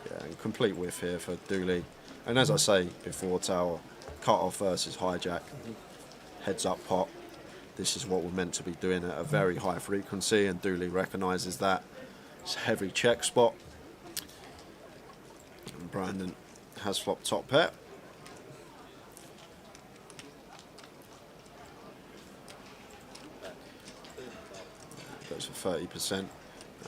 Yeah, and complete whiff here for Dooley. And as I say before, Tower, cut off versus hijack, heads up pot. This is what we're meant to be doing at a very high frequency, and Dooley recognises that. It's a heavy check spot. And Brandon has flopped top pair. Goes for 30%,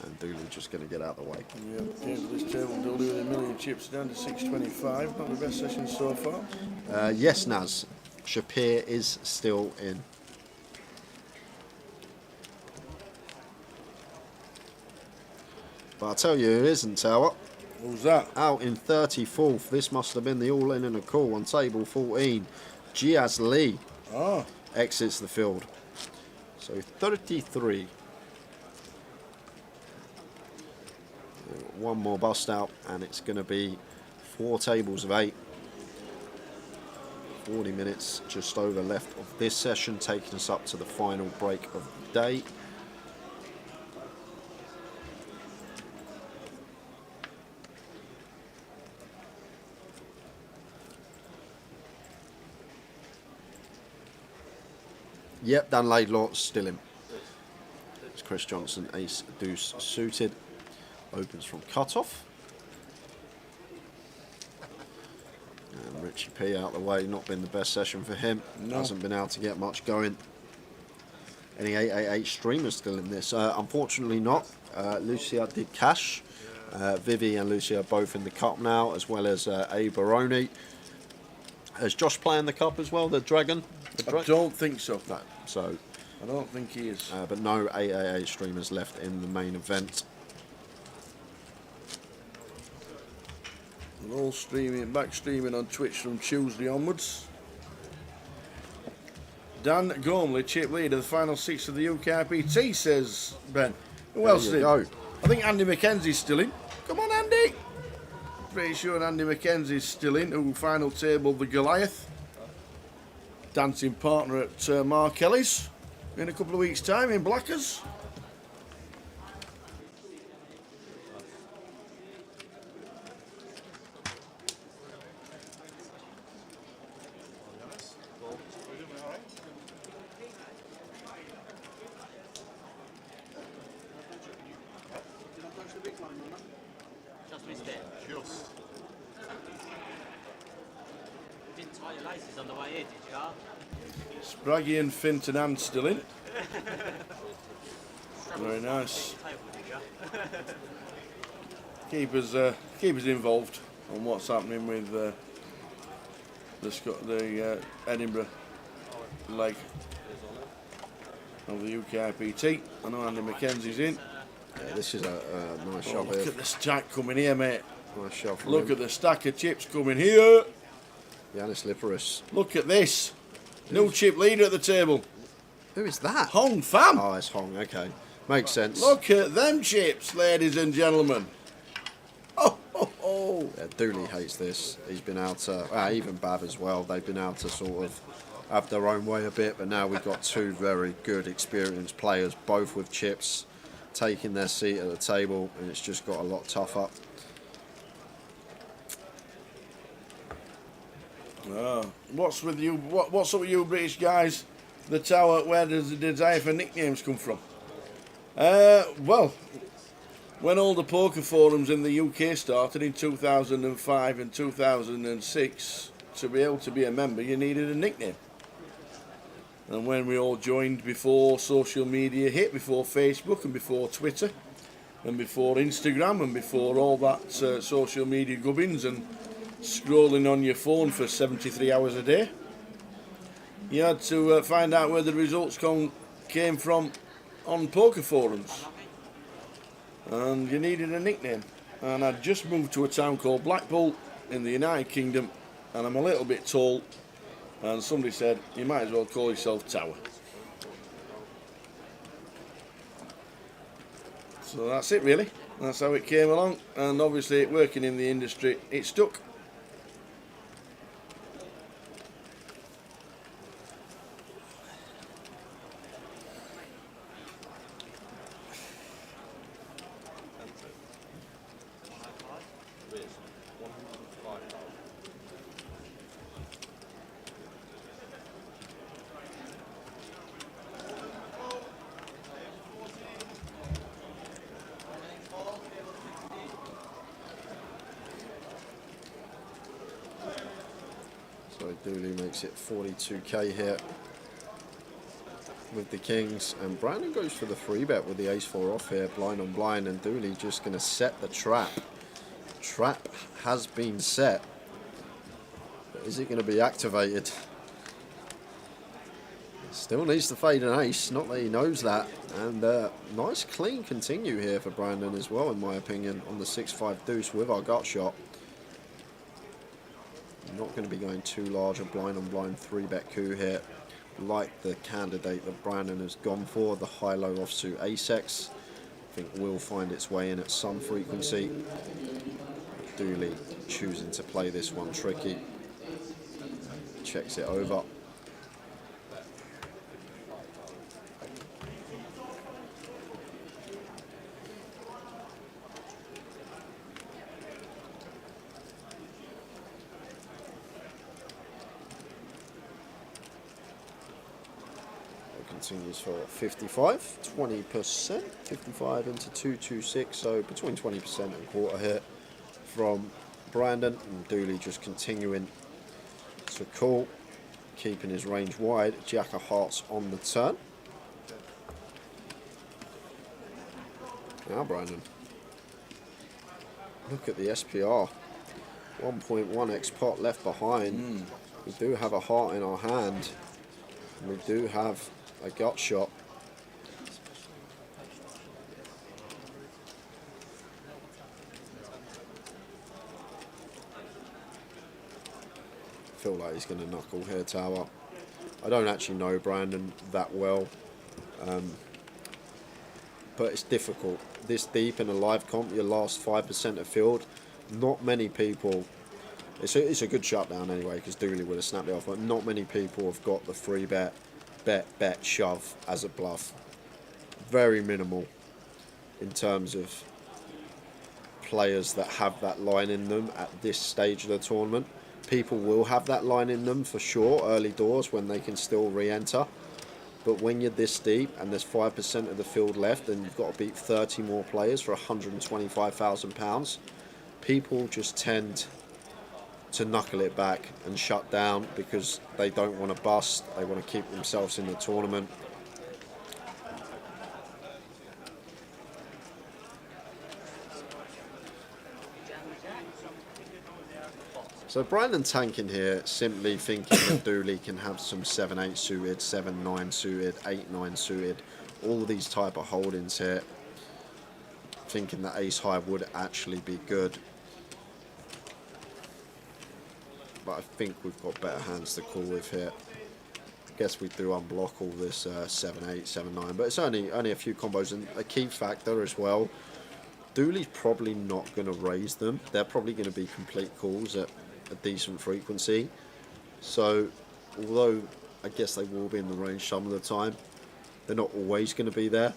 and Dooley just going to get out of the way. Yeah, into this table, Dooley with a million chips down to 625. Not the best session so far. Yes, Naz. Shapir is still in. But I'll tell you who isn't, Tower. Who's that? Out in 34th. This must have been the all-in and a call on table 14. Giaz Lee exits the field. So 33. One more bust out, and it's going to be 4 tables of 8. 40 minutes just over left of this session, taking us up to the final break of the day. Yep, Dan Laidlaw still in. It's Chris Johnson, ace deuce suited. Opens from cutoff. And Richie P out the way, not been the best session for him. No. Hasn't been able to get much going. Any 888 streamers still in this? Unfortunately not. Lucia did cash. Vivi and Lucia both in the cup now, as well as A. Baroni. Is Josh playing the cup as well, the Dragon? I don't think so. No, so I don't think he is. but no 888 streamers left in the main event. We're all streaming, back streaming on Twitch from Tuesday onwards. Dan Gormley, chip lead of the final 6 of the UKPT, says Ben. Who else did? Go. I think Andy McKenzie's still in. Come on, Andy. Pretty sure Andy McKenzie's still in, who final table the Goliath. Dancing partner at Mark Kelly's in a couple of weeks' time in Blackers. Just missed it. Just. Didn't tie your laces on the way here, did you? Spraggy and Finton and still in. Very nice. Keepers involved on what's happening with the Edinburgh leg of the UKIPT. I know Andy McKenzie's in. Yeah, this is a nice shot here. Look at the stack coming here, mate. Nice shot from Look him. at the stack of chips coming here. Yanis Liparis. Look at this. New chip leader at the table. Who is that? Hong Fam. Oh, it's Hong. Okay, makes sense. Look at them chips, ladies and gentlemen. Oh, oh, oh. Yeah, Dooley hates this. He's been able to, even Bav as well, they've been able to sort of have their own way a bit, but now we've got 2 very good, experienced players, both with chips, taking their seat at the table, and it's just got a lot tougher. What's with you? What's up with you British guys? The Tower, where does the desire for nicknames come from? Well, when all the poker forums in the UK started in 2005 and 2006, to be able to be a member, you needed a nickname. And when we all joined before social media hit, before Facebook and before Twitter and before Instagram and before all that social media gubbins and scrolling on your phone for 73 hours a day, you had to find out where the results came from on poker forums. And you needed a nickname. And I'd just moved to a town called Blackpool in the United Kingdom, and I'm a little bit tall, and somebody said, you might as well call yourself Tower. So that's it really, that's how it came along, and obviously working in the industry, it stuck. So Dooley makes it 42k here with the kings, and Brandon goes for the 3-bet with the ace-4 off here, blind on blind, and Dooley just going to set the trap. Trap has been set, but is it going to be activated? Still needs to fade an ace, not that he knows that, and nice clean continue here for Brandon as well, in my opinion, on the 6-5 deuce with our gut shot. Not going to be going too large, a blind on blind 3-bet coup here, like the candidate that Brandon has gone for, the high-low offsuit ace-x. I think will find its way in at some frequency. Dooley choosing to play this one tricky. Checks it over. Continues for 55, 20%, 55 into 226, so between 20% and quarter here from Brandon, and Dooley just continuing to call, keeping his range wide. Jack of hearts on the turn. Now Brandon, look at the SPR, 1.1x pot left behind. We do have a heart in our hand, and we do have a gut shot. Feel like he's going to knuckle here, Tower. I don't actually know Brandon that well, but it's difficult. This deep in a live comp, your last 5% of field, not many people. It's a good shutdown anyway, because Dooley would have snapped it off, but not many people have got the 3-bet. Bet, shove as a bluff. Very minimal in terms of players that have that line in them at this stage of the tournament. People will have that line in them for sure early doors when they can still re-enter, but when you're this deep and there's 5% of the field left and you've got to beat 30 more players for £125,000, people just tend to knuckle it back and shut down because they don't want to bust, they want to keep themselves in the tournament. So Brandon tanking here, simply thinking that Dooley can have some 7-8 suited, 7-9 suited, 8-9 suited, all these type of holdings here, thinking that ace high would actually be good. But I think we've got better hands to call with here. I guess we do unblock all this 7-8, 7-9, but it's only a few combos, and a key factor as well, Dooley's probably not going to raise them. They're probably going to be complete calls at a decent frequency. So although I guess they will be in the range some of the time, they're not always going to be there.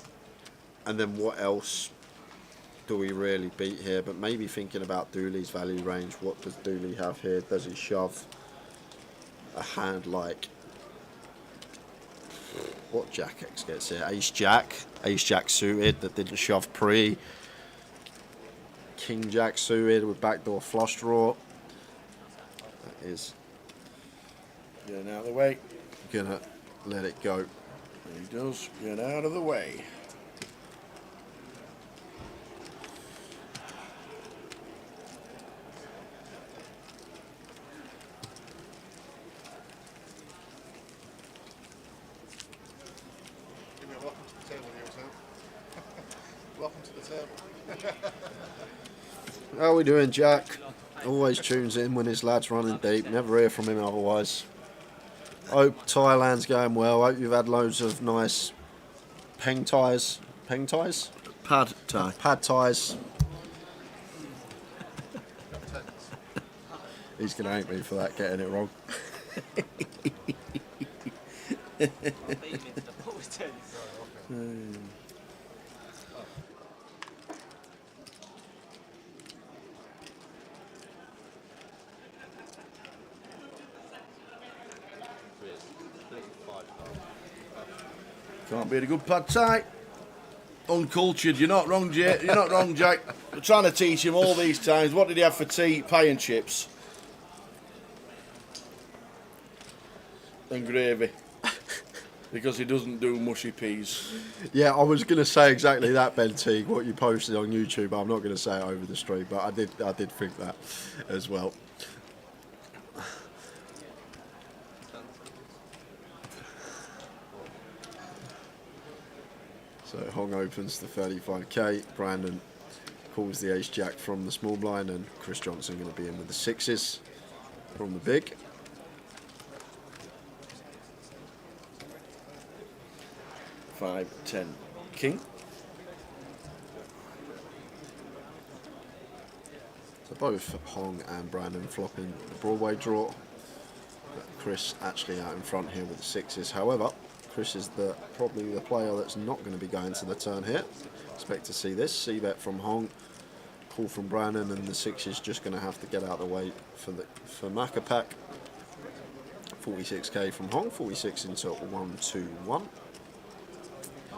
And then what else do we really beat here? But maybe thinking about Dooley's value range, what does Dooley have here? Does he shove a hand like what Jack X gets here? Ace Jack suited that didn't shove pre. King Jack suited with backdoor flush draw. That is getting out of the way. Gonna let it go. He does. Get out of the way. Welcome to the table here, welcome to the table. How are we doing, Jack? Always tunes in when his lad's running deep. Never hear from him otherwise. Hope Thailand's going well. Hope you've had loads of nice peng ties. Peng ties? Pad thai. Pad ties. He's going to hate me for that, getting it wrong. Can't beat a good pad thai. Uncultured, you're not wrong, Jay. You're not wrong, Jack. We're trying to teach him all these times. What did he have for tea? Pie and chips. And gravy. Because he doesn't do mushy peas. Yeah, I was going to say exactly that, Ben Teague, what you posted on YouTube. I'm not going to say it over the stream, but I did think that as well. So Hong opens the 35k. Brandon calls the ace-jack from the small blind, and Chris Johnson going to be in with the sixes from the big. Five, 10, king. So both Hong and Brandon flopping the Broadway draw. But Chris actually out in front here with the sixes. However, Chris is probably the player that's not going to be going to the turn here. Expect to see this. C-bet from Hong, call from Brandon, and the six is just going to have to get out of the way for Macapac. 46k from Hong, 46 into 121.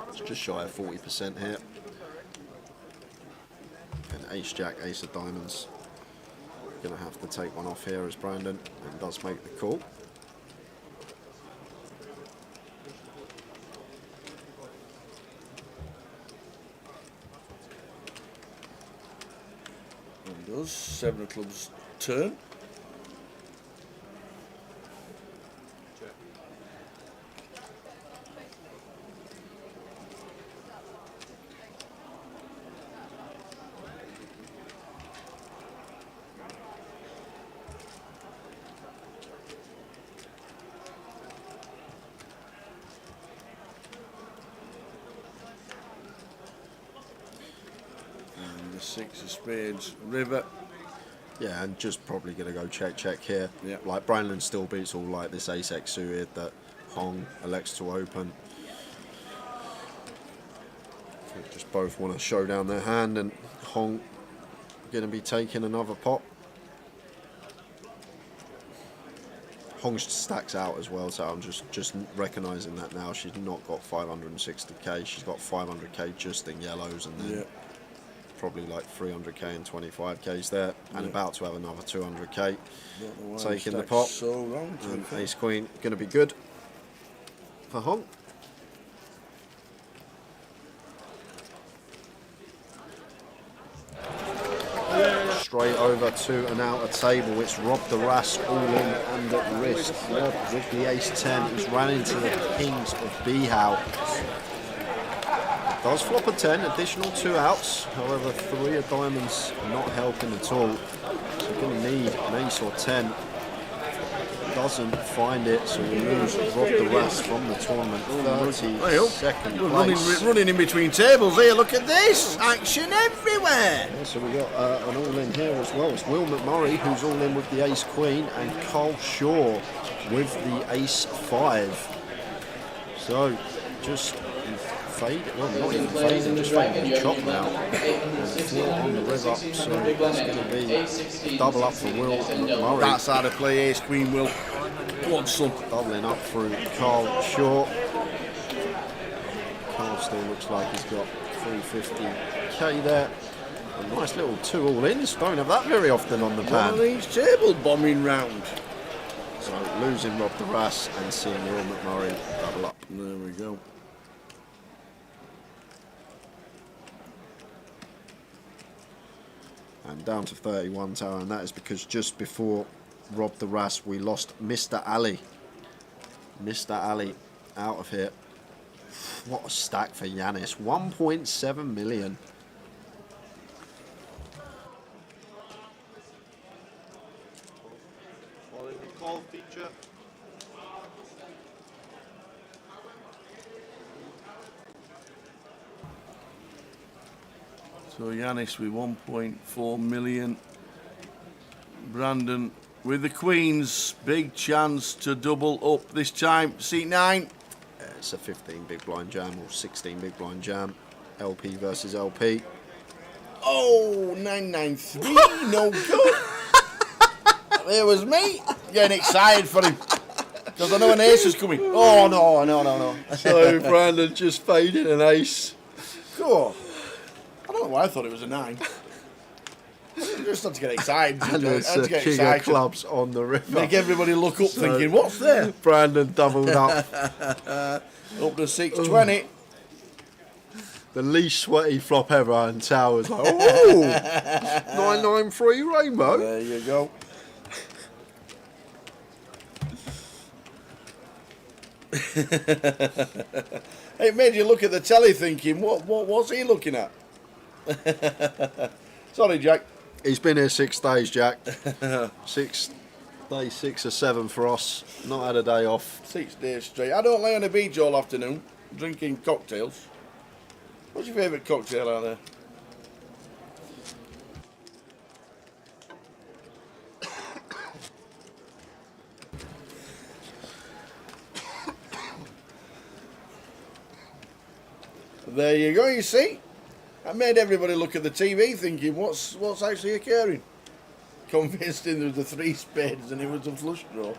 It's just shy of 40% here. And ace-jack, ace of diamonds. Going to have to take one off here as Brandon, and does make the call. And does. Seven of clubs turn. Six of spades, river. Yeah, and just probably going to go check here. Yeah. Like Brandon still beats all like this ace-x suited that Hong elects to open. They just both want to show down their hand, and Hong going to be taking another pot. Hong stacks out as well, so I'm just recognising that now. She's not got 560k, she's got 500k just in yellows, and then probably like 300k and 25k's there, and about to have another 200k. Taking the pot. So wrong, and ace queen going to be good for Hong. Straight over to an outer table. It's Rob the Ras all in and at risk. Rob with the ace-10. He's ran into the kings of Bihao. Does flop a 10, additional 2 outs. However, 3 of diamonds not helping at all. So we're going to need an ace or 10. Doesn't find it, so we lose Rob the Ras from the tournament. 32nd place. Running in between tables here. Look at this action everywhere. Yeah, so we got an all in here as well. It's Will McMurray who's all in with the ace queen, and Carl Shaw with the ace 5. So just fade, well, not even fading, just fading the chop now. Four on the rev up, so it's going to be double up for Will McMurray. That's how to play ace queen, Will. Go on, son. Doubling up through Carl Shaw. Carl still looks like he's got 350k there. A nice little 2 all-ins. Don't have that very often on the One pan. of these table bombing round. So losing Rob the Ras and seeing Will McMurray double up. There we go. And down to 31 tower, and that is because just before Rob the Ras we lost Mr. Ali. Mr. Ali out of here. What a stack for Yanis. 1.7 million. Following the call feature. So Yanis with 1.4 million. Brandon with the Queens. Big chance to double up this time. Seat 9. It's a 15 big blind jam or 16 big blind jam. LP versus LP. Oh, 993. No good. There was me getting excited for him. Because I know an ace is coming. Oh, no. So Brandon just faded an ace. Cool. I don't know why I thought it was a 9. I just had to get excited. And it's a king of clubs on the river. Make everybody look up thinking, what's there? Brandon doubled up. Up to 620. The least sweaty flop ever, and Tower's like, oh, 993 rainbow. There you go. It made you look at the telly thinking, what's he looking at? Sorry, Jack. He's been here 6 days, Jack. 6 days, 6 or 7 for us. Not had a day off. 6 days straight. I don't lay on the beach all afternoon drinking cocktails. What's your favourite cocktail out there? There you go, you see? I made everybody look at the TV thinking, what's actually occurring? Convinced him there was the 3 spades and it was a flush draw.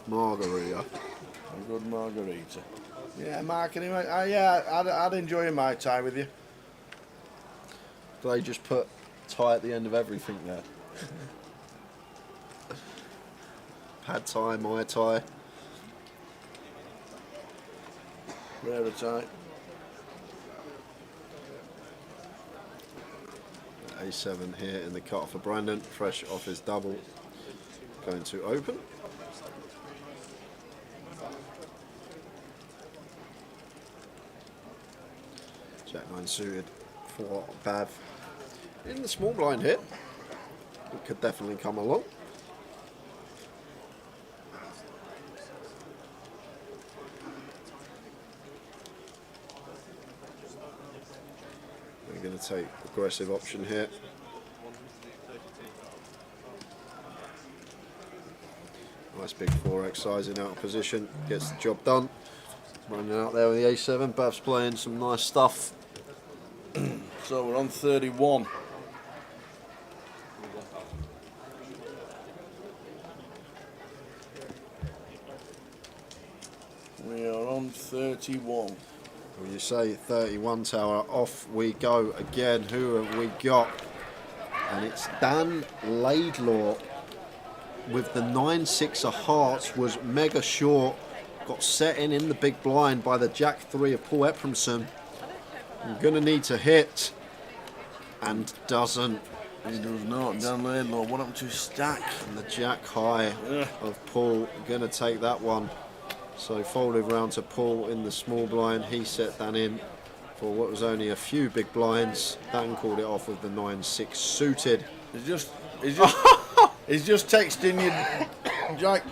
Margarita. A good margarita. Yeah, Mark, anyway. I'd enjoy my time with you. They just put Thai at the end of everything there. Pad Thai, Mai Tai. Rare Thai. A7 here in the cut for Brandon, fresh off his double. Going to open. Jack 9 suited for Bav. In the small blind here. It could definitely come along. We're going to take aggressive option here. Nice big 4x sizing out of position, gets the job done. Running out there with the A7, Bav's playing some nice stuff. So we're on 31. We are on 31. Well, you say 31 tower, off we go again. Who have we got? And it's Dan Laidlaw with the 9-6 of hearts, was mega short. Got set in the big blind by the Jack 3 of Paul Epramson. I'm going to need to hit, and doesn't. He does not. Dan Laidlaw, what happened to his stack? And the Jack high of Paul, going to take that one. So folded round to Paul in the small blind. He set Dan in for what was only a few big blinds. Dan called it off with the 9-6 suited. He's just texting you, Jack.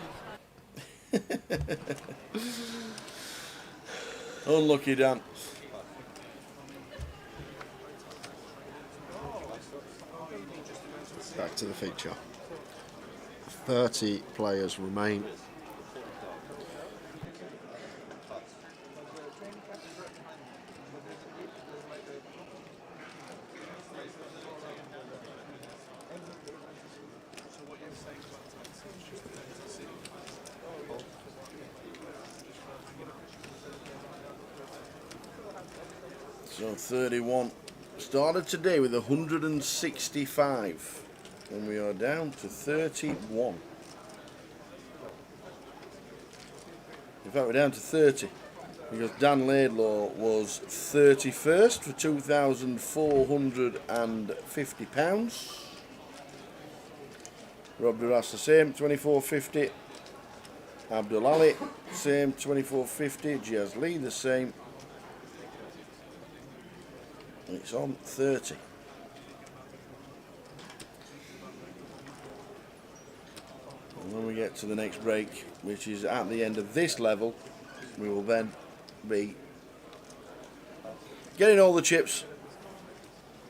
Unlucky, Dan. Back to the feature. 30 players remain. So 31 started today with 165, and we are down to 31. In fact, we're down to 30 because Dan Laidlaw was 31st for £2,450. Rob Duras the same, 24.50. Abdul Ali, same, 24.50. Giaz Lee the same. It's on 30. And when we get to the next break, which is at the end of this level, we will then be getting all the chips,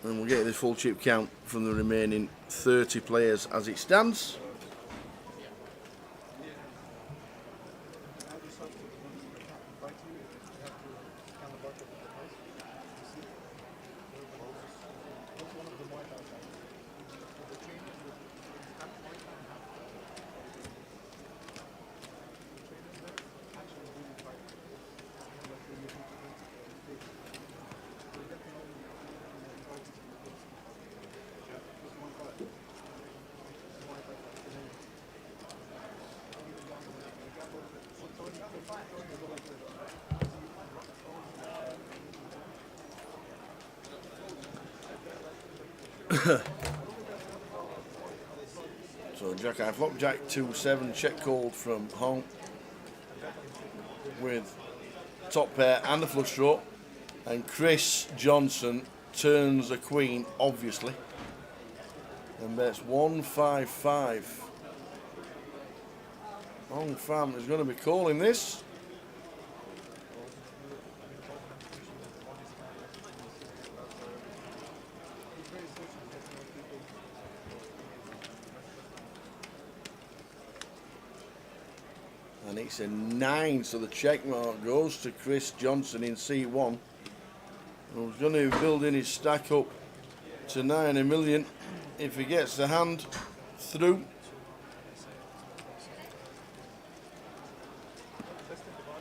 and we'll get the full chip count from the remaining 30 players as it stands. So Jack high flop, Jack 2-7, check called from Hong with top pair and a flush draw, and Chris Johnson turns a queen, obviously, and bets 155. Hong Fam is going to be calling this. And it's a 9, so the check mark goes to Chris Johnson in C1. Who's going to build in his stack up to 9 million if he gets the hand through.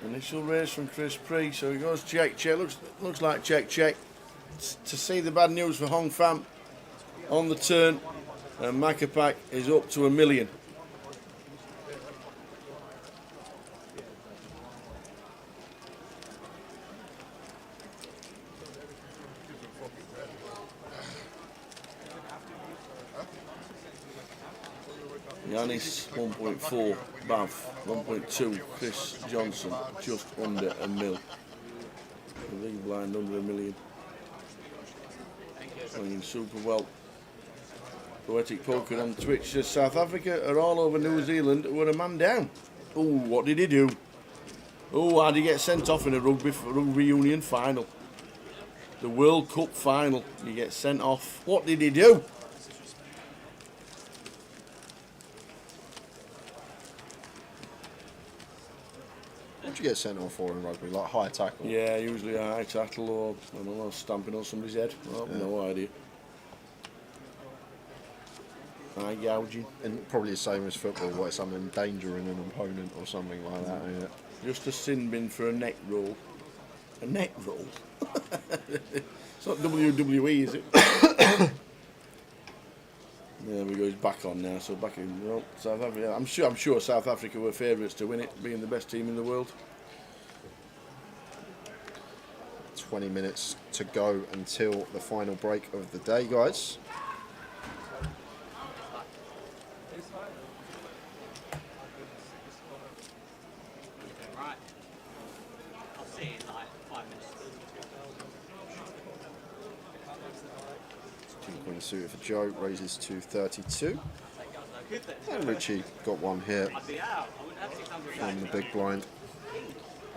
Initial raise from Chris Pre, so he goes check, check. Looks like check, check. To see the bad news for Hong Fam on the turn, and Macapac is up to 1 million. Yanis 1.4, Bav 1.2, Chris Johnson just under 1 mil. The big blind under 1 million. Playing super well. Poetic Poker on Twitch says South Africa are all over New Zealand. We're a man down. Oh, what did he do? Oh, how did he get sent off in a rugby union final? The World Cup final. He gets sent off. What did he do? What do you get sent off for in rugby? Like high tackle? Yeah, usually a high tackle or, I don't know, stamping on somebody's head. Well, yeah. No idea. Eye gouging. And probably the same as football, like some endangering an opponent or something like that, ain't it? Just a sin bin for a neck roll. A neck roll? It's not WWE, is it? There we go, he's back on now, so back in, well, South Africa. I'm sure South Africa were favourites to win it, being the best team in the world. 20 minutes to go until the final break of the day, guys. Right. I'll see you in like 5 minutes. 2-point suited for Joe, raises to 32. And Richie got one here from the big blind.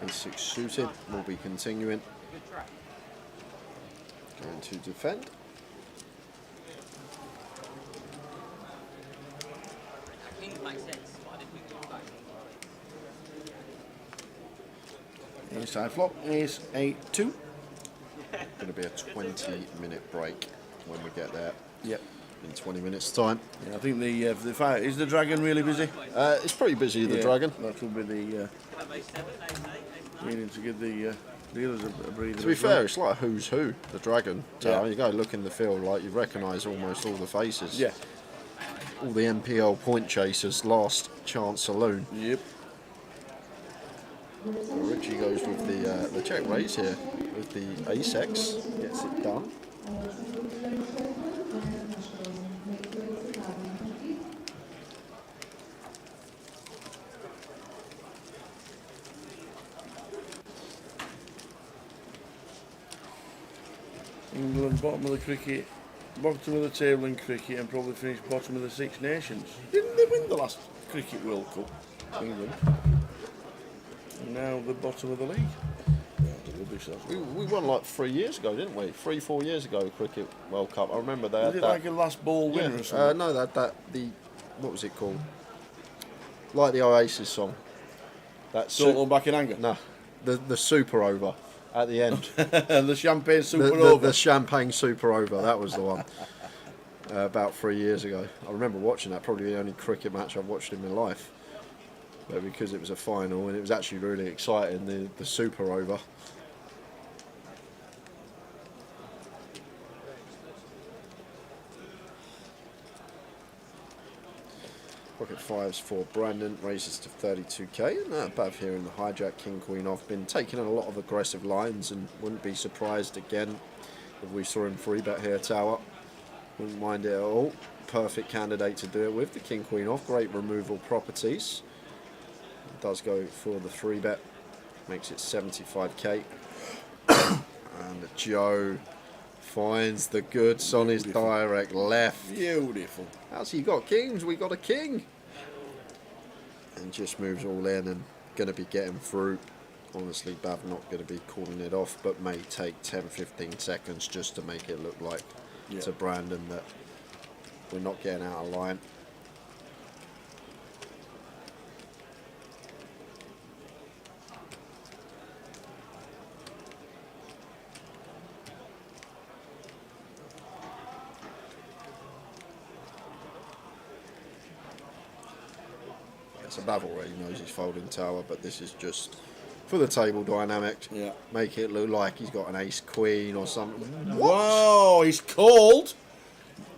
A6 suited, will be continuing. Going to defend. Inside flop is a 2. Going to be a 20-minute break when we get there. Yep. In 20 minutes' time. Yeah, I think the fight, is the Dragon really busy? It's pretty busy, the Dragon. That will be the meaning to give the The others are breathing. To be as well. fair, it's like a who's who, the Dragon Tower. Yeah. You go look in the field, like you recognise almost all the faces. Yeah. All the NPL point chasers, last chance saloon. Yep. So Richie goes with the check raise here with the ace-x, gets it done. England bottom of the cricket, bottom of the table in cricket, and probably finish bottom of the Six Nations. Didn't they win the last Cricket World Cup, England? And now the bottom of the league. We won like 3 years ago, didn't we? 3-4 years ago, Cricket World Cup. I remember they had Was it that. like a last ball winner or something? No, what was it called? Like the Oasis song. Don't Look Back in Anger? No, the super over at the end. The champagne super the, over. The champagne super over, that was the one. About 3 years ago. I remember watching that, probably the only cricket match I've watched in my life. But because it was a final and it was actually really exciting, the super over. Pocket fives for Brandon, raises to 32k, and Bav here in the hijack, king, queen off, been taking a lot of aggressive lines and wouldn't be surprised again if we saw him 3-bet here tower. Wouldn't mind it at all. Perfect candidate to do it with, the king, queen off, great removal properties. Does go for the 3-bet, makes it 75k. And Joe finds the goods on his direct left. Beautiful. How's he got kings? We got a king. And just moves all in and going to be getting through. Honestly, Bav not going to be calling it off, but may take 10-15 seconds just to make it look like to Brandon that we're not getting out of line. So Bav already knows he's folding tower, but this is just for the table dynamic. Yeah. Make it look like he's got an ace queen or something. What? Whoa, he's called.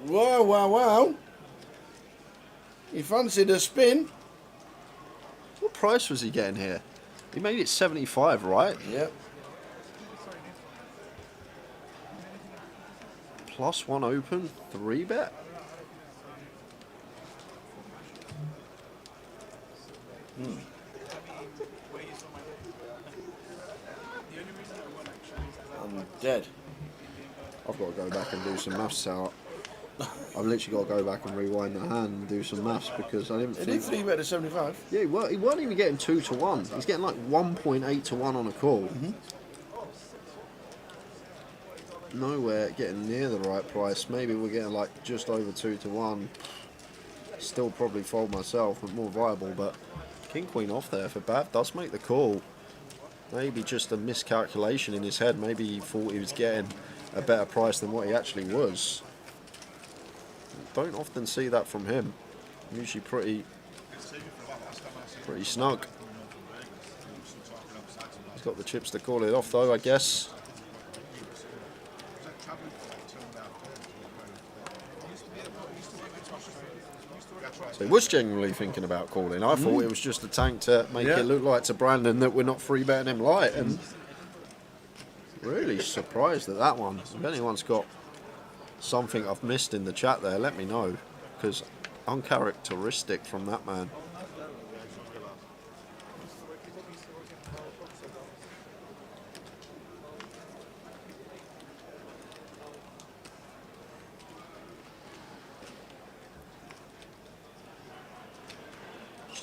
Wow, wow, wow. He fancied a spin. What price was he getting here? He made it 75, right? Yep. +1 open, 3-bet. I'm dead. I've got to go back and do some maths out. I've literally got to go back and rewind the hand and do some maths because I didn't He think... did 3-bet at 75. Yeah, he weren't even getting 2 to 1. He's getting like 1.8 to 1 on a call. Nowhere getting near the right price. Maybe we're getting like just over 2 to 1. Still probably fold myself, but more viable. But king queen off there for Bav does make the call. Maybe just a miscalculation in his head. Maybe he thought he was getting a better price than what he actually was. Don't often see that from him. Usually pretty snug. He's got the chips to call it off though, I guess. So he was genuinely thinking about calling. I thought it was just a tank to make it look like to Brandon that we're not 3-betting him light, and really surprised at that one. If anyone's got something I've missed in the chat there, let me know, because uncharacteristic from that man.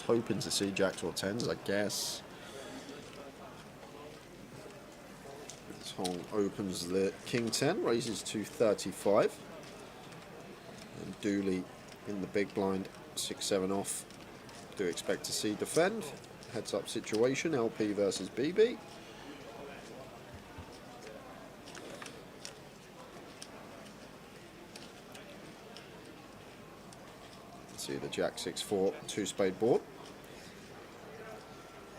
Hoping to see jacks or tens, I guess. This hole opens the king 10, raises to 35. And Dooley in the big blind, 6-7 off. Do expect to see defend. Heads up situation, LP versus BB. See the jack 6-4 2-spade board.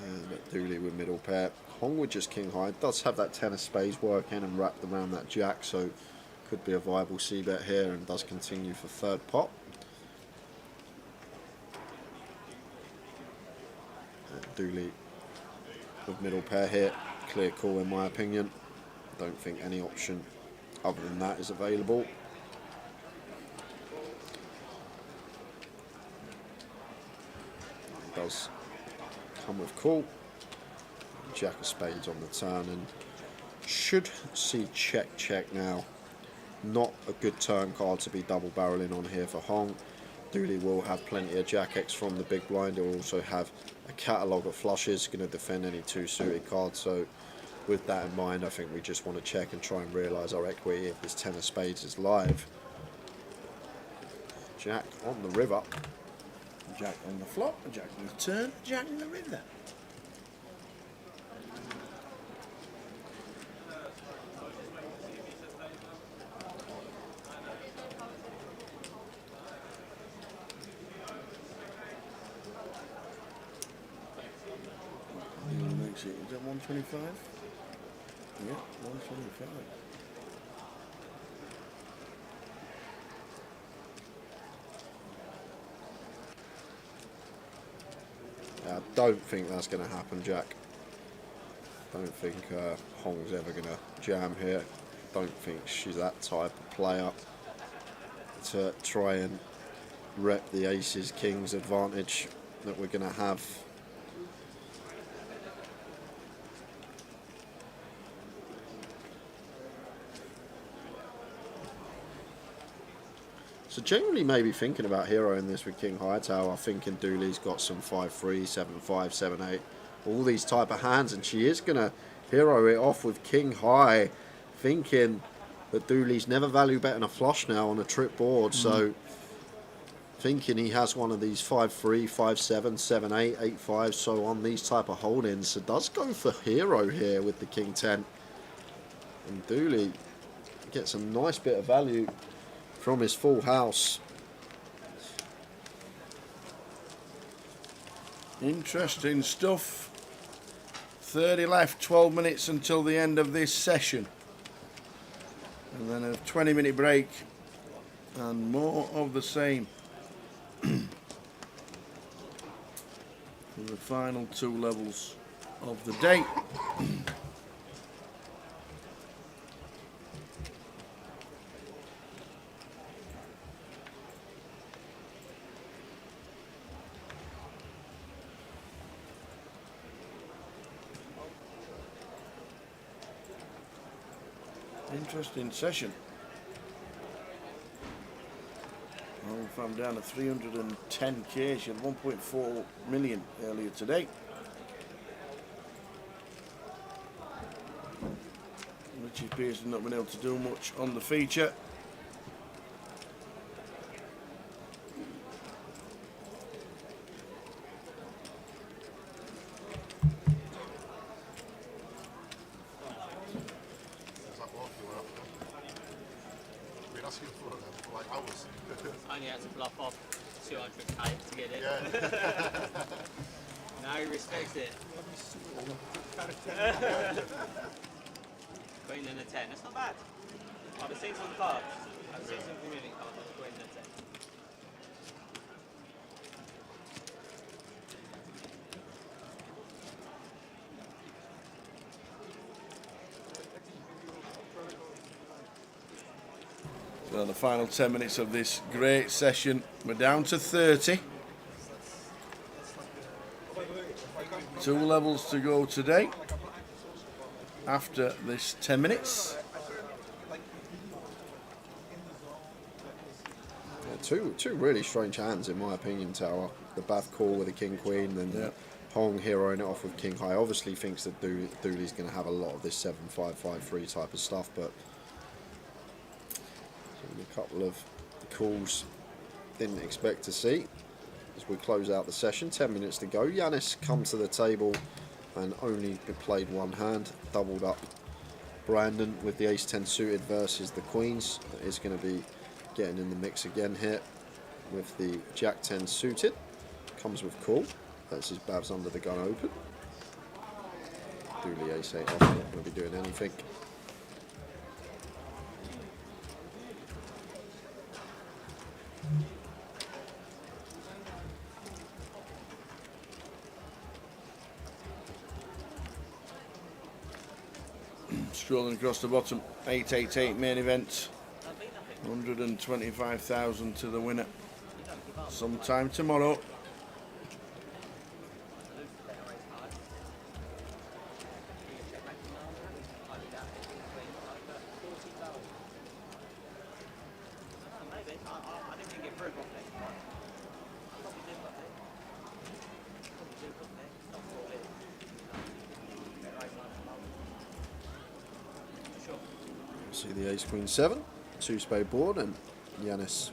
And Dooley with middle pair. Hong with just king high. Does have that 10 of spades working and wrapped around that jack, so could be a viable c-bet here, and does continue for third pot. Dooley with middle pair here. Clear call in my opinion. Don't think any option other than that is available. Does come with call. Jack of spades on the turn, and should see check now. Not a good turn card to be double barreling on here for Hong. Dooley will have plenty of jack X from the big blind. He'll also have a catalogue of flushes, going to defend any two suited cards. So with that in mind, I think we just want to check and try and realise our equity if this 10 of spades is live. Jack on the river. Jack on the flop, a jack on the turn, a jack in the river. Is that 125? Yeah, 125. I don't think that's going to happen, Jack. Don't think Hong's ever going to jam here. Don't think she's that type of player to try and rep the aces, kings advantage that we're going to have. So generally maybe thinking about heroing this with King Hightower, thinking Dooley's got some 5-3, 7-5, 7-8, all these type of hands, and she is going to hero it off with King High, thinking that Dooley's never value betting a flush now on a trip board, so thinking he has one of these 5-3, 5-7, 7-8, 8-5, so on, these type of holdings, so does go for hero here with the King 10, and Dooley gets a nice bit of value from his full house. Interesting stuff. 30 left, 12 minutes until the end of this session. And then a 20-minute break and more of the same. For the final two levels of the day. Interesting session. Well, if I'm down to 310k, she had 1.4 million earlier today. Richie Pearson not been able to do much on the feature. I only had to bluff off 200k to get it. Now he respects it. Queen and a 10, that's not bad. I've seen some cards. I've seen some community cards with Queen and a 10. So the final 10 minutes of this great session, we're down to 30. 2 levels to go today after this 10 minutes. Yeah, two really strange hands in my opinion, Tower. The Bath call with the King Queen, then Hong heroing it off with King High. Obviously thinks that Dooley's going to have a lot of this 7-5, 5-3 type of stuff, but a couple of calls didn't expect to see as we close out the session. 10 minutes to go. Yanis come to the table and only played one hand, doubled up Brandon with the ace-10 suited versus the queens. That is going to be getting in the mix again here with the jack-10 suited. Comes with call. That's his babs under the gun open. do the ace 8 off, I'm not going to be doing anything. Strolling across the bottom, 888 main event, 125,000 to the winner. Sometime tomorrow. See the ace queen 7, 2-spade board, and Yanis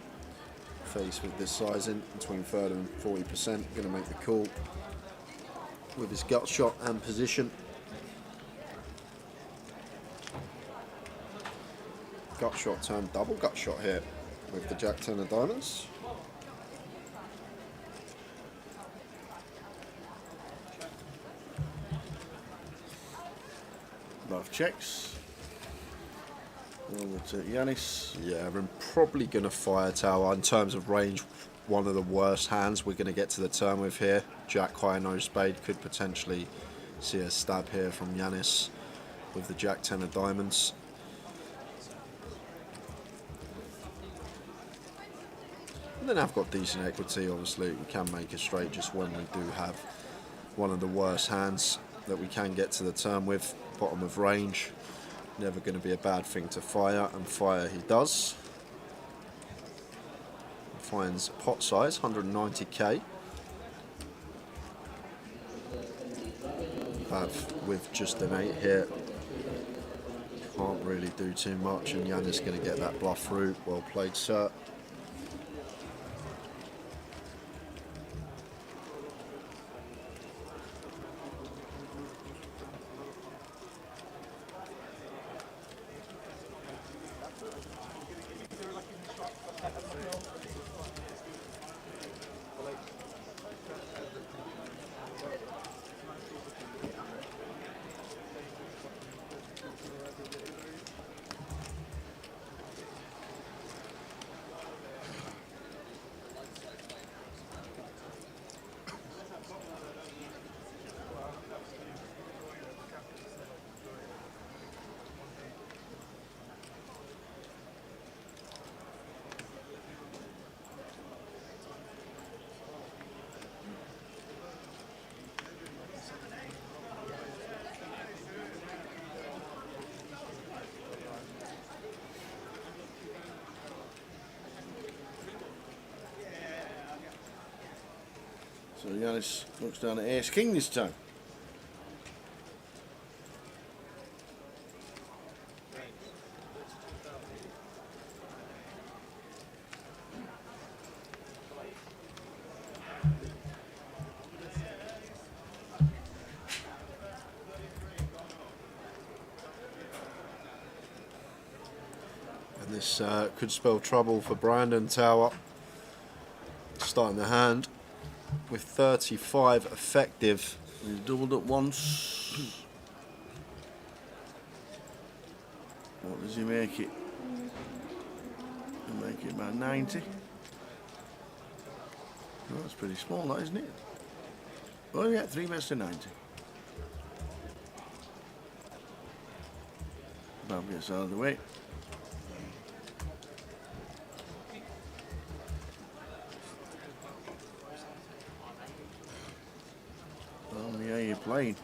faced with this sizing between 30 and 40%. Going to make the call with his gut shot and position. Gut shot turned double gut shot here with the Jack 10 of diamonds. Both checks. Over to Yanis. Yeah, I'm probably going to fire tower. In terms of range, one of the worst hands we're going to get to the turn with here. Jack high, no spade, could potentially see a stab here from Yanis with the Jack 10 of diamonds. And then I've got decent equity, obviously. We can make it straight just when we do have one of the worst hands that we can get to the turn with. Bottom of range. Never going to be a bad thing to fire, and fire he does. Finds pot size, 190k. But with just an 8 here, can't really do too much, and Yanis going to get that bluff through. Well played, sir. So Yanis looks down at ace king this time. And this could spell trouble for Brandon Tower. Starting the hand with 35 effective. He's doubled up once. What does he make it? He'll make it about 90. Oh, that's pretty small, that, isn't it? Oh yeah, 3 bets to 90. Bob gets out of the way. Oh yeah, you're playing.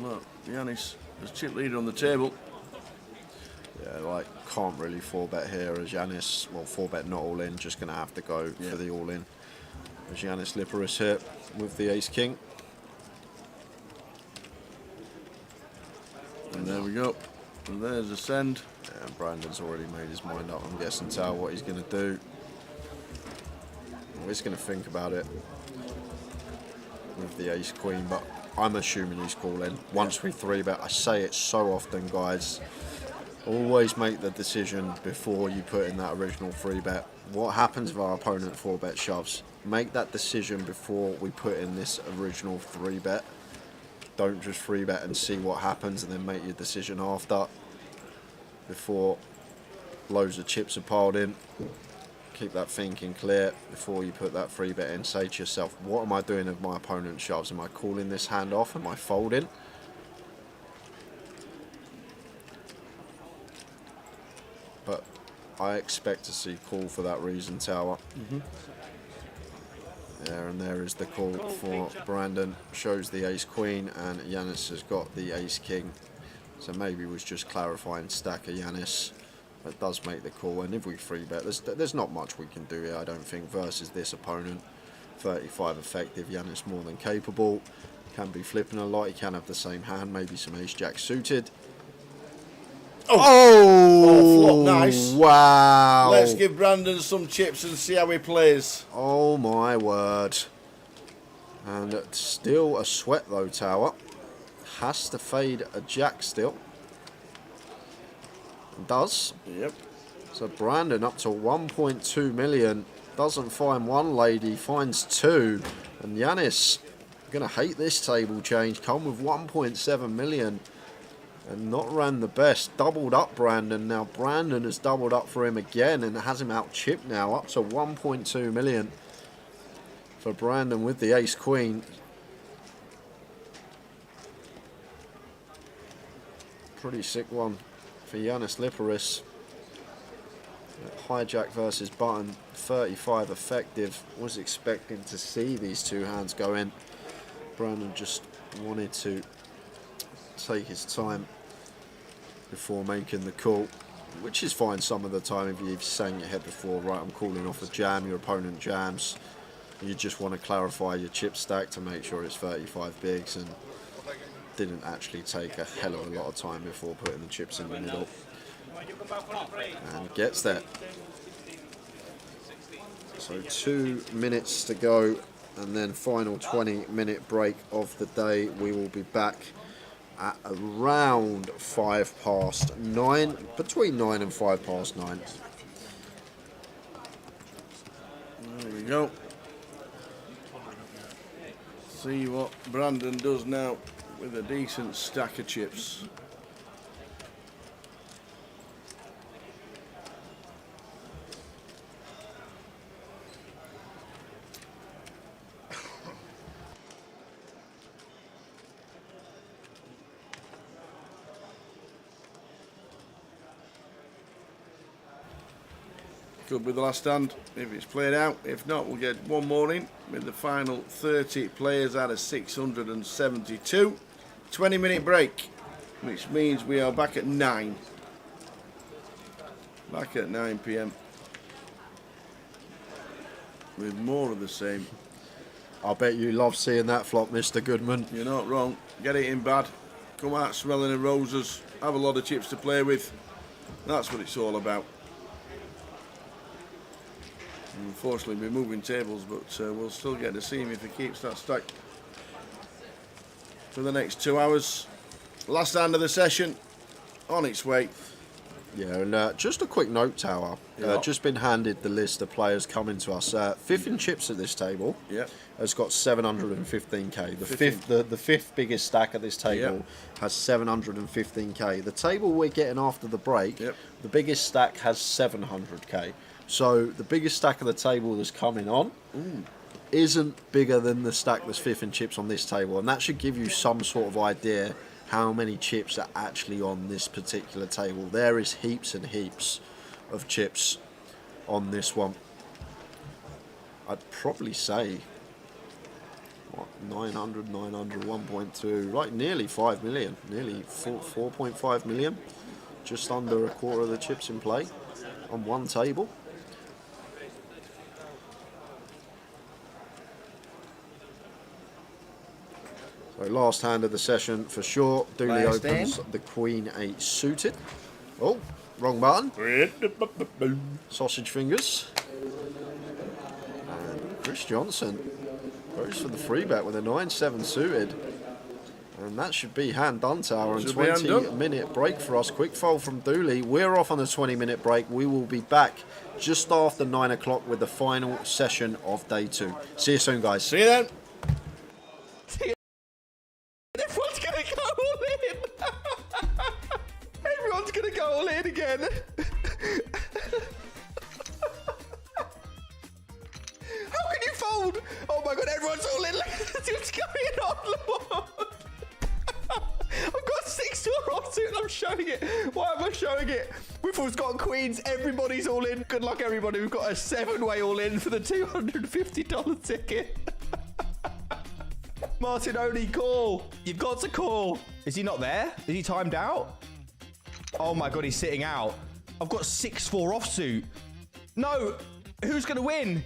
Look, Yanis has chip leader on the table. Yeah, like, can't really 4-bet here as Yanis, well, 4-bet not all in, just going to have to go for the all in. As Yanis Liparis here with the ace king. And there we go. And there's the send. Yeah, Brandon's already made his mind up, I'm guessing, tell what he's going to do. Well, he's going to think about it with the ace queen, but I'm assuming he's calling. Once we 3-bet, I say it so often, guys, always make the decision before you put in that original 3-bet. What happens if our opponent 4-bet shoves? Make that decision before we put in this original 3-bet. Don't just free bet and see what happens and then make your decision after, before loads of chips are piled in. Keep that thinking clear before you put that free bet in. Say to yourself, what am I doing if my opponent shoves? Am I calling this hand off? Am I folding? But I expect to see call for that reason, Tower. There, and there is the call for Brandon. Shows the ace-queen, and Yanis has got the ace-king. So maybe was just clarifying stack of Yanis. That does make the call, and if we free bet, there's not much we can do here, I don't think, versus this opponent. 35 effective, Yanis more than capable. Can be flipping a lot, he can have the same hand, maybe some ace-jack suited. Oh, flop, nice. Wow. Let's give Brandon some chips and see how he plays. Oh my word. And still a sweat though, Tower. Has to fade a jack still. Does. Yep. So Brandon up to 1.2 million. Doesn't find one lady, finds two. And Yanis, gonna hate this table change. Come with 1.7 million. And not ran the best. Doubled up Brandon. Now Brandon has doubled up for him again and has him out chipped now. Up to 1.2 million for Brandon with the ace-queen. Pretty sick one for Yanis Liparis. Hijack versus button. 35 effective. Was expecting to see these two hands go in. Brandon just wanted to take his time before making the call, which is fine some of the time if you've sang your head before, right, I'm calling off a jam, your opponent jams, you just want to clarify your chip stack to make sure it's 35 bigs, and didn't actually take a hell of a lot of time before putting the chips in the middle, and gets there. So 2 minutes to go, and then final 20-minute break of the day. We will be back at around 9:05, between 9 and 9:05. There we go. See what Brandon does now with a decent stack of chips. Could be the last hand if it's played out. If not, we'll get one more in with the final 30 players out of 672. 20-minute break, which means we are back at 9. Back at 9 PM with more of the same. I bet you love seeing that flop, Mr. Goodman. You're not wrong. Get it in bad. Come out smelling of roses. Have a lot of chips to play with. That's what it's all about. Unfortunately, we're moving tables, but we'll still get to see him if he keeps that stack for the next 2 hours. Last hand of the session, on its way. Yeah, and just a quick note, Tower. Yeah. Just been handed the list of players coming to us. Fifth in chips at this table. Yeah. Has got 715k. The fifth biggest stack at this table has 715k. The table we're getting after the break, the biggest stack has 700k. So the biggest stack of the table that's coming on isn't bigger than the stack that's fifth in chips on this table, and that should give you some sort of idea how many chips are actually on this particular table. There is heaps and heaps of chips on this one. I'd probably say what, 900, 1.2, like nearly 5 million, nearly 4.5 million, just under a quarter of the chips in play on one table. So last hand of the session for sure. Dooley Last opens hand. the Queen 8 suited. Oh, wrong button. Sausage fingers. And Chris Johnson goes for the free bet with a 9-7 suited. And that should be hand done, Tower. And 20-minute break for us. Quick fold from Dooley. We're off on a 20-minute break. We will be back just after 9 o'clock with the final session of day 2. See you soon, guys. See you then. go all in again. How can you fold? Oh my God, everyone's all in. What's going on? I've got 6 more offsuit and I'm showing it. Why am I showing it? Whiffle's got queens. Everybody's all in. Good luck, everybody. We've got a 7-way all in for the $250 ticket. Martin, only call. You've got to call. Is he not there? Is he timed out? Oh my God, he's sitting out. I've got 6-4 offsuit. No, who's going to win?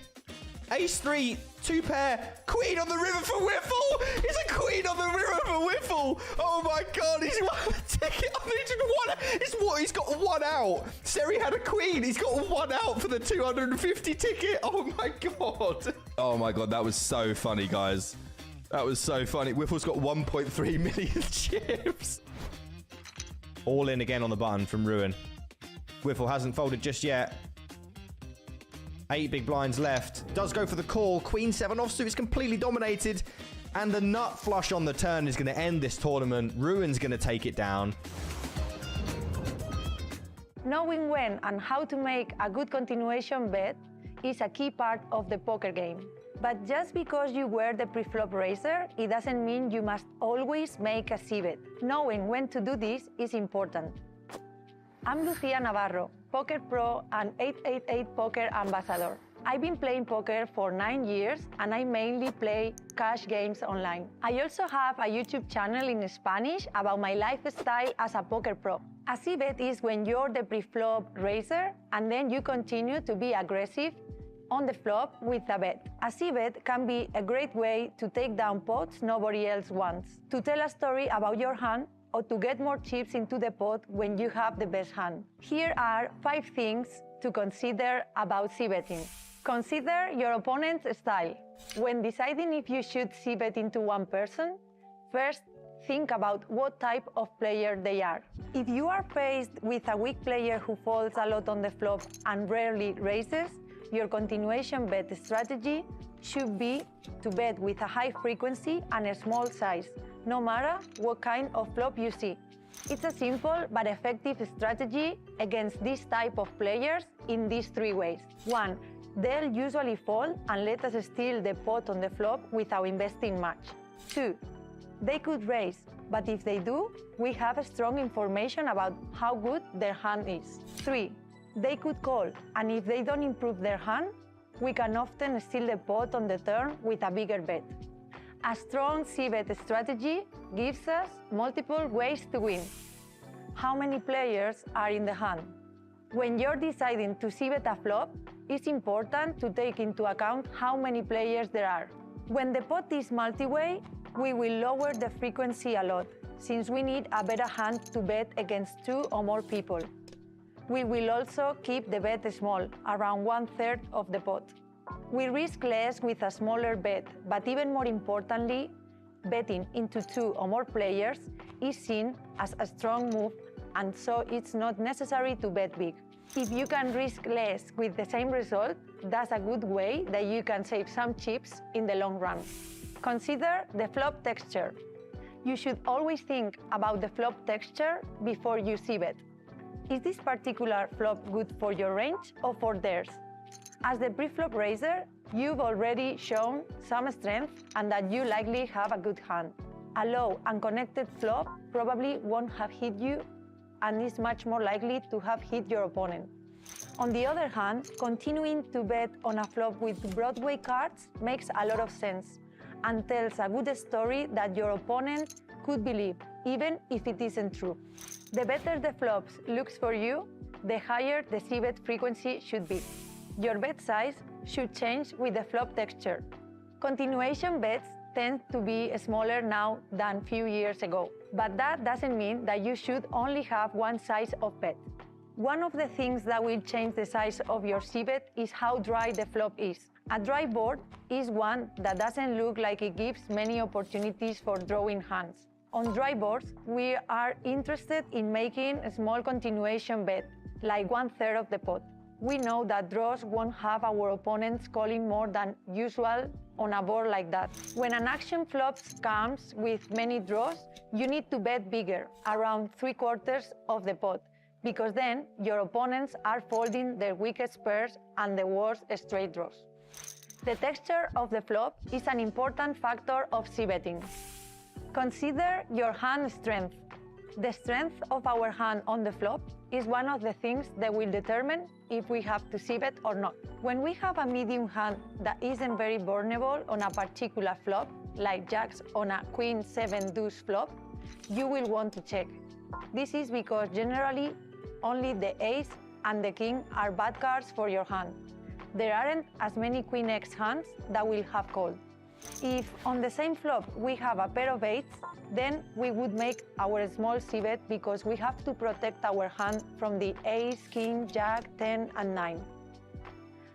Ace-3, 2-pair, queen on the river for Whiffle! It's a queen on the river for Whiffle! Oh my God, he's won the ticket! I mean, he's got 1 out! Seri had a queen, he's got 1 out for the 250 ticket! Oh my God! Oh my God, that was so funny, guys. That was so funny. Whiffle's got 1.3 million chips. All in again on the button from Ruin. Whiffle hasn't folded just yet. 8 big blinds left. Does go for the call. Queen 7 offsuit is completely dominated. And the nut flush on the turn is going to end this tournament. Ruin's going to take it down. Knowing when and how to make a good continuation bet is a key part of the poker game. But just because you were the pre-flop raiser, it doesn't mean you must always make a c-bet. Knowing when to do this is important. I'm Lucia Navarro, Poker Pro and 888 Poker Ambassador. I've been playing poker for 9 years and I mainly play cash games online. I also have a YouTube channel in Spanish about my lifestyle as a poker pro. A c-bet is when you're the pre-flop raiser and then you continue to be aggressive on the flop with a bet. A c-bet can be a great way to take down pots nobody else wants, to tell a story about your hand, or to get more chips into the pot when you have the best hand. Here are 5 things to consider about c-betting. Consider your opponent's style. When deciding if you should c-bet into one person, first think about what type of player they are. If you are faced with a weak player who folds a lot on the flop and rarely raises, your continuation bet strategy should be to bet with a high frequency and a small size, no matter what kind of flop you see. It's a simple but effective strategy against this type of players in these 3 ways. 1. They'll usually fold and let us steal the pot on the flop without investing much. 2. They could raise, but if they do, we have strong information about how good their hand is. 3. They could call, and if they don't improve their hand, we can often steal the pot on the turn with a bigger bet. A strong c-bet strategy gives us multiple ways to win. How many players are in the hand? When you're deciding to c-bet a flop, it's important to take into account how many players there are. When the pot is multi-way, we will lower the frequency a lot, since we need a better hand to bet against 2 or more people. We will also keep the bet small, around 1/3 of the pot. We risk less with a smaller bet, but even more importantly, betting into 2 or more players is seen as a strong move, and so it's not necessary to bet big. If you can risk less with the same result, that's a good way that you can save some chips in the long run. Consider the flop texture. You should always think about the flop texture before you c-bet. Is this particular flop good for your range or for theirs? As the pre-flop raiser, you've already shown some strength and that you likely have a good hand. A low, unconnected flop probably won't have hit you and is much more likely to have hit your opponent. On the other hand, continuing to bet on a flop with Broadway cards makes a lot of sense and tells a good story that your opponent could believe, even if it isn't true. The better the flops looks for you, the higher the c-bet frequency should be. Your bet size should change with the flop texture. Continuation bets tend to be smaller now than few years ago, but that doesn't mean that you should only have one size of bet. One of the things that will change the size of your c-bet is how dry the flop is. A dry board is one that doesn't look like it gives many opportunities for drawing hands. On dry boards, we are interested in making a small continuation bet, like 1/3 of the pot. We know that draws won't have our opponents calling more than usual on a board like that. When an action flop comes with many draws, you need to bet bigger, around 3/4 of the pot, because then your opponents are folding their weakest pairs and the worst straight draws. The texture of the flop is an important factor of c-betting. Consider your hand strength. The strength of our hand on the flop is one of the things that will determine if we have to c-bet or not. When we have a medium hand that isn't very vulnerable on a particular flop, like jacks on a queen 7 deuce flop, you will want to check. This is because generally only the ace and the king are bad cards for your hand. There aren't as many queen x hands that will have called. If on the same flop we have a pair of eights, then we would make our small c-bet because we have to protect our hand from the ace, king, jack, 10 and 9.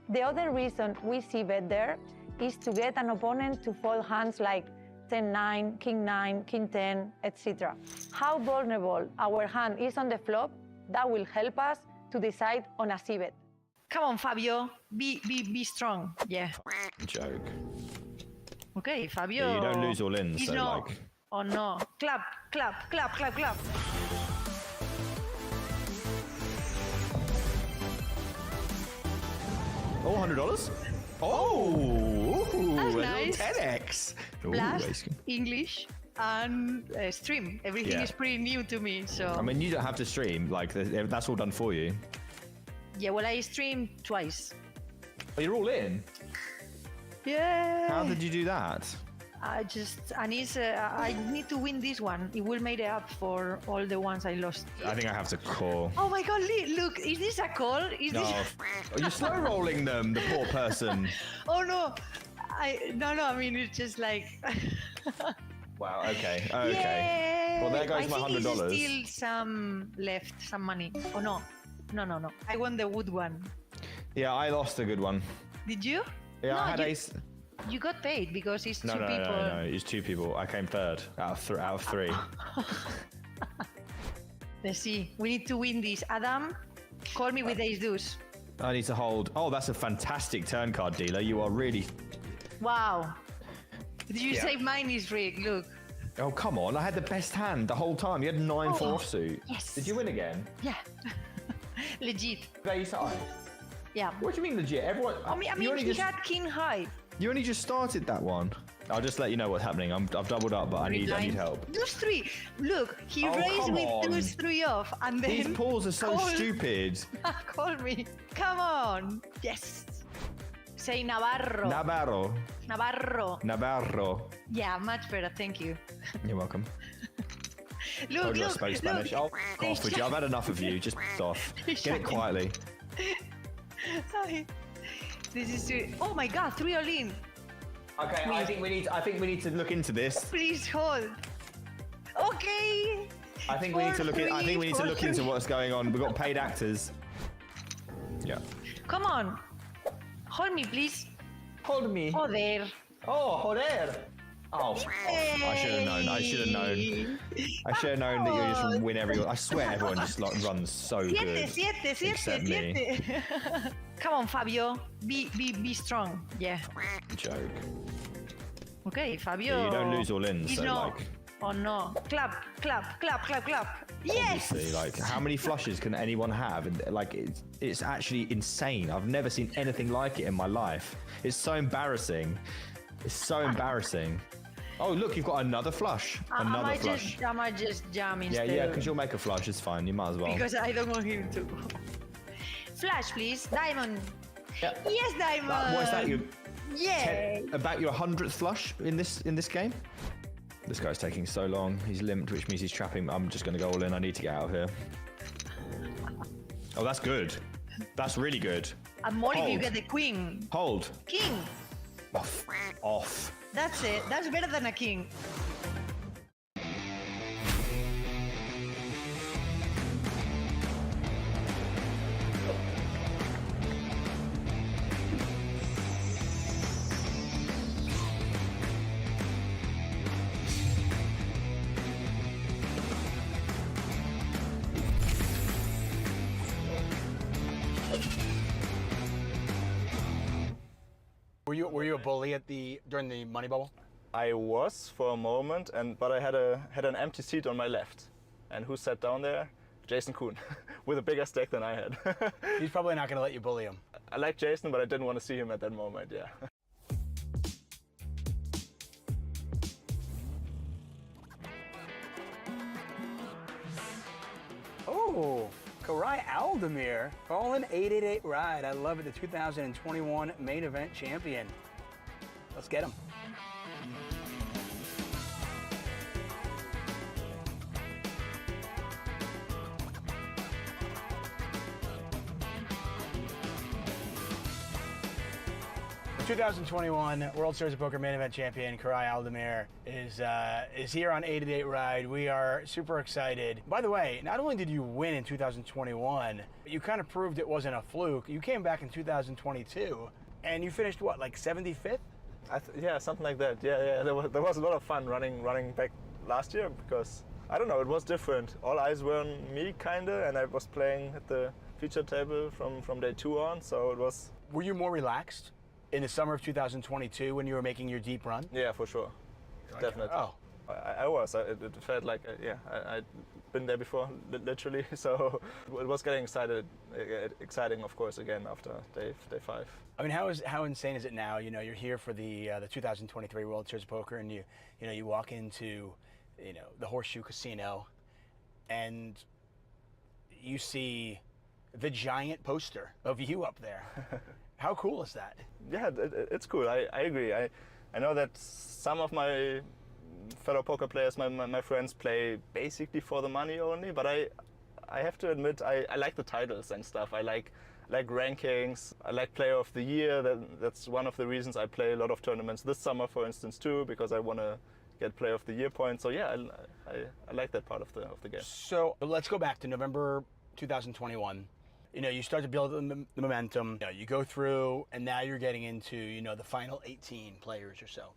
The other reason we c-bet there is to get an opponent to fold hands like 10-9, king-9, king-10, etc. How vulnerable our hand is on the flop, that will help us to decide on a c-bet. Come on, Fabio, be strong. Yeah. Joke. Okay, Fabio. Yeah, you don't lose all in, He's so not. like. Oh no. Clap, clap, clap, clap, clap. Oh, $100? Oh, That's a nice. little 10x. Ooh, Plus English and stream. Everything Yeah. is pretty new to me, so. I mean, you don't have to stream. Like, that's all done for you. Yeah, well, I streamed twice. Oh, you're all in? Yeah. How did you do that? I need to win this one. It will make it up for all the ones I lost. I think I have to call. Oh my god, look, is this a call? Is No. this? Oh, you're slow rolling them, the poor person. Oh no. No, I mean, it's just like. Wow, okay. Yay! Well, there goes my I think $100. it's still some left, some money. Oh no. No. I won the wood one. Yeah, I lost a good one. Did you? Yeah, No, I had you- ace. You got paid because it's No, two people. no. It's 2 people. I came third out of 3. Let's see. We need to win this. Adam, call me with ace deuce. I need to hold. Oh, that's a fantastic turn card dealer. You are really. Wow. Did you Yeah. say mine is rigged? Look. Oh, come on. I had the best hand the whole time. You had 9 for offsuit. Yes. Did you win again? Yeah. Legit. Ace high. Yeah. What do you mean legit? Everyone. I mean, you only he just, had king high. You only just started that one. I'll just let you know what's happening. I've doubled up, but I need help. Deuce 3. Look, he Oh, raised come with on. deuce 3 off and then. These pawns are so call- stupid. Call me. Come on. Yes. Say Navarro. Navarro. Yeah, much better. Thank you. You're welcome. Look, Told you I look, spoke Spanish. look. Oh, off with you. I've had enough of you. Just off. Get it quietly. This is too. Oh my God, 3 all in. Okay, I think we need to look into this. Please hold. Okay. I think we need to look into what's going on. We've got paid actors. Yeah. Come on. Hold me, please. Hold me. Joder. Oh, joder. Oh, I should have known. I should have known that you just win everyone. I swear everyone just like runs so good. Except me. Come on, Fabio. Be strong. Yeah. Joke. Okay, Fabio. Yeah, you don't lose all in, He's so not. like. Oh no. Clap, clap, clap, clap, clap. Yes! Obviously, like, how many flushes can anyone have? And like, it's actually insane. I've never seen anything like it in my life. It's so embarrassing. It's so embarrassing. Oh, look, you've got another flush. I Another flush. might just jam instead. Yeah, because you'll make a flush. It's fine. You might as well. Because I don't want him to. Flash, please. Diamond. Yeah. Yes, Diamond. What's that? Yeah. About your 100th flush in this game? This guy's taking so long. He's limped, which means he's trapping. I'm just going to go all in. I need to get out of here. Oh, that's good. That's really good. And more if you Hold. get the queen. Hold. King. Off. That's it. That's better than a king. Were you a bully during the money bubble? I was for a moment, but I had an empty seat on my left. And who sat down there? Jason Kuhn, with a bigger stake than I had. He's probably not going to let you bully him. I like Jason, but I didn't want to see him at that moment, yeah. Oh, Karai Aldemir calling 888 Ride. I love it. The 2021 main event champion. Let's get him. The 2021 World Series of Poker main event champion Karai Aldemir is here on 888 Ride. We are super excited. By the way, not only did you win in 2021, but you kind of proved it wasn't a fluke. You came back in 2022, and you finished what, like 75th? Yeah, something like that. Yeah. There was a lot of fun running back last year because I don't know, it was different. All eyes were on me, kinda, and I was playing at the feature table from day 2 on, so it was. Were you more relaxed in the summer of 2022 when you were making your deep run? Yeah, for sure. Definitely. Oh. I was. It felt like, I'd been there before, literally. So it was getting exciting, of course, again after day 5. I mean, how insane is it now? You know, you're here for the 2023 World Series of Poker, and you walk into, the Horseshoe Casino, and you see the giant poster of you up there. How cool is that? Yeah, it's cool. I agree. I know that some of my fellow poker players, my friends, play basically for the money only, but I have to admit I like the titles and stuff. I like rankings. I like Player of the Year. That's one of the reasons I play a lot of tournaments this summer, for instance, too, because I want to get Player of the Year points. So yeah, I like that part of the game. So let's go back to November 2021. You start to build the momentum. You go through, and now you're getting into, the final 18 players or so.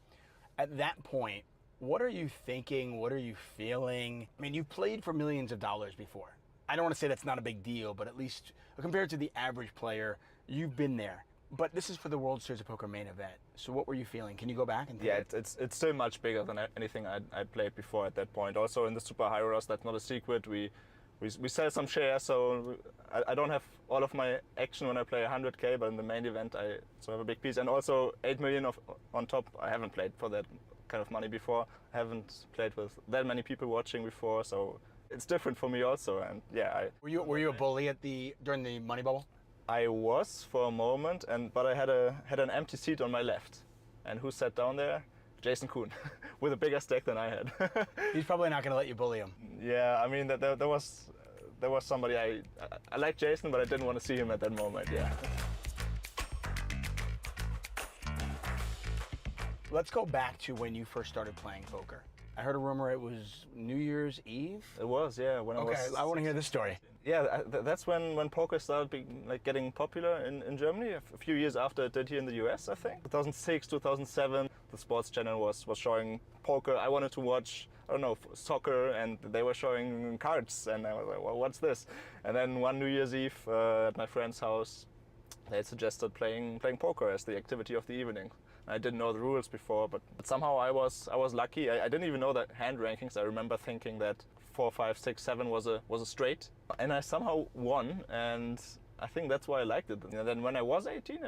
At that point, what are you thinking? What are you feeling? I mean, you've played for millions of dollars before. I don't want to say that's not a big deal, but at least compared to the average player, you've been there. But this is for the World Series of Poker main event. So what were you feeling? Can you go back and think? Yeah, it's still much bigger than anything I'd played before at that point. Also in the Super High Rollers, that's not a secret. We sell some shares, so I don't have all of my action when I play 100K, but in the main event I have a big piece. And also 8 million on top. I haven't played for that kind of money before. I haven't played with that many people watching before, so it's different for me also. And yeah, Were you a bully during the money bubble? I was for a moment, but I had an empty seat on my left. And who sat down there? Jason Kuhn, with a bigger stake than I had. He's probably not going to let you bully him. Yeah, I mean, there was somebody I like Jason, but I didn't want to see him at that moment. Yeah. Let's go back to when you first started playing poker. I heard a rumor it was New Year's Eve. It was, yeah. Okay, I want to hear this story. Yeah, that's when poker started getting popular in Germany. A few years after it did here in the US, I think. 2006, 2007, the sports channel was showing poker. I wanted to watch, I don't know, soccer, and they were showing cards, and I was like, well, what's this? And then one New Year's Eve at my friend's house, they suggested playing poker as the activity of the evening. I didn't know the rules before, but somehow I was lucky. I didn't even know that hand rankings. I remember thinking that 4, 5, 6, 7 was a straight, and I somehow won, and I think that's why I liked it. And then when I was 18,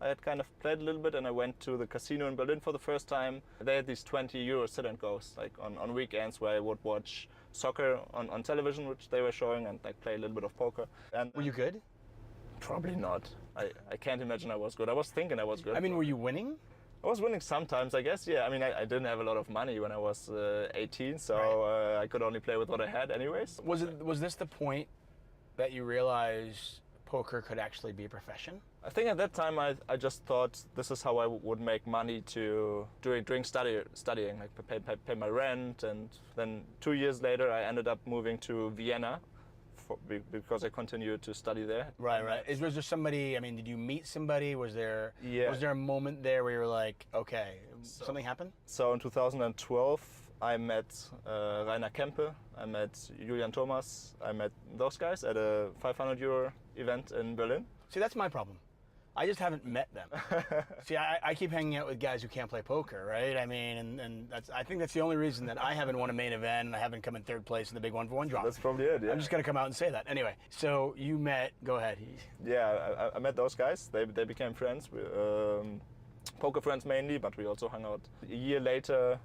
I had kind of played a little bit, and I went to the casino in Berlin for the first time. They had these 20 euro sit and goes, like on weekends, where I would watch soccer on television, which they were showing, and like play a little bit of poker. And were you good? Probably not. I can't imagine I was good. I was thinking I was good. I mean, were you winning? I was winning sometimes, I guess. Yeah, I mean, I didn't have a lot of money when I was 18, so right. I could only play with what I had anyways. Was this the point that you realized poker could actually be a profession? I think at that time I just thought this is how I would make money during studying, like pay my rent, and then 2 years later I ended up moving to Vienna because I continued to study there. Right. Was there somebody, I mean, did you meet somebody? Was there a moment there where you were like, okay, something happened? So in 2012, I met Rainer Kempe, I met Julian Thomas, I met those guys at a 500 euro event in Berlin. See, that's my problem. I just haven't met them. See, I keep hanging out with guys who can't play poker, right? I mean, and I think that's the only reason that I haven't won a main event and I haven't come in third place in the big 1-for-1 draw. That's probably it, yeah. I'm just going to come out and say that. Anyway, so you met, go ahead. Yeah, I met those guys. They became friends, poker friends mainly, but we also hung out. A year later,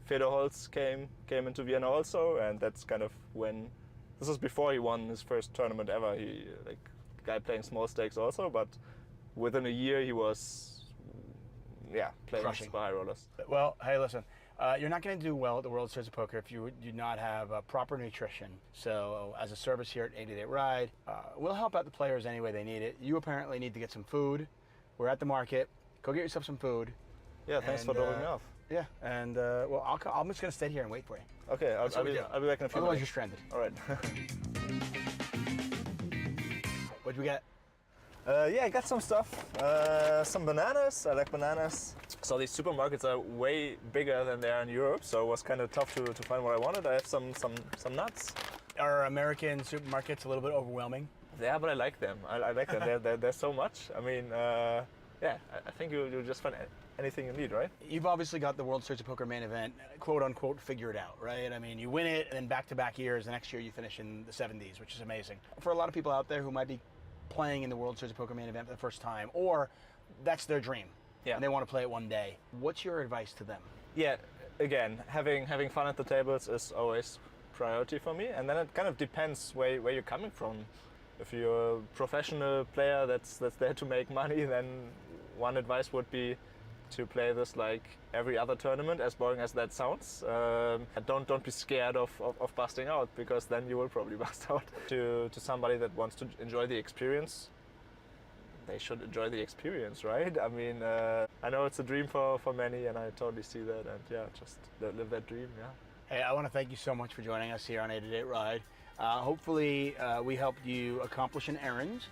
Fedor Holz came into Vienna also, and that's kind of when, this was before he won his first tournament ever. He, like, guy playing small stakes also, but within a year he was, yeah, playing super high rollers. Well, hey, listen, you're not going to do well at the World Series of Poker if you do not have proper nutrition. So as a service here at 888 Ride, we'll help out the players any way they need it. You apparently need to get some food. We're at the market. Go get yourself some food. Yeah, thanks for dropping me off. Yeah, and well, I'm just going to stay here and wait for you. Okay, I'll be back in a few Otherwise, minutes. you're stranded. All right. What'd we get? Yeah, I got some stuff. Some bananas. I like bananas. So these supermarkets are way bigger than they are in Europe, so it was kind of tough to find what I wanted. I have some nuts. Are American supermarkets a little bit overwhelming? Yeah, but I like them. I like them. There's so much. I mean, yeah, I think you'll just find anything you need, right? You've obviously got the World Series of Poker main event, quote unquote, figured out, right? I mean, you win it, and then back-to-back years, the next year you finish in the 70s, which is amazing. For a lot of people out there who might be playing in the World Series of Poker main event for the first time, or that's their dream, and they want to play it one day, what's your advice to them? Yeah, again, having fun at the tables is always priority for me, and then it kind of depends where you're coming from. If you're a professional player that's there to make money, then one advice would be to play this like every other tournament, as boring as that sounds. Don't be scared of busting out, because then you will probably bust out. To somebody that wants to enjoy the experience, they should enjoy the experience, right? I mean, I know it's a dream for many, and I totally see that, and yeah, just live that dream, yeah. Hey, I want to thank you so much for joining us here on 888 Ride. Hopefully we helped you accomplish an errand,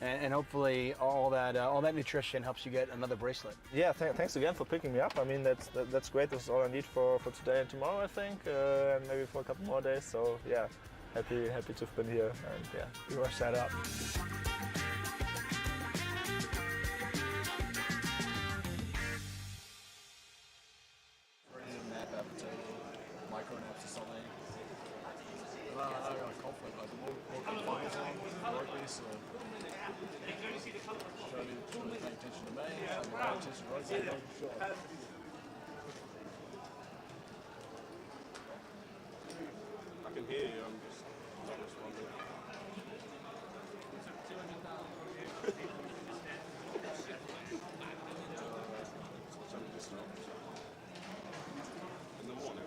and hopefully all that nutrition helps you get another bracelet. Yeah, thanks again for picking me up. I mean, that's great. This is all I need for today and tomorrow, I think, and maybe for a couple more days. So yeah, happy to have been here, and yeah, you are set up. I can hear you, I'm just not responding. In the morning.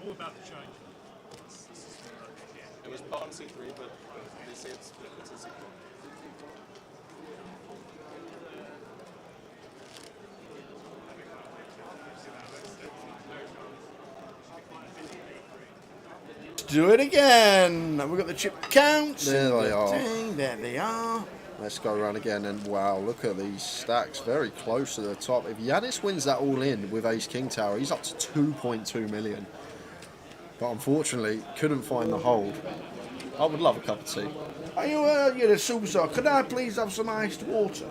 All about the change. It was part on C3, but they say it's a C4. Do it again. We've got the chip counts. There they are. There they are. Let's go around again, and wow, look at these stacks, very close to the top. If Yanis wins that all in with Ace King Tower, he's up to 2.2 million. but unfortunately couldn't find the hold. I would love a cup of tea. Are you you're a superstar? Could I please have some iced water?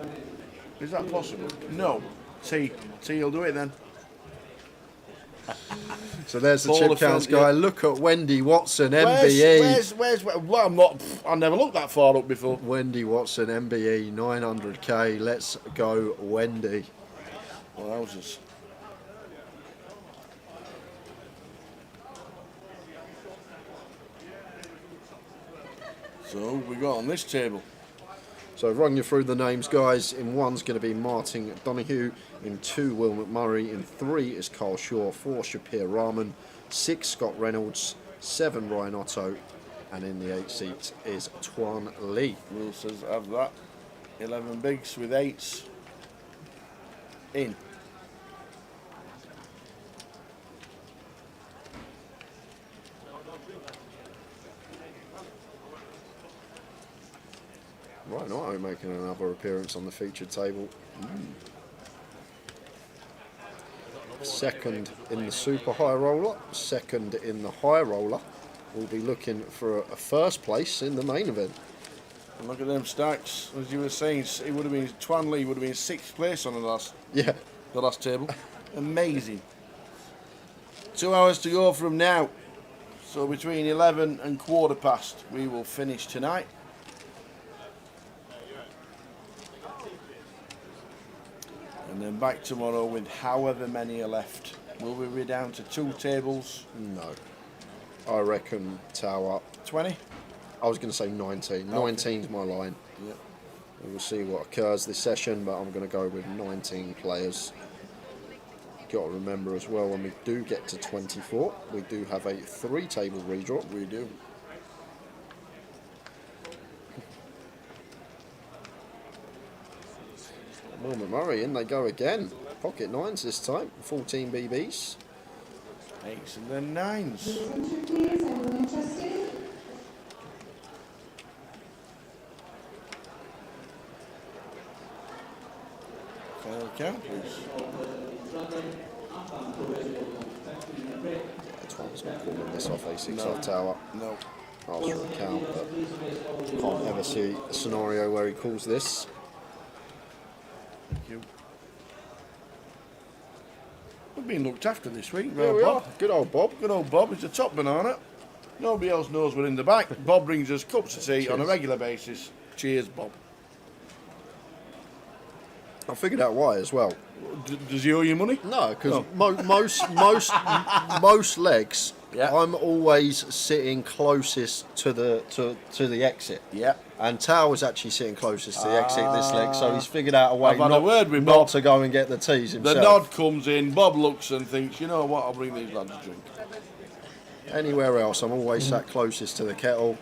Is that possible? No. Tea. Tea will do it then. So there's the Ball chip of counts front, guy. yeah. Look at Wendy Watson, MBE. Where's well, I'm not. I've never looked that far up before. Wendy Watson, MBE, 900k. Let's go, Wendy. Wowzers. So we got on this table. So run you through the names, guys. In one's going to be Martin Donoghue. In 2, Will McMurray. In 3 is Carl Shaw. 4, Shapir Rahman. 6, Scott Reynolds. 7, Ryan Otto. And in the 8 seat is Tuan Lee. Will says have that. 11 bigs with 8s. In. Ryan Otto making another appearance on the featured table. Second in the super high roller, second in the high roller. We'll be looking for a first place in the main event. And look at them stacks. As you were saying, it would have been Tuan Lee would have been 6th place on the last table. Amazing. 2 hours to go from now. So between 11 and 15:15 we will finish tonight. And then back tomorrow with however many are left. Will we be down to 2 tables? No. I reckon Tower. 20? I was going to say 19. 19's my line. Yep. We'll see what occurs this session, but I'm going to go with 19 players. Got to remember as well, when we do get to 24, we do have a 3-table redraw. We do. Will McMurray, in they go again. Pocket 9s this time, 14 BBs. 8s and then 9s. Final count, please. Tom's not calling this off A6 off tower. No. After a count, but can't ever see a scenario where he calls this. Thank you. We've been looked after this week. Yeah, we are. Good old Bob. Good old Bob. It's a top banana. Nobody else knows we're in the back. Bob brings us cups of tea on a regular basis. Cheers, Bob. I figured out why as well. Does he owe you money? No, because most legs, I'm always sitting closest to the exit. Yeah. And Tao was actually sitting closest to the exit this leg, so he's figured out a way I've had a word with not Bob. to go and get the teas himself. The nod comes in. Bob looks and thinks, you know what? I'll bring these lads a drink. Anywhere else, I'm always sat closest to the kettle,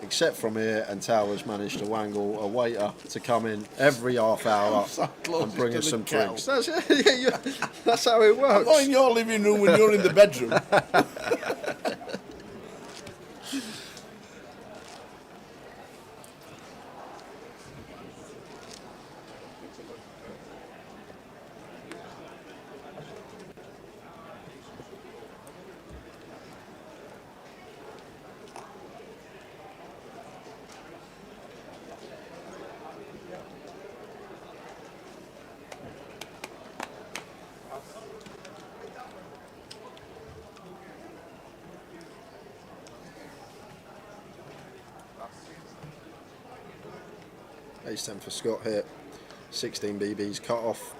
except from here, and Tao has managed to wangle a waiter to come in every half hour and bring us some drinks. That's how it works. I'm not in your living room when you're in the bedroom. Ace 10 for Scott here. 16 BBs cut off.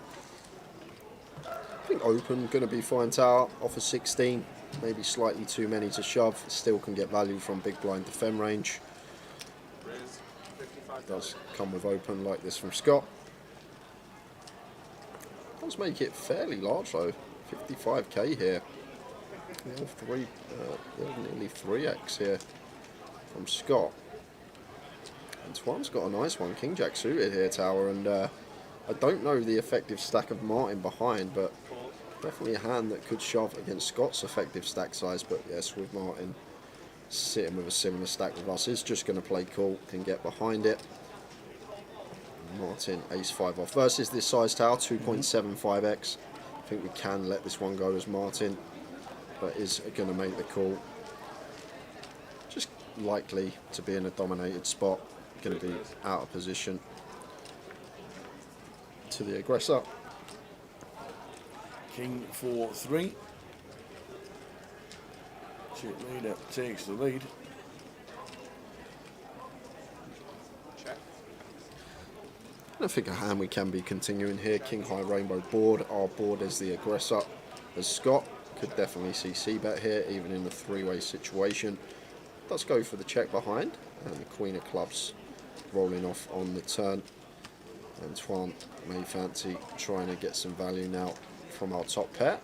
I think open, going to be fine tower. Off a 16, maybe slightly too many to shove. Still can get value from big blind defend range. Does come with open like this from Scott. Does make it fairly large though. 55k here. Nearly 3x here from Scott. And Twan's got a nice one, King Jack suited here, Tower, and I don't know the effective stack of Martin behind, but definitely a hand that could shove against Scott's effective stack size, but yes, with Martin sitting with a similar stack with us, is just going to play cool, can get behind it. Martin, ace 5 off versus this size Tower, 2.75x. I think we can let this one go as Martin. but is going to make the call. Just likely to be in a dominated spot, going to be out of position to the aggressor. King 4-3. Chip leader takes the lead. I think a hand we can be continuing here. King high rainbow board. Our board is the aggressor as Scott. Could definitely see c-bet here, even in the three-way situation. Let's go for the check behind, and the queen of clubs rolling off on the turn. Antoine may fancy trying to get some value now from our top pair.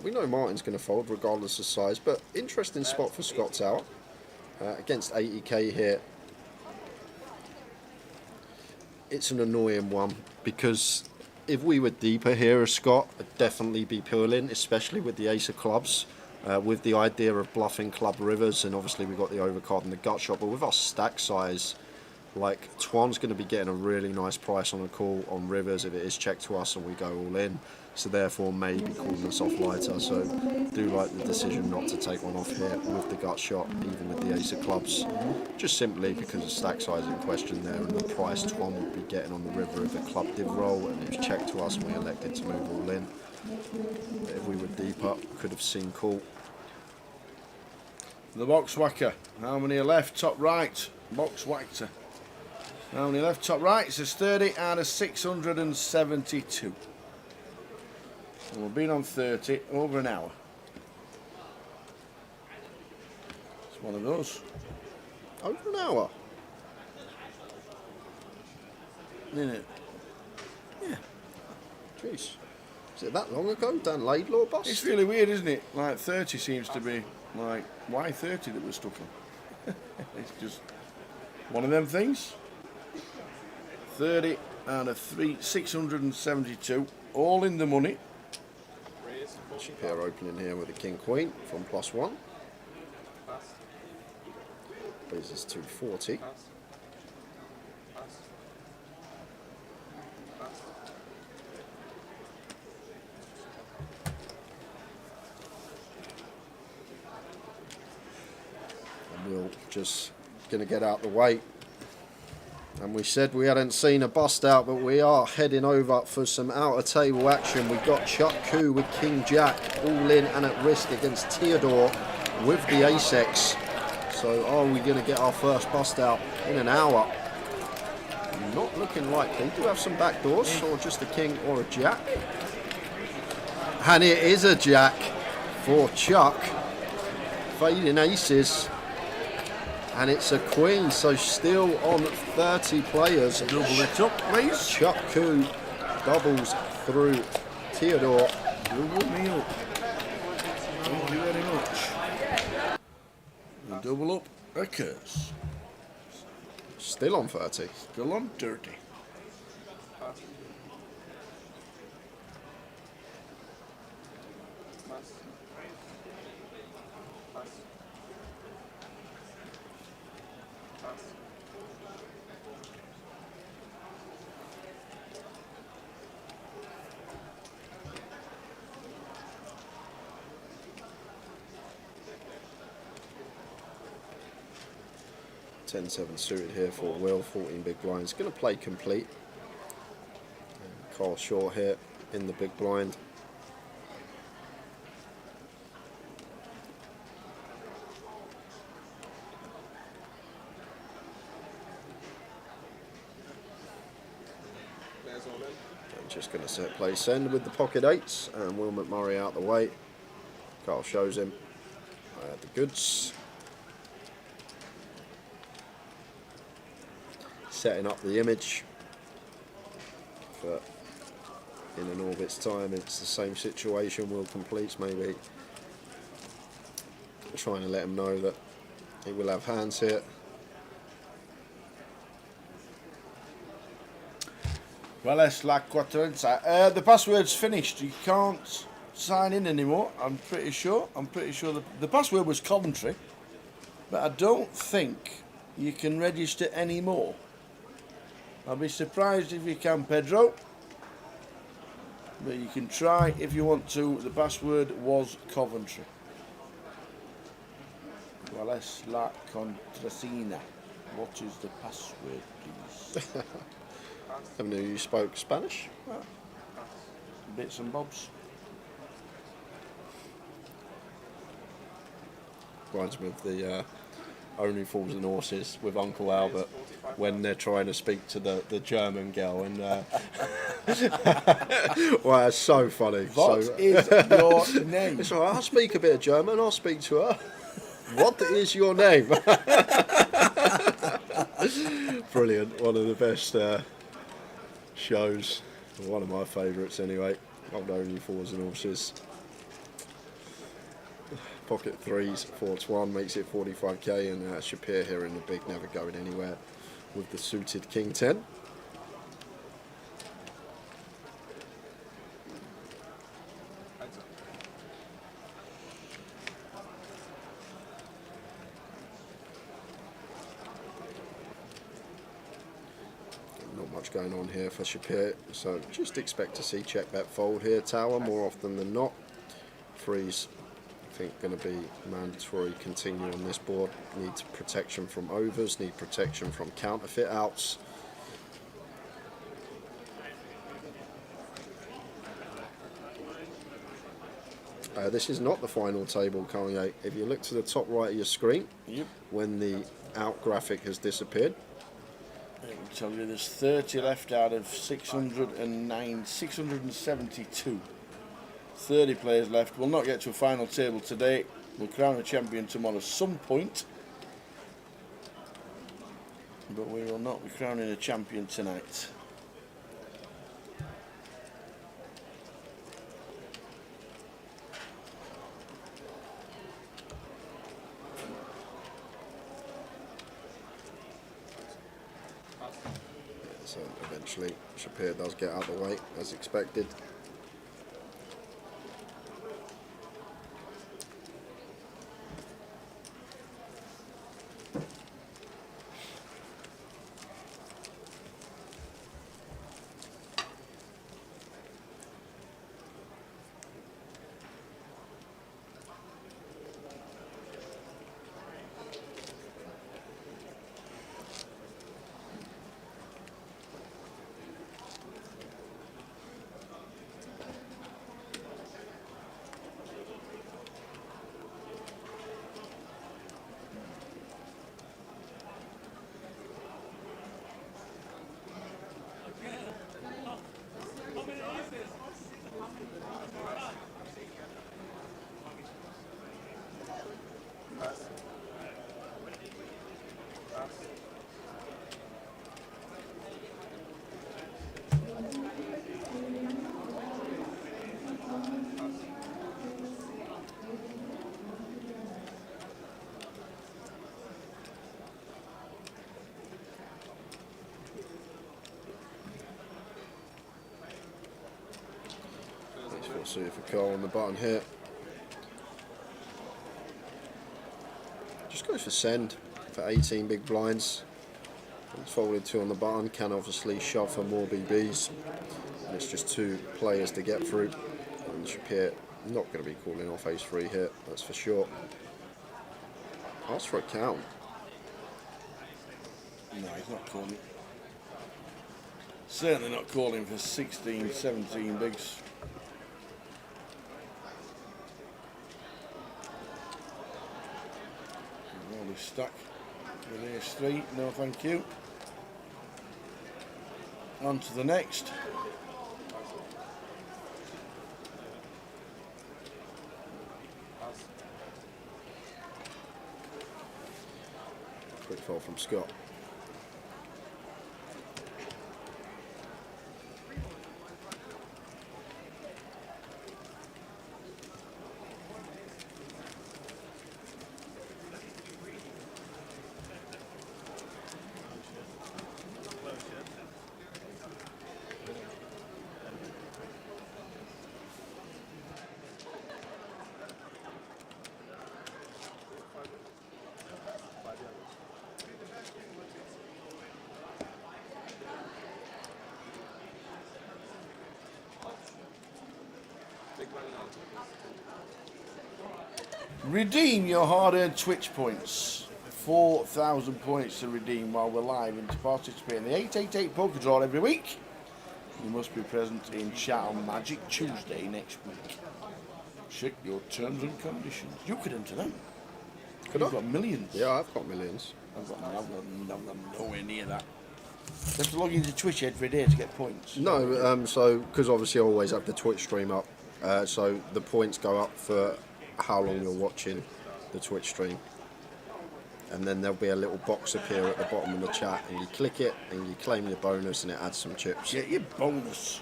We know Martin's going to fold regardless of size, but interesting spot for Scott Tower against 80k here. It's an annoying one because if we were deeper here as Scott, I'd definitely be pulling, especially with the ace of clubs, with the idea of bluffing club rivers, and obviously we've got the overcard and the gut shot, but with our stack size, like Twan's going to be getting a really nice price on a call on rivers if it is checked to us and we go all in. So therefore maybe calling us off lighter. So do like the decision not to take one off here with the gut shot, even with the ace of clubs, just simply because of stack size in question there and the price Twan would be getting on the river if the club did roll and it was checked to us and we elected to move all in. But if we were deep up, could have seen call. The box whacker. How many are left? Top right. Box whacker. How many left? Top right. It says 30 out of 672. And we've been on 30 over an hour. It's one of those. Over an hour? Isn't it? Yeah. Jeez. Is it that long ago? Dan Laidlaw bust? It's really weird, isn't it? Like 30 seems to be like, why 30 that we're stuck on? It's just one of them things. 30 out of 672, all in the money. Pair opening here with a king queen from +1. Raises to 40. And we'll just gonna get out the way. And we said we hadn't seen a bust out, but we are heading over for some outer table action. We've got Chuck Koo with King Jack, all in and at risk against Theodore with the ace-x. So are we going to get our first bust out in an hour? Not looking likely. Do have some back doors, or just a king or a jack. And it is a jack for Chuck. Fading aces. And it's a queen, so still on 30 players. Double it up, please. Chuck Koo doubles through Theodore. Double me up. Thank you very much. The double up occurs. Still on 30. Still on 30. (10-7) suited here for Will, 14 big blinds. Going to play complete. Carl Short here in the big blind. I'm just going to set play send with the pocket eights and Will McMurray out the way. Carl shows him the goods. Setting up the image for in an orbit's time. It's the same situation. Will completes, maybe trying to let him know that he will have hands here. Well, it's like quattrenza. The password's finished. You can't sign in anymore. I'm pretty sure. The password was Coventry, but I don't think you can register anymore. I'll be surprised if you can, Pedro. But you can try if you want to. The password was Coventry. ¿Cuál es la contraseña? What is the password, please? I knew you spoke Spanish. Bits and bobs. Reminds me of the Only Fools and Horses with Uncle Albert when they're trying to speak to the German girl and well, it's so funny. What is your name? It's all right, I'll speak a bit of German, I'll speak to her. What is your name? Brilliant, one of the best shows, one of my favourites anyway. Old Only Fools and Horses. Pocket threes, 4-1 makes it 45k, and Shapir here in the big, never going anywhere with the suited King 10. Not much going on here for Shapir, so just expect to see check bet fold here. Tower more often than not. Freeze, I think, going to be mandatory. Continue on this board. Need protection from overs, need protection from counterfeit outs. This is not the final table, Kanye. If you look to the top right of your screen, when the out graphic has disappeared, I can tell you there's 30 left out of 672. 30 players left. We'll not get to a final table today. We'll crown a champion tomorrow at some point. But we will not be crowning a champion tonight. so eventually Shapir does get out of the way as expected. We'll see if a call on the button here. Just goes for send for 18 big blinds. It's folded 2 on the button, can obviously shove for more BBs. And it's just 2 players to get through. And Shapir not going to be calling off ace-3 here, that's for sure. Ask for a count. No, he's not calling. Certainly not calling for 16, 17 bigs. Well, he's stuck with ace-3. No, thank you. On to the next. Quick fold from Scott. Redeem your hard-earned Twitch points. 4,000 points to redeem while we're live, and to participate in the 888 poker draw every week, you must be present in chat on Magic Tuesday next week. Check your terms and conditions. You could enter them. You've got millions. Yeah, I've got millions. I've got nowhere near that. You have to log into Twitch every day to get points. No, so because obviously I always have the Twitch stream up, so the points go up for how long you're watching the Twitch stream, and then there'll be a little box appear at the bottom of the chat, and you click it and you claim your bonus, and it adds some chips. Get your bonus.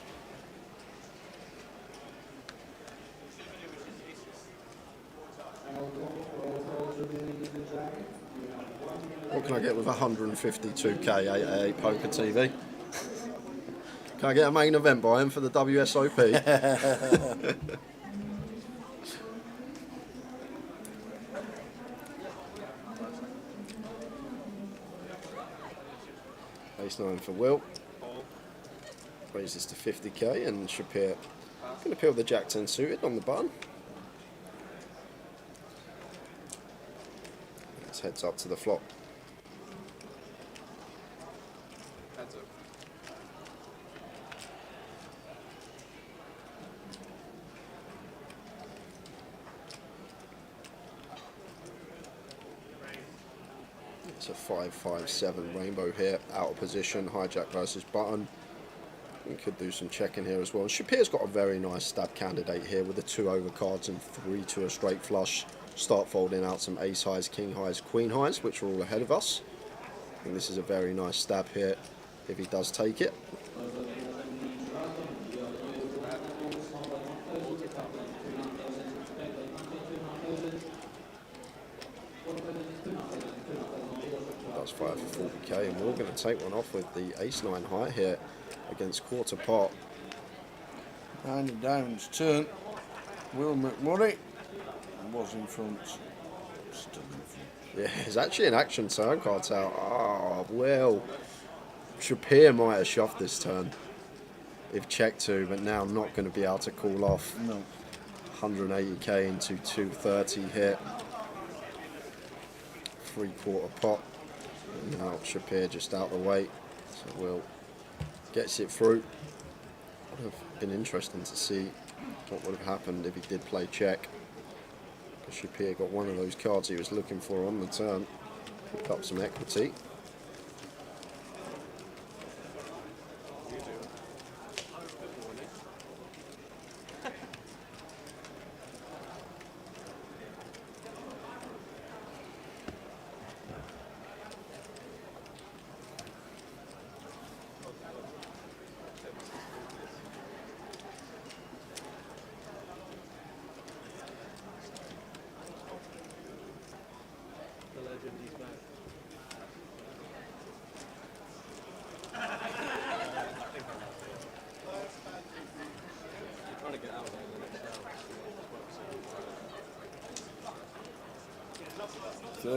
What can I get with 152k 888 Poker TV? Can I get a main event buy-in for the WSOP? Ace-9 for Will. Raises to 50k, and Shapir going to peel the Jack-10 suited on the button. Let's heads up to the flop. Heads up. It's a 5-5-7 rainbow here, out of position, hijack versus button. We could do some checking here as well. Shapir's got a very nice stab candidate here with the 2 overcards and 3 to a straight flush. Start folding out some ace highs, king highs, queen highs, which are all ahead of us. And this is a very nice stab here if he does take it. That's 5 for 40k, and we're going to take one off with the ace-9 high here against quarter pot. 9 of diamonds turn. Will McMurray was in front. Still in front. Yeah, it's actually an action turn card's out. Oh, well. Shapir might have shoved this turn if check to, but now not going to be able to call off. No. 180k into 230 hit. 3/4 pot. And now Shapir just out the way. So Will gets it through. Would have been interesting to see what would have happened if he did play check. Because Shapir got one of those cards he was looking for on the turn. Picked up some equity. Trying to get out there.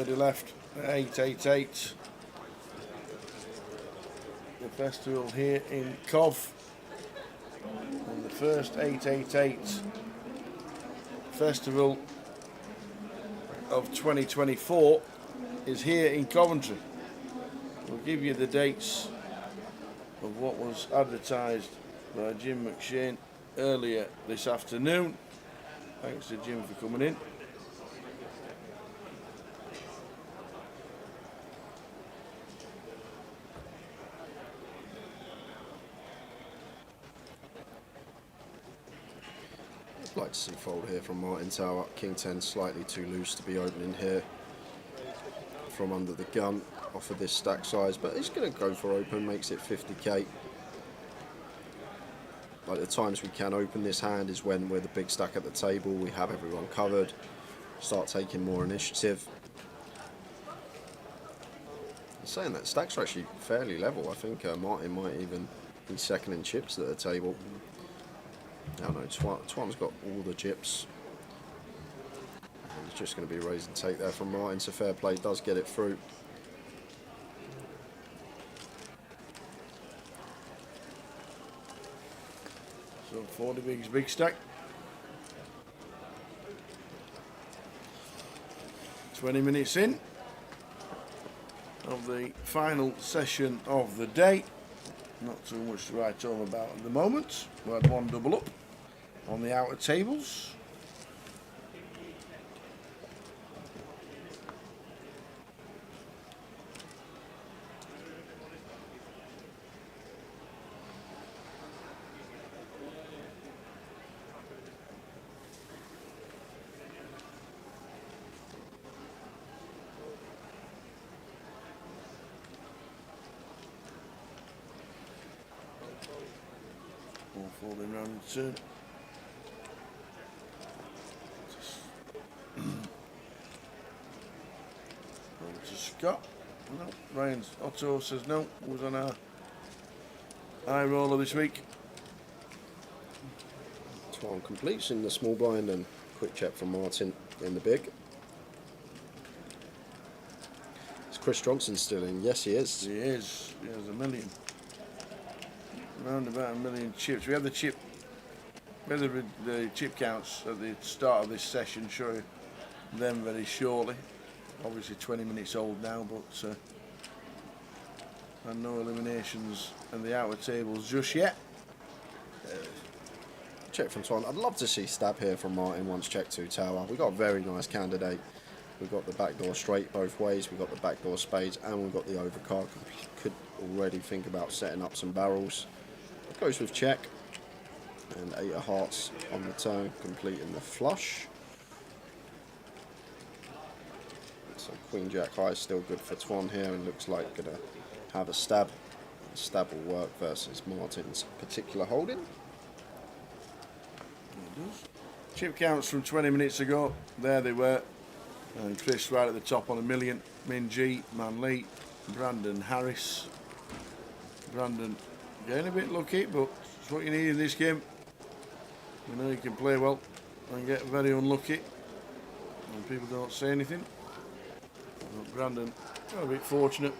30 left. 888. The festival here in Cov. And the first 888 festival of 2024 is here in Coventry. We'll give you the dates of what was advertised by Jim McShane earlier this afternoon. Thanks to Jim for coming in. I'd like to see fold here from Martin Tower. King 10 slightly too loose to be opening here from under the gun off of this stack size, but he's going to go for open, makes it 50k. Like the times we can open this hand is when we're the big stack at the table, we have everyone covered, start taking more initiative. I'm saying that stacks are actually fairly level. I think Martin might even be second in chips at the table. I don't know, Twan's got all the chips. It's just going to be a raise and take there from Martin, so fair play, does get it through. So 40 bigs, big stack. 20 minutes in of the final session of the day. Not too much to write home about at the moment. We had one double up on the outer tables. All folding round in turn. Over to Scott. No, Ryan's Otto says no. Who's on our high roller this week? Twine completes in the small blind and quick check from Martin in the big. Is Chris Johnson still in? Yes, he is. He is. He has $1 million. Around about $1 million chips. We have the chip. We have the chip counts at the start of this session. Show you them very shortly. Obviously 20 minutes old now, but and no eliminations in the outer tables just yet. Check from Twine. I'd love to see stab here from Martin once check 2 tower. We've got a very nice candidate. We've got the backdoor straight both ways. We've got the backdoor spades and we've got the overcard. Could already think about setting up some barrels. Goes with check. And 8 of hearts on the turn, completing the flush. So Queen Jack High is still good for Twan here and looks like gonna have a stab. The stab will work versus Martin's particular holding. Chip counts from 20 minutes ago. There they were. And Chris right at the top on $1 million. Min G, Man Lee, Brandon Harris. Brandon getting a bit lucky, but it's what you need in this game. You know you can play well and get very unlucky and people don't say anything. But Brandon got a bit fortunate.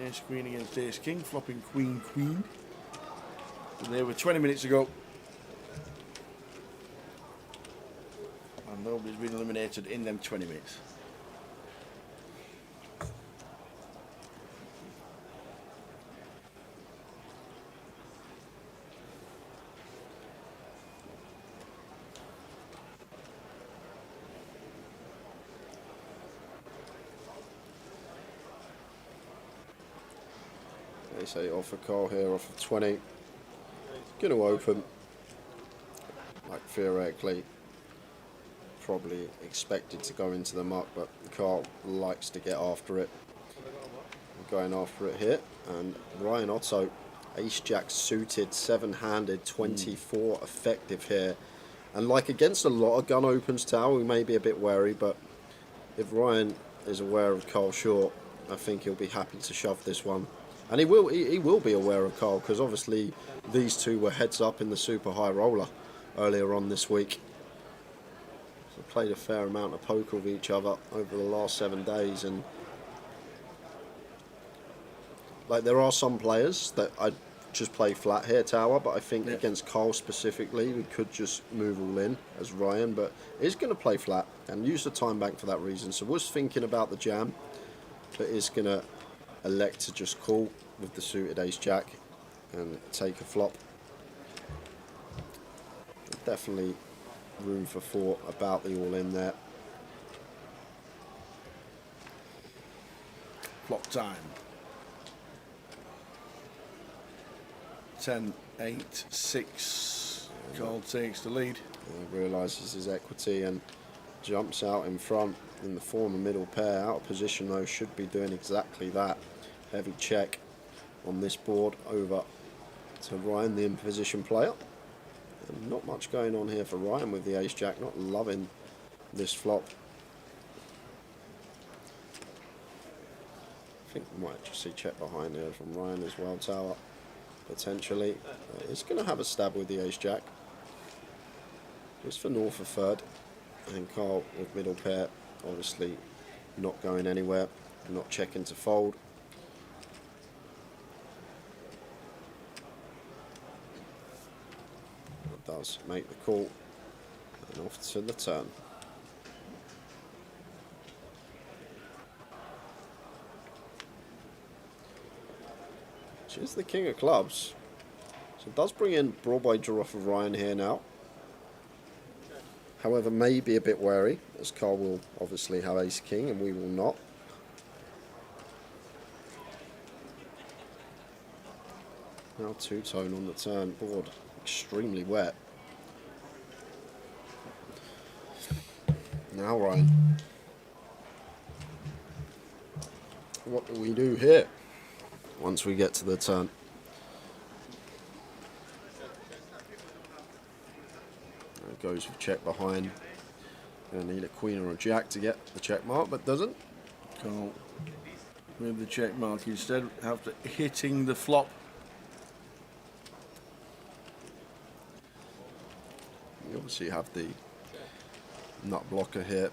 Ace Queen against Ace King, flopping Queen Queen. But they were 20 minutes ago. And nobody's been eliminated in them 20 minutes. They say off a call here, off of 20. Going to open. Like theoretically, probably expected to go into the muck, but Carl likes to get after it. We're going after it here, and Ryan Otto, Ace Jack suited, 7-handed, 24 effective here. And like against a lot of gun opens tower, we may be a bit wary, but if Ryan is aware of Carl short, I think he'll be happy to shove this one. And he will be aware of Carl, because obviously these two were heads up in the super high roller earlier on this week. So played a fair amount of poker with each other over the last 7 days, and like there are some players that I'd just play flat here tower, but I think against Carl specifically we could just move all in as Ryan, but he's going to play flat and use the time bank for that reason. So was thinking about the jam, but is going to elect to just call with the suited Ace Jack and take a flop. Definitely room for thought about the all in there. Clock time. 10, 8, 6. Carl takes the lead. Realises his equity and jumps out in front in the former middle pair. Out of position though, should be doing exactly that. Heavy check on this board over to Ryan, the in position player. And not much going on here for Ryan with the Ace Jack, not loving this flop. I think we might just see check behind here from Ryan as well, tower, potentially. He's going to have a stab with the Ace Jack. It's for North of third, and Carl with middle pair, obviously not going anywhere, not checking to fold. It does make the call, and off to the turn. is the king of clubs. So it does bring in broad-way draw for Ryan here now. However, may be a bit wary, as Carl will obviously have ace king and we will not. Now two-tone on the turn, board extremely wet. Now Ryan, what do we do here once we get to the turn? There goes with check behind. Gonna need a queen or a jack to get the check mark, but doesn't. Can't. With the check mark instead, after hitting the flop. You obviously have the nut blocker here.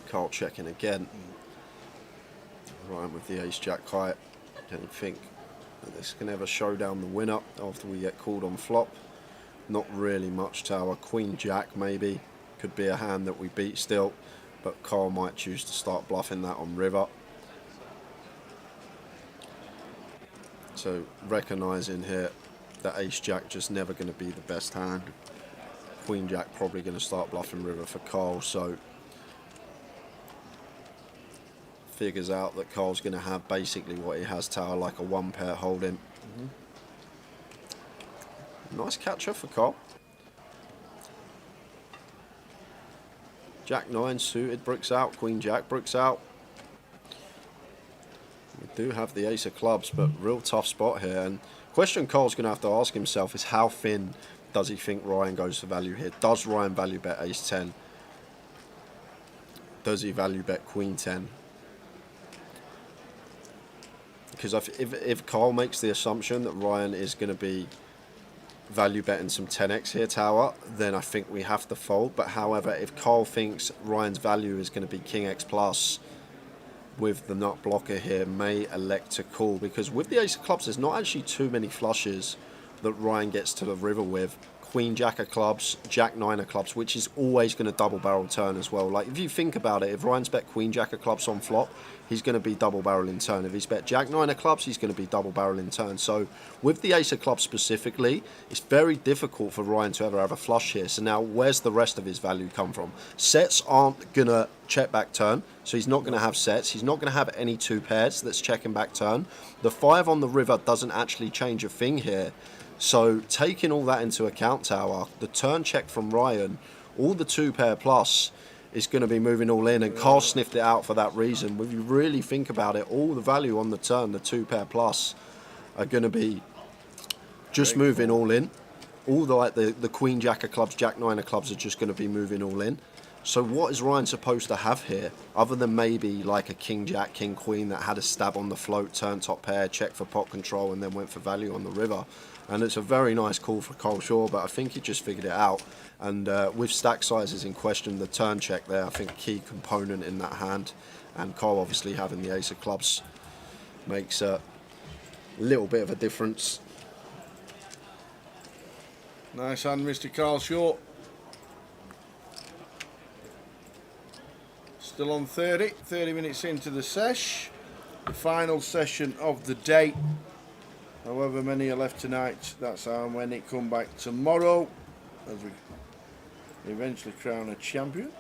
Carl checking again. Ryan with the ace jack high. Can you think that this can ever show down the winner after we get called on flop? Not really much tower. Queen jack maybe could be a hand that we beat still, but Carl might choose to start bluffing that on river. So recognising here that ace jack just never going to be the best hand. Queen jack probably going to start bluffing river for Carl, so figures out that Carl's going to have basically what he has tower, like a one pair holding. Nice catcher for Carl. Jack 9 suited, bricks out. Queen jack, bricks out. We do have the ace of clubs, but real tough spot here. And question Carl's going to have to ask himself is how thin does he think Ryan goes for value here? Does Ryan value bet ace 10? Does he value bet queen 10? Because if Carl makes the assumption that Ryan is going to be value betting some 10x here tower, then I think we have to fold. But however, if Carl thinks Ryan's value is going to be king x plus with the nut blocker here, may elect to call, because with the ace of clubs there's not actually too many flushes that Ryan gets to the river with. Queen jack of clubs, jack 9 of clubs, which is always going to double barrel turn as well. Like if you think about it, if Ryan's bet queen jack of clubs on flop, he's going to be double barrel in turn. If he's bet jack 9 of clubs, he's going to be double barrel in turn. So with the ace of clubs specifically, it's very difficult for Ryan to ever have a flush here. So now where's the rest of his value come from? Sets aren't going to check back turn, so he's not going to have sets. He's not going to have any two pairs that's checking back turn. The 5 on the river doesn't actually change a thing here. So taking all that into account tower, the turn check from Ryan, all the 2 pair plus is going to be moving all in, and Carl sniffed it out for that reason. If you really think about it, all the value on the turn, the 2 pair plus, are going to be just moving all in. All the queen jack of clubs, jack 9 of clubs are just going to be moving all in. So what is Ryan supposed to have here, other than maybe like a king jack, king queen that had a stab on the float, turn top pair, check for pot control, and then went for value on the river? And it's a very nice call for Carl Shaw, but I think he just figured it out. And with stack sizes in question, the turn check there, I think key component in that hand. And Carl obviously having the ace of clubs makes a little bit of a difference. Nice hand, Mr. Carl Shaw. Still on 30 minutes into the sesh. The final session of the day. However many are left tonight, that's how and when it come back tomorrow as we eventually crown a champion.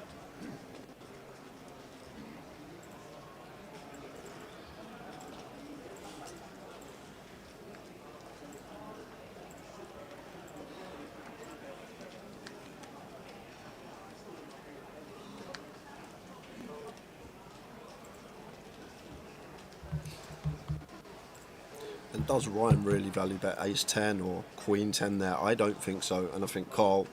And does Ryan really value bet ace 10 or queen 10 there? I don't think so, and I think Carl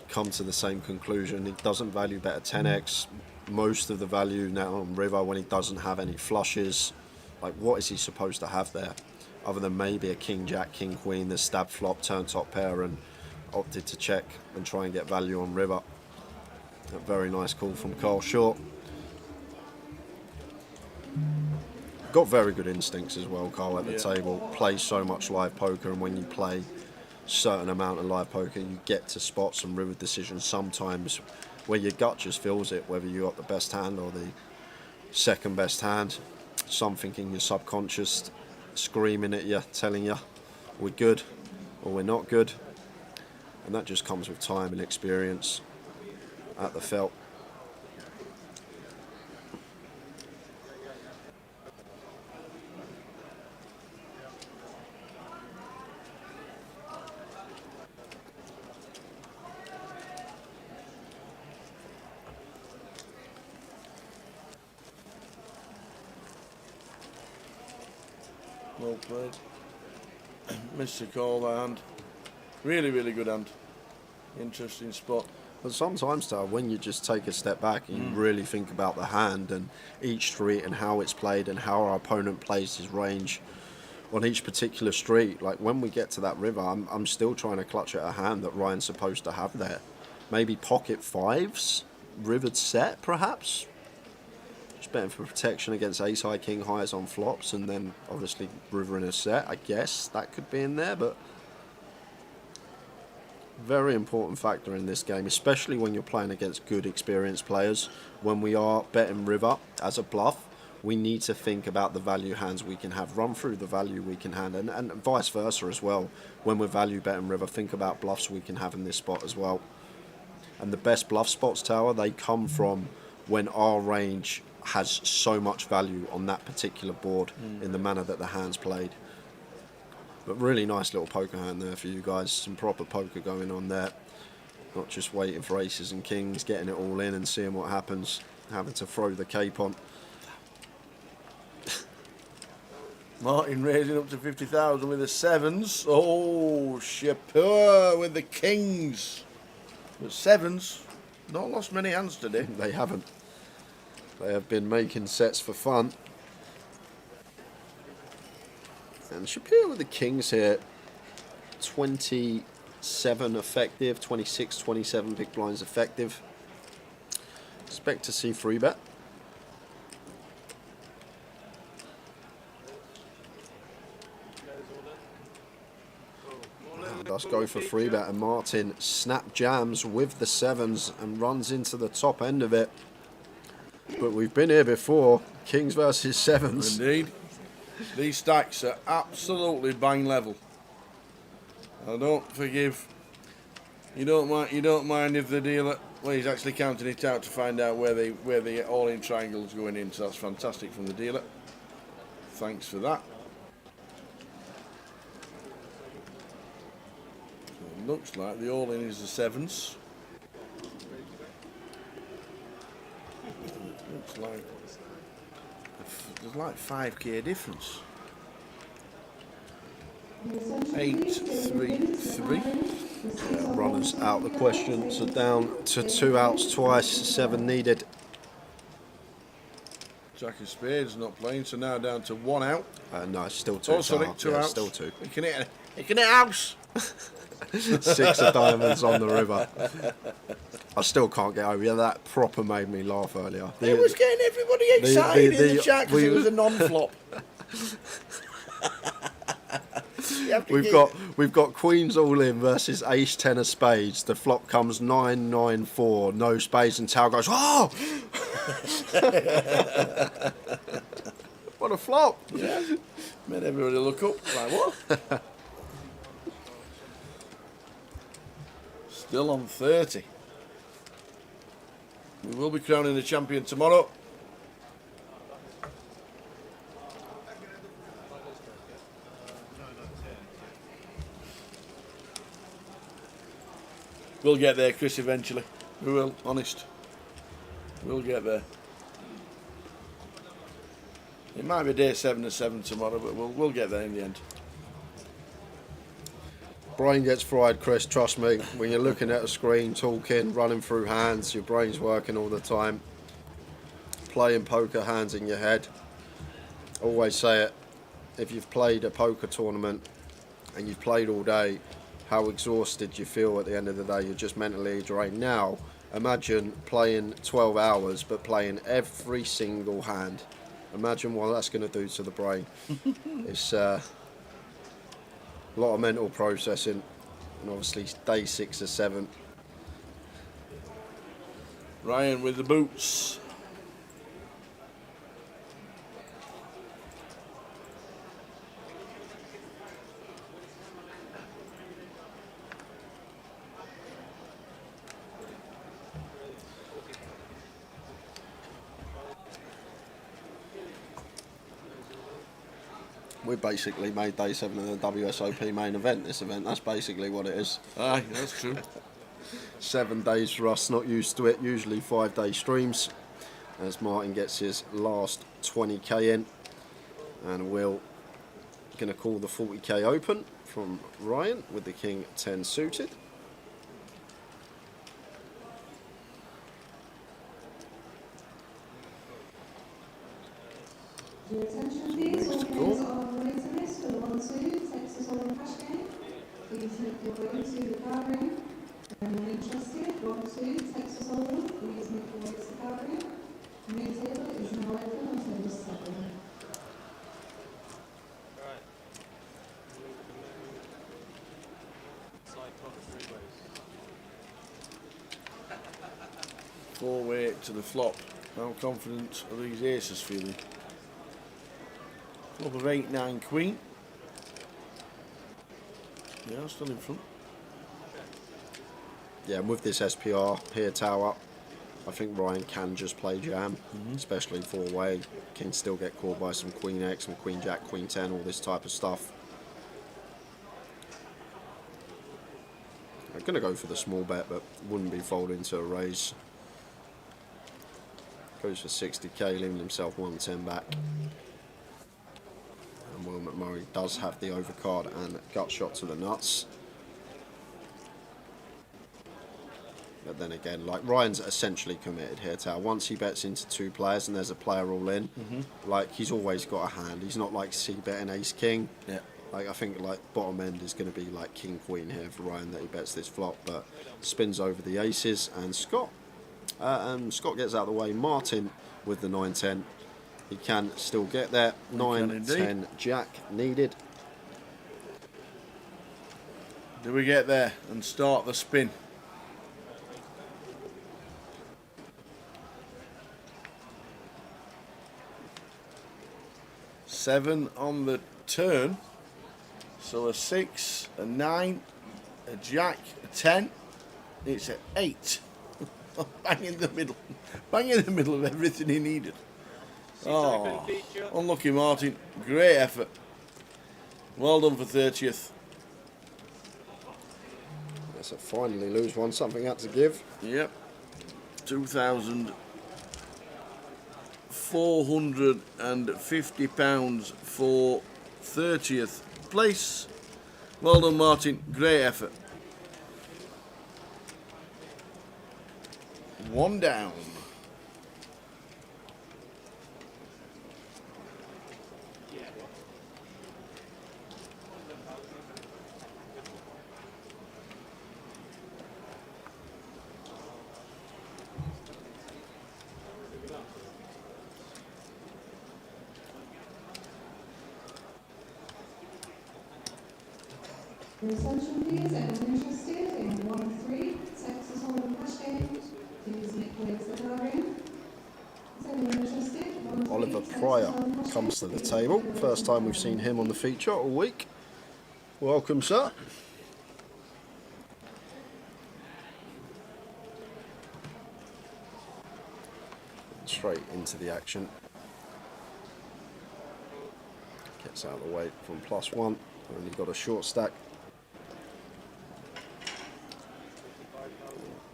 come to the same conclusion. He doesn't value bet a 10x. Most of the value now on river when he doesn't have any flushes. Like what is he supposed to have there? Other than maybe a king jack, king queen, the stab flop, turn top pair, and opted to check and try and get value on river. A very nice call from Carl Shaw. Got very good instincts as well, Carl, at the table. Plays so much live poker, and when you play a certain amount of live poker, you get to spot some river decisions sometimes where your gut just feels it, whether you got the best hand or the second best hand. something in your subconscious screaming at you, telling you we're good or we're not good. And that just comes with time and experience at the felt. Well played. Missed the call, that hand. Really, really good hand. Interesting spot. But sometimes, Tal, when you just take a step back and you really think about the hand and each street and how it's played and how our opponent plays his range on each particular street, like when we get to that river, I'm still trying to clutch at a hand that Ryan's supposed to have there. Maybe pocket fives, rivered set perhaps. Just betting for protection against ace high, king highs on flops, and then obviously river in a set. I guess that could be in there, but very important factor in this game, especially when you're playing against good experienced players. When we are betting river as a bluff, we need to think about the value hands we can have, run through the value we can hand, and vice versa as well. When we're value betting river, think about bluffs we can have in this spot as well. And the best bluff spots, Tower, they come from when our range has so much value on that particular board in the manner that the hand's played. But really nice little poker hand there for you guys. Some proper poker going on there. Not just waiting for aces and kings, getting it all in and seeing what happens. Having to throw the cape on. Martin raising up to 50,000 with the sevens. Oh, Shapur with the kings. But sevens, not lost many hands today. They haven't. They have been making sets for fun. And Shapir with the kings here, 27 effective, 26, 27 big blinds effective. Expect to see free bet. And let's go for free bet, and Martin snap jams with the sevens and runs into the top end of it. But we've been here before, kings versus sevens. Indeed. These stacks are absolutely bang level. I don't forgive. You don't mind if the dealer, well, he's actually counting it out to find out where the all-in triangle's going in. So that's fantastic from the dealer. Thanks for that. So it looks like the all-in is the sevens. It looks like there's like 5k difference. 8-3-3. Runners out the question, so down to 2 outs twice, 7 needed. Jack of spades not playing, so now down to 1 out. No, still 2. Oh, sorry, 2 outs. Still 2. He can hit house. 6 of diamonds on the river. I still can't get over. Yeah, that proper made me laugh earlier. It was getting everybody excited in the chat because it was a non-flop. We've got queens all in versus ace 10 of spades. The flop comes 9-9-4, no spades, and Tao goes, oh! What a flop! Yeah, made everybody look up. Like what? Still on 30. We will be crowning the champion tomorrow. We'll get there, Chris, eventually. We will, honest. We'll get there. It might be day 7 or 7 tomorrow, but we'll get there in the end. Brain gets fried, Chris, trust me. When you're looking at a screen, talking, running through hands, your brain's working all the time. Playing poker hands in your head. Always say it. If you've played a poker tournament and you've played all day, how exhausted you feel at the end of the day. You're just mentally drained. Now, imagine playing 12 hours but playing every single hand. Imagine what that's going to do to the brain. It's a lot of mental processing, and obviously day 6 or 7. Ryan with the boots. We basically made day 7 of the WSOP main event, this event. That's basically what it is. Aye, that's true. 7 days for us, not used to it. Usually 5-day streams. As Martin gets his last 20k in. And Will going to call the 40k open from Ryan with the King 10 suited. Your attention please, all players are on the waiting list for the 1-2 Texas Hold'em cash game. Please make your way to the card room. Anyone interested, 1-2 Texas Hold'em, please make your way to the card room. The main table is now open until 7. Four-way to the flop. How confident are these aces feeling? Flop of 8-9 queen. Yeah, still in front. Yeah, and with this SPR here tower, I think Ryan can just play jam, especially 4-way. Can still get called by some Queen X, some Queen Jack, Queen 10, all this type of stuff. I'm going to go for the small bet, but wouldn't be folding to a raise. Goes for 60k, leaving himself 110 back. And Will McMurray does have the overcard and gut shot to the nuts. But then again, like, Ryan's essentially committed here, Tao. Once he bets into 2 players and there's a player all in, like, he's always got a hand. He's not like C-betting ace-king. Yeah. Like, I think, like, bottom end is going to be like king-queen here for Ryan that he bets this flop, but spins over the aces, and Scott gets out of the way. Martin with the 9-10. He can still get there. 9-10 Jack needed. Do we get there and start the spin? Seven on the turn. So a 6, a 9, a Jack, a 10. It's an 8. Bang in the middle. Bang in the middle of everything he needed. Oh, unlucky Martin. Great effort. Well done for 30th. That's a finally lose one. Something had to give. Yep. 2,450 pounds for 30th place. Well done, Martin. Great effort. One down. Your attention please, anyone interested in 1-3 Texas Hold'em cash game? Please make your way to the card room. Is anyone interested? Oliver Pryor comes to the table. First time we've seen him on the feature all week. Welcome, sir. Straight into the action. Gets out of the way from +1. Only got a short stack.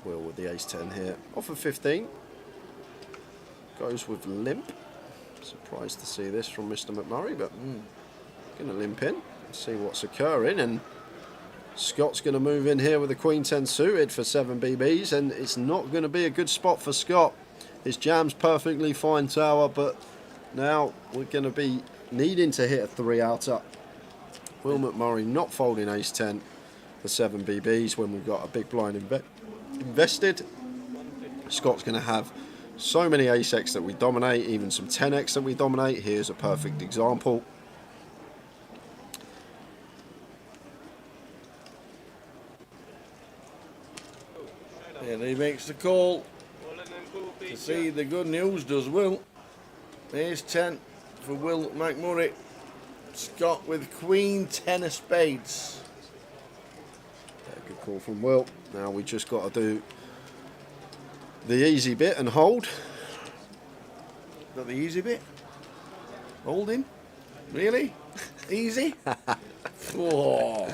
Will with the ace-10 here. Off of 15. Goes with limp. Surprised to see this from Mr. McMurray, but going to limp in. See what's occurring, and Scott's going to move in here with a Queen 10 suited for 7 BBs, and it's not going to be a good spot for Scott. His jam's perfectly fine tower, but now we're going to be needing to hit a 3-outer. Will McMurray not folding ace-10 for 7 BBs when we've got a big blind invested. Scott's going to have so many ace-x that we dominate, even some 10x that we dominate. Here's a perfect example. And he makes the call. To see the good news, does Will. Ace 10 for Will McMurray. Scott with Queen 10 of spades. Yeah, good call from Will. Now we just got to do the easy bit and hold. Got the easy bit? Holding? Really? Easy. Oh.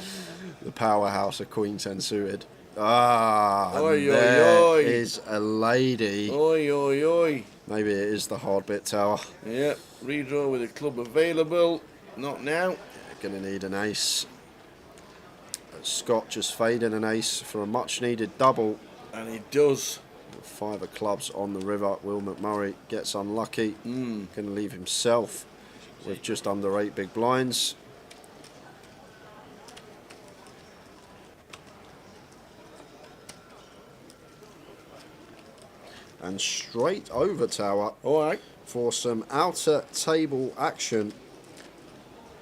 The powerhouse of Queen 10 suited. Ah, Oi, there oi, oi. is a lady. Oi, oi, oi. Maybe it is the hard bit tower. Yep, redraw with a club available. Not now. Gonna need an ace. Scott just fading an ace for a much needed double. And he does. 5 of clubs on the river. Will McMurray gets unlucky. Gonna leave himself with just under 8 big blinds. And straight over tower. All right. For some outer table action.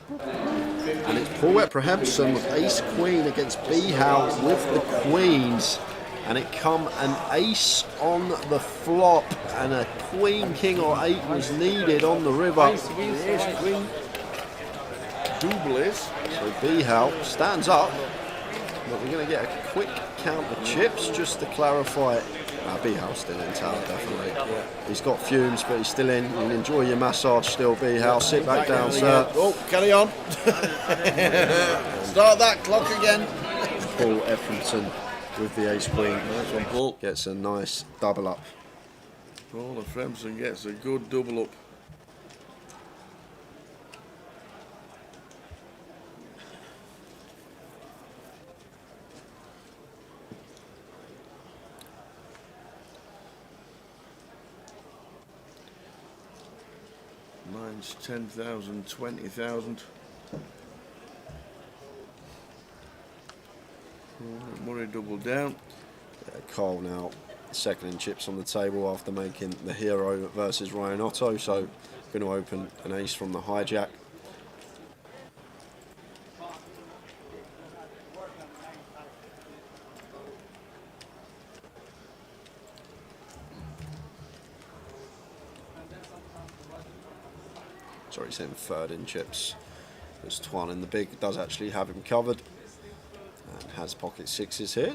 And it's Paul Ephraimson with ace queen against B-Howe with the queens. And it come an ace on the flop, and a queen, king or 8 was needed on the river. Ace queen. Double is. So B-Howe stands up, but we're going to get a quick count of chips just to clarify it. B-Howe's still in tower, definitely. He's got fumes, but he's still in. You can enjoy your massage still, B-Howe. Sit back down, sir. Oh, carry on. Start that clock again. Paul Ephraimson with the ace queen. Nice one, Paul. Gets a nice double up. Paul Ephraimson gets a good double up. Mine's 10,000, 20,000. Murray double down. Carl now second in chips on the table after making the hero versus Ryan Otto, so going to open an ace from the hijack. Sorry, he's in third in chips. There's Twan in the big, does actually have him covered. And has pocket sixes here.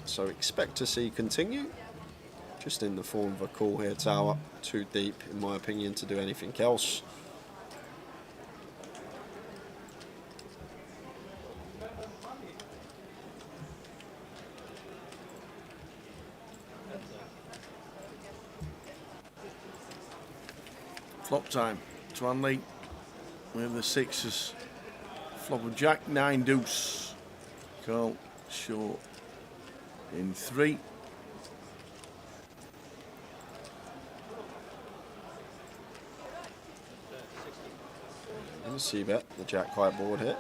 So expect to see continue. Just in the form of a call here, tower. Too deep, in my opinion, to do anything else. Flop time. Twanley with the sixes. Flop of jack, 9 deuce. Carl short in 3. And the C-bet, the jack high board here.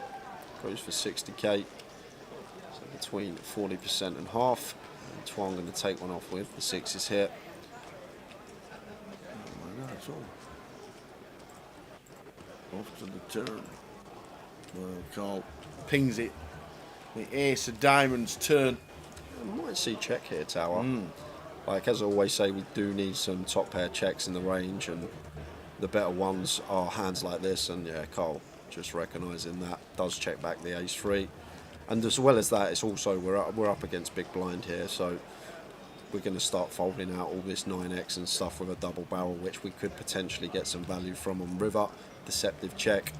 Goes for 60k. So between 40% and half. And Twan going to take one off with the sixes here. Oh my God, it's all. Off to the turn. Well, Carl pings it. The ace of diamonds turn. We might see check here, tower. Like, as I always say, we do need some top pair checks in the range, and the better ones are hands like this. And yeah, Carl just recognising that does check back the ace 3. And as well as that, it's also we're up against big blind here, so we're going to start folding out all this 9x and stuff with a double barrel, which we could potentially get some value from on river. Deceptive check.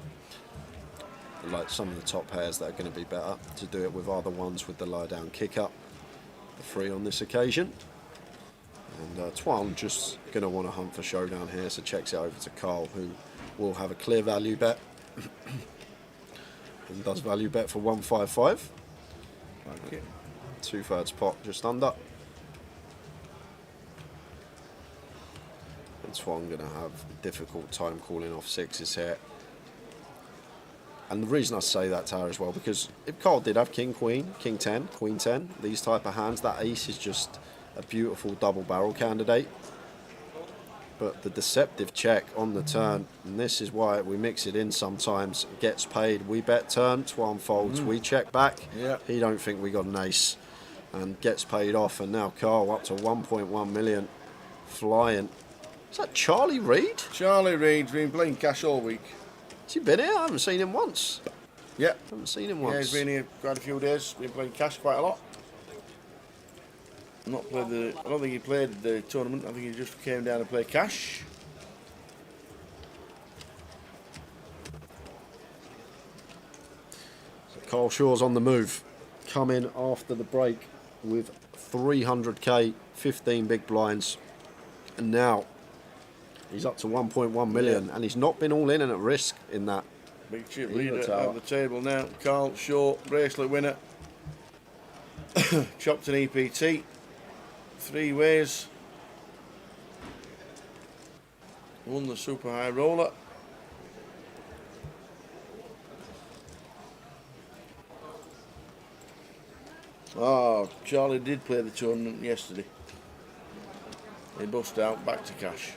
Like some of the top pairs that are going to be better to do it with are the ones with the lie down kick up. The 3 on this occasion. And Twan just going to want to hunt for showdown here, so checks it over to Carl, who will have a clear value bet. And does value bet for 155. Okay. 2/3 pot just under. And Twan going to have a difficult time calling off sixes here. And the reason I say that, Tower, as well, because if Carl did have king, queen, king 10, queen 10, these type of hands, that ace is just a beautiful double barrel candidate. But the deceptive check on the turn, and this is why we mix it in sometimes, gets paid. We bet turn, Twan folds, we check back. Yeah. He don't think we got an ace and gets paid off. And now Carl up to 1.1 million, flying. Is that Charlie Reid? Charlie Reid's been playing cash all week. Has he been here? I haven't seen him once. Yeah. Haven't seen him once. Yeah, he's been here quite a few days. Been playing cash quite a lot. Not played the. I don't think he played the tournament. I think he just came down to play cash. Carl Shaw's on the move. Come in after the break with 300k, 15 big blinds. And now he's up to 1.1 million, and he's not been all in and at risk in that. Big chip Either leader tower. at the table now. Carl Shaw, bracelet winner. Chopped an EPT. 3 ways. Won the super high roller. Oh, Charlie did play the tournament yesterday. He bust out back to cash.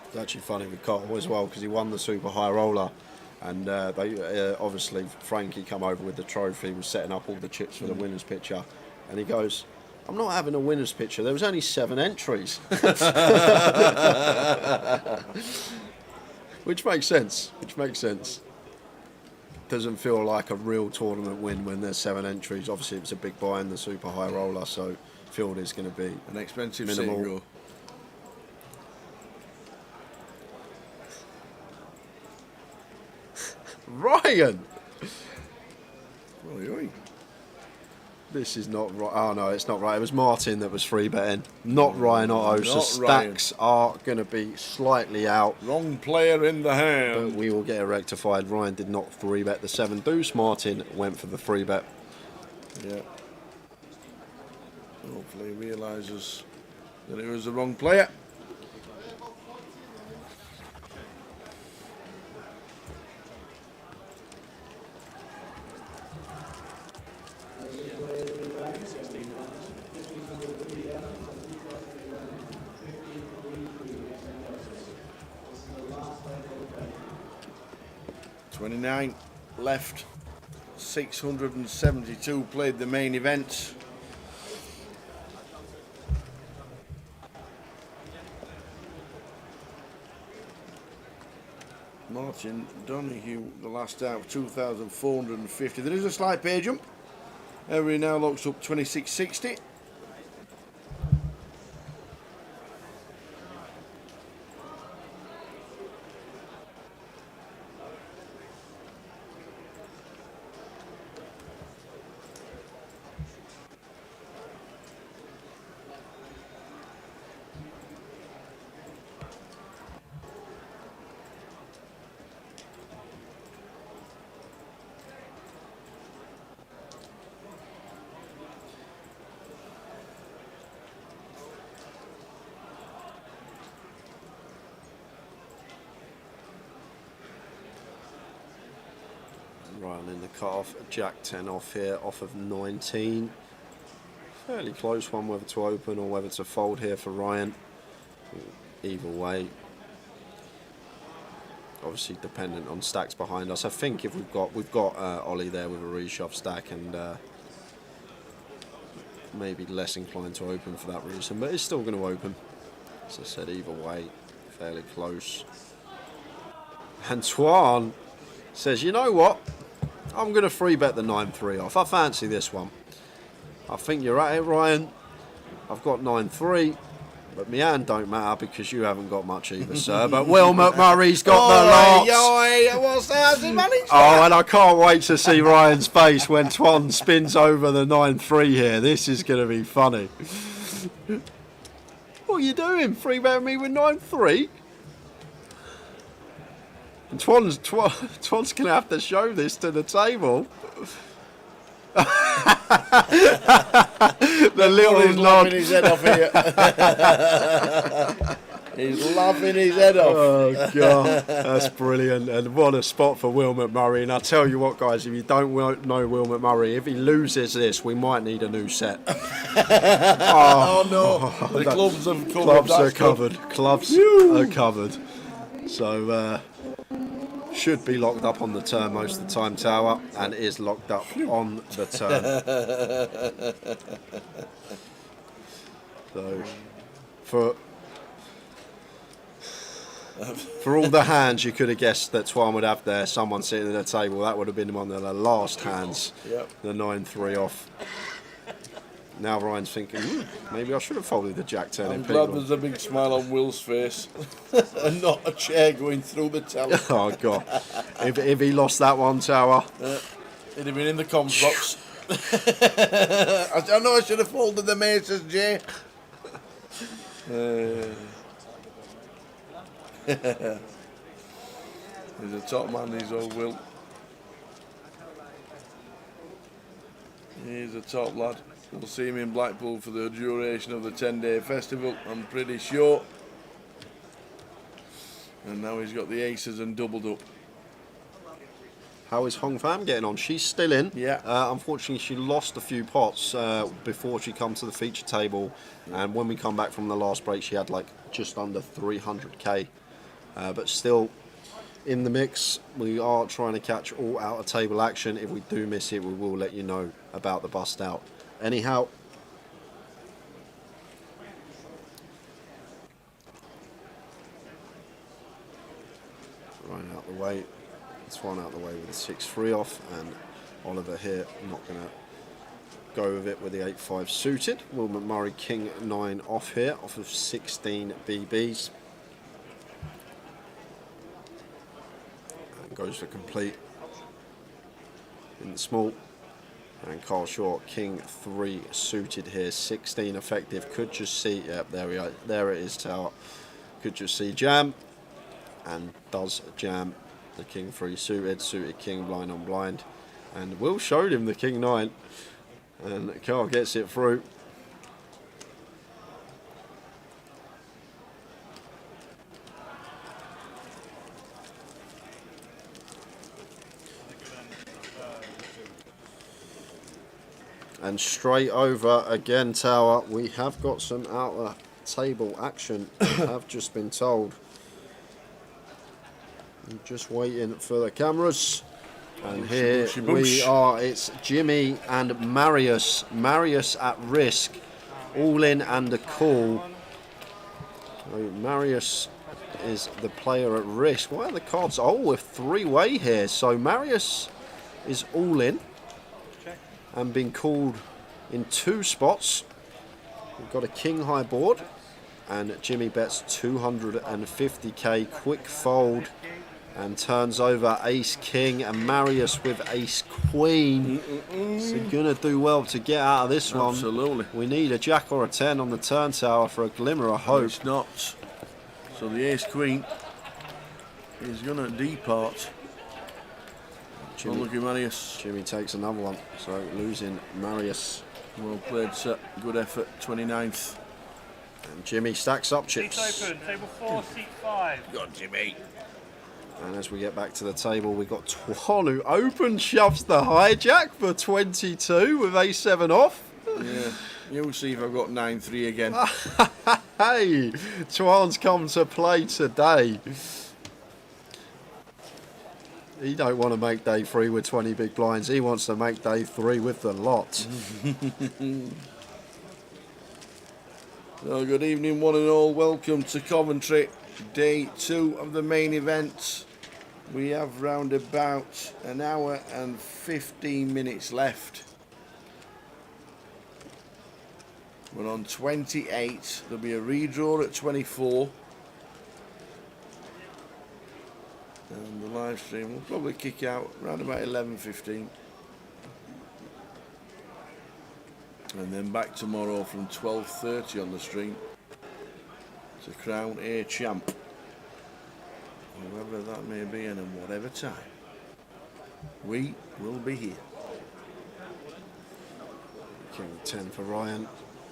It's actually funny with Carl as well because he won the super high roller, and they obviously Frankie come over with the trophy, was setting up all the chips for the winners picture, and he goes, "I'm not having a winners picture. There was only 7 entries," which makes sense. Doesn't feel like a real tournament win when there's 7 entries. Obviously, it's a big buy in the super high roller, so field is going to be an expensive minimal. single. Ryan! Oi, oi. This is not right. Oh no, it's not right. It was Martin that was free betting, not Ryan Otto. So stacks are going to be slightly out. Wrong player in the hand. But we will get it rectified. Ryan did not free bet the 7 deuce. Martin went for the free bet. Yeah. Hopefully he realises that it was the wrong player. .29 left. 672 played the main event. Martin Donahue, the last out, 2,450. There is a slight pay jump. Every now looks up 2660. Ryan in the cut-off, Jack 10 off here, off of 19. Fairly close one whether to open or whether to fold here for Ryan. Either way, obviously dependent on stacks behind us. I think if we've got Ollie there with a reshove stack, and maybe less inclined to open for that reason, but it's still going to open. As I said, either way, fairly close. Antoine says, you know what? I'm going to free bet the 9-3 off. I fancy this one. I think you're at it, Ryan. I've got 9-3, but my hand don't matter because you haven't got much either, sir. But Will McMurray's got the lot. What's that? Oh, and I can't wait to see Ryan's face when Twan spins over the 9-3 here. This is going to be funny. What are you doing? Free betting me with 9-3? And Twan's going to have to show this to the table. The little nod. Laughing his head off here. He's laughing his head off. Oh, God. That's brilliant. And what a spot for Will McMurray. And I tell you what, guys, if you don't know Will McMurray, if he loses this, we might need a new set. Oh, no. The clubs have covered. Clubs are covered. Clubs are covered. So, should be locked up on the turn most of the time, Tower, and is locked up on the turn. So, for all the hands you could have guessed that Twan would have there, someone sitting at the table, that would have been one of the last hands. Yep. The 9-3 off. Now Ryan's thinking, maybe I should have folded the Jack 10 I'm in glad P1. there's a big smile on Will's face and not a chair going through the telly. Oh, God. If he lost that one, Tower. It'd have been in the comms box. I know I should have folded the Maces, Jay. He's a top man, he's old Will. He's a top lad. We'll see him in Blackpool for the duration of the 10-day festival, I'm pretty sure. And now he's got the aces and doubled up. How is Hong Fam getting on? She's still in. Yeah. Unfortunately, she lost a few pots before she come to the feature table. And when we come back from the last break, she had like just under 300k. But still in the mix. We are trying to catch all out of table action. If we do miss it, we will let you know about the bust out. Anyhow, Ryan out the way. It's one out the way with the 6-3 off, and Oliver here not going to go with it with the 8-5 suited. Will McMurray King 9 off here, off of 16 BBs. And goes for complete in the small. And Carl Short King 3 suited here, 16 effective. Could just see, yep, there we are. There it is, Tower. Could just see jam, and does jam the King 3 suited King blind on blind. And Will showed him the King 9, and Carl gets it through. And straight over again, Tower. We have got some out of table action. I've just been told. I'm just waiting for the cameras. And here we are. It's Jimmy and Marius. Marius at risk. All in and a call. So Marius is the player at risk. Why are the cards? Oh, we're three-way here. So Marius is all in. And been called in 2 spots. We've got a king high board, and Jimmy bets 250k, quick fold, and turns over ace king, and Marius with ace queen. So gonna do well to get out of this one. Absolutely. We need a jack or a 10 on the turn, Tower, for a glimmer of hope. It's not. So the ace queen is gonna depart. Jimmy, unlucky Marius. Jimmy takes another one, so losing Marius. Well played, sir. Good effort, 29th. And Jimmy stacks up chips. Seats open, table 4, seat 5. Good, Jimmy. And as we get back to the table, we've got Twan, who open shoves the hijack for 22 with a7 off. Yeah, you'll see if I've got 9-3 again. Hey, Twan's come to play today. He don't want to make day 3 with 20 big blinds. He wants to make day 3 with the lot. So good evening, one and all. Welcome to Coventry, day 2 of the main event. We have round about an hour and 15 minutes left. We're on 28. There'll be a redraw at 24. And the live stream will probably kick out around about 11:15. And then back tomorrow from 12:30 on the stream to crown a champ, whoever that may be and at whatever time. We will be here. King 10 for Ryan.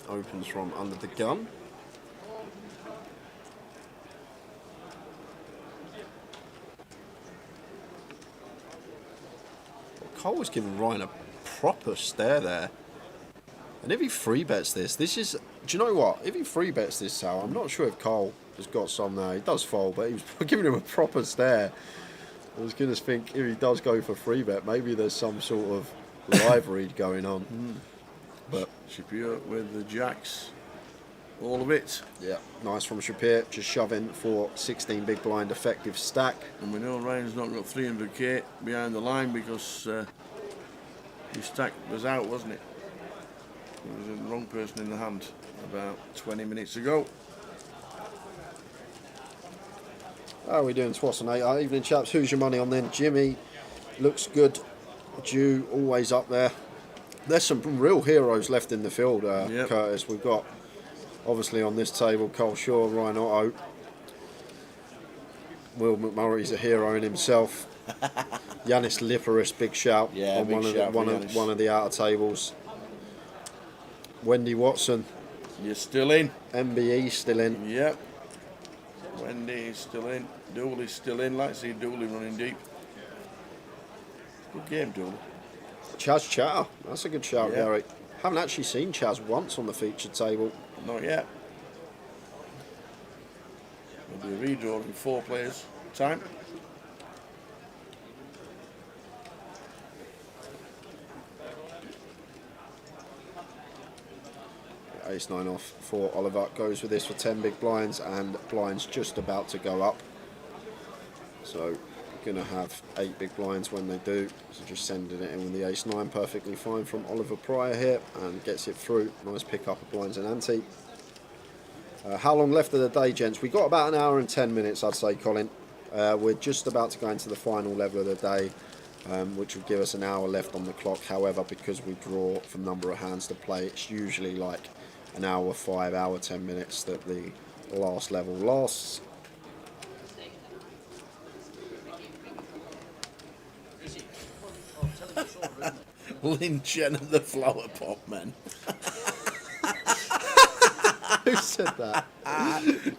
Opens from under the gun. Cole was giving Ryan a proper stare there. And if he free bets this is, do you know what? If he free bets this, Sal, I'm not sure if Cole has got some there. He does fold, but he was giving him a proper stare. I was going to think if he does go for free bet, maybe there's some sort of live read going on. But Shapiro with the jacks, all of it. Yeah, nice from Shapiro, just shoving for 16 big blind effective stack. And we know Ryan's not got 300k behind the line because his stack was out, wasn't it? There was the wrong person in the hand about 20 minutes ago. How are we doing, Twas and 8? Evening, chaps. Who's your money on then? Jimmy looks good. Jew always up there. There's some real heroes left in the field, Curtis. We've got, obviously, on this table, Cole Shaw, Ryan Otto. Will McMurray's a hero in himself. Yanis Liparis, big shout on one of the outer tables. Wendy Watson. You're still in. MBE still in. Yep. Wendy's still in. Dooley's still in. Like to see Dooley running deep. Good game, Dooley. Chaz Chatter. That's a good shout, Gary. Haven't actually seen Chaz once on the featured table. Not yet. There'll be a redraw in 4 players. Time. Ace-9 off for Oliver. Goes with this for 10 big blinds, and blinds just about to go up. So, going to have 8 big blinds when they do. So just sending it in with the Ace-9. Perfectly fine from Oliver Pryor here, and gets it through. Nice pick up of blinds and ante. How long left of the day, gents? We've got about an hour and 10 minutes, I'd say, Colin. We're just about to go into the final level of the day, which will give us an hour left on the clock. However, because we draw from number of hands to play, it's usually like an hour, 5 hour, 10 minutes that the last level lasts. Lynn Chen and the Flower Pot Men. Who said that?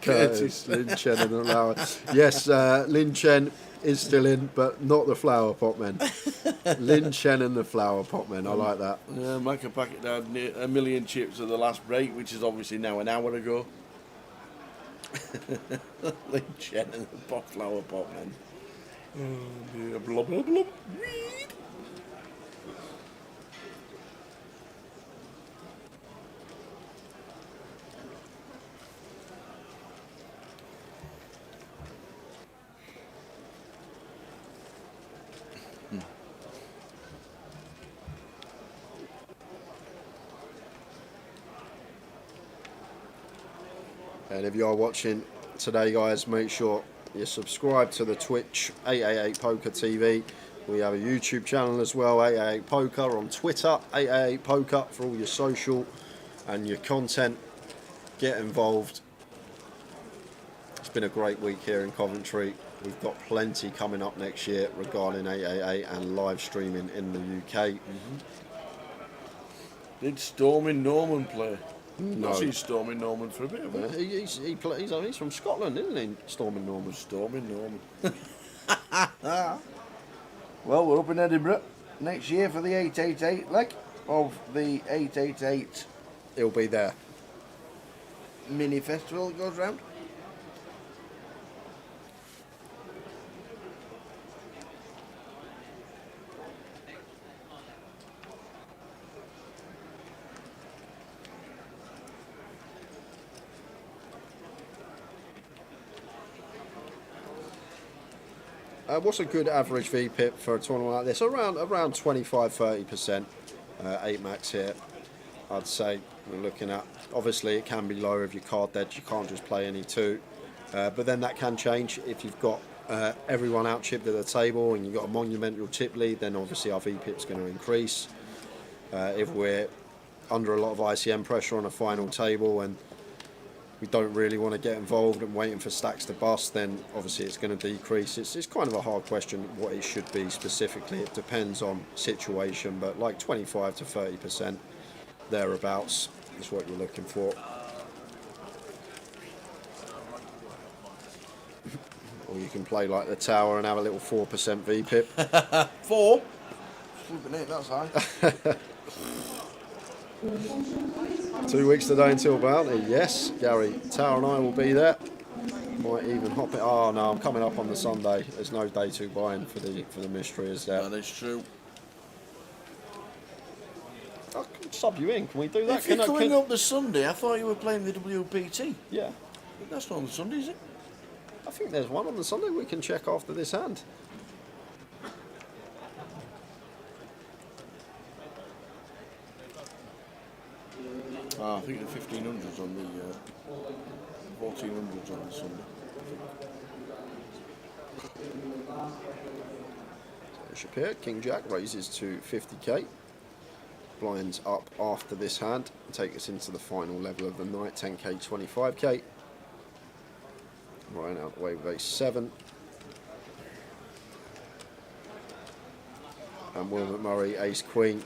Curtis. Lynn Chen and the Flower. Yes, Lynn Chen is still in, but not the Flower Pot Men. Lynn Chen and the Flower Pot Men. I like that. Yeah, Micah Packet had a million chips at the last break, which is obviously now an hour ago. Lynn Chen and the Flower Pot Men. Oh dear, blah blah blah. And if you are watching today, guys, make sure you subscribe to the Twitch 888poker TV. We have a YouTube channel as well, 888poker, on Twitter, 888poker for all your social and your content. Get involved. It's been a great week here in Coventry. We've got plenty coming up next year regarding 888 and live streaming in the UK. Did Stormy Norman play? No. I've seen Stormy Norman for a bit of it. He's from Scotland, isn't he? Stormy Norman. Stormy Norman. Well, we're up in Edinburgh next year for the 888 leg of the 888. He'll be there. Mini festival that goes round. What's a good average VPIP for a tournament like this? Around 25-30%. 8 max here, I'd say we're looking at. Obviously, it can be lower if you're card dead. You can't just play any 2. But then that can change if you've got everyone out chipped at the table and you've got a monumental chip lead. Then obviously our VPIP's going to increase. If we're under a lot of ICM pressure on a final table and we don't really want to get involved and waiting for stacks to bust, then obviously it's going to decrease. It's kind of a hard question what it should be specifically. It depends on situation, but like 25 to 30% thereabouts is what you're looking for. Or you can play like the tower and have a little 4% VPIP. 4? Flipping it, that's high. 2 weeks today until Bounty. Yes, Gary, Tower and I will be there. Might even hop it. Oh no, I'm coming up on the Sunday. There's no day 2 buy-in for the mystery, is there? That is true. I can sub you in. Can we do that? If you're coming up the Sunday, I thought you were playing the WPT. Yeah. But that's not on the Sunday, is it? I think there's one on the Sunday we can check after this hand. I think the 1500s on the 1400s on the Sunday. Shapir, King Jack raises to 50k. Blinds up after this hand. Take us into the final level of the night, 10k, 25k. Ryan out the way with ace 7. And Will McMurray, ace queen.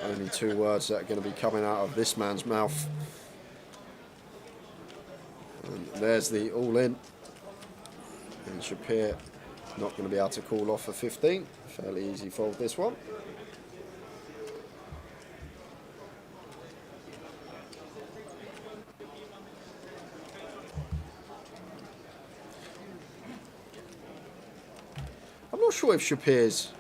Only 2 words that are going to be coming out of this man's mouth. And there's the all-in. And Shapir not going to be able to call off for 15. Fairly easy fold this one. I'm not sure if Shapir's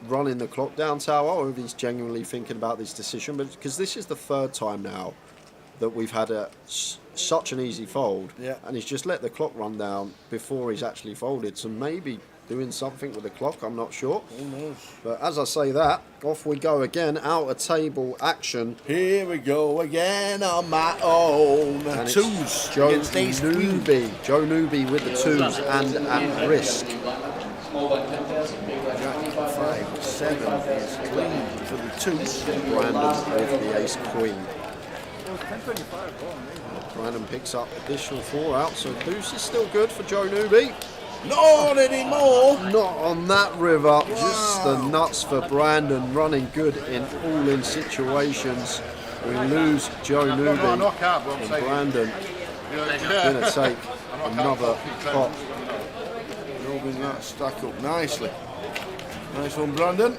running the clock down, Tower, or if he's genuinely thinking about this decision, but because this is the 3rd time now that we've had such an easy fold, and he's just let the clock run down before he's actually folded, so maybe doing something with the clock, I'm not sure. Who knows? But as I say that, off we go again, out of table action. Here we go again on my own. And Twos Joe against ace queen. Newby. Joe Newby with the 2s and at risk. Jack 5, 7 is clean for the 2s. Brandon with the ace queen. Brandon picks up additional 4 out, so deuce is still good for Joe Newby. Not anymore. Not on that river. Wow. Just the nuts for Brandon, running good in all-in situations. We lose Joe Newby, and Brandon going to take another pot. Building that stack up nicely. Nice one, Brandon.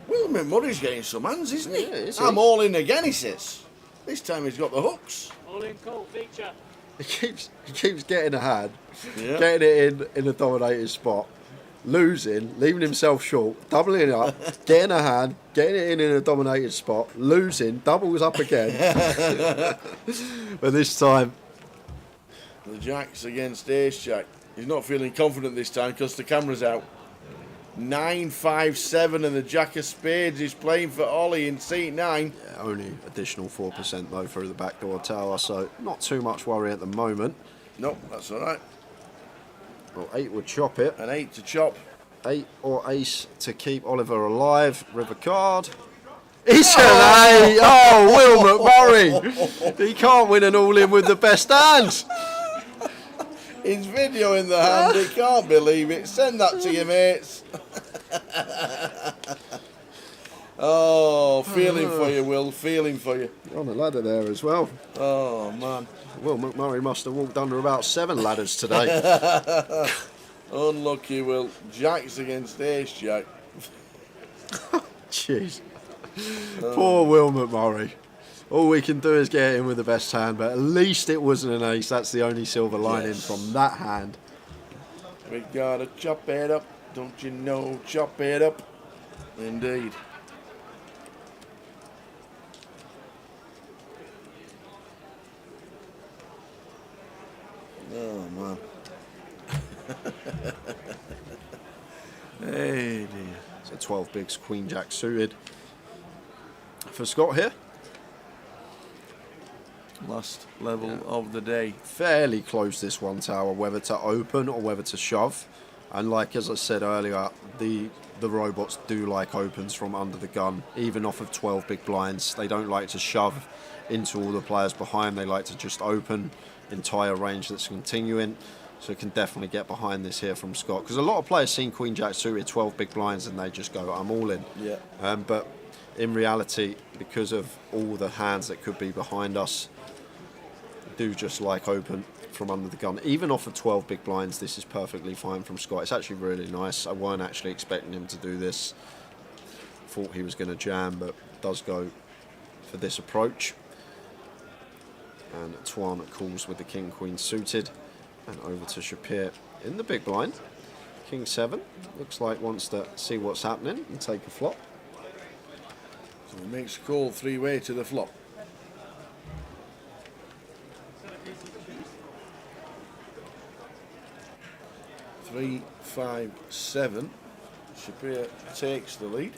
Will McMurray's getting some hands, isn't he? Yeah, is I'm he? all in again, he says. This time he's got the hooks. All in cold feature. He keeps getting a hand, Yeah. getting it in a dominated spot, losing, leaving himself short, doubling it up, getting a hand, getting it in a dominated spot, losing, doubles up again. But this time, The Jack's against Ace Jack. He's not feeling confident this time because the camera's out. 9, 5, 7 and the Jack of Spades is playing for Ollie in seat 9. yeah, only additional 4% though through the backdoor tower, so not too much worry at the moment. Nope, that's all right. Well, 8 would chop it. An 8 to chop. 8 or ace to keep Oliver alive. River card. It's an 8! Oh, Will McMurray! He can't win an all-in with the best hands. His video in the hand, he can't believe it. Send that to your mates. Oh, feeling for you, Will, feeling for you. You're on the ladder there as well. Oh, man. Will McMurray must have walked under about 7 ladders today. Unlucky, Will. Jack's against Ace Jack. Jeez. Poor Will McMurray. All we can do is get in with the best hand, but at least it wasn't an ace. That's the only silver lining from that hand. We gotta chop it up, don't you know? Chop it up. Indeed. Oh, man. Hey, dear. So 12 bigs, Queen Jack suited for Scott here. Last level of the day. Fairly close this one, Tower, whether to open or whether to shove. And like as I said earlier, the robots do like opens from under the gun, even off of 12 big blinds. They don't like to shove into all the players behind. They like to just open entire range that's continuing. So it can definitely get behind this here from Scott. Because a lot of players seen Queen Jack suited 12 big blinds and they just go, I'm all in. Yeah. But in reality, because of all the hands that could be behind us, do just like open from under the gun. Even off of 12 big blinds, this is perfectly fine from Scott. It's actually really nice. I weren't actually expecting him to do this. Thought he was going to jam, but does go for this approach. And Tuan calls with the king-queen suited. And over to Shapir in the big blind. King 7. Looks like wants to see what's happening and take a flop. So he makes a call 3-way to the flop. Three, 5, 7. Shapir takes the lead.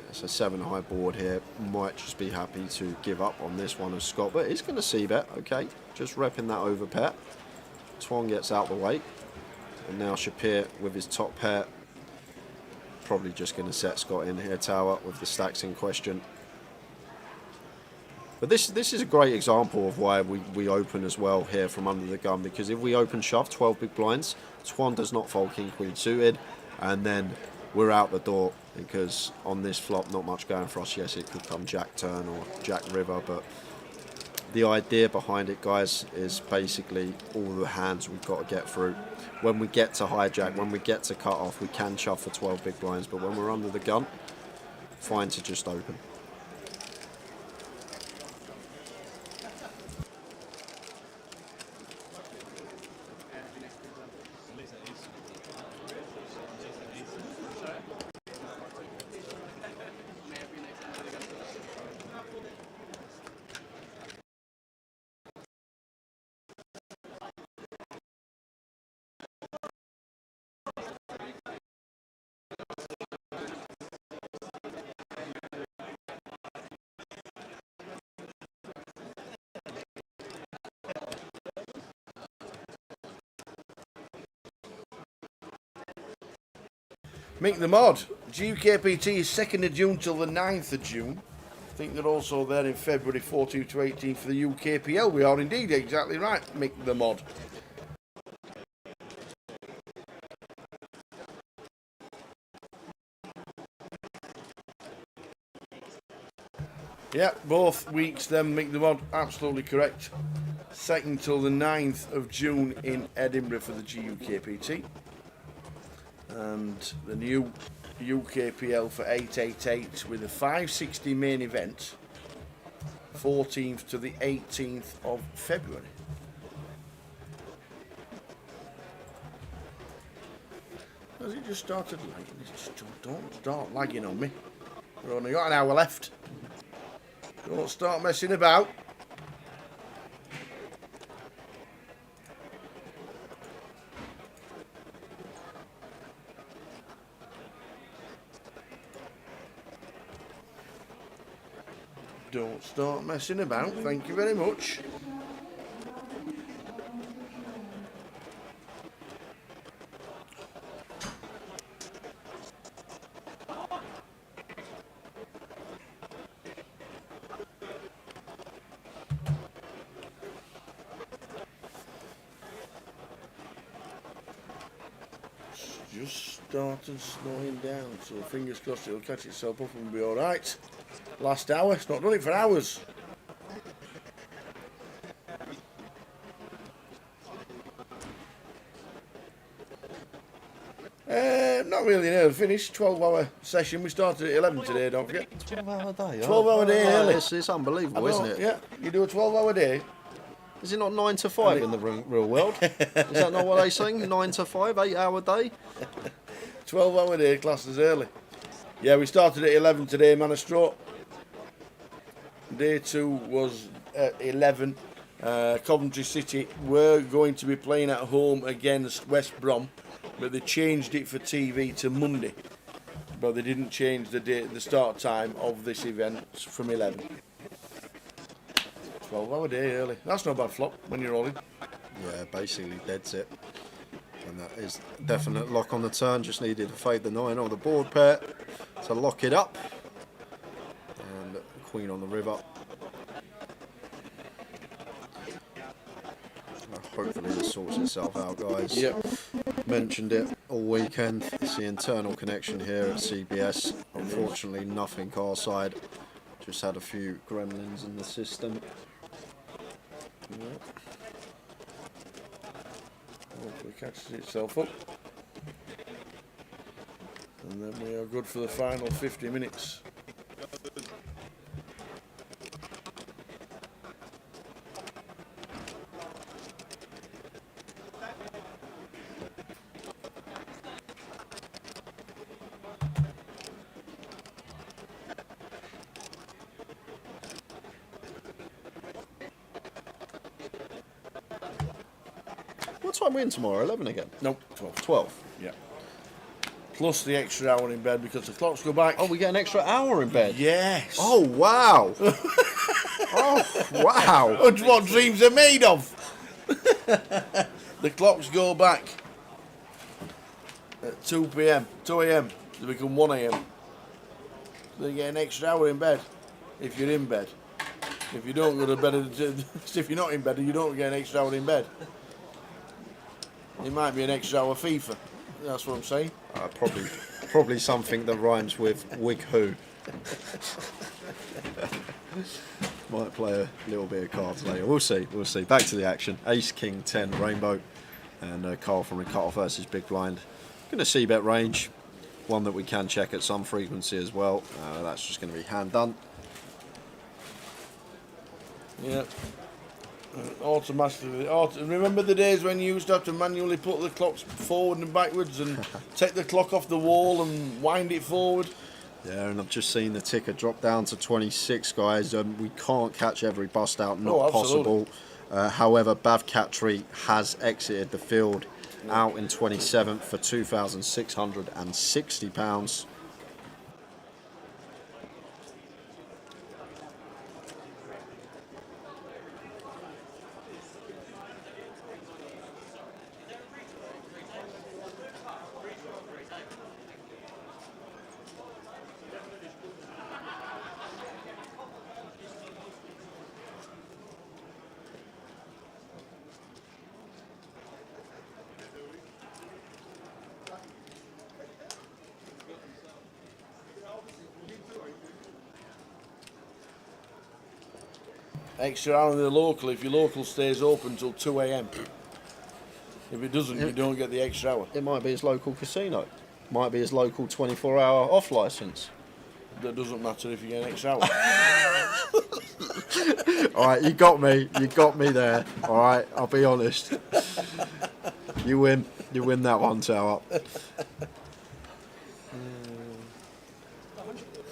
It's a 7-high board here. Might just be happy to give up on this one as Scott, but he's going to c-bet. Okay, just repping that over pair. Tuan gets out the way, and now Shapir with his top pair. Probably just going to set Scott in here tower with the stacks in question. But this is a great example of why we open as well here from under the gun, because if we open shove 12 big blinds, Tuan does not fold king queen suited, and then we're out the door, because on this flop not much going for us. Yes, it could come jack turn or jack river, but the idea behind it, guys, is basically all the hands we've got to get through. When we get to hijack, when we get to cut off, we can shove for 12 big blinds, but when we're under the gun, fine to just open. Mick the Mod. WPT is 2nd of June till the 9th of June. I think they're also there in February 14th to 18th for the UKPL. We are indeed exactly right, Mick the Mod. Yeah, both weeks then, Mick the Mod, absolutely correct. 2nd till the 9th of June in Edinburgh for the GUKPT. And the new UKPL for 888 with a 560 main event, 14th to the 18th of February. Has it just started lagging? Just don't start lagging on me. We've only got an hour left. Don't start messing about. Don't start messing about. Thank you very much. Just started slowing down, so fingers crossed it'll catch itself up and be alright. Last hour, it's not done it for hours. Not really an early finish, 12-hour session. We started at 11 today, don't forget. 12-hour day. 12-hour day early. It's unbelievable, isn't it? Yeah, you do a 12-hour day. Is it not 9 to 5 in the real world? Is that not what they say? 9 to 5, 8-hour day? 12-hour day, class is early. Yeah, we started at 11 today, Manistro. Day 2 was at 11. Coventry City were going to be playing at home against West Brom, but they changed it for TV to Monday. But they didn't change the start time of this event from 11. 12-hour day early. That's not a bad flop when you're rolling. Yeah, basically dead set. And that is definite lock on the turn. Just needed to fade the 9 on the board pair to lock it up. And queen on the river. Hopefully this sorts itself out, guys. Yep. Mentioned it all weekend. It's the internal connection here at CBS. Unfortunately, nothing our side. Just had a few gremlins in the system. Yep. Hopefully it catches itself up. And then we are good for the final 50 minutes. time we in tomorrow? 11 again? Nope, 12. 12. Yeah. Plus the extra hour in bed because the clocks go back. Oh, we get an extra hour in bed? Yes. Oh, wow. Oh, wow. That's what dreams are made of. The clocks go back at 2 p.m., 2 a.m. They become 1 a.m. They get an extra hour in bed if you're in bed. If you don't go to bed, if you're not in bed, you don't get an extra hour in bed. It might be an extra hour FIFA. That's what I'm saying. Probably something that rhymes with wig who. Might play a little bit of cards later. We'll see. We'll see. Back to the action. Ace, King, 10, Rainbow, and Carl from Ricotta versus Big Blind. Going to see bet range. One that we can check at some frequency as well. That's just going to be hand done. Yeah. Automatically. Remember the days when you used to have to manually put the clocks forward and backwards and take the clock off the wall and wind it forward? Yeah, and I've just seen the ticker drop down to 26, guys. We can't catch every bust out, not possible. However, Bav Catry has exited the field out in 27th for £2,660. Extra hour in the local if your local stays open till 2 a.m. If it doesn't, you don't get the extra hour. It might be his local casino. Might be his local 24-hour off license. That doesn't matter if you get an extra hour. All right, you got me. You got me there. All right, I'll be honest. You win. You win that one, Tower.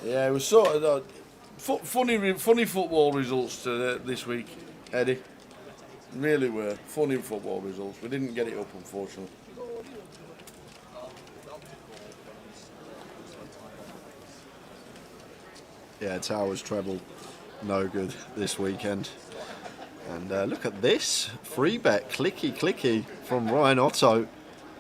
Yeah, it was sort of funny football results this week, Eddie. Really were funny football results. We didn't get it up, unfortunately. Yeah, Towers treble, no good this weekend. And look at this free bet, clicky from Ryan Otto.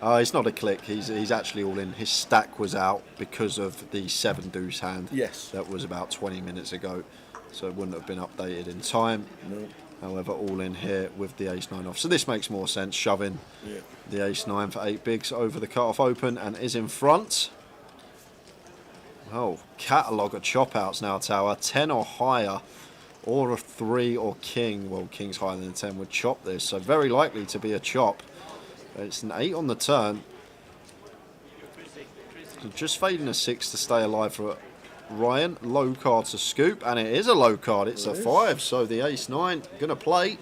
It's not a click. He's actually all in. His stack was out because of the 7 deuce hand. Yes. That was about 20 minutes ago, so it wouldn't have been updated in time. No. However, all in here with the ace 9 off. So this makes more sense. Shoving the ace 9 for 8 bigs over the cut-off open and is in front. Oh, catalogue of chop outs now, Tower. 10 or higher, or a 3 or king. Well, king's higher than a 10 would chop this, so very likely to be a chop. It's an 8 on the turn. So just fading a 6 to stay alive for Ryan. Low card to scoop, and it is a low card. It's a 5, so the ace 9 going to play.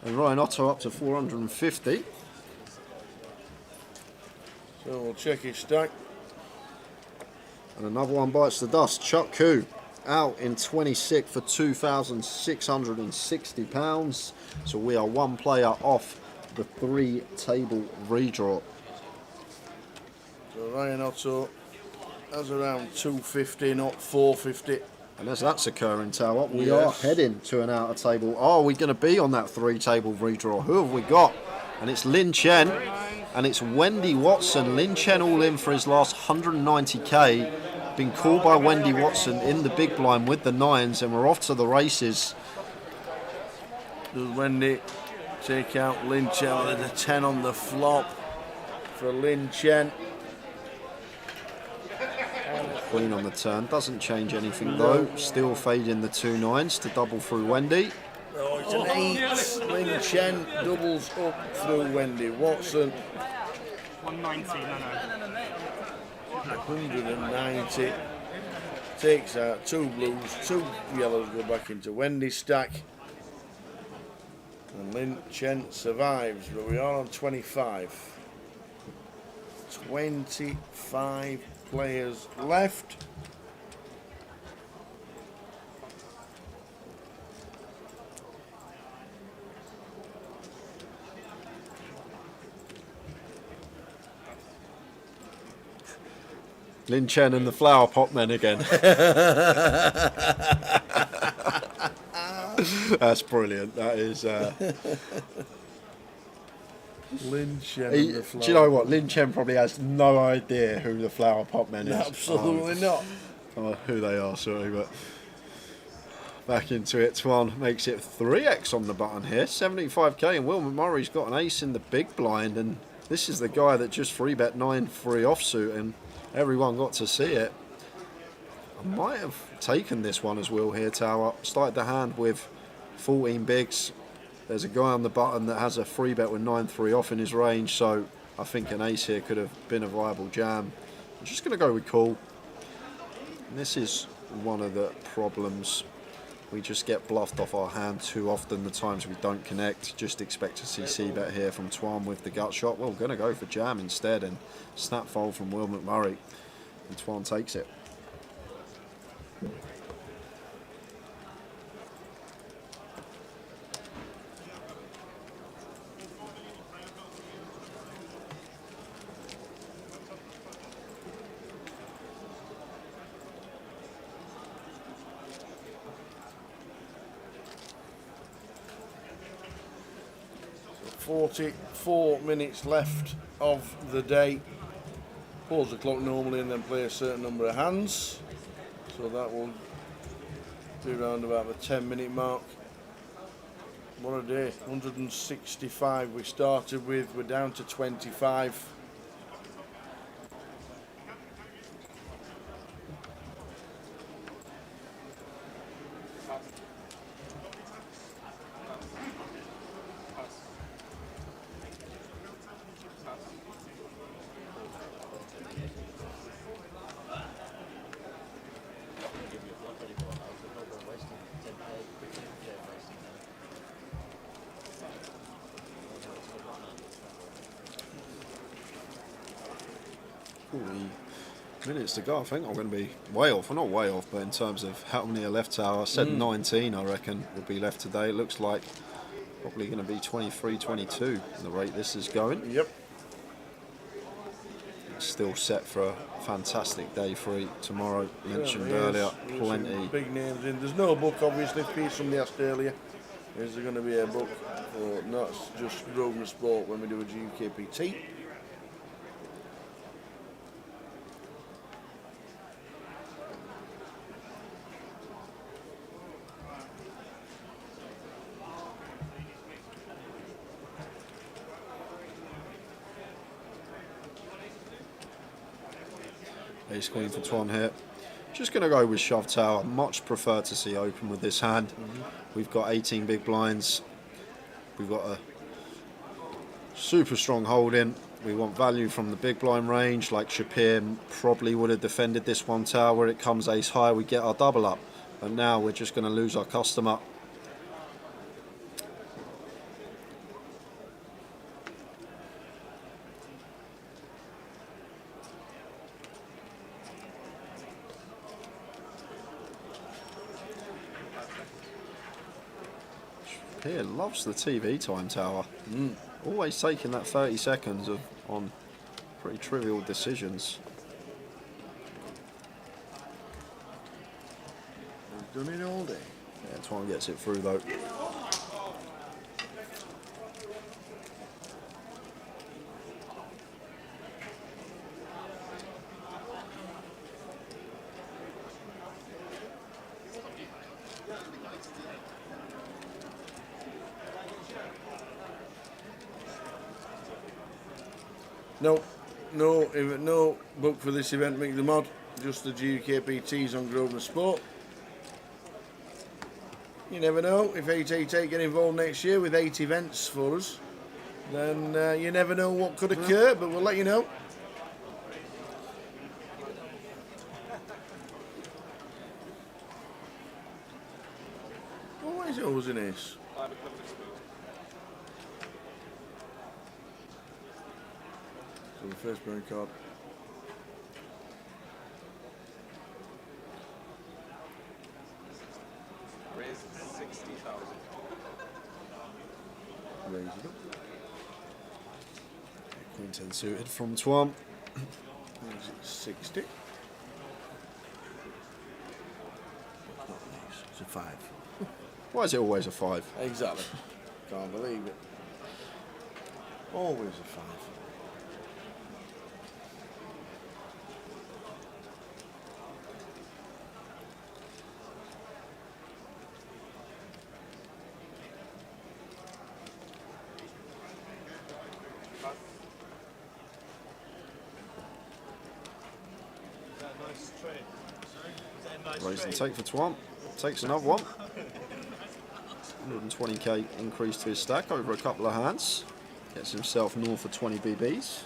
And Ryan Otto up to 450. So we'll check his stack. And another one bites the dust. Chuck Koo out in 26 for £2,660. So we are one player off the 3-table redraw. So Ryan Otto has around 250, not 450. And as that's occurring, Tower, we are heading to an outer table. Are we going to be on that 3-table redraw? Who have we got? And it's Lin Chen and it's Wendy Watson. Lin Chen all in for his last 190k. Been called by Wendy Watson in the big blind with the 9s, and we're off to the races. Does Wendy take out Lin Chen with a 10 on the flop for Lin Chen? Queen on the turn, doesn't change anything though. Still fading the 2 9s to double through Wendy. Oh, it's an 8. Lin Chen doubles up through Wendy Watson. 190, no. 190. Takes out 2 blues, 2 yellows go back into Wendy's stack. And Lin Chen survives, but we are on 25. 25 players left. Lin Chen and the flower pot men again. That's brilliant. That is. Lin Chen Do and the flower you know what? Lin Chen probably has no idea who the flower pot men is. Absolutely not. Oh, who they are, sorry, but back into it. Tuan makes it 3x on the button here. 75k, and Will Murray's got an ace in the big blind, and this is the guy that just 3-bet 9-3 offsuit, and everyone got to see it. I might have taken this one as Will here, Tower. Started the hand with 14 bigs. There's a guy on the button that has a 3-bet with 9-3 off in his range, so I think an ace here could have been a viable jam. I'm just going to go with call. And this is one of the problems. We just get bluffed off our hand too often. The times we don't connect, just expect to see c-bet here from Tuan with the gut shot. Well, we're going to go for jam instead, and snap fold from Will McMurray, and Tuan takes it. So 44 minutes left of the day. Pause the clock normally and then play a certain number of hands. So that will do around about the 10-minute mark. What a day. 165 we started with. We're down to 25. Minutes to go. I think I'm going to be way off. Well, not way off, but in terms of how many are left, Tower. I said 19, I reckon, will be left today. It looks like probably going to be 23, 22 the rate this is going. Yep. It's still set for a fantastic day 3 tomorrow. Mentioned earlier, There's plenty. some big names in. There's no book, obviously. Somebody asked earlier, is there going to be a book? Or no, it's just Grosvenor Sport when we do a GUKPT. Ace Queen for Tuan here. Just going to go with shove Tower. Much prefer to see open with this hand. We've got 18 big blinds. We've got a super strong holding. We want value from the big blind range, like Shapir probably would have defended this one, Tower. Where it comes ace high, we get our double up. But now we're just going to lose our customer. Here loves the TV time, Tower. Always taking that 30 seconds on pretty trivial decisions. We've done it all day. Yeah, Tuan gets it through though. No book for this event, Mick the Mod. Just the GUKPTs on Grosvenor Sport. You never know, if 888 get involved next year with 8 events for us, then you never know what could occur, but we'll let you know. Always always an ace. So the first burn card. Raise 60,000. Raise it up. Queen 10 suited from Tuan. Raise it 60. 5. Why is it always a 5? Exactly. Can't believe it. Always a 5. Raise and take for Twan. Takes another one. 120k increase to his stack over a couple of hands. Gets himself north of 20 BBs.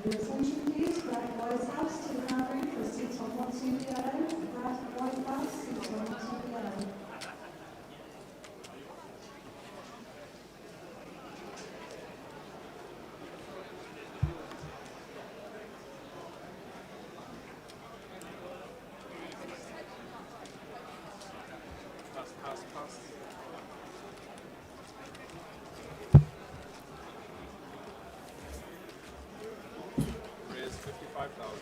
Your attention please, grab White House to the Coventry for seats on 1, 2 yellow. Grab White House, seats on 1, 2 yellow. Raise 55,000.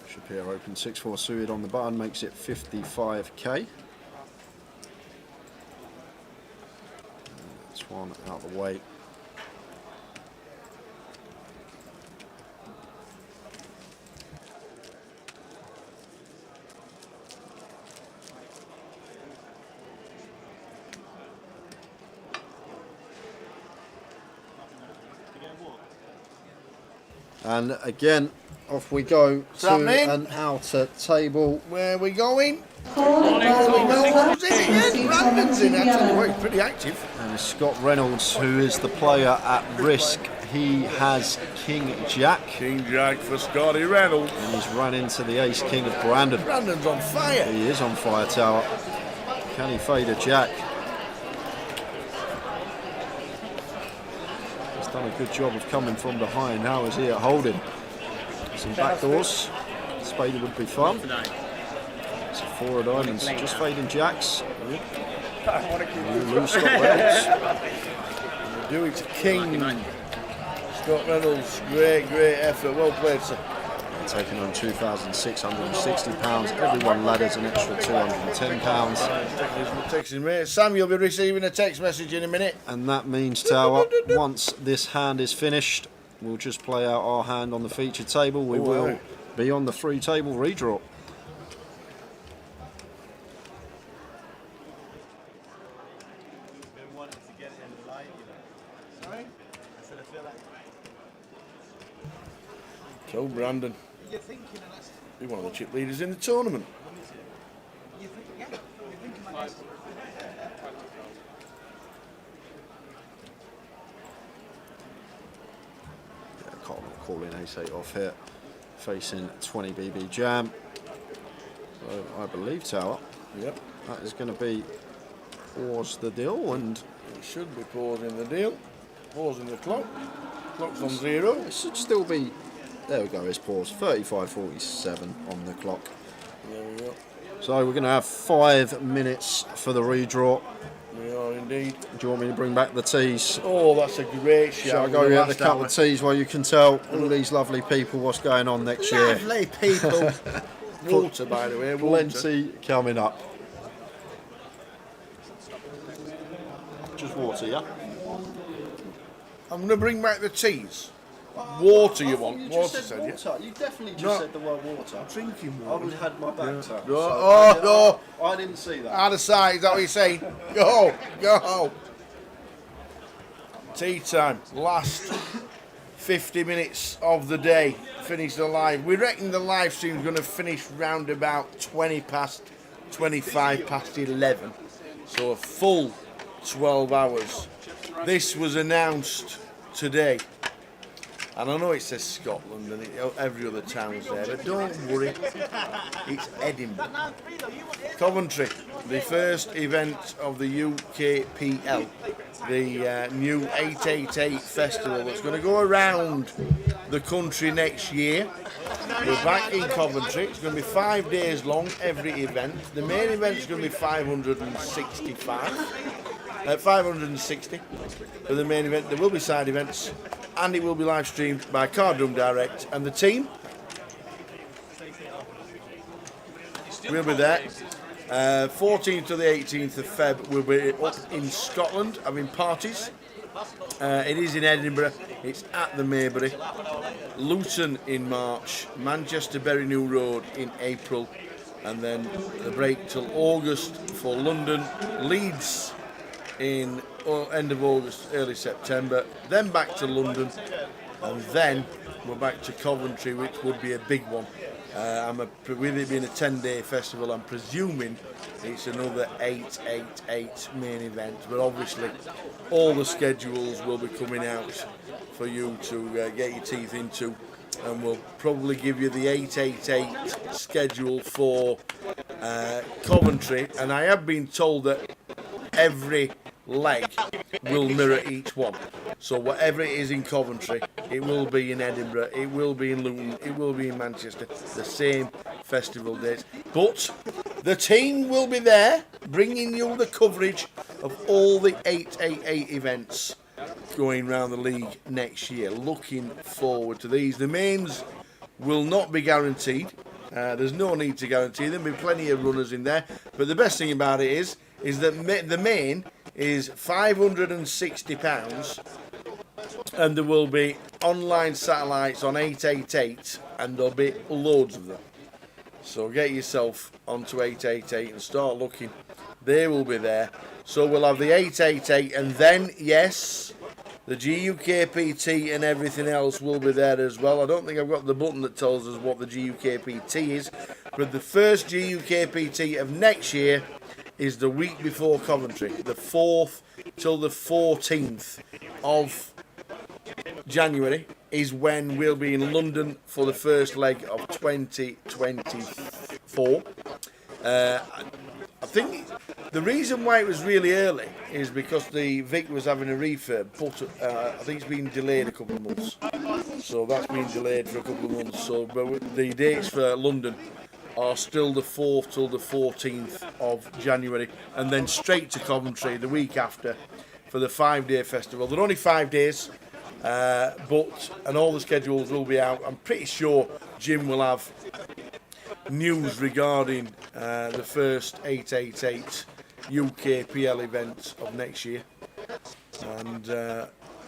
Shapiro open 6-4 suited on the button, makes it 55k. That's one out of the way. And again, off we go to happening? an outer table. Where are we going? Brandon's in, I tell you what, he's pretty active. And Scott Reynolds, who is the player at risk. He has King Jack. King Jack for Scotty Reynolds. And he's run into the ace king of Brandon. Brandon's on fire. He is on fire, Tower. Can he fade a jack? He's done a good job of coming from behind. How is he at holding? Some backdoors. Spader would be fun. It's a 4 of diamonds. Just fading jacks. Lose Scott Reynolds. Do it to King. Scott Reynolds, great effort. Well played, sir. Taking on £2,660. Everyone ladders an extra £210. Texting me. Sam, you'll be receiving a text message in a minute. And that means, Tower, once this hand is finished, we'll just play out our hand on the featured table. We will be on the free table redraw. So Brandon, he's one of the chip leaders in the tournament. Calling ace-8 off here, facing 20 BB jam. So I believe, Tower, yep, that is going to be pause the deal, and it should be pausing the deal, pausing the clock. Clock's on 0. It should still be. There we go. It's paused. 35:47 on the clock. There we go. So we're going to have 5 minutes for the redraw. We are indeed. Do you want me to bring back the teas? Oh, that's a great shout. Shall I go get a couple of teas while you can tell all these lovely people what's going on next year? Lovely people. Water, by the way. Plenty coming up. Just water, yeah? I'm going to bring back the teas. Water you want? You Water, just said water. said You definitely just No. said the word water. I'm drinking I water. would have had my back turned. No. So I didn't see that. Out of sight, is that what you're saying? Go. Tea time. Last 50 minutes of the day. Finish the live. We reckon the live stream's going to finish round about 25 past 11. So a full 12 hours. This was announced today. And I know it says Scotland and every other town's there, but don't worry, it's Edinburgh. Coventry, the first event of the UKPL, the new 888 festival that's going to go around the country next year. We're back in Coventry. It's going to be 5 days long, every event. The main event is going to be 560 for the main event. There will be side events, and it will be live streamed by Cardroom Direct. And the team will be there. 14th to the 18th of Feb, we'll be up in Scotland having parties. It is in Edinburgh, it's at the Maybury. Luton in March, Manchester Bury New Road in April, and then the break till August for London, Leeds in end of August, early September, then back to London, and then we're back to Coventry, which would be a big one. With it being a 10-day festival, I'm presuming it's another 888 main event, but obviously all the schedules will be coming out for you to get your teeth into, and we'll probably give you the 888 schedule for Coventry, and I have been told that every leg will mirror each one. So whatever it is in Coventry, it will be in Edinburgh, it will be in Luton, it will be in Manchester, the same festival dates. But the team will be there, bringing you the coverage of all the 888 events going around the league next year. Looking forward to these. The mains will not be guaranteed. There's no need to guarantee them. There'll be plenty of runners in there. But the best thing about it is that the main is £560, and there will be online satellites on 888, and there'll be loads of them. So get yourself onto 888 and start looking. They will be there. So we'll have the 888, and then, yes, the GUKPT and everything else will be there as well. I don't think I've got the button that tells us what the GUKPT is, but the first GUKPT of next year is the week before Coventry, the 4th till the 14th of January is when we'll be in London for the first leg of 2024. I think the reason why it was really early is because the Vic was having a refurb, but I think it's been delayed a couple of months. So that's been delayed for a couple of months. So, but the dates for London are still the 4th till the 14th of January, and then straight to Coventry the week after for the 5-day festival. They're only 5 days, and all the schedules will be out. I'm pretty sure Jim will have news regarding the first 888 UKPL event of next year, and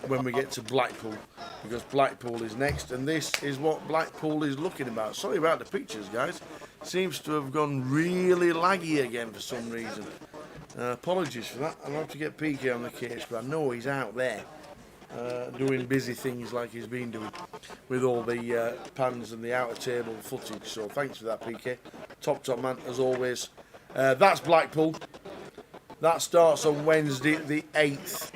when we get to Blackpool, because Blackpool is next, and this is what Blackpool is looking about. Sorry about the pictures, guys. Seems to have gone really laggy again for some reason. Apologies for that. I'll have to get PK on the case, but I know he's out there doing busy things like he's been doing with all the pans and the outer table footage. So thanks for that, PK. Top man, as always. That's Blackpool. That starts on Wednesday the 8th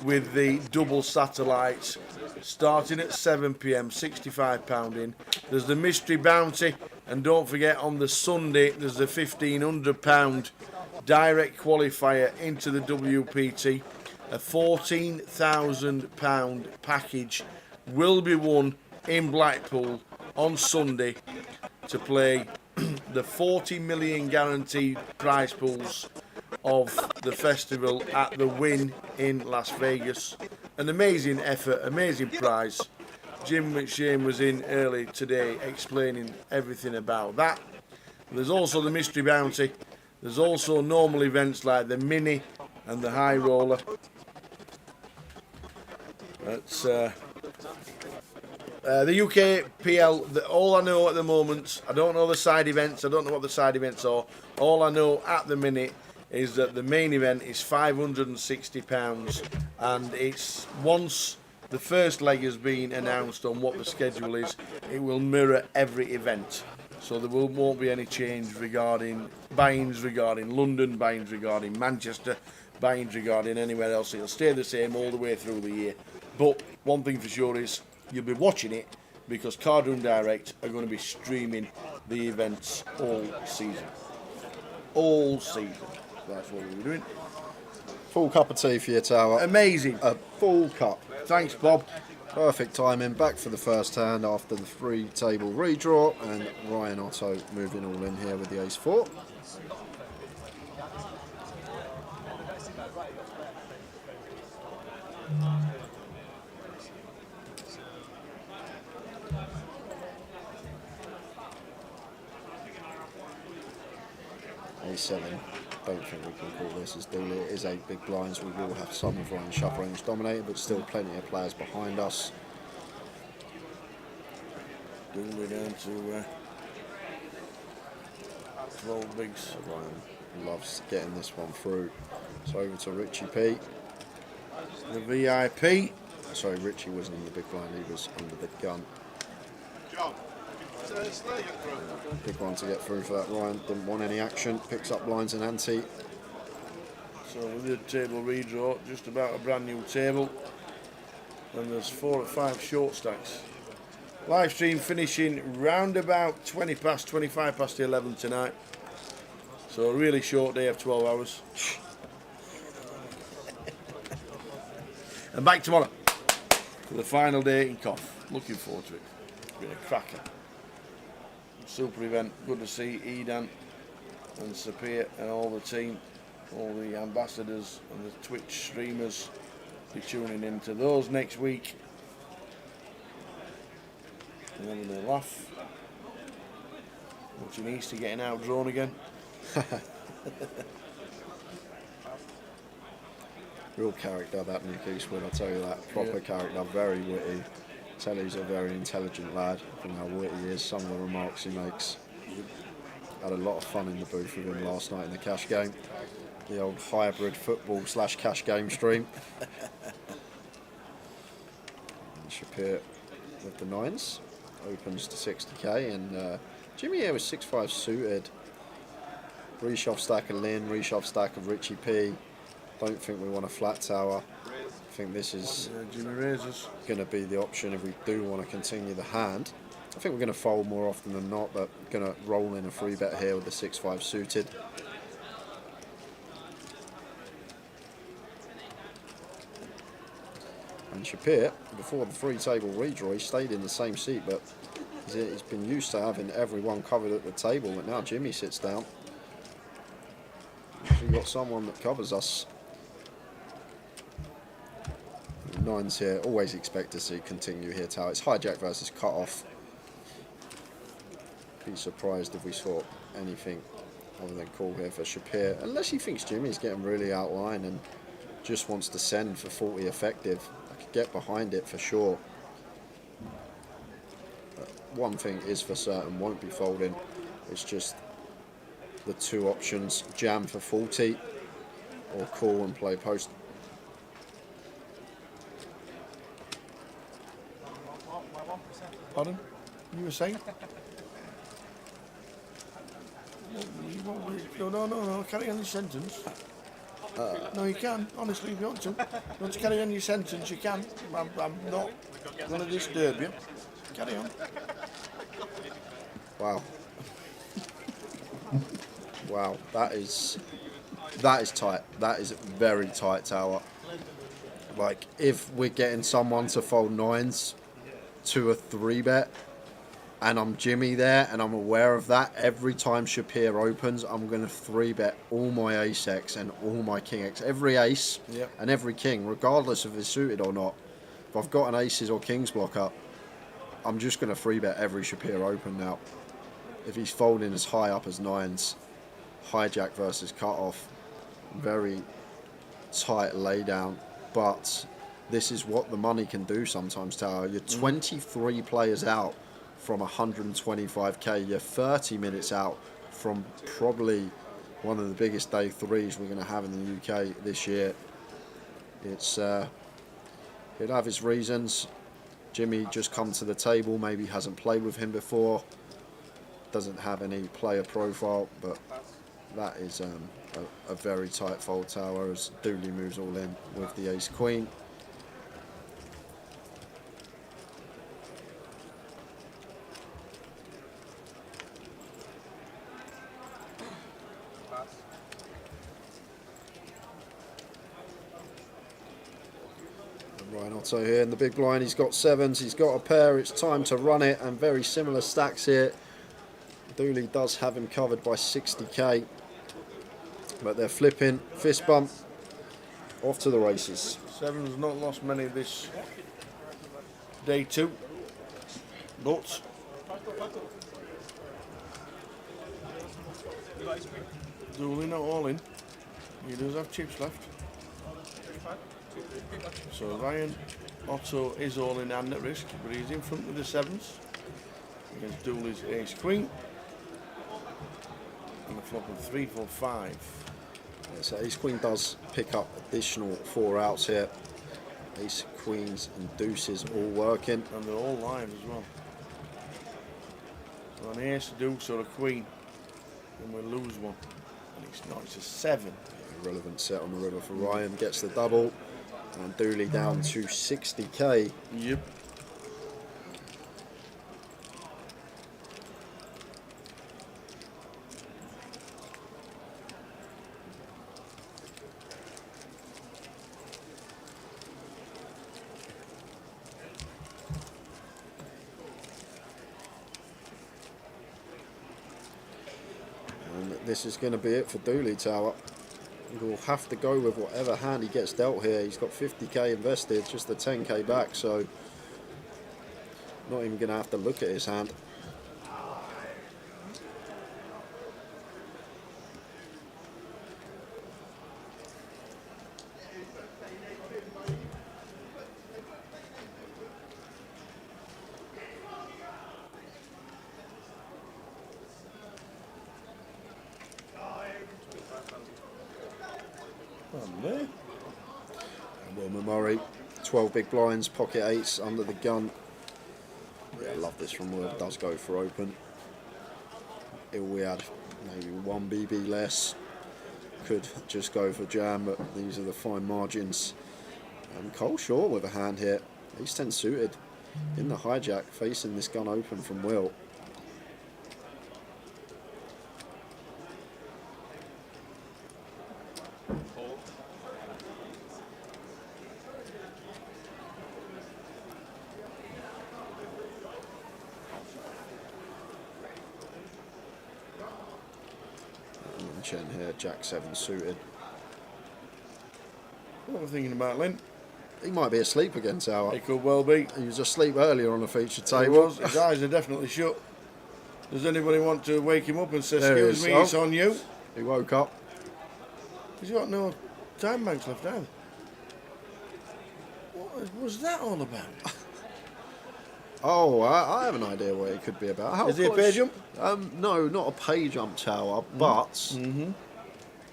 with the double satellites starting at 7 p.m, £65 in. There's the mystery bounty, and don't forget on the Sunday there's the £1,500 direct qualifier into the WPT. A £14,000 package will be won in Blackpool on Sunday to play the 40 million guaranteed prize pools of the festival at the Win in Las Vegas. An amazing effort, amazing prize. Jim McShane was in early today explaining everything about that. There's also the mystery bounty. There's also normal events like the mini and the high roller. That's the UKPL. All I know at the moment, I don't know the side events. I don't know what the side events are. All I know at the minute is that the main event is £560, and it's once the first leg has been announced on what the schedule is, it will mirror every event. So there won't be any change regarding buy-ins regarding London, buy-ins regarding Manchester, buy-ins regarding anywhere else. It'll stay the same all the way through the year. But one thing for sure is you'll be watching it because Card Room Direct are going to be streaming the events all season. All season. That's what we're doing. Full cup of tea for your tower. Amazing. A full cup. Thanks, Bob. Perfect timing. Back for the first hand after the 3-table redraw, and Ryan Otto moving all in here with the ace-4. A7. Don't think we can call this as duly. It is 8 big blinds. We will have some of Ryan's shove range dominated, but still plenty of players behind us. Doing down to 12 bigs. Ryan loves getting this one through. So over to Richie P. The VIP. Sorry, Richie wasn't in the big blind, he was under the gun. Big one to get through for that. Ryan didn't want any action, picks up blinds and ante. So we did table redraw, just about a brand new table. And there's 4 or 5 short stacks. Live stream finishing round about 25 past 11 tonight. So a really short day of 12 hours. And back tomorrow for the final day in Cough. Looking forward to it. It's been a cracker. Super event. Good to see Edan and Sapir and all the team, all the ambassadors and the Twitch streamers be tuning into those next week. And having a laugh. Watching Easter getting outdrawn again. Real character, that Nick Eastwood, I'll tell you that. Proper character, very witty. Tell he's a very intelligent lad. From how witty he is, some of the remarks he makes. Had a lot of fun in the booth with him last night in the cash game. The old hybrid football / cash game stream. And Shapir with the 9s. Opens to 60k, and Jimmy here was 6-5 suited. Reshove stack of Lynn, reshove stack of Richie P. Don't think we want a flat tower. I think this is going to be the option if we do want to continue the hand. I think we're going to fold more often than not, but going to roll in a free bet here with the 6-5 suited. And Shapir, before the 3-table redraw, he stayed in the same seat, but he's been used to having everyone covered at the table, but now Jimmy sits down. We've got someone that covers us. 9s here, always expect to see continue here, Tower. It's hijack versus cut off. Be surprised if we saw anything other than call here for Shapir, unless he thinks Jimmy's getting really outlined and just wants to send for 40 effective. I could get behind it for sure. But one thing is for certain, won't be folding. It's just the 2 options, jam for 40 or call and play post. Pardon? You were saying? No, carry on your sentence. No, you can, honestly, if you want to. If you want to carry on your sentence, you can. I'm not going to disturb you. Carry on. Wow. Wow, that is tight. That is very tight, Tower. Like, if we're getting someone to fold 9s to a 3-bet, and I'm Jimmy there, and I'm aware of that, every time Shapir opens, I'm going to 3-bet all my ace-X and all my king-X. Every ace and every king, regardless if it's suited or not. If I've got an aces or kings blocker, I'm just going to 3-bet every Shapir open now. If he's folding as high up as 9s, hijack versus cut-off, very tight laydown, but this is what the money can do sometimes, Tower. You're 23 players out from 125k. You're 30 minutes out from probably one of the biggest day 3s we're going to have in the UK this year. It's he'll have his reasons. Jimmy just come to the table, maybe hasn't played with him before, doesn't have any player profile, but that is a very tight fold, Tower, as Dooley moves all in with the ace-queen. Ryan Otto here in the big blind. He's got sevens, he's got a pair. It's time to run it, and very similar stacks here. Dooley does have him covered by 60k, but they're flipping. Fist bump. Off to the races. Seven's not lost many this day 2, but Dooley not all in. He does have chips left. So Ryan Otto is all in and at risk, but he's in front with the sevens against Dooley's ace queen. And a flop of 3, 4, 5. Yeah, so ace queen does pick up additional 4 outs here. Ace, queens and deuces all working. And they're all live as well. So an ace, a deuce or a queen, and we'll lose one. And it's not, it's a 7. Irrelevant set on the river for Ryan. Gets the double. And Dooley down to 60k. Yep. And this is going to be it for Dooley Tower. He'll have to go with whatever hand he gets dealt here. He's got 50k invested, just the 10k back, so not even going to have to look at his hand. And Wilmer Murray, 12 big blinds, pocket 8s under the gun. Yeah, I love this from Will. Does go for open. If we had maybe 1 BB less, could just go for jam, but these are the fine margins. And Cole Shaw with a hand here. Ace 10 suited in the hijack, facing this gun open from Will. Chen here, Jack 7 suited. What am I thinking about, Lynn? He might be asleep again, Tower. He could well be. He was asleep earlier on the feature He table. was. His eyes are definitely shut. Does anybody want to wake him up and say, There excuse he me, is. it's on you? He woke up. He's got no time banks left either. What was that all about? Oh, I have an idea what it could be about. How Is he a pay jump? No, not a pay jump, Tower, but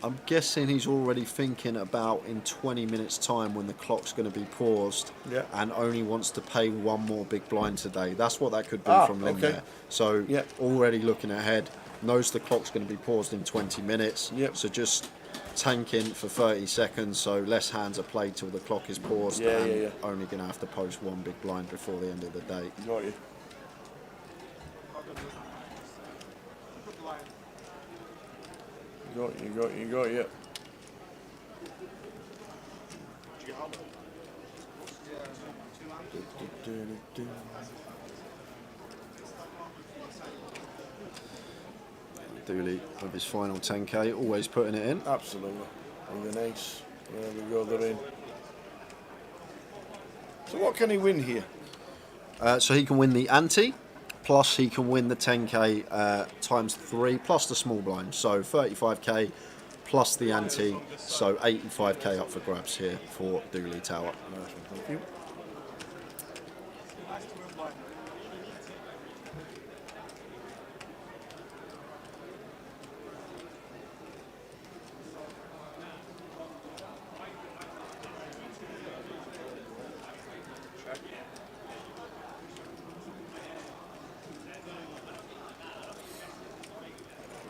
I'm guessing he's already thinking about in 20 minutes time when the clock's going to be paused and only wants to pay 1 more big blind today. That's what that could be from Lynn there. So already looking ahead, knows the clock's going to be paused in 20 minutes. So just tanking for 30 seconds, so less hands are played till the clock is paused, and only going to have to post 1 big blind before the end of the day. Got you. Got you. Dooley with his final 10k, always putting it in. Absolutely. With an ace. There we go, they're in. So what can he win here? So he can win the ante, plus he can win the 10k times 3, plus the small blind. So 35k plus the ante, so 85k up for grabs here for Dooley Tower. Thank you.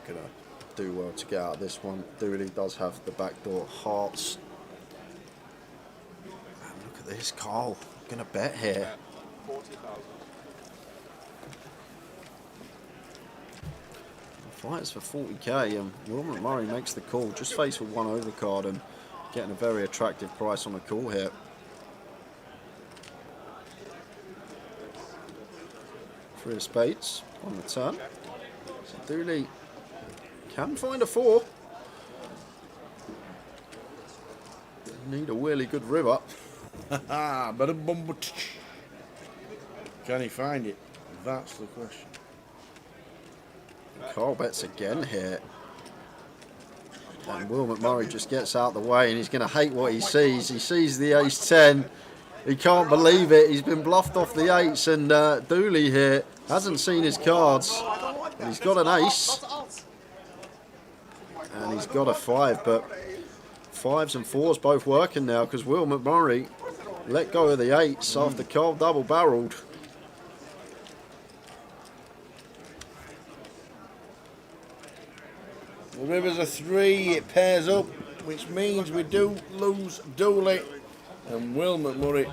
Gonna do well to get out of this one. Dooley does have the backdoor hearts. And look at this, Carl. Gonna bet here. 40,000. Fights for 40k, and Wilmer Murray makes the call. Just faced with 1 overcard and getting a very attractive price on the call here. 3 of spades on the turn. So Dooley can find a 4. Need a really good river. Can he find it? That's the question. Carl bets again here. And Will McMurray just gets out the way, and he's going to hate what he sees. He sees the ace-10. He can't believe it. He's been bluffed off the 8s, and Dooley here hasn't seen his cards. And he's got an ace. And he's got a 5, but 5s and 4s both working now because Will McMurray let go of the 8s after Carl double-barreled. The river's a 3, it pairs up, which means we do lose Dooley and Will McMurray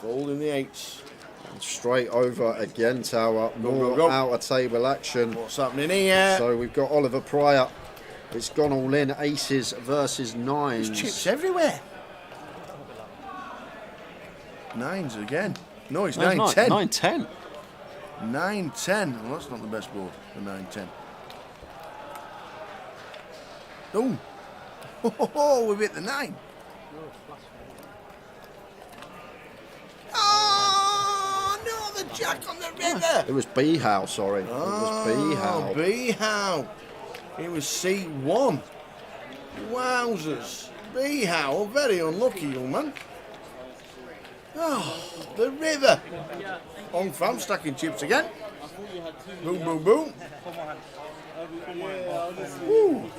folding the 8s. And straight over again, Tower. More go. outer table action. What's happening here? So we've got Oliver Pryor. It's gone all in. Aces versus 9s. There's chips everywhere. 9s again. No, it's 9-10. 9-10. 9-10. Well, that's not the best board for 9-10. Oh. Oh, we've hit the 9. Oh, no, the jack on the river. It was B-How, sorry. It was B-How. B-How. It was C1. Wowzers. B-How, very unlucky, young man. Oh, the river. On fam, stacking chips again. Boom, boom, boom. Woo.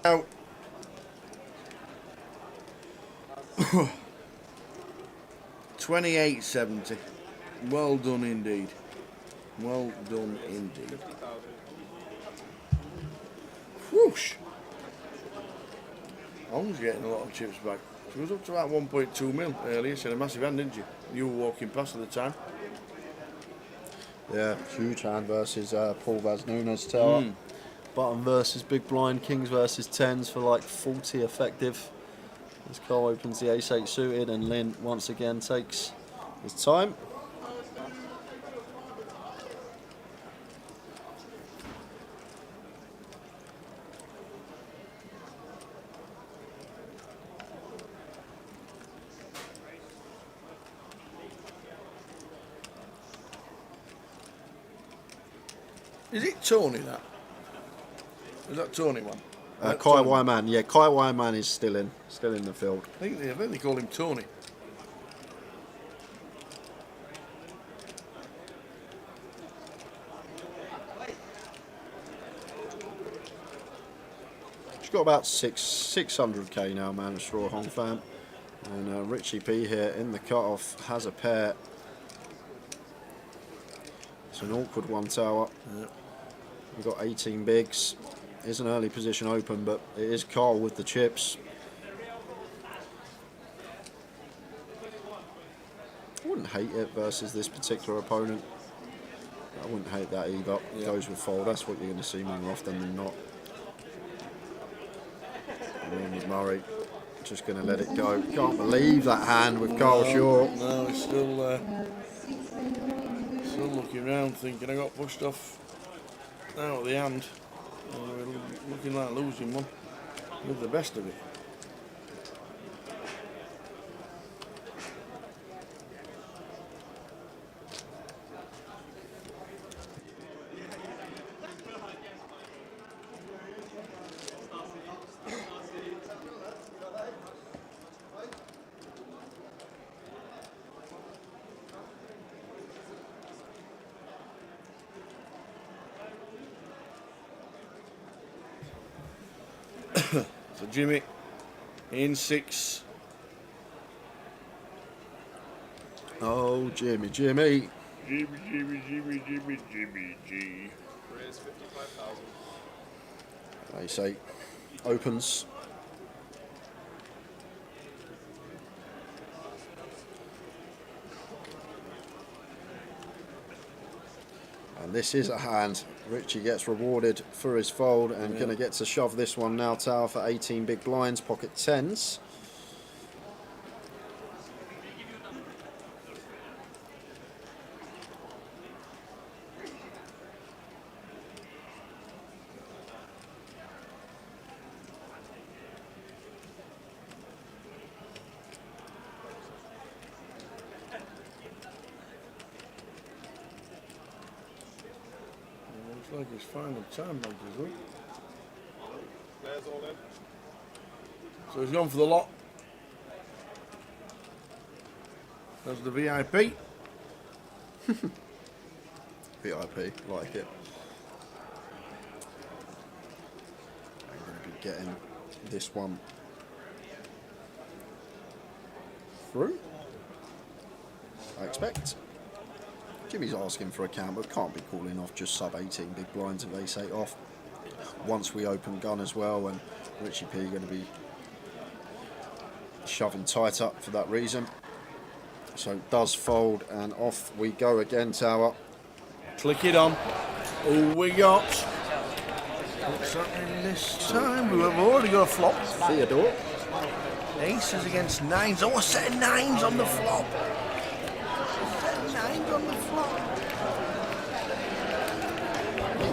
Now, 28.70. Well done indeed. Well done indeed. Whoosh. Hong's getting a lot of chips back. She was up to about 1.2 mil earlier. She had a massive hand, didn't you? You were walking past at the time. Yeah, huge hand versus Paul Vaz Nunes Tower. Button versus big blind, kings versus 10s for like 40 effective. As Carl opens the ace-8 suited, and Lynn once again takes his time. Is it Tony that? Is that Tony one? Kai Wyman, yeah, Kai Wyman is still in the field. I think they call him Tony. She's got about 600k now, man, a straw Hong fan. And Richie P here in the cutoff has a pair. It's an awkward one, Tower. Yep. We've got 18 bigs. It's an early position open, but it is Carl with the chips. I wouldn't hate it versus this particular opponent. I wouldn't hate that either. Yep. Goes with fold. That's what you're going to see more often than not. And then Murray just going to let it go. Can't believe that hand with Carl Shaw. No, he's still looking around thinking I got pushed off out of the hand. We're looking like losing one with the best of it. So Jimmy in 6. Oh, Jimmy. Jimmy G. Raise 55,000. Ace-8 opens. And this is a hand. Richie gets rewarded for his fold and going to get to shove this one now, Tower, for 18 big blinds, pocket 10s. like his final time badge as well. Players all in. So he's gone for the lot. That's the VIP. VIP, like it. I'm going to be getting this one through, I expect. Jimmy's asking for a count, but can't be calling off just sub 18 big blinds of ace 8 off. Once we open gun as well, and Richie P going to be shoving tight up for that reason. So does fold, and off we go again, Tower. Click it on. Oh, we got. What's happening this time? We've already got a flop. Theodore. Aces against nines. Oh, a set of nines on the flop. A set of nines on the flop.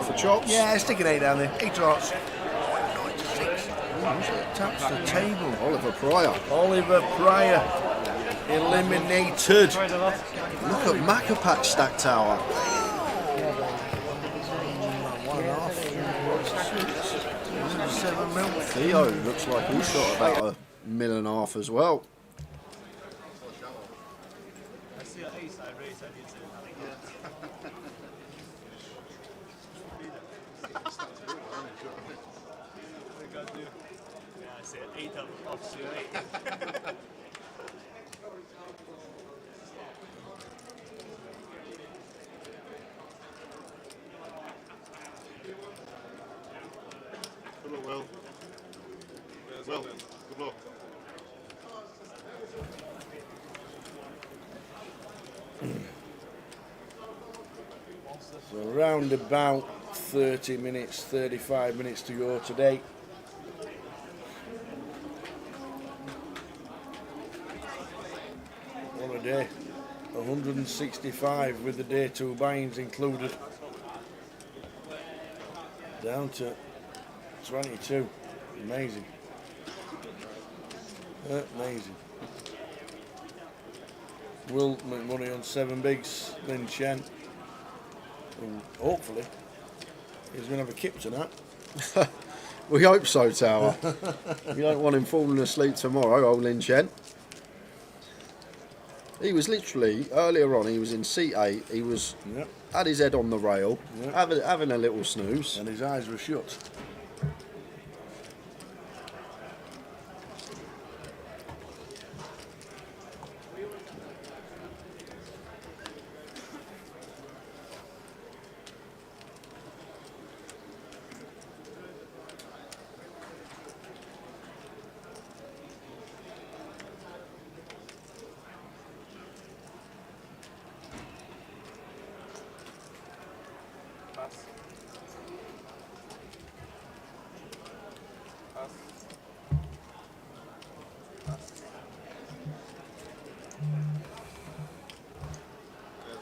For chops? Yeah, stick an 8 down there. 8 drops. 96. Taps the table. Oliver Pryor. Oliver Pryor. Eliminated. Look at Macapac stack, Tower. Theo looks like he's got about $1.5 million as well. I see an ace, I raise, I did say yeah, I said 8 of 8. Good luck, Will. Will, good luck. So around about 30 minutes, 35 minutes to go today. What a day. 165 with the day 2 buy-ins included. Down to 22. Amazing. Amazing. Will make money on 7 bigs, Lin Chen. And hopefully he's going to have a kip tonight. We hope so, Tower. You don't want him falling asleep tomorrow, old Lin Chen. He was literally, earlier on, he was in seat 8. He was had his head on the rail, having a little snooze. And his eyes were shut.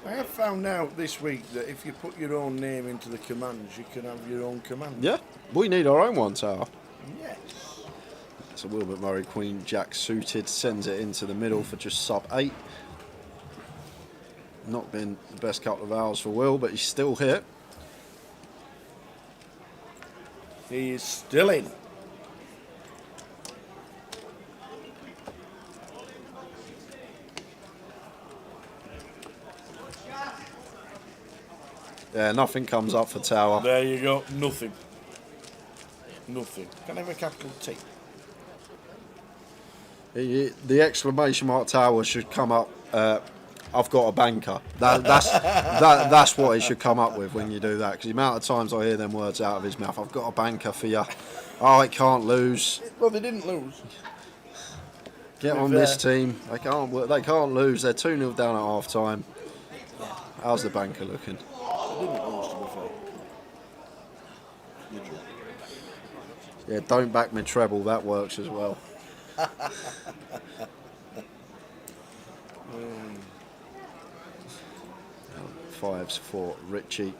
I have found out this week that if you put your own name into the commands, you can have your own command. Yeah, we need our own one, Tower. Yes. So Wilbert Murray, Queen Jack suited, sends it into the middle for just sub 8. Not been the best couple of hours for Will, but he's still here. He is still in. Yeah, nothing comes up for Tower. There you go, nothing. Nothing. Can I have a capital T? The exclamation mark Tower should come up. I've got a banker. That's what it should come up with when you do that. Because the amount of times I hear them words out of his mouth, I've got a banker for you. Oh, it can't lose. Well, they didn't lose. Get on this team. They can't lose. They're 2-0 down at half time. How's the banker looking? They didn't lose, to be fair. You drew. Yeah, don't back me treble. That works as well. Fives for Richie.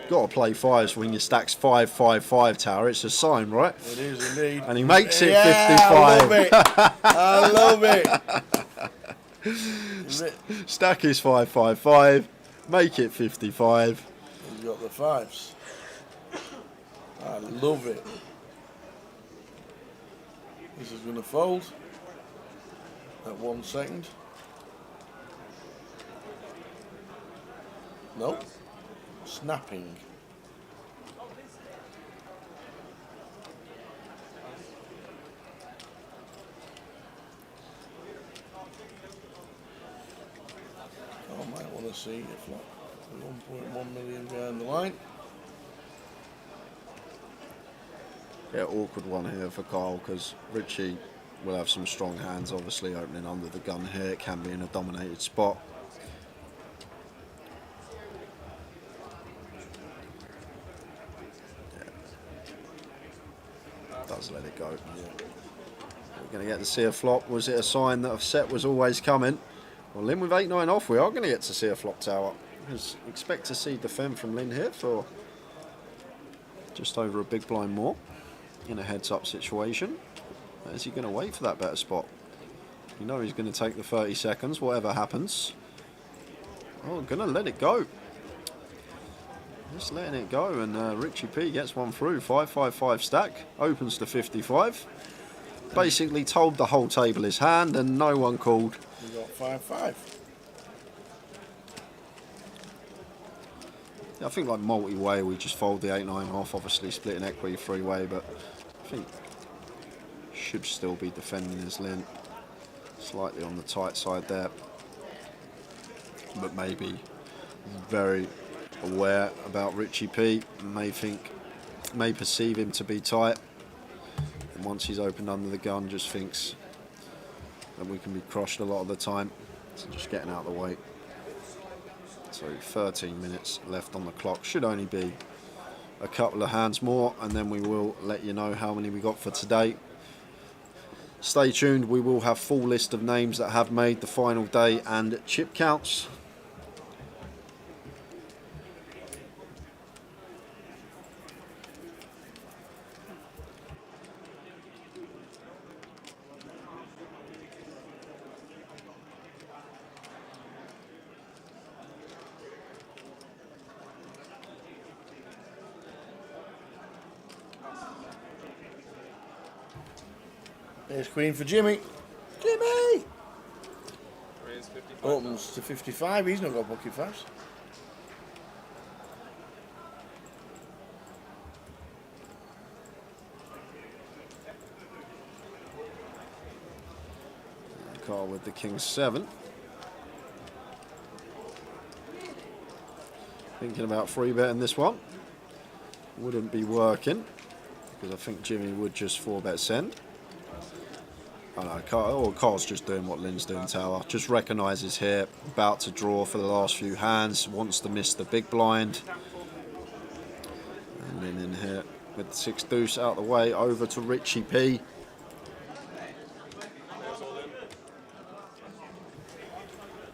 Got to play fives when your stack's 5-5-5 Tower. It's a sign, right? It is indeed. And he makes it 55. I love it. Stack is 5-5-5. Make it 55. He's got the fives. I love it. This is going to fold at 1 second. Nope. Snapping. I might want to see if not 1.1 million behind the line. Yeah, awkward one here for Kyle because Richie will have some strong hands, obviously opening under the gun here. It can be in a dominated spot. Yeah. Does let it go. Yeah. We're going to get to see a flop. Was it a sign that a set was always coming? Well, Lynn with 8-9 off, we are going to get to see a flop tower. Because expect to see defend from Lynn here for just over a big blind more in a heads-up situation. Is he going to wait for that better spot? You know he's going to take the 30 seconds, whatever happens. Oh, going to let it go. Just letting it go, and Richie P gets one through. 5-5-5 stack, opens to 55. Basically told the whole table his hand, and no one called. We got 5-5. I think like multi-way we just fold the 8-9 off, obviously splitting equity 3-way, but I think should still be defending his Lynn. Slightly on the tight side there, but maybe very aware about Richie P. May perceive him to be tight, and once he's opened under the gun just thinks that we can be crushed a lot of the time, so just getting out of the way. So 13 minutes left on the clock. Should only be a couple of hands more, and then we will let you know how many we got for today. Stay tuned. We will have full list of names that have made the final day and chip counts. There's Queen for Jimmy. Jimmy! Opens to 55. He's not got bucket fives. Carl with the King 7. Thinking about free betting this one. Wouldn't be working because I think Jimmy would just 4-bet send. Oh no, Carl's just doing what Lynn's doing, Tower. Just recognises here, about to draw for the last few hands, wants to miss the big blind. And Lynn in here with the 6 deuce out of the way, over to Richie P.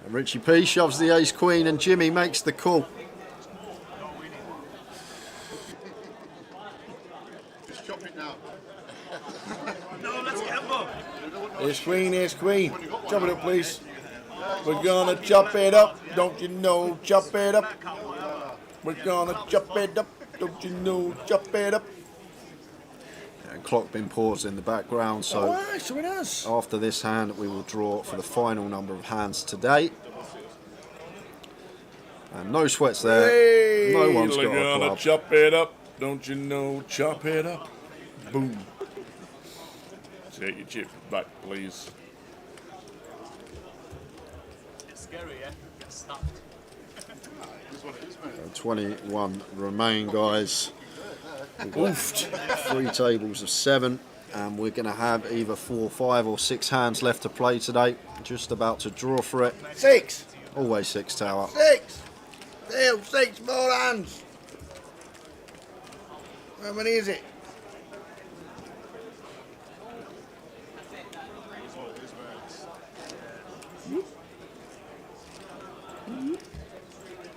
And Richie P shoves the ace queen and Jimmy makes the call. Here's Queen, here's Queen. Chop it up, please. We're gonna chop it up, don't you know? Chop it up. We're gonna chop it up, don't you know? Chop it up. And clock been paused in the background, so, Alright, so it has. After this hand we will draw for the final number of hands today. And no sweats there. Hey, No one's got we're a gonna club. chop it up, don't you know? Chop it up. Boom. Take your chip back, please. It's scary, yeah? Get stuffed. 21 remain, guys. We've got 3 tables of 7, and we're going to have either 4, 5 or 6 hands left to play today. Just about to draw for it. 6. Always 6, Tower. 6. Still 6 more hands. How many is it?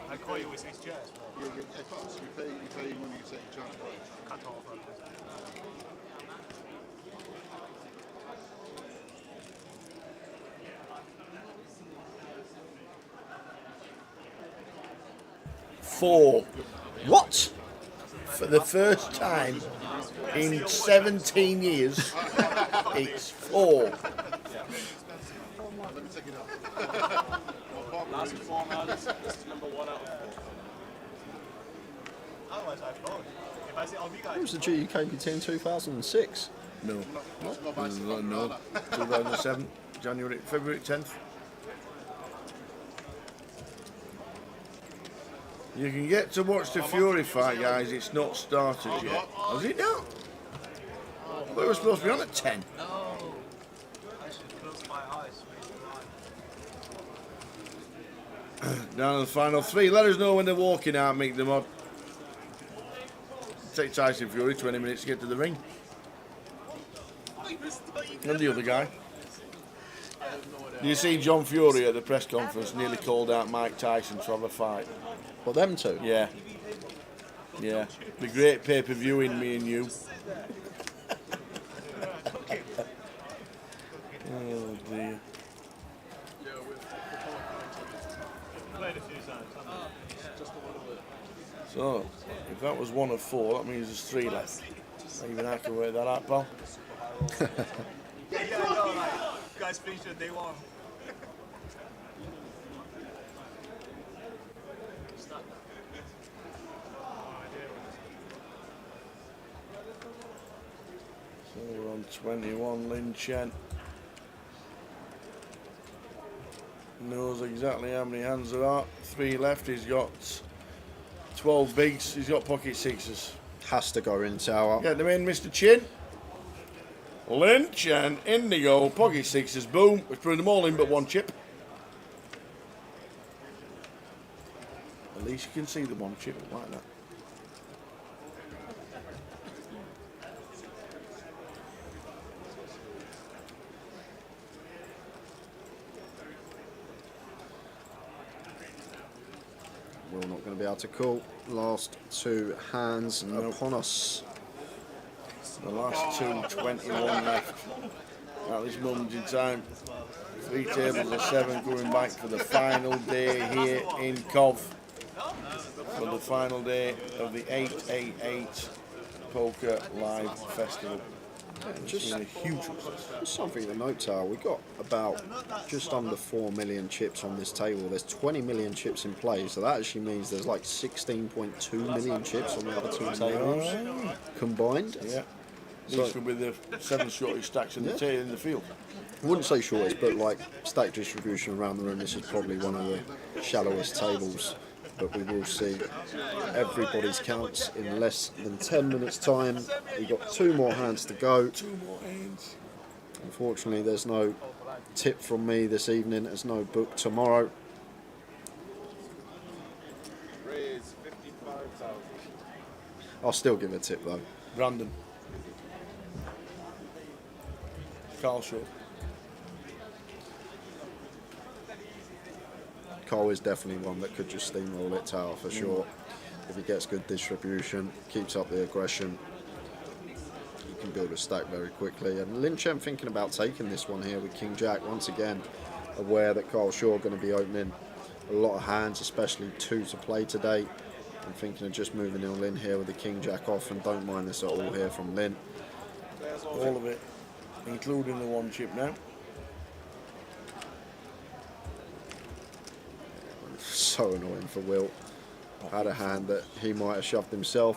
I call you with 6 chairs. You pay money, you take a chance. Cut off. 4. What? For the first time in 17 years, it's 4. Last four rounds, that's number 1 out of 4. Otherwise, I've gone. If I say, oh, we got It was the GUKBT in 2006. No. No. 2007, February 10th. You can get to watch the Fury fight, guys. It's not started yet. Has it now? We were supposed to be on at 10. No. I should close my eyes. Down to the final 3. Let us know when they're walking out, make them up. Take Tyson Fury 20 minutes to get to the ring. And the other guy. You see John Fury at the press conference nearly called out Mike Tyson to have a fight. What, them two? Yeah. Yeah. The great pay-per-viewing me and you. Oh dear. So, if that was 1 of 4, that means there's 3 left. Even I can work that out, pal. Yeah, I know, like, you guys finished at day 1. So we're on 21, Lin Chen. Knows exactly how many hands there are. 3 left, he's got 12 bigs, he's got pocket 6s. Has to go in tower. Get them in, Mr. Chin. Lin Chen, Indigo, pocket 6s, boom. We're putting them all in but 1 chip. At least you can see the 1 chip like that. We're not going to be able to call. Last 2 hands upon us. The last 2, 21 left. At this moment in time, 3 tables of 7 going back for the final day here in Cov. For the final day of the 888 Poker Live Festival. Just a huge success. Just something to note, Tower. We got about just under 4 million chips on this table. There's 20 million chips in play, so that actually means there's like 16.2 million chips on the other 2 tables combined. Yeah. These could be the 7 shortest stacks in the in the field. I wouldn't say shortest, but like stack distribution around the room, this is probably one of the shallowest tables. But we will see everybody's counts in less than 10 minutes time. We've got 2 more hands to go. 2 more hands. Unfortunately, there's no tip from me this evening. There's no book tomorrow. Raise 55,000. I'll still give a tip though. Brandon. Carl Shaw. Cole is definitely one that could just steamroll it Tower for sure. If he gets good distribution, keeps up the aggression, he can build a stack very quickly. And Lin Chen thinking about taking this one here with King Jack once again, aware that Carl Shaw going to be opening a lot of hands, especially 2 to play today. I'm thinking of just moving all in here with the King Jack off, and don't mind this at all here from Lin. All of it, including the 1 chip now. So annoying for Will. Had a hand that he might have shoved himself,